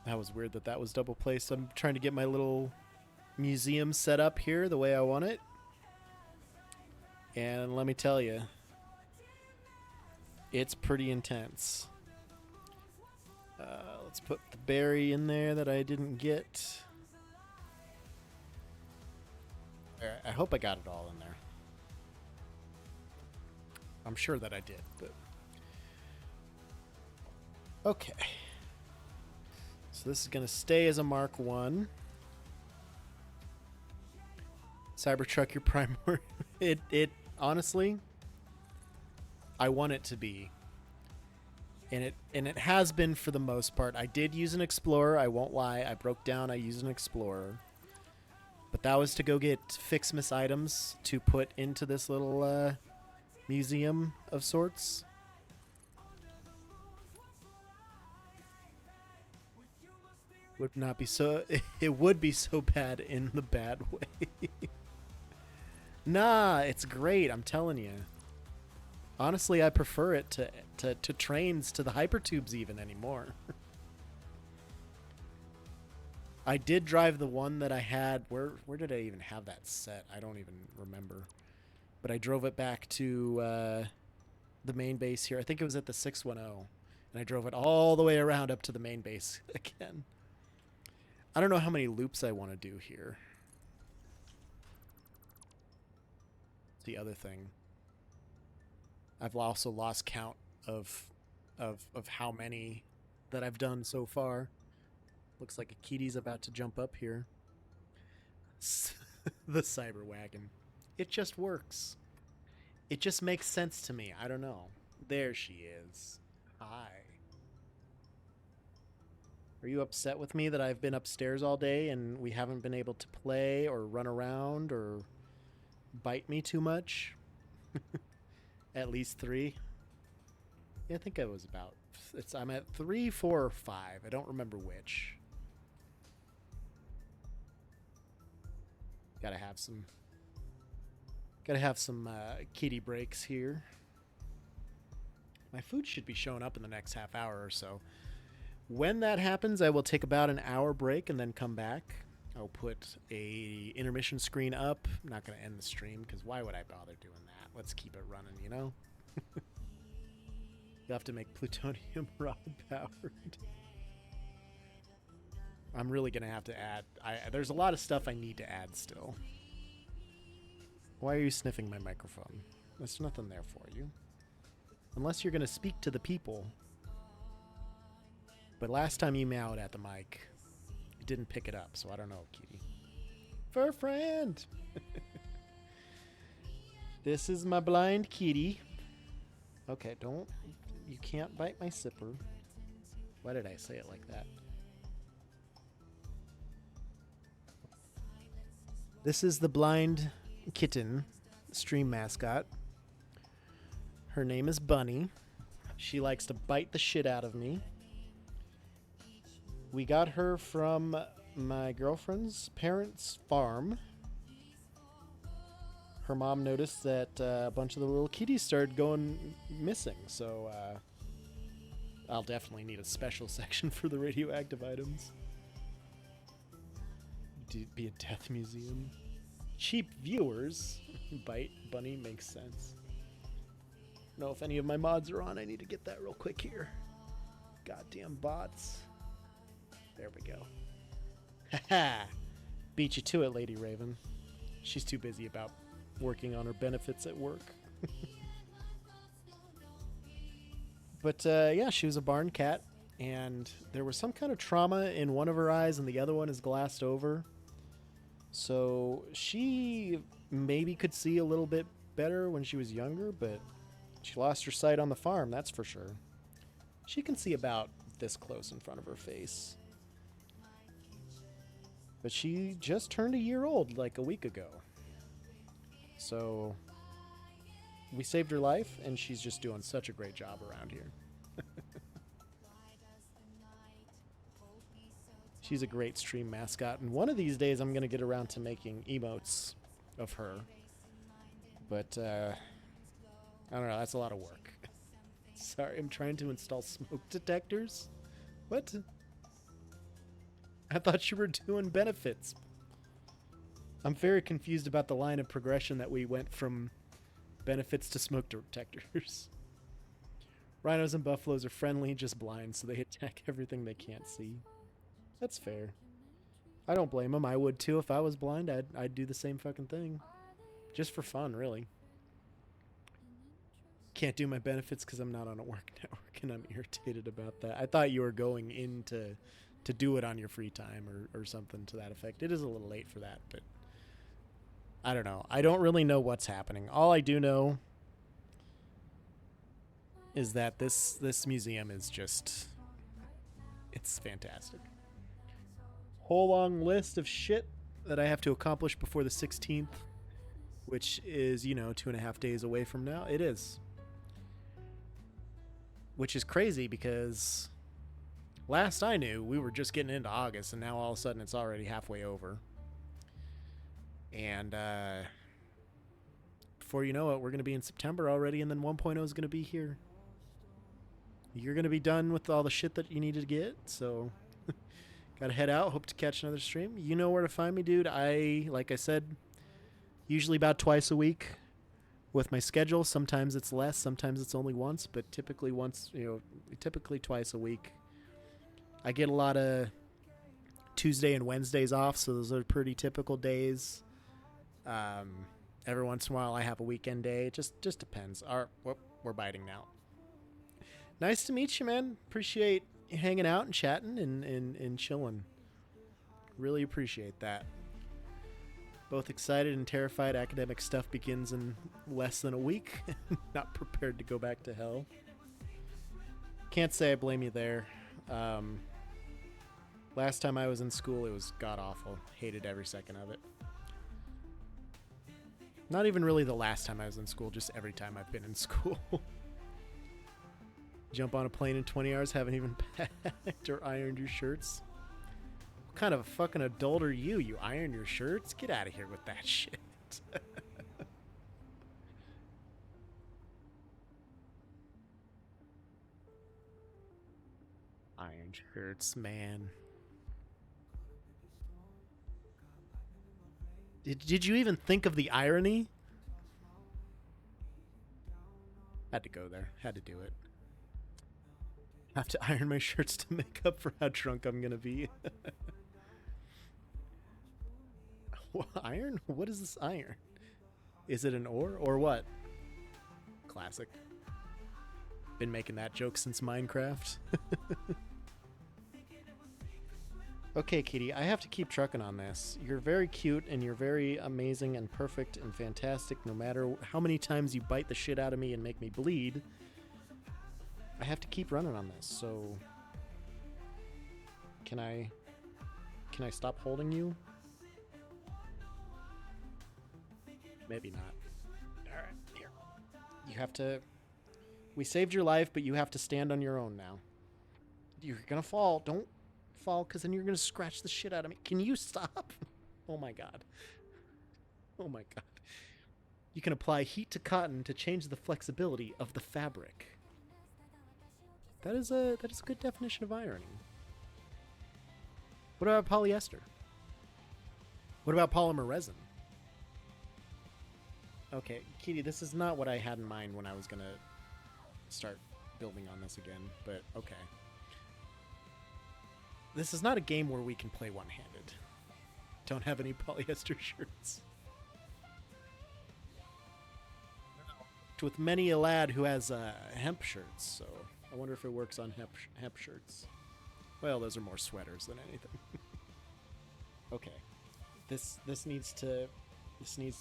that was weird that was double placed. I'm trying to get my little museum set up here the way I want it. And let me tell you, it's pretty intense. Let's put the berry in there that I didn't get. I hope I got it all in there. I'm sure that I did, but okay. So this is going to stay as a Mark 1. Cybertruck, your primary. It honestly, I want it to be. And it has been for the most part. I did use an Explorer, I won't lie. I broke down, I used an Explorer. But that was to go get Fixmas items to put into this little museum of sorts. Would not be so. It would be so bad in the bad way. Nah, it's great. I'm telling you. Honestly, I prefer it to trains to the hypertubes even anymore. I did drive the one that I had. Where did I even have that set? I don't even remember. But I drove it back to the main base here. I think it was at the 610. And I drove it all the way around up to the main base again. I don't know how many loops I want to do here. The other thing. I've also lost count of how many that I've done so far. Looks like a kitty's about to jump up here. The cyber wagon. It just works. It just makes sense to me. I don't know. There she is. Hi. Are you upset with me that I've been upstairs all day and we haven't been able to play or run around or bite me too much? At least 3. Yeah, I think I was about... I'm at 3, 4, or 5. I don't remember which. Gotta have some kitty breaks here. My food should be showing up in the next half hour or so. When that happens, I will take about an hour break and then come back. I'll put a intermission screen up. I'm not going to end the stream because why would I bother doing that? Let's keep it running, you know? You'll have to make plutonium rod powered. I'm really going to have to add... there's a lot of stuff I need to add still. Why are you sniffing my microphone? There's nothing there for you. Unless you're going to speak to the people. But last time you meowed at the mic, it didn't pick it up, so I don't know, kitty. Fur friend! This is my blind kitty. Okay, don't... You can't bite my zipper. Why did I say it like that? This is the blind kitten stream mascot. Her name is Bunny. She likes to bite the shit out of me. We got her from my girlfriend's parents' farm. Her mom noticed that a bunch of the little kitties started going missing, so I'll definitely need a special section for the radioactive items. Be a death museum. Cheap viewers. Bite Bunny makes sense. Know if any of my mods are on. I need to get that real quick here. Goddamn bots. There we go. Haha. Beat you to it, Lady Raven. She's too busy about working on her benefits at work. But yeah, she was a barn cat, and there was some kind of trauma in one of her eyes, and the other one is glassed over. So she maybe could see a little bit better when she was younger, but she lost her sight on the farm, that's for sure. She can see about this close in front of her face. But she just turned a year old like a week ago. So we saved her life, and she's just doing such a great job around here. She's a great stream mascot, and one of these days I'm going to get around to making emotes of her. But, I don't know, that's a lot of work. Sorry, I'm trying to install smoke detectors? What? I thought you were doing benefits. I'm very confused about the line of progression that we went from benefits to smoke detectors. Rhinos and buffaloes are friendly, just blind, so they attack everything they can't see. That's fair. I don't blame them. I would too if I was blind. I'd do the same fucking thing. Just for fun, really. Can't do my benefits because I'm not on a work network, and I'm irritated about that. I thought you were going in to do it on your free time or something to that effect. It is a little late for that, but I don't know. I don't really know what's happening. All I do know is that this museum is just... it's fantastic. Whole long list of shit that I have to accomplish before the 16th, which is, 2.5 days away from now. It is. Which is crazy because last I knew, we were just getting into August, and now all of a sudden it's already halfway over. And before you know it, we're going to be in September already, and then 1.0 is going to be here. You're going to be done with all the shit that you needed to get, so gotta head out. Hope to catch another stream. You know where to find me, dude. Like I said, usually about twice a week with my schedule. Sometimes it's less, sometimes it's only once, but typically typically twice a week. I get a lot of Tuesday and Wednesdays off, so those are pretty typical days. Every once in a while I have a weekend day. It just depends. We're biting now. Nice to meet you, man. Appreciate you hanging out and chatting and chilling. Really appreciate that. Both excited and terrified. Academic stuff begins in less than a week. Not prepared to go back to hell. Can't say I blame you there. Last time I was in school, it was god-awful. Hated every second of it. Not even really the last time I was in school, just every time I've been in school. Jump on a plane in 20 hours, haven't even packed or ironed your shirts. What kind of a fucking adult are you? You iron your shirts? Get out of here with that shit. Iron shirts, man. Did you even think of the irony? Had to go there. Had to do it. Have to iron my shirts to make up for how drunk I'm gonna be. What, iron? What is this iron? Is it an ore or what? Classic. Been making that joke since Minecraft. Okay, Kitty, I have to keep trucking on this. You're very cute, and you're very amazing and perfect and fantastic no matter how many times you bite the shit out of me and make me bleed. I have to keep running on this, so... Can I stop holding you? Maybe not. All right, here. You have to... We saved your life, but you have to stand on your own now. You're gonna fall. Don't fall, because then you're gonna scratch the shit out of me. Can you stop? Oh my god. Oh my god. You can apply heat to cotton to change the flexibility of the fabric. That is a good definition of ironing. What about polyester? What about polymer resin? Okay, Kitty, this is not what I had in mind when I was gonna start building on this again, but okay. This is not a game where we can play one-handed. Don't have any polyester shirts. With many a lad who has hemp shirts, so I wonder if it works on hemp shirts. Well, those are more sweaters than anything. Okay, this needs to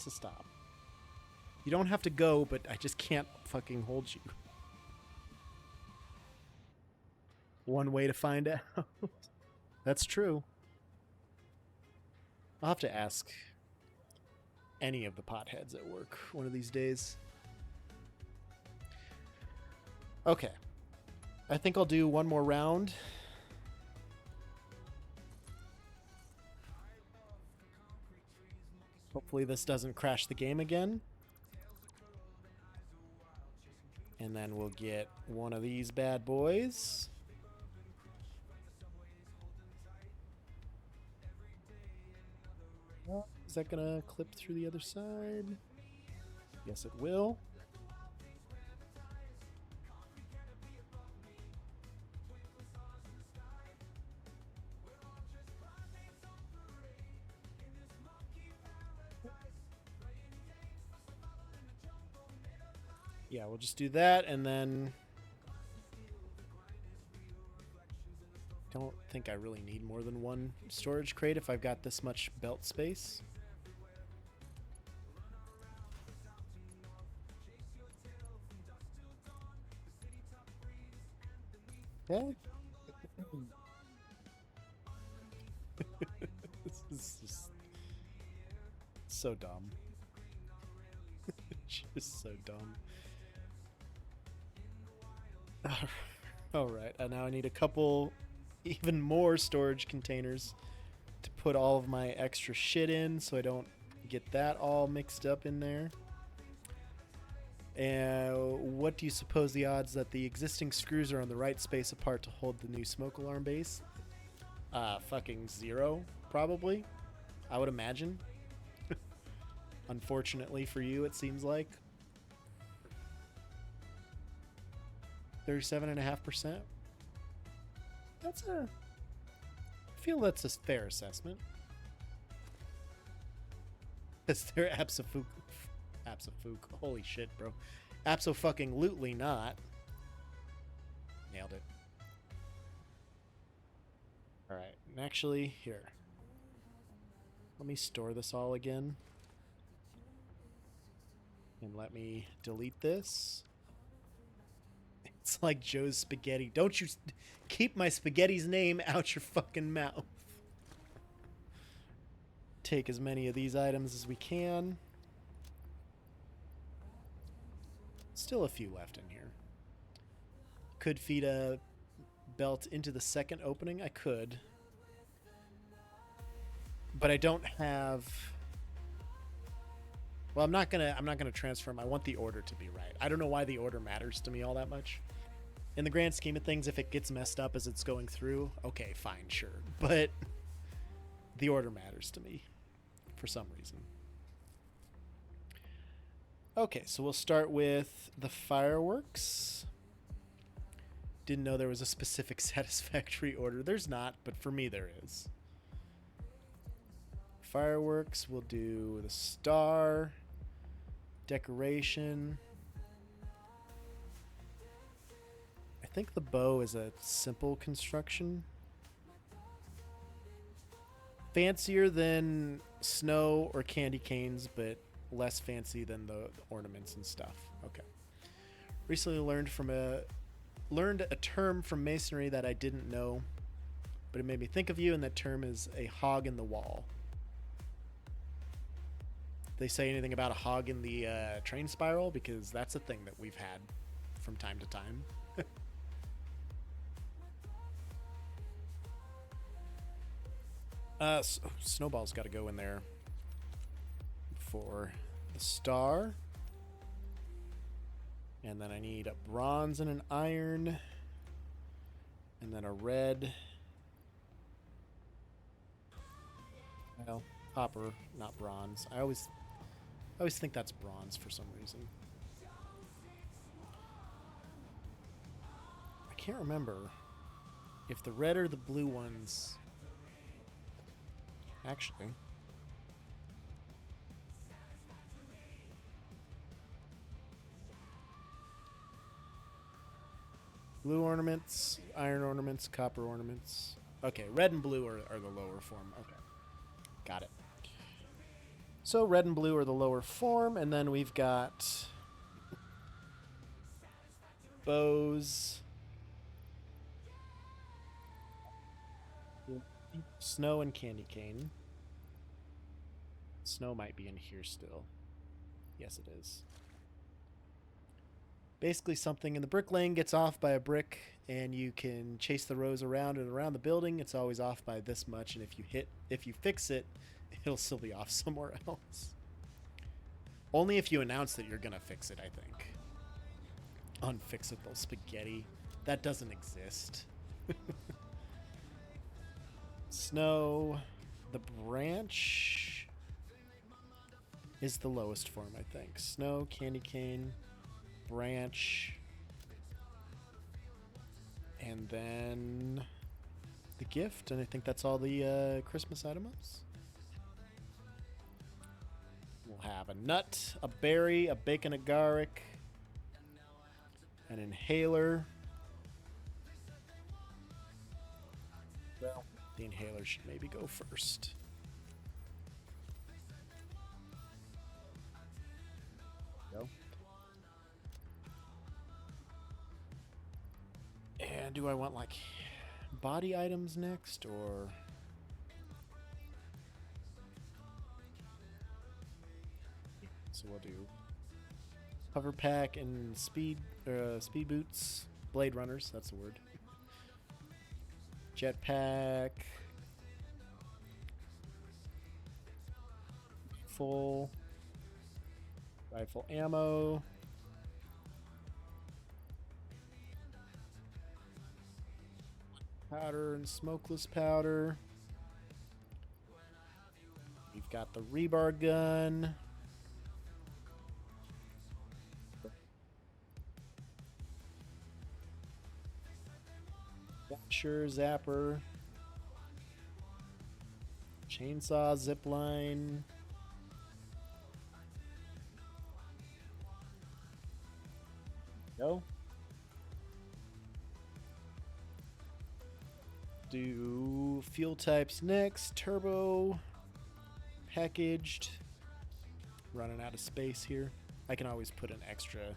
stop. You don't have to go, but I just can't fucking hold you. One way to find out. That's true. I'll have to ask any of the potheads at work one of these days. Okay. I think I'll do one more round. Hopefully this doesn't crash the game again. And then we'll get one of these bad boys. Well, is that gonna clip through the other side? Yes, it will. Yeah, we'll just do that, and then... Don't think I really need more than one storage crate if I've got this much belt space. Okay. This is just so dumb. Just so dumb. Alright, now I need a couple even more storage containers to put all of my extra shit in so I don't get that all mixed up in there. And what do you suppose the odds that the existing screws are on the right space apart to hold the new smoke alarm base? Fucking 0, probably. I would imagine. Unfortunately for you, it seems like. 37.5%. That's a... I feel that's a fair assessment. Is there abso-fuck... Holy shit, bro. Abso-fucking-lutely not. Nailed it. Alright, and actually, here. Let me store this all again. And let me delete this. It's like Joe's Spaghetti. Don't you keep my spaghetti's name out your fucking mouth. Take as many of these items as we can. Still a few left in here. Could feed a belt into the second opening. I could. But I don't have... Well, I'm not gonna transfer them. I want the order to be right. I don't know why the order matters to me all that much. In the grand scheme of things, if it gets messed up as it's going through, okay, fine, sure. But the order matters to me for some reason. Okay, so we'll start with the fireworks. Didn't know there was a specific satisfactory order. There's not, but for me there is. Fireworks, we'll do the star, decoration. I think the bow is a simple construction. Fancier than snow or candy canes, but less fancy than the ornaments and stuff. Okay. Recently learned a term from masonry that I didn't know, but it made me think of you, and that term is a hog in the wall. they say anything about a hog in the train spiral, because that's a thing that we've had from time to time. Snowball's got to go in there for the star. And then I need a bronze and an iron. And then a red. Well, copper, not bronze. I always think that's bronze for some reason. I can't remember if the red or the blue ones... Actually... Blue ornaments, iron ornaments, copper ornaments. Okay, red and blue are the lower form. Okay, got it. So red and blue are the lower form, and then we've got bows, snow, and candy cane. Snow might be in here still. Yes, it is. Basically, something in the brick lane gets off by a brick, and you can chase the rows around and around the building. It's always off by this much, and if you fix it, it'll still be off somewhere else. Only if you announce that you're gonna fix it, I think. Unfixable spaghetti. That doesn't exist. Snow. The branch is the lowest form, I think. Snow, candy cane, branch, and then the gift, and I think that's all the Christmas items. We'll have a nut, a berry, a bacon agaric, an inhaler. Well, the inhaler should maybe go first. Go. And do I want like body items next, or so we'll do hover pack and speed boots, blade runners, that's the word. Jetpack, full rifle ammo, powder and smokeless powder. We've got the rebar gun. Sure, zapper. Chainsaw, zipline. Go. Do fuel types next. Turbo. Packaged. Running out of space here. I can always put an extra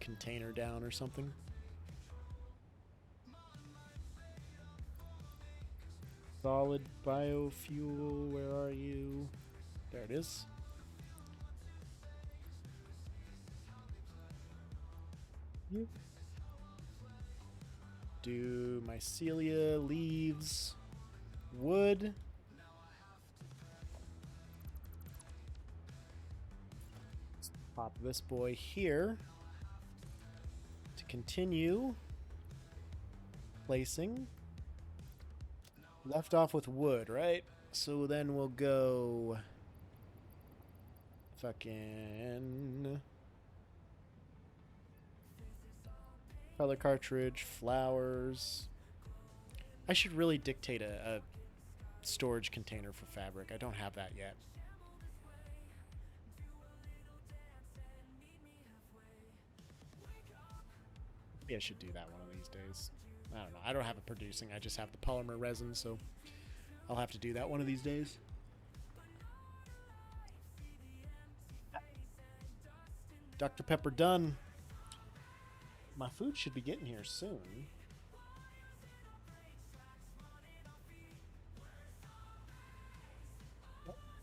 container down or something. Solid biofuel, where are you? There it is. Do mycelia, leaves, wood. Let's pop this boy here to continue placing. Left off with wood, right? So then we'll go fucking color cartridge, flowers. I should really dictate a storage container for fabric. I don't have that yet. Maybe I should do that one of these days. I don't know. I don't have it producing. I just have the polymer resin, so I'll have to do that one of these days. Dr. Pepper done. My food should be getting here soon.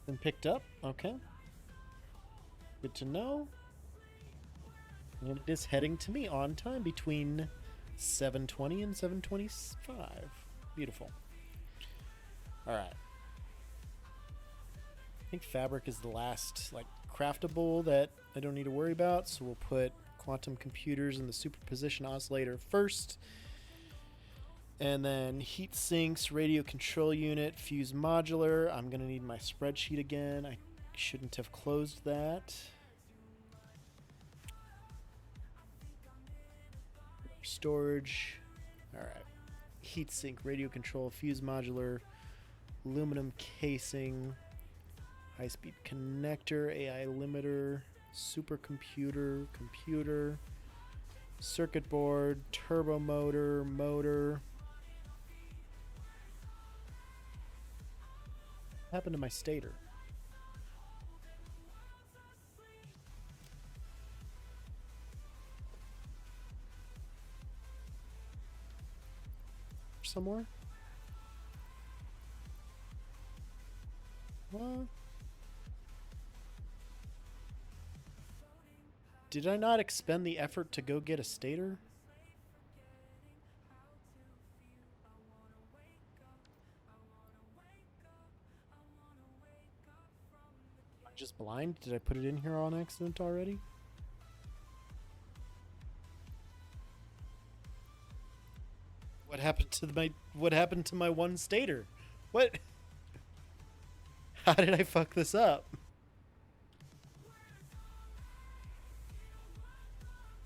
Been picked up. Okay. Good to know. And it is heading to me on time between 7:20 and 7:25. Beautiful. All right. I think fabric is the last like craftable that I don't need to worry about, so we'll put quantum computers in the superposition oscillator first, and then heat sinks, radio control unit, fuse modular. I'm gonna need my spreadsheet again. I shouldn't have closed that. Storage. All right. Heat sink, radio control, fuse modular, aluminum casing, high-speed connector, AI limiter, supercomputer, computer, circuit board, turbo motor, motor. What happened to my stator? Somewhere? What? Did I not expend the effort to go get a stator? Am I just blind? Did I put it in here on accident already? What happened to my one stator? What? How did I fuck this up?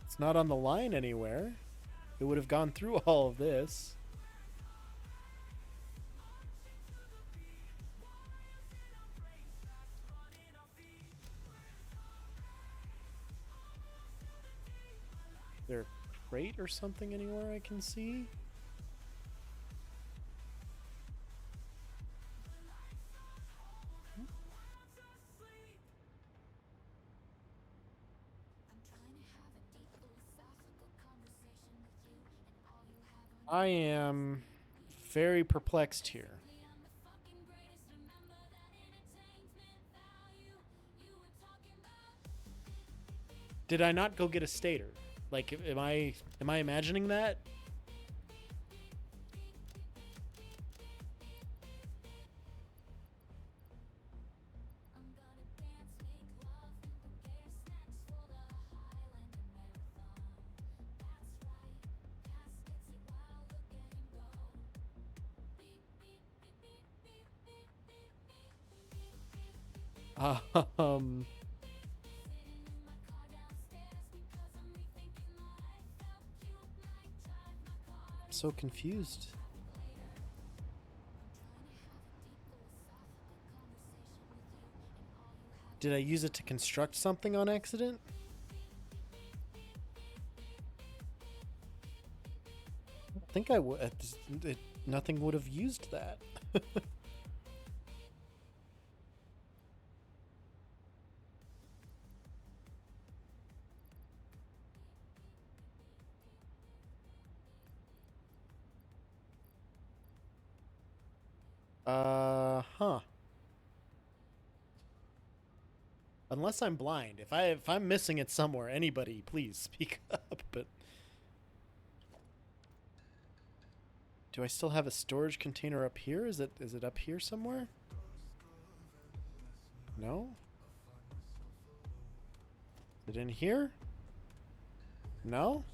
It's not on the line anywhere. It would have gone through all of this. Is there a crate or something anywhere I can see? I am very perplexed here. Did I not go get a stator? Like, am I imagining that? Um, I'm so confused. Did I use it to construct something on accident? I think I would. Nothing would have used that. Huh. Unless I'm blind. If I'm missing it somewhere, anybody please speak up. But do I still have a storage container up here? Is it up here somewhere? No? Is it in here? No?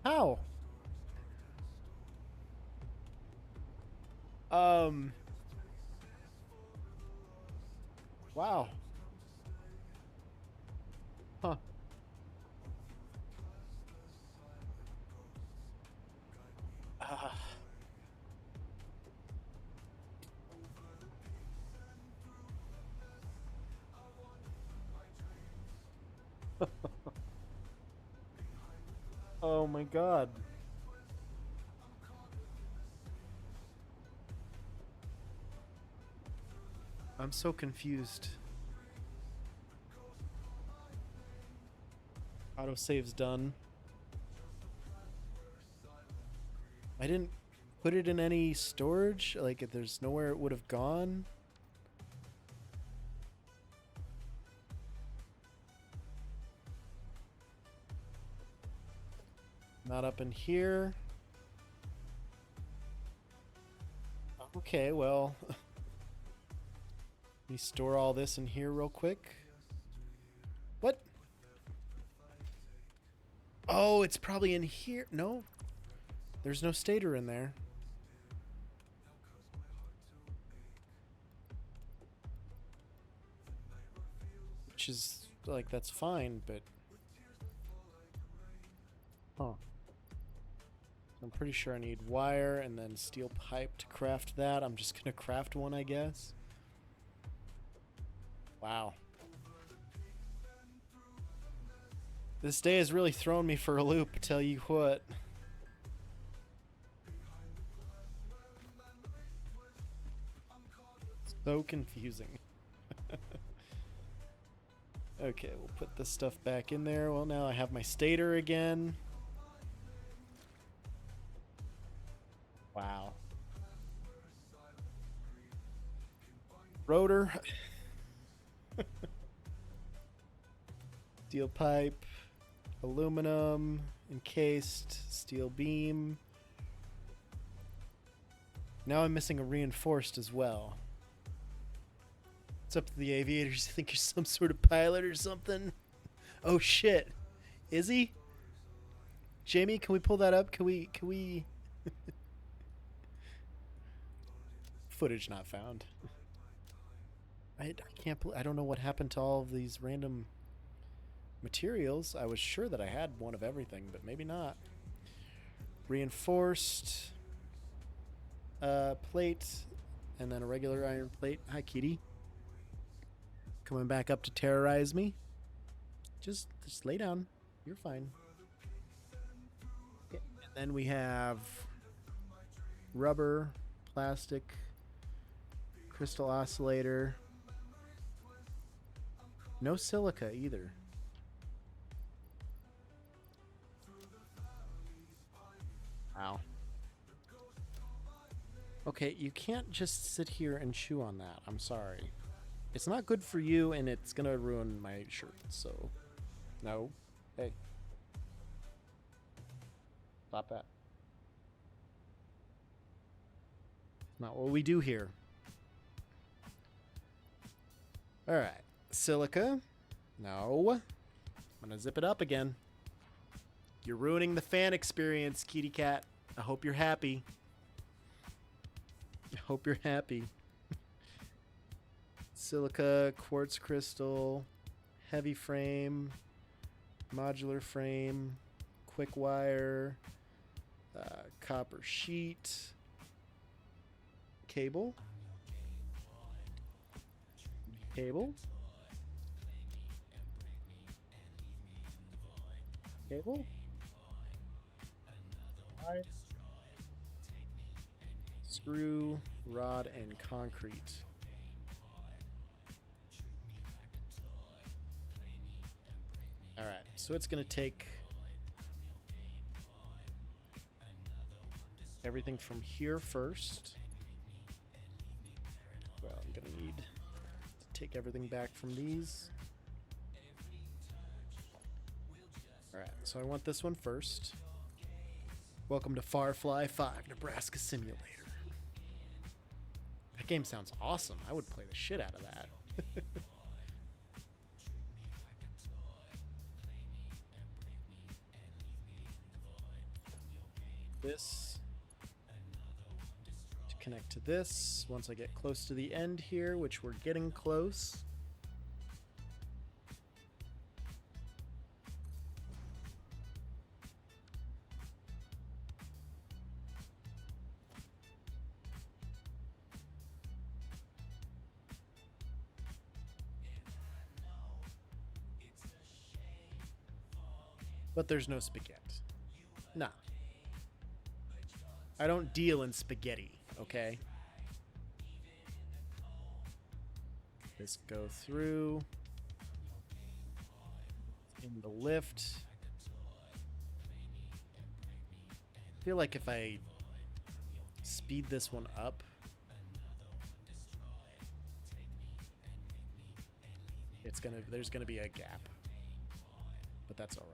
How? Wow. Huh. Oh my god. I'm so confused. Autosave's done. I didn't put it in any storage. Like, if there's nowhere it would have gone. Not up in here. Okay, well. Let me store all this in here real quick. What? Oh, it's probably in here. No. There's no stator in there. Which is, like, that's fine, but... Huh. I'm pretty sure I need wire and then steel pipe to craft that. I'm just gonna craft one, I guess. Wow. This day has really thrown me for a loop, tell you what. So confusing. Okay, we'll put this stuff back in there. Well, now I have my stator again. Wow. Rotor. Steel pipe. Aluminum. Encased. Steel beam. Now I'm missing a reinforced as well. It's up to the aviators. You think you're some sort of pilot or something? Oh shit. Is he? Jamie, can we pull that up? Can we Footage not found. I can't I don't know what happened to all of these random materials. I was sure that I had one of everything, but maybe not. Reinforced plate and then a regular iron plate. Hi, Kitty. Coming back up to terrorize me. Just lay down. You're fine. Okay. And then we have rubber, plastic, crystal oscillator. No silica either. Wow. Okay, you can't just sit here and chew on that. I'm sorry. It's not good for you, and it's gonna ruin my shirt, so... No. Hey. Stop that. Not what we do here. Alright. Silica. No. I'm gonna zip it up again. You're ruining the fan experience, kitty cat. I hope you're happy. I hope you're happy. Silica, quartz crystal, heavy frame, modular frame, quick wire, copper sheet, cable, cable, wire, screw, rod, and concrete. Alright, so it's going to take everything from here first. Well, I'm going to need to take everything back from these. Alright, so I want this one first. Welcome to Farfly 5 Nebraska Simulator. That game sounds awesome. I would play the shit out of that. This to connect to this once I get close to the end here, which we're getting close. But there's no spaghetti. Nah. I don't deal in spaghetti, okay? This go through. In the lift. I feel like if I speed this one up, there's gonna be a gap. But that's alright.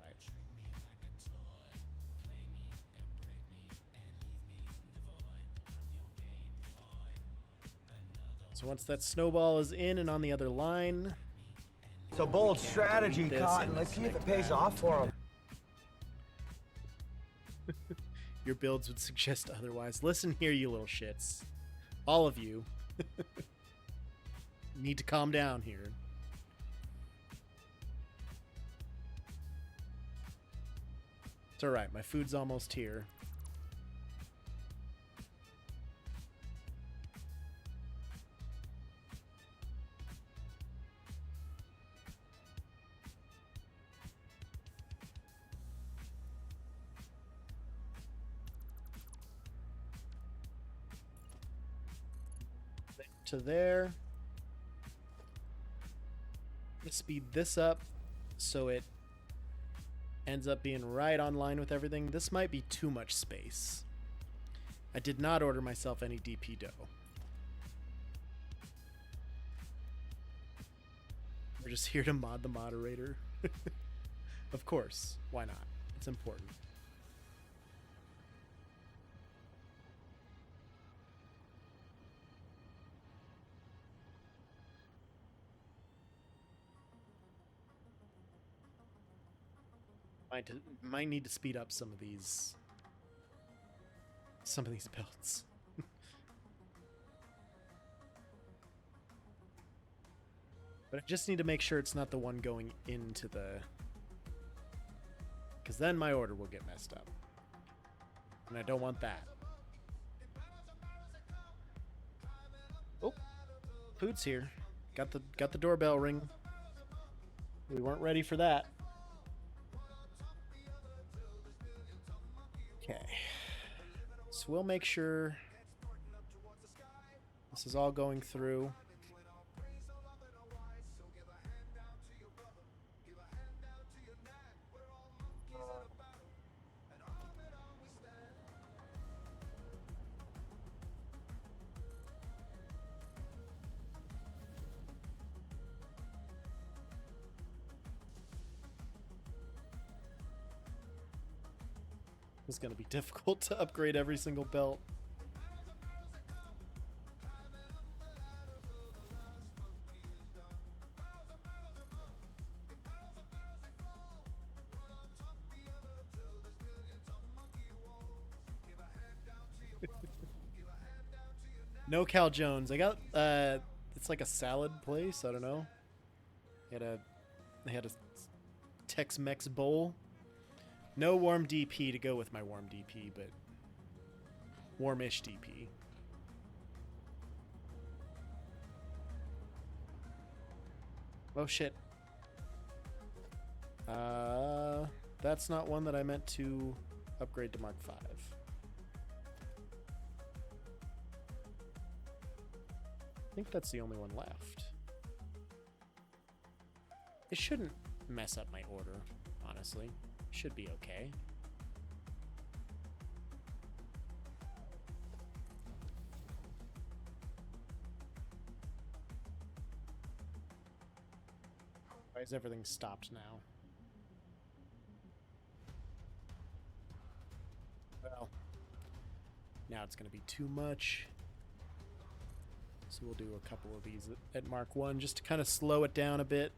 So once that snowball is in and on the other line, It's a bold strategy, this Cotton. and Let's see if like it pays that. off for him. your builds would suggest otherwise. Listen here, you little shits. All of you. Need to calm down here. It's alright, my food's almost here. To there. Let's speed this up so it ends up being right on line with everything. This might be too much space. I did not order myself any DP dough. We're just here to mod the moderator. Of course, why not? It's important. Might need to speed up some of these builds. But I just need to make sure it's not the one going into the, because then my order will get messed up, and I don't want that. Oh, food's here. Got the doorbell ring. We weren't ready for that. Okay, so we'll make sure this is all going through. It's going to be difficult to upgrade every single belt. No Cal Jones. I got it's like a salad place, I don't know. They had a Tex-Mex bowl. No warm DP to go with my warm DP, but warmish DP. Oh shit. That's not one that I meant to upgrade to Mark 5. I think that's the only one left. It shouldn't mess up my order, honestly. Should be okay. Why is everything stopped now? Well, now it's going to be too much. So we'll do a couple of these at Mark 1 just to kind of slow it down a bit.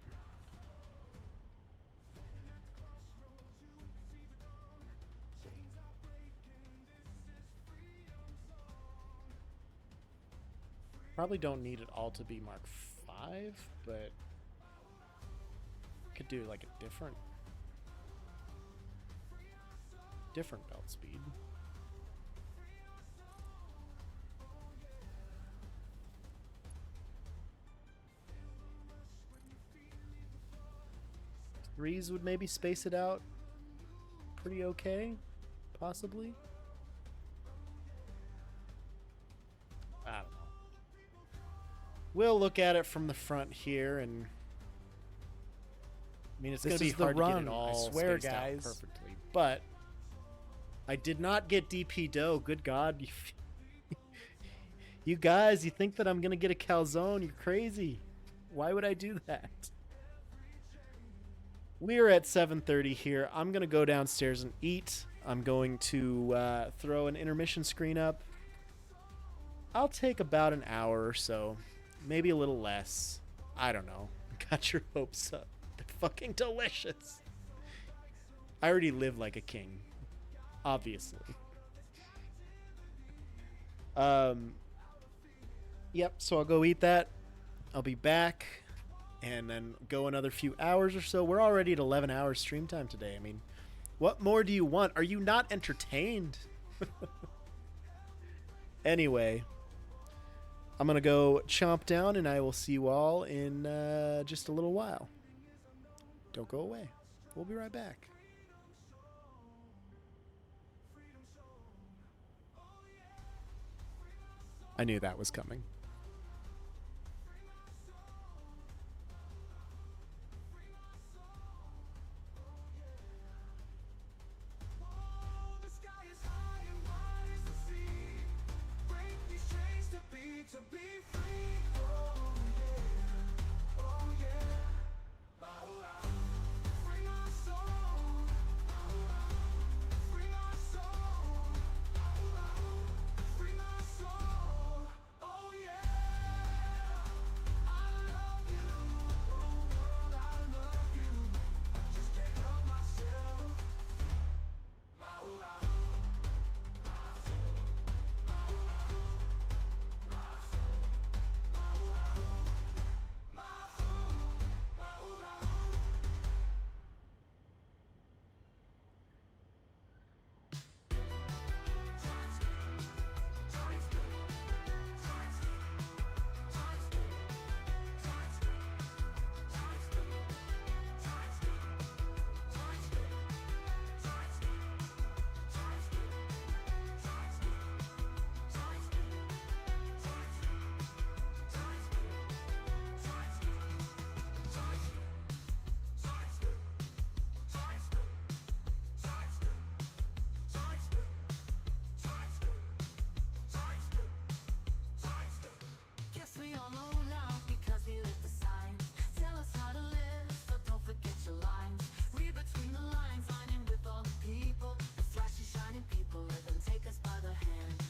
Probably don't need it all to be Mark 5, but could do like a different belt speed. Threes would maybe space it out pretty okay, possibly. I don't know. We'll look at it from the front here, and I mean, it's going to be hard to get it all spaced out perfectly. But I did not get DP dough. Good God. You guys, you think that I'm going to get a calzone? You're crazy. Why would I do that? We're at 7:30 here. I'm going to go downstairs and eat. I'm going to throw an intermission screen up. I'll take about an hour or so. Maybe a little less. I don't know. Got your hopes up. They're fucking delicious. I already live like a king. Obviously. Yep, so I'll go eat that. I'll be back. And then go another few hours or so. We're already at 11 hours stream time today. I mean, what more do you want? Are you not entertained? Anyway, I'm going to go chomp down, and I will see you all in just a little while. Don't go away. We'll be right back. I knew that was coming. The sky is high and wide as the sea. Break these chains to be free. Oh yeah, oh yeah. Free our soul. Free our soul. Free my soul. Oh yeah. I love you. Oh world, I love you. I just can't help myself. Guess we all know now because we lit the sign. Tell us how to live, so don't forget your lines. Read between the lines, lining with all the people. The flashy, shining people, let them take us by the hand.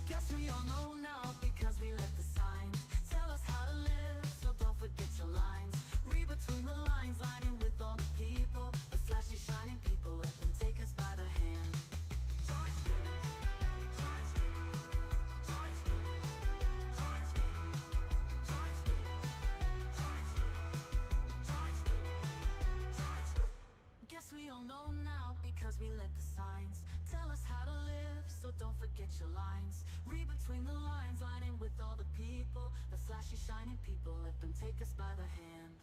Guess we all know now because we lit the sign. Tell us how to live, so don't forget your lines. Read between the lines, lining with all the people. The flashy, shining people, let them take us by the hand. Guess we all know now because we lit the signs. Tell us how to live, so don't forget your lines. Read between the lines, lining with all the people. The flashy, shining people, let them take us by the hand.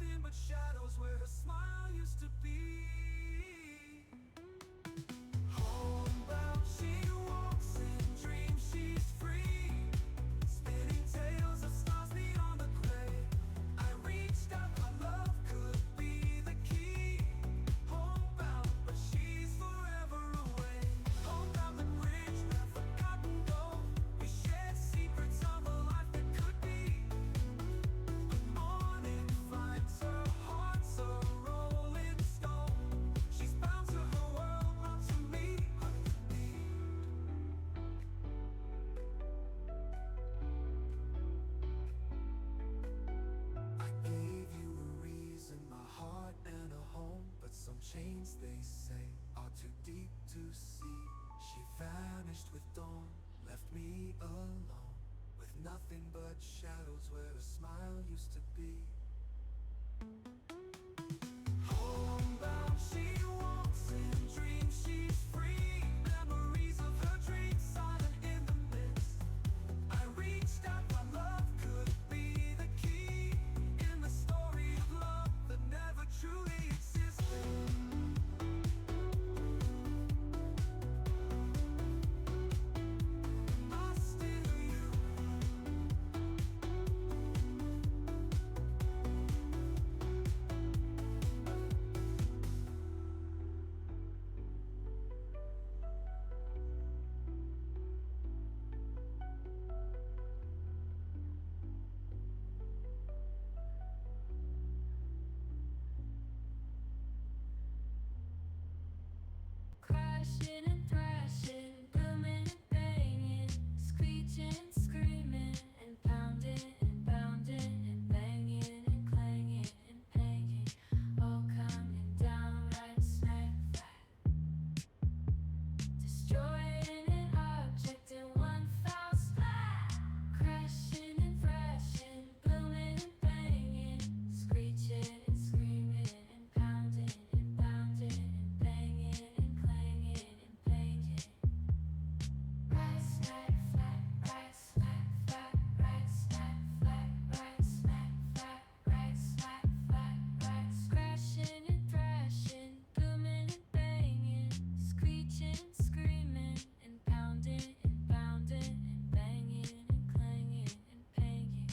nothing but shadows where her smile used to be. Homebound, she walks in dreams, she's free. Spinning tales of stars beyond the gray. I reached out, my love could be the key. Homebound, but she's forever away. Homebound, the bridge, that forgotten gold. We shared secrets of a life that could be. But morning finds her heart's a rolling stone. She's bound to her world, not to me, but to me. I gave you a reason, my heart and a home, but some chains, they say, are too deep to see. She vanished with dawn, left me alone, with nothing but shadows where a smile used to be. Homebound, she walks in dreams, she's free. Memories of her dreams silent in the mist. I reached out, my love could be the key in the story of love that never truly existed. I still you. Crashing and thrashing, booming and banging, screeching and screaming, and pounding and pounding and banging and clanging and banging, all coming down right smack flat, destroying an object in one foul splat. Crashing and thrashing, booming and banging, screeching and screaming, and pounding and pounding and banging and clanging and banging. Right smack flat, right smack flat, right smack flat, right smack flat, right smack flat, right. Crashing and thrashing, booming and banging, screeching and screaming, and pounding and pounding and banging and clanging and banging,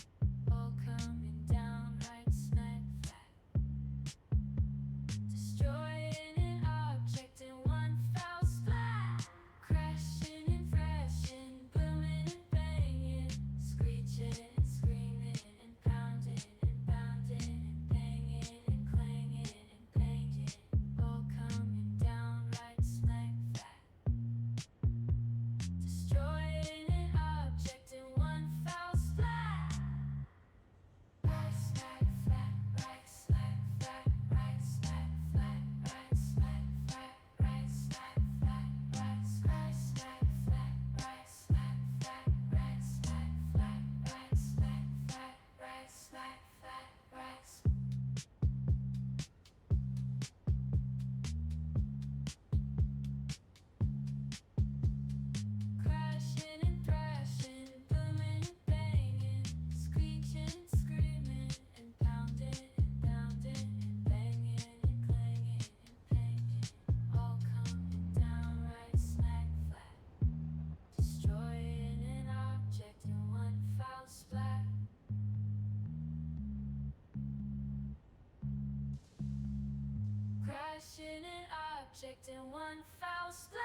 all coming down right smack flat, destroying an object in one foul splat. Crashing and thrashing, booming and banging, screeching and screaming, and pounding and pounding and banging and clanging and banging, all coming down right smack flat, destroying an object in one foul splat. Right smack flat, right smack flat, right smack flat, right smack flat, right smack flat, right smack flat, right smack flat, right smack flat, right smack flat, right smack flat, right. Crashing and thrashing, booming and banging, screeching and screaming, and pounding and pounding and banging and clanging and banging, all coming down right smack flat, destroying an object in one foul splat. Crashing an object in one foul splat.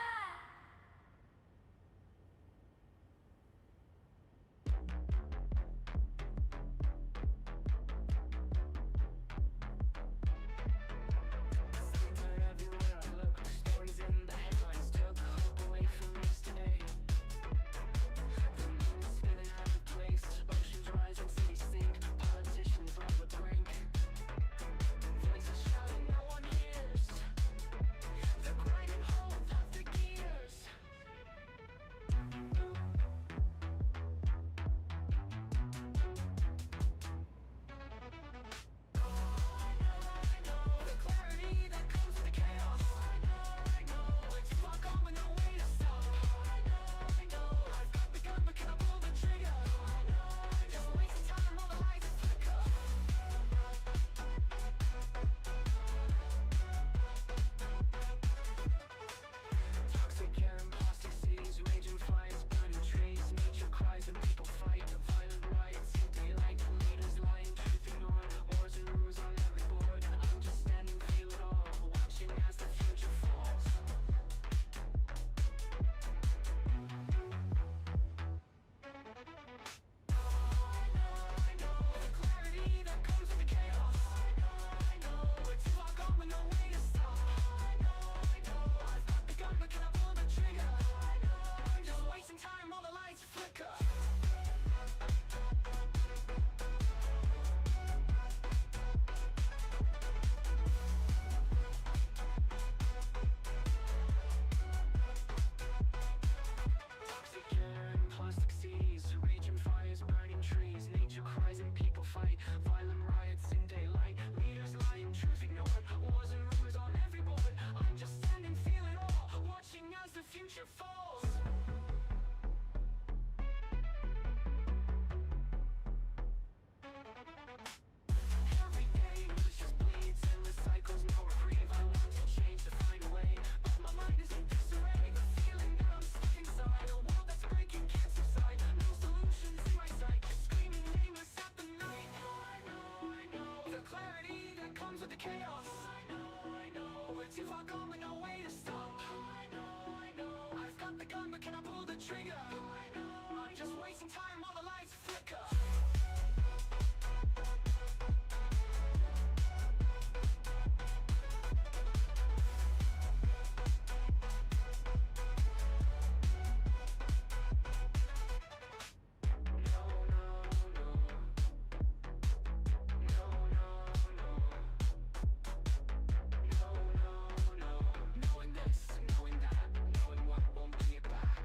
They're grinding holes off the gears. trigger. Just wasting time while the lights flicker. Knowing this, knowing that, knowing what won't bring it back.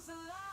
comes alive.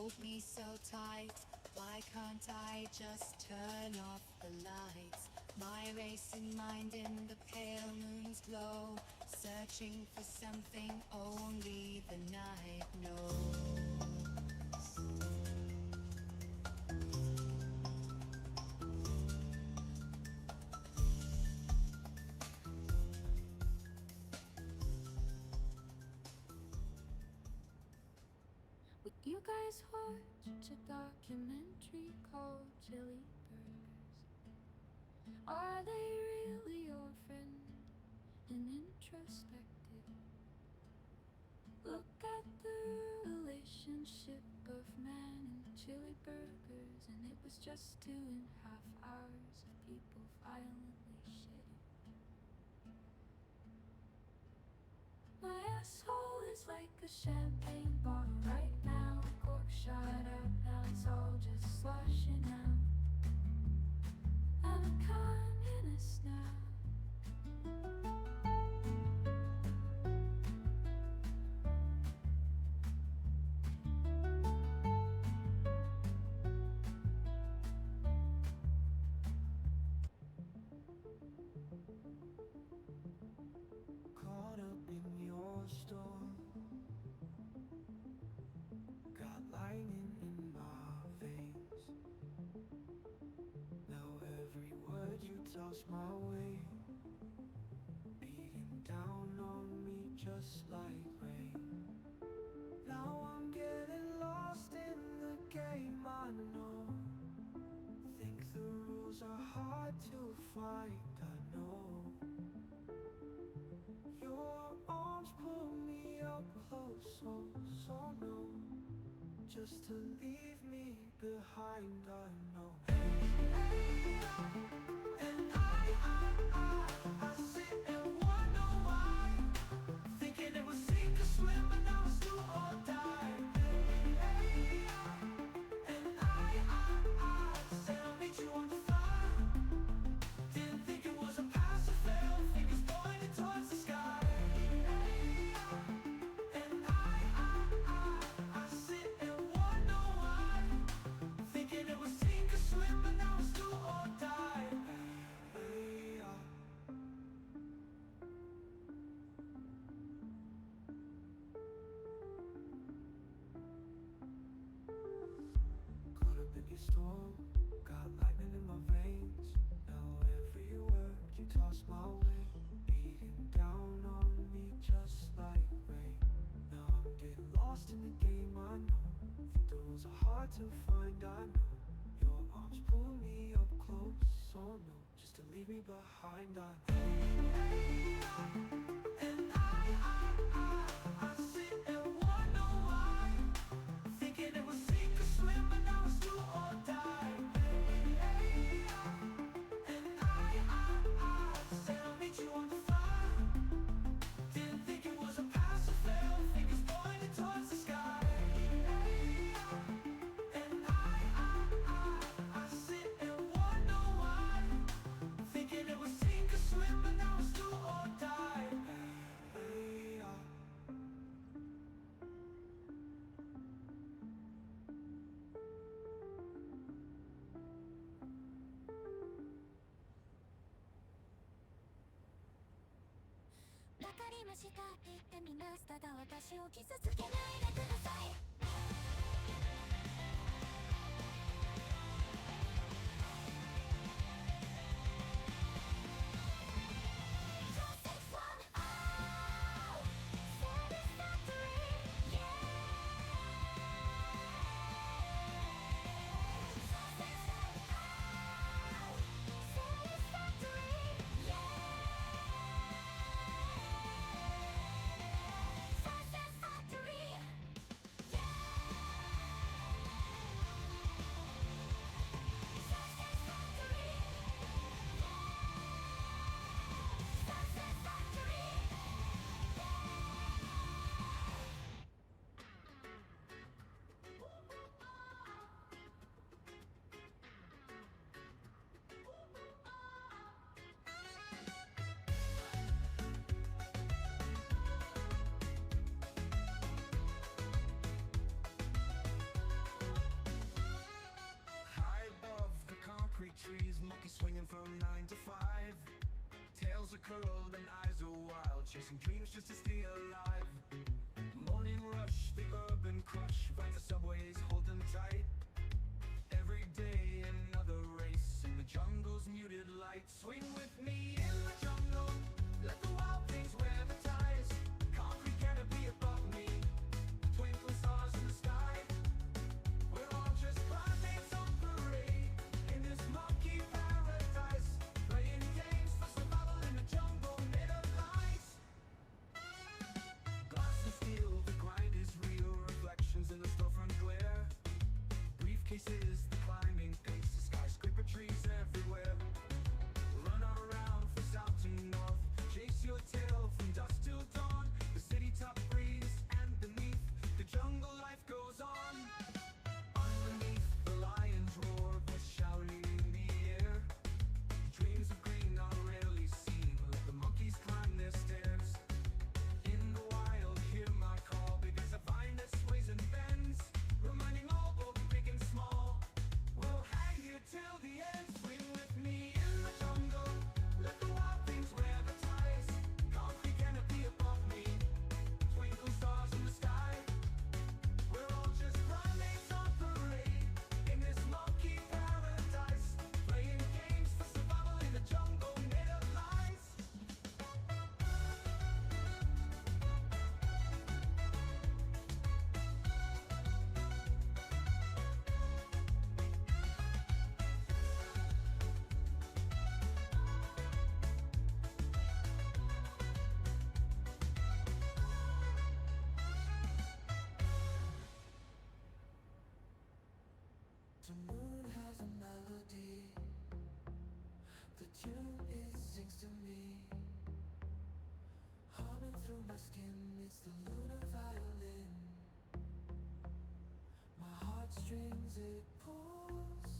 hold me so tight. Why can't I just turn off the lights? My racing mind in the pale moon's glow, searching for something only the night knows. Would you guys watch a documentary called Chili Burgers? Are they really your friend and introspective? Look at the relationship of man and chili burgers, and it was just 2.5 hours of people violently shitting. My asshole is like a champagne bottle right now, cork shot up, now it's all just sloshing out. I'm a communist now. lost my way, beating down on me just like rain. Now I'm getting lost in the game, I know. Think the rules are hard to find, I know. Your arms pull me up close, so no, just to leave me behind, I know. And I sit and wonder why, thinking it was sink or swim, but now it's do or die. And I said I'll meet you on the fire. Didn't think it was a pass or fail, fingers pointed towards the sky. And I sit and wonder why, thinking it was sink or swim, but now it's do or die. Caught up in your storm, got lightning in my veins. Now every word you toss my way, beating down on me just like rain. Now I'm getting lost in the game, I know. Think the rules are hard to find, I know. Your arms pull me up close, so no, just to leave me behind, I know. And I sit and wonder why, thinking it was sink or swim, but now it's do or die. And I said I'll meet you on the fire. Didn't think it was a pass or fail, fingers pointed towards the sky. And I sit and wonder why, thinking it was sink or swim, but now it's do or die.わかりました、言ってみます。ただ私を傷つけないでください。High above the concrete trees, monkey swinging from 9 to 5. Tails are curled and eyes are wild, chasing dreams just to stay alive. Morning rush, the urban crush, find the subways, hold them tight. Every day another race in the jungle's muted light. Swing with me in the jungle, let the wild things wear the ties. Concrete canopy above me, twinkling stars in the sky. We're all just primates on parade in this monkey paradise, playing games for survival in a jungle made of lights. Glass and steel, the grind is real, reflections in the storefront glare. Briefcases, the climbing pace, the skyscraper trees everywhere. Run around for the lunar violin. My heartstrings it pulls,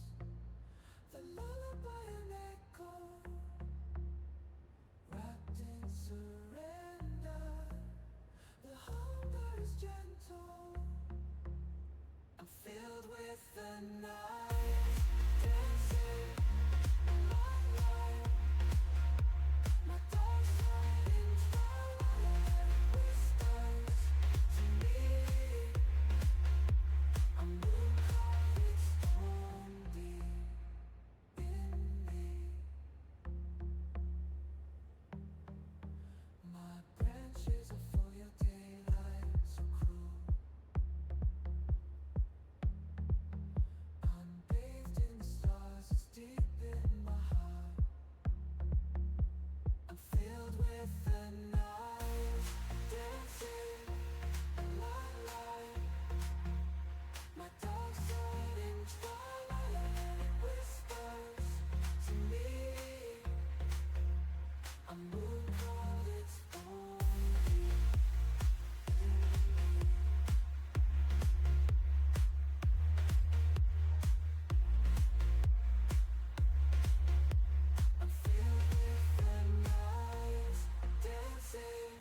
the lullaby an echo, wrapped in surrender. The hunger is gentle. I'm filled with the night, dancing limelight. My dark side in twilight whispers to me. I'm moon caught, it's only in me. My branches are for your daylight, so cruel. I'm bathed in the stars, it's deep in my heart. I'm filled with the night, dancing limelight. My dark side in twilight whispers to me. I'm moon caught, it's only in me. I'm filled with the night, dancing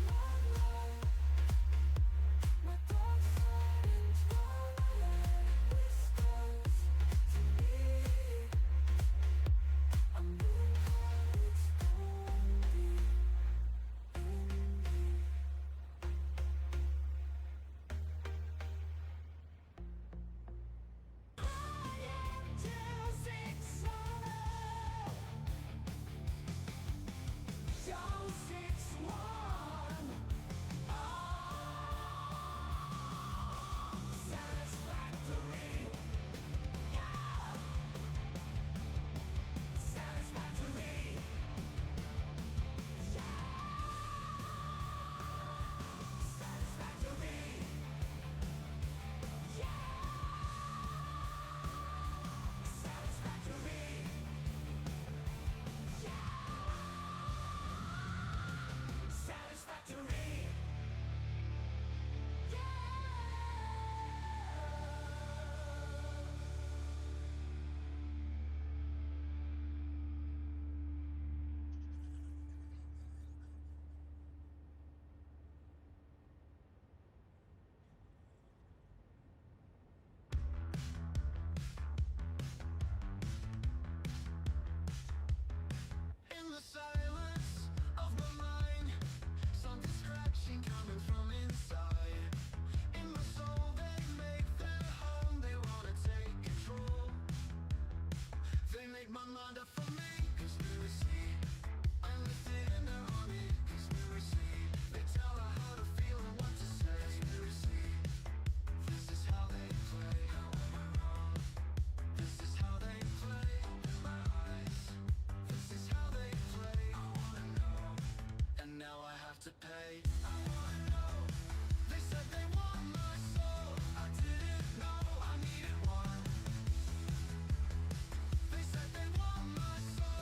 limelight. My dark side in twilight whispers to me. I'm moon caught, it's only in me. Satisfactory. In the silence of my mind, something scratching coming from inside. In my soul they make their home, they wanna take control. They make my mind up for me. Conspiracy, I'm lifted in their army. Conspiracy, they tell her how to feel and what to say. Conspiracy, this is how they play. How am I wrong? This is how they play. Open my eyes. This is how they play. I wanna know, and now I have to pay. I wanna know. They said they want my soul. I didn't know I needed one. They said they want my soul.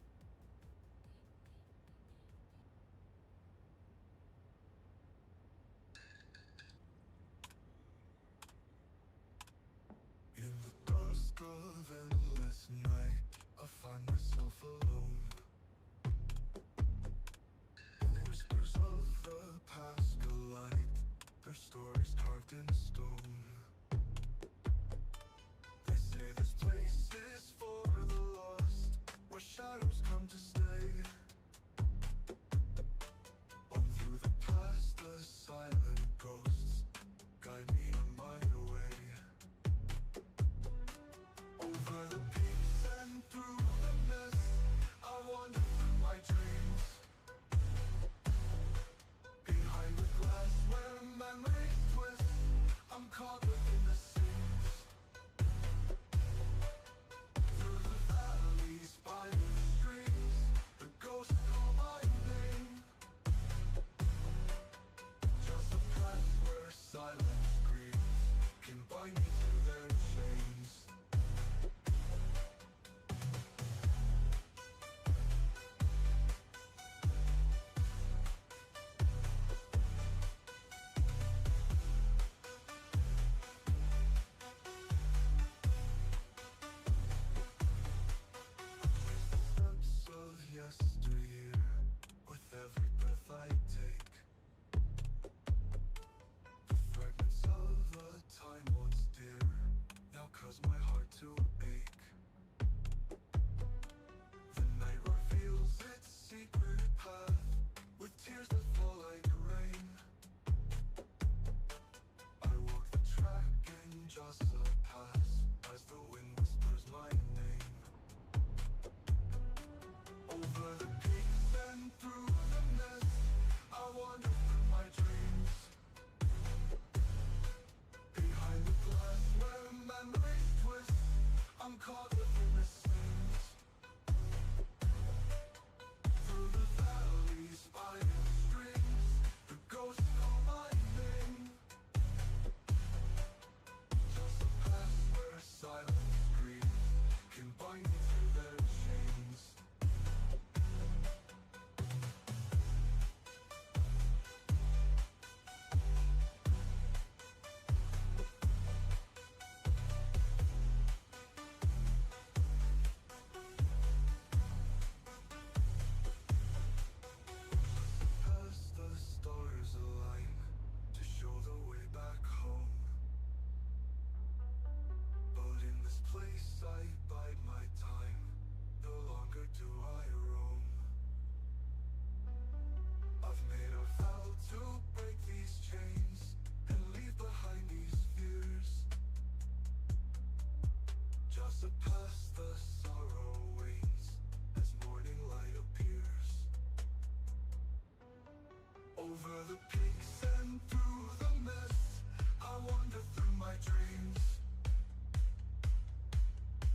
Over the peaks and through the mist, I wander through my dreams.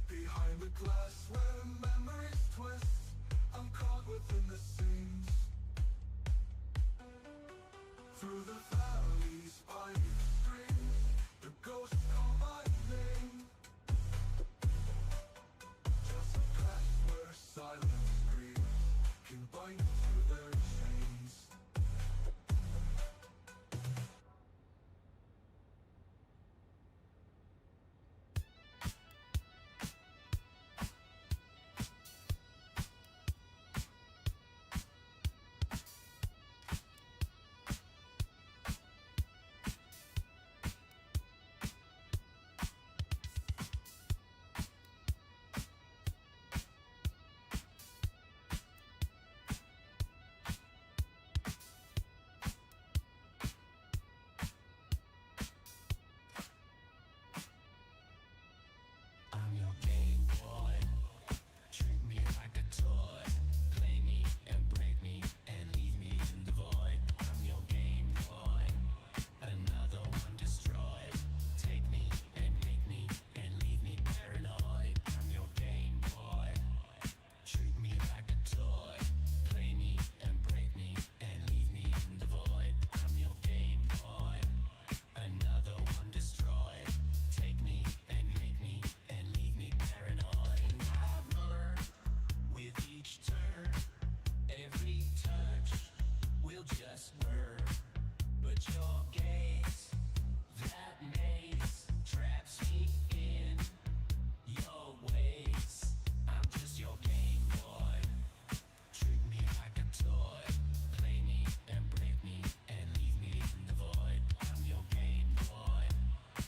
Behind the glass where